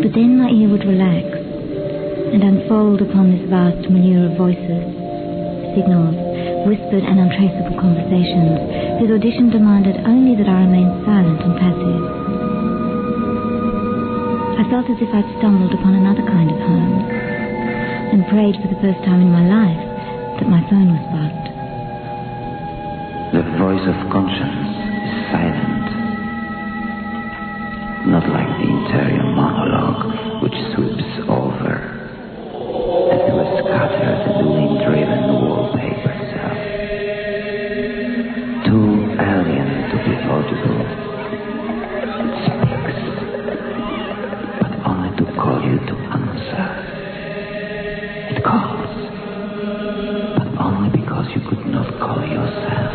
But then my ear would relax and unfold upon this vast manure of voices, signals, whispered and untraceable conversations whose audition demanded only that I remain silent and passive. I felt as if I'd stumbled upon another kind of home, and prayed for the first time in my life that my phone was bugged. The voice of conscience is silent, not like the interior monologue which sweeps over as it was scattered in the wind-driven wallpaper itself. Too alien to be audible, it speaks, but only to call you to answer. It calls, but only because you could not call yourself.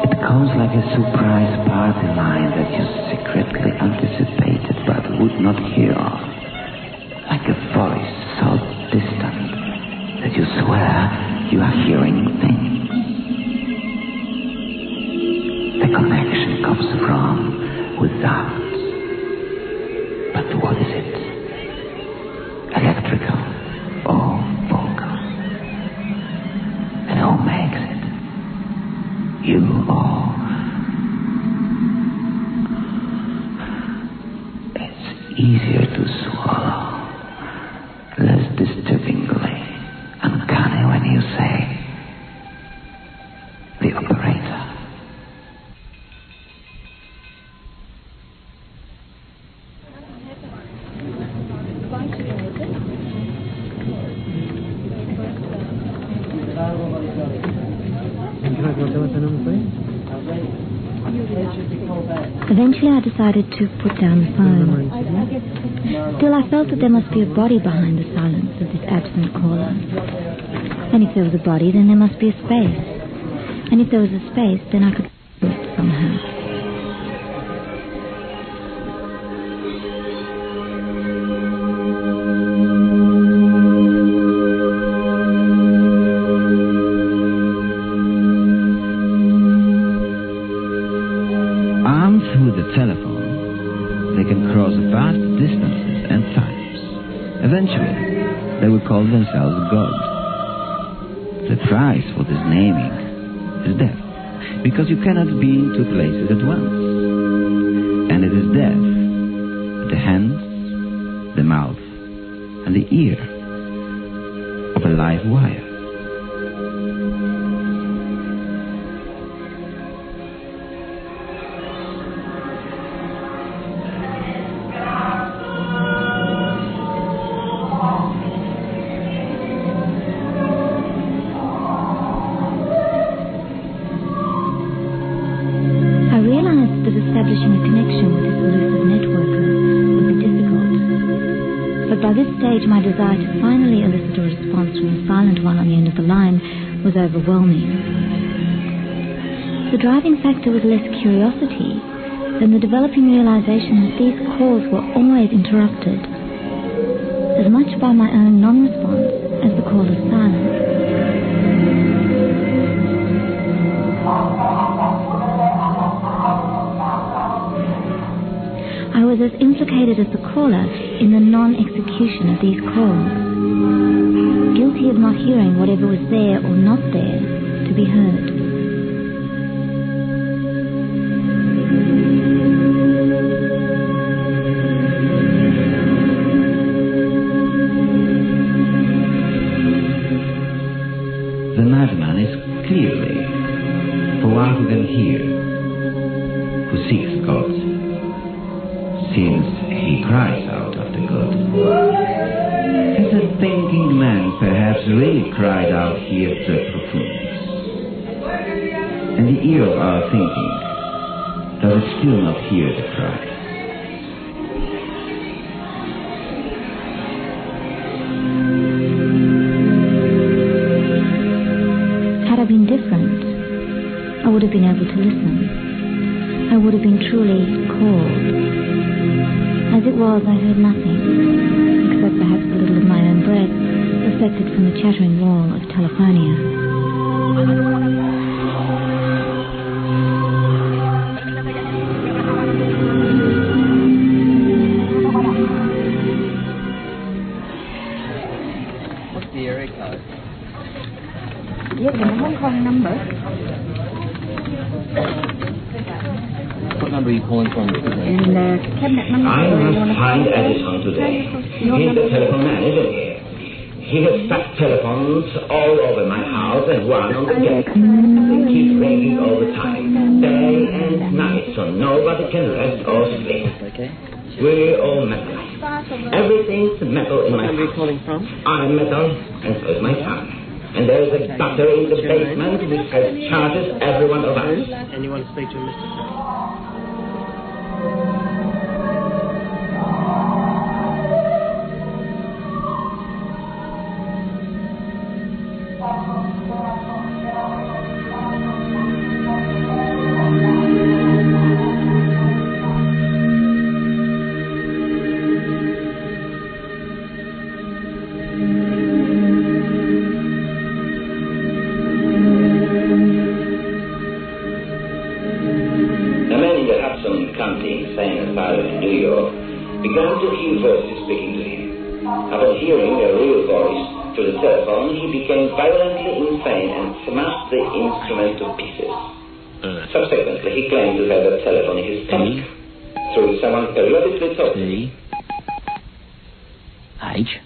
It calls like a surprise party line that you secretly anticipated but would not hear of. Like a voice so distant that you swear you are hearing things. The connection comes from without. But what is it? Electrical or vocal? And who makes it? You or... It's easier to swallow, less disturbingly uncanny when you say the operator. Eventually I decided to put down the phone. Still, I felt that there must be a body behind the silence of this absent caller. And if there was a body, then there must be a space. And if there was a space, then I could fill it somehow. Through the telephone, they can cross vast distances and times. Eventually, they they would call themselves gods. The price for this naming is death, because you cannot be in two places at once. And it is death at the hands, the mouth, and the ear of a live wire. Establishing a connection with this elusive networker would be difficult. But by this stage, my desire to finally elicit a response from the silent one on the end of the line was overwhelming. The driving factor was less curiosity than the developing realization that these calls were always interrupted, as much by my own non-response as the caller's silence. I was as implicated as the caller in the non-execution of these calls, guilty of not hearing whatever was there or not there to be heard. The madman is clearly for one who can hear, who seeks God, since he cries out after God. As a thinking man perhaps really cried out here at the profunds. And the ear of our thinking, does it still not hear the cry? Had I been different, I would have been able to listen. I would have been truly called. As it was, I heard nothing, except perhaps a little of my own breath, reflected from the chattering wall of telephonia. What's the area code? Yes, the Hong Kong number. What number are you calling from? And cabinet number. I must find Edison today. He's the telephone man, isn't he? He has stuck telephones all over my house and one on the deck. They keep ringing all the time, day and night, so nobody can rest or sleep. Okay. We're all metal. Everything's metal in my house. Where are you calling from? I'm metal, and so is my son. And there's a gutter in the basement which has charges every one of us. And you want to speak to Mr. Smith? Began to hear voices speaking to him. Upon hearing a real voice through the telephone, he became violently insane and smashed the instrument to pieces. Subsequently, he claimed to have a telephone in his stomach, through which someone periodically talked to him. H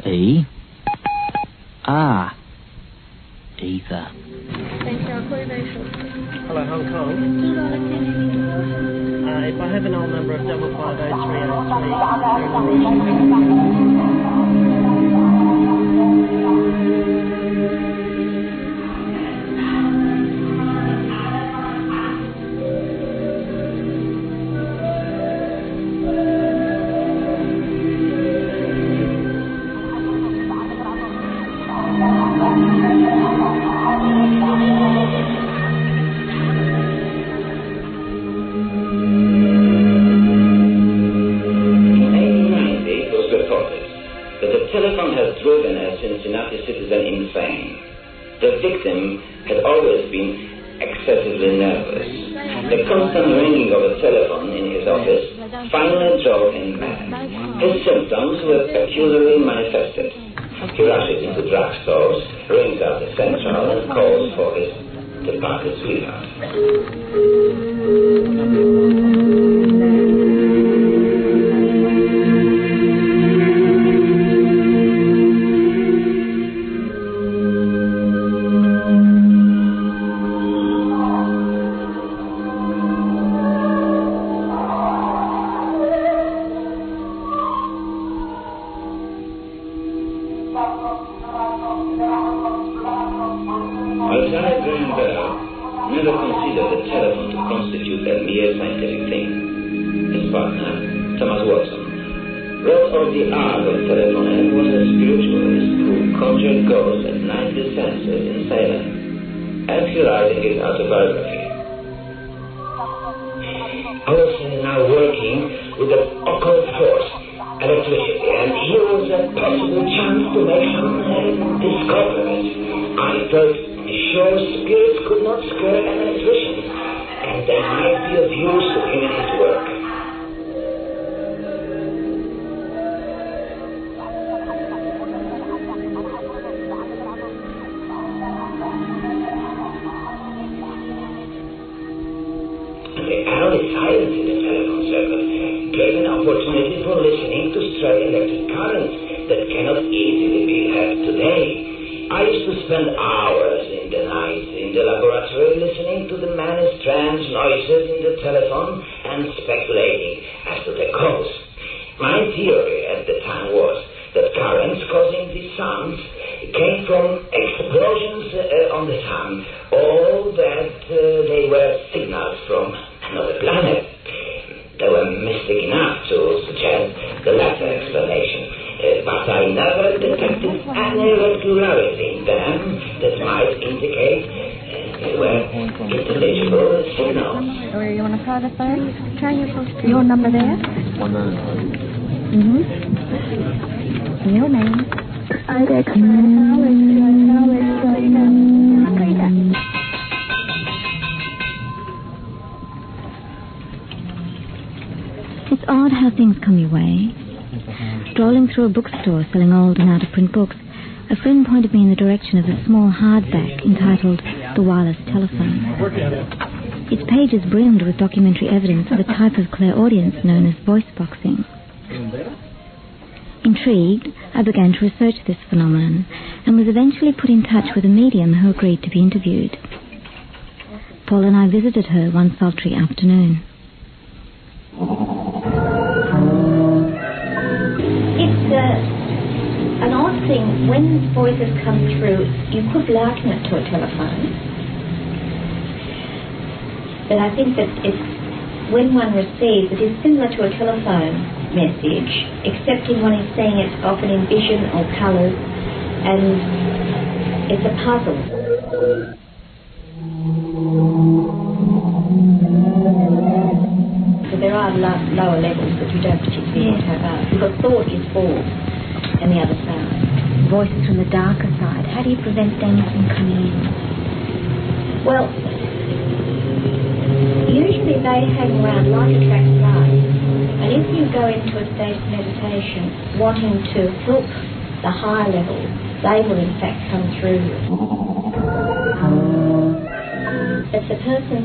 E R Ether. Hello, Hong Kong. If I have an old number of 558-303. Cincinnati citizen insane. The victim had always been excessively nervous. The constant ringing of a telephone in his office finally drove him mad. His symptoms were peculiarly manifested. He rushes into drugstores, rings out the central, and calls for his departed sweetheart. Your number there? Your name? It's odd how things come your way. Strolling through a bookstore selling old and out-of-print books, a friend pointed me in the direction of a small hardback entitled The Wireless Telephone. Its pages brimmed with documentary evidence of a type of clairaudience known as voice boxing. Intrigued, I began to research this phenomenon and was eventually put in touch with a medium who agreed to be interviewed. Paul and I visited her one sultry afternoon. It's an odd thing. When voices come through, you could liken it to a telephone. But I think that when one receives, it is similar to a telephone message, except in one is saying it often in vision or colours, and it's a puzzle. So there are lower levels that you don't particularly want to have out, because thought is form and the other side. Voices from the darker side. How do you prevent them from coming in? Well, usually they hang around, light attracts light. And if you go into a state of meditation wanting to help the higher levels, they will in fact come through you. If the person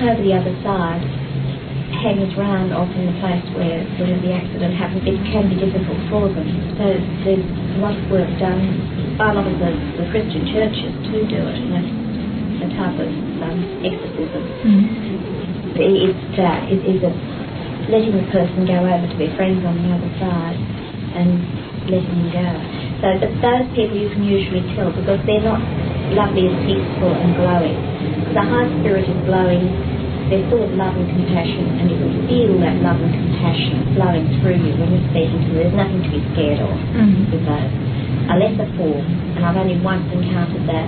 over the other side hangs around often in the place where the accident happened, it can be difficult for them. So there's a lot of work done by a lot of the Christian churches to do it, you know, a type of exorcism. It is a letting the person go over to their friends on the other side and letting them go. So but those people you can usually tell because they're not lovely and peaceful and glowing. The high spirit is glowing, they're full of love and compassion, and you can feel that love and compassion flowing through you when you're speaking to them. There's nothing to be scared of with those. A lesser form, and I've only once encountered that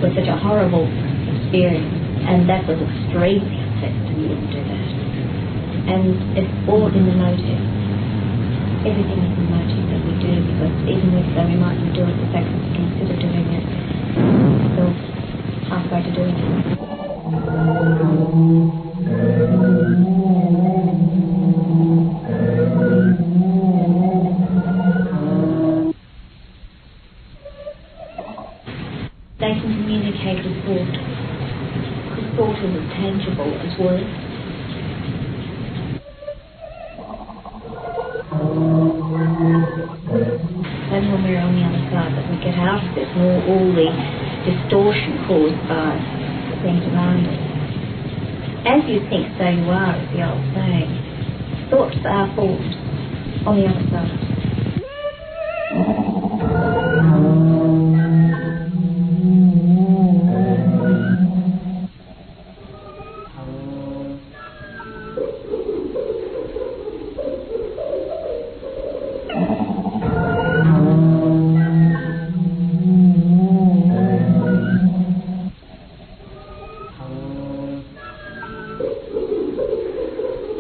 with such a horrible experience, and that was extremely unpleasant, and you wouldn't do that. And it's all in the motive. Everything is the motive that we do, because even if we mightn't do it, the fact that we consider doing it is halfway to doing it. get out of this and all the distortion caused by the things around us. As you think, so you are, is the old saying. Thoughts are thought on the other side.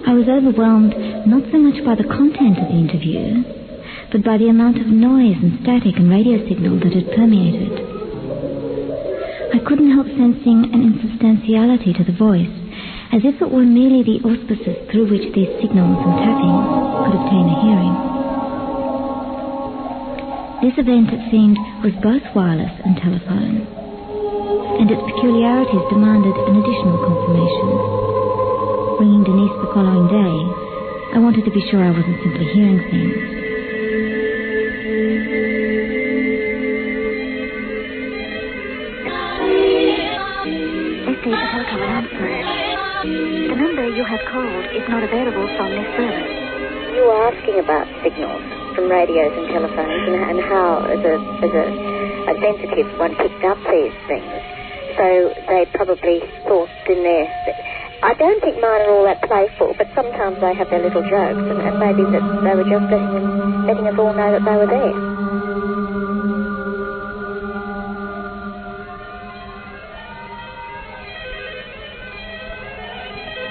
I was overwhelmed not so much by the content of the interview, but by the amount of noise and static and radio signal that had permeated. I couldn't help sensing an insubstantiality to the voice, as if it were merely the auspices through which these signals and tappings could obtain a hearing. This event, it seemed, was both wireless and telephone, and its peculiarities demanded an additional confirmation. Ringing Denise the following day, I wanted to be sure I wasn't simply hearing things. This is a telephone announcement. The number you have called is not available from this service. You were asking about signals from radios and telephones and how, as a sensitive one, picked up these things. So they probably thought in there. I don't think mine are all that playful, but sometimes they have their little jokes, and maybe that they were just letting us all know that they were there.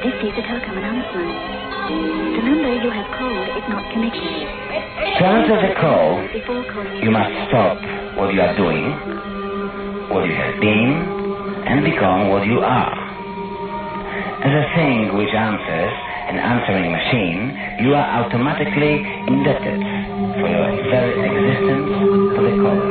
This is a telecom announcement. The number you have called is not connected. To answer the call, you must stop what you are doing, what you have been, and become what you are. As a thing which answers, an answering machine, you are automatically indebted for your very existence to the caller.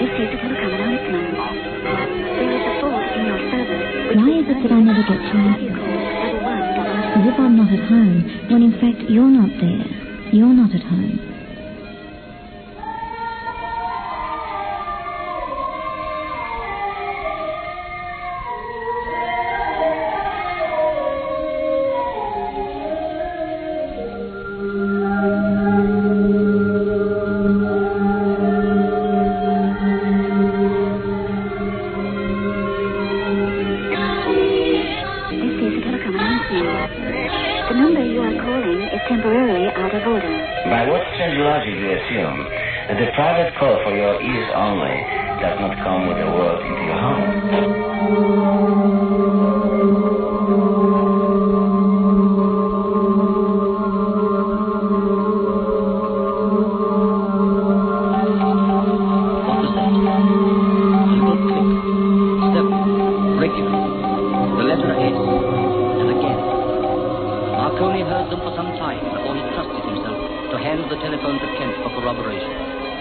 This is a telecom announcement. There is a fault in your service. Why is it that I never get to answer? As if I'm not at home, when in fact you're not there. You're not at home. The number you are calling is temporarily out of order. By what strange logic you assume that the private call for your ears only does not come with the world into your home?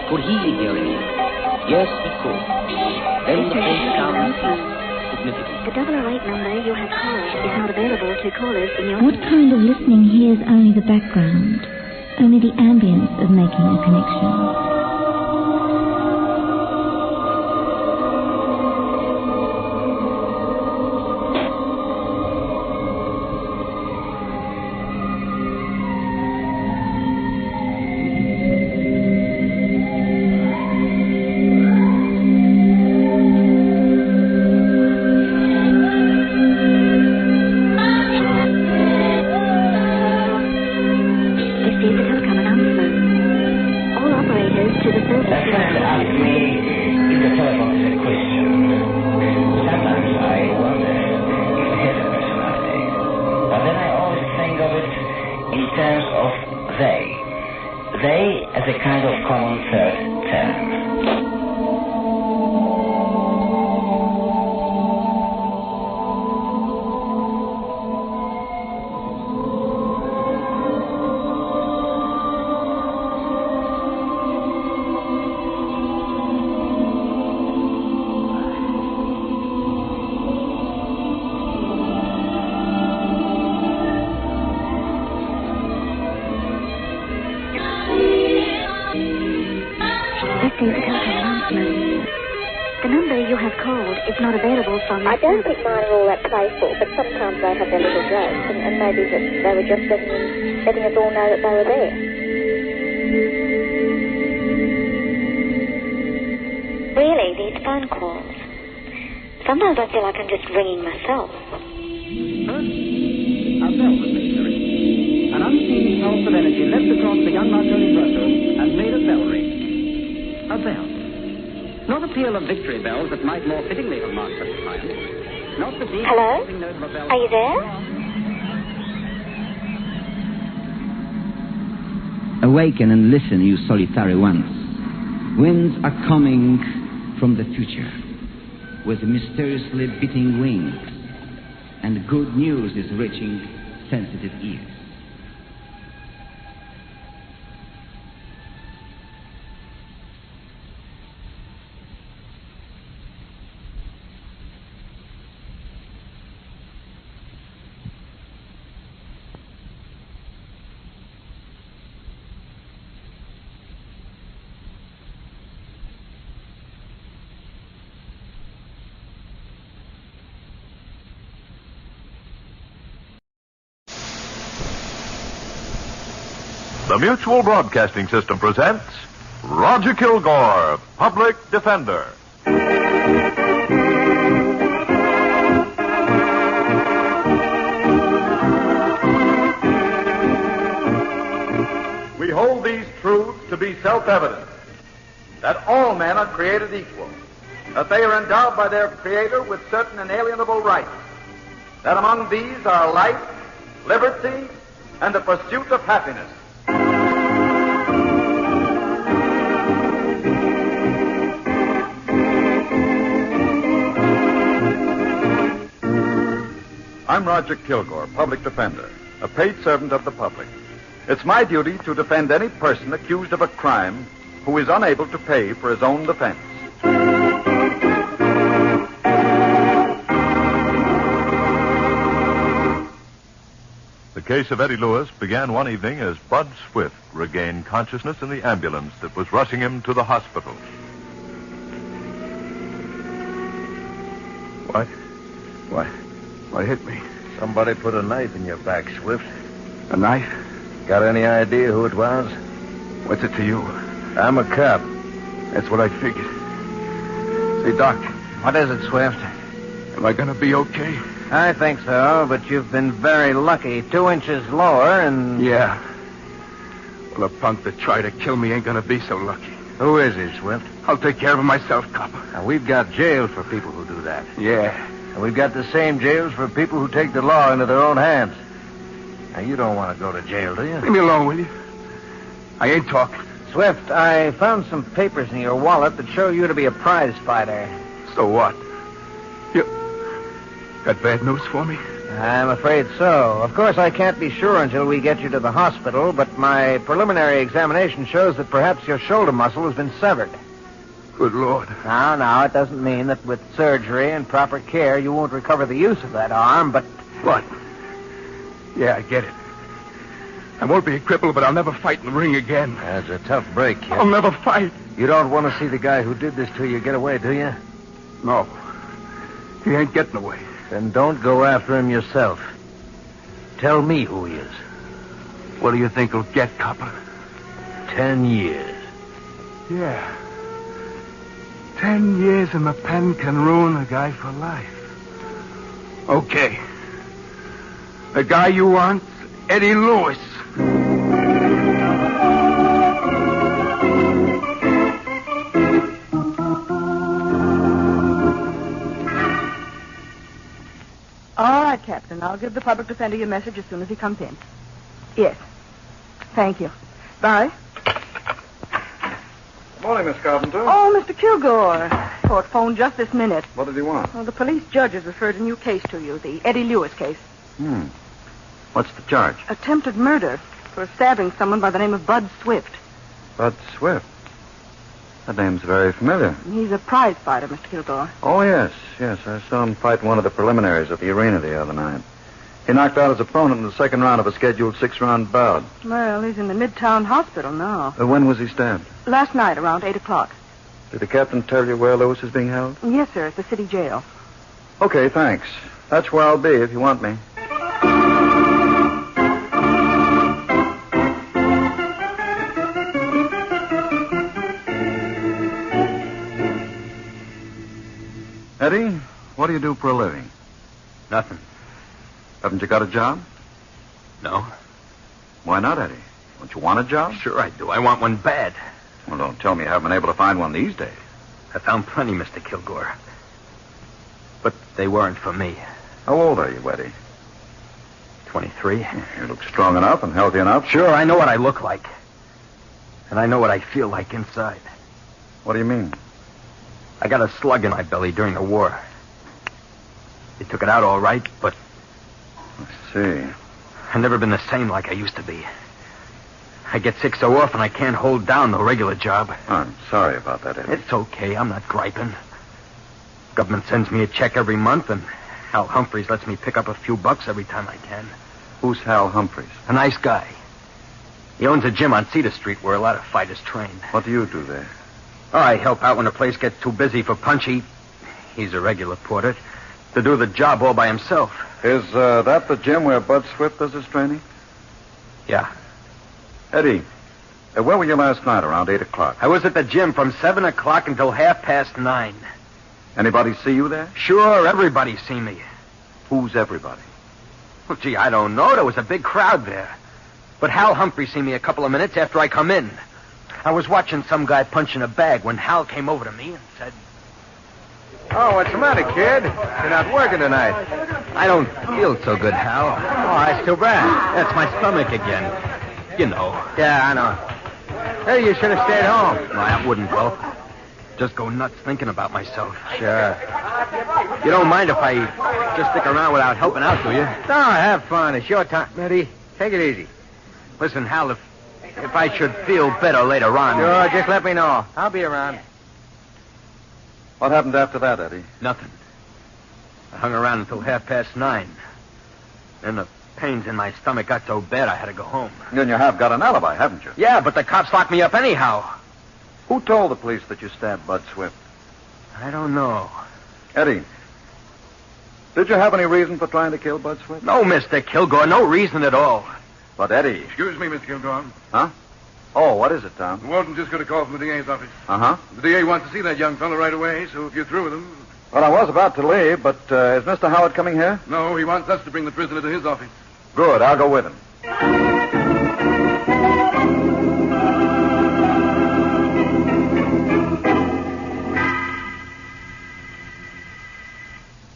Could he hear anything? Yes, he could. Then the face sounds significant. The 008 number you have called is not available to callers in your... What kind of listening hears only the background, only the ambience of making a connection? The number you have called is not available from... I don't think mine are all that playful, but sometimes they have their little jokes, and maybe that they were just letting us all know that they were there. Really, these phone calls. Sometimes I feel like I'm just ringing myself. A bell was necessary. An unseen pulse of energy leapt across the young Marconi's threshold and made a bell ring. A bell. Not a peal of victory bells that might more fittingly have marked such a triumph. Not the deep... Hello? Note of a bell. Are you there? Awaken and listen, you solitary ones. Winds are coming from the future with mysteriously beating wings, and good news is reaching sensitive ears. The Mutual Broadcasting System presents Roger Kilgore, Public Defender. We hold these truths to be self-evident, that all men are created equal, that they are endowed by their Creator with certain inalienable rights, that among these are life, liberty, and the pursuit of happiness. I'm Roger Kilgore, Public Defender, a paid servant of the public. It's my duty to defend any person accused of a crime who is unable to pay for his own defense. The case of Eddie Lewis began one evening as Bud Swift regained consciousness in the ambulance that was rushing him to the hospital. What? What hit me? Somebody put a knife in your back, Swift. A knife? Got any idea who it was? What's it to you? I'm a cop. That's what I figured. Say, Doc. What is it, Swift? Am I going to be okay? I think so, but you've been very lucky. 2 inches lower and... Yeah. Well, the punk that tried to kill me ain't going to be so lucky. Who is he, Swift? I'll take care of him myself, copper. Now, we've got jails for people who do that. Yeah. And we've got the same jails for people who take the law into their own hands. Now, you don't want to go to jail, do you? Leave me alone, will you? I ain't talking. Swift, I found some papers in your wallet that show you to be a prize fighter. So what? You got bad news for me? I'm afraid so. Of course, I can't be sure until we get you to the hospital, but my preliminary examination shows that perhaps your shoulder muscle has been severed. Good Lord. Now, it doesn't mean that with surgery and proper care you won't recover the use of that arm, but... What? Yeah, I get it. I won't be a cripple, but I'll never fight in the ring again. That's a tough break, kid. I'll never fight. You don't want to see the guy who did this to you get away, do you? No. He ain't getting away. Then don't go after him yourself. Tell me who he is. What do you think he'll get, copper? 10 years. Yeah. 10 years in the pen can ruin a guy for life. Okay. The guy you want's Eddie Lewis. All right, Captain. I'll give the public defender your message as soon as he comes in. Yes. Thank you. Bye. Morning, Miss Carpenter. Oh, Mr. Kilgore. Court phone just this minute. What did he want? Well, the police judge has referred a new case to you, the Eddie Lewis case. What's the charge? Attempted murder for stabbing someone by the name of Bud Swift. Bud Swift. That name's very familiar. He's a prize fighter, Mr. Kilgore. Oh, yes. I saw him fight one of the preliminaries at the arena the other night. He knocked out his opponent in the second round of a scheduled 6-round bout. Well, he's in the Midtown Hospital now. When was he stabbed? Last night, around 8 o'clock. Did the captain tell you where Lewis is being held? Yes, sir. It's the city jail. Okay, thanks. That's where I'll be if you want me. Eddie, what do you do for a living? Nothing. Haven't you got a job? No. Why not, Eddie? Don't you want a job? Sure I do. I want one bad. Well, don't tell me you haven't been able to find one these days. I found plenty, Mr. Kilgore. But they weren't for me. How old are you, Eddie? 23. You look strong enough and healthy enough. Sure, I know what I look like. And I know what I feel like inside. What do you mean? I got a slug in my belly during the war. They took it out all right, but... I see. I've never been the same like I used to be. I get sick so often I can't hold down the regular job. I'm sorry about that, Eddie. It's okay. I'm not griping. Government sends me a check every month, and Hal Humphreys lets me pick up a few bucks every time I can. Who's Hal Humphreys? A nice guy. He owns a gym on Cedar Street where a lot of fighters train. What do you do there? Oh, I help out when the place gets too busy for Punchy. He's a regular porter. To do the job all by himself. Is that the gym where Bud Swift does his training? Yeah. Eddie, where were you last night around 8 o'clock? I was at the gym from 7 o'clock until 9:30. Anybody see you there? Sure, everybody see me. Who's everybody? Well, gee, I don't know. There was a big crowd there. But Hal Humphrey seen me a couple of minutes after I come in. I was watching some guy punching a bag when Hal came over to me and said... Oh, what's the matter, kid? You're not working tonight. I don't feel so good, Hal. Oh, that's too bad. That's my stomach again. You know. Yeah, I know. Hey, you should have stayed home. No, that wouldn't help. Just go nuts thinking about myself. Sure. You don't mind if I just stick around without helping out, do you? No, have fun. It's your time, Eddie. Take it easy. Listen, Hal, if I should feel better later on... Sure, just let me know. I'll be around. What happened after that, Eddie? Nothing. I hung around until 9:30. Then the pains in my stomach got so bad I had to go home. Then you have got an alibi, haven't you? Yeah, but the cops locked me up anyhow. Who told the police that you stabbed Bud Swift? I don't know. Eddie, did you have any reason for trying to kill Bud Swift? No, Mr. Kilgore, no reason at all. But, Eddie... Excuse me, Mr. Kilgore. Huh? Oh, what is it, Tom? The warden just got a call from the DA's office. Uh-huh. The DA wants to see that young fellow right away, so if you're through with him... Well, I was about to leave, but is Mr. Howard coming here? No, he wants us to bring the prisoner to his office. Good, I'll go with him.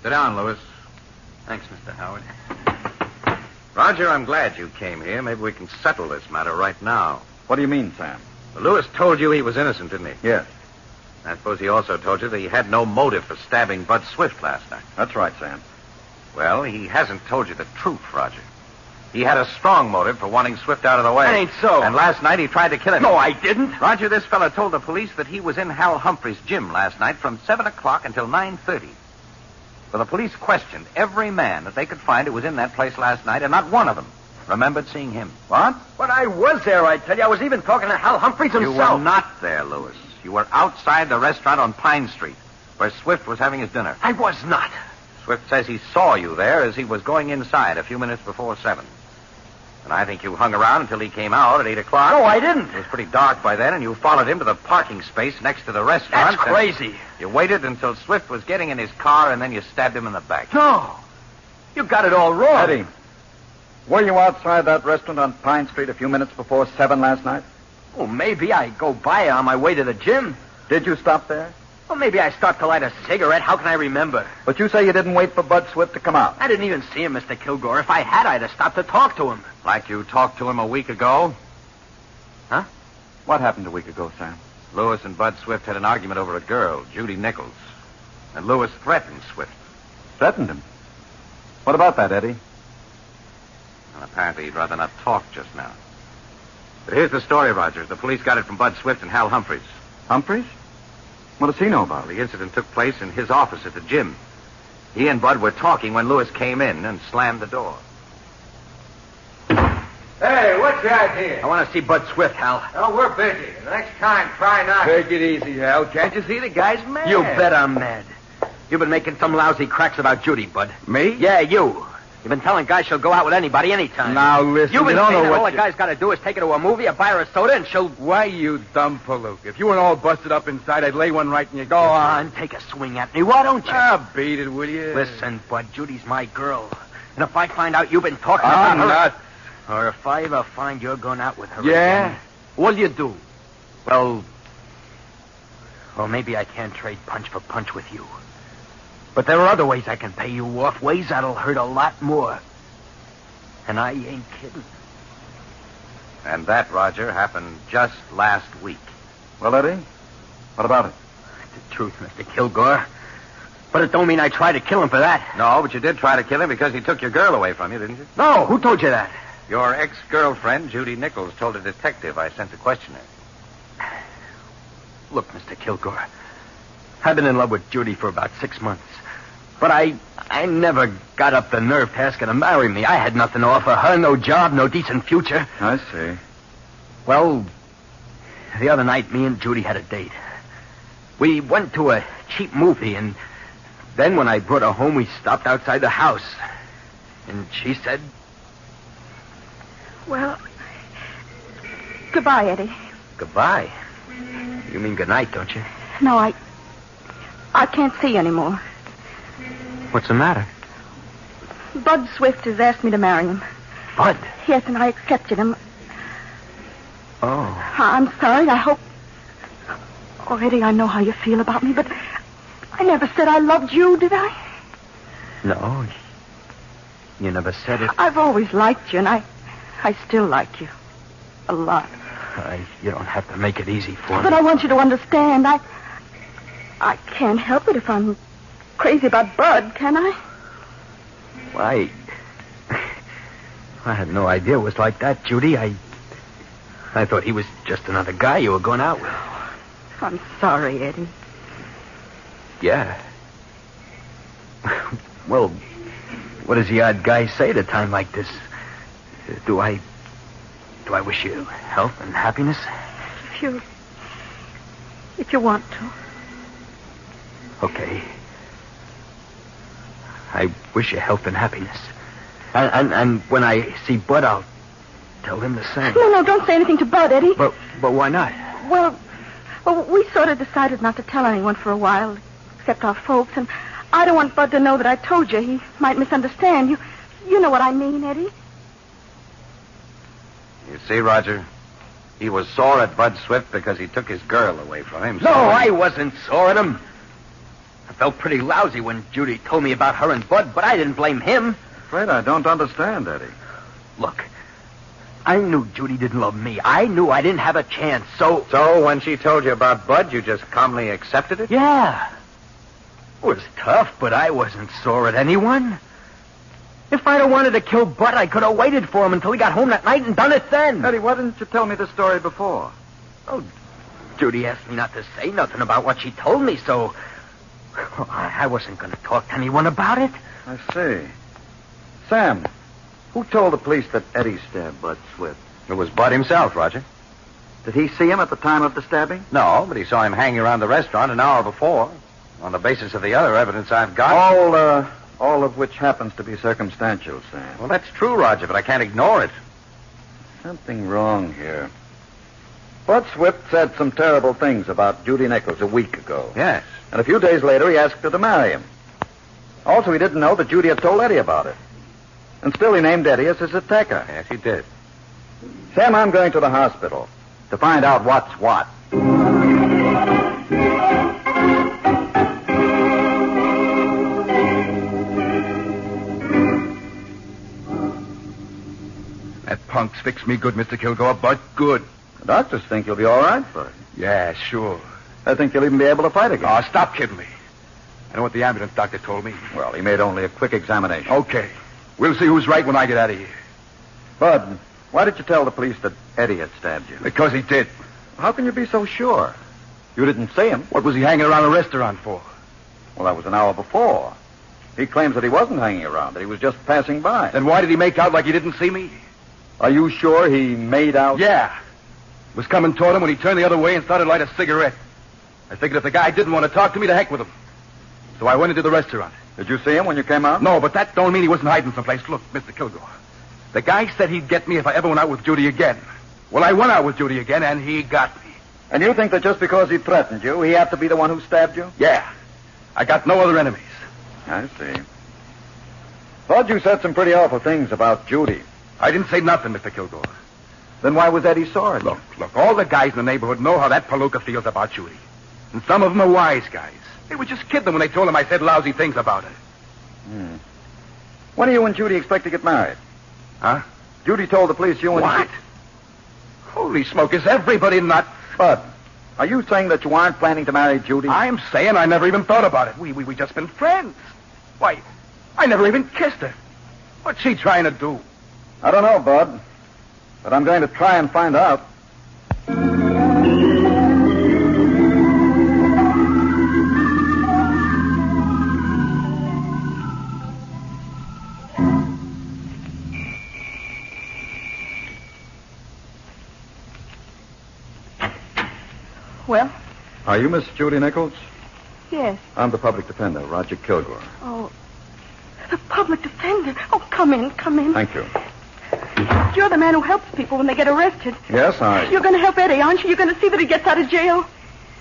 Sit down, Lewis. Thanks, Mr. Howard. Roger, I'm glad you came here. Maybe we can settle this matter right now. What do you mean, Sam? Well, Lewis told you he was innocent, didn't he? Yes. I suppose he also told you that he had no motive for stabbing Bud Swift last night. That's right, Sam. Well, he hasn't told you the truth, Roger. He had a strong motive for wanting Swift out of the way. That ain't so. And last night he tried to kill him. No, I didn't. Roger, this fella told the police that he was in Hal Humphrey's gym last night from 7 o'clock until 9:30. Well, the police questioned every man that they could find who was in that place last night, and not one of them remembered seeing him. What? But I was there, I tell you. I was even talking to Hal Humphreys himself. You were not there, Lewis. You were outside the restaurant on Pine Street, where Swift was having his dinner. I was not. Swift says he saw you there as he was going inside a few minutes before 7. And I think you hung around until he came out at 8 o'clock. No, I didn't. It was pretty dark by then, and you followed him to the parking space next to the restaurant. That's crazy. You waited until Swift was getting in his car, and then you stabbed him in the back. No. You got it all wrong. Eddie, were you outside that restaurant on Pine Street a few minutes before 7 last night? Well, maybe I go by on my way to the gym. Did you stop there? Well, maybe I stopped to light a cigarette. How can I remember? But you say you didn't wait for Bud Swift to come out. I didn't even see him, Mr. Kilgore. If I had, I'd have stopped to talk to him. Like you talked to him a week ago? Huh? What happened a week ago, Sam? Lewis and Bud Swift had an argument over a girl, Judy Nichols. And Lewis threatened Swift. Threatened him? What about that, Eddie? Well, apparently he'd rather not talk just now. But here's the story, Rogers. The police got it from Bud Swift and Hal Humphreys. Humphreys? What does he know about it? Well, the incident took place in his office at the gym. He and Bud were talking when Lewis came in and slammed the door. Hey, what's the idea? I want to see Bud Swift, Hal. Oh, we're busy. The next time, try not. Take it easy, Hal. Can't you see the guy's mad? You bet I'm mad. You've been making some lousy cracks about Judy, Bud. Me? Yeah, you. You've been telling guys she'll go out with anybody anytime. Now, listen, You've been you don't saying know that what all the guy's got to do is take her to a movie or buy her a soda and she'll... Why, you dumb palook. If you weren't all busted up inside, I'd lay one right in your... Go on, take a swing at me. Why don't you? Ah, beat it, will you? Listen, Bud, Judy's my girl. And if I find out you've been talking about I'm her... not. Or if I ever find you're going out with her Yeah? again, what'll you do? Well, maybe I can't trade punch for punch with you. But there are other ways I can pay you off, ways that'll hurt a lot more. And I ain't kidding. And that, Roger, happened just last week. Well, Eddie, what about it? The truth, Mr. Kilgore. But it don't mean I tried to kill him for that. No, but you did try to kill him because he took your girl away from you, didn't you? No, who told you that? Your ex-girlfriend, Judy Nichols, told a detective I sent to question her. Look, Mr. Kilgore, I've been in love with Judy for about 6 months. But I never got up the nerve to ask her to marry me. I had nothing to offer her, no job, no decent future. I see. Well, the other night, me and Judy had a date. We went to a cheap movie, and then when I brought her home, we stopped outside the house. And she said... Well, goodbye, Eddie. Goodbye? You mean good night, don't you? No, I can't see you anymore. What's the matter? Bud Swift has asked me to marry him. Bud? Yes, and I accepted him. Oh. I'm sorry. I hope... Oh, Eddie, I know how you feel about me, but I never said I loved you, did I? No. You never said it. I've always liked you, and I still like you. A lot. You don't have to make it easy for me. But I want you to understand. I can't help it if I'm crazy about Bud, can I? Why, I had no idea it was like that, Judy. I thought he was just another guy you were going out with. I'm sorry, Eddie. Yeah. Well, what does the odd guy say at a time like this? Do I wish you health and happiness? If you want to. Okay. I wish you health and happiness. And when I see Bud, I'll tell him the same. No, don't say anything to Bud, Eddie. But why not? Well, we sort of decided not to tell anyone for a while, except our folks, and I don't want Bud to know that I told you. He might misunderstand. You know what I mean, Eddie? You see, Roger, he was sore at Bud Swift because he took his girl away from him. No, I wasn't sore at him. I felt pretty lousy when Judy told me about her and Bud, but I didn't blame him. Afraid I don't understand, Eddie. Look, I knew Judy didn't love me. I knew I didn't have a chance, so... So when she told you about Bud, you just calmly accepted it? Yeah. It was tough, but I wasn't sore at anyone. If I'd have wanted to kill Bud, I could have waited for him until he got home that night and done it then. Eddie, why didn't you tell me the story before? Oh, Judy asked me not to say nothing about what she told me, so... I wasn't going to talk to anyone about it. I see. Sam, who told the police that Eddie stabbed Bud Swift? It was Bud himself, Roger. Did he see him at the time of the stabbing? No, but he saw him hanging around the restaurant an hour before. On the basis of the other evidence I've got... All of which happens to be circumstantial, Sam. Well, that's true, Roger, but I can't ignore it. Something wrong here. Bud Swift said some terrible things about Judy Nichols a week ago. Yes. And a few days later, he asked her to marry him. Also, he didn't know that Judy had told Eddie about it. And still, he named Eddie as his attacker. Yes, he did. Sam, I'm going to the hospital to find out what's what. That punk's fixed me good, Mr. Kilgore, but good. The doctors think you'll be all right, Bud. Yeah, sure. I think you'll even be able to fight again. Oh, stop kidding me. I know what the ambulance doctor told me. Well, he made only a quick examination. Okay. We'll see who's right when I get out of here. Bud, why did you tell the police that Eddie had stabbed you? Because he did. How can you be so sure? You didn't see him. What was he hanging around a restaurant for? Well, that was an hour before. He claims that he wasn't hanging around, that he was just passing by. Then why did he make out like he didn't see me? Are you sure he made out? Yeah. Was coming toward him when he turned the other way and started to light a cigarette. I figured if the guy didn't want to talk to me, to heck with him. So I went into the restaurant. Did you see him when you came out? No, but that don't mean he wasn't hiding someplace. Look, Mr. Kilgore. The guy said he'd get me if I ever went out with Judy again. Well, I went out with Judy again, and he got me. And you think that just because he threatened you, he had to be the one who stabbed you? Yeah. I got no other enemies. I see. Thought you said some pretty awful things about Judy. I didn't say nothing, Mr. Kilgore. Then why was Eddie sore? Look, all the guys in the neighborhood know how that palooka feels about Judy. And some of them are wise guys. They were just kidding when they told him I said lousy things about her. When do you and Judy expect to get married? Huh? Judy told the police you and... What? Holy smoke, is everybody nuts? Bud, are you saying that you aren't planning to marry Judy? I'm saying I never even thought about it. We just been friends. Why, I never even kissed her. What's she trying to do? I don't know, Bud. But I'm going to try and find out. Well? Are you Miss Judy Nichols? Yes. I'm the public defender, Roger Kilgore. Oh, the public defender. Oh, come in. Thank you. You're the man who helps people when they get arrested. Yes, You're going to help Eddie, aren't you? You're going to see that he gets out of jail?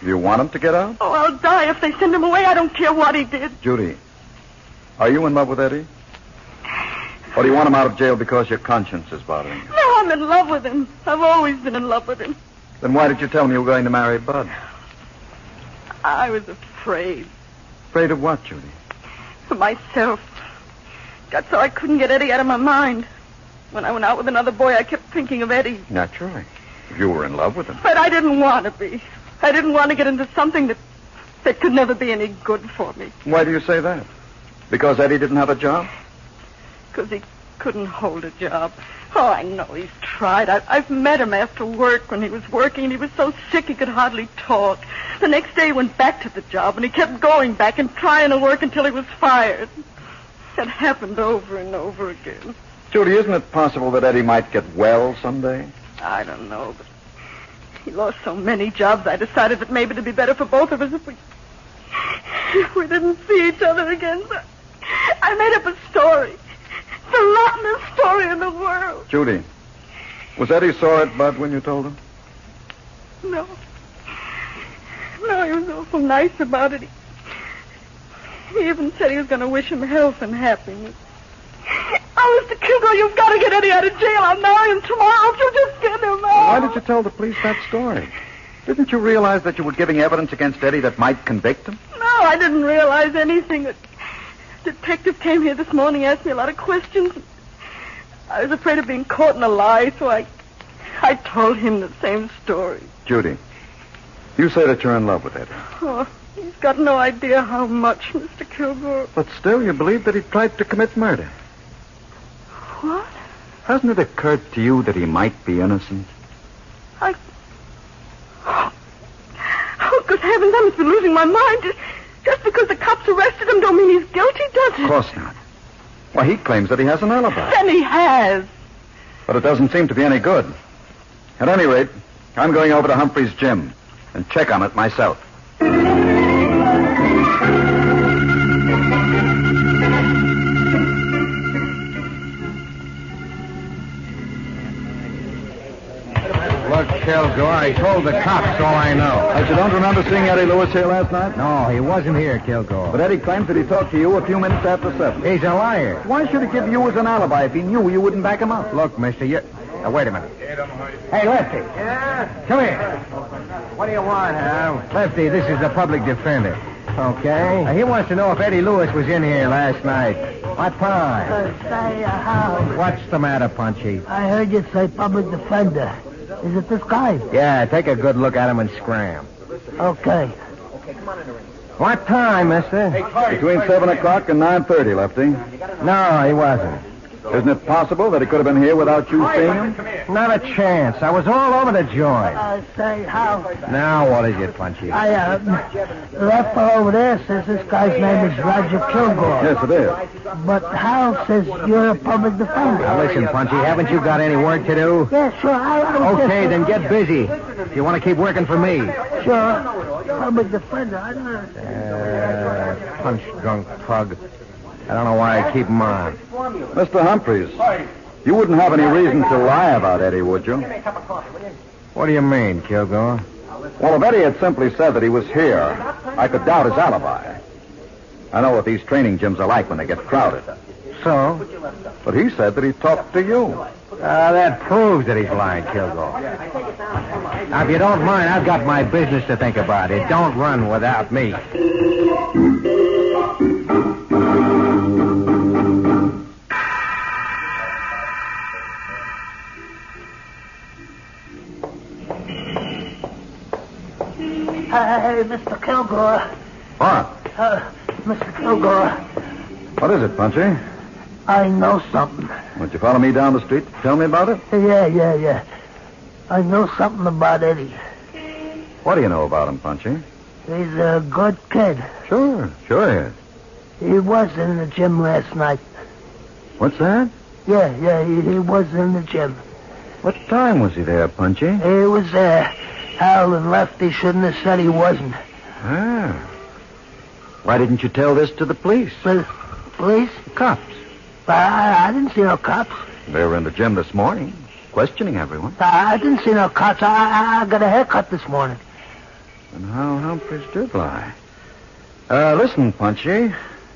You want him to get out? Oh, I'll die if they send him away. I don't care what he did. Judy, are you in love with Eddie? Or do you want him out of jail because your conscience is bothering you? No, I'm in love with him. I've always been in love with him. Then why did you tell me you were going to marry Bud? I was afraid. Afraid of what, Judy? For myself. Got so I couldn't get Eddie out of my mind. When I went out with another boy, I kept thinking of Eddie. Naturally. You were in love with him. But I didn't want to be. I didn't want to get into something that could never be any good for me. Why do you say that? Because Eddie didn't have a job? Because he couldn't hold a job. Oh, I know he's tried. I've met him after work when he was working, and he was so sick he could hardly talk. The next day he went back to the job, and he kept going back and trying to work until he was fired. It happened over and over again. Judy, isn't it possible that Eddie might get well someday? I don't know, but he lost so many jobs, I decided that maybe it'd be better for both of us if we didn't see each other again. So I made up a story. The rottenest story in the world. Judy, was Eddie sore at Bud when you told him? No, he was awful nice about it. He even said he was going to wish him health and happiness. Oh, Mr. Kilgore, you've got to get Eddie out of jail. I'll marry him tomorrow if you just get him out. Why did you tell the police that story? Didn't you realize that you were giving evidence against Eddie that might convict him? No, I didn't realize anything. The detective came here this morning, asked me a lot of questions. I was afraid of being caught in a lie, so I told him the same story. Judy, you say that you're in love with Eddie. Oh, he's got no idea how much, Mr. Kilgore. But still, you believe that he tried to commit murder. What? Hasn't it occurred to you that he might be innocent? Oh, good heavens, I must be losing my mind. Just because the cops arrested him don't mean he's guilty, does it? Of course not. Why, he claims that he has an alibi. Then he has. But it doesn't seem to be any good. At any rate, I'm going over to Humphrey's gym and check on it myself. Look, Kilgore, I told the cops all I know. You don't remember seeing Eddie Lewis here last night? No, he wasn't here, Kilgore. But Eddie claims that he talked to you a few minutes after 7. He's a liar. Why should he give you as an alibi if he knew you wouldn't back him up? Look, mister, you... Now, wait a minute. Hey, Lefty. Yeah? Come here. What do you want, Hal? Lefty, this is the public defender. Okay. He wants to know if Eddie Lewis was in here last night. What time? Say, Hal. What's the matter, Punchy? I heard you say public defender. Is it this guy? Yeah, take a good look at him and scram. Okay. What time, mister? Between 7 o'clock and 9:30, Lefty. No, he wasn't. Isn't it possible that he could have been here without you seeing him? Not a chance. I was all over the joint. Say, Hal. Now what is it, Punchy? That fellow over there says this guy's name is Roger Kilgore. Yes, it is. But Hal says you're a public defender. Now listen, Punchy, haven't you got any work to do? Yeah, sure. Okay, then get busy. If you want to keep working for me. Sure. Public defender. I don't know. Punch-drunk pug. I don't know why I keep him on. Mr. Humphreys, you wouldn't have any reason to lie about Eddie, would you? What do you mean, Kilgore? Well, if Eddie had simply said that he was here, I could doubt his alibi. I know what these training gyms are like when they get crowded. So? But he said that he talked to you. That proves that he's lying, Kilgore. Now, if you don't mind, I've got my business to think about. It don't run without me. Hey, Mr. Kilgore. What? Mr. Kilgore. What is it, Punchy? I know something. Would you follow me down the street to tell me about it? Yeah. I know something about Eddie. What do you know about him, Punchy? He's a good kid. Sure he is. He was in the gym last night. What's that? Yeah, he was in the gym. What time was he there, Punchy? He was there. Hal and Lefty shouldn't have said he wasn't. Ah. Why didn't you tell this to the police? Police? Cops. I didn't see no cops. They were in the gym this morning, questioning everyone. I didn't see no cops. I got a haircut this morning. And how Humphreys did lie. Listen, Punchy,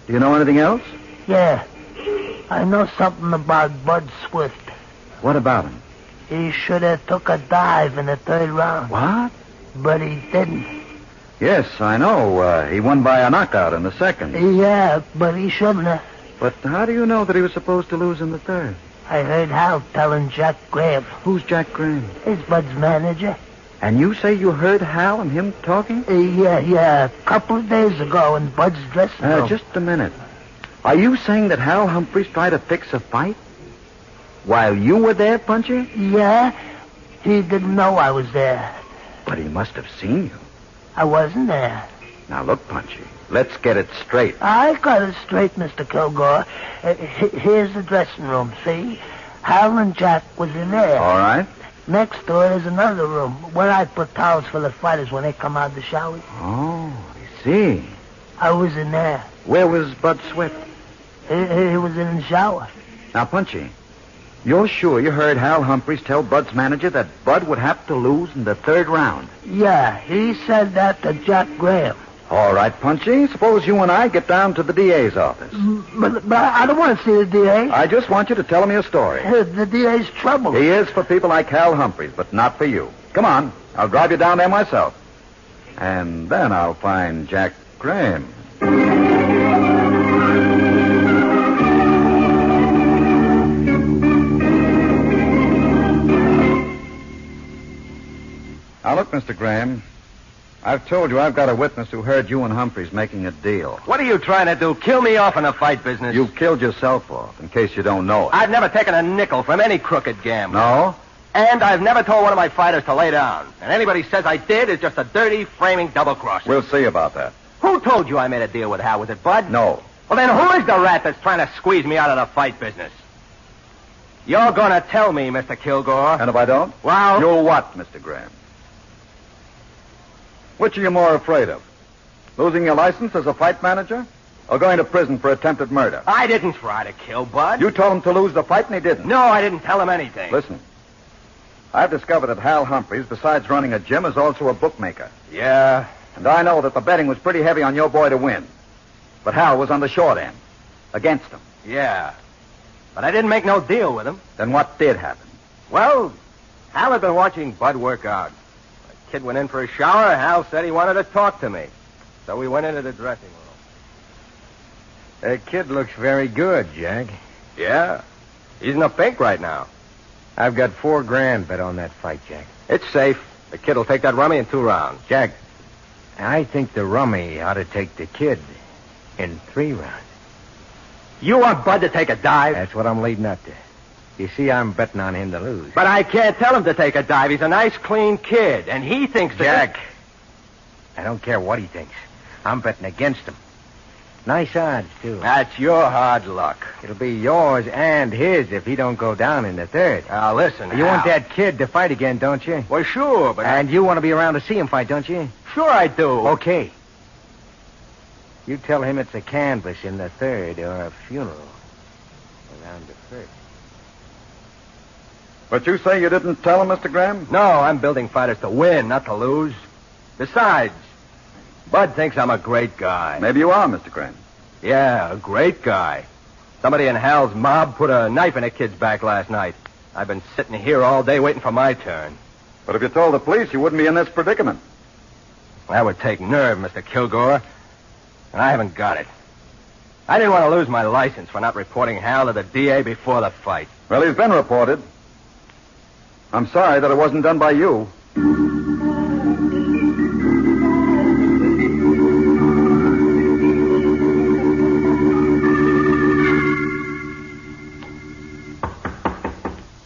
do you know anything else? Yeah. I know something about Bud Swift. What about him? He should have took a dive in the third round. What? But he didn't. Yes, I know. He won by a knockout in the second. Yeah, but he shouldn't have. But how do you know that he was supposed to lose in the third? I heard Hal telling Jack Graham. Who's Jack Graham? He's Bud's manager. And you say you heard Hal and him talking? Yeah. A couple of days ago in Bud's dressing room. Just a minute. Are you saying that Hal Humphreys tried to fix a fight? While you were there, Punchy? Yeah. He didn't know I was there. But he must have seen you. I wasn't there. Now, look, Punchy. Let's get it straight. I got it straight, Mr. Kilgore. Here's the dressing room, see? Hal and Jack was in there. All right. Next door is another room where I put towels for the fighters when they come out of the shower. Oh, I see. I was in there. Where was Bud Swift? He was in the shower. Now, Punchy, you're sure you heard Hal Humphreys tell Bud's manager that Bud would have to lose in the third round? Yeah, he said that to Jack Graham. All right, Punchy. Suppose you and I get down to the DA's office. But I don't want to see the DA. I just want you to tell him your story. The DA's trouble. He is for people like Hal Humphreys, but not for you. Come on. I'll drive you down there myself. And then I'll find Jack Graham. Now, look, Mr. Graham. I've told you I've got a witness who heard you and Humphreys making a deal. What are you trying to do? Kill me off in the fight business? You killed yourself off, in case you don't know it. I've never taken a nickel from any crooked gambler. No? And I've never told one of my fighters to lay down. And anybody says I did is just a dirty, framing double-crosser. We'll see about that. Who told you I made a deal with Hal? Was it Bud? No. Well, then who is the rat that's trying to squeeze me out of the fight business? You're going to tell me, Mr. Kilgore. And if I don't? Well... You'll what, Mr. Graham? Which are you more afraid of? Losing your license as a fight manager? Or going to prison for attempted murder? I didn't try to kill Bud. You told him to lose the fight and he didn't. No, I didn't tell him anything. Listen. I've discovered that Hal Humphreys, besides running a gym, is also a bookmaker. Yeah? And I know that the betting was pretty heavy on your boy to win. But Hal was on the short end. Against him. Yeah. But I didn't make no deal with him. Then what did happen? Well, Hal had been watching Bud work out. The kid went in for a shower. Hal said he wanted to talk to me. So we went into the dressing room. That kid looks very good, Jack. Yeah. He's in the pink right now. I've got $4,000 bet on that fight, Jack. It's safe. The kid will take that rummy in 2 rounds. Jack, I think the rummy ought to take the kid in 3 rounds. You want Bud to take a dive? That's what I'm leading up to. You see, I'm betting on him to lose. But I can't tell him to take a dive. He's a nice, clean kid, and he thinks that... Jack, I don't care what he thinks. I'm betting against him. Nice odds, too. That's your hard luck. It'll be yours and his if he don't go down in the third. Now, listen, You want that kid to fight again, don't you? Well, sure, but... And you want to be around to see him fight, don't you? Sure I do. Okay. You tell him it's a canvas in the third or a funeral around the first. But you say you didn't tell him, Mr. Graham? No, I'm building fighters to win, not to lose. Besides, Bud thinks I'm a great guy. Maybe you are, Mr. Graham. Yeah, a great guy. Somebody in Hal's mob put a knife in a kid's back last night. I've been sitting here all day waiting for my turn. But if you told the police, you wouldn't be in this predicament. That would take nerve, Mr. Kilgore. And I haven't got it. I didn't want to lose my license for not reporting Hal to the DA before the fight. Well, he's been reported. I'm sorry that it wasn't done by you.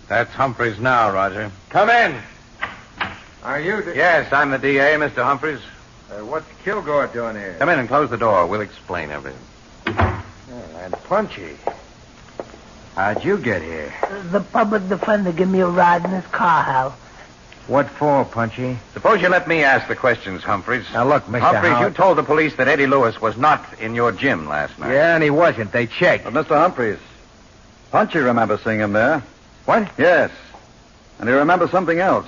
That's Humphreys now, Roger. Come in. Are you... Yes, I'm the DA, Mr. Humphreys. What's Kilgore doing here? Come in and close the door. We'll explain everything. And Punchy. How'd you get here? The public defender gave me a ride in his car, Hal. What for, Punchy? Suppose you let me ask the questions, Humphreys. Now, look, Mr. Humphreys, Howard. you told the police that Eddie Lewis was not in your gym last night. Yeah, and he wasn't. They checked. But Mr. Humphreys, Punchy remembers seeing him there. What? Yes. And he remembers something else.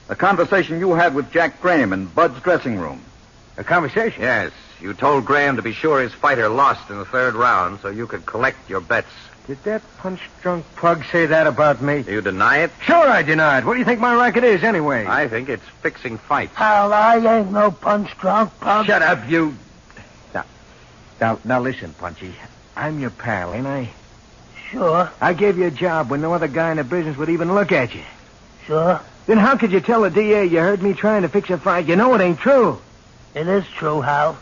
A conversation you had with Jack Graham in Bud's dressing room. A conversation? Yes. You told Graham to be sure his fighter lost in the third round so you could collect your bets. Did that punch-drunk pug say that about me? Do you deny it? Sure I deny it. What do you think my racket is, anyway? I think it's fixing fights. Hal, I ain't no punch-drunk pug. Shut up, you... Now, listen, Punchy. I'm your pal, ain't I? Sure. I gave you a job when no other guy in the business would even look at you. Sure. Then how could you tell the DA you heard me trying to fix a fight? You know it ain't true. It is true, Hal.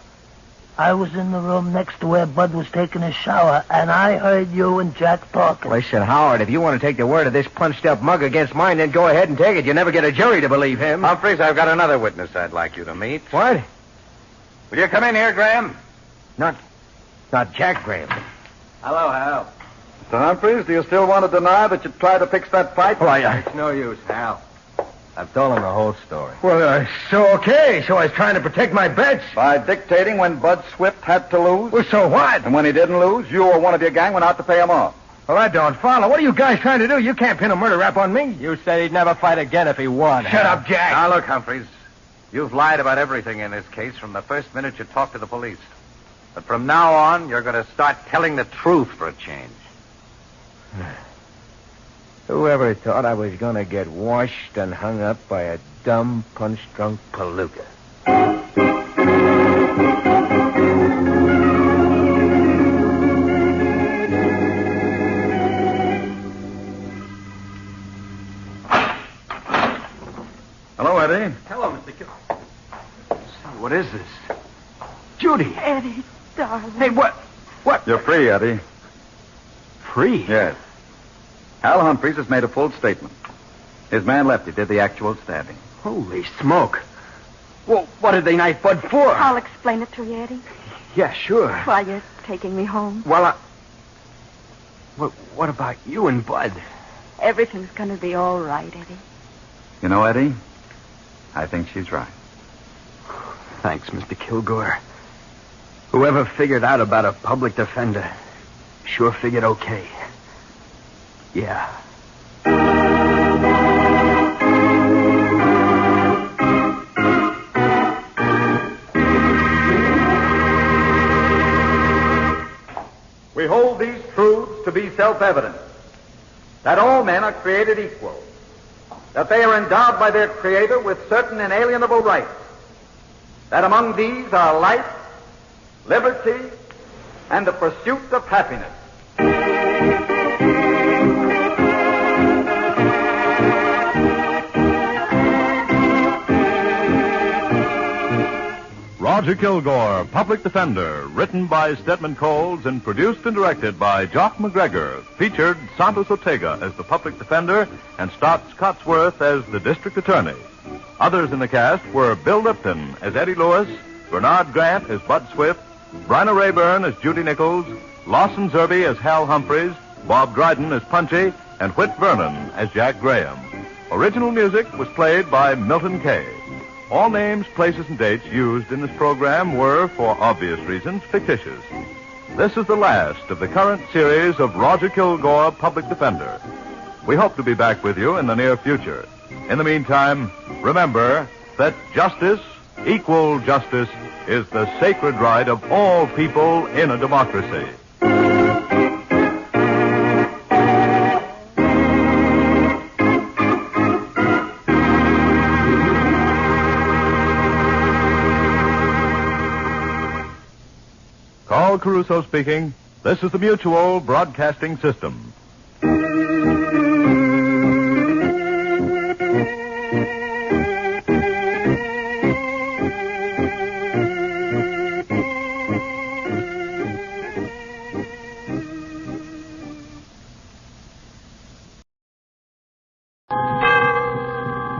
I was in the room next to where Bud was taking his shower, and I heard you and Jack talking. Listen, Howard, if you want to take the word of this punched-up mug against mine, then go ahead and take it. You never get a jury to believe him. Humphreys, I've got another witness I'd like you to meet. What? Will you come in here, Graham? Not Jack Graham. Hello, Hal. Mr. Humphreys, do you still want to deny that you tried to fix that fight? Why, It's no use, Hal. I've told him the whole story. Well, so okay. So I was trying to protect my bets. By dictating when Bud Swift had to lose? Well, so what? And when he didn't lose, you or one of your gang went out to pay him off. Well, I don't follow. What are you guys trying to do? You can't pin a murder rap on me. You said he'd never fight again if he won. Shut up, Jack. Now, look, Humphreys. You've lied about everything in this case from the first minute you talked to the police. But from now on, you're going to start telling the truth for a change. Whoever thought I was going to get washed and hung up by a dumb, punch-drunk palooka? Hello, Eddie. Hello, Mr. Kilgore. What is this? Judy. Eddie, darling. Hey, what? You're free, Eddie. Free? Yes. Hal Humphreys has made a full statement. His man Lefty did the actual stabbing. Holy smoke. Well, what did they knife Bud for? I'll explain it to you, Eddie. Yeah, sure. While you're taking me home. Well, what about you and Bud? Everything's going to be all right, Eddie. You know, Eddie, I think she's right. Thanks, Mr. Kilgore. Whoever figured out about a public defender sure figured okay. Yeah. We hold these truths to be self-evident, that all men are created equal, that they are endowed by their Creator with certain inalienable rights, that among these are life, liberty, and the pursuit of happiness. Roger Kilgore, Public Defender, written by Stedman Coles and produced and directed by Jock McGregor, featured Santos Ortega as the Public Defender and Stotts Cotsworth as the District Attorney. Others in the cast were Bill Lipton as Eddie Lewis, Bernard Grant as Bud Swift, Bryna Rayburn as Judy Nichols, Lawson Zerby as Hal Humphreys, Bob Dryden as Punchy, and Whit Vernon as Jack Graham. Original music was played by Milton Kay. All names, places, and dates used in this program were, for obvious reasons, fictitious. This is the last of the current series of Roger Kilgore, Public Defender. We hope to be back with you in the near future. In the meantime, remember that justice, equal justice, is the sacred right of all people in a democracy. Carl Caruso speaking. This is the Mutual Broadcasting System.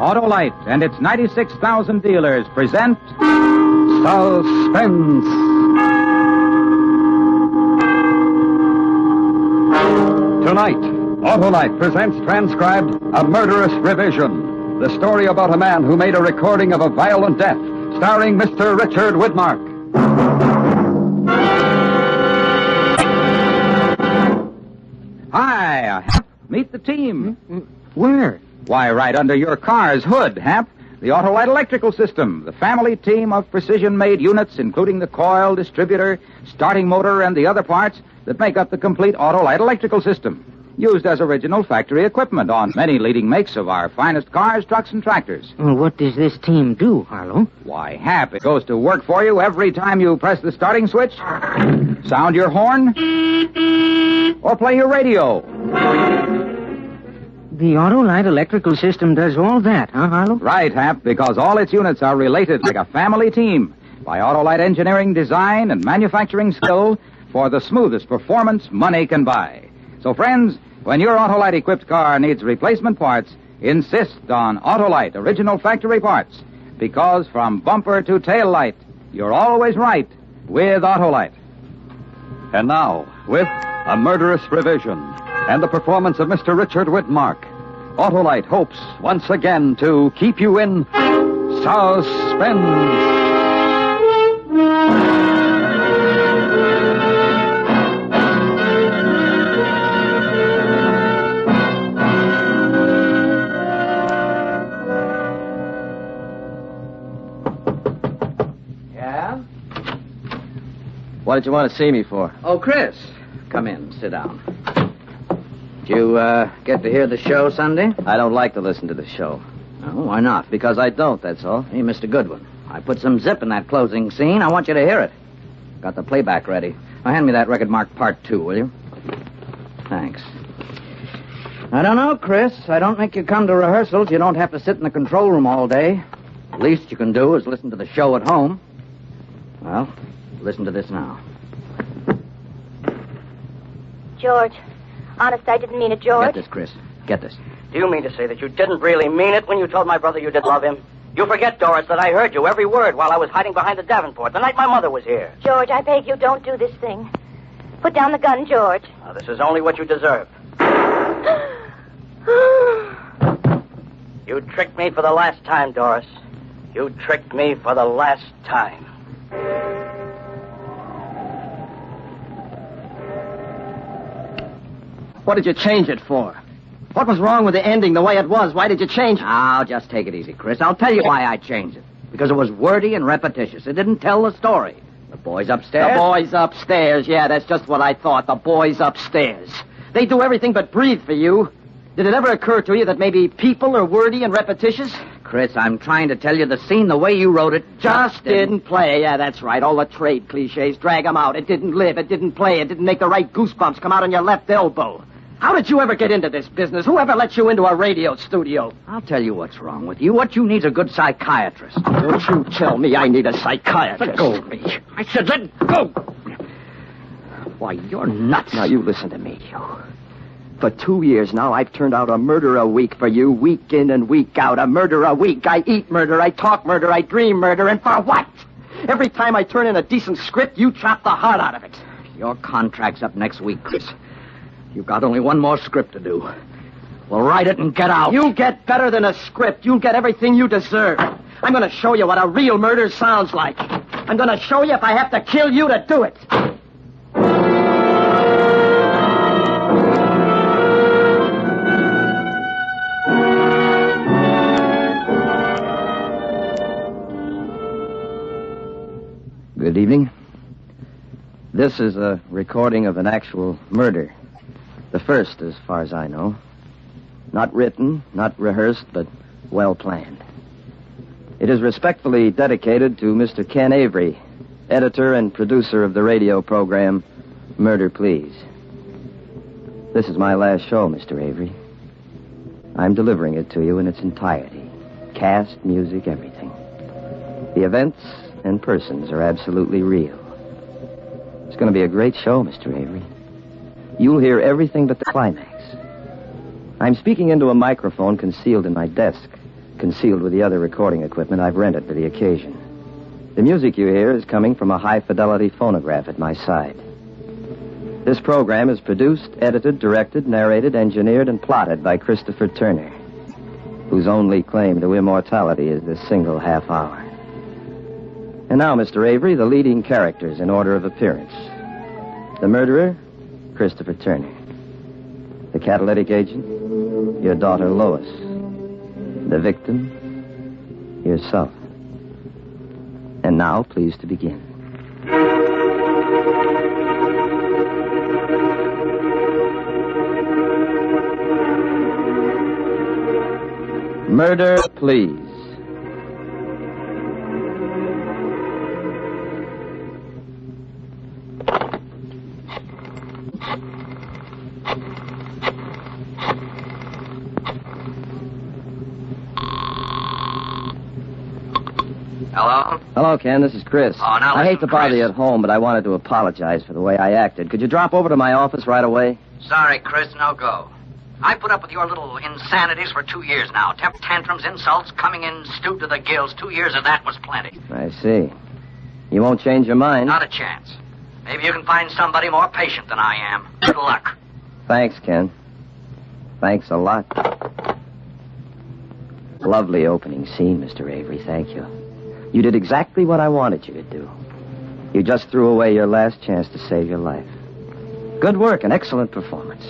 Autolite and its 96,000 dealers present Suspense. Tonight, Autolite presents transcribed A Murderous Revision, the story about a man who made a recording of a violent death, starring Mr. Richard Widmark. Hi, Hap. Meet the team. Where? Why, right under your car's hood, Hap. The Autolite Electrical System, the family team of precision-made units, including the coil, distributor, starting motor, and the other parts that make up the complete Autolite Electrical System, used as original factory equipment on many leading makes of our finest cars, trucks, and tractors. Well, what does this team do, Harlow? Why, Hap, it goes to work for you every time you press the starting switch, sound your horn, or play your radio. The Autolite Electrical System does all that, huh, Harlow? Right, Hap, because all its units are related like a family team by Autolite engineering, design, and manufacturing skill for the smoothest performance money can buy. So, friends, when your Autolite-equipped car needs replacement parts, insist on Autolite original factory parts, because from bumper to tail light, you're always right with Autolite. And now, with A Murderous Revision and the performance of Mr. Richard Widmark, Autolite hopes once again to keep you in suspense. Yeah? What did you want to see me for? Oh, Chris. Come in. Sit down. Did you get to hear the show Sunday? I don't like to listen to the show. Oh, why not? Because I don't, that's all. You missed a good one. I put some zip in that closing scene. I want you to hear it. Got the playback ready. Now, hand me that record marked Part 2, will you? Thanks. I don't know, Chris. I don't make you come to rehearsals. You don't have to sit in the control room all day. The least you can do is listen to the show at home. Well, listen to this now. George. Honest, I didn't mean it, George. Get this, Chris. Get this. Do you mean to say that you didn't really mean it when you told my brother you did love him? You forget, Doris, that I heard you every word while I was hiding behind the Davenport the night my mother was here. George, I beg you, don't do this thing. Put down the gun, George. Now, this is only what you deserve. You tricked me for the last time, Doris. You tricked me for the last time. What did you change it for? What was wrong with the ending the way it was? Why did you change it? Now, just take it easy, Chris. I'll tell you why I changed it. Because it was wordy and repetitious. It didn't tell the story. The boys upstairs? The boys upstairs. Yeah, that's just what I thought. The boys upstairs. They do everything but breathe for you. Did it ever occur to you that maybe people are wordy and repetitious? Chris, I'm trying to tell you the scene the way you wrote it just didn't play. Yeah, that's right. All the trade cliches, drag them out. It didn't live. It didn't play. It didn't make the right goosebumps come out on your left elbow. How did you ever get into this business? Who ever let you into a radio studio? I'll tell you what's wrong with you. What you need is a good psychiatrist. Don't you tell me I need a psychiatrist. Let go of me. I said let go. Why, you're nuts. Now, you listen to me, For 2 years now, I've turned out a murder a week for you, week in and week out. A murder a week. I eat murder, I talk murder, I dream murder, and for what? Every time I turn in a decent script, you chop the heart out of it. Your contract's up next week, Chris. You've got only one more script to do. Well, write it and get out. You'll get better than a script. You'll get everything you deserve. I'm going to show you what a real murder sounds like. I'm going to show you if I have to kill you to do it. Good evening. This is a recording of an actual murder. The first, as far as I know. Not written, not rehearsed, but well planned. It is respectfully dedicated to Mr. Ken Avery, editor and producer of the radio program Murder Please. This is my last show, Mr. Avery. I'm delivering it to you in its entirety. Cast, music, everything. The events and persons are absolutely real. It's going to be a great show, Mr. Avery. You'll hear everything but the climax. I'm speaking into a microphone concealed in my desk, concealed with the other recording equipment I've rented for the occasion. The music you hear is coming from a high-fidelity phonograph at my side. This program is produced, edited, directed, narrated, engineered, and plotted by Christopher Turner, whose only claim to immortality is this single half hour. And now, Mr. Avery, the leading characters in order of appearance. The murderer, Christopher Turner. The catalytic agent, your daughter Lois. The victim, yourself. And now, please to begin. Murder, please. Hello? Hello, Ken. This is Chris. Oh, now I hate to listen, bother Chris. you at home, but I wanted to apologize for the way I acted. Could you drop over to my office right away? Sorry, Chris, no go. I put up with your little insanities for 2 years now. Temper tantrums, insults, coming in stewed to the gills. 2 years of that was plenty. I see. You won't change your mind? Not a chance. Maybe you can find somebody more patient than I am. Good luck. Thanks, Ken. Thanks a lot. Lovely opening scene, Mr. Avery. Thank you. You did exactly what I wanted you to do. You just threw away your last chance to save your life. Good work, an excellent performance.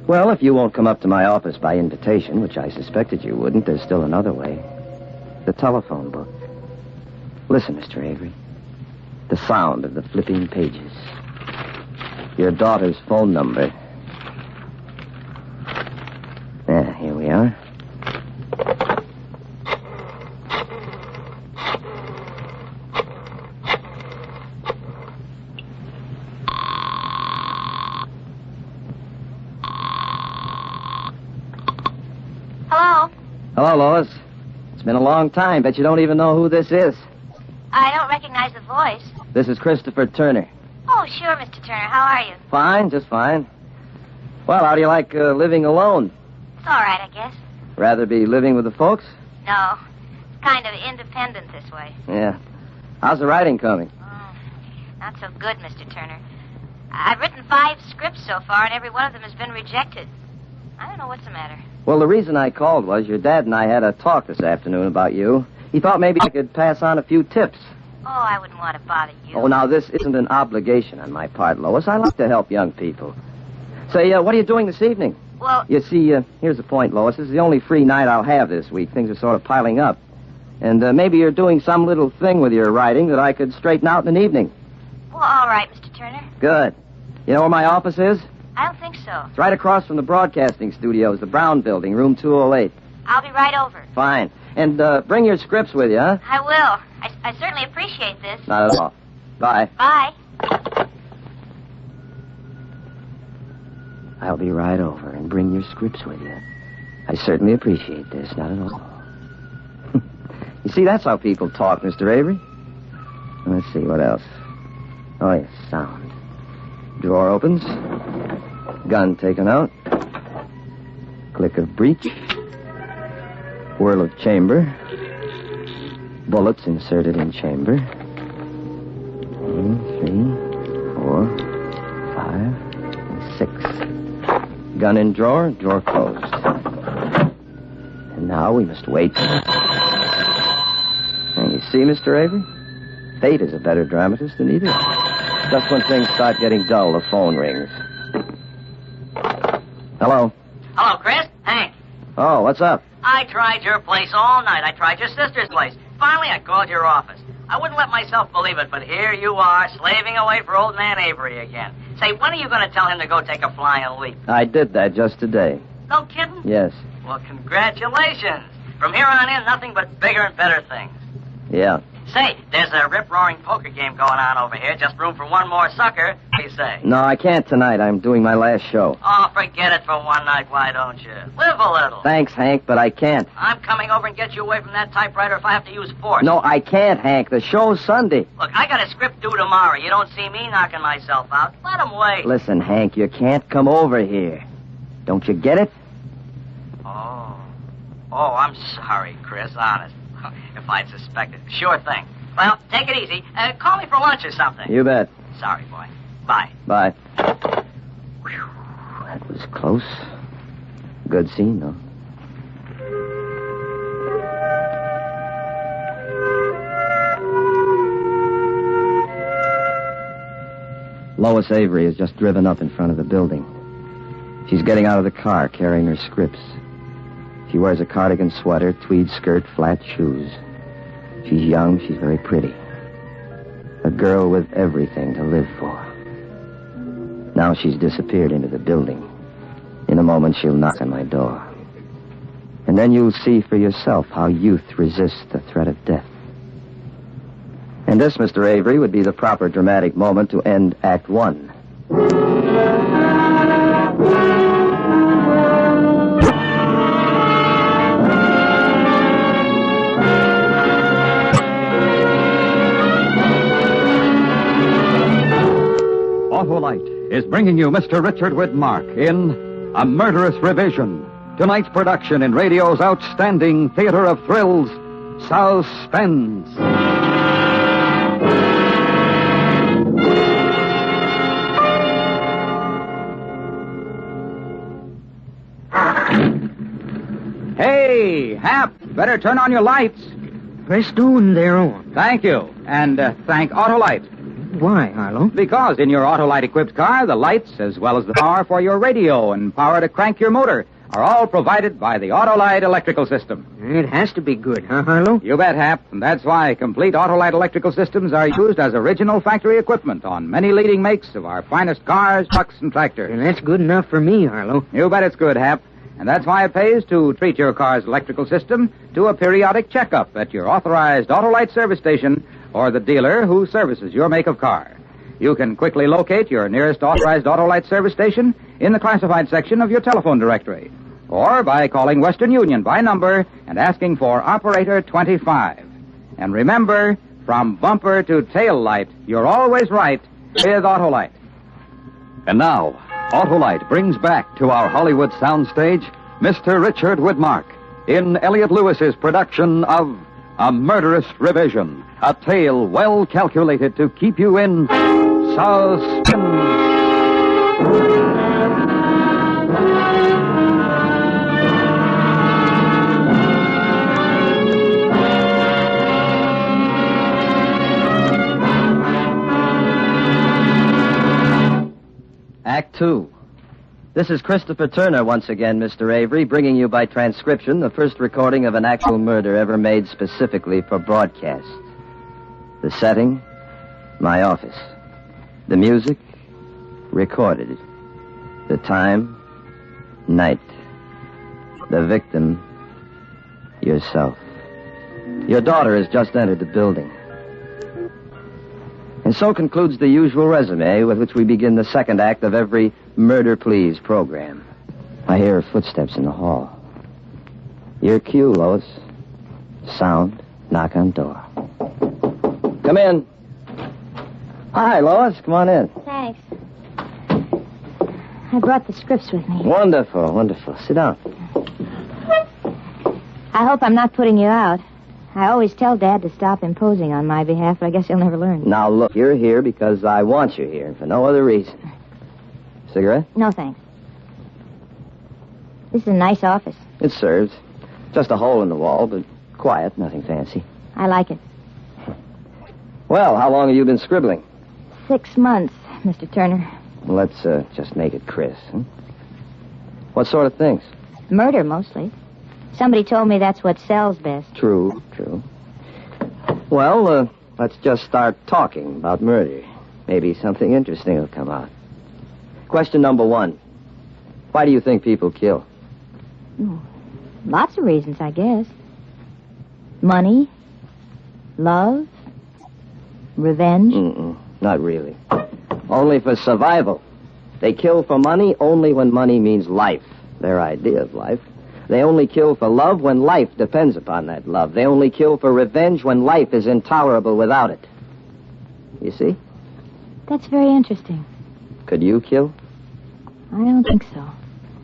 Well, if you won't come up to my office by invitation, which I suspected you wouldn't, there's still another way. The telephone book. Listen, Mr. Avery. The sound of the flipping pages. Your daughter's phone number. Yeah, here we are. Hello, Lois. It's been a long time. Bet you don't even know who this is. I don't recognize the voice. This is Christopher Turner. Oh, sure, Mr. Turner. How are you? Fine, just fine. Well, how do you like living alone? It's all right, I guess. Rather be living with the folks? No. It's kind of independent this way. Yeah. How's the writing coming? Oh, not so good, Mr. Turner. I've written 5 scripts so far, and every one of them has been rejected. I don't know what's the matter. Well, the reason I called was your dad and I had a talk this afternoon about you. He thought maybe I could pass on a few tips. Oh, I wouldn't want to bother you. Oh, now, this isn't an obligation on my part, Lois. I like to help young people. Say, what are you doing this evening? Well... You see, here's the point, Lois. This is the only free night I'll have this week. Things are sort of piling up. And maybe you're doing some little thing with your writing that I could straighten out in an evening. Well, all right, Mr. Turner. Good. You know where my office is? I don't think so. It's right across from the broadcasting studios, the Brown Building, room 208. I'll be right over. Fine. And bring your scripts with you, huh? I will. I certainly appreciate this. Not at all. Bye. Bye. I'll be right over and bring your scripts with you. I certainly appreciate this, not at all. You see, that's how people talk, Mr. Avery. Let's see, what else? Oh, yes, sound. Drawer opens. Gun taken out. Click of breech. Whirl of chamber. Bullets inserted in chamber. 2, 3, 4, 5, and 6. Gun in drawer, drawer closed. And now we must wait. And you see, Mr. Avery? Fate is a better dramatist than either. Just when things start getting dull, the phone rings. Hello? Hello, Chris. Hank. Oh, what's up? I tried your place all night. I tried your sister's place. Finally, I called your office. I wouldn't let myself believe it, but here you are, slaving away for old man Avery again. Say, when are you going to tell him to go take a flying leap? I did that just today. No kidding? Yes. Well, congratulations. From here on in, nothing but bigger and better things. Yeah. Say, there's a rip-roaring poker game going on over here. Just room for one more sucker. What do you say? No, I can't tonight. I'm doing my last show. Oh, forget it for one night, why don't you? Live a little. Thanks, Hank, but I can't. I'm coming over and get you away from that typewriter if I have to use force. No, I can't, Hank. The show's Sunday. Look, I got a script due tomorrow. You don't see me knocking myself out. Let him wait. Listen, Hank, you can't come over here. Don't you get it? Oh, I'm sorry, Chris, honest. If I'd suspected. Sure thing. Well, take it easy. Call me for lunch or something. You bet. Sorry, boy. Bye. Bye. Whew, that was close. Good scene, though. Lois Avery has just driven up in front of the building. She's getting out of the car, carrying her scripts. She wears a cardigan sweater, tweed skirt, flat shoes. She's young, she's very pretty. A girl with everything to live for. Now she's disappeared into the building. In a moment, she'll knock on my door. And then you'll see for yourself how youth resists the threat of death. And this, Mr. Avery, would be the proper dramatic moment to end Act 1. Autolite is bringing you Mr. Richard Widmark in A Murderous Revision. Tonight's production in radio's outstanding theater of thrills, Suspense. Hey, Hap, better turn on your lights. Press doing they're on. Thank you. And thank Autolite. Why, Harlow? Because in your Autolite-equipped car, the lights, as well as the power for your radio and power to crank your motor, are all provided by the Autolite electrical system. It has to be good, huh, Harlow? You bet, Hap. And that's why complete Autolite electrical systems are used as original factory equipment on many leading makes of our finest cars, trucks, and tractors. And that's good enough for me, Harlow. You bet it's good, Hap. And that's why it pays to treat your car's electrical system to a periodic checkup at your authorized Autolite service station or the dealer who services your make of car. You can quickly locate your nearest authorized Autolite service station in the classified section of your telephone directory, or by calling Western Union by number and asking for Operator 25. And remember, from bumper to tail light, you're always right with Autolite. And now, Autolite brings back to our Hollywood soundstage Mr. Richard Widmark in Elliot Lewis's production of A Murderous Revision, a tale well calculated to keep you in suspense. Act 2. This is Christopher Turner once again, Mr. Avery, bringing you by transcription the first recording of an actual murder ever made specifically for broadcast. The setting, my office. The music, recorded. The time, night. The victim, yourself. Your daughter has just entered the building. And so concludes the usual resume with which we begin the second act of every Murder Please program. I hear footsteps in the hall. Your cue, Lois. Sound, knock on door. Come in. Hi, Lois. Come on in. Thanks. I brought the scripts with me. Wonderful, wonderful. Sit down. I hope I'm not putting you out. I always tell Dad to stop imposing on my behalf, but I guess he'll never learn. Now, look, you're here because I want you here, and for no other reason. Cigarette? No, thanks. This is a nice office. It serves. Just a hole in the wall, but quiet, nothing fancy. I like it. Well, how long have you been scribbling? 6 months, Mr. Turner. Well, let's just make it Chris. Huh? What sort of things? Murder, mostly. Somebody told me that's what sells best. True. Well, let's just start talking about murder. Maybe something interesting will come out. Question number 1. Why do you think people kill? Lots of reasons, I guess. Money, love, revenge. Not really. Only for survival. They kill for money only when money means life. Their idea of life. They only kill for love when life depends upon that love. They only kill for revenge when life is intolerable without it. You see? That's very interesting. Could you kill? I don't think so.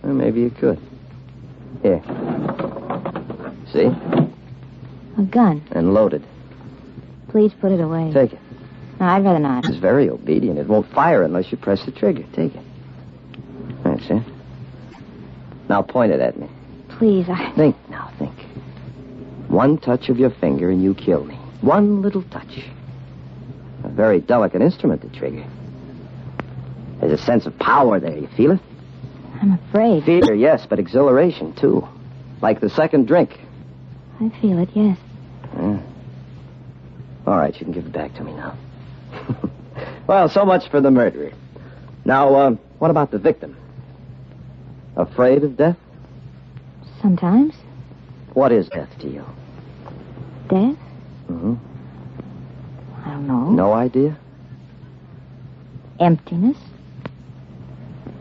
Well, maybe you could. Here. See? A gun. And loaded. Please put it away. Take it. No, I'd rather not. It's very obedient. It won't fire unless you press the trigger. Take it. That's it. Now point it at me. Please, Think now, think. One touch of your finger and you kill me. One little touch. A very delicate instrument, the trigger. There's a sense of power there. You feel it? I'm afraid. Fear, yes, but exhilaration, too. Like the second drink. I feel it, yes. All right, you can give it back to me now. Well, so much for the murderer. Now, what about the victim? Afraid of death? Sometimes. What is death to you? Death? I don't know. No idea? Emptiness.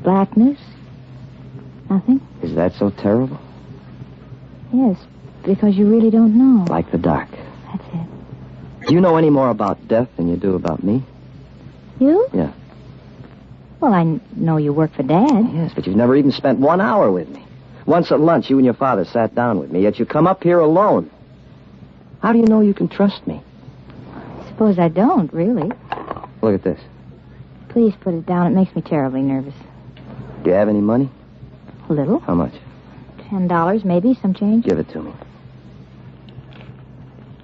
Blackness. Nothing. Is that so terrible? Yes, because you really don't know. Like the dark. That's it. Do you know any more about death than you do about me? You? Yeah. Well, I know you work for Dad. Yes, but you've never even spent 1 hour with me. Once at lunch, you and your father sat down with me, yet you come up here alone. How do you know you can trust me? I suppose I don't, really. Look at this. Please put it down. It makes me terribly nervous. Do you have any money? A little. How much? $10, maybe, some change. Give it to me.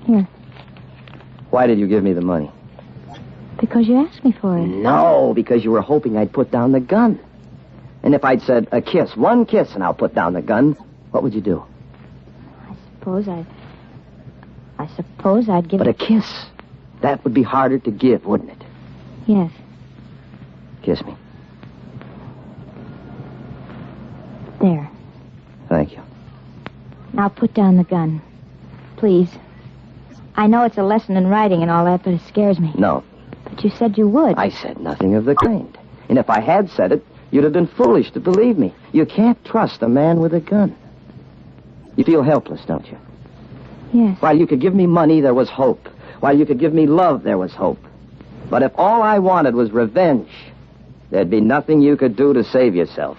Here. Why did you give me the money? Because you asked me for it. No, because you were hoping I'd put down the gun. And if I'd said, a kiss, one kiss, and I'll put down the gun, what would you do? I suppose I'd give But it... a kiss, that would be harder to give, wouldn't it? Yes. Kiss me. There. Thank you. Now put down the gun. Please. I know it's a lesson in writing and all that, but it scares me. No. But you said you would. I said nothing of the kind. And if I had said it, you'd have been foolish to believe me. You can't trust a man with a gun. You feel helpless, don't you? Yes. While you could give me money, there was hope. While you could give me love, there was hope. But if all I wanted was revenge, there'd be nothing you could do to save yourself.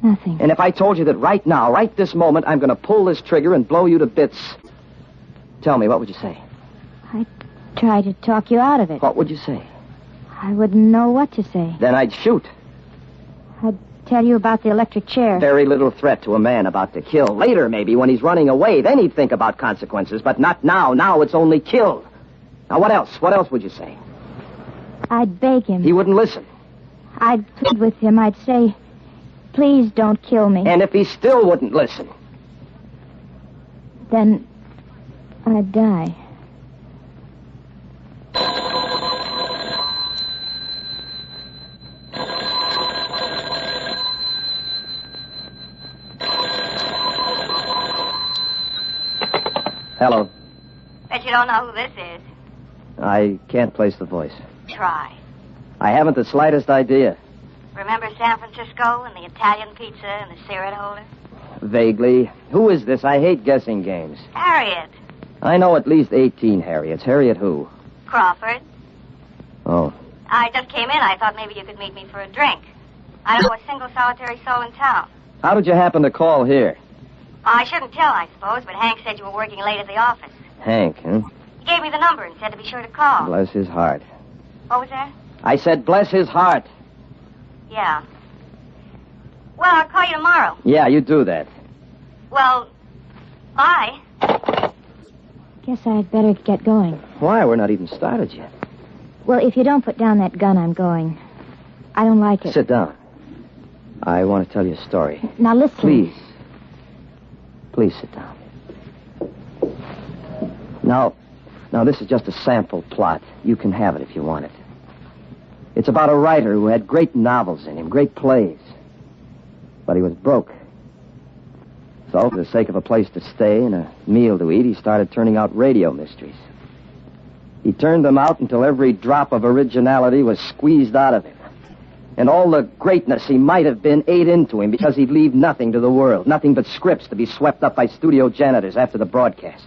Nothing. And if I told you that right now, right this moment, I'm going to pull this trigger and blow you to bits, tell me, what would you say? I'd try to talk you out of it. What would you say? I wouldn't know what to say. Then I'd shoot. I'd tell you about the electric chair. Very little threat to a man about to kill. Later, maybe, when he's running away, then he'd think about consequences. But not now. Now it's only kill. Now, what else? What else would you say? I'd beg him. He wouldn't listen. I'd plead with him. I'd say, please don't kill me. And if he still wouldn't listen? Then I'd die. Hello. Bet you don't know who this is. I can't place the voice. Try. I haven't the slightest idea. Remember San Francisco and the Italian pizza and the cigarette holder? Vaguely. Who is this? I hate guessing games. Harriet. I know at least 18 Harriets. Harriet who? Crawford. Oh. I just came in. I thought maybe you could meet me for a drink. I don't know a single solitary soul in town. How did you happen to call here? I shouldn't tell, I suppose, but Hank said you were working late at the office. Hank, huh? He gave me the number and said to be sure to call. Bless his heart. What was that? I said bless his heart. Yeah. Well, I'll call you tomorrow. Yeah, you do that. Well, bye. Guess I'd better get going. Why? We're not even started yet. Well, if you don't put down that gun, I'm going. I don't like it. Sit down. I want to tell you a story. Now, listen. Please. Please sit down. Now, this is just a sample plot. You can have it if you want it. It's about a writer who had great novels in him, great plays. But he was broke. So, for the sake of a place to stay and a meal to eat, he started turning out radio mysteries. He turned them out until every drop of originality was squeezed out of him. And all the greatness he might have been ate into him because he'd leave nothing to the world, nothing but scripts to be swept up by studio janitors after the broadcast.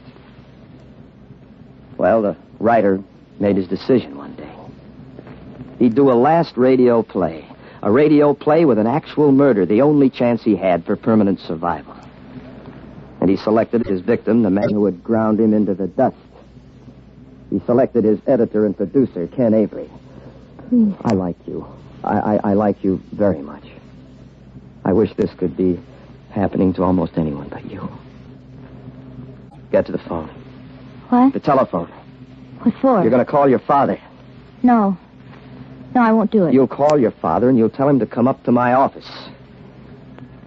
Well, the writer made his decision one day. He'd do a last radio play. A radio play with an actual murder, the only chance he had for permanent survival. And he selected his victim, the man who had ground him into the dust. He selected his editor and producer, Ken Avery. Please. I like you. I like you very much. I wish this could be happening to almost anyone but you. Get to the phone. What? The telephone. What for? You're going to call your father. No. No, I won't do it. You'll call your father and you'll tell him to come up to my office.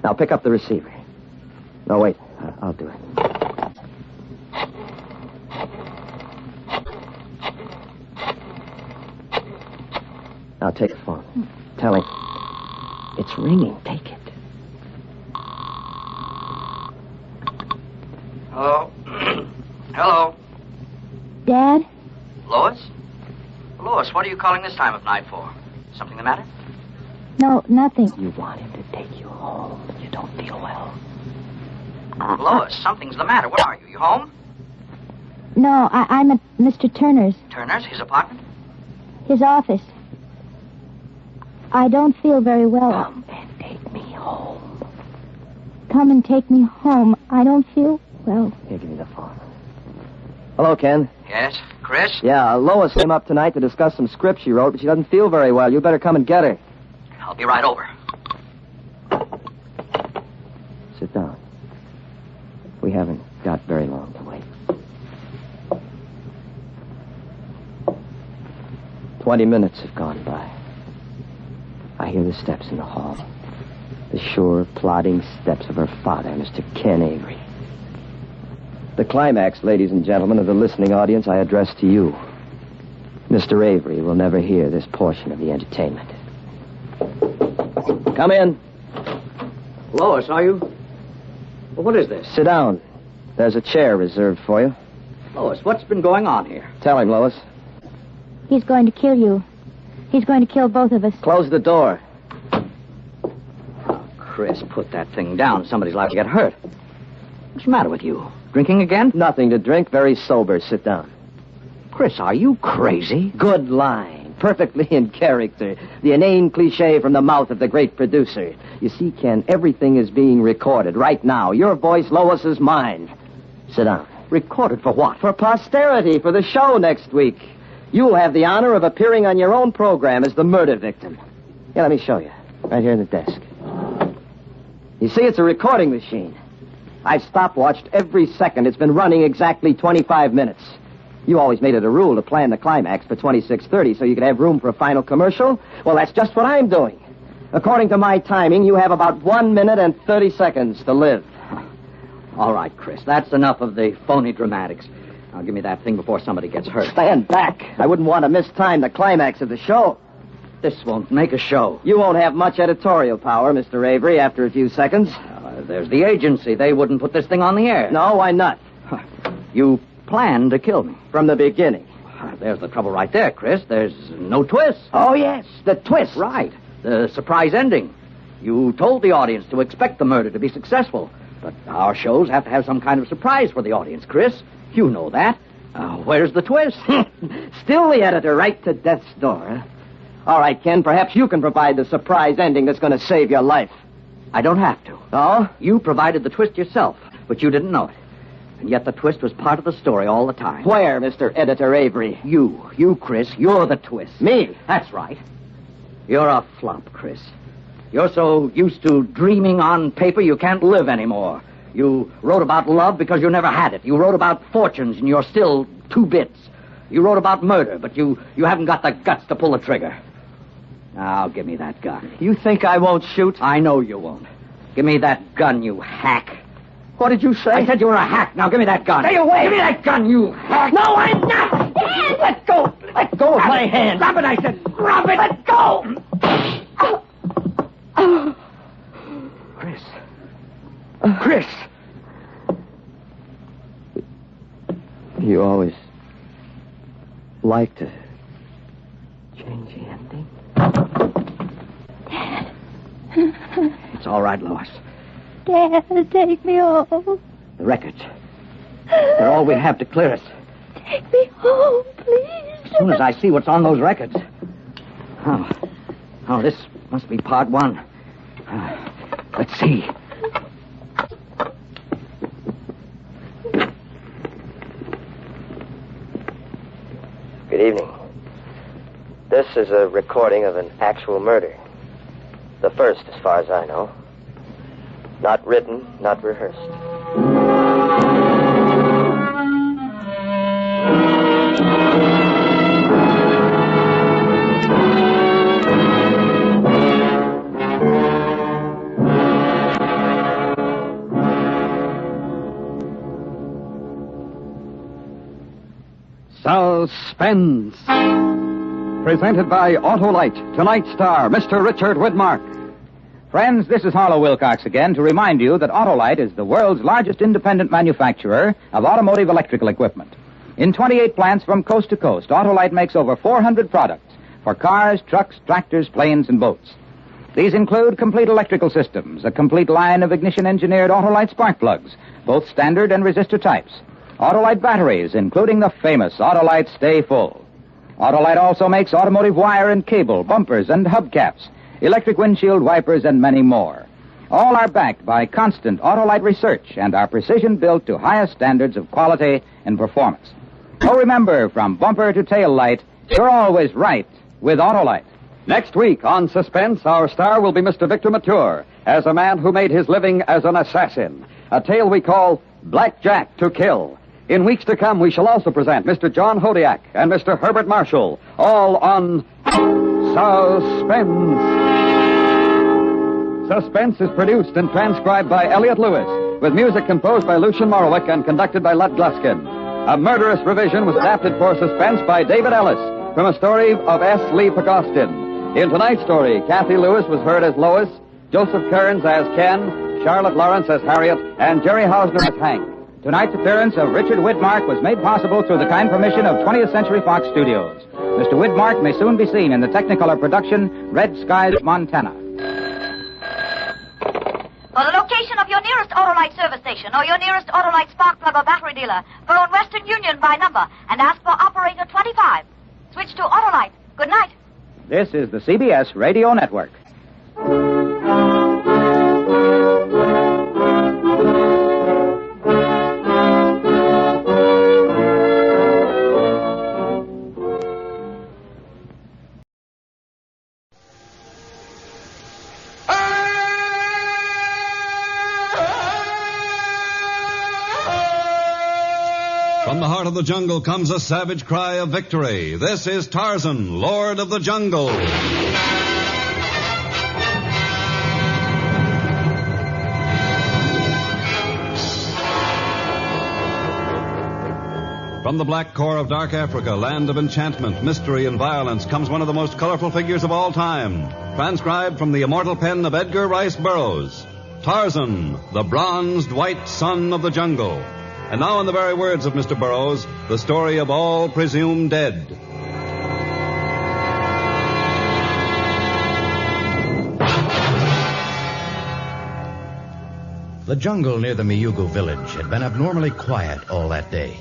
Now pick up the receiver. No, wait. I'll do it. Now take the phone. Tell him. It's ringing. Take it. Hello? Hello? Dad? Lois? Lois, what are you calling this time of night for? Something the matter? No, nothing. You want him to take you home, but you don't feel well. Lois, something's the matter. Where are you? You home? No, I'm at Mr. Turner's. Turner's? His apartment? His office. I don't feel very well. Come and take me home. Come and take me home. I don't feel well. Here, give me the phone. Hello, Ken. Yes? Chris? Yeah, Lois came up tonight to discuss some script she wrote, but she doesn't feel very well. You better come and get her. I'll be right over. Sit down. We haven't got very long to wait. 20 minutes have gone by. I hear the steps in the hall. The sure, plodding steps of her father, Mr. Ken Avery. The climax, ladies and gentlemen of the listening audience, I address to you. Mr. Avery will never hear this portion of the entertainment. Come in. Lois, are you? Well, what is this? Sit down. There's a chair reserved for you. Lois, what's been going on here? Tell him, Lois. He's going to kill you. He's going to kill both of us. Close the door. Oh, Chris, put that thing down. Somebody's liable to get hurt. What's the matter with you? Drinking again? Nothing to drink. Very sober. Sit down. Chris, are you crazy? Good line. Perfectly in character. The inane cliche from the mouth of the great producer. You see, Ken, everything is being recorded right now. Your voice, Lois's, mine. Sit down. Recorded for what? For posterity, for the show next week. You'll have the honor of appearing on your own program as the murder victim. Here, let me show you. Right here in the desk. You see, it's a recording machine. I've stopwatched every second. It's been running exactly 25 minutes. You always made it a rule to plan the climax for 26:30 so you could have room for a final commercial. Well, that's just what I'm doing. According to my timing, you have about 1 minute and 30 seconds to live. All right, Chris, that's enough of the phony dramatics. Now, give me that thing before somebody gets hurt. Stand back. I wouldn't want to mistime the climax of the show. This won't make a show. You won't have much editorial power, Mr. Avery, after a few seconds. There's the agency. They wouldn't put this thing on the air. No, why not? You planned to kill me. From the beginning. There's the trouble right there, Chris. There's no twist. Oh, yes, the twist. Right. The surprise ending. You told the audience to expect the murder to be successful. But our shows have to have some kind of surprise for the audience, Chris. You know that. Where's the twist? Still the editor right to death's door. All right, Ken, perhaps you can provide the surprise ending that's going to save your life. I don't have to. Oh? You provided the twist yourself, but you didn't know it. And yet the twist was part of the story all the time. Where, Mr. Editor Avery? You, Chris, you're the twist. Me? That's right. You're a flop, Chris. You're so used to dreaming on paper you can't live anymore. You wrote about love because you never had it. You wrote about fortunes and you're still 2 bits. You wrote about murder, but you haven't got the guts to pull the trigger. Now, give me that gun. You think I won't shoot? I know you won't. Give me that gun, you hack. What did you say? I said you were a hack. Now give me that gun. Stay away! Give me that gun, you hack. No, I'm not! Dad! Let go! Let go of my hand! Drop it, I said. Drop it! Let go! Chris. Chris! You always like to change the ending. Dad. It's all right, Lois. Dad, take me home. The records. They're all we have to clear us. Take me home, please. As soon as I see what's on those records. Oh, this must be part 1. Let's see. Good evening. This is a recording of an actual murder. The first, as far as I know. Not written, not rehearsed. Suspense. Presented by Autolite. Tonight's star, Mr. Richard Widmark. Friends, this is Harlow Wilcox again to remind you that Autolite is the world's largest independent manufacturer of automotive electrical equipment. In 28 plants from coast to coast, Autolite makes over 400 products for cars, trucks, tractors, planes, and boats. These include complete electrical systems, a complete line of ignition-engineered Autolite spark plugs, both standard and resistor types. Autolite batteries, including the famous Autolite Stay Full. Autolite also makes automotive wire and cable, bumpers, and hubcaps, electric windshield wipers, and many more. All are backed by constant Autolite research and are precision-built to highest standards of quality and performance. So remember, from bumper to tail light, you're always right with Autolite. Next week on Suspense, our star will be Mr. Victor Mature as a man who made his living as an assassin. A tale we call Black Jack to Kill. In weeks to come, we shall also present Mr. John Hodiak and Mr. Herbert Marshall, all on Suspense. Suspense is produced and transcribed by Elliot Lewis, with music composed by Lucian Morowick and conducted by Lud Gluskin. A Murderous Revision was adapted for Suspense by David Ellis from a story of S. Lee Pagostin. In tonight's story, Kathy Lewis was heard as Lois, Joseph Kearns as Ken, Charlotte Lawrence as Harriet, and Jerry Hausner as Hank. Tonight's appearance of Richard Widmark was made possible through the kind permission of 20th Century Fox Studios. Mr. Widmark may soon be seen in the Technicolor production Red Skies, Montana. For the location of your nearest Autolite service station or your nearest Autolite spark plug or battery dealer, phone Western Union by number and ask for operator 25. Switch to Autolite. Good night. This is the CBS Radio Network. From the heart of the jungle comes a savage cry of victory. This is Tarzan, Lord of the Jungle. From the black core of dark Africa, land of enchantment, mystery, and violence, comes one of the most colorful figures of all time. Transcribed from the immortal pen of Edgar Rice Burroughs. Tarzan, the bronzed white son of the jungle. And now, in the very words of Mr. Burroughs, the story of all presumed dead. The jungle near the Miyugu village had been abnormally quiet all that day.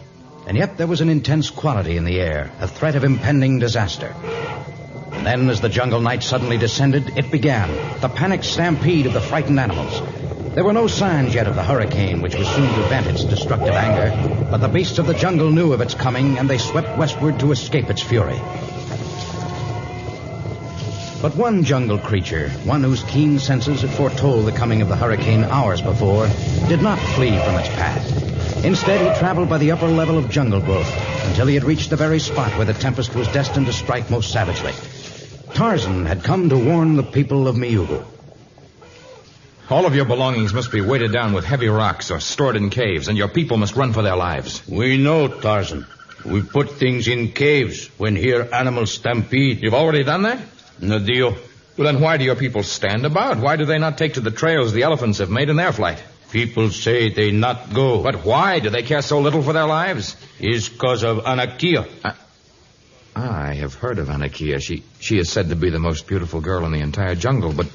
And yet there was an intense quality in the air, a threat of impending disaster. And then, as the jungle night suddenly descended, it began, the panicked stampede of the frightened animals. There were no signs yet of the hurricane, which was soon to vent its destructive anger, but the beasts of the jungle knew of its coming, and they swept westward to escape its fury. But one jungle creature, one whose keen senses had foretold the coming of the hurricane hours before, did not flee from its path. Instead, he traveled by the upper level of jungle growth until he had reached the very spot where the tempest was destined to strike most savagely. Tarzan had come to warn the people of Miyugu. All of your belongings must be weighted down with heavy rocks or stored in caves, and your people must run for their lives. We know, Tarzan. We put things in caves when here animals stampede. You've already done that? No deal. Well, then why do your people stand about? Why do they not take to the trails the elephants have made in their flight? People say they not go. But why? Do they care so little for their lives? It's because of Anakia. I have heard of Anakia. She is said to be the most beautiful girl in the entire jungle, but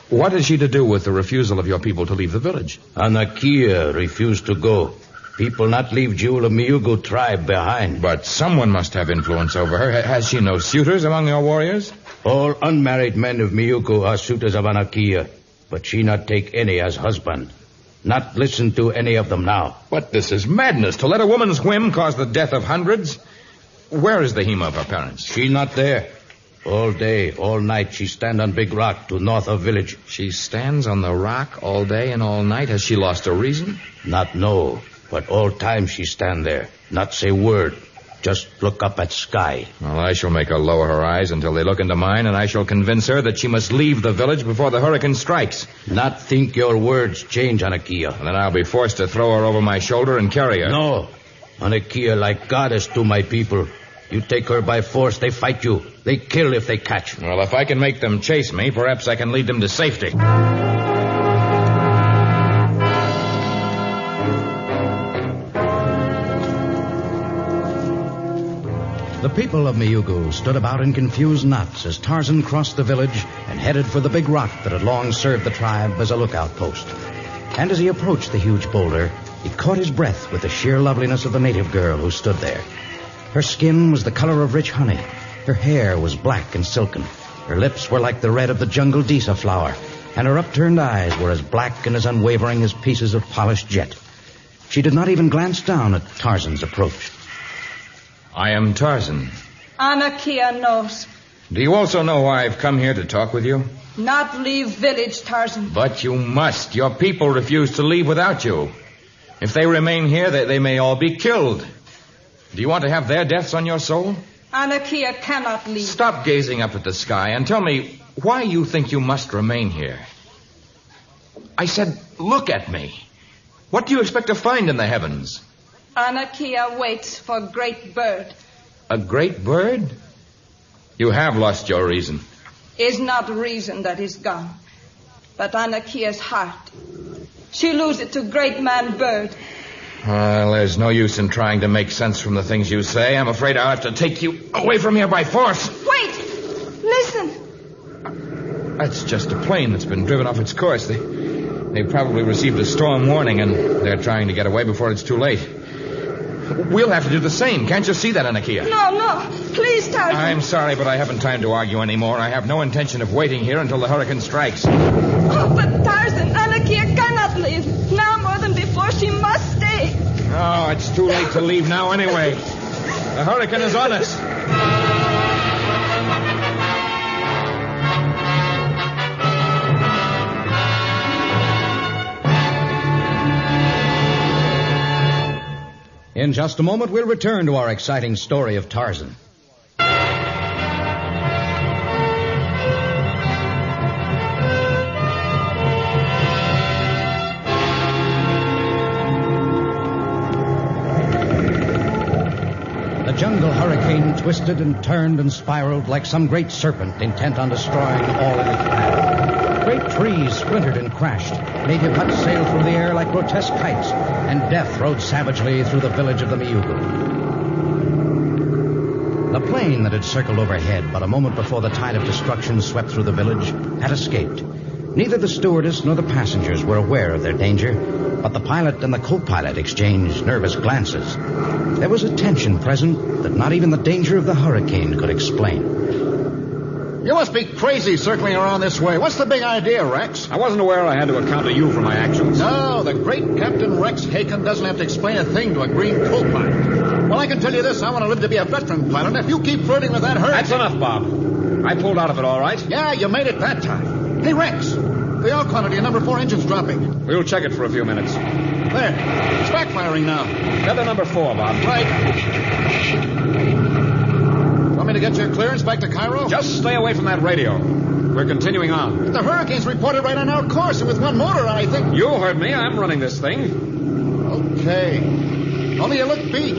what is she to do with the refusal of your people to leave the village? Anakia refused to go. People not leave Jewel of Miyugu tribe behind. But someone must have influence over her. Has she no suitors among your warriors? All unmarried men of Miyugu are suitors of Anakia, but she not take any as husband. Not listen to any of them now. But this is madness. To let a woman's whim cause the death of hundreds? Where is the Hema of her parents? She not there. All day, all night, she stand on Big Rock to north of village. She stands on the rock all day and all night? Has she lost her reason? Not know, but all time she stand there. Not say word. Just look up at sky. Well, I shall make her lower her eyes until they look into mine, and I shall convince her that she must leave the village before the hurricane strikes. Not think your words change, Anakia. And then I'll be forced to throw her over my shoulder and carry her. No. Anakia like goddess to my people. You take her by force, they fight you. They kill if they catch. Well, if I can make them chase me, perhaps I can lead them to safety. The people of Miyugu stood about in confused knots as Tarzan crossed the village and headed for the big rock that had long served the tribe as a lookout post. And as he approached the huge boulder, he caught his breath with the sheer loveliness of the native girl who stood there. Her skin was the color of rich honey. Her hair was black and silken. Her lips were like the red of the jungle disa flower, and her upturned eyes were as black and as unwavering as pieces of polished jet. She did not even glance down at Tarzan's approach. I am Tarzan. Anakia knows. Do you also know why I've come here to talk with you? Not leave village, Tarzan. But you must. Your people refuse to leave without you. If they remain here, they may all be killed. Do you want to have their deaths on your soul? Anakia cannot leave. Stop gazing up at the sky and tell me why you think you must remain here. I said, look at me. What do you expect to find in the heavens? Anakia waits for great bird. A great bird? You have lost your reason. Is not reason that is gone, but Anakia's heart. She lose it to great man bird. Well, there's no use in trying to make sense from the things you say. I'm afraid I'll have to take you away from here by force. Wait! Listen! That's just a plane that's been driven off its course. They probably received a storm warning, and they're trying to get away before it's too late. We'll have to do the same. Can't you see that, Anakia? No. Please, Tarzan. I'm sorry, but I haven't time to argue anymore. I have no intention of waiting here until the hurricane strikes. Oh, but Tarzan, Anakia cannot leave. Now more than before, she must stay. Oh, it's too late to leave now anyway. The hurricane is on us. In just a moment, we'll return to our exciting story of Tarzan. The jungle hurricane twisted and turned and spiraled like some great serpent intent on destroying all in its path. Great Trees splintered and crashed. Native huts sailed through the air like grotesque kites, and death rode savagely through the village of the Miugu. The plane that had circled overhead but a moment before the tide of destruction swept through the village had escaped. Neither the stewardess nor the passengers were aware of their danger, but the pilot and the co-pilot exchanged nervous glances. There was a tension present that not even the danger of the hurricane could explain. You must be crazy circling around this way. What's the big idea, Rex? I wasn't aware I had to account to you for my actions. No, the great Captain Rex Haken doesn't have to explain a thing to a green co-pilot. Well, I can tell you this. I want to live to be a veteran pilot. If you keep flirting with that hurricane... That's enough, Bob. I pulled out of it all right. Yeah, you made it that time. Hey, Rex, the oil quantity in number 4 engine's dropping. We'll check it for a few minutes. There. It's backfiring now. Feather number 4, Bob. Right. Want me to get your clearance back to Cairo? Just stay away from that radio. We're continuing on. The hurricane's reported right on our course, and with one motor, I think... You heard me. I'm running this thing. Okay. Only you look beat.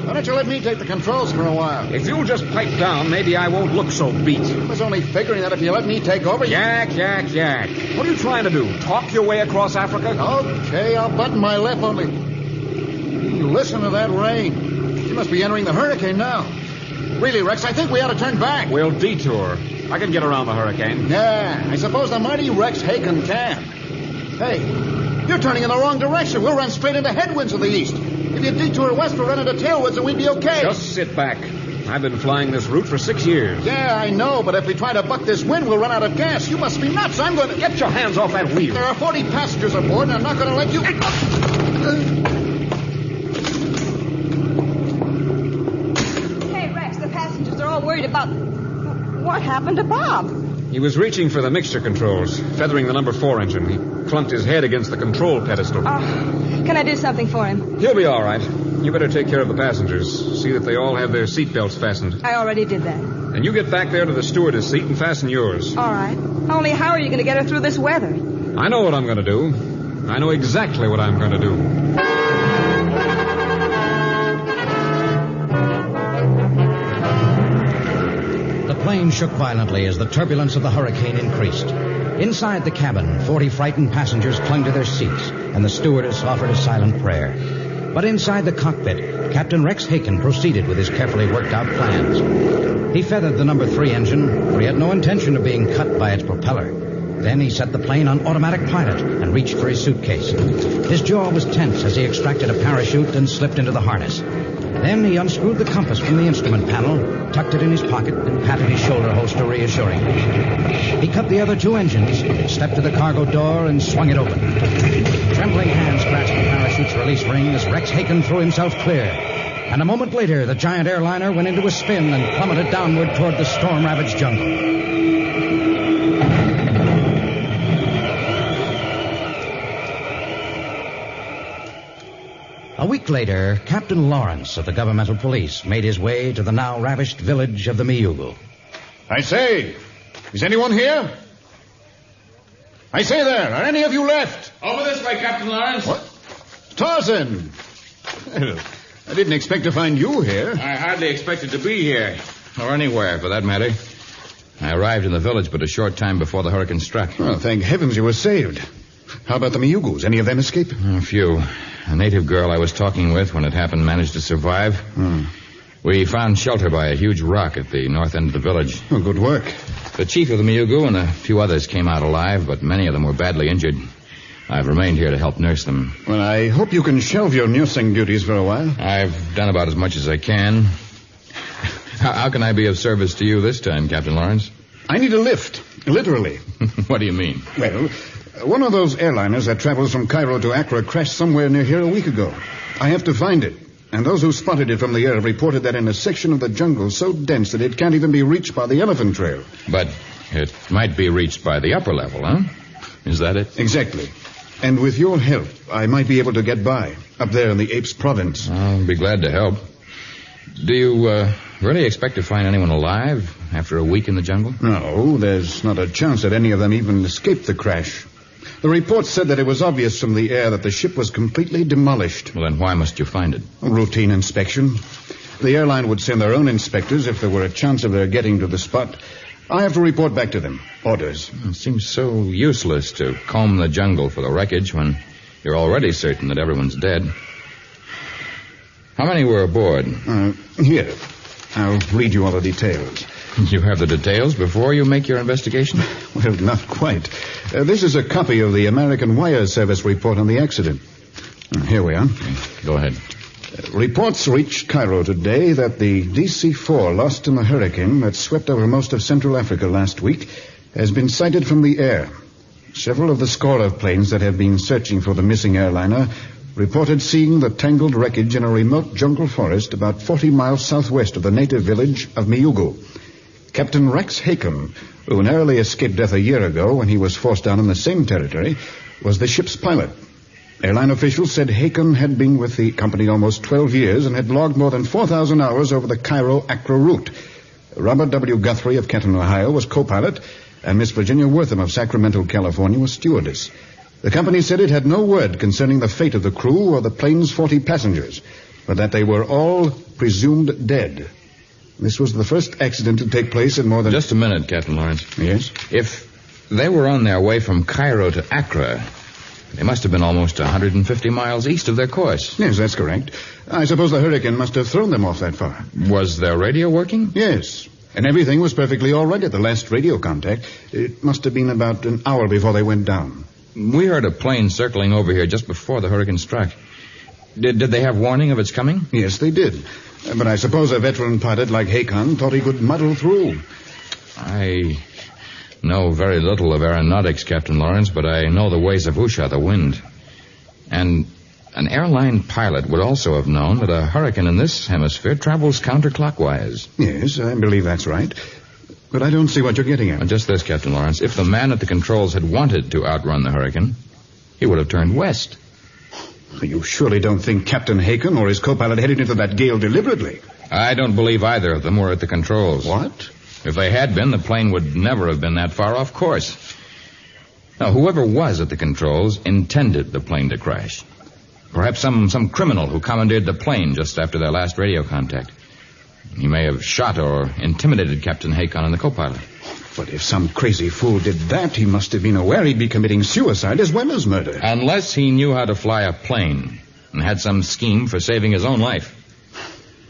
Why don't you let me take the controls for a while? If you'll just pipe down, maybe I won't look so beat. I was only figuring that if you let me take over... Jack. What are you trying to do? Talk your way across Africa? Okay, I'll button my lip only... Listen to that rain. She must be entering the hurricane now. Really, Rex, I think we ought to turn back. We'll detour. I can get around the hurricane. Yeah, I suppose the mighty Rex Haken can. Hey, you're turning in the wrong direction. We'll run straight into headwinds to the east. If you detour west, we'll run into tailwinds and we'd be okay. Just sit back. I've been flying this route for 6 years. Yeah, I know, but if we try to buck this wind, we'll run out of gas. You must be nuts. I'm going to... Get your hands off that wheel. There are 40 passengers aboard, and I'm not going to let you... Worried about what happened to Bob. He was reaching for the mixture controls, feathering the number 4 engine. He clunked his head against the control pedestal. Can I do something for him? He'll be all right. You better take care of the passengers. See that they all have their seatbelts fastened. I already did that. And you get back there to the stewardess seat and fasten yours. All right. Only how are you going to get her through this weather? I know what I'm going to do. I know exactly what I'm going to do. The plane shook violently as the turbulence of the hurricane increased. Inside the cabin, 40 frightened passengers clung to their seats, and the stewardess offered a silent prayer. But inside the cockpit, Captain Rex Haken proceeded with his carefully worked-out plans. He feathered the number 3 engine, for he had no intention of being cut by its propeller. Then he set the plane on automatic pilot and reached for his suitcase. His jaw was tense as he extracted a parachute and slipped into the harness. Then he unscrewed the compass from the instrument panel, tucked it in his pocket, and patted his shoulder holster reassuringly. He cut the other 2 engines, stepped to the cargo door, and swung it open. Trembling hands grasped the parachute's release ring as Rex Haken threw himself clear. And a moment later, the giant airliner went into a spin and plummeted downward toward the storm-ravaged jungle. A week later, Captain Lawrence of the governmental police made his way to the now ravished village of the Miugu. I say, is anyone here? I say there, are any of you left? Over this way, Captain Lawrence. What? Tarzan! Well, I didn't expect to find you here. I hardly expected to be here, or anywhere, for that matter. I arrived in the village but a short time before the hurricane struck. Well, thank heavens you were saved. How about the Miugus? Any of them escape? A few. A native girl I was talking with when it happened managed to survive. We found shelter by a huge rock at the north end of the village. Oh, good work. The chief of the Miugu and a few others came out alive, but many of them were badly injured. I've remained here to help nurse them. Well, I hope you can shelve your nursing duties for a while. I've done about as much as I can. How can I be of service to you this time, Captain Lawrence? I need a lift, literally. What do you mean? Well, one of those airliners that travels from Cairo to Accra crashed somewhere near here a week ago. I have to find it. And those who spotted it from the air have reported that in a section of the jungle so dense that it can't even be reached by the elephant trail. But it might be reached by the upper level, huh? Is that it? Exactly. And with your help, I might be able to get by up there in the Apes province. I'll be glad to help. Do you really expect to find anyone alive after a week in the jungle? No, there's not a chance that any of them even escaped the crash. The report said that it was obvious from the air that the ship was completely demolished. Well, then why must you find it? A routine inspection. The airline would send their own inspectors if there were a chance of their getting to the spot. I have to report back to them. Orders. It seems so useless to comb the jungle for the wreckage when you're already certain that everyone's dead. How many were aboard? Here. I'll read you all the details. You have the details before you make your investigation? Well, not quite. This is a copy of the American Wire Service report on the accident. Here we are. Go ahead. Reports reached Cairo today that the DC-4 lost in the hurricane that swept over most of Central Africa last week has been sighted from the air. Several of the score of planes that have been searching for the missing airliner reported seeing the tangled wreckage in a remote jungle forest about 40 miles southwest of the native village of Miugu. Captain Rex Haken, who narrowly escaped death a year ago when he was forced down in the same territory, was the ship's pilot. Airline officials said Haken had been with the company almost 12 years and had logged more than 4,000 hours over the Cairo-Accra route. Robert W. Guthrie of Canton, Ohio, was co-pilot, and Miss Virginia Wortham of Sacramento, California, was stewardess. The company said it had no word concerning the fate of the crew or the plane's 40 passengers, but that they were all presumed dead. This was the first accident to take place in more than... Just a minute, Captain Lawrence. Yes? If they were on their way from Cairo to Accra, they must have been almost 150 miles east of their course. Yes, that's correct. I suppose the hurricane must have thrown them off that far. Was their radio working? Yes. And everything was perfectly all right at the last radio contact. It must have been about an hour before they went down. We heard a plane circling over here just before the hurricane struck. Did they have warning of its coming? Yes, they did. But I suppose a veteran pilot like Haken thought he could muddle through. I know very little of aeronautics, Captain Lawrence, but I know the ways of Usha, the wind. And an airline pilot would also have known that a hurricane in this hemisphere travels counterclockwise. Yes, I believe that's right. But I don't see what you're getting at. Just this, Captain Lawrence. If the man at the controls had wanted to outrun the hurricane, he would have turned west. You surely don't think Captain Haken or his co-pilot headed into that gale deliberately? I don't believe either of them were at the controls. What? If they had been, the plane would never have been that far off course. Now, whoever was at the controls intended the plane to crash. Perhaps some criminal who commandeered the plane just after their last radio contact. He may have shot or intimidated Captain Haken and the co-pilot. But if some crazy fool did that, he must have been aware he'd be committing suicide as well as murder. Unless he knew how to fly a plane and had some scheme for saving his own life.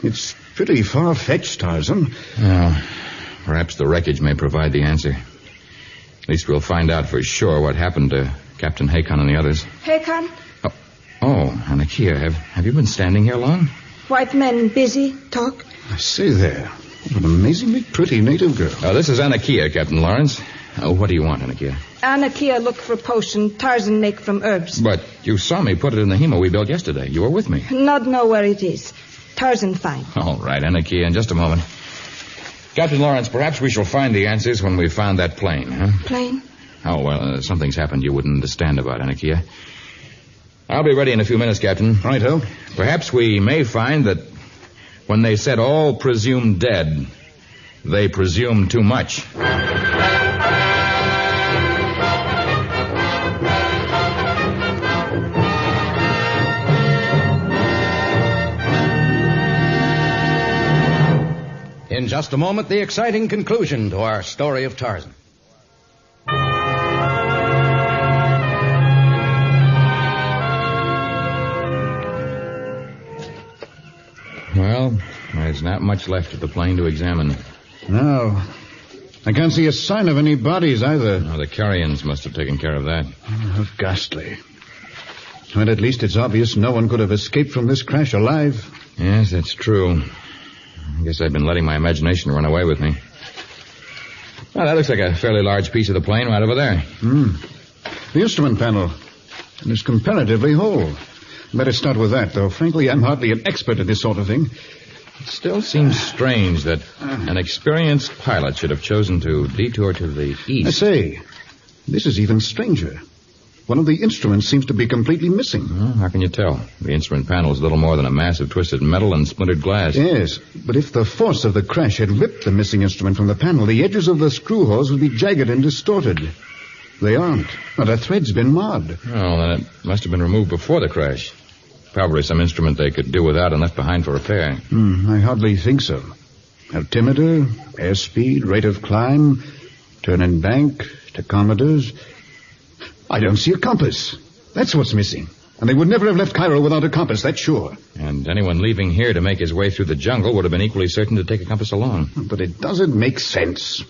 It's pretty far-fetched, Tarzan. Well, perhaps the wreckage may provide the answer. At least we'll find out for sure what happened to Captain Haken and the others. Haken? Oh, Anakia, have you been standing here long? White men busy, talk? I say there. What an amazingly pretty native girl. This is Anakia, Captain Lawrence. What do you want, Anakia? Anakia look for potion Tarzan make from herbs. But you saw me put it in the hemo we built yesterday. You were with me. Not know where it is. Tarzan find. All right, Anakia, in just a moment. Captain Lawrence, perhaps we shall find the answers when we found that plane, huh? Plane? Oh, well, something's happened you wouldn't understand about, Anakia. I'll be ready in a few minutes, Captain. Righto. Perhaps we may find that when they said all presumed dead, they presumed too much. In just a moment, the exciting conclusion to our story of Tarzan. Well, there's not much left of the plane to examine. No. I can't see a sign of any bodies either. No, the carrions must have taken care of that. How ghastly. Well, at least it's obvious no one could have escaped from this crash alive. Yes, that's true. I guess I've been letting my imagination run away with me. Well, that looks like a fairly large piece of the plane right over there. The instrument panel. And it's comparatively whole. Better start with that, though. Frankly, I'm hardly an expert at this sort of thing. It still seems strange that an experienced pilot should have chosen to detour to the east. I say, this is even stranger. One of the instruments seems to be completely missing. Well, how can you tell? The instrument panel is little more than a mass of twisted metal and splintered glass. Yes, but if the force of the crash had ripped the missing instrument from the panel, the edges of the screw holes would be jagged and distorted. They aren't. Not a thread's been marred. Well, then it must have been removed before the crash. Probably some instrument they could do without and left behind for repair. I hardly think so. Altimeter, airspeed, rate of climb, turn and bank, tachometers. I don't see a compass. That's what's missing. And they would never have left Cairo without a compass, that's sure. And anyone leaving here to make his way through the jungle would have been equally certain to take a compass along. But it doesn't make sense.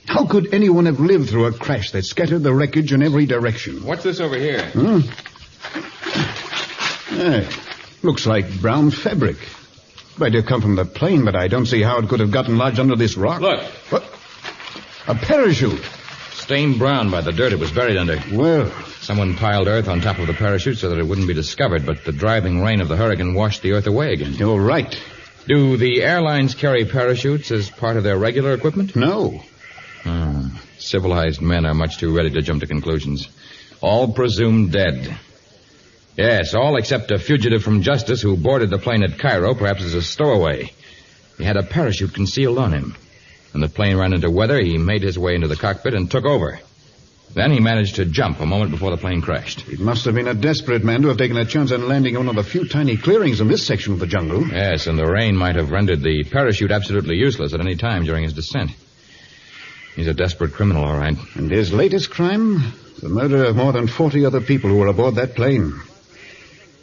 How could anyone have lived through a crash that scattered the wreckage in every direction? What's this over here? Looks like brown fabric. Might have come from the plane, but I don't see how it could have gotten lodged under this rock. Look. What? A parachute. Stained brown by the dirt it was buried under. Well, someone piled earth on top of the parachute so that it wouldn't be discovered, but the driving rain of the hurricane washed the earth away again. You're right. Do the airlines carry parachutes as part of their regular equipment? No. Civilized men are much too ready to jump to conclusions. All presumed dead. Yes, all except a fugitive from justice who boarded the plane at Cairo, perhaps as a stowaway. He had a parachute concealed on him. When the plane ran into weather, he made his way into the cockpit and took over. Then he managed to jump a moment before the plane crashed. It must have been a desperate man to have taken a chance on landing in one of the few tiny clearings in this section of the jungle. Yes, and the rain might have rendered the parachute absolutely useless at any time during his descent. He's a desperate criminal, all right. And his latest crime? The murder of more than 40 other people who were aboard that plane.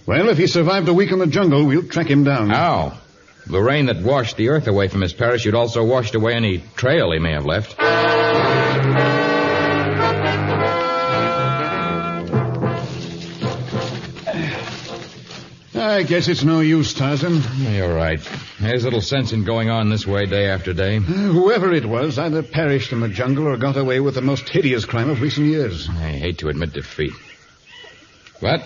Well, if he survived a week in the jungle, we'll track him down. How? The rain that washed the earth away from his parachute also washed away any trail he may have left. I guess it's no use, Tarzan. You're right. There's little sense in going on this way day after day. Whoever it was either perished in the jungle or got away with the most hideous crime of recent years. I hate to admit defeat. But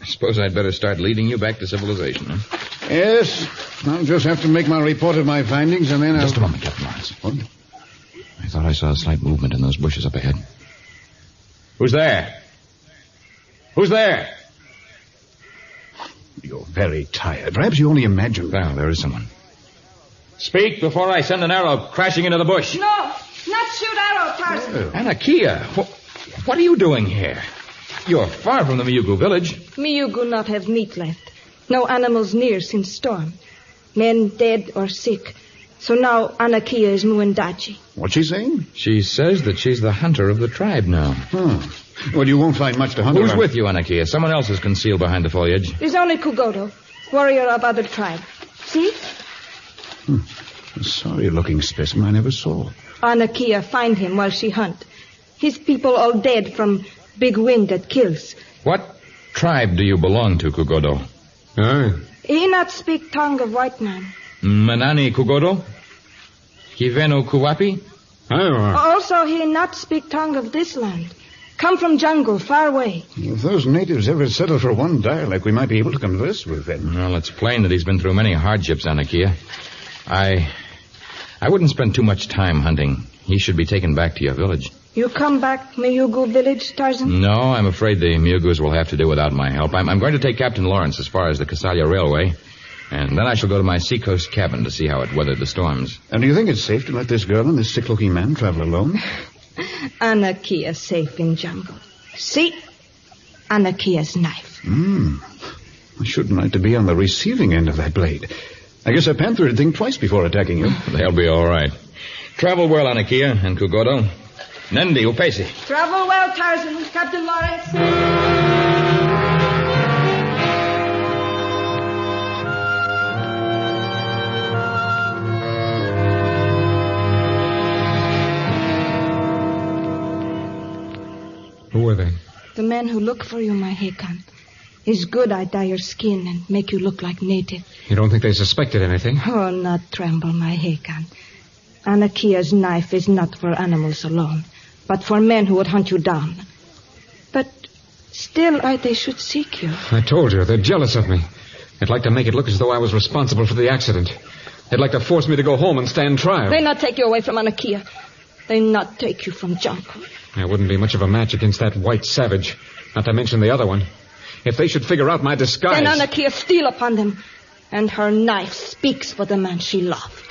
I suppose I'd better start leading you back to civilization, huh? Yes. I'll just have to make my report of my findings and then Just a moment, Captain Lawrence. What? I thought I saw a slight movement in those bushes up ahead. Who's there? Who's there? You're very tired. Perhaps you only imagined. Well, there is someone. Speak before I send an arrow crashing into the bush. No, not shoot arrow, Tarzan. Anakia, what are you doing here? You're far from the Miyugu village. Miyugu not have meat left. No animals near since storm. Men dead or sick. So now Anakia is Muendachi. What's she saying? She says that she's the hunter of the tribe now. Well, you won't find much to hunt Who's around. with you, Anakia? Someone else is concealed behind the foliage. There's only Kugodo, warrior of other tribe. See? A sorry-looking specimen I never saw. Anakia find him while she hunt. His people all dead from big wind that kills. What tribe do you belong to, Kugodo? He not speak tongue of white man. Manani Kugodo? Kiveno Kuwapi? Also, he not speak tongue of this land. Come from jungle, far away. If those natives ever settle for one dialect, we might be able to converse with them. Well, it's plain that he's been through many hardships, Anakia. I wouldn't spend too much time hunting. He should be taken back to your village. You come back, Miyugu village, Tarzan? No, I'm afraid the Miyugus will have to do without my help. I'm going to take Captain Lawrence as far as the Casalia Railway, and then I shall go to my seacoast cabin to see how it weathered the storms. And do you think it's safe to let this girl and this sick-looking man travel alone? Anakia safe in jungle. See? Anakia's knife. I shouldn't like to be on the receiving end of that blade. I guess a panther would think twice before attacking you. They'll be all right. Travel well, Anakia and Kugodo. Nendi, Upesi. Travel well, Tarzan. Captain Lawrence. Who are they? The men who look for you, my Hakan. It's good I dye your skin and make you look like native. You don't think they suspected anything? Oh, not tremble, my Hakan. Anakia's knife is not for animals alone, but for men who would hunt you down. But still, they should seek you. I told you, they're jealous of me. They'd like to make it look as though I was responsible for the accident. They'd like to force me to go home and stand trial. They not take you away from Anakia. They not take you from jungle. I wouldn't be much of a match against that white savage, not to mention the other one. If they should figure out my disguise... Then Anakia steal upon them, and her knife speaks for the man she loved.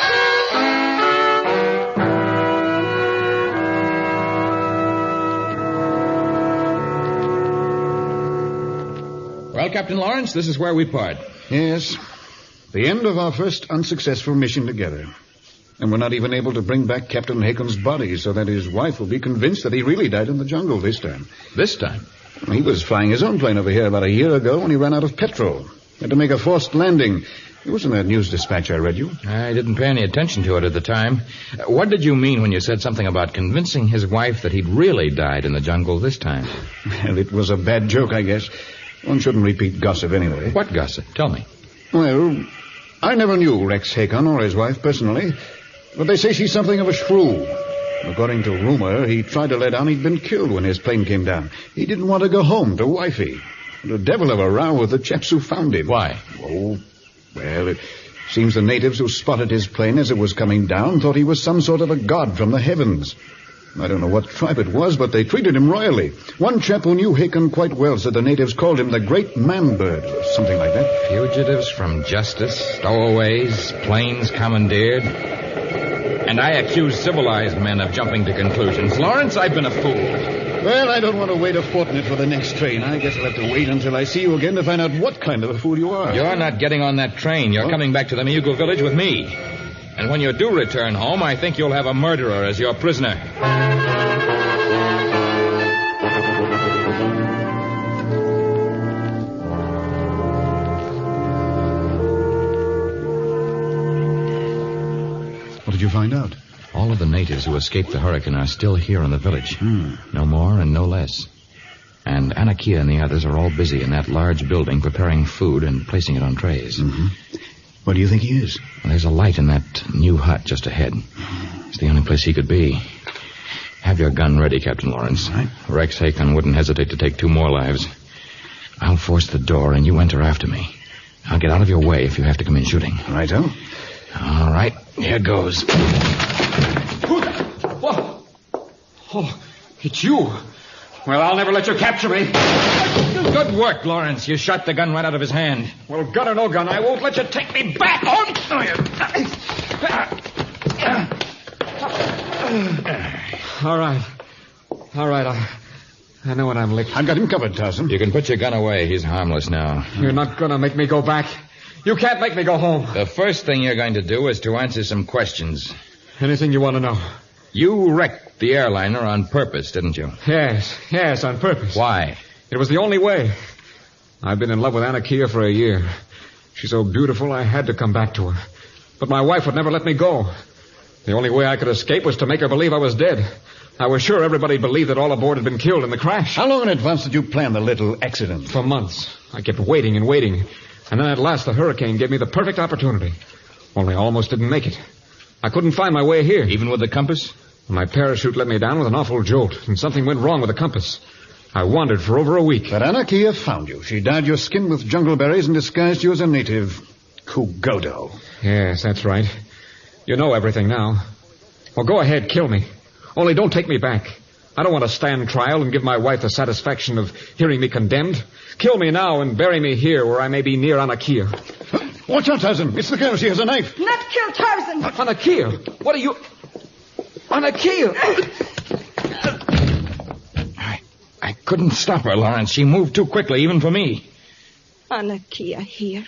Well, Captain Lawrence, this is where we part. Yes. The end of our first unsuccessful mission together. And we're not even able to bring back Captain Hacon's body so that his wife will be convinced that he really died in the jungle this time. This time? He was flying his own plane over here about a year ago when he ran out of petrol. Had to make a forced landing. It was in that news dispatch I read you. I didn't pay any attention to it at the time. What did you mean when you said something about convincing his wife that he'd really died in the jungle this time? Well, it was a bad joke, I guess. One shouldn't repeat gossip anyway. What gossip? Tell me. Well, I never knew Rex Hakon or his wife personally, but they say she's something of a shrew. According to rumor, he tried to let on he'd been killed when his plane came down. He didn't want to go home to wifey. The devil of a row with the chaps who found him. Why? Oh, well, it seems the natives who spotted his plane as it was coming down thought he was some sort of a god from the heavens. I don't know what tribe it was, but they treated him royally. One chap who knew Hakon quite well said the natives called him the Great Man-Bird, or something like that. Fugitives from justice, stowaways, planes commandeered. And I accuse civilized men of jumping to conclusions. Lawrence, I've been a fool. Well, I don't want to wait a fortnight for the next train. I guess I'll have to wait until I see you again to find out what kind of a fool you are. You're not getting on that train. You're coming back to the Miyugo village with me. And when you do return home, I think you'll have a murderer as your prisoner. What did you find out? All of the natives who escaped the hurricane are still here in the village. No more and no less. And Anakia and the others are all busy in that large building preparing food and placing it on trays. Mm-hmm. Where do you think he is? Well, there's a light in that new hut just ahead. It's the only place he could be. Have your gun ready, Captain Lawrence. Right. Rex Hakon wouldn't hesitate to take 2 more lives. I'll force the door and you enter after me. I'll get out of your way if you have to come in shooting. Righto. All right, here goes. Whoa. Oh, it's you. Well, I'll never let you capture me. Good work, Lawrence. You shot the gun right out of his hand. Well, gun or no gun, I won't let you take me back. All right. I know when I'm licked. I've got him covered, Tarzan. You can put your gun away. He's harmless now. You're not going to make me go back. You can't make me go home. The first thing you're going to do is to answer some questions. Anything you want to know? You wrecked the airliner on purpose, didn't you? Yes, on purpose. Why? It was the only way. I've been in love with Anakia for a year. She's so beautiful, I had to come back to her. But my wife would never let me go. The only way I could escape was to make her believe I was dead. I was sure everybody believed that all aboard had been killed in the crash. How long in advance did you plan the little accident? For months. I kept waiting and waiting. And then at last the hurricane gave me the perfect opportunity. Only I almost didn't make it. I couldn't find my way here. Even with the compass? My parachute let me down with an awful jolt, and something went wrong with the compass. I wandered for over a week. But Anakia found you. She dyed your skin with jungle berries and disguised you as a native Kugodo. Yes, that's right. You know everything now. Well, go ahead, kill me. Only don't take me back. I don't want to stand trial and give my wife the satisfaction of hearing me condemned. Kill me now and bury me here where I may be near Anakia. Watch out, Tarzan. It's the girl. She has a knife. Not kill Tarzan. Anakia? What are you... Anakia! I couldn't stop her, Lawrence. She moved too quickly, even for me. Anakia here.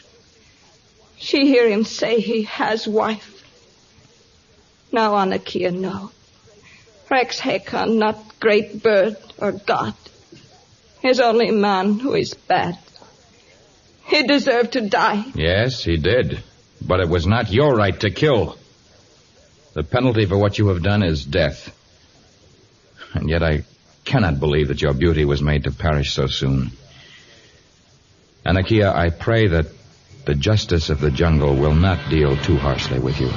She hear him say he has wife. Now Anakia know. Rex Hakon, not great bird or god. He's only man who is bad. He deserved to die. Yes, he did. But it was not your right to kill. The penalty for what you have done is death. And yet I cannot believe that your beauty was made to perish so soon. Anakia, I pray that the justice of the jungle will not deal too harshly with you.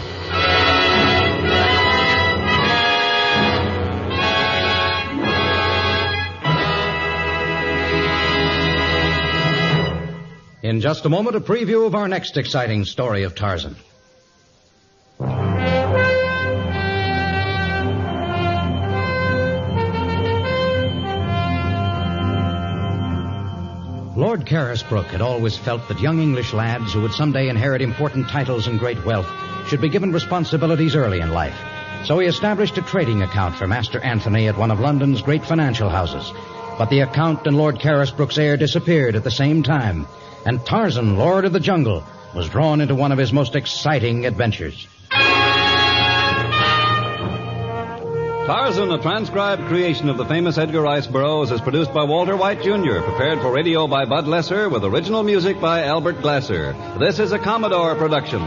In just a moment, a preview of our next exciting story of Tarzan. Lord Carisbrook had always felt that young English lads who would someday inherit important titles and great wealth should be given responsibilities early in life. So he established a trading account for Master Anthony at one of London's great financial houses. But the account and Lord Carisbrook's heir disappeared at the same time, and Tarzan, Lord of the Jungle, was drawn into one of his most exciting adventures. Tarzan, a transcribed creation of the famous Edgar Rice Burroughs, is produced by Walter White, Jr., prepared for radio by Bud Lesser, with original music by Albert Glasser. This is a Commodore production.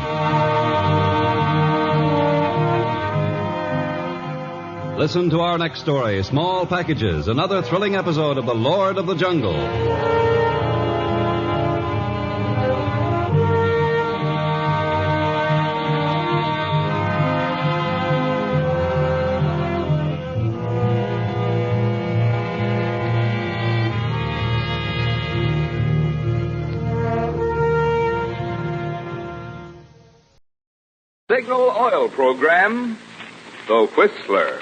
Listen to our next story, Small Packages, another thrilling episode of The Lord of the Jungle. Signal Oil Program, The Whistler.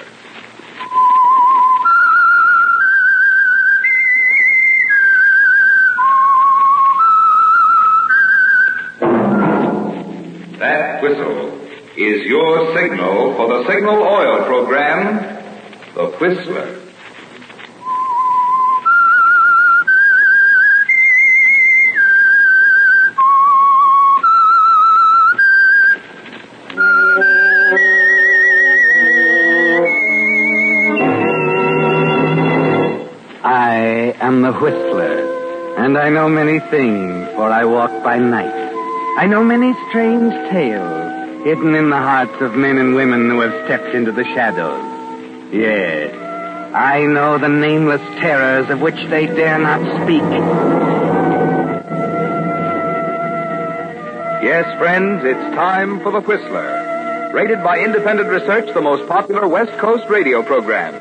That whistle is your signal for the Signal Oil Program, The Whistler. I am the Whistler, and I know many things, for I walk by night. I know many strange tales hidden in the hearts of men and women who have stepped into the shadows. Yes, I know the nameless terrors of which they dare not speak. Yes, friends, it's time for The Whistler. Rated by independent research, the most popular West Coast radio program.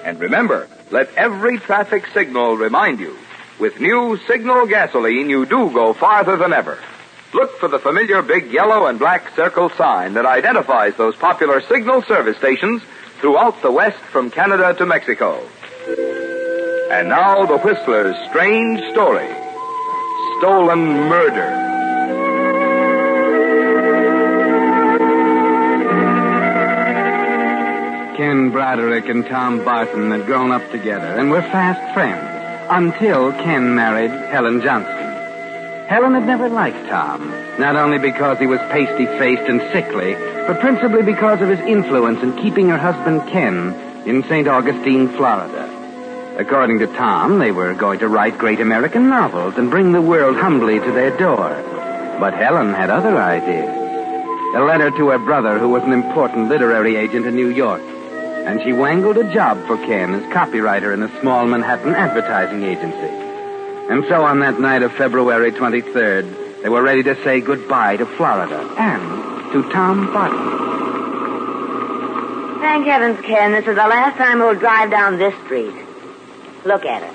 And remember, let every traffic signal remind you, with new Signal gasoline, you do go farther than ever. Look for the familiar big yellow and black circle sign that identifies those popular Signal service stations throughout the West from Canada to Mexico. And now the Whistler's strange story, Stolen Murder. Ken Broderick and Tom Barton had grown up together and were fast friends until Ken married Helen Johnson. Helen had never liked Tom, not only because he was pasty-faced and sickly, but principally because of his influence in keeping her husband Ken in St. Augustine, Florida. According to Tom, they were going to write great American novels and bring the world humbly to their door. But Helen had other ideas. A letter to her brother, who was an important literary agent in New York, and she wangled a job for Ken as copywriter in a small Manhattan advertising agency. And so on that night of February 23rd, they were ready to say goodbye to Florida and to Tom Barton. Thank heavens, Ken, this is the last time we'll drive down this street. Look at it.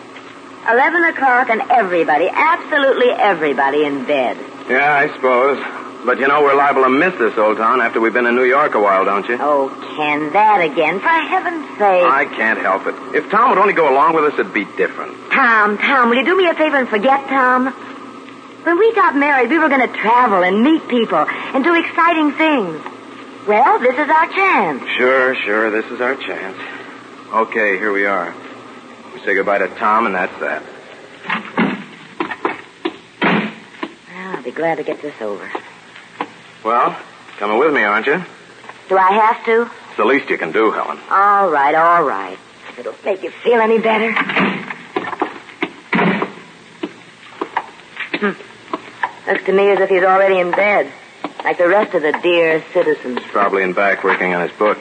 11 o'clock and everybody, absolutely everybody in bed. Yeah, I suppose. But you know we're liable to miss this old town after we've been in New York a while, don't you? Oh, Ken, that again, for heaven's sake. I can't help it. If Tom would only go along with us, it'd be different. Tom, will you do me a favor and forget Tom? When we got married, we were going to travel and meet people and do exciting things. Well, this is our chance. Sure, this is our chance. Okay, here we are. We say goodbye to Tom, and that's that. Well, I'll be glad to get this over. Well, coming with me, aren't you? Do I have to? It's the least you can do, Helen. All right. If it'll make you feel any better. Looks to me as if he's already in bed, like the rest of the dear citizens. He's probably in back working on his book.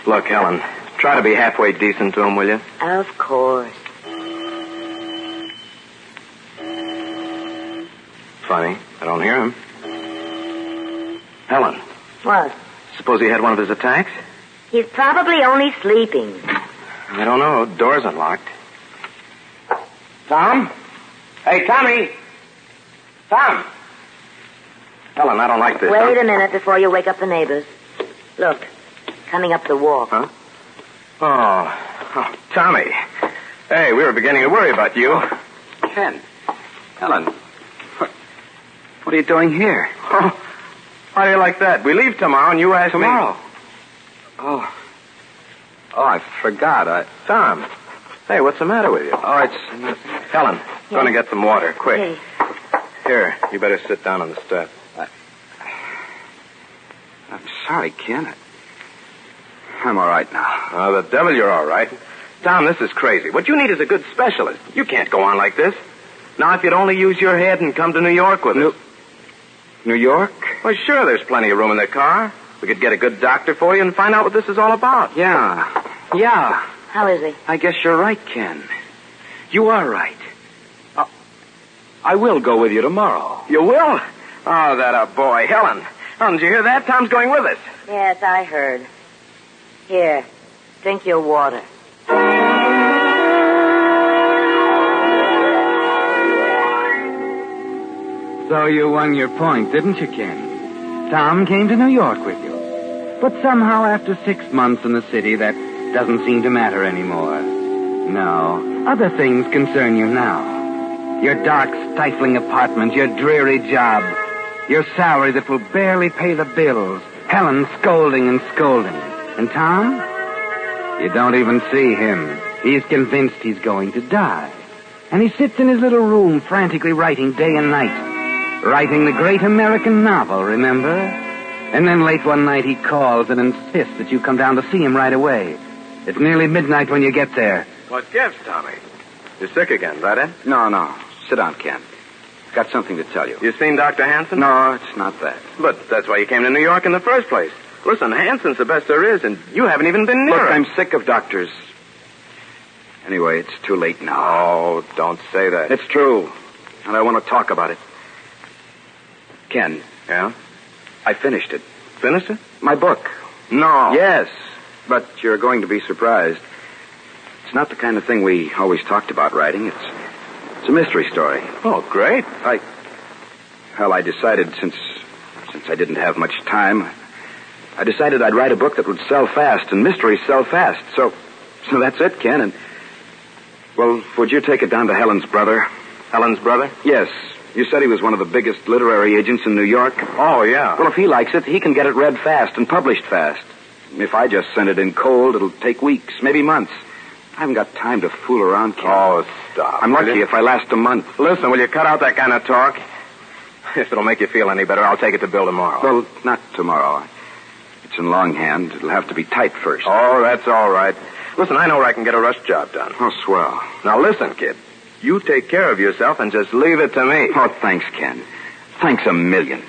Look, Helen, try to be halfway decent to him, will you? Of course. Funny, I don't hear him. Helen. What? Suppose he had one of his attacks? He's probably only sleeping. I don't know. Door's unlocked. Tom? Hey, Tommy! Tom! Helen, I don't like this. Wait a minute before you wake up the neighbors. Look, coming up the walk. Huh? Oh, Tommy. Hey, we were beginning to worry about you. Ken. Helen. What are you doing here? Oh, how do you like that? We leave tomorrow and you ask me... Tomorrow? Oh, I forgot. Tom. Hey, what's the matter with you? Oh, it's... Helen, going to get some water, quick. Hey. Here, you better sit down on the step. I'm sorry, Ken. I'm all right now. Oh, the devil you're all right. Tom, this is crazy. What you need is a good specialist. You can't go on like this. Now, if you'd only use your head and come to New York with us. New York? Well, sure, there's plenty of room in the car. We could get a good doctor for you and find out what this is all about. Yeah. How is he? I guess you're right, Ken. You are right. I will go with you tomorrow. You will? Oh, that a boy. Helen, did you hear that? Tom's going with us. Yes, I heard. Here, drink your water. So you won your point, didn't you, Ken? Tom came to New York with you. But somehow after 6 months in the city, that doesn't seem to matter anymore. No, other things concern you now. Your dark, stifling apartment, your dreary job, your salary that will barely pay the bills, Helen scolding and scolding. And Tom? You don't even see him. He's convinced he's going to die. And he sits in his little room frantically writing day and night. Writing the great American novel, remember? And then late one night he calls and insists that you come down to see him right away. It's nearly midnight when you get there. What gives, Tommy? You're sick again, right, Ed? No. Sit down, Ken. Got something to tell you. You seen Dr. Hanson? No, it's not that. But that's why you came to New York in the first place. Listen, Hanson's the best there is, and you haven't even been near Look, him. I'm sick of doctors. Anyway, it's too late now. Oh, don't say that. It's true, and I want to talk about it. Ken. Yeah? I finished it. Finished it? My book. No. Yes, but you're going to be surprised. It's not the kind of thing we always talked about writing. It's a mystery story. Oh, great. I decided since I didn't have much time, I decided I'd write a book that would sell fast, and mysteries sell fast. So that's it, Ken. And, well, would you take it down to Helen's brother? Helen's brother? Yes. You said he was one of the biggest literary agents in New York. Oh, yeah. Well, if he likes it, he can get it read fast and published fast. If I just send it in cold, it'll take weeks, maybe months. I haven't got time to fool around, Ken. Oh, stop. I'm lucky if I last a month. Listen, will you cut out that kind of talk? If it'll make you feel any better, I'll take it to Bill tomorrow. Well, not tomorrow. It's in longhand. It'll have to be typed first. Oh, that's all right. Listen, I know where I can get a rush job done. Oh, swell. Now, listen, kid. You take care of yourself and just leave it to me. Oh, thanks, Ken. Thanks a million.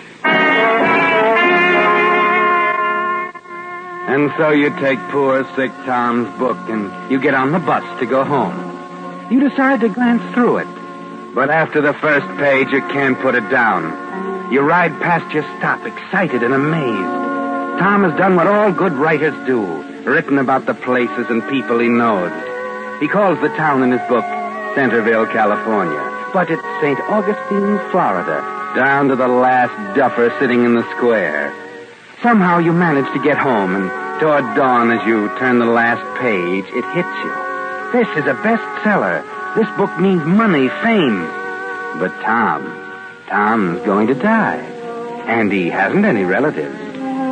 And so you take poor, sick Tom's book and you get on the bus to go home. You decide to glance through it. But after the first page, you can't put it down. You ride past your stop, excited and amazed. Tom has done what all good writers do, written about the places and people he knows. He calls the town in his book Centerville, California. But it's St. Augustine, Florida, down to the last duffer sitting in the square. Somehow you manage to get home, and toward dawn as you turn the last page, it hits you. This is a bestseller. This book means money, fame. But Tom's going to die. And he hasn't any relatives.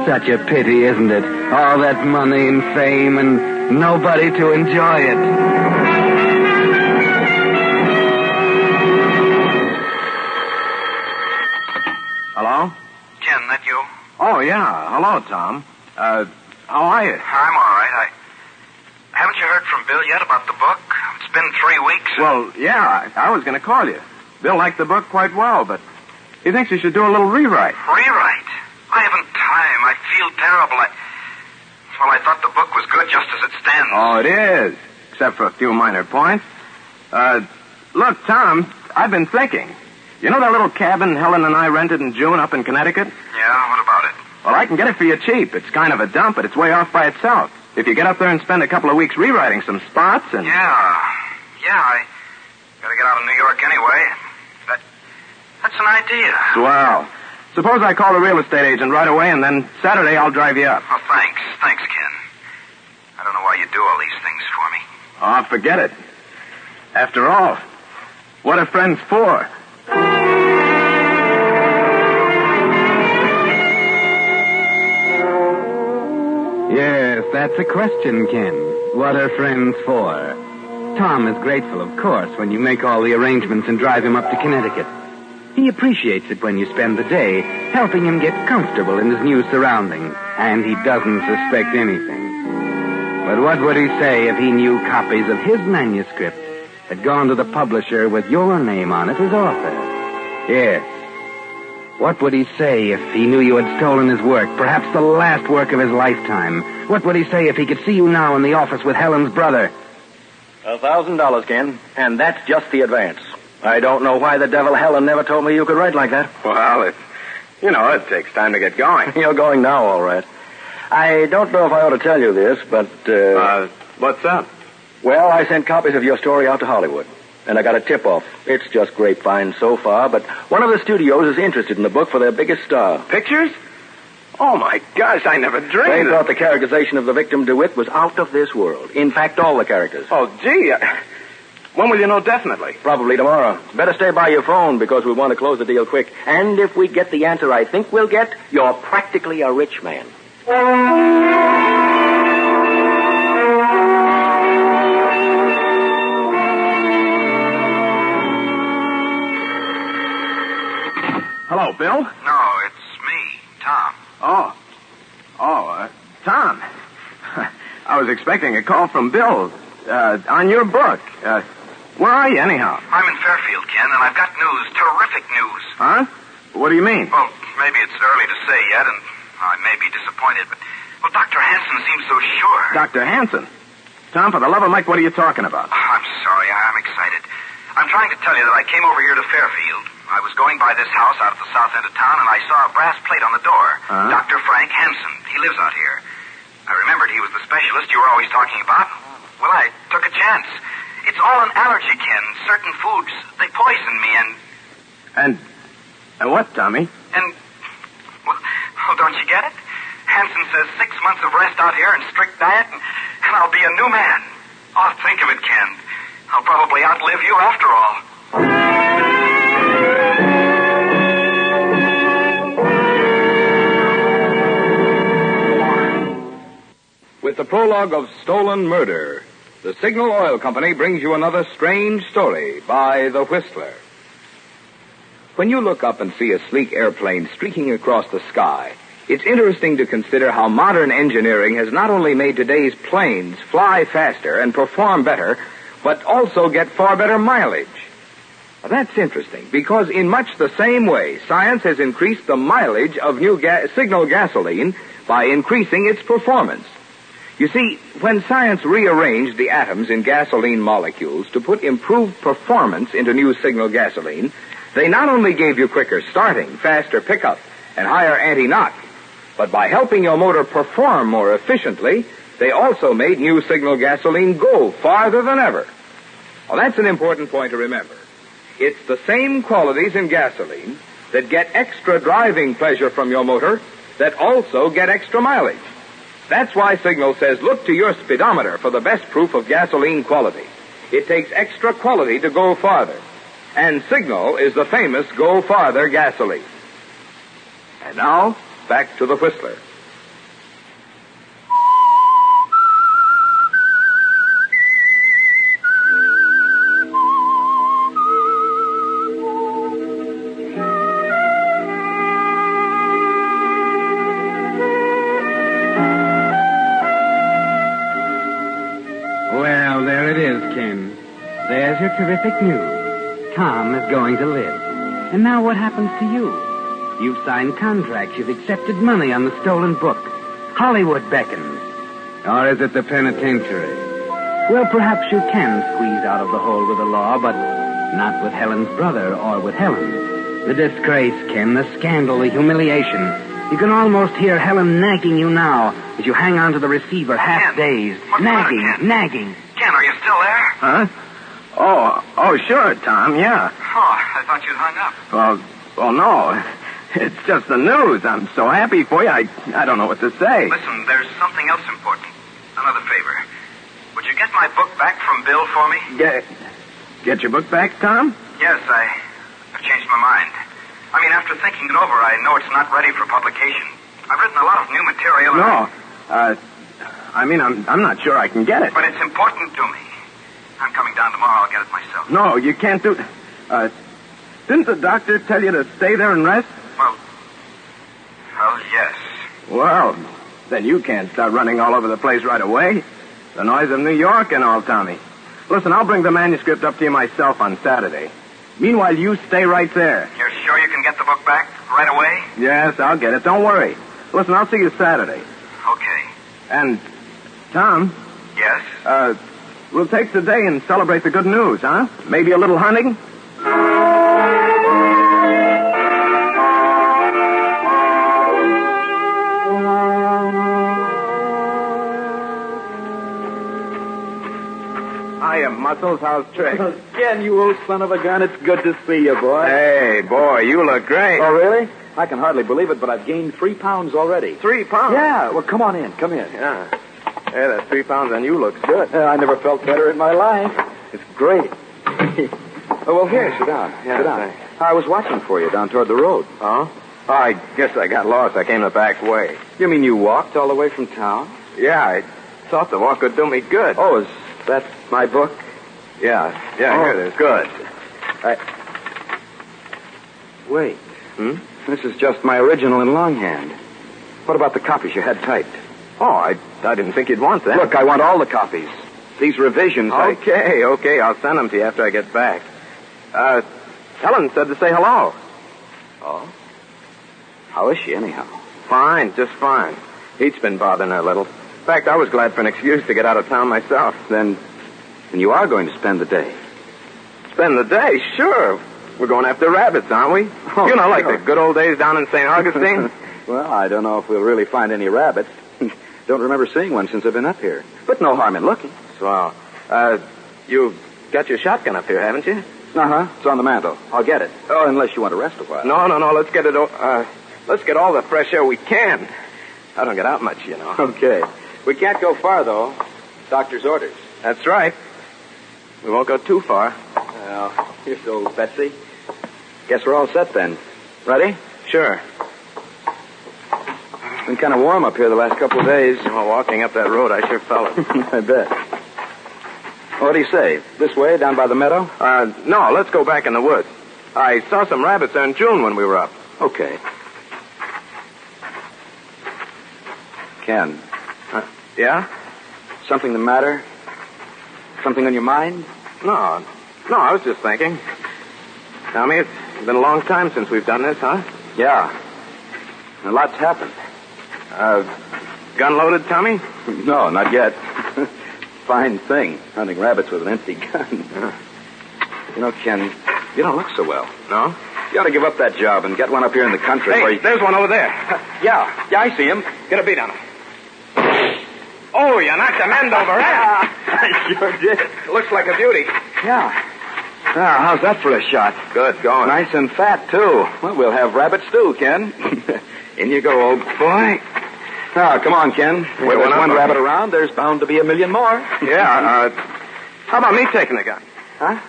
Such a pity, isn't it? All that money and fame and nobody to enjoy it. Hello? Ken, that you? Oh, yeah. Hello, Tom. How are you? I'm all right. Haven't you heard from Bill yet about the book? It's been 3 weeks. Well, yeah, I was going to call you. Bill liked the book quite well, but he thinks you should do a little rewrite. Rewrite? I haven't time. I feel terrible. I thought the book was good just as it stands. Oh, it is, except for a few minor points. Look, Tom, I've been thinking. You know that little cabin Helen and I rented in June up in Connecticut? Yeah, what about it? Well, I can get it for you cheap. It's kind of a dump, but it's way off by itself. If you get up there and spend a couple of weeks rewriting some spots and... Yeah, I gotta get out of New York anyway. That's an idea. Swell. Suppose I call the real estate agent right away, and then Saturday I'll drive you up. Oh, thanks. Thanks, Ken. I don't know why you do all these things for me. Oh, forget it. After all, what are friends for? Yes, that's a question, Ken. What are friends for? Tom is grateful, of course, when you make all the arrangements and drive him up to Connecticut. He appreciates it when you spend the day helping him get comfortable in his new surroundings, and he doesn't suspect anything. But what would he say if he knew copies of his manuscript had gone to the publisher with your name on it as author? Yes. What would he say if he knew you had stolen his work, perhaps the last work of his lifetime? What would he say if he could see you now in the office with Helen's brother? $1,000, Ken, and that's just the advance. I don't know why the devil Helen never told me you could write like that. Well, it takes time to get going. You're going now, all right. I don't know if I ought to tell you this, but, what's up? Well, I sent copies of your story out to Hollywood, and I got a tip-off. It's just grapevine so far, but one of the studios is interested in the book for their biggest star. Pictures? Oh, my gosh, I never dreamed They of... thought the characterization of the victim DeWitt was out of this world. In fact, all the characters. Oh, gee, when will you know definitely? Probably tomorrow. Better stay by your phone because we want to close the deal quick. And if we get the answer I think we'll get, you're practically a rich man. Hello, Bill? No, it's me, Tom. Tom. I was expecting a call from Bill, on your book. Where are you, anyhow? I'm in Fairfield, Ken, and I've got news, terrific news. Huh? What do you mean? Well, maybe it's early to say yet, and I may be disappointed, but, Dr. Hansen seems so sure. Dr. Hansen? Tom, for the love of Mike, what are you talking about? Oh, I'm sorry, I'm excited. I'm trying to tell you that I came over here to Fairfield. I was going by this house out at the south end of town, and I saw a brass plate on the door. Huh? Dr. Frank Hansen. He lives out here. I remembered he was the specialist you were always talking about. Well, I took a chance. It's all an allergy, Ken. Certain foods, they poison me, And what, Tommy? Well, don't you get it? Hansen says 6 months of rest out here and strict diet, and I'll be a new man. Oh, think of it, Ken. I'll probably outlive you after all. With the prologue of Stolen Murder, the Signal Oil Company brings you another strange story by The Whistler. When you look up and see a sleek airplane streaking across the sky, it's interesting to consider how modern engineering has not only made today's planes fly faster and perform better, but also get far better mileage. Now, that's interesting, because in much the same way, science has increased the mileage of new Signal gasoline by increasing its performance. You see, when science rearranged the atoms in gasoline molecules to put improved performance into new Signal gasoline, they not only gave you quicker starting, faster pickup, and higher anti-knock, but by helping your motor perform more efficiently, they also made new Signal gasoline go farther than ever. Well, that's an important point to remember. It's the same qualities in gasoline that get extra driving pleasure from your motor that also get extra mileage. That's why Signal says look to your speedometer for the best proof of gasoline quality. It takes extra quality to go farther. And Signal is the famous Go Farther gasoline. And now, back to the Whistler. Well, there it is, Ken. There's your terrific news. Tom is going to live. And now what happens to you? You've signed contracts. You've accepted money on the stolen book. Hollywood beckons. Or is it the penitentiary? Well, perhaps you can squeeze out of the hole with the law, but not with Helen's brother or with Helen. The disgrace, Ken, the scandal, the humiliation. You can almost hear Helen nagging you now as you hang on to the receiver half-dazed. Nagging. Ken, are you still there? Huh? Oh, sure, Tom, yeah. Oh, I thought you'd hung up. Well, no. It's just the news. I'm so happy for you, I don't know what to say. Listen, there's something else important. Another favor. Would you get my book back from Bill for me? Get your book back, Tom? Yes, I've changed my mind. I mean, after thinking it over, I know it's not ready for publication. I've written a lot of new material. No. I'm not sure I can get it. But it's important to me. I'm coming down tomorrow. I'll get it myself. No, you can't do... didn't the doctor tell you to stay there and rest? Well, yes. Well, then you can't start running all over the place right away. The noise of New York and all, Tommy. Listen, I'll bring the manuscript up to you myself on Saturday. Meanwhile, you stay right there. You're sure you can get the book back right away? Yes, I'll get it. Don't worry. Listen, I'll see you Saturday. Okay. And, Tom. Yes? We'll take the day and celebrate the good news, huh? Maybe a little hunting? Hiya, Muscles. How's Trick? Ken, you old son of a gun, it's good to see you, boy. Hey, boy, you look great. Oh, really? I can hardly believe it, but I've gained 3 pounds already. 3 pounds? Yeah, well, come on in. Come in. Yeah. Hey, that 3 pounds on you looks good. I never felt better in my life. It's great. Oh, well, here, sit down. Yeah, sit down. thanks. I was watching for you down toward the road. Oh? Oh, I guess I got lost. I came the back way. You mean you walked all the way from town? Yeah, I thought the walk would do me good. Oh, is that my book? Yeah, here it is. Good. Wait. This is just my original in longhand. What about the copies you had typed? Oh, I didn't think you'd want that. Look, I want all the copies. These revisions, Okay. I'll send them to you after I get back. Helen said to say hello. Oh? How is she, anyhow? Fine, just fine. Heat's been bothering her a little. In fact, I was glad for an excuse to get out of town myself. Then you are going to spend the day? Spend the day? Sure. We're going after rabbits, aren't we? Oh, like sure. the good old days down in St. Augustine. Well, I don't know if we'll really find any rabbits. Don't remember seeing one since I've been up here. But no harm in looking. Swell. You've got your shotgun up here, haven't you? Uh-huh. It's on the mantel. I'll get it. Oh, unless you want to rest a while. No. Let's get it. Let's get all the fresh air we can. I don't get out much, you know. Okay. We can't go far, though. Doctor's orders. That's right. We won't go too far. Well, here's to old Betsy. Guess we're all set then. Ready? Sure. It's been kind of warm up here the last couple of days. Well, walking up that road, I sure felt it. I bet. What do you say? This way, down by the meadow? No, let's go back in the woods. I saw some rabbits there in June when we were up. Okay. Ken. Yeah? Something the matter? Something on your mind? No, I was just thinking. Tommy, it's been a long time since we've done this, huh? Yeah. A lot's happened. Gun loaded, Tommy? No, not yet. Fine thing, hunting rabbits with an empty gun. You know, Ken, you don't look so well. No? You ought to give up that job and get one up here in the country. Hey, there's one over there. Yeah, I see him. Get a beat on him. Oh, you knocked the end over, huh? I sure did. Looks like a beauty. Yeah. Now, how's that for a shot? Good going. Nice and fat, too. Well, we'll have rabbit stew, Ken. In you go, old boy. Now, come on, Ken. Where there's one rabbit around, there's bound to be a million more. Yeah, how about me taking the gun? Huh?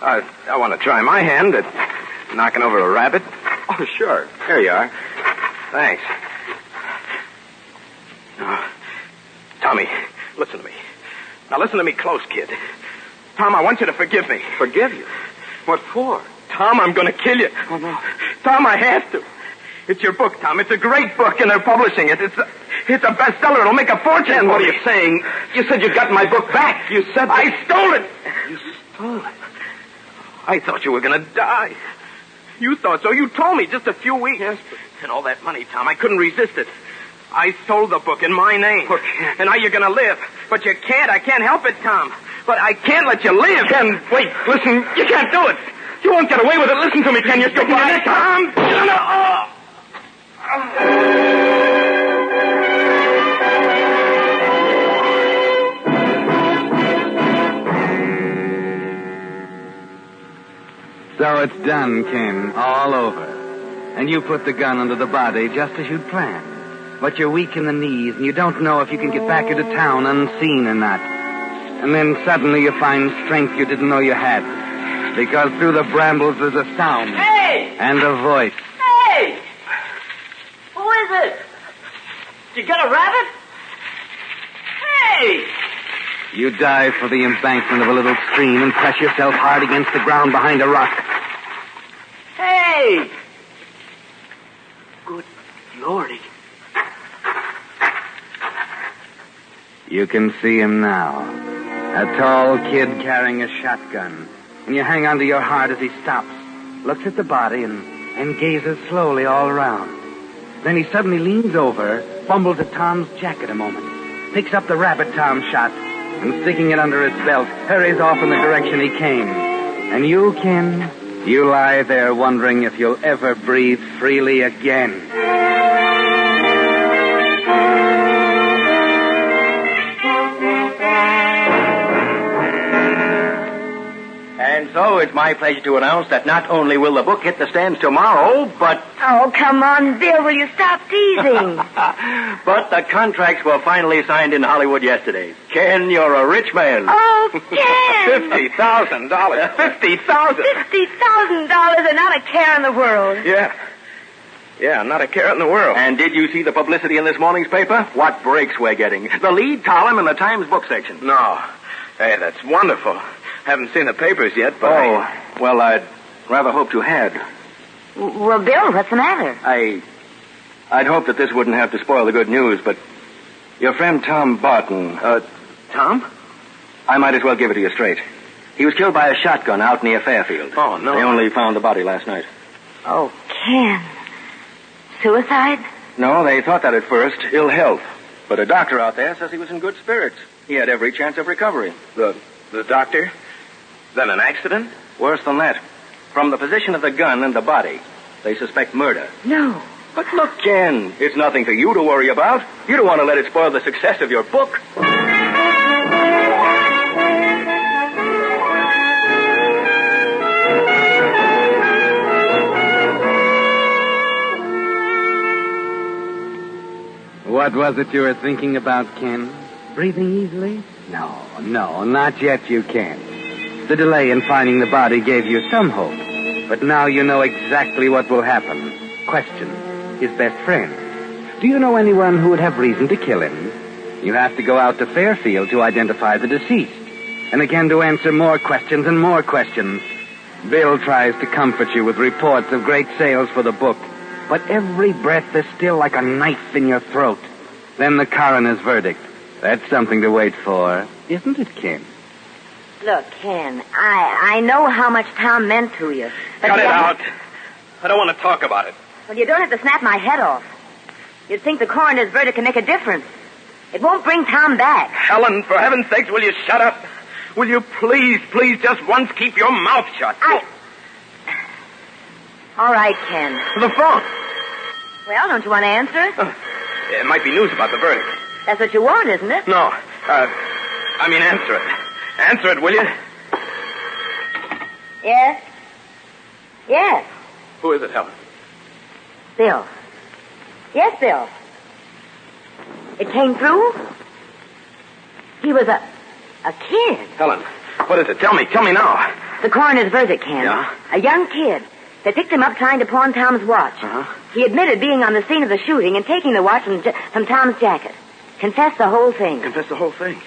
I want to try my hand at knocking over a rabbit. Oh, sure. Here you are. Thanks. Tommy, listen to me. Now listen to me close, kid. Tom, I want you to forgive me. Forgive you? What for? Tom, I'm going to kill you. Oh, no. Tom, I have to. It's your book, Tom. It's a great book, and they're publishing it. It's a bestseller. It'll make a fortune. Ken, what are you saying? You said you got my book back. You said I stole it. You stole it? I thought you were going to die. You thought so. You told me just a few weeks. Yes, And all that money, Tom, I couldn't resist it. I sold the book in my name. Oh, Ken. And now you're going to live. But you can't. I can't help it, Tom. But I can't let you live. Ken, wait. Listen, you can't do it. You won't get away with it. Listen to me, Ken. You're sticking your neck, Tom. So it's done, Ken. All over. And you put the gun under the body just as you'd planned. But you're weak in the knees, and you don't know if you can get back into town unseen or not. And then suddenly you find strength you didn't know you had. Because through the brambles there's a sound. Hey! And a voice. Hey! Who is it? Did you get a rabbit? Hey! You dive for the embankment of a little stream and press yourself hard against the ground behind a rock. Hey! Good Lordy. You can see him now. A tall kid carrying a shotgun. And you hang onto your heart as he stops, looks at the body, and gazes slowly all around. Then he suddenly leans over, fumbles at Tom's jacket a moment, picks up the rabbit Tom shot, and sticking it under his belt, hurries off in the direction he came. And you, Ken, you lie there wondering if you'll ever breathe freely again. And so it's my pleasure to announce that not only will the book hit the stands tomorrow, but... Oh, come on, Bill, will you stop teasing? but the contracts were finally signed in Hollywood yesterday. Ken, you're a rich man. Oh, Ken! $50,000. $50,000. $50,000 and not a care in the world. Yeah, not a care in the world. And did you see the publicity in this morning's paper? What breaks we're getting. The lead column in the Times book section. No. Hey, that's wonderful. Haven't seen the papers yet, but well, I'd rather hoped you had. Well, Bill, what's the matter? I'd hoped that this wouldn't have to spoil the good news, but your friend Tom Barton... Tom? I might as well give it to you straight. He was killed by a shotgun out near Fairfield. Oh, no. They only found the body last night. Oh, Ken. Suicide? No, they thought that at first. Ill health. But a doctor out there says he was in good spirits. He had every chance of recovery. The doctor? Then an accident? Worse than that. From the position of the gun and the body, they suspect murder. No. But look, Ken, it's nothing for you to worry about. You don't want to let it spoil the success of your book. What was it you were thinking about, Ken? Breathing easily? No, not yet you can. The delay in finding the body gave you some hope. But now you know exactly what will happen. Question, his best friend. Do you know anyone who would have reason to kill him? You have to go out to Fairfield to identify the deceased. And again to answer more questions and more questions. Bill tries to comfort you with reports of great sales for the book. But every breath is still like a knife in your throat. Then the coroner's verdict. That's something to wait for, isn't it, Ken? Look, Ken, I know how much Tom meant to you. Cut it out. I don't want to talk about it. Well, you don't have to snap my head off. You'd think the coroner's verdict can make a difference. It won't bring Tom back. Helen, for heaven's sakes, will you shut up? Will you please, just once keep your mouth shut? All right, Ken. The phone. Well, don't you want to answer? It might be news about the verdict. That's what you want, isn't it? No. Answer it. Answer it, will you? Yes? Yes. Who is it, Helen? Bill. Yes, Bill. It came through? He was a kid. Helen, what is it? Tell me now. The coroner's verdict, Ken. Yeah? A young kid. They picked him up trying to pawn Tom's watch. Uh-huh. He admitted being on the scene of the shooting and taking the watch from Tom's jacket. Confessed the whole thing. Confessed the whole thing?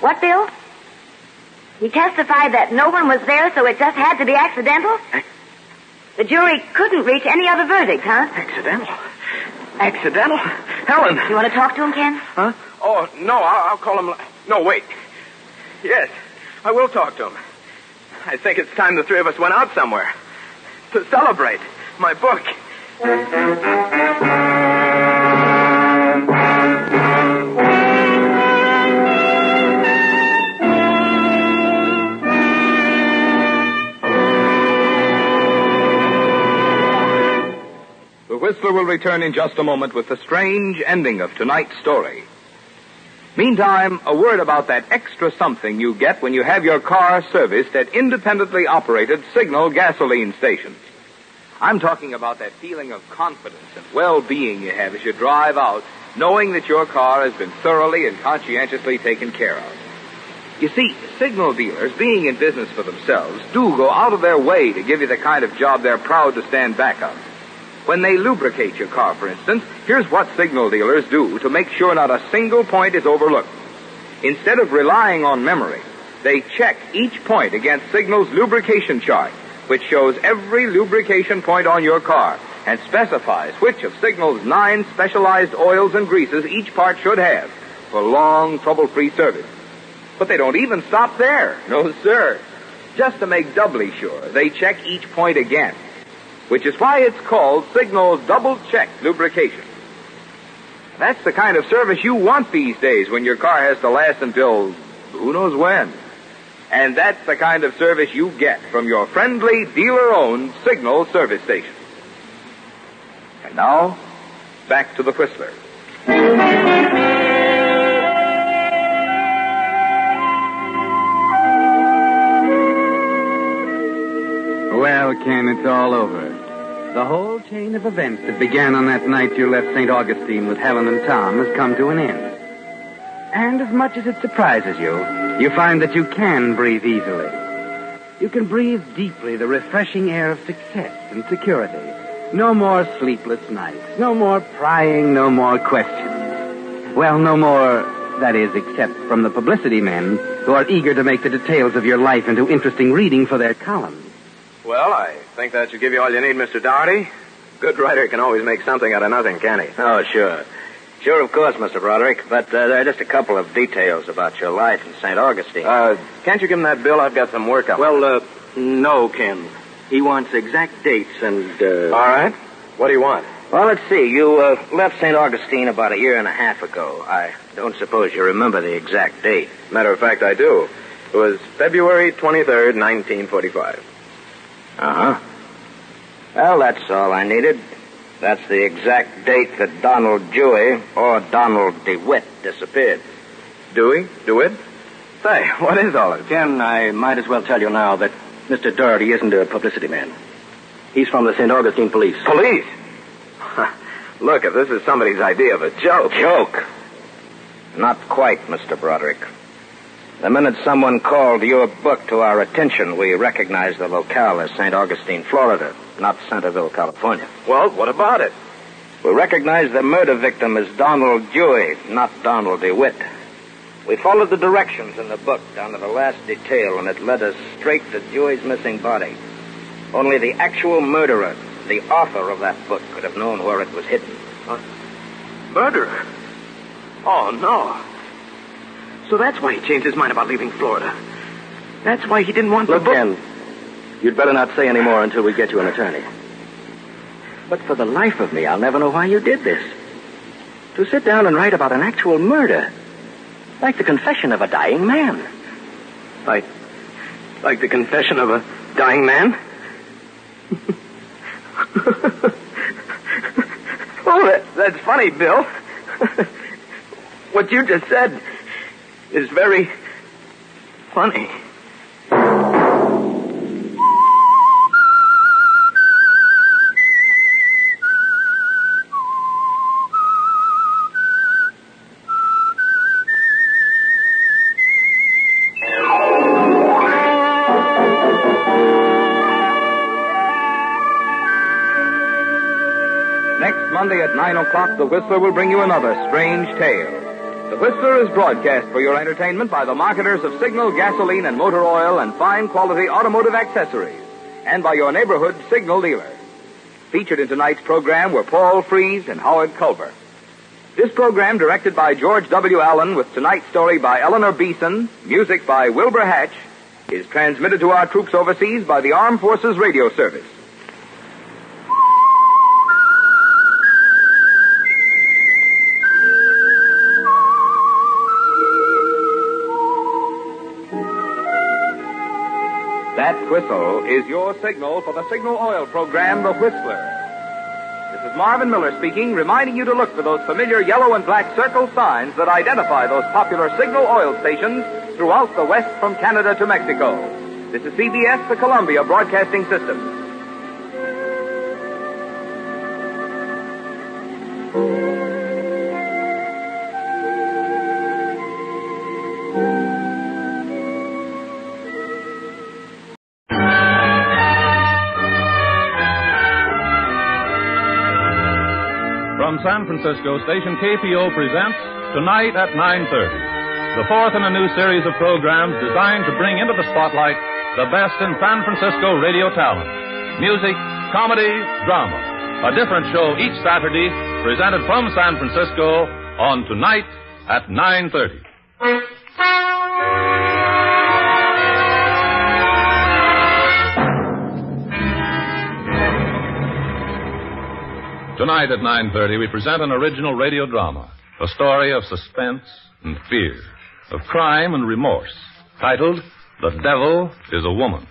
What, Bill? He testified that no one was there, so it just had to be accidental? The jury couldn't reach any other verdict, huh? Accidental? Helen! You want to talk to him, Ken? Huh? Oh, no, I'll call him... No, wait. Yes, I will talk to him. I think it's time the three of us went out somewhere. To celebrate my book. The Whistler will return in just a moment with the strange ending of tonight's story. Meantime, a word about that extra something you get when you have your car serviced at independently operated Signal gasoline stations. I'm talking about that feeling of confidence and well-being you have as you drive out, knowing that your car has been thoroughly and conscientiously taken care of. You see, Signal dealers, being in business for themselves, do go out of their way to give you the kind of job they're proud to stand back of. When they lubricate your car, for instance, here's what Signal dealers do to make sure not a single point is overlooked. Instead of relying on memory, they check each point against Signal's lubrication chart, which shows every lubrication point on your car and specifies which of Signal's 9 specialized oils and greases each part should have. for long, trouble-free service. But they don't even stop there. No, sir. Just to make doubly sure, they check each point again, which is why it's called Signal's Double Check Lubrication. That's the kind of service you want these days when your car has to last until who knows when. And that's the kind of service you get from your friendly, dealer-owned Signal service station. And now, back to the Whistler. Well, Ken, it's all over. The whole chain of events that began on that night you left St. Augustine with Helen and Tom has come to an end. And as much as it surprises you, you find that you can breathe easily. You can breathe deeply the refreshing air of success and security. No more sleepless nights. No more prying. No more questions. Well, no more, that is, except from the publicity men who are eager to make the details of your life into interesting reading for their columns. Well, I think that should give you all you need, Mr. Doherty. Good writer can always make something out of nothing, can he? Oh, sure. Sure, of course, Mr. Broderick. But there are just a couple of details about your life in St. Augustine. Can't you give him that bill? I've got some work on. Well, no, Ken. He wants exact dates and, All right. What do you want? Well, let's see. You left St. Augustine about a year and a half ago. I don't suppose you remember the exact date. Matter of fact, I do. It was February 23rd, 1945. Uh-huh. Well, that's all I needed. That's the exact date that Donald Dewey, or Donald DeWitt, disappeared. Dewey? DeWitt? Say, what is all this? Ken, I might as well tell you now that Mr. Doherty isn't a publicity man. He's from the St. Augustine police. Police? Look, if this is somebody's idea of a joke. Joke? Not quite, Mr. Broderick. The minute someone called your book to our attention, we recognized the locale as St. Augustine, Florida, not Centerville, California. Well, what about it? We recognized the murder victim as Donald Dewey, not Donald DeWitt. We followed the directions in the book down to the last detail, and it led us straight to Dewey's missing body. Only the actual murderer, the author of that book, could have known where it was hidden. Murderer? Oh, no. So that's why he changed his mind about leaving Florida. That's why he didn't want the book. Ken, you'd better not say any more until we get you an attorney. But for the life of me, I'll never know why you did this. To sit down and write about an actual murder. Like the confession of a dying man. Like the confession of a dying man? Oh, that's funny, Bill. What you just said is very funny. Monday at 9 o'clock, the Whistler will bring you another strange tale. The Whistler is broadcast for your entertainment by the marketers of Signal gasoline and motor oil and fine quality automotive accessories, and by your neighborhood Signal dealer. Featured in tonight's program were Paul Frees and Howard Culver. This program, directed by George W. Allen, with tonight's story by Eleanor Beeson, music by Wilbur Hatch, is transmitted to our troops overseas by the Armed Forces Radio Service. That whistle is your signal for the Signal Oil program, The Whistler. This is Marvin Miller speaking, reminding you to look for those familiar yellow and black circle signs that identify those popular Signal Oil stations throughout the West from Canada to Mexico. This is CBS, the Columbia Broadcasting System. From San Francisco, station KPO presents Tonight at 9:30, the fourth in a new series of programs designed to bring into the spotlight the best in San Francisco radio talent. Music, comedy, drama. A different show each Saturday, presented from San Francisco on Tonight at 9:30. Tonight at 9:30, we present an original radio drama, a story of suspense and fear, of crime and remorse, titled The Devil is a Woman,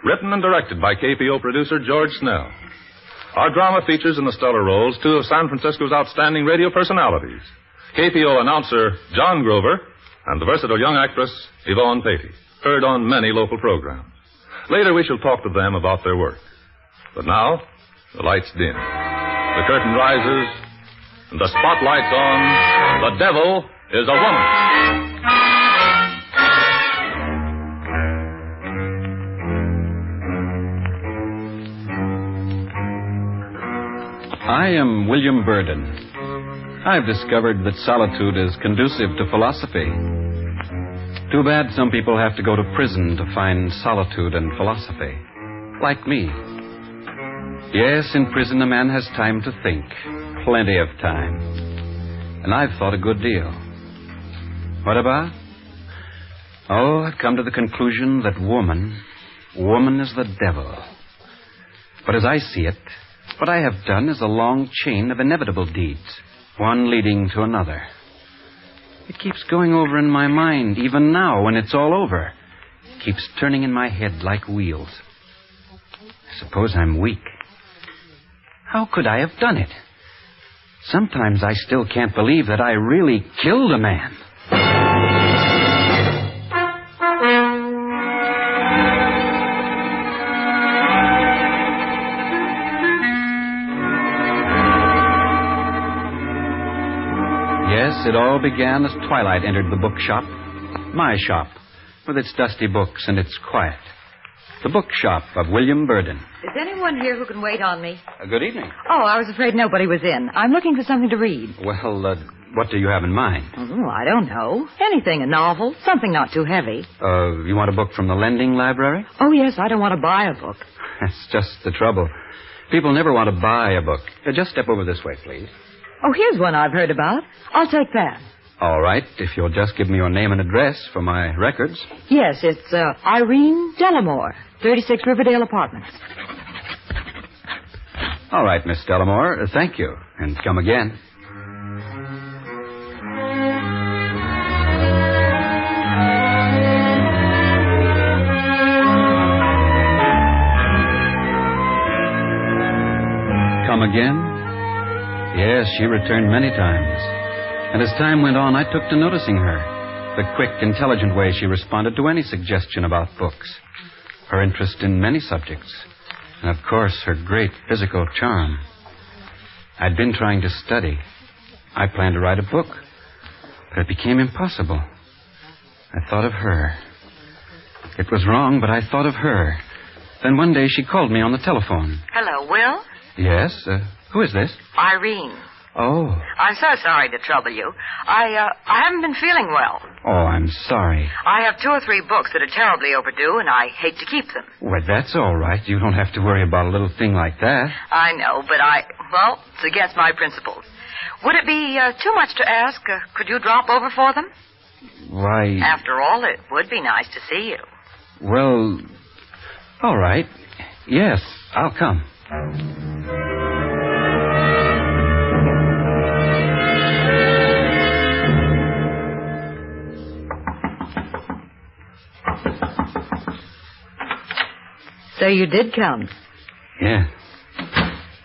written and directed by KPO producer George Snell. Our drama features in the stellar roles two of San Francisco's outstanding radio personalities, KPO announcer John Grover and the versatile young actress Yvonne Patey, heard on many local programs. Later we shall talk to them about their work. But now, the lights dim. The curtain rises, and the spotlight's on The Devil is a Woman. I am William Burden. I've discovered that solitude is conducive to philosophy. Too bad some people have to go to prison to find solitude and philosophy. Like me. Yes, in prison a man has time to think. Plenty of time. And I've thought a good deal. What about? Oh, I've come to the conclusion that woman is the devil. But as I see it, what I have done is a long chain of inevitable deeds, one leading to another. It keeps going over in my mind, even now when it's all over. It keeps turning in my head like wheels. I suppose I'm weak. How could I have done it? Sometimes I still can't believe that I really killed a man. Yes, it all began as twilight entered the bookshop. My shop, with its dusty books and its quiet. The bookshop of William Burden. Is anyone here who can wait on me? Good evening. Oh, I was afraid nobody was in. I'm looking for something to read. Well, what do you have in mind? Oh, I don't know. Anything, a novel, something not too heavy. You want a book from the lending library? Oh, yes, I don't want to buy a book. That's just the trouble. People never want to buy a book. Just step over this way, please. Oh, here's one I've heard about. I'll take that. All right, if you'll just give me your name and address for my records. Yes, it's Irene Delamore, 36 Riverdale Apartments. All right, Miss Delamore, thank you, and come again. Come again? Yes, she returned many times. And as time went on, I took to noticing her. The quick, intelligent way she responded to any suggestion about books. Her interest in many subjects. And, of course, her great physical charm. I'd been trying to study. I planned to write a book. But it became impossible. I thought of her. It was wrong, but I thought of her. Then one day she called me on the telephone. Hello, Will? Yes? Who is this? Irene. Oh. I'm so sorry to trouble you. I haven't been feeling well. Oh, I'm sorry. I have 2 or 3 books that are terribly overdue, and I hate to keep them. Well, that's all right. You don't have to worry about a little thing like that. I know, but it's against my principles. Would it be too much to ask? Could you drop over for them? Why... After all, it would be nice to see you. Well, all right. Yes, I'll come. So you did come? Yeah.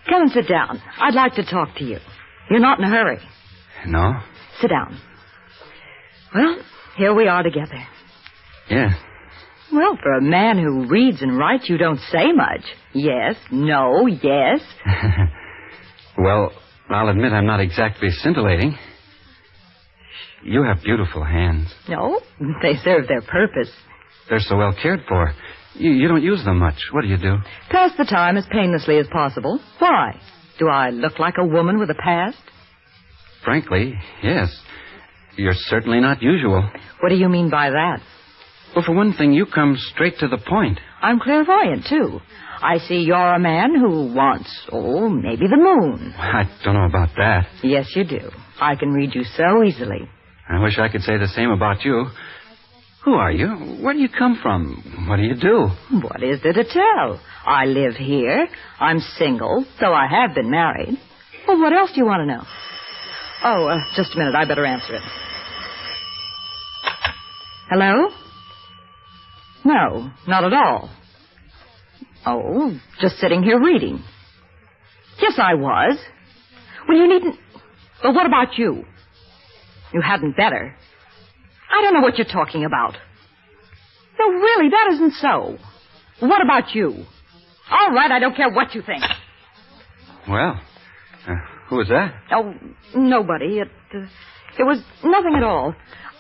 Come and sit down. I'd like to talk to you. You're not in a hurry. No? Sit down. Well, here we are together. Yeah. Well, for a man who reads and writes, you don't say much. Yes, no, yes. Well, I'll admit I'm not exactly scintillating. You have beautiful hands. No, they serve their purpose. They're so well cared for. You don't use them much. What do? Pass the time as painlessly as possible. Why? Do I look like a woman with a past? Frankly, yes. You're certainly not usual. What do you mean by that? Well, for one thing, you come straight to the point. I'm clairvoyant, too. I see you're a man who wants, maybe the moon. I don't know about that. Yes, you do. I can read you so easily. I wish I could say the same about you. Who are you? Where do you come from? What do you do? What is there to tell? I live here. I'm single, though I have been married. Well, what else do you want to know? Oh, just a minute. I better answer it. Hello? No, not at all. Oh, just sitting here reading. Yes, I was. Well, you needn't... Well, what about you? You hadn't better. I don't know what you're talking about. No, really, that isn't so. What about you? All right, I don't care what you think. Well, who was that? Oh, nobody. It was nothing at all.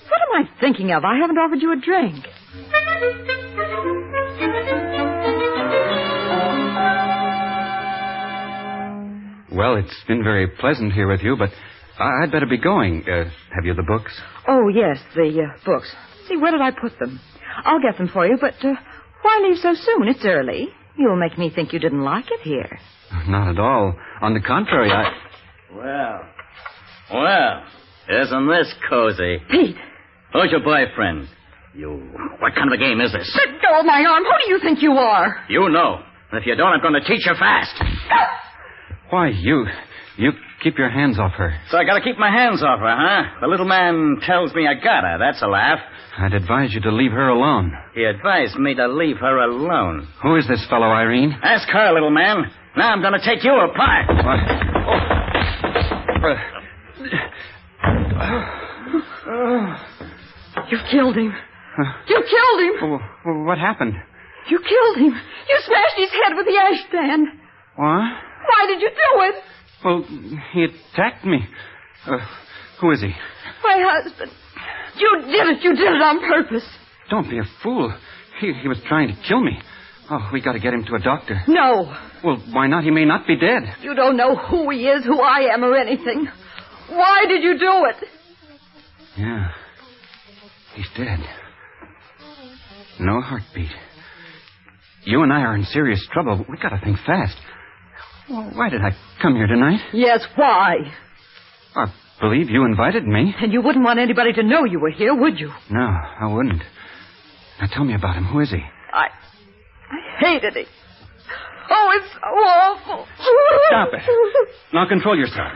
What am I thinking of? I haven't offered you a drink. Well, it's been very pleasant here with you, but I'd better be going. Have you the books? Oh, yes, the books. See, where did I put them? I'll get them for you, but why leave so soon? It's early. You'll make me think you didn't like it here. Not at all. On the contrary, Well, isn't this cozy? Pete! Who's your boyfriend? What kind of a game is this? Let go of my arm. Who do you think you are? You know. And if you don't, I'm going to teach you fast. Why, you keep your hands off her. So I got to keep my hands off her, huh? The little man tells me I gotta. That's a laugh. I'd advise you to leave her alone. He advised me to leave her alone. Who is this fellow, Irene? Ask her, little man. Now I'm going to take you apart. You killed him. You killed him. What happened? You killed him. You smashed his head with the ashstand. What? Why did you do it? Well, he attacked me. Who is he? My husband. You did it. You did it on purpose. Don't be a fool. He was trying to kill me. Oh, we got to get him to a doctor. No. Well, why not? He may not be dead. You don't know who he is, who I am, or anything. Why did you do it? Yeah. He's dead. No heartbeat. You and I are in serious trouble. We got to think fast. Well, why did I come here tonight? Yes, why? I believe you invited me. And you wouldn't want anybody to know you were here, would you? No, I wouldn't. Now tell me about him. Who is he? I hated him. Oh, it's so awful. Stop it. Now control yourself.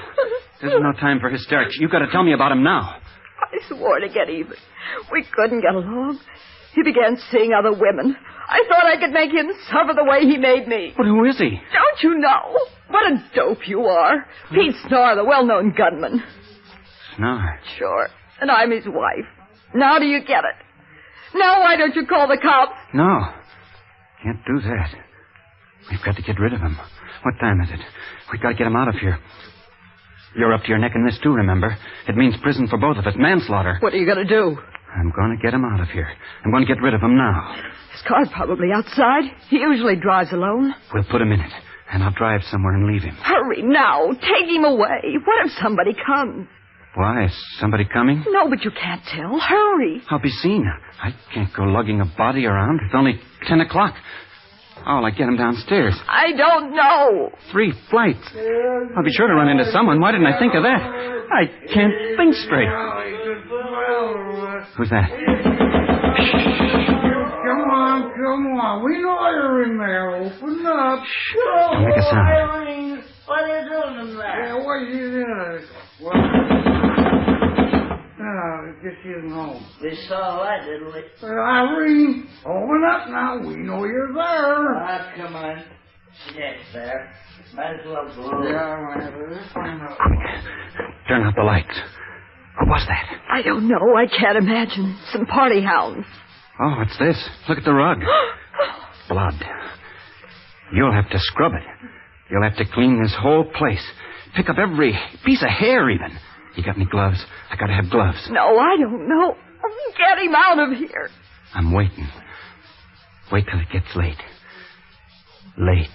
There's no time for hysterics. You've got to tell me about him now. I swore to get even. We couldn't get along. He began seeing other women. I thought I could make him suffer the way he made me. But who is he? Don't you know? What a dope you are. Pete Snarr, the well-known gunman. Snarr? Sure. And I'm his wife. Now do you get it? Now why don't you call the cops? No. Can't do that. We've got to get rid of him. What time is it? We've got to get him out of here. You're up to your neck in this, too, remember? It means prison for both of us. Manslaughter. What are you going to do? I'm going to get him out of here. I'm going to get rid of him now. His car's probably outside. He usually drives alone. We'll put him in it, and I'll drive somewhere and leave him. Hurry now. Take him away. What if somebody comes? Why? Is somebody coming? No, but you can't tell. Hurry. I'll be seen. I can't go lugging a body around. It's only 10 o'clock. I'll get him downstairs. I don't know. 3 flights. I'll be sure to run into someone. Why didn't I think of that? I can't think straight. Who's that? Come on. We know you're in there. Open up. Don't make a sound. What are you doing in there? Yeah, what are you doing? No, just isn't home. We saw that, didn't we? Irene, open up now. We know you're there. Ah, come on. Yes, there. Might as well go. Yeah, let's find out. Turn out the lights. What was that? I don't know. I can't imagine. Some party hounds. Oh, what's this? Look at the rug. Blood. You'll have to scrub it. You'll have to clean this whole place. Pick up every piece of hair, even. You got any gloves? I gotta have gloves. No, I don't know. Get him out of here. I'm waiting. Wait till it gets late. Late.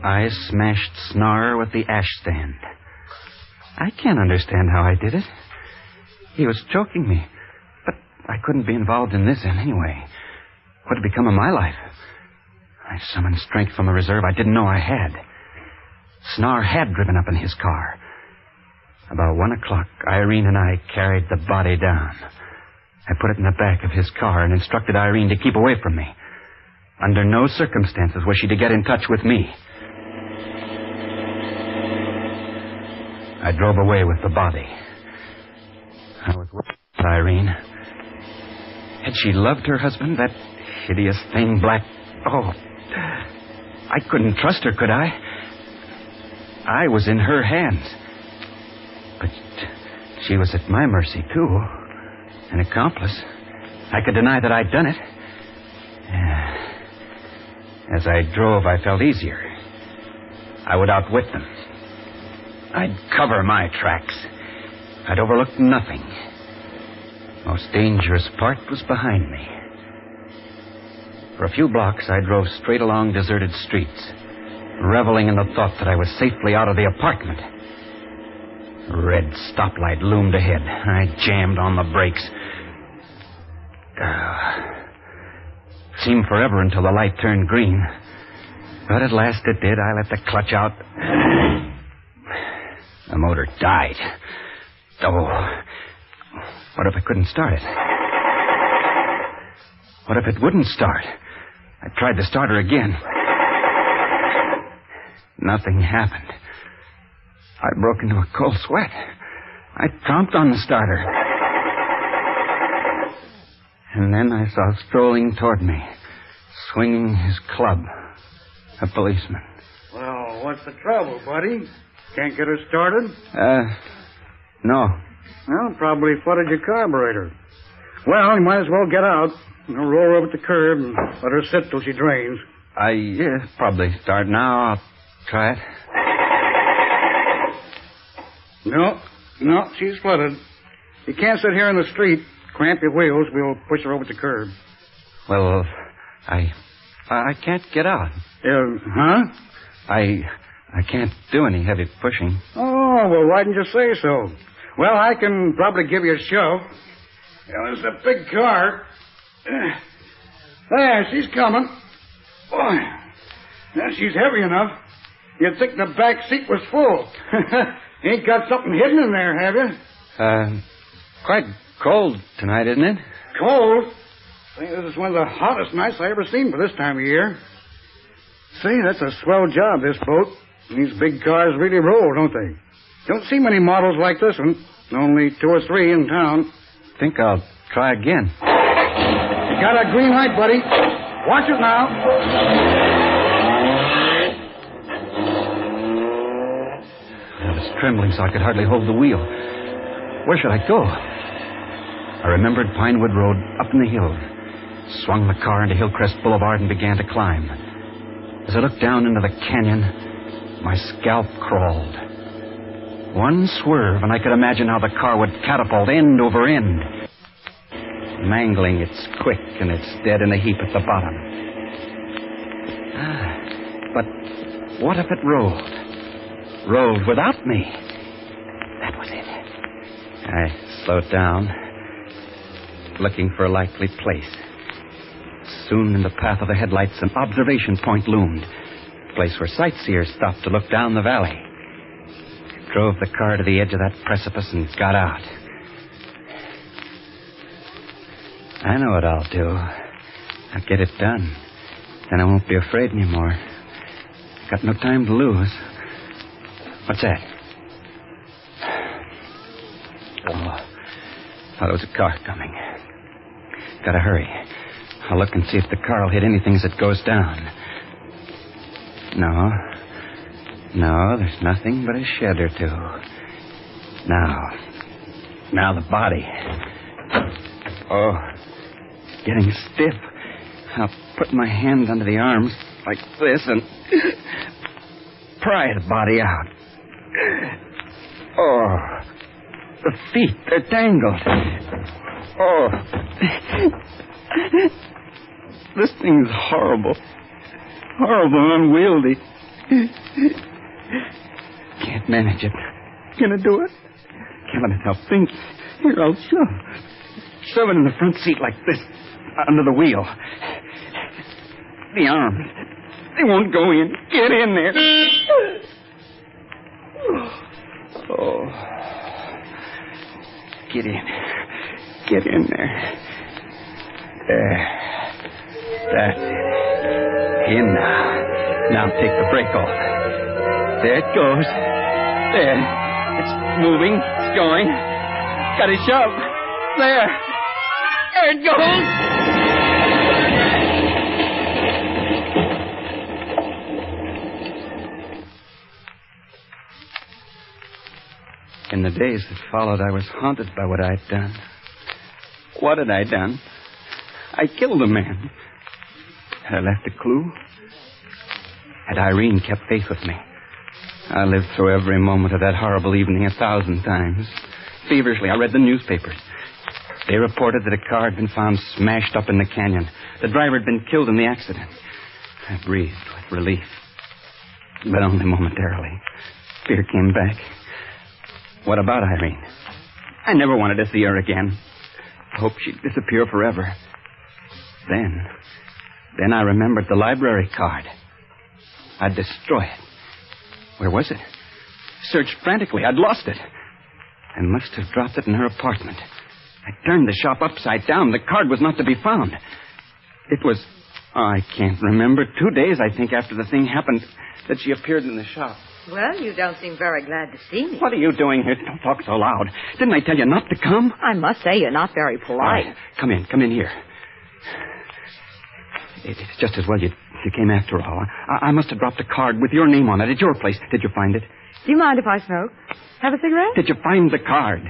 I smashed Snarr with the ashstand. I can't understand how I did it. He was choking me. But I couldn't be involved in this anyway. What had become of my life? I summoned strength from the reserve I didn't know I had. Snar had driven up in his car. About 1 o'clock, Irene and I carried the body down. I put it in the back of his car and instructed Irene to keep away from me. Under no circumstances was she to get in touch with me. I drove away with the body. I was with Irene. Had she loved her husband, that hideous thing, Black... Oh, I couldn't trust her, could I? I was in her hands. But she was at my mercy, too. An accomplice. I could deny that I'd done it. As I drove, I felt easier. I would outwit them. I'd cover my tracks. I'd overlook nothing. Most dangerous part was behind me. For a few blocks, I drove straight along deserted streets, reveling in the thought that I was safely out of the apartment. A red stoplight loomed ahead. I jammed on the brakes. It seemed forever until the light turned green. But at last it did. I let the clutch out. The motor died. Oh, what if I couldn't start it? What if it wouldn't start? I tried to start her again. Nothing happened. I broke into a cold sweat. I tromped on the starter. And then I saw strolling toward me, swinging his club, a policeman. Well, what's the trouble, buddy? Can't get her started? No. Well, probably flooded your carburetor. Well, you might as well get out. Roll her over at the curb and let her sit till she drains. Probably start now. I'll try it. No, she's flooded. You can't sit here in the street. Cramp your wheels. We'll push her over at the curb. Well, I can't get out. Huh? I can't do any heavy pushing. Oh, well, why didn't you say so? Well, I can probably give you a shove. There's a big car. There, she's coming. Boy, she's heavy enough. You'd think the back seat was full. Ain't got something hidden in there, have you? Quite cold tonight, isn't it? Cold? I think this is one of the hottest nights I ever seen for this time of year. Say, that's a swell job, this boat. These big cars really roll, don't they? Don't see many models like this one. Only 2 or 3 in town. Think I'll try again. You got a green light, buddy. Watch it now. I was trembling so I could hardly hold the wheel. Where should I go? I remembered Pinewood Road up in the hills. Swung the car into Hillcrest Boulevard and began to climb. As I looked down into the canyon, my scalp crawled. One swerve, and I could imagine how the car would catapult end over end, mangling its quick and its dead in a heap at the bottom. But what if it rolled? Rolled without me. That was it. I slowed down, looking for a likely place. Soon in the path of the headlights, an observation point loomed, a place where sightseers stopped to look down the valley. I drove the car to the edge of that precipice and got out. I know what I'll do. I'll get it done. Then I won't be afraid anymore. Got no time to lose. What's that? Oh, thought there was a car coming. Gotta hurry. I'll look and see if the car will hit anything as it goes down. No, there's nothing but a shed or two. Now the body. Oh, it's getting stiff. I'll put my hand under the arms like this and pry the body out. Oh, the feet, they're tangled. Oh, this thing's horrible. Horrible and unwieldy. Can't manage it. Gonna do it. Can't let it help think. Here, I'll shoving in the front seat like this, under the wheel. The arms, they won't go in. Get in there. Oh. Get in. Get in there. There. That's it. In now. Now take the brake off. There it goes. There. It's moving. It's going. Got to shove. There. There it goes. In the days that followed, I was haunted by what I'd done. What had I done? I killed a man. Had I left a clue? Had Irene kept faith with me? I lived through every moment of that horrible evening 1,000 times. Feverishly, I read the newspapers. They reported that a car had been found smashed up in the canyon. The driver had been killed in the accident. I breathed with relief, but only momentarily. Fear came back. What about Irene? I never wanted to see her again. I hoped she'd disappear forever. Then I remembered the library card. I'd destroy it. Where was it? Searched frantically. I'd lost it. I must have dropped it in her apartment. I turned the shop upside down. The card was not to be found. It was, I can't remember, 2 days, I think, after the thing happened, that she appeared in the shop. Well, you don't seem very glad to see me. What are you doing here? Don't talk so loud. Didn't I tell you not to come? I must say you're not very polite. Right. Come in here. It's just as well you came after all. I must have dropped a card with your name on it at your place. Did you find it? Do you mind if I smoke? Have a cigarette? Did you find the card?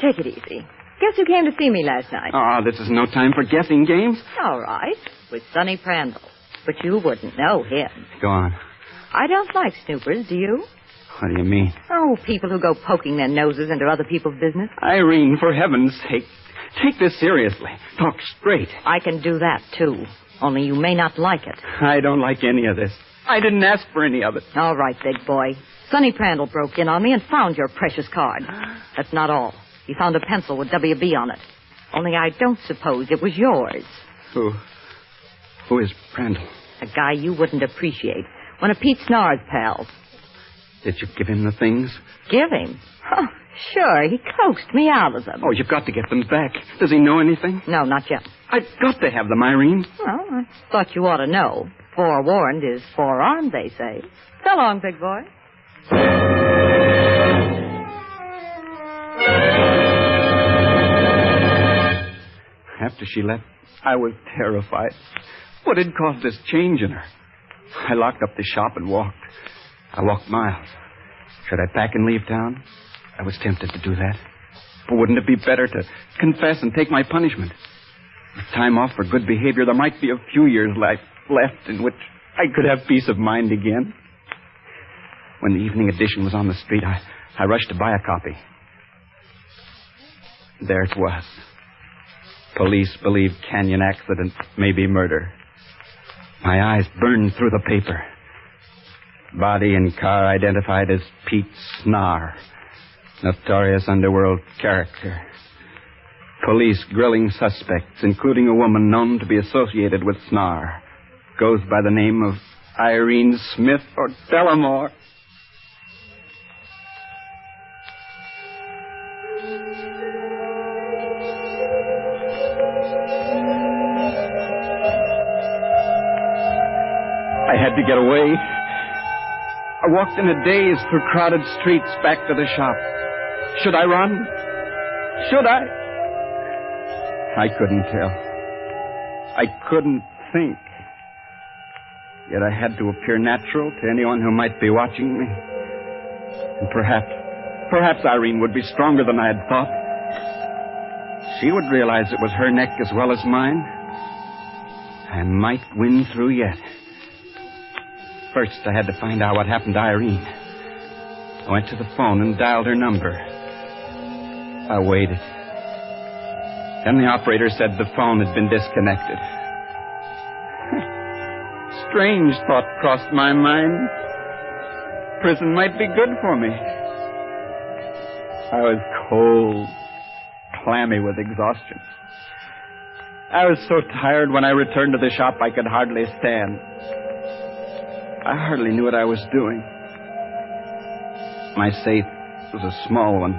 Take it easy. Guess who came to see me last night? Oh, this is no time for guessing games. All right. With Sonny Prandtl. But you wouldn't know him. Go on. I don't like snoopers, do you? What do you mean? Oh, people who go poking their noses into other people's business. Irene, for heaven's sake, take this seriously. Talk straight. I can do that, too. Only you may not like it. I don't like any of this. I didn't ask for any of it. All right, big boy. Sonny Prandtl broke in on me and found your precious card. That's not all. He found a pencil with WB on it. Only I don't suppose it was yours. Who is Prandtl? A guy you wouldn't appreciate. One of Pete Snar's pals. Did you give him the things? Give him? Oh, sure. He coaxed me out of them. Oh, you've got to get them back. Does he know anything? No, not yet. I've got to have them, Irene. Well, I thought you ought to know. Forewarned is forearmed, they say. So long, big boy. After she left, I was terrified. What had caused this change in her? I locked up the shop and walked. I walked miles. Should I pack and leave town? I was tempted to do that. But wouldn't it be better to confess and take my punishment? With time off for good behavior, there might be a few years left in which I could have peace of mind again. When the evening edition was on the street, I rushed to buy a copy. There it was. Police believe canyon accident may be murder. My eyes burned through the paper. Body and car identified as Pete Snar, notorious underworld character. Police grilling suspects, including a woman known to be associated with Snar. Goes by the name of Irene Smith or Dellamore. I had to get away. I walked in a daze through crowded streets back to the shop. Should I run? Should I? I couldn't tell. I couldn't think. Yet I had to appear natural to anyone who might be watching me. And perhaps Irene would be stronger than I had thought. She would realize it was her neck as well as mine. I might win through yet. First, I had to find out what happened to Irene. I went to the phone and dialed her number. I waited. Then the operator said the phone had been disconnected. Strange thought crossed my mind. Prison might be good for me. I was cold, clammy with exhaustion. I was so tired when I returned to the shop I could hardly stand. I hardly knew what I was doing. My safe was a small one.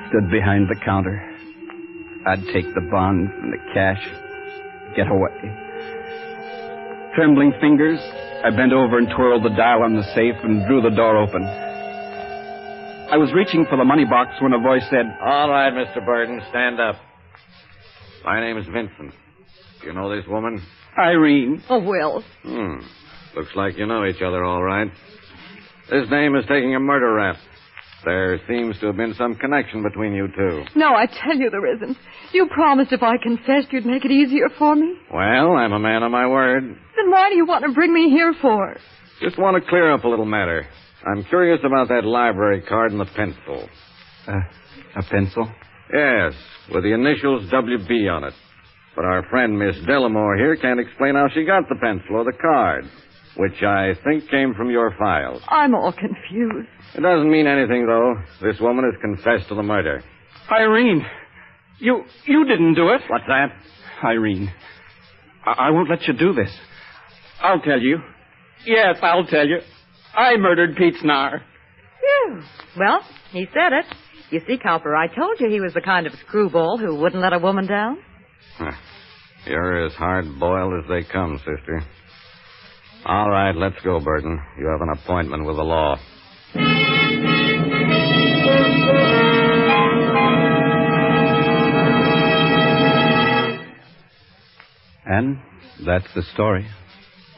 Stood behind the counter. I'd take the bonds and the cash, get away. Trembling fingers, I bent over and twirled the dial on the safe and drew the door open. I was reaching for the money box when a voice said, "All right, Mr. Burden, stand up. My name is Vincent. Do you know this woman?" "Irene." "Oh, Will." Looks like you know each other all right. This dame is taking a murder rap. There seems to have been some connection between you two." "No, I tell you there isn't. You promised if I confessed you'd make it easier for me." Well, I'm a man of my word. "Then why do you want to bring me here for?" Just want to clear up a little matter. I'm curious about that library card and the pencil." A pencil?" "Yes, with the initials WB on it. But our friend, Miss Delamore here, can't explain how she got the pencil or the card, which I think came from your files." "I'm all confused." "It doesn't mean anything, though. This woman has confessed to the murder." "Irene, you didn't do it." "What's that?" "Irene, I won't let you do this. I'll tell you. Yes, I'll tell you. I murdered Pete Snar." Phew. Well, he said it. You see, Cowper, I told you he was the kind of screwball who wouldn't let a woman down. You're as hard-boiled as they come, sister. All right, let's go, Burton. You have an appointment with the law. And that's the story,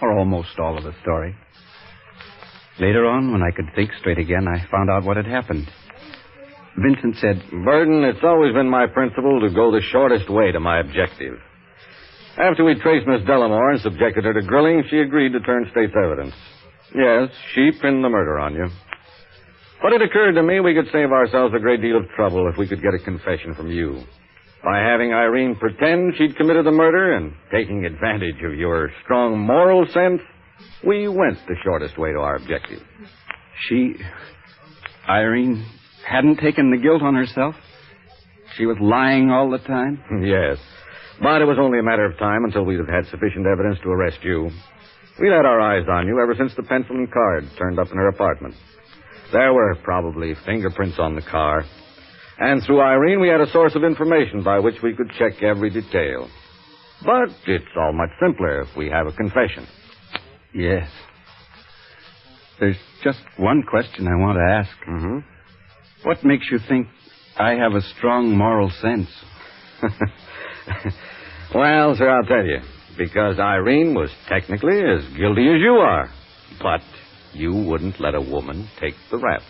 or almost all of the story. Later on, when I could think straight again, I found out what had happened. Vincent said, "Burton, it's always been my principle to go the shortest way to my objective. After we traced Miss Delamore and subjected her to grilling, she agreed to turn state's evidence. Yes, she pinned the murder on you. But it occurred to me we could save ourselves a great deal of trouble if we could get a confession from you. By having Irene pretend she'd committed the murder and taking advantage of your strong moral sense, we went the shortest way to our objective." Irene hadn't taken the guilt on herself? She was lying all the time? Yes. But it was only a matter of time until we'd have had sufficient evidence to arrest you. We'd had our eyes on you ever since the pencil and card turned up in her apartment. There were probably fingerprints on the car. And through Irene, we had a source of information by which we could check every detail. But it's all much simpler if we have a confession. Yes. There's just one question I want to ask. Mm-hmm. What makes you think I have a strong moral sense? Well, sir, I'll tell you. Because Irene was technically as guilty as you are. But you wouldn't let a woman take the rap.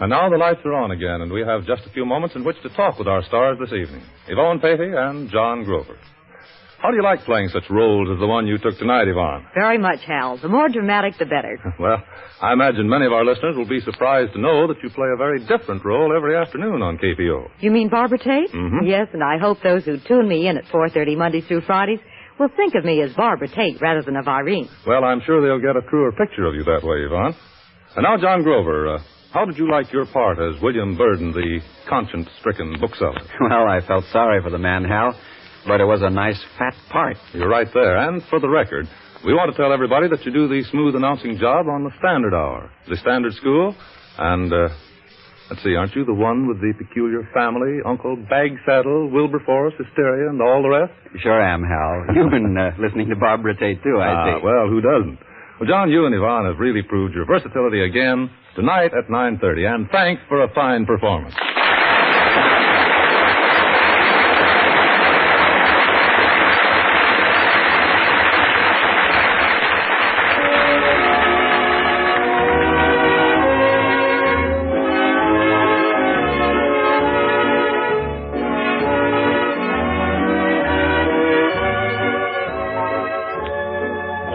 And now the lights are on again, and we have just a few moments in which to talk with our stars this evening, Yvonne Patey and John Grover. How do you like playing such roles as the one you took tonight, Yvonne? Very much, Hal. The more dramatic, the better. Well, I imagine many of our listeners will be surprised to know that you play a very different role every afternoon on KPO. You mean Barbara Tate? Mm-hmm. Yes, and I hope those who tune me in at 4:30 Mondays through Fridays will think of me as Barbara Tate rather than of Irene. Well, I'm sure they'll get a truer picture of you that way, Yvonne. And now, John Grover, how did you like your part as William Burden, the conscience-stricken bookseller? Well, I felt sorry for the man, Hal, but it was a nice fat part. You're right there. And for the record, we want to tell everybody that you do the smooth announcing job on the Standard Hour, the Standard School, and, let's see, aren't you the one with the peculiar family, Uncle Bagsaddle, Wilberforce, Hysteria, and all the rest? Sure am, Hal. You've been listening to Barbara Tate, too, I think. Well, who doesn't? Well, John, you and Yvonne have really proved your versatility again tonight at 9:30, and thanks for a fine performance.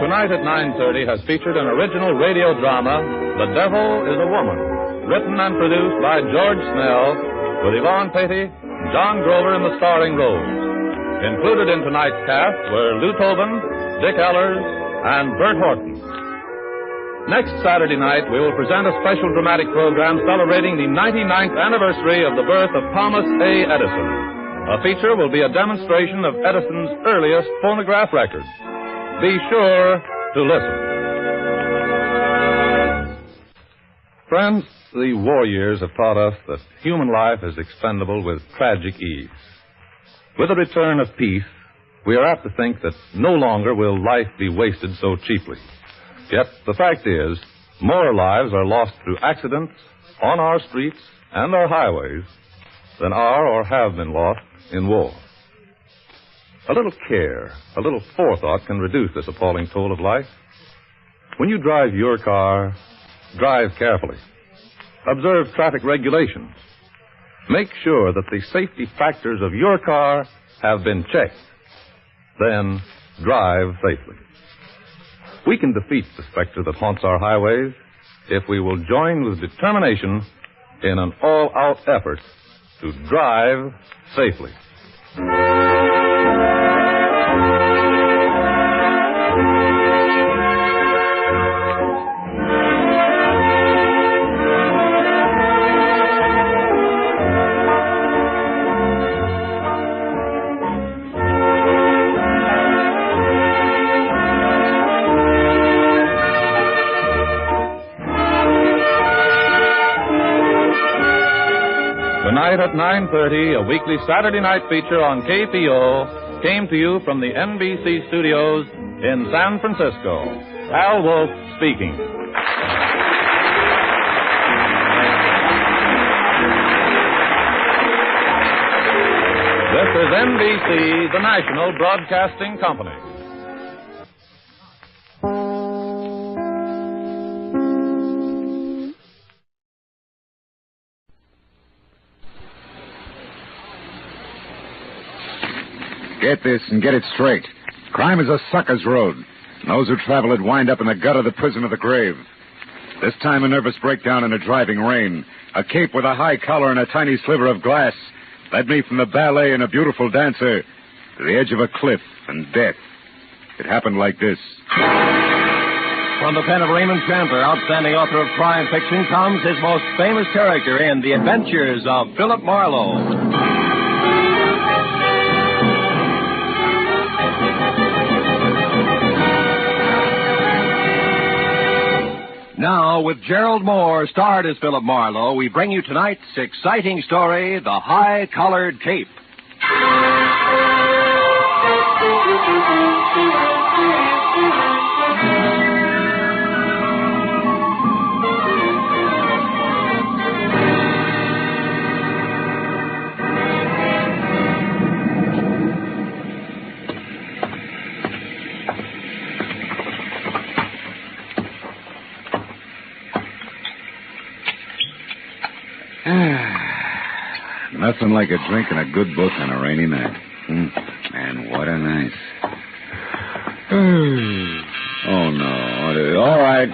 Tonight at 9:30 has featured an original radio drama, The Devil is a Woman, written and produced by George Snell, with Yvonne Patey and John Grover in the starring roles. Included in tonight's cast were Lou Tobin, Dick Ellers, and Bert Horton. Next Saturday night, we will present a special dramatic program celebrating the 99th anniversary of the birth of Thomas A. Edison. A feature will be a demonstration of Edison's earliest phonograph record. Be sure to listen. Friends, the war years have taught us that human life is expendable with tragic ease. With the return of peace, we are apt to think that no longer will life be wasted so cheaply. Yet the fact is, more lives are lost through accidents on our streets and our highways than are or have been lost in war. A little care, a little forethought can reduce this appalling toll of life. When you drive your car, drive carefully. Observe traffic regulations. Make sure that the safety factors of your car have been checked. Then drive safely. We can defeat the specter that haunts our highways if we will join with determination in an all-out effort to drive safely. Tonight at 9:30, a weekly Saturday night feature on KPO came to you from the NBC studios in San Francisco. Al Wolf speaking. This is NBC, the national broadcasting company. Get this and get it straight. Crime is a sucker's road. And those who travel it wind up in the gut of the prison of the grave. This time a nervous breakdown in a driving rain. A cape with a high collar and a tiny sliver of glass led me from the ballet and a beautiful dancer to the edge of a cliff and death. It happened like this. From the pen of Raymond Chandler, outstanding author of crime fiction, comes his most famous character in The Adventures of Philip Marlowe. Now, with Gerald Moore, starred as Philip Marlowe, we bring you tonight's exciting story, The High-Collared Cape. Nothing like a drink and a good book on a rainy night. And what a night. Oh, no. All right.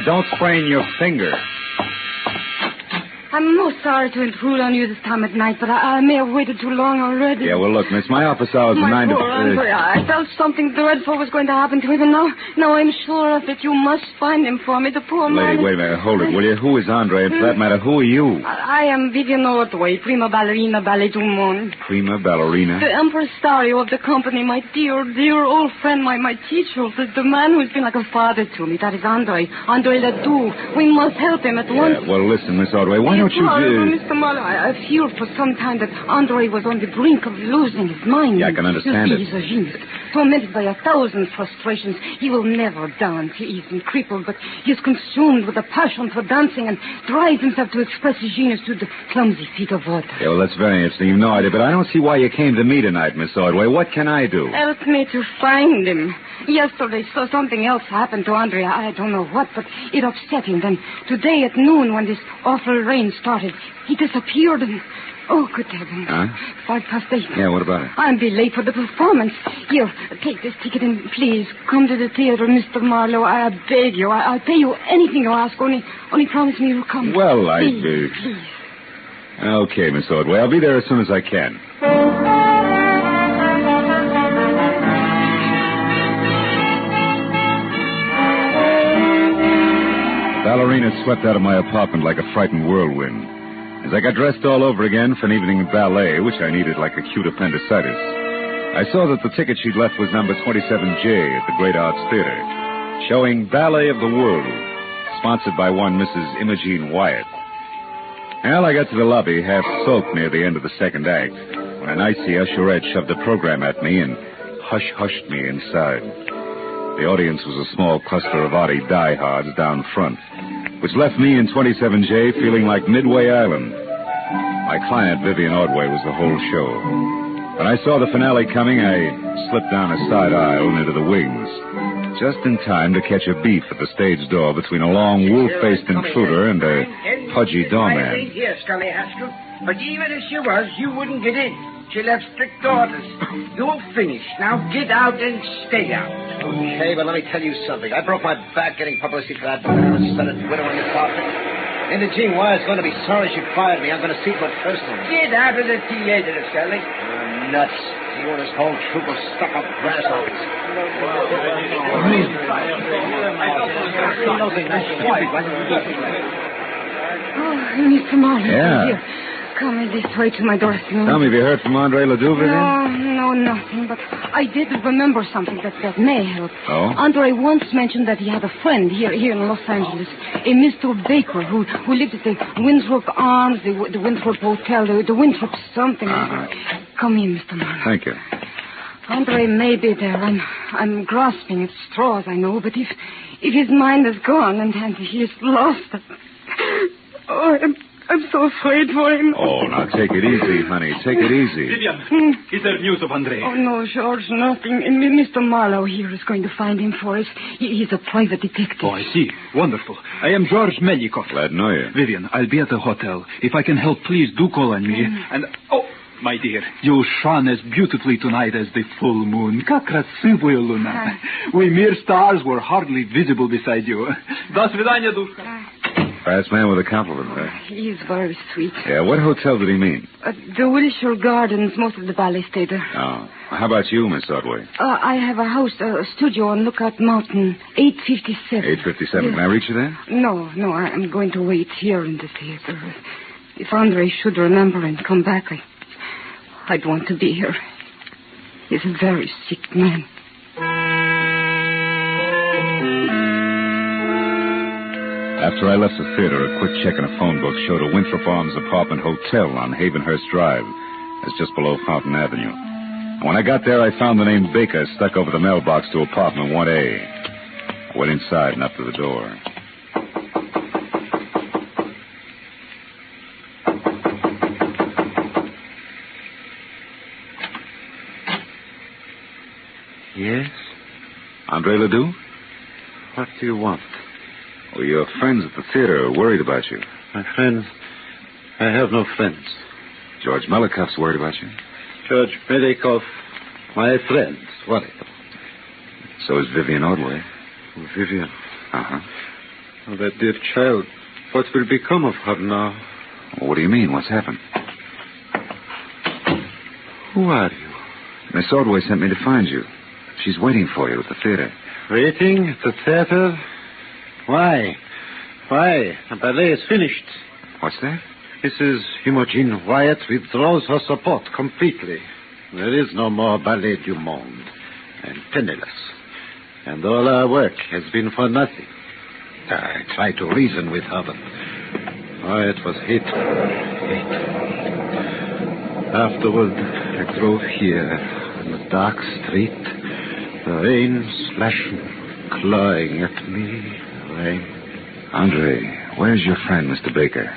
Don't sprain your finger. I'm most sorry to intrude on you this time at night, but I may have waited too long already. Yeah, well, look, miss, my office hours are 9 to... Poor Andre, I felt something dreadful was going to happen to him, and now I'm sure that you must find him for me, the poor man. Lady, wait a minute. Hold it, will you? Who is Andre? And for that matter, who are you? I am Vivian Ordway, prima ballerina ballet du monde. Prima ballerina? The impresario of the company, my dear, dear old friend, my teacher, the man who's been like a father to me. That is Andre Ledoux. We must help him at once. Well, listen, Miss Ordway, why don't you... Mr. Marlowe, I feared for some time that Andre was on the brink of losing his mind. Yeah, I can understand it. He's a genius, tormented by 1,000 frustrations. He will never dance. He isn't crippled, but he is consumed with a passion for dancing and drives himself to express his genius to the clumsy feet of water. Yeah, well, that's very interesting. You've no idea, but I don't see why you came to me tonight, Miss Ordway. What can I do? Help me to find him. Yesterday, so something else happened to Andre. I don't know what, but it upset him. Then today at noon, when this awful rain started, he disappeared and... Oh, good heavens. Huh? 8:05. Yeah, what about it? I'll be late for the performance. Here, take this ticket and please come to the theater, Mr. Marlowe. I beg you. I'll pay you anything you ask. Only promise me you'll come. Well, please. Okay, Miss Ordway. I'll be there as soon as I can. ballerina swept out of my apartment like a frightened whirlwind. As I got dressed all over again for an evening of ballet, which I needed like acute appendicitis, I saw that the ticket she'd left was number 27J at the Great Arts Theater, showing Ballet of the World, sponsored by one Mrs. Imogene Wyatt. Well, I got to the lobby, half sulked near the end of the second act, when an icy usherette shoved a program at me and hush-hushed me inside. The audience was a small cluster of Artie diehards down front, which left me in 27J feeling like Midway Island. My client, Vivian Ordway, was the whole show. When I saw the finale coming, I slipped down a side aisle and into the wings, just in time to catch a beef at the stage door between a long, wolf-faced intruder and a pudgy doorman. I ain't here, Scully Haskell. But even if she was, you wouldn't get in. She left strict orders. You're finished. Now get out and stay out. Okay, but let me tell you something. I broke my back getting publicity for that stunted widow in the apartment. Imogene Wyatt's going to be sorry she fired me. I'm going to see to it personally. Get out of the theater, Scully. You're nuts. You and this whole troop of stuck-up grasshoppers. Oh, Mr. Marlowe. Yeah. Here. Come this way to my dressing room. Tell me, have you heard from Andre Ledoux, Vivian? No, nothing. But I did remember something that may help. Oh? Andre once mentioned that he had a friend here in Los Angeles, a Mr. Baker, who lived at the Winthrop Arms, the Winthrop Hotel, the Winthrop something. Come in, Mr. Marlowe. Thank you. Andre may be there. I'm grasping at straws, I know, but if his mind is gone and he is lost, oh, I'm so afraid for him. Oh, now take it easy, honey. Take it easy. Vivian, is there news of Andre? Oh, no, George, nothing. Mr. Marlowe here is going to find him for us. He's a private detective. Oh, I see. Wonderful. I am George Melikov. Glad to know you. Vivian, I'll be at the hotel. If I can help, please do call on me. And, my dear, you shone as beautifully tonight as the full moon. Как красивая луна. We mere stars were hardly visible beside you. До свидания, душка. Fast man with a compliment, right? He's very sweet. Yeah, what hotel did he mean? The Wilshire Gardens, most of the ballet stay there. Oh. How about you, Miss Ordway? I have a house, a studio on Lookout Mountain, 857. 857. Yes. Can I reach you there? No, I'm going to wait here in the theater. If Andre should remember and come back, I'd want to be here. He's a very sick man. After I left the theater, a quick check in a phone book showed a Winthrop Arms apartment hotel on Havenhurst Drive. It's just below Fountain Avenue. And when I got there, I found the name Baker stuck over the mailbox to apartment 1A. I went inside and up to the door. Yes? Andre Ledoux? What do you want? Well, your friends at the theater are worried about you. My friends? I have no friends. George Melikov's worried about you. George Melikov, my friend, worried. So is Vivian Ordway. Vivian? Uh-huh. Oh, that dear child. What will become of her now? Well, what do you mean? What's happened? Who are you? Miss Ordway sent me to find you. She's waiting for you at the theater. Waiting at the theater? Why? Why? The ballet is finished. What's that? Mrs. Imogene Wyatt withdraws her support completely. There is no more Ballet du Monde. I'm penniless. And all our work has been for nothing. I tried to reason with her, but it was hateful. Afterward, I drove here in the dark street, the rain slashing, clawing at me. Andre, where's your friend, Mr. Baker?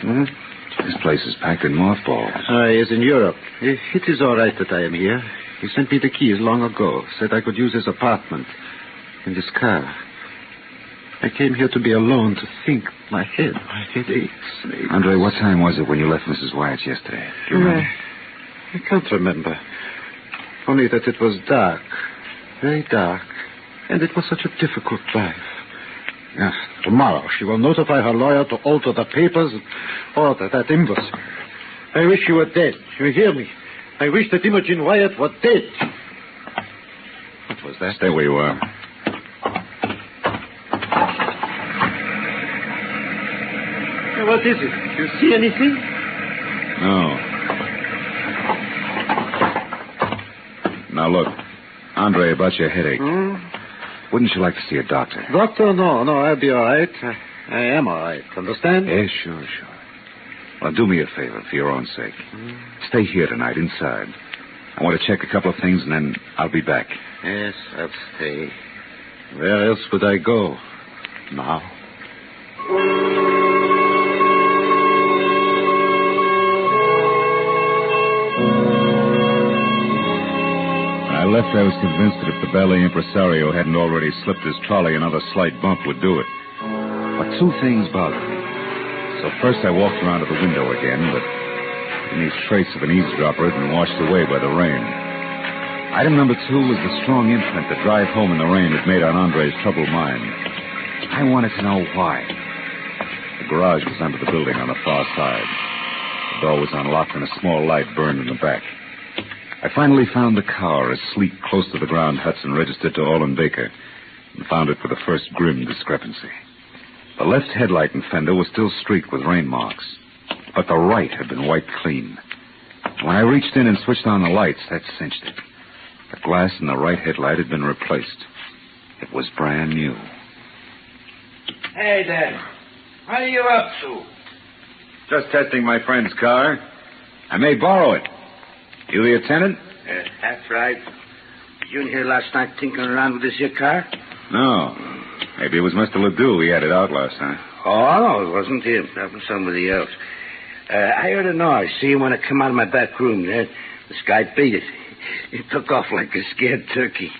This place is packed in mothballs. He is in Europe. It is all right that I am here. He sent me the keys long ago. Said I could use his apartment in this car. I came here to be alone, to think. My head aches. Andre, what time was it when you left Mrs. Wyatt's yesterday? Do you remember? I can't remember. Only that it was dark. Very dark. And it was such a difficult drive. Tomorrow she will notify her lawyer to alter the papers and order that imbecile. I wish you were dead. You hear me? I wish that Imogene Wyatt were dead. What was that? Stay where you are. What is it? You see anything? No. Now, look. Andre, about your headache. Wouldn't you like to see a doctor? Doctor, no, I'll be all right. I am all right. Understand? Yeah, sure. Well, do me a favor for your own sake. Stay here tonight, inside. I want to check a couple of things, and then I'll be back. Yes, I'll stay. Where else would I go now? When I left, I was convinced that if the ballet impresario hadn't already slipped his trolley, another slight bump would do it. But two things bothered me. So first I walked around to the window again, but any trace of an eavesdropper had been washed away by the rain. Item number 2 was the strong imprint the drive home in the rain had made on Andre's troubled mind. I wanted to know why. The garage was under the building on the far side. The door was unlocked and a small light burned in the back. I finally found the car, a sleek, close-to-the-ground Hudson registered to Olin Baker, and found it for the first grim discrepancy. The left headlight and fender was still streaked with rain marks, but the right had been wiped clean. When I reached in and switched on the lights, that cinched it. The glass in the right headlight had been replaced. It was brand new. Hey, there. What are you up to? Just testing my friend's car. I may borrow it. You the attendant? That's right. You in here last night tinkering around with this here car? No. Maybe it was Mr. Ledoux. He had it out last night. Oh, no, it wasn't him. That was somebody else. I heard a noise. See him when I come out of my back room. This guy beat it. He took off like a scared turkey.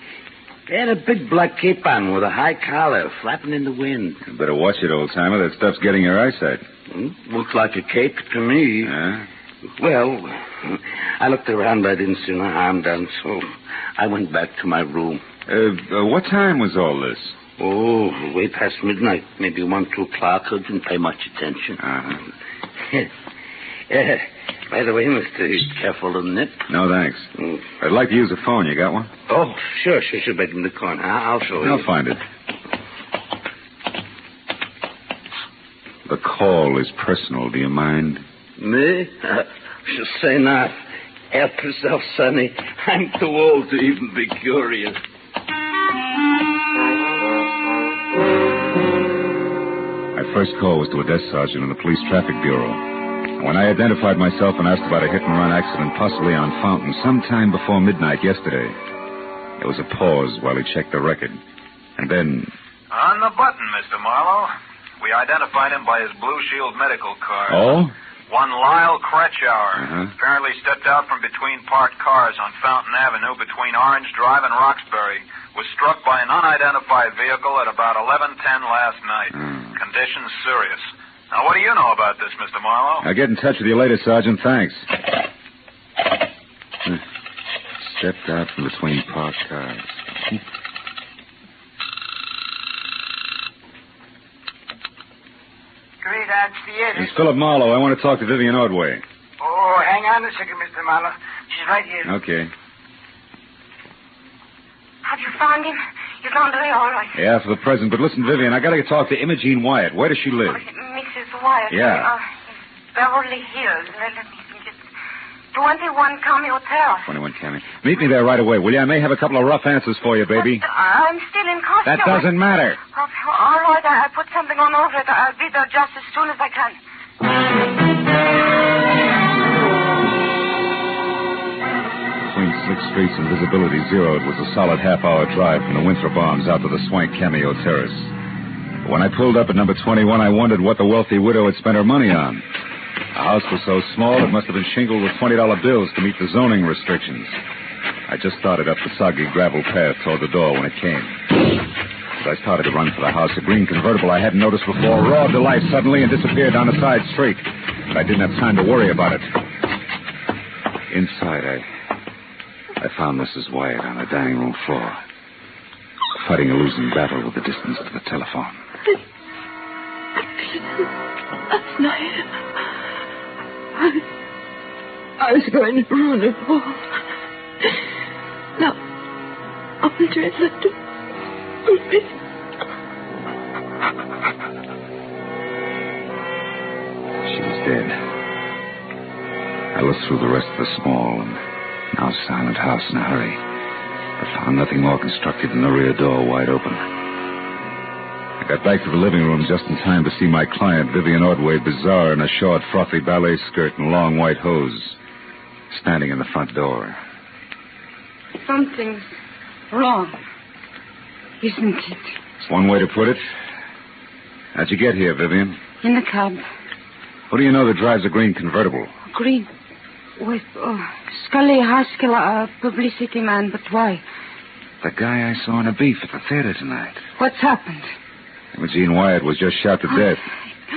He had a big black cape on with a high collar, flapping in the wind. You better watch it, old-timer. That stuff's getting your eyesight. Looks like a cape to me. Yeah? Well, I looked around, but I didn't see my arm done, so I went back to my room. What time was all this? Oh, way past midnight. Maybe 1, 2 o'clock. I didn't pay much attention. By the way, mister, careful of the nip. No, thanks. I'd like to use a phone. You got one? Oh, sure. Back in the corner. I'll show you. I'll find it. The call is personal. Do you mind? Me? She'll say not. Help yourself, Sonny. I'm too old to even be curious. My first call was to a desk sergeant in the police traffic bureau. When I identified myself and asked about a hit-and-run accident possibly on Fountain sometime before midnight yesterday, there was a pause while he checked the record. And then... On the button, Mr. Marlowe. We identified him by his Blue Shield medical card. Oh? One Lyle Kretschauer. Apparently stepped out from between parked cars on Fountain Avenue between Orange Drive and Roxbury. Was struck by an unidentified vehicle at about 11:10 last night. Condition serious. Now, what do you know about this, Mr. Marlowe? I'll get in touch with you later, Sergeant. Thanks. Stepped out from between parked cars. Great Arts Theater. It's Philip Marlowe. I want to talk to Vivian Ordway. Oh, hang on a second, Mr. Marlowe. She's right here. Okay. Have you found him? Is Andre all right? Yeah, for the present. But listen, Vivian, I got to talk to Imogene Wyatt. Where does she live? Mrs. Wyatt. Yeah. Beverly Hills. Let me think. It's 21 Cameo Terrace. 21 Cameo. Meet me there right away, will you? I may have a couple of rough answers for you, baby. But I'm still in costume. That doesn't matter. All right, I put something on over it. I'll be there just as soon as I can. Between slick streets and visibility zero, it was a solid half-hour drive from the Winthrop Arms out to the swank Cameo Terrace. When I pulled up at number 21, I wondered what the wealthy widow had spent her money on. The house was so small it must have been shingled with $20 bills to meet the zoning restrictions. I just started up the soggy gravel path toward the door when it came. As I started to run for the house, a green convertible I hadn't noticed before roared to life suddenly and disappeared down a side street. But I didn't have time to worry about it. Inside, I found Mrs. Wyatt on the dining room floor, fighting a losing battle with the distance to the telephone. Last night, I was going to ruin it all. Now, Andre left it for me. dead. I looked through the rest of the small and now silent house in a hurry, but found nothing more constructive than the rear door wide open. I got back to the living room just in time to see my client, Vivian Ordway, bizarre in a short, frothy ballet skirt and long white hose, standing in the front door. Something's wrong, isn't it? It's one way to put it. How'd you get here, Vivian? In the cab. Who do you know that drives a green convertible? Green. With Scully Haskell, a publicity man, but why? The guy I saw in a beef at the theater tonight. What's happened? Imogene Wyatt was just shot to death.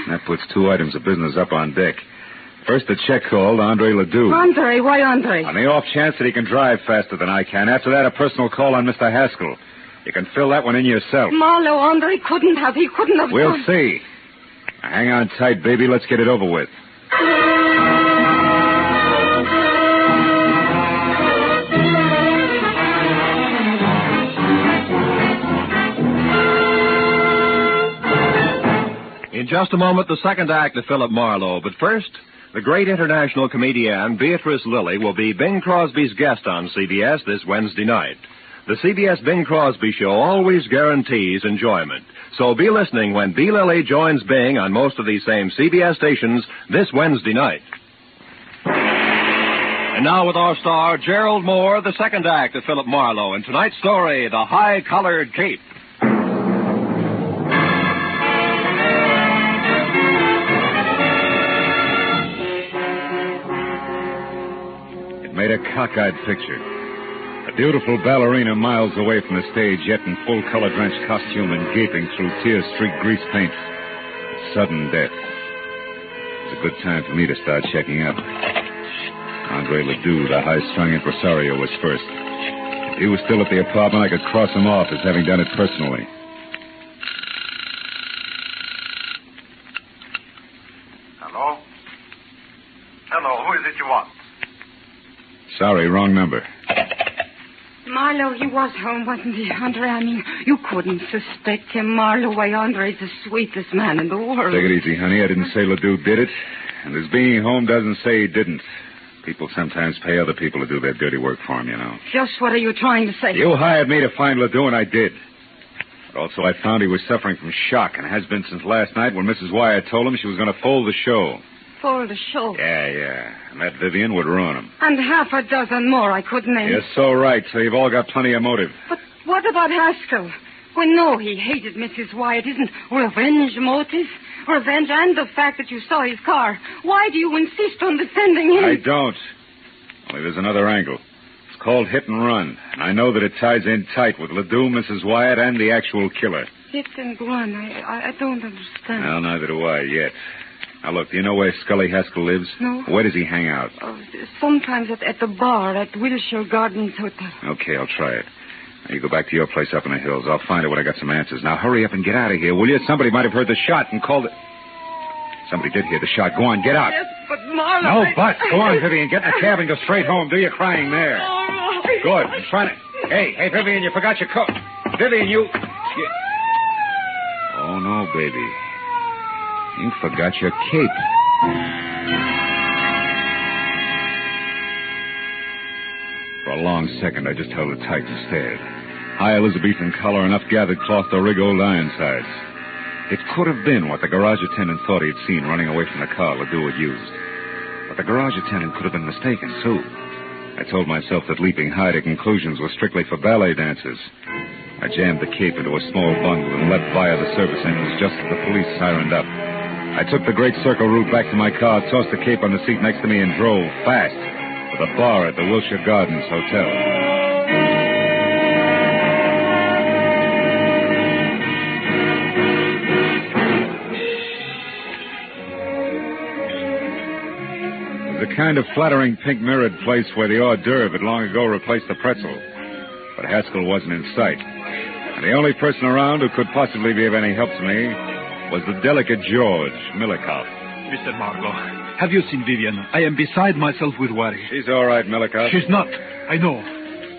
And that puts 2 items of business up on deck. First, a check called to Andre Ledoux. Andre? Why Andre? On the off chance that he can drive faster than I can. After that, a personal call on Mr. Haskell. You can fill that one in yourself. Marlowe, Andre couldn't have. He couldn't have. We'll see. Now, hang on tight, baby. Let's get it over with. In just a moment, the second act of Philip Marlowe. But first, the great international comedian Beatrice Lilly will be Bing Crosby's guest on CBS this Wednesday night. The CBS Bing Crosby Show always guarantees enjoyment. So be listening when B. Lilly joins Bing on most of these same CBS stations this Wednesday night. And now with our star, Gerald Moore, the second act of Philip Marlowe. And tonight's story, The High-Collared Cape. Made a cockeyed picture. A beautiful ballerina miles away from the stage, yet in full color-drenched costume and gaping through tear-streaked grease paint. Sudden death. It's a good time for me to start checking up. Andre Ledoux, the high-strung impresario, was first. If he was still at the apartment, I could cross him off as having done it personally. Hello? Hello, who is it you want? Sorry, wrong number. Marlowe, he was home, wasn't he, Andre? I mean, you couldn't suspect him. Marlowe, why, Andre's the sweetest man in the world. Take it easy, honey. I didn't say Ledoux did it. And his being home doesn't say he didn't. People sometimes pay other people to do their dirty work for them, you know. Just what are you trying to say? You hired me to find Ledoux, and I did. But also I found he was suffering from shock, and has been since last night when Mrs. Wyatt told him she was going to fold the show. Fold the show? Yeah. And that Vivian would ruin him. And half a dozen more I could name. You're so right, so you've all got plenty of motive. But what about Haskell? We know he hated Mrs. Wyatt. Isn't revenge motive? Revenge and the fact that you saw his car. Why do you insist on defending him? I don't. Only there's another angle. It's called hit and run. And I know that it ties in tight with Ledoux, Mrs. Wyatt, and the actual killer. Hit and run? I don't understand. Well, neither do I yet. Now, look, do you know where Scully Haskell lives? No. Where does he hang out? Sometimes at the bar at Wilshire Gardens Hotel. Okay, I'll try it. Now, you go back to your place up in the hills. I'll find it when I got some answers. Now, hurry up and get out of here, will you? Somebody might have heard the shot and called it... Somebody did hear the shot. Go on, get out. Yes, but Marlowe... No buts. Go on, Vivian. Get in the cab and go straight home. Do your crying there. Good. I'm trying to... Hey, Vivian, you forgot your coat. Vivian, you... Oh, no, baby. You forgot your cape. For a long second, I just held it tight and stared. High Elizabethan collar, enough gathered cloth to rig old Ironsides. It could have been what the garage attendant thought he had seen running away from the car Ledoux had used. But the garage attendant could have been mistaken, too. I told myself that leaping high to conclusions was strictly for ballet dancers. I jammed the cape into a small bundle and leapt via the service entrance just as the police sirened up. I took the Great Circle route back to my car, tossed the cape on the seat next to me, and drove fast to the bar at the Wilshire Gardens Hotel. It was a kind of flattering pink mirrored place where the hors d'oeuvre had long ago replaced the pretzel. But Haskell wasn't in sight. And the only person around who could possibly be of any help to me was the delicate George Milikoff. Mr. Marlowe, have you seen Vivian? I am beside myself with worry. She's all right, Milikoff. She's not. I know.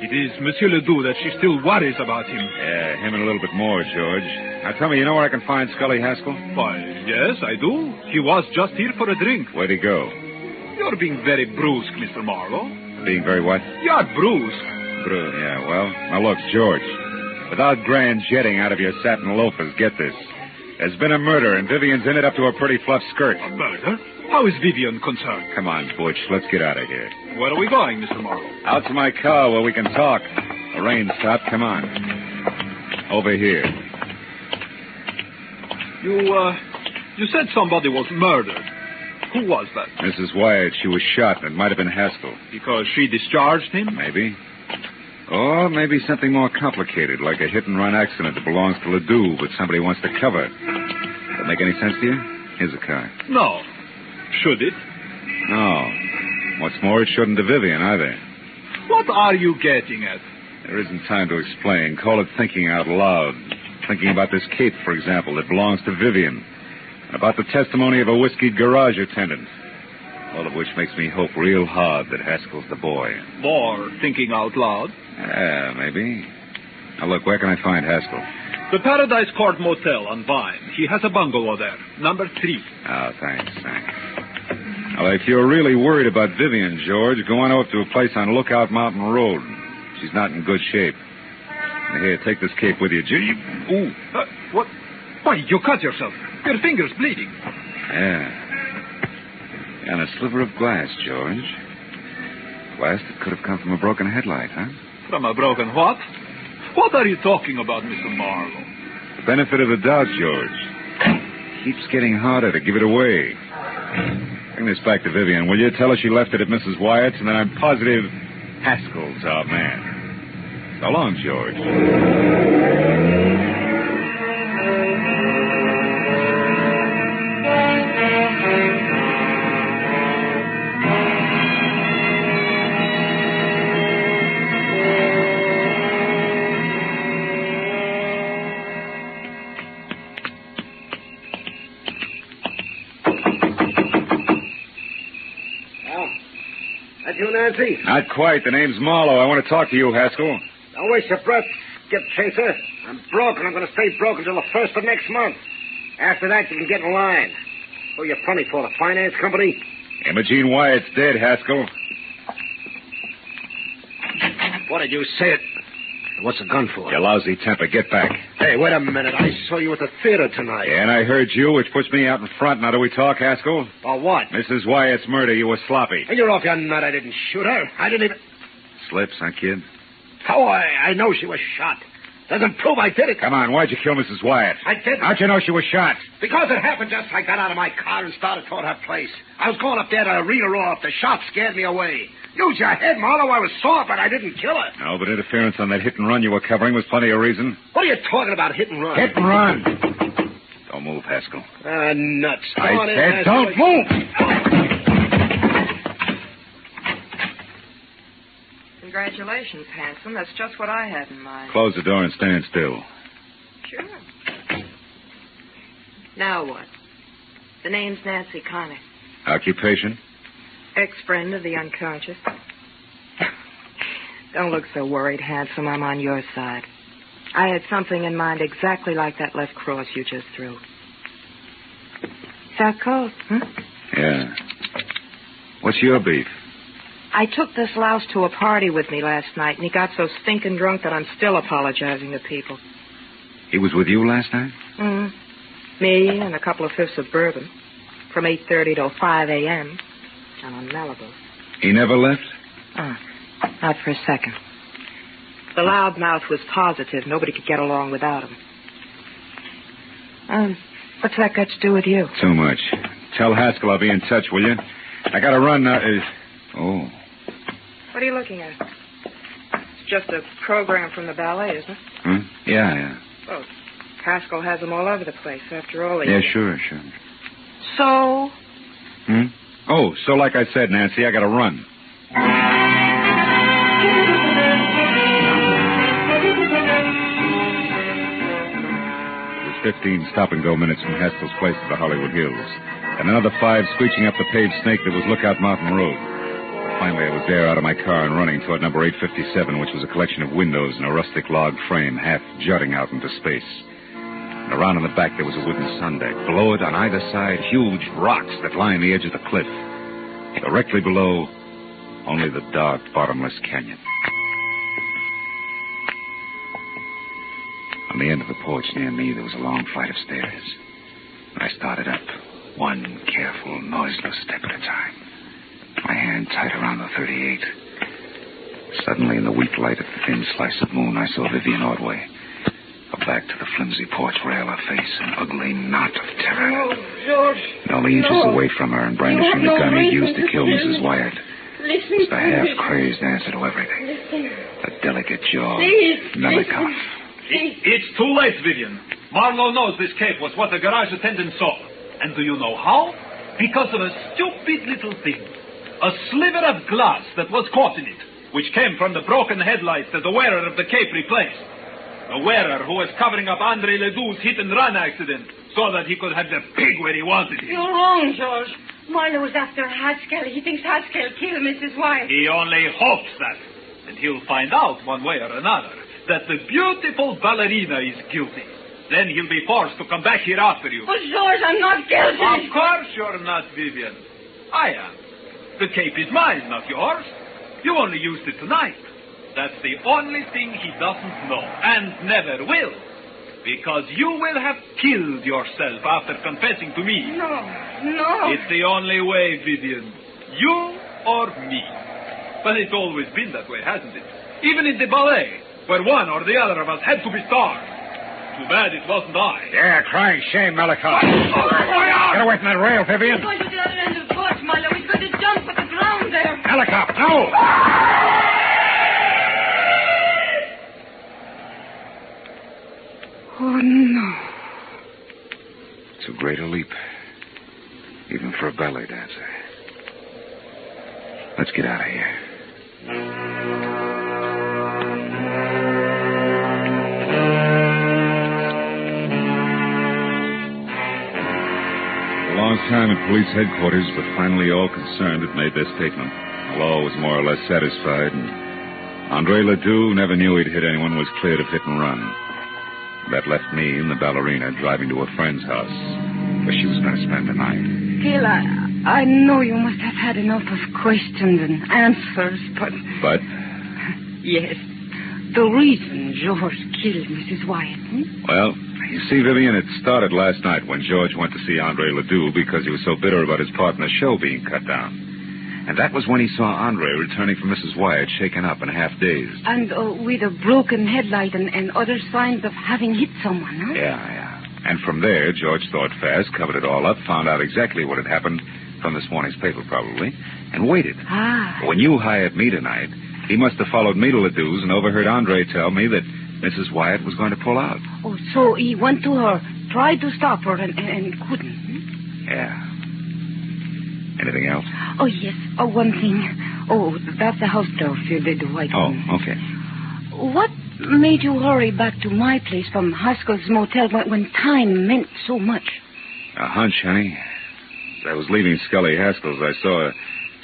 It is Monsieur Ledoux that she still worries about him. Yeah, him and a little bit more, George. Now tell me, you know where I can find Scully Haskell? Why, yes, I do. He was just here for a drink. Where'd he go? You're being very brusque, Mr. Marlowe. Being very what? You're brusque. Yeah, well, now look, George. Without grand jetting out of your satin loafers, get this. There's been a murder, and Vivian's in it up to her pretty fluff skirt. A murder? How is Vivian concerned? Come on, Butch, let's get out of here. Where are we going, Mr. Marlowe? Out to my car where we can talk. The rain stopped. Come on. Over here. You said somebody was murdered. Who was that? Mrs. Wyatt. She was shot, and it might have been Haskell. Because she discharged him? Maybe. Or maybe something more complicated, like a hit-and-run accident that belongs to Ledoux, but somebody wants to cover. Does that make any sense to you? Here's a car. No. Should it? No. What's more, it shouldn't to Vivian, either. What are you getting at? There isn't time to explain. Call it thinking out loud. Thinking about this cape, for example, that belongs to Vivian. And about the testimony of a whiskeyed garage attendant. All of which makes me hope real hard that Haskell's the boy. More thinking out loud? Yeah, maybe. Now, look, where can I find Haskell? The Paradise Court Motel on Vine. He has a bungalow there, number 3. Oh, thanks. Now, if you're really worried about Vivian, George, go on over to a place on Lookout Mountain Road. She's not in good shape. Now, here, take this cape with you, Jim. Ooh. What? Why, you cut yourself. Your finger's bleeding. Yeah. And a sliver of glass, George. Glass that could have come from a broken headlight, huh? From a broken what? What are you talking about, Mr. Marlowe? The benefit of the doubt, George. Keeps getting harder to give it away. Bring this back to Vivian, will you? Tell her she left it at Mrs. Wyatt's, and then I'm positive Haskell's our man. So long, George. You, Nancy? Not quite. The name's Marlowe. I want to talk to you, Haskell. Don't waste your breath, Skip Chaser. I'm broke, and I'm going to stay broke until the 1st of next month. After that, you can get in line. Who are you funny for, the finance company? Imogene Wyatt's dead, Haskell. What did you say it? What's the gun for? Your lousy temper. Get back. Hey, wait a minute. I saw you at the theater tonight. Yeah, and I heard you, which puts me out in front. Now, do we talk, Haskell? About what? Mrs. Wyatt's murder. You were sloppy. And you're off your nut. I didn't shoot her. I didn't even... Slips, huh, kid? How? I know she was shot. Doesn't prove I did it. Come on, why'd you kill Mrs. Wyatt? I didn't. How'd you know she was shot? Because it happened just as I got out of my car and started toward her place. I was going up there to read her off. The shot scared me away. Use your head, Marlowe. I was sore, but I didn't kill her. No, but interference on that hit and run you were covering was plenty of reason. What are you talking about, hit and run? Hit and run. Don't move, Haskell. Nuts. I said don't move. Congratulations, handsome. That's just what I had in mind. Close the door and stand still. Sure. Now what? The name's Nancy Connick. Occupation? Ex-friend of the unconscious. Don't look so worried, handsome. I'm on your side. I had something in mind exactly like that left cross you just threw. That cold, Yeah. What's your beef? I took this louse to a party with me last night, and he got so stinking drunk that I'm still apologizing to people. He was with you last night? Me and a couple of fifths of bourbon. From 8:30 till 5 a.m. And on Malibu. He never left? Not for a second. The loudmouth was positive. Nobody could get along without him. What's that got to do with you? Too much. Tell Haskell I'll be in touch, will you? I gotta run now. Oh. What are you looking at? It's just a program from the ballet, isn't it? Yeah. Well, Haskell has them all over the place, after all. Yeah, sure. So? Oh, so like I said, Nancy, I gotta run. It was 15 stop-and-go minutes from Haskell's place to the Hollywood Hills, and another 5 screeching up the paved snake that was Lookout Mountain Road. Finally, I was there out of my car and running toward number 857, which was a collection of windows and a rustic log frame half jutting out into space. And around in the back, there was a wooden sun deck. Below it, on either side, huge rocks that line the edge of the cliff. Directly below, only the dark, bottomless canyon. On the end of the porch near me, there was a long flight of stairs. I started up, one careful, noiseless step at a time. My hand tight around the 38. Suddenly, in the weak light of the thin slice of moon, I saw Vivian Ordway. Her back to the flimsy porch rail, her face an ugly knot of terror. No, George. And only inches away from her and brandishing the gun he'd used to kill Mrs. Wyatt. Listen was the half-crazed answer to everything. The delicate jaw, melancholy. It's too late, Vivian. Marlowe knows this cape was what the garage attendant saw. And do you know how? Because of a stupid little thing. A sliver of glass that was caught in it, which came from the broken headlight that the wearer of the cape replaced. The wearer who was covering up Andre Ledoux's hit-and-run accident so that he could have the pig where he wanted it. You're wrong, George. Marlowe was after Haskell. He thinks Haskell killed Mrs. Wyatt. He only hopes that. And he'll find out one way or another that the beautiful ballerina is guilty. Then he'll be forced to come back here after you. Oh, George, I'm not guilty. Of course you're not, Vivian. I am. The cape is mine, not yours. You only used it tonight. That's the only thing he doesn't know, and never will. Because you will have killed yourself after confessing to me. No. It's the only way, Vivian. You or me. But it's always been that way, hasn't it? Even in the ballet, where one or the other of us had to be stars. Too bad it wasn't I. Yeah, crying shame, Melikov. Get away from that rail, Vivian. He's going to the other end of the porch, Marlowe. He's going to jump at the ground there. Melikov, no! Oh, no. Too great a leap. Even for a ballet dancer. Let's get out of here. A long time at police headquarters, but finally all concerned had made their statement. The law was more or less satisfied, and Andre Ledoux never knew he'd hit anyone, was cleared of hit and run. That left me and the ballerina driving to a friend's house, where she was going to spend the night. Phil, I know you must have had enough of questions and answers, but... But? Yes. The reason George killed Mrs. Wyatt. Well, you see, Vivian, it started last night when George went to see Andre Ledoux because he was so bitter about his part in the show being cut down. And that was when he saw Andre returning from Mrs. Wyatt, shaken up and half-dazed. And with a broken headlight and other signs of having hit someone, huh? Yeah. And from there, George thought fast, covered it all up, found out exactly what had happened from this morning's paper, probably, and waited. When you hired me tonight, he must have followed me to Ledoux's and overheard Andre tell me that Mrs. Wyatt was going to pull out. Oh, so he went to her, tried to stop her, and couldn't. Yeah. Anything else? Oh, yes. Oh, one thing. Oh, that's the house door, Phil, the white one. Oh, okay. What made you hurry back to my place from Haskell's motel when time meant so much? A hunch, honey. As I was leaving Scully Haskell's, I saw a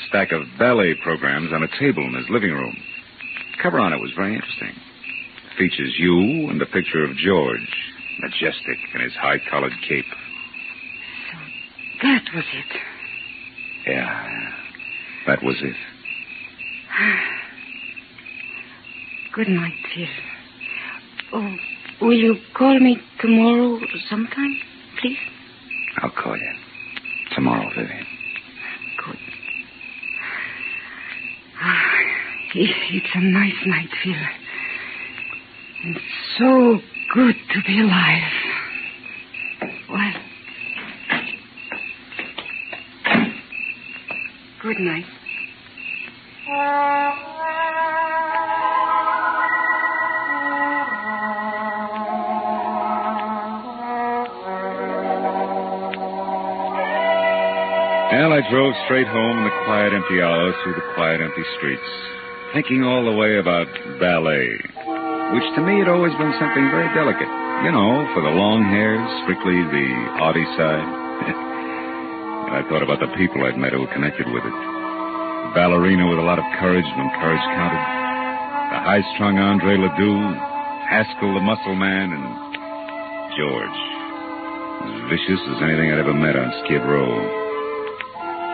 stack of ballet programs on a table in his living room. The cover on it was very interesting. It features you and the picture of George, majestic in his high-collared cape. So that was it. Yeah, that was it. Good night, Phil. Oh, will you call me tomorrow sometime, please? I'll call you. Tomorrow, Vivian. Good. It's a nice night, Phil. It's so good to be alive. Well, good night. Well, I drove straight home in the quiet, empty hours through the quiet, empty streets, thinking all the way about ballet, which to me had always been something very delicate. You know, for the long hairs, strictly the arty side. And I thought about the people I'd met who were connected with it. ballerina with a lot of courage when courage counted. The high-strung Andre Ledoux, Haskell the muscle man, and George. As vicious as anything I'd ever met on Skid Row.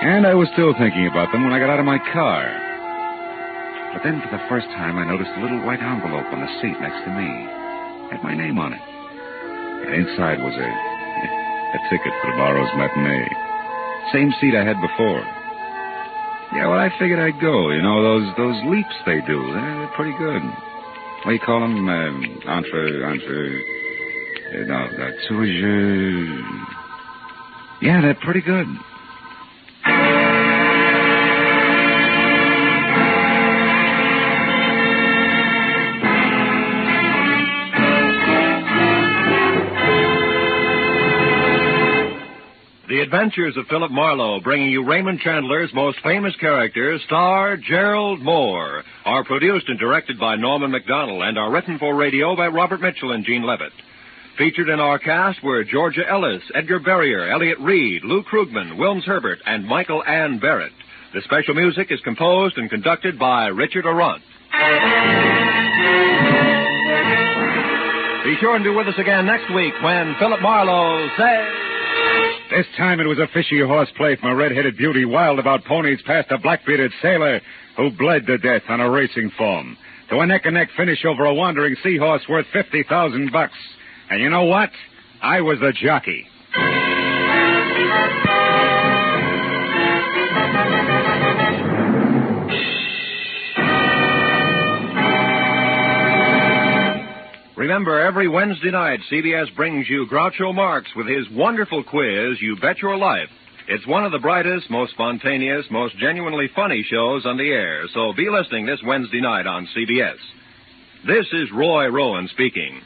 And I was still thinking about them when I got out of my car. But then for the first time I noticed a little white envelope on the seat next to me. Had my name on it. And inside was a ticket for tomorrow's matinee. Same seat I had before. Yeah, well, I figured I'd go. You know, those leaps they do, they're pretty good. What do you call them? Yeah, they're pretty good. The Adventures of Philip Marlowe, bringing you Raymond Chandler's most famous characters, star Gerald Moore, are produced and directed by Norman MacDonald and are written for radio by Robert Mitchell and Gene Levitt. Featured in our cast were Georgia Ellis, Edgar Barrier, Elliot Reed, Lou Krugman, Wilms Herbert, and Michael Ann Barrett. The special music is composed and conducted by Richard Arant. Be sure and be with us again next week when Philip Marlowe says... This time it was a fishy horseplay from a red-headed beauty wild about ponies past a black-bearded sailor who bled to death on a racing form. To a neck-and-neck finish over a wandering seahorse worth $50,000. And you know what? I was the jockey. Remember, every Wednesday night, CBS brings you Groucho Marx with his wonderful quiz, You Bet Your Life. It's one of the brightest, most spontaneous, most genuinely funny shows on the air, so be listening this Wednesday night on CBS. This is Roy Rowan speaking.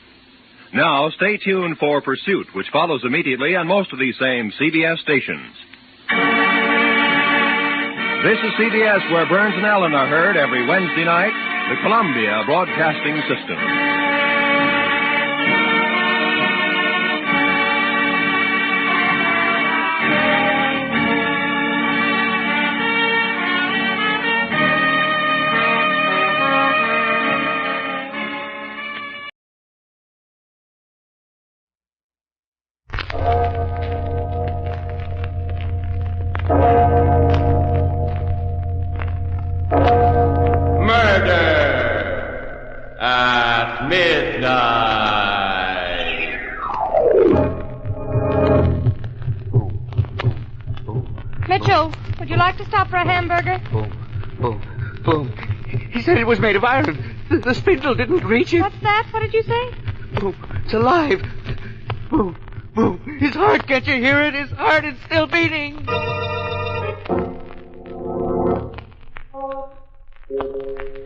Now, stay tuned for Pursuit, which follows immediately on most of these same CBS stations. This is CBS, where Burns and Allen are heard every Wednesday night, the Columbia Broadcasting System. Mitchell, would you like to stop for a hamburger? Boom, boom, boom. He said it was made of iron. The spindle didn't reach it. What's that? What did you say? Boom, it's alive. Boom, boom. His heart, can't you hear it? His heart is still beating.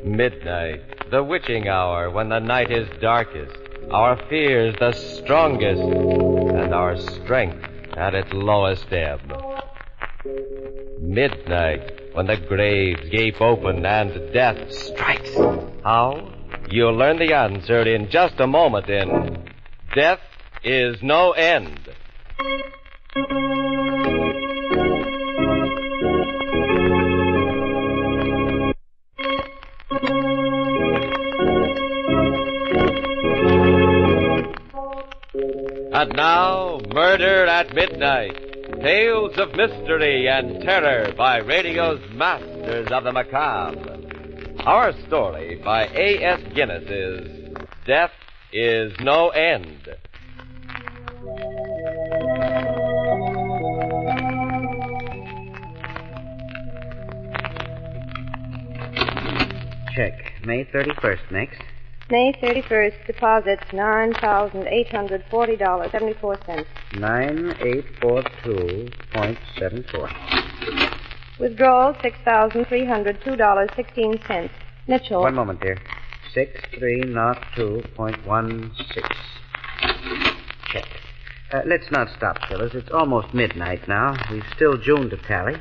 Midnight, the witching hour when the night is darkest, our fears the strongest, and our strength at its lowest ebb. Midnight, when the graves gape open and death strikes. How? You'll learn the answer in just a moment in Death is No End. And now, Murder at Midnight. Tales of mystery and terror by radio's masters of the macabre. Our story by A.S. Guinness is Death is No End. Check. May 31st next. May 31st, deposits $9,840.74. 9842.74. Withdrawals $6,302.16. Mitchell. 1 moment, dear. 6302.16. Check. Let's not stop, fellas. It's almost midnight now. We've still June to tally.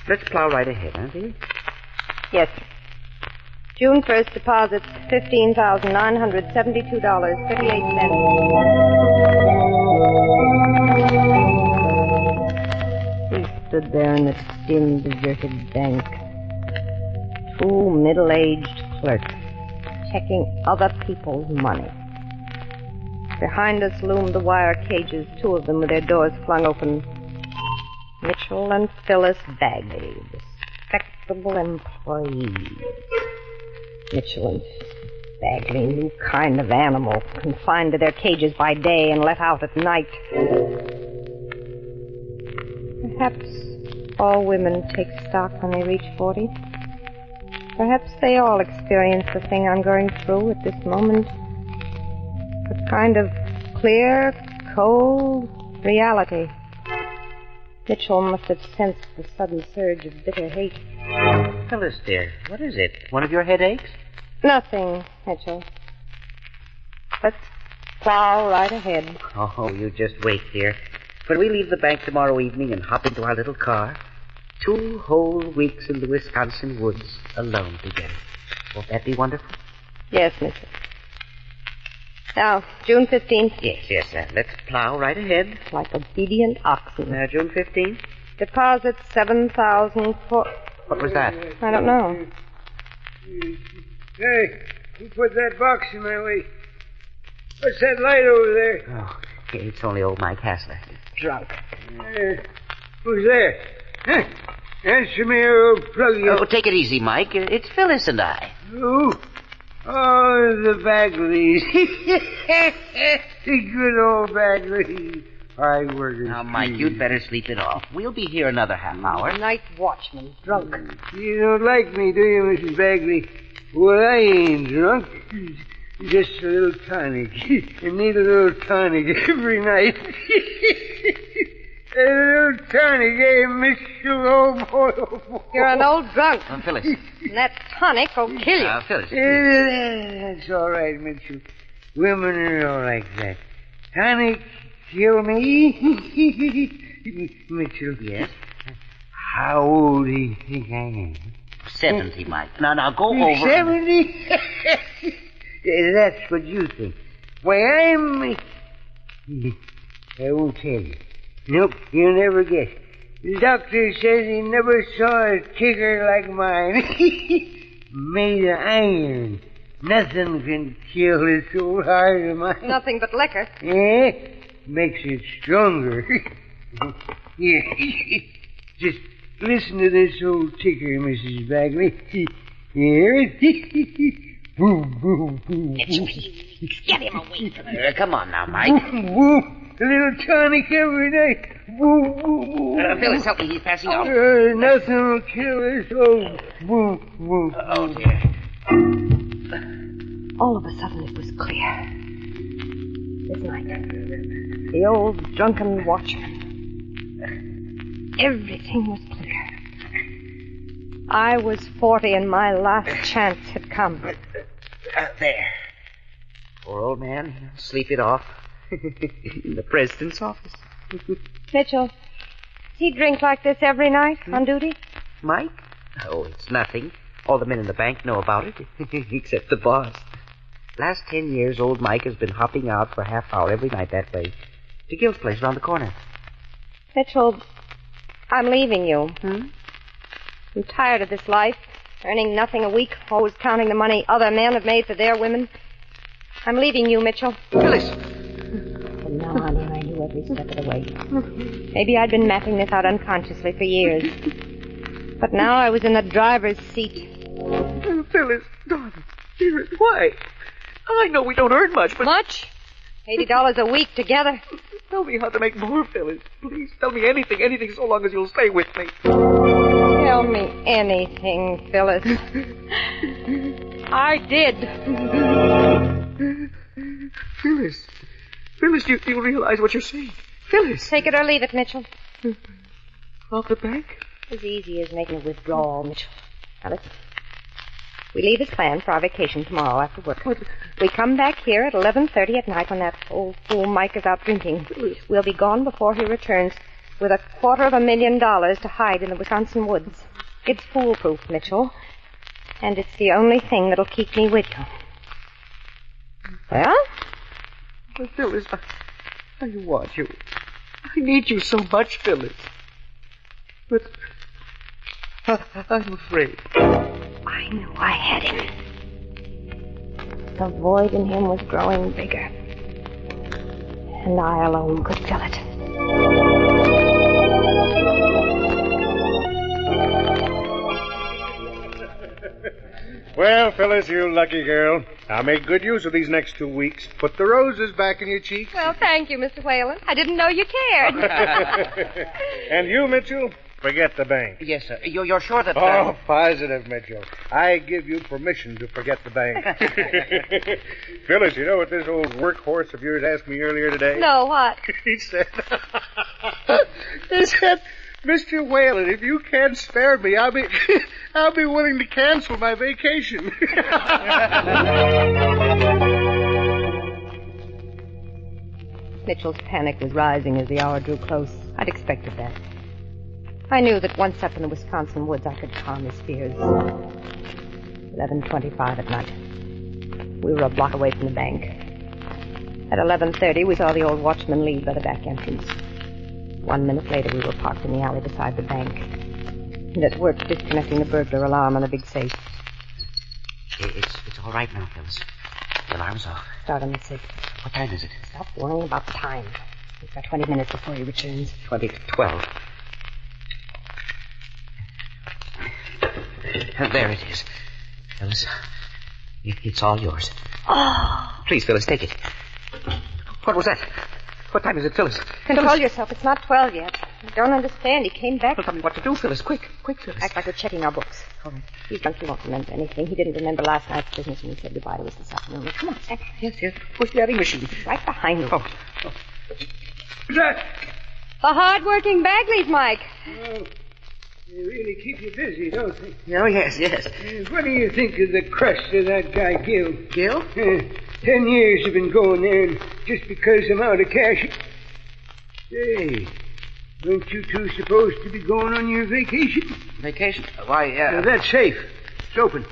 Let's plow right ahead, huh, dear? Yes, sir. June 1st, deposits $15,972.38. He stood there in the dim, deserted bank. Two middle-aged clerks checking other people's money. Behind us loomed the wire cages, two of them with their doors flung open. Mitchell and Phyllis Bagley, respectable employees. Mitchell and Bagley, new kind of animal, confined to their cages by day and let out at night. Perhaps all women take stock when they reach 40. Perhaps they all experience the thing I'm going through at this moment. A kind of clear, cold reality. Mitchell must have sensed the sudden surge of bitter hate. Phyllis, dear, what is it? One of your headaches? Nothing, Mitchell. Let's plow right ahead. Oh, you just wait, dear. When we leave the bank tomorrow evening and hop into our little car, 2 whole weeks in the Wisconsin woods alone together. Won't that be wonderful? Yes, Mitchell. Now, June 15th. Yes, let's plow right ahead. Like obedient oxen. June 15th? Deposit 7,000 for... What was that? I don't know. Hey, who put that box in my way? What's that light over there? Oh, it's only old Mike Hassler. Drunk. Who's there? Huh? Answer me or I'll plug you. Oh, take it easy, Mike. It's Phyllis and I. Who? Oh, the Bagleys. The good old Bagleys. Hard workers. Now, Mike, you'd better sleep it off. We'll be here another half hour. Night watchman, drunk. You don't like me, do you, Mrs. Bagley? Well, I ain't drunk. Just a little tonic. I need a little tonic every night. A little tonic, eh, Mr. Old Boy? You're an old drunk. Phyllis. And that tonic will kill you. Phyllis. That's all right, Mitchell. Women are all like that. Tonic kill me? Mitchell. Yes? How old do you think I am? 70, Mike. Now, go over. 70? That's what you think. Why, I won't tell you. Nope, you'll never guess. The doctor says he never saw a ticker like mine. Made of iron. Nothing can kill this old heart of mine. Nothing but liquor. Yeah? Makes it stronger. Here. Just listen to this old ticker, Mrs. Bagley. Hear it? Boom, boom, boom. Get him away from her. Come on now, Mike. Boom, boom. A little tonic every night. Boom, boom, boom. Phyllis, help me. He's passing out. Nothing will kill us. Oh, boom, boom. Oh, dear. All of a sudden it was clear. This night, the old drunken watchman. Everything was clear. I was 40 and my last chance had come. There. Poor old man. Sleep it off. In the president's office. Mitchell, does he drink like this every night on duty? Mike? Oh, it's nothing. All the men in the bank know about it, except the boss. Last 10 years, old Mike has been hopping out for a half hour every night that way. To Gil's place around the corner. Mitchell, I'm leaving you. I'm tired of this life, earning nothing a week, always counting the money other men have made for their women. I'm leaving you, Mitchell. Phyllis! From now on, I knew every step of the way. Maybe I'd been mapping this out unconsciously for years. But now I was in the driver's seat. Phyllis, darling, dear, why? I know we don't earn much, but... Much? $80 a week together. Tell me how to make more, Phyllis. Please, tell me anything so long as you'll stay with me. Tell me anything, Phyllis. I did. Phyllis, do you realize what you're saying? Phyllis! Take it or leave it, Mitchell. Off the bank? As easy as making a withdrawal, Mitchell. Now listen. We leave as planned for our vacation tomorrow after work. What? We come back here at 11:30 at night when that old fool Mike is out drinking. We'll be gone before he returns with $250,000 to hide in the Wisconsin woods. It's foolproof, Mitchell. And it's the only thing that'll keep me with you. Well? Well, Phyllis, I want you. I need you so much, Phyllis. But I'm afraid. I knew I had him. The void in him was growing bigger. And I alone could fill it. Well, Phyllis, you lucky girl. I'll make good use of these next 2 weeks. Put the roses back in your cheeks. Well, thank you, Mr. Whalen. I didn't know you cared. And you, Mitchell, forget the bank. Yes, sir. You're sure that... Oh, positive, Mitchell. I give you permission to forget the bank. Phyllis, you know what this old workhorse of yours asked me earlier today? No, what? He said, Mr. Whalen, if you can't spare me, I'll be willing to cancel my vacation. Mitchell's panic was rising as the hour drew close. I'd expected that. I knew that once up in the Wisconsin woods, I could calm his fears. 11:25 at night. We were a block away from the bank. At 11:30, we saw the old watchman leave by the back entrance. 1 minute later, we were parked in the alley beside the bank. And at work disconnecting the burglar alarm on the big safe. It's all right now, Phyllis. The alarm's off. Start on the 6th. What time is it? Stop worrying about the time. We've got 20 minutes before he returns. 20 to 12. There it is. Phyllis, it's all yours. Oh! Please, Phyllis, take it. What was that? What time is it, Phyllis? Control yourself. It's not 12 yet. I don't understand. He came back. Well, tell me what to do, Phyllis. Quick, Phyllis. Act like we're checking our books. All right. He's drunk. He won't remember anything. He didn't remember last night's business when he said goodbye to us this afternoon. Come on, stand. Yes. Push the adding machine. Right behind you. Oh. That. The hard-working Bagleys, Mike. Oh, they really keep you busy, don't they? Oh, yes. What do you think of the crust of that guy, Gil? Gil? 10 years have been going there, and just because I'm out of cash... Hey, aren't you two supposed to be going on your vacation? Vacation? Why, Now, that's safe. It's open.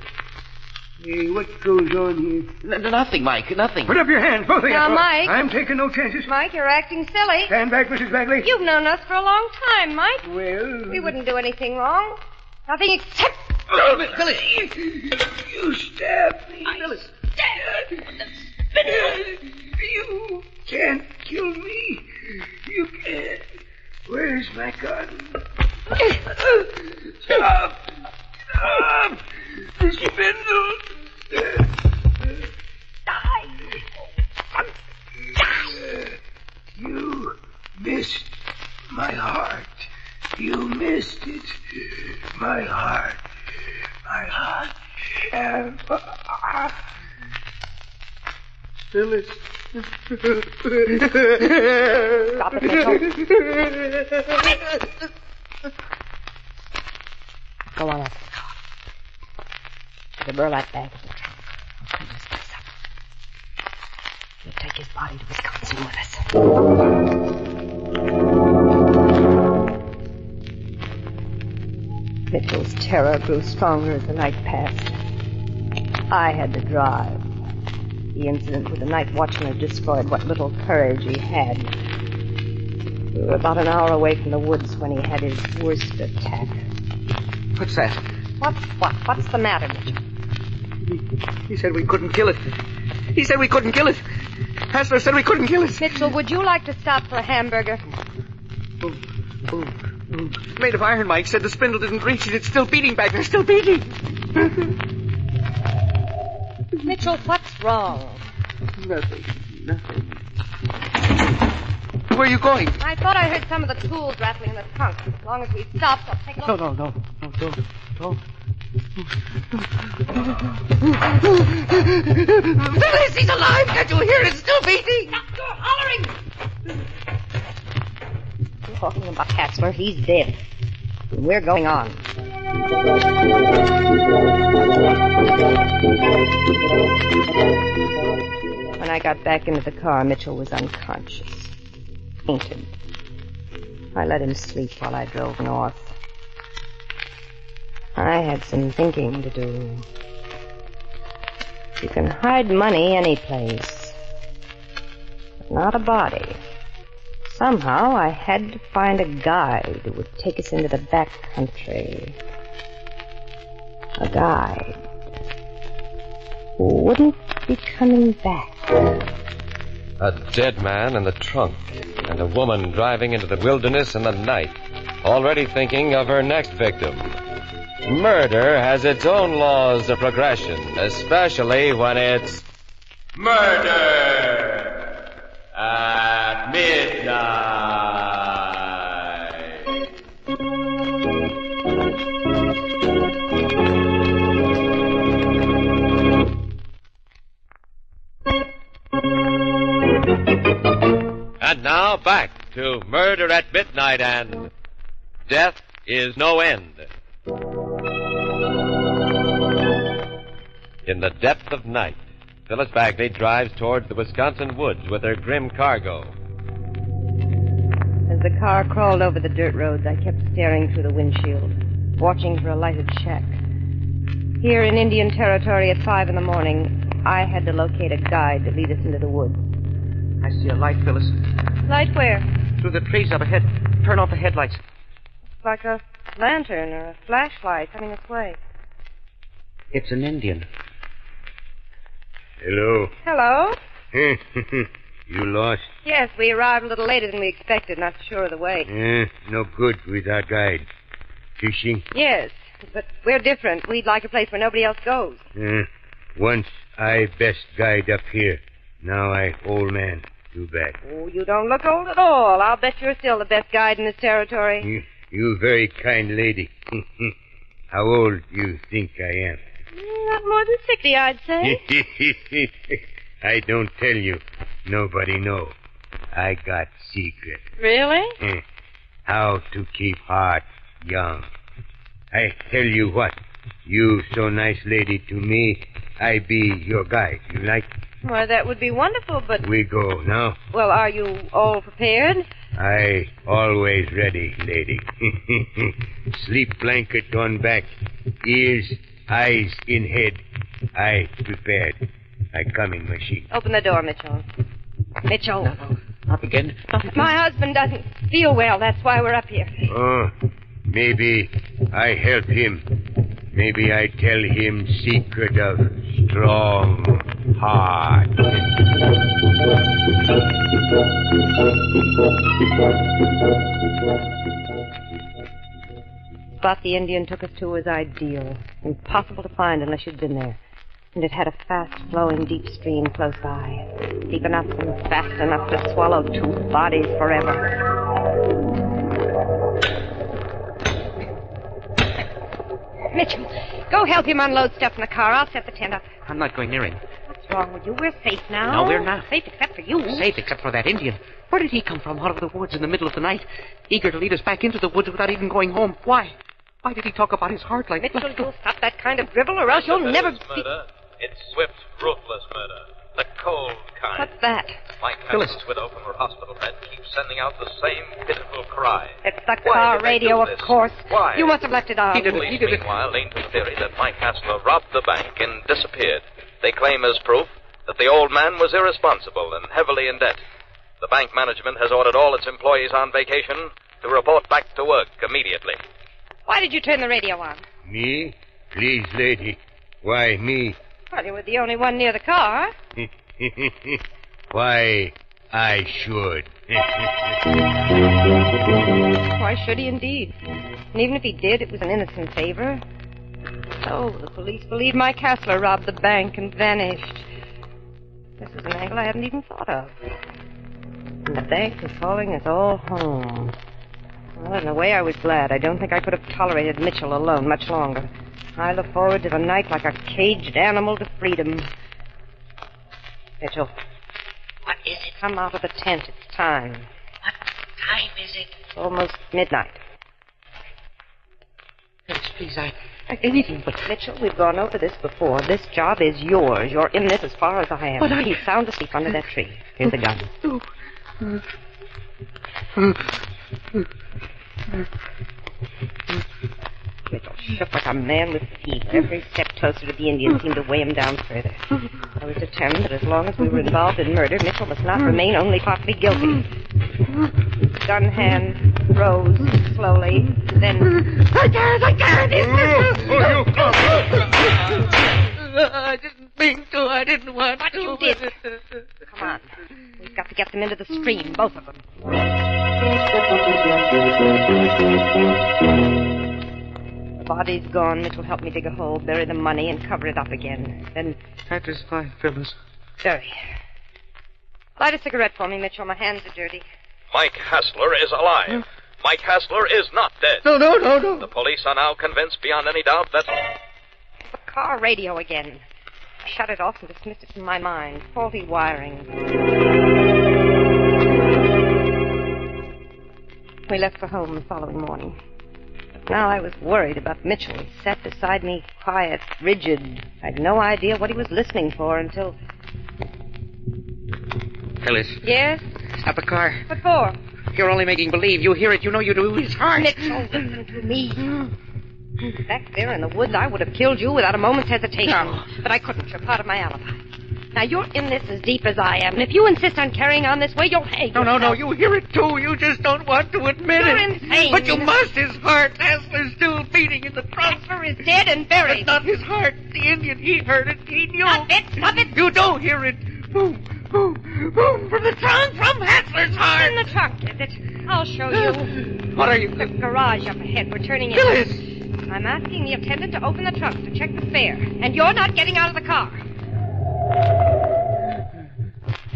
Hey, what goes on here? Nothing, Mike, nothing. Put up your hands, both of you. Now, Mike. I'm taking no chances. Mike, you're acting silly. Stand back, Mrs. Bagley. You've known us for a long time, Mike. Well... We wouldn't do anything wrong. Nothing except... Phyllis! You stabbed me. Phyllis! You can't kill me. You can't. Where's my gun? Stop! The spindle! Die! You missed my heart. You missed it. My heart. Phyllis. Stop it, Mitchell. Go on up. The burlap bag in the trunk. I'll clean this place up. We'll take his body to Wisconsin with us. Mitchell's terror grew stronger as the night passed. I had to drive. The incident with the night watchman had destroyed what little courage he had. We were about an hour away from the woods when he had his worst attack. What's that? What's the matter, Mitchell? He said we couldn't kill it. Hassler said we couldn't kill it. Mitchell, would you like to stop for a hamburger? It's made of iron, Mike. Said the spindle didn't reach it. It's still beating back there. Still beating. Mitchell, what's wrong? Nothing. Where are you going? I thought I heard some of the tools rattling in the trunk. As long as we stop, I'll take a look. No, don't. Phyllis, he's alive! Can't you hear it? It's still beating! Stop your hollering! You're talking about Hassler. He's dead. And we're going on. When I got back into the car, Mitchell was unconscious. Fainted. I let him sleep while I drove north. I had some thinking to do. You can hide money any place, but not a body. Somehow I had to find a guide who would take us into the back country. A guide. Wouldn't be coming back. A dead man in the trunk, and a woman driving into the wilderness in the night, already thinking of her next victim. Murder has its own laws of progression, especially when it's murder at midnight. And now back to Murder at Midnight and Death is No End. In the depth of night, Phyllis Bagley drives towards the Wisconsin woods with her grim cargo. As the car crawled over the dirt roads, I kept staring through the windshield, watching for a lighted shack. Here in Indian Territory at 5 in the morning, I had to locate a guide to lead us into the woods. I see a light, Phyllis. Light where? Through the trees up ahead. Turn off the headlights. Like a lantern or a flashlight coming this way. It's an Indian. Hello. Hello? You lost? Yes, we arrived a little later than we expected, not sure of the way. No good with our guide. Fishing? Yes, but we're different. We'd like a place where nobody else goes. Once I best guide up here. Now I old man. Too bad. Oh, you don't look old at all. I'll bet you're still the best guide in this territory. You very kind lady. How old do you think I am? Not more than 60, I'd say. I don't tell you. Nobody know. I got secret. Really? How to keep heart young. I tell you what. You so nice lady to me. I be your guide. You like? Well, that would be wonderful, but... We go now. Well, are you all prepared? I always ready, lady. Sleep blanket on back. Ears, eyes in head. I prepared. I coming, machine. Open the door, Mitchell. Mitchell. No, not again. My husband doesn't feel well. That's why we're up here. Oh, maybe I help him. Maybe I tell him secret of strong heart. The spot the Indian took us to was ideal. Impossible to find unless you'd been there. And it had a fast-flowing deep stream close by. Deep enough and fast enough to swallow 2 bodies forever. Mitchell, go help him unload stuff in the car. I'll set the tent up. I'm not going near him. What's wrong with you? We're safe now. No, we're not. Safe except for you. Safe except for that Indian. Where did he come from out of the woods in the middle of the night? Eager to lead us back into the woods without even going home. Why? Why did he talk about his heart like that? Mitchell, you'll stop that kind of drivel or else you'll never... Murder. It's swift, ruthless murder. The cold kind. What's that? My Catherine's widow from her hospital bed keeps sending out the same pitiful cry. It's the car radio, of course. Why? You must have left it on. Police, meanwhile, lean to the theory that Mike Hassler robbed the bank and disappeared. They claim as proof that the old man was irresponsible and heavily in debt. The bank management has ordered all its employees on vacation to report back to work immediately. Why did you turn the radio on? Me? Please, lady. Why me? Well, you were the only one near the car. Why, I should. Why should he indeed? And even if he did, it was an innocent favor. So, the police believe Mike Hassler robbed the bank and vanished. This is an angle I hadn't even thought of. And the bank is calling us all home. Well, in a way, I was glad. I don't think I could have tolerated Mitchell alone much longer. I look forward to the night like a caged animal to freedom. Mitchell. What is it? Come out of the tent. It's time. What time is it? It's almost midnight. Please, anything but... Mitchell, we've gone over this before. This job is yours. You're in this as far as I am. But He's sound asleep under that tree. Here's the gun. Mitchell shook like a man with feet. Every step closer to the Indian seemed to weigh him down further. I was determined that as long as we were involved in murder, Mitchell must not remain only partly guilty. gun hand rose slowly, then... I can't! I didn't mean to. I didn't want to. But you did. Come on. We've got to get them into the stream, both of them. The body's gone. Mitch will help me dig a hole, bury the money, and cover it up again. Then... That is fine, Phyllis. Very. Light a cigarette for me, Mitchell. My hands are dirty. Mike Hassler is alive. Mike Hassler is not dead. No. The police are now convinced beyond any doubt that... The car radio again. I shut it off and dismissed it from my mind. Faulty wiring. We left for home the following morning. Now I was worried about Mitchell. He sat beside me, quiet, rigid. I had no idea what he was listening for until... Phyllis. Yes? Stop the car. What for? You're only making believe. You hear it. You know you do. His heart. Mitchell, listen to me. Back there in the woods, I would have killed you without a moment's hesitation. No. But I couldn't. You're part of my alibi. Now, you're in this as deep as I am, and if you insist on carrying on this way, you'll hang yourself. No. You hear it, too. You just don't want to admit You're it. insane. But you must. His heart. Hassler's still beating in the trunk. Hassler is dead and buried. But not his heart. The Indian, he heard it. He knew. Stop it. You don't hear it. Boom, boom, boom. From the trunk. From Hassler's heart. In the trunk, is it? I'll show you. What are you... The garage up ahead. We're turning in. Phyllis! I'm asking the attendant to open the trunk to check the fare. And you're not getting out of the car.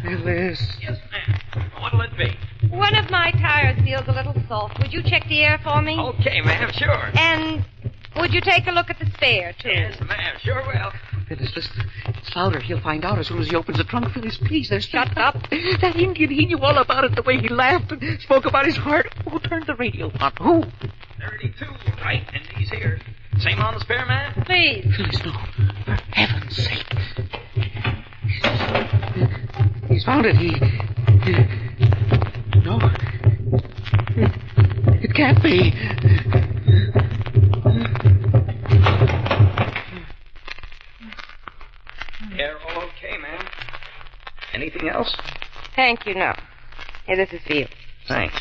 Phyllis. Yes, ma'am. What'll it be? One of my tires feels a little soft. Would you check the air for me? Okay, ma'am, sure. And would you take a look at the spare, too? Yes, ma'am, sure will. Phyllis, listen. It's louder. He'll find out as soon as he opens the trunk. Phyllis, please, there's... Shut up. That Indian, he knew all about it, the way he laughed and spoke about his heart. Who turned the radio on? Who? 32, right, and he's here. Same on the spare, ma'am? Please. Phyllis, no. For heaven's sake. He's found it. No. It can't be. They're all okay, ma'am. Anything else? Thank you, no. Here, this is for you. Thanks.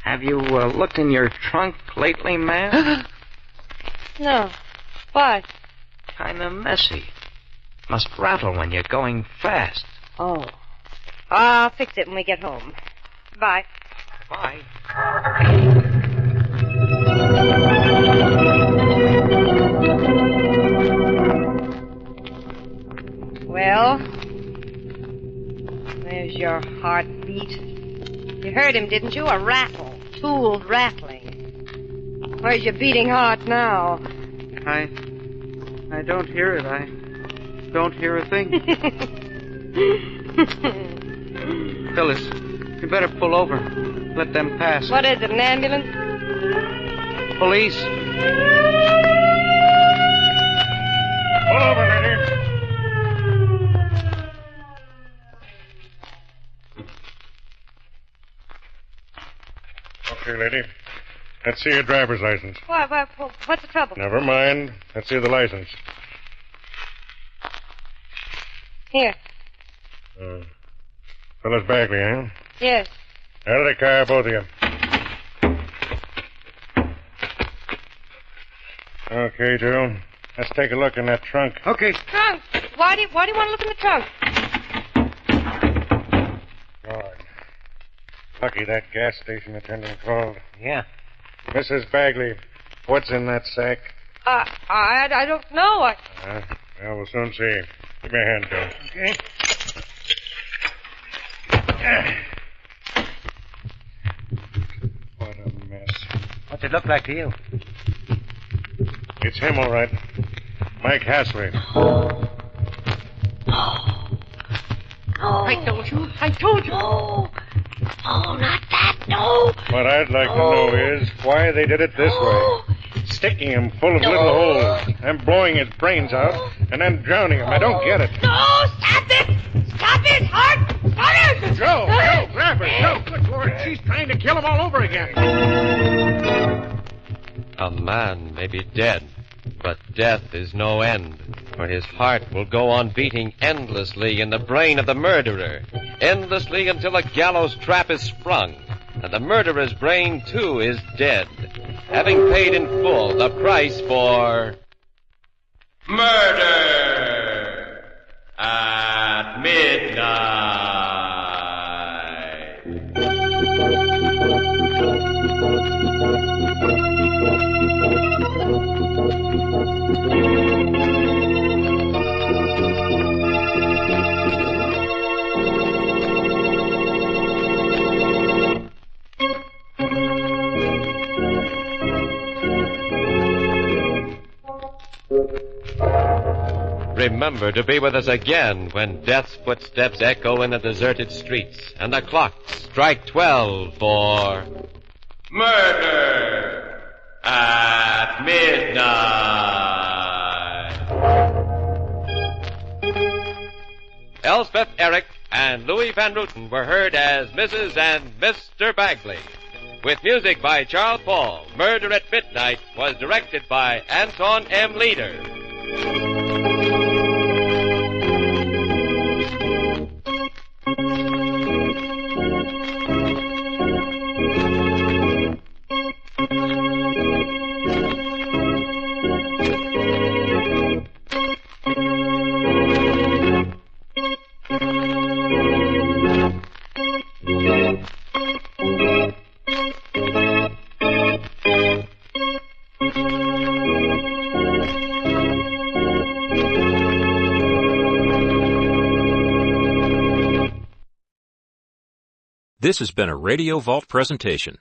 Have you looked in your trunk lately, ma'am? No. Why? Kind of messy. Must rattle when you're going fast. Oh. I'll fix it when we get home. Bye. Bye. Well, there's your heartbeat. You heard him, didn't you? A rattle. Tools rattling. Where's your beating heart now? I don't hear it. I don't hear a thing. Phyllis, you better pull over. Let them pass. What is it, an ambulance? Police. Pull over, lady. Okay, lady. Let's see your driver's license. What's the trouble? Never mind. Let's see the license. Here. Phyllis Bagley, huh? Yes. Out of the car, both of you. Okay, Joe. Let's take a look in that trunk. Okay. Trunk? Why do you want to look in the trunk? God. Lucky that gas station attendant called. Yeah. Mrs. Bagley, what's in that sack? I don't know. Well, we'll soon see. Give me a hand, Joe. Okay. What a mess. What's it look like to you? It's him, all right. Mike Hassler. I told you. No, not that. No. What I'd like to know is why they did it this way. Sticking him full of little holes and blowing his brains out and then drowning him. I don't get it. No, stop it! Stop it, Hart! Stop it! Joe, grab her. Joe, good Lord, she's trying to kill him all over again. A man may be dead, but death is no end, for his heart will go on beating endlessly in the brain of the murderer, endlessly until the gallows trap is sprung, and the murderer's brain, too, is dead, having paid in full the price for murder at midnight. Remember to be with us again when death's footsteps echo in the deserted streets and the clocks strike 12 for murder at midnight. Elspeth Eric and Louis Van Rooten were heard as Mrs. and Mr. Bagley. With music by Charles Paul, Murder at Midnight was directed by Anton M. Leader. This has been a Radio Vault presentation.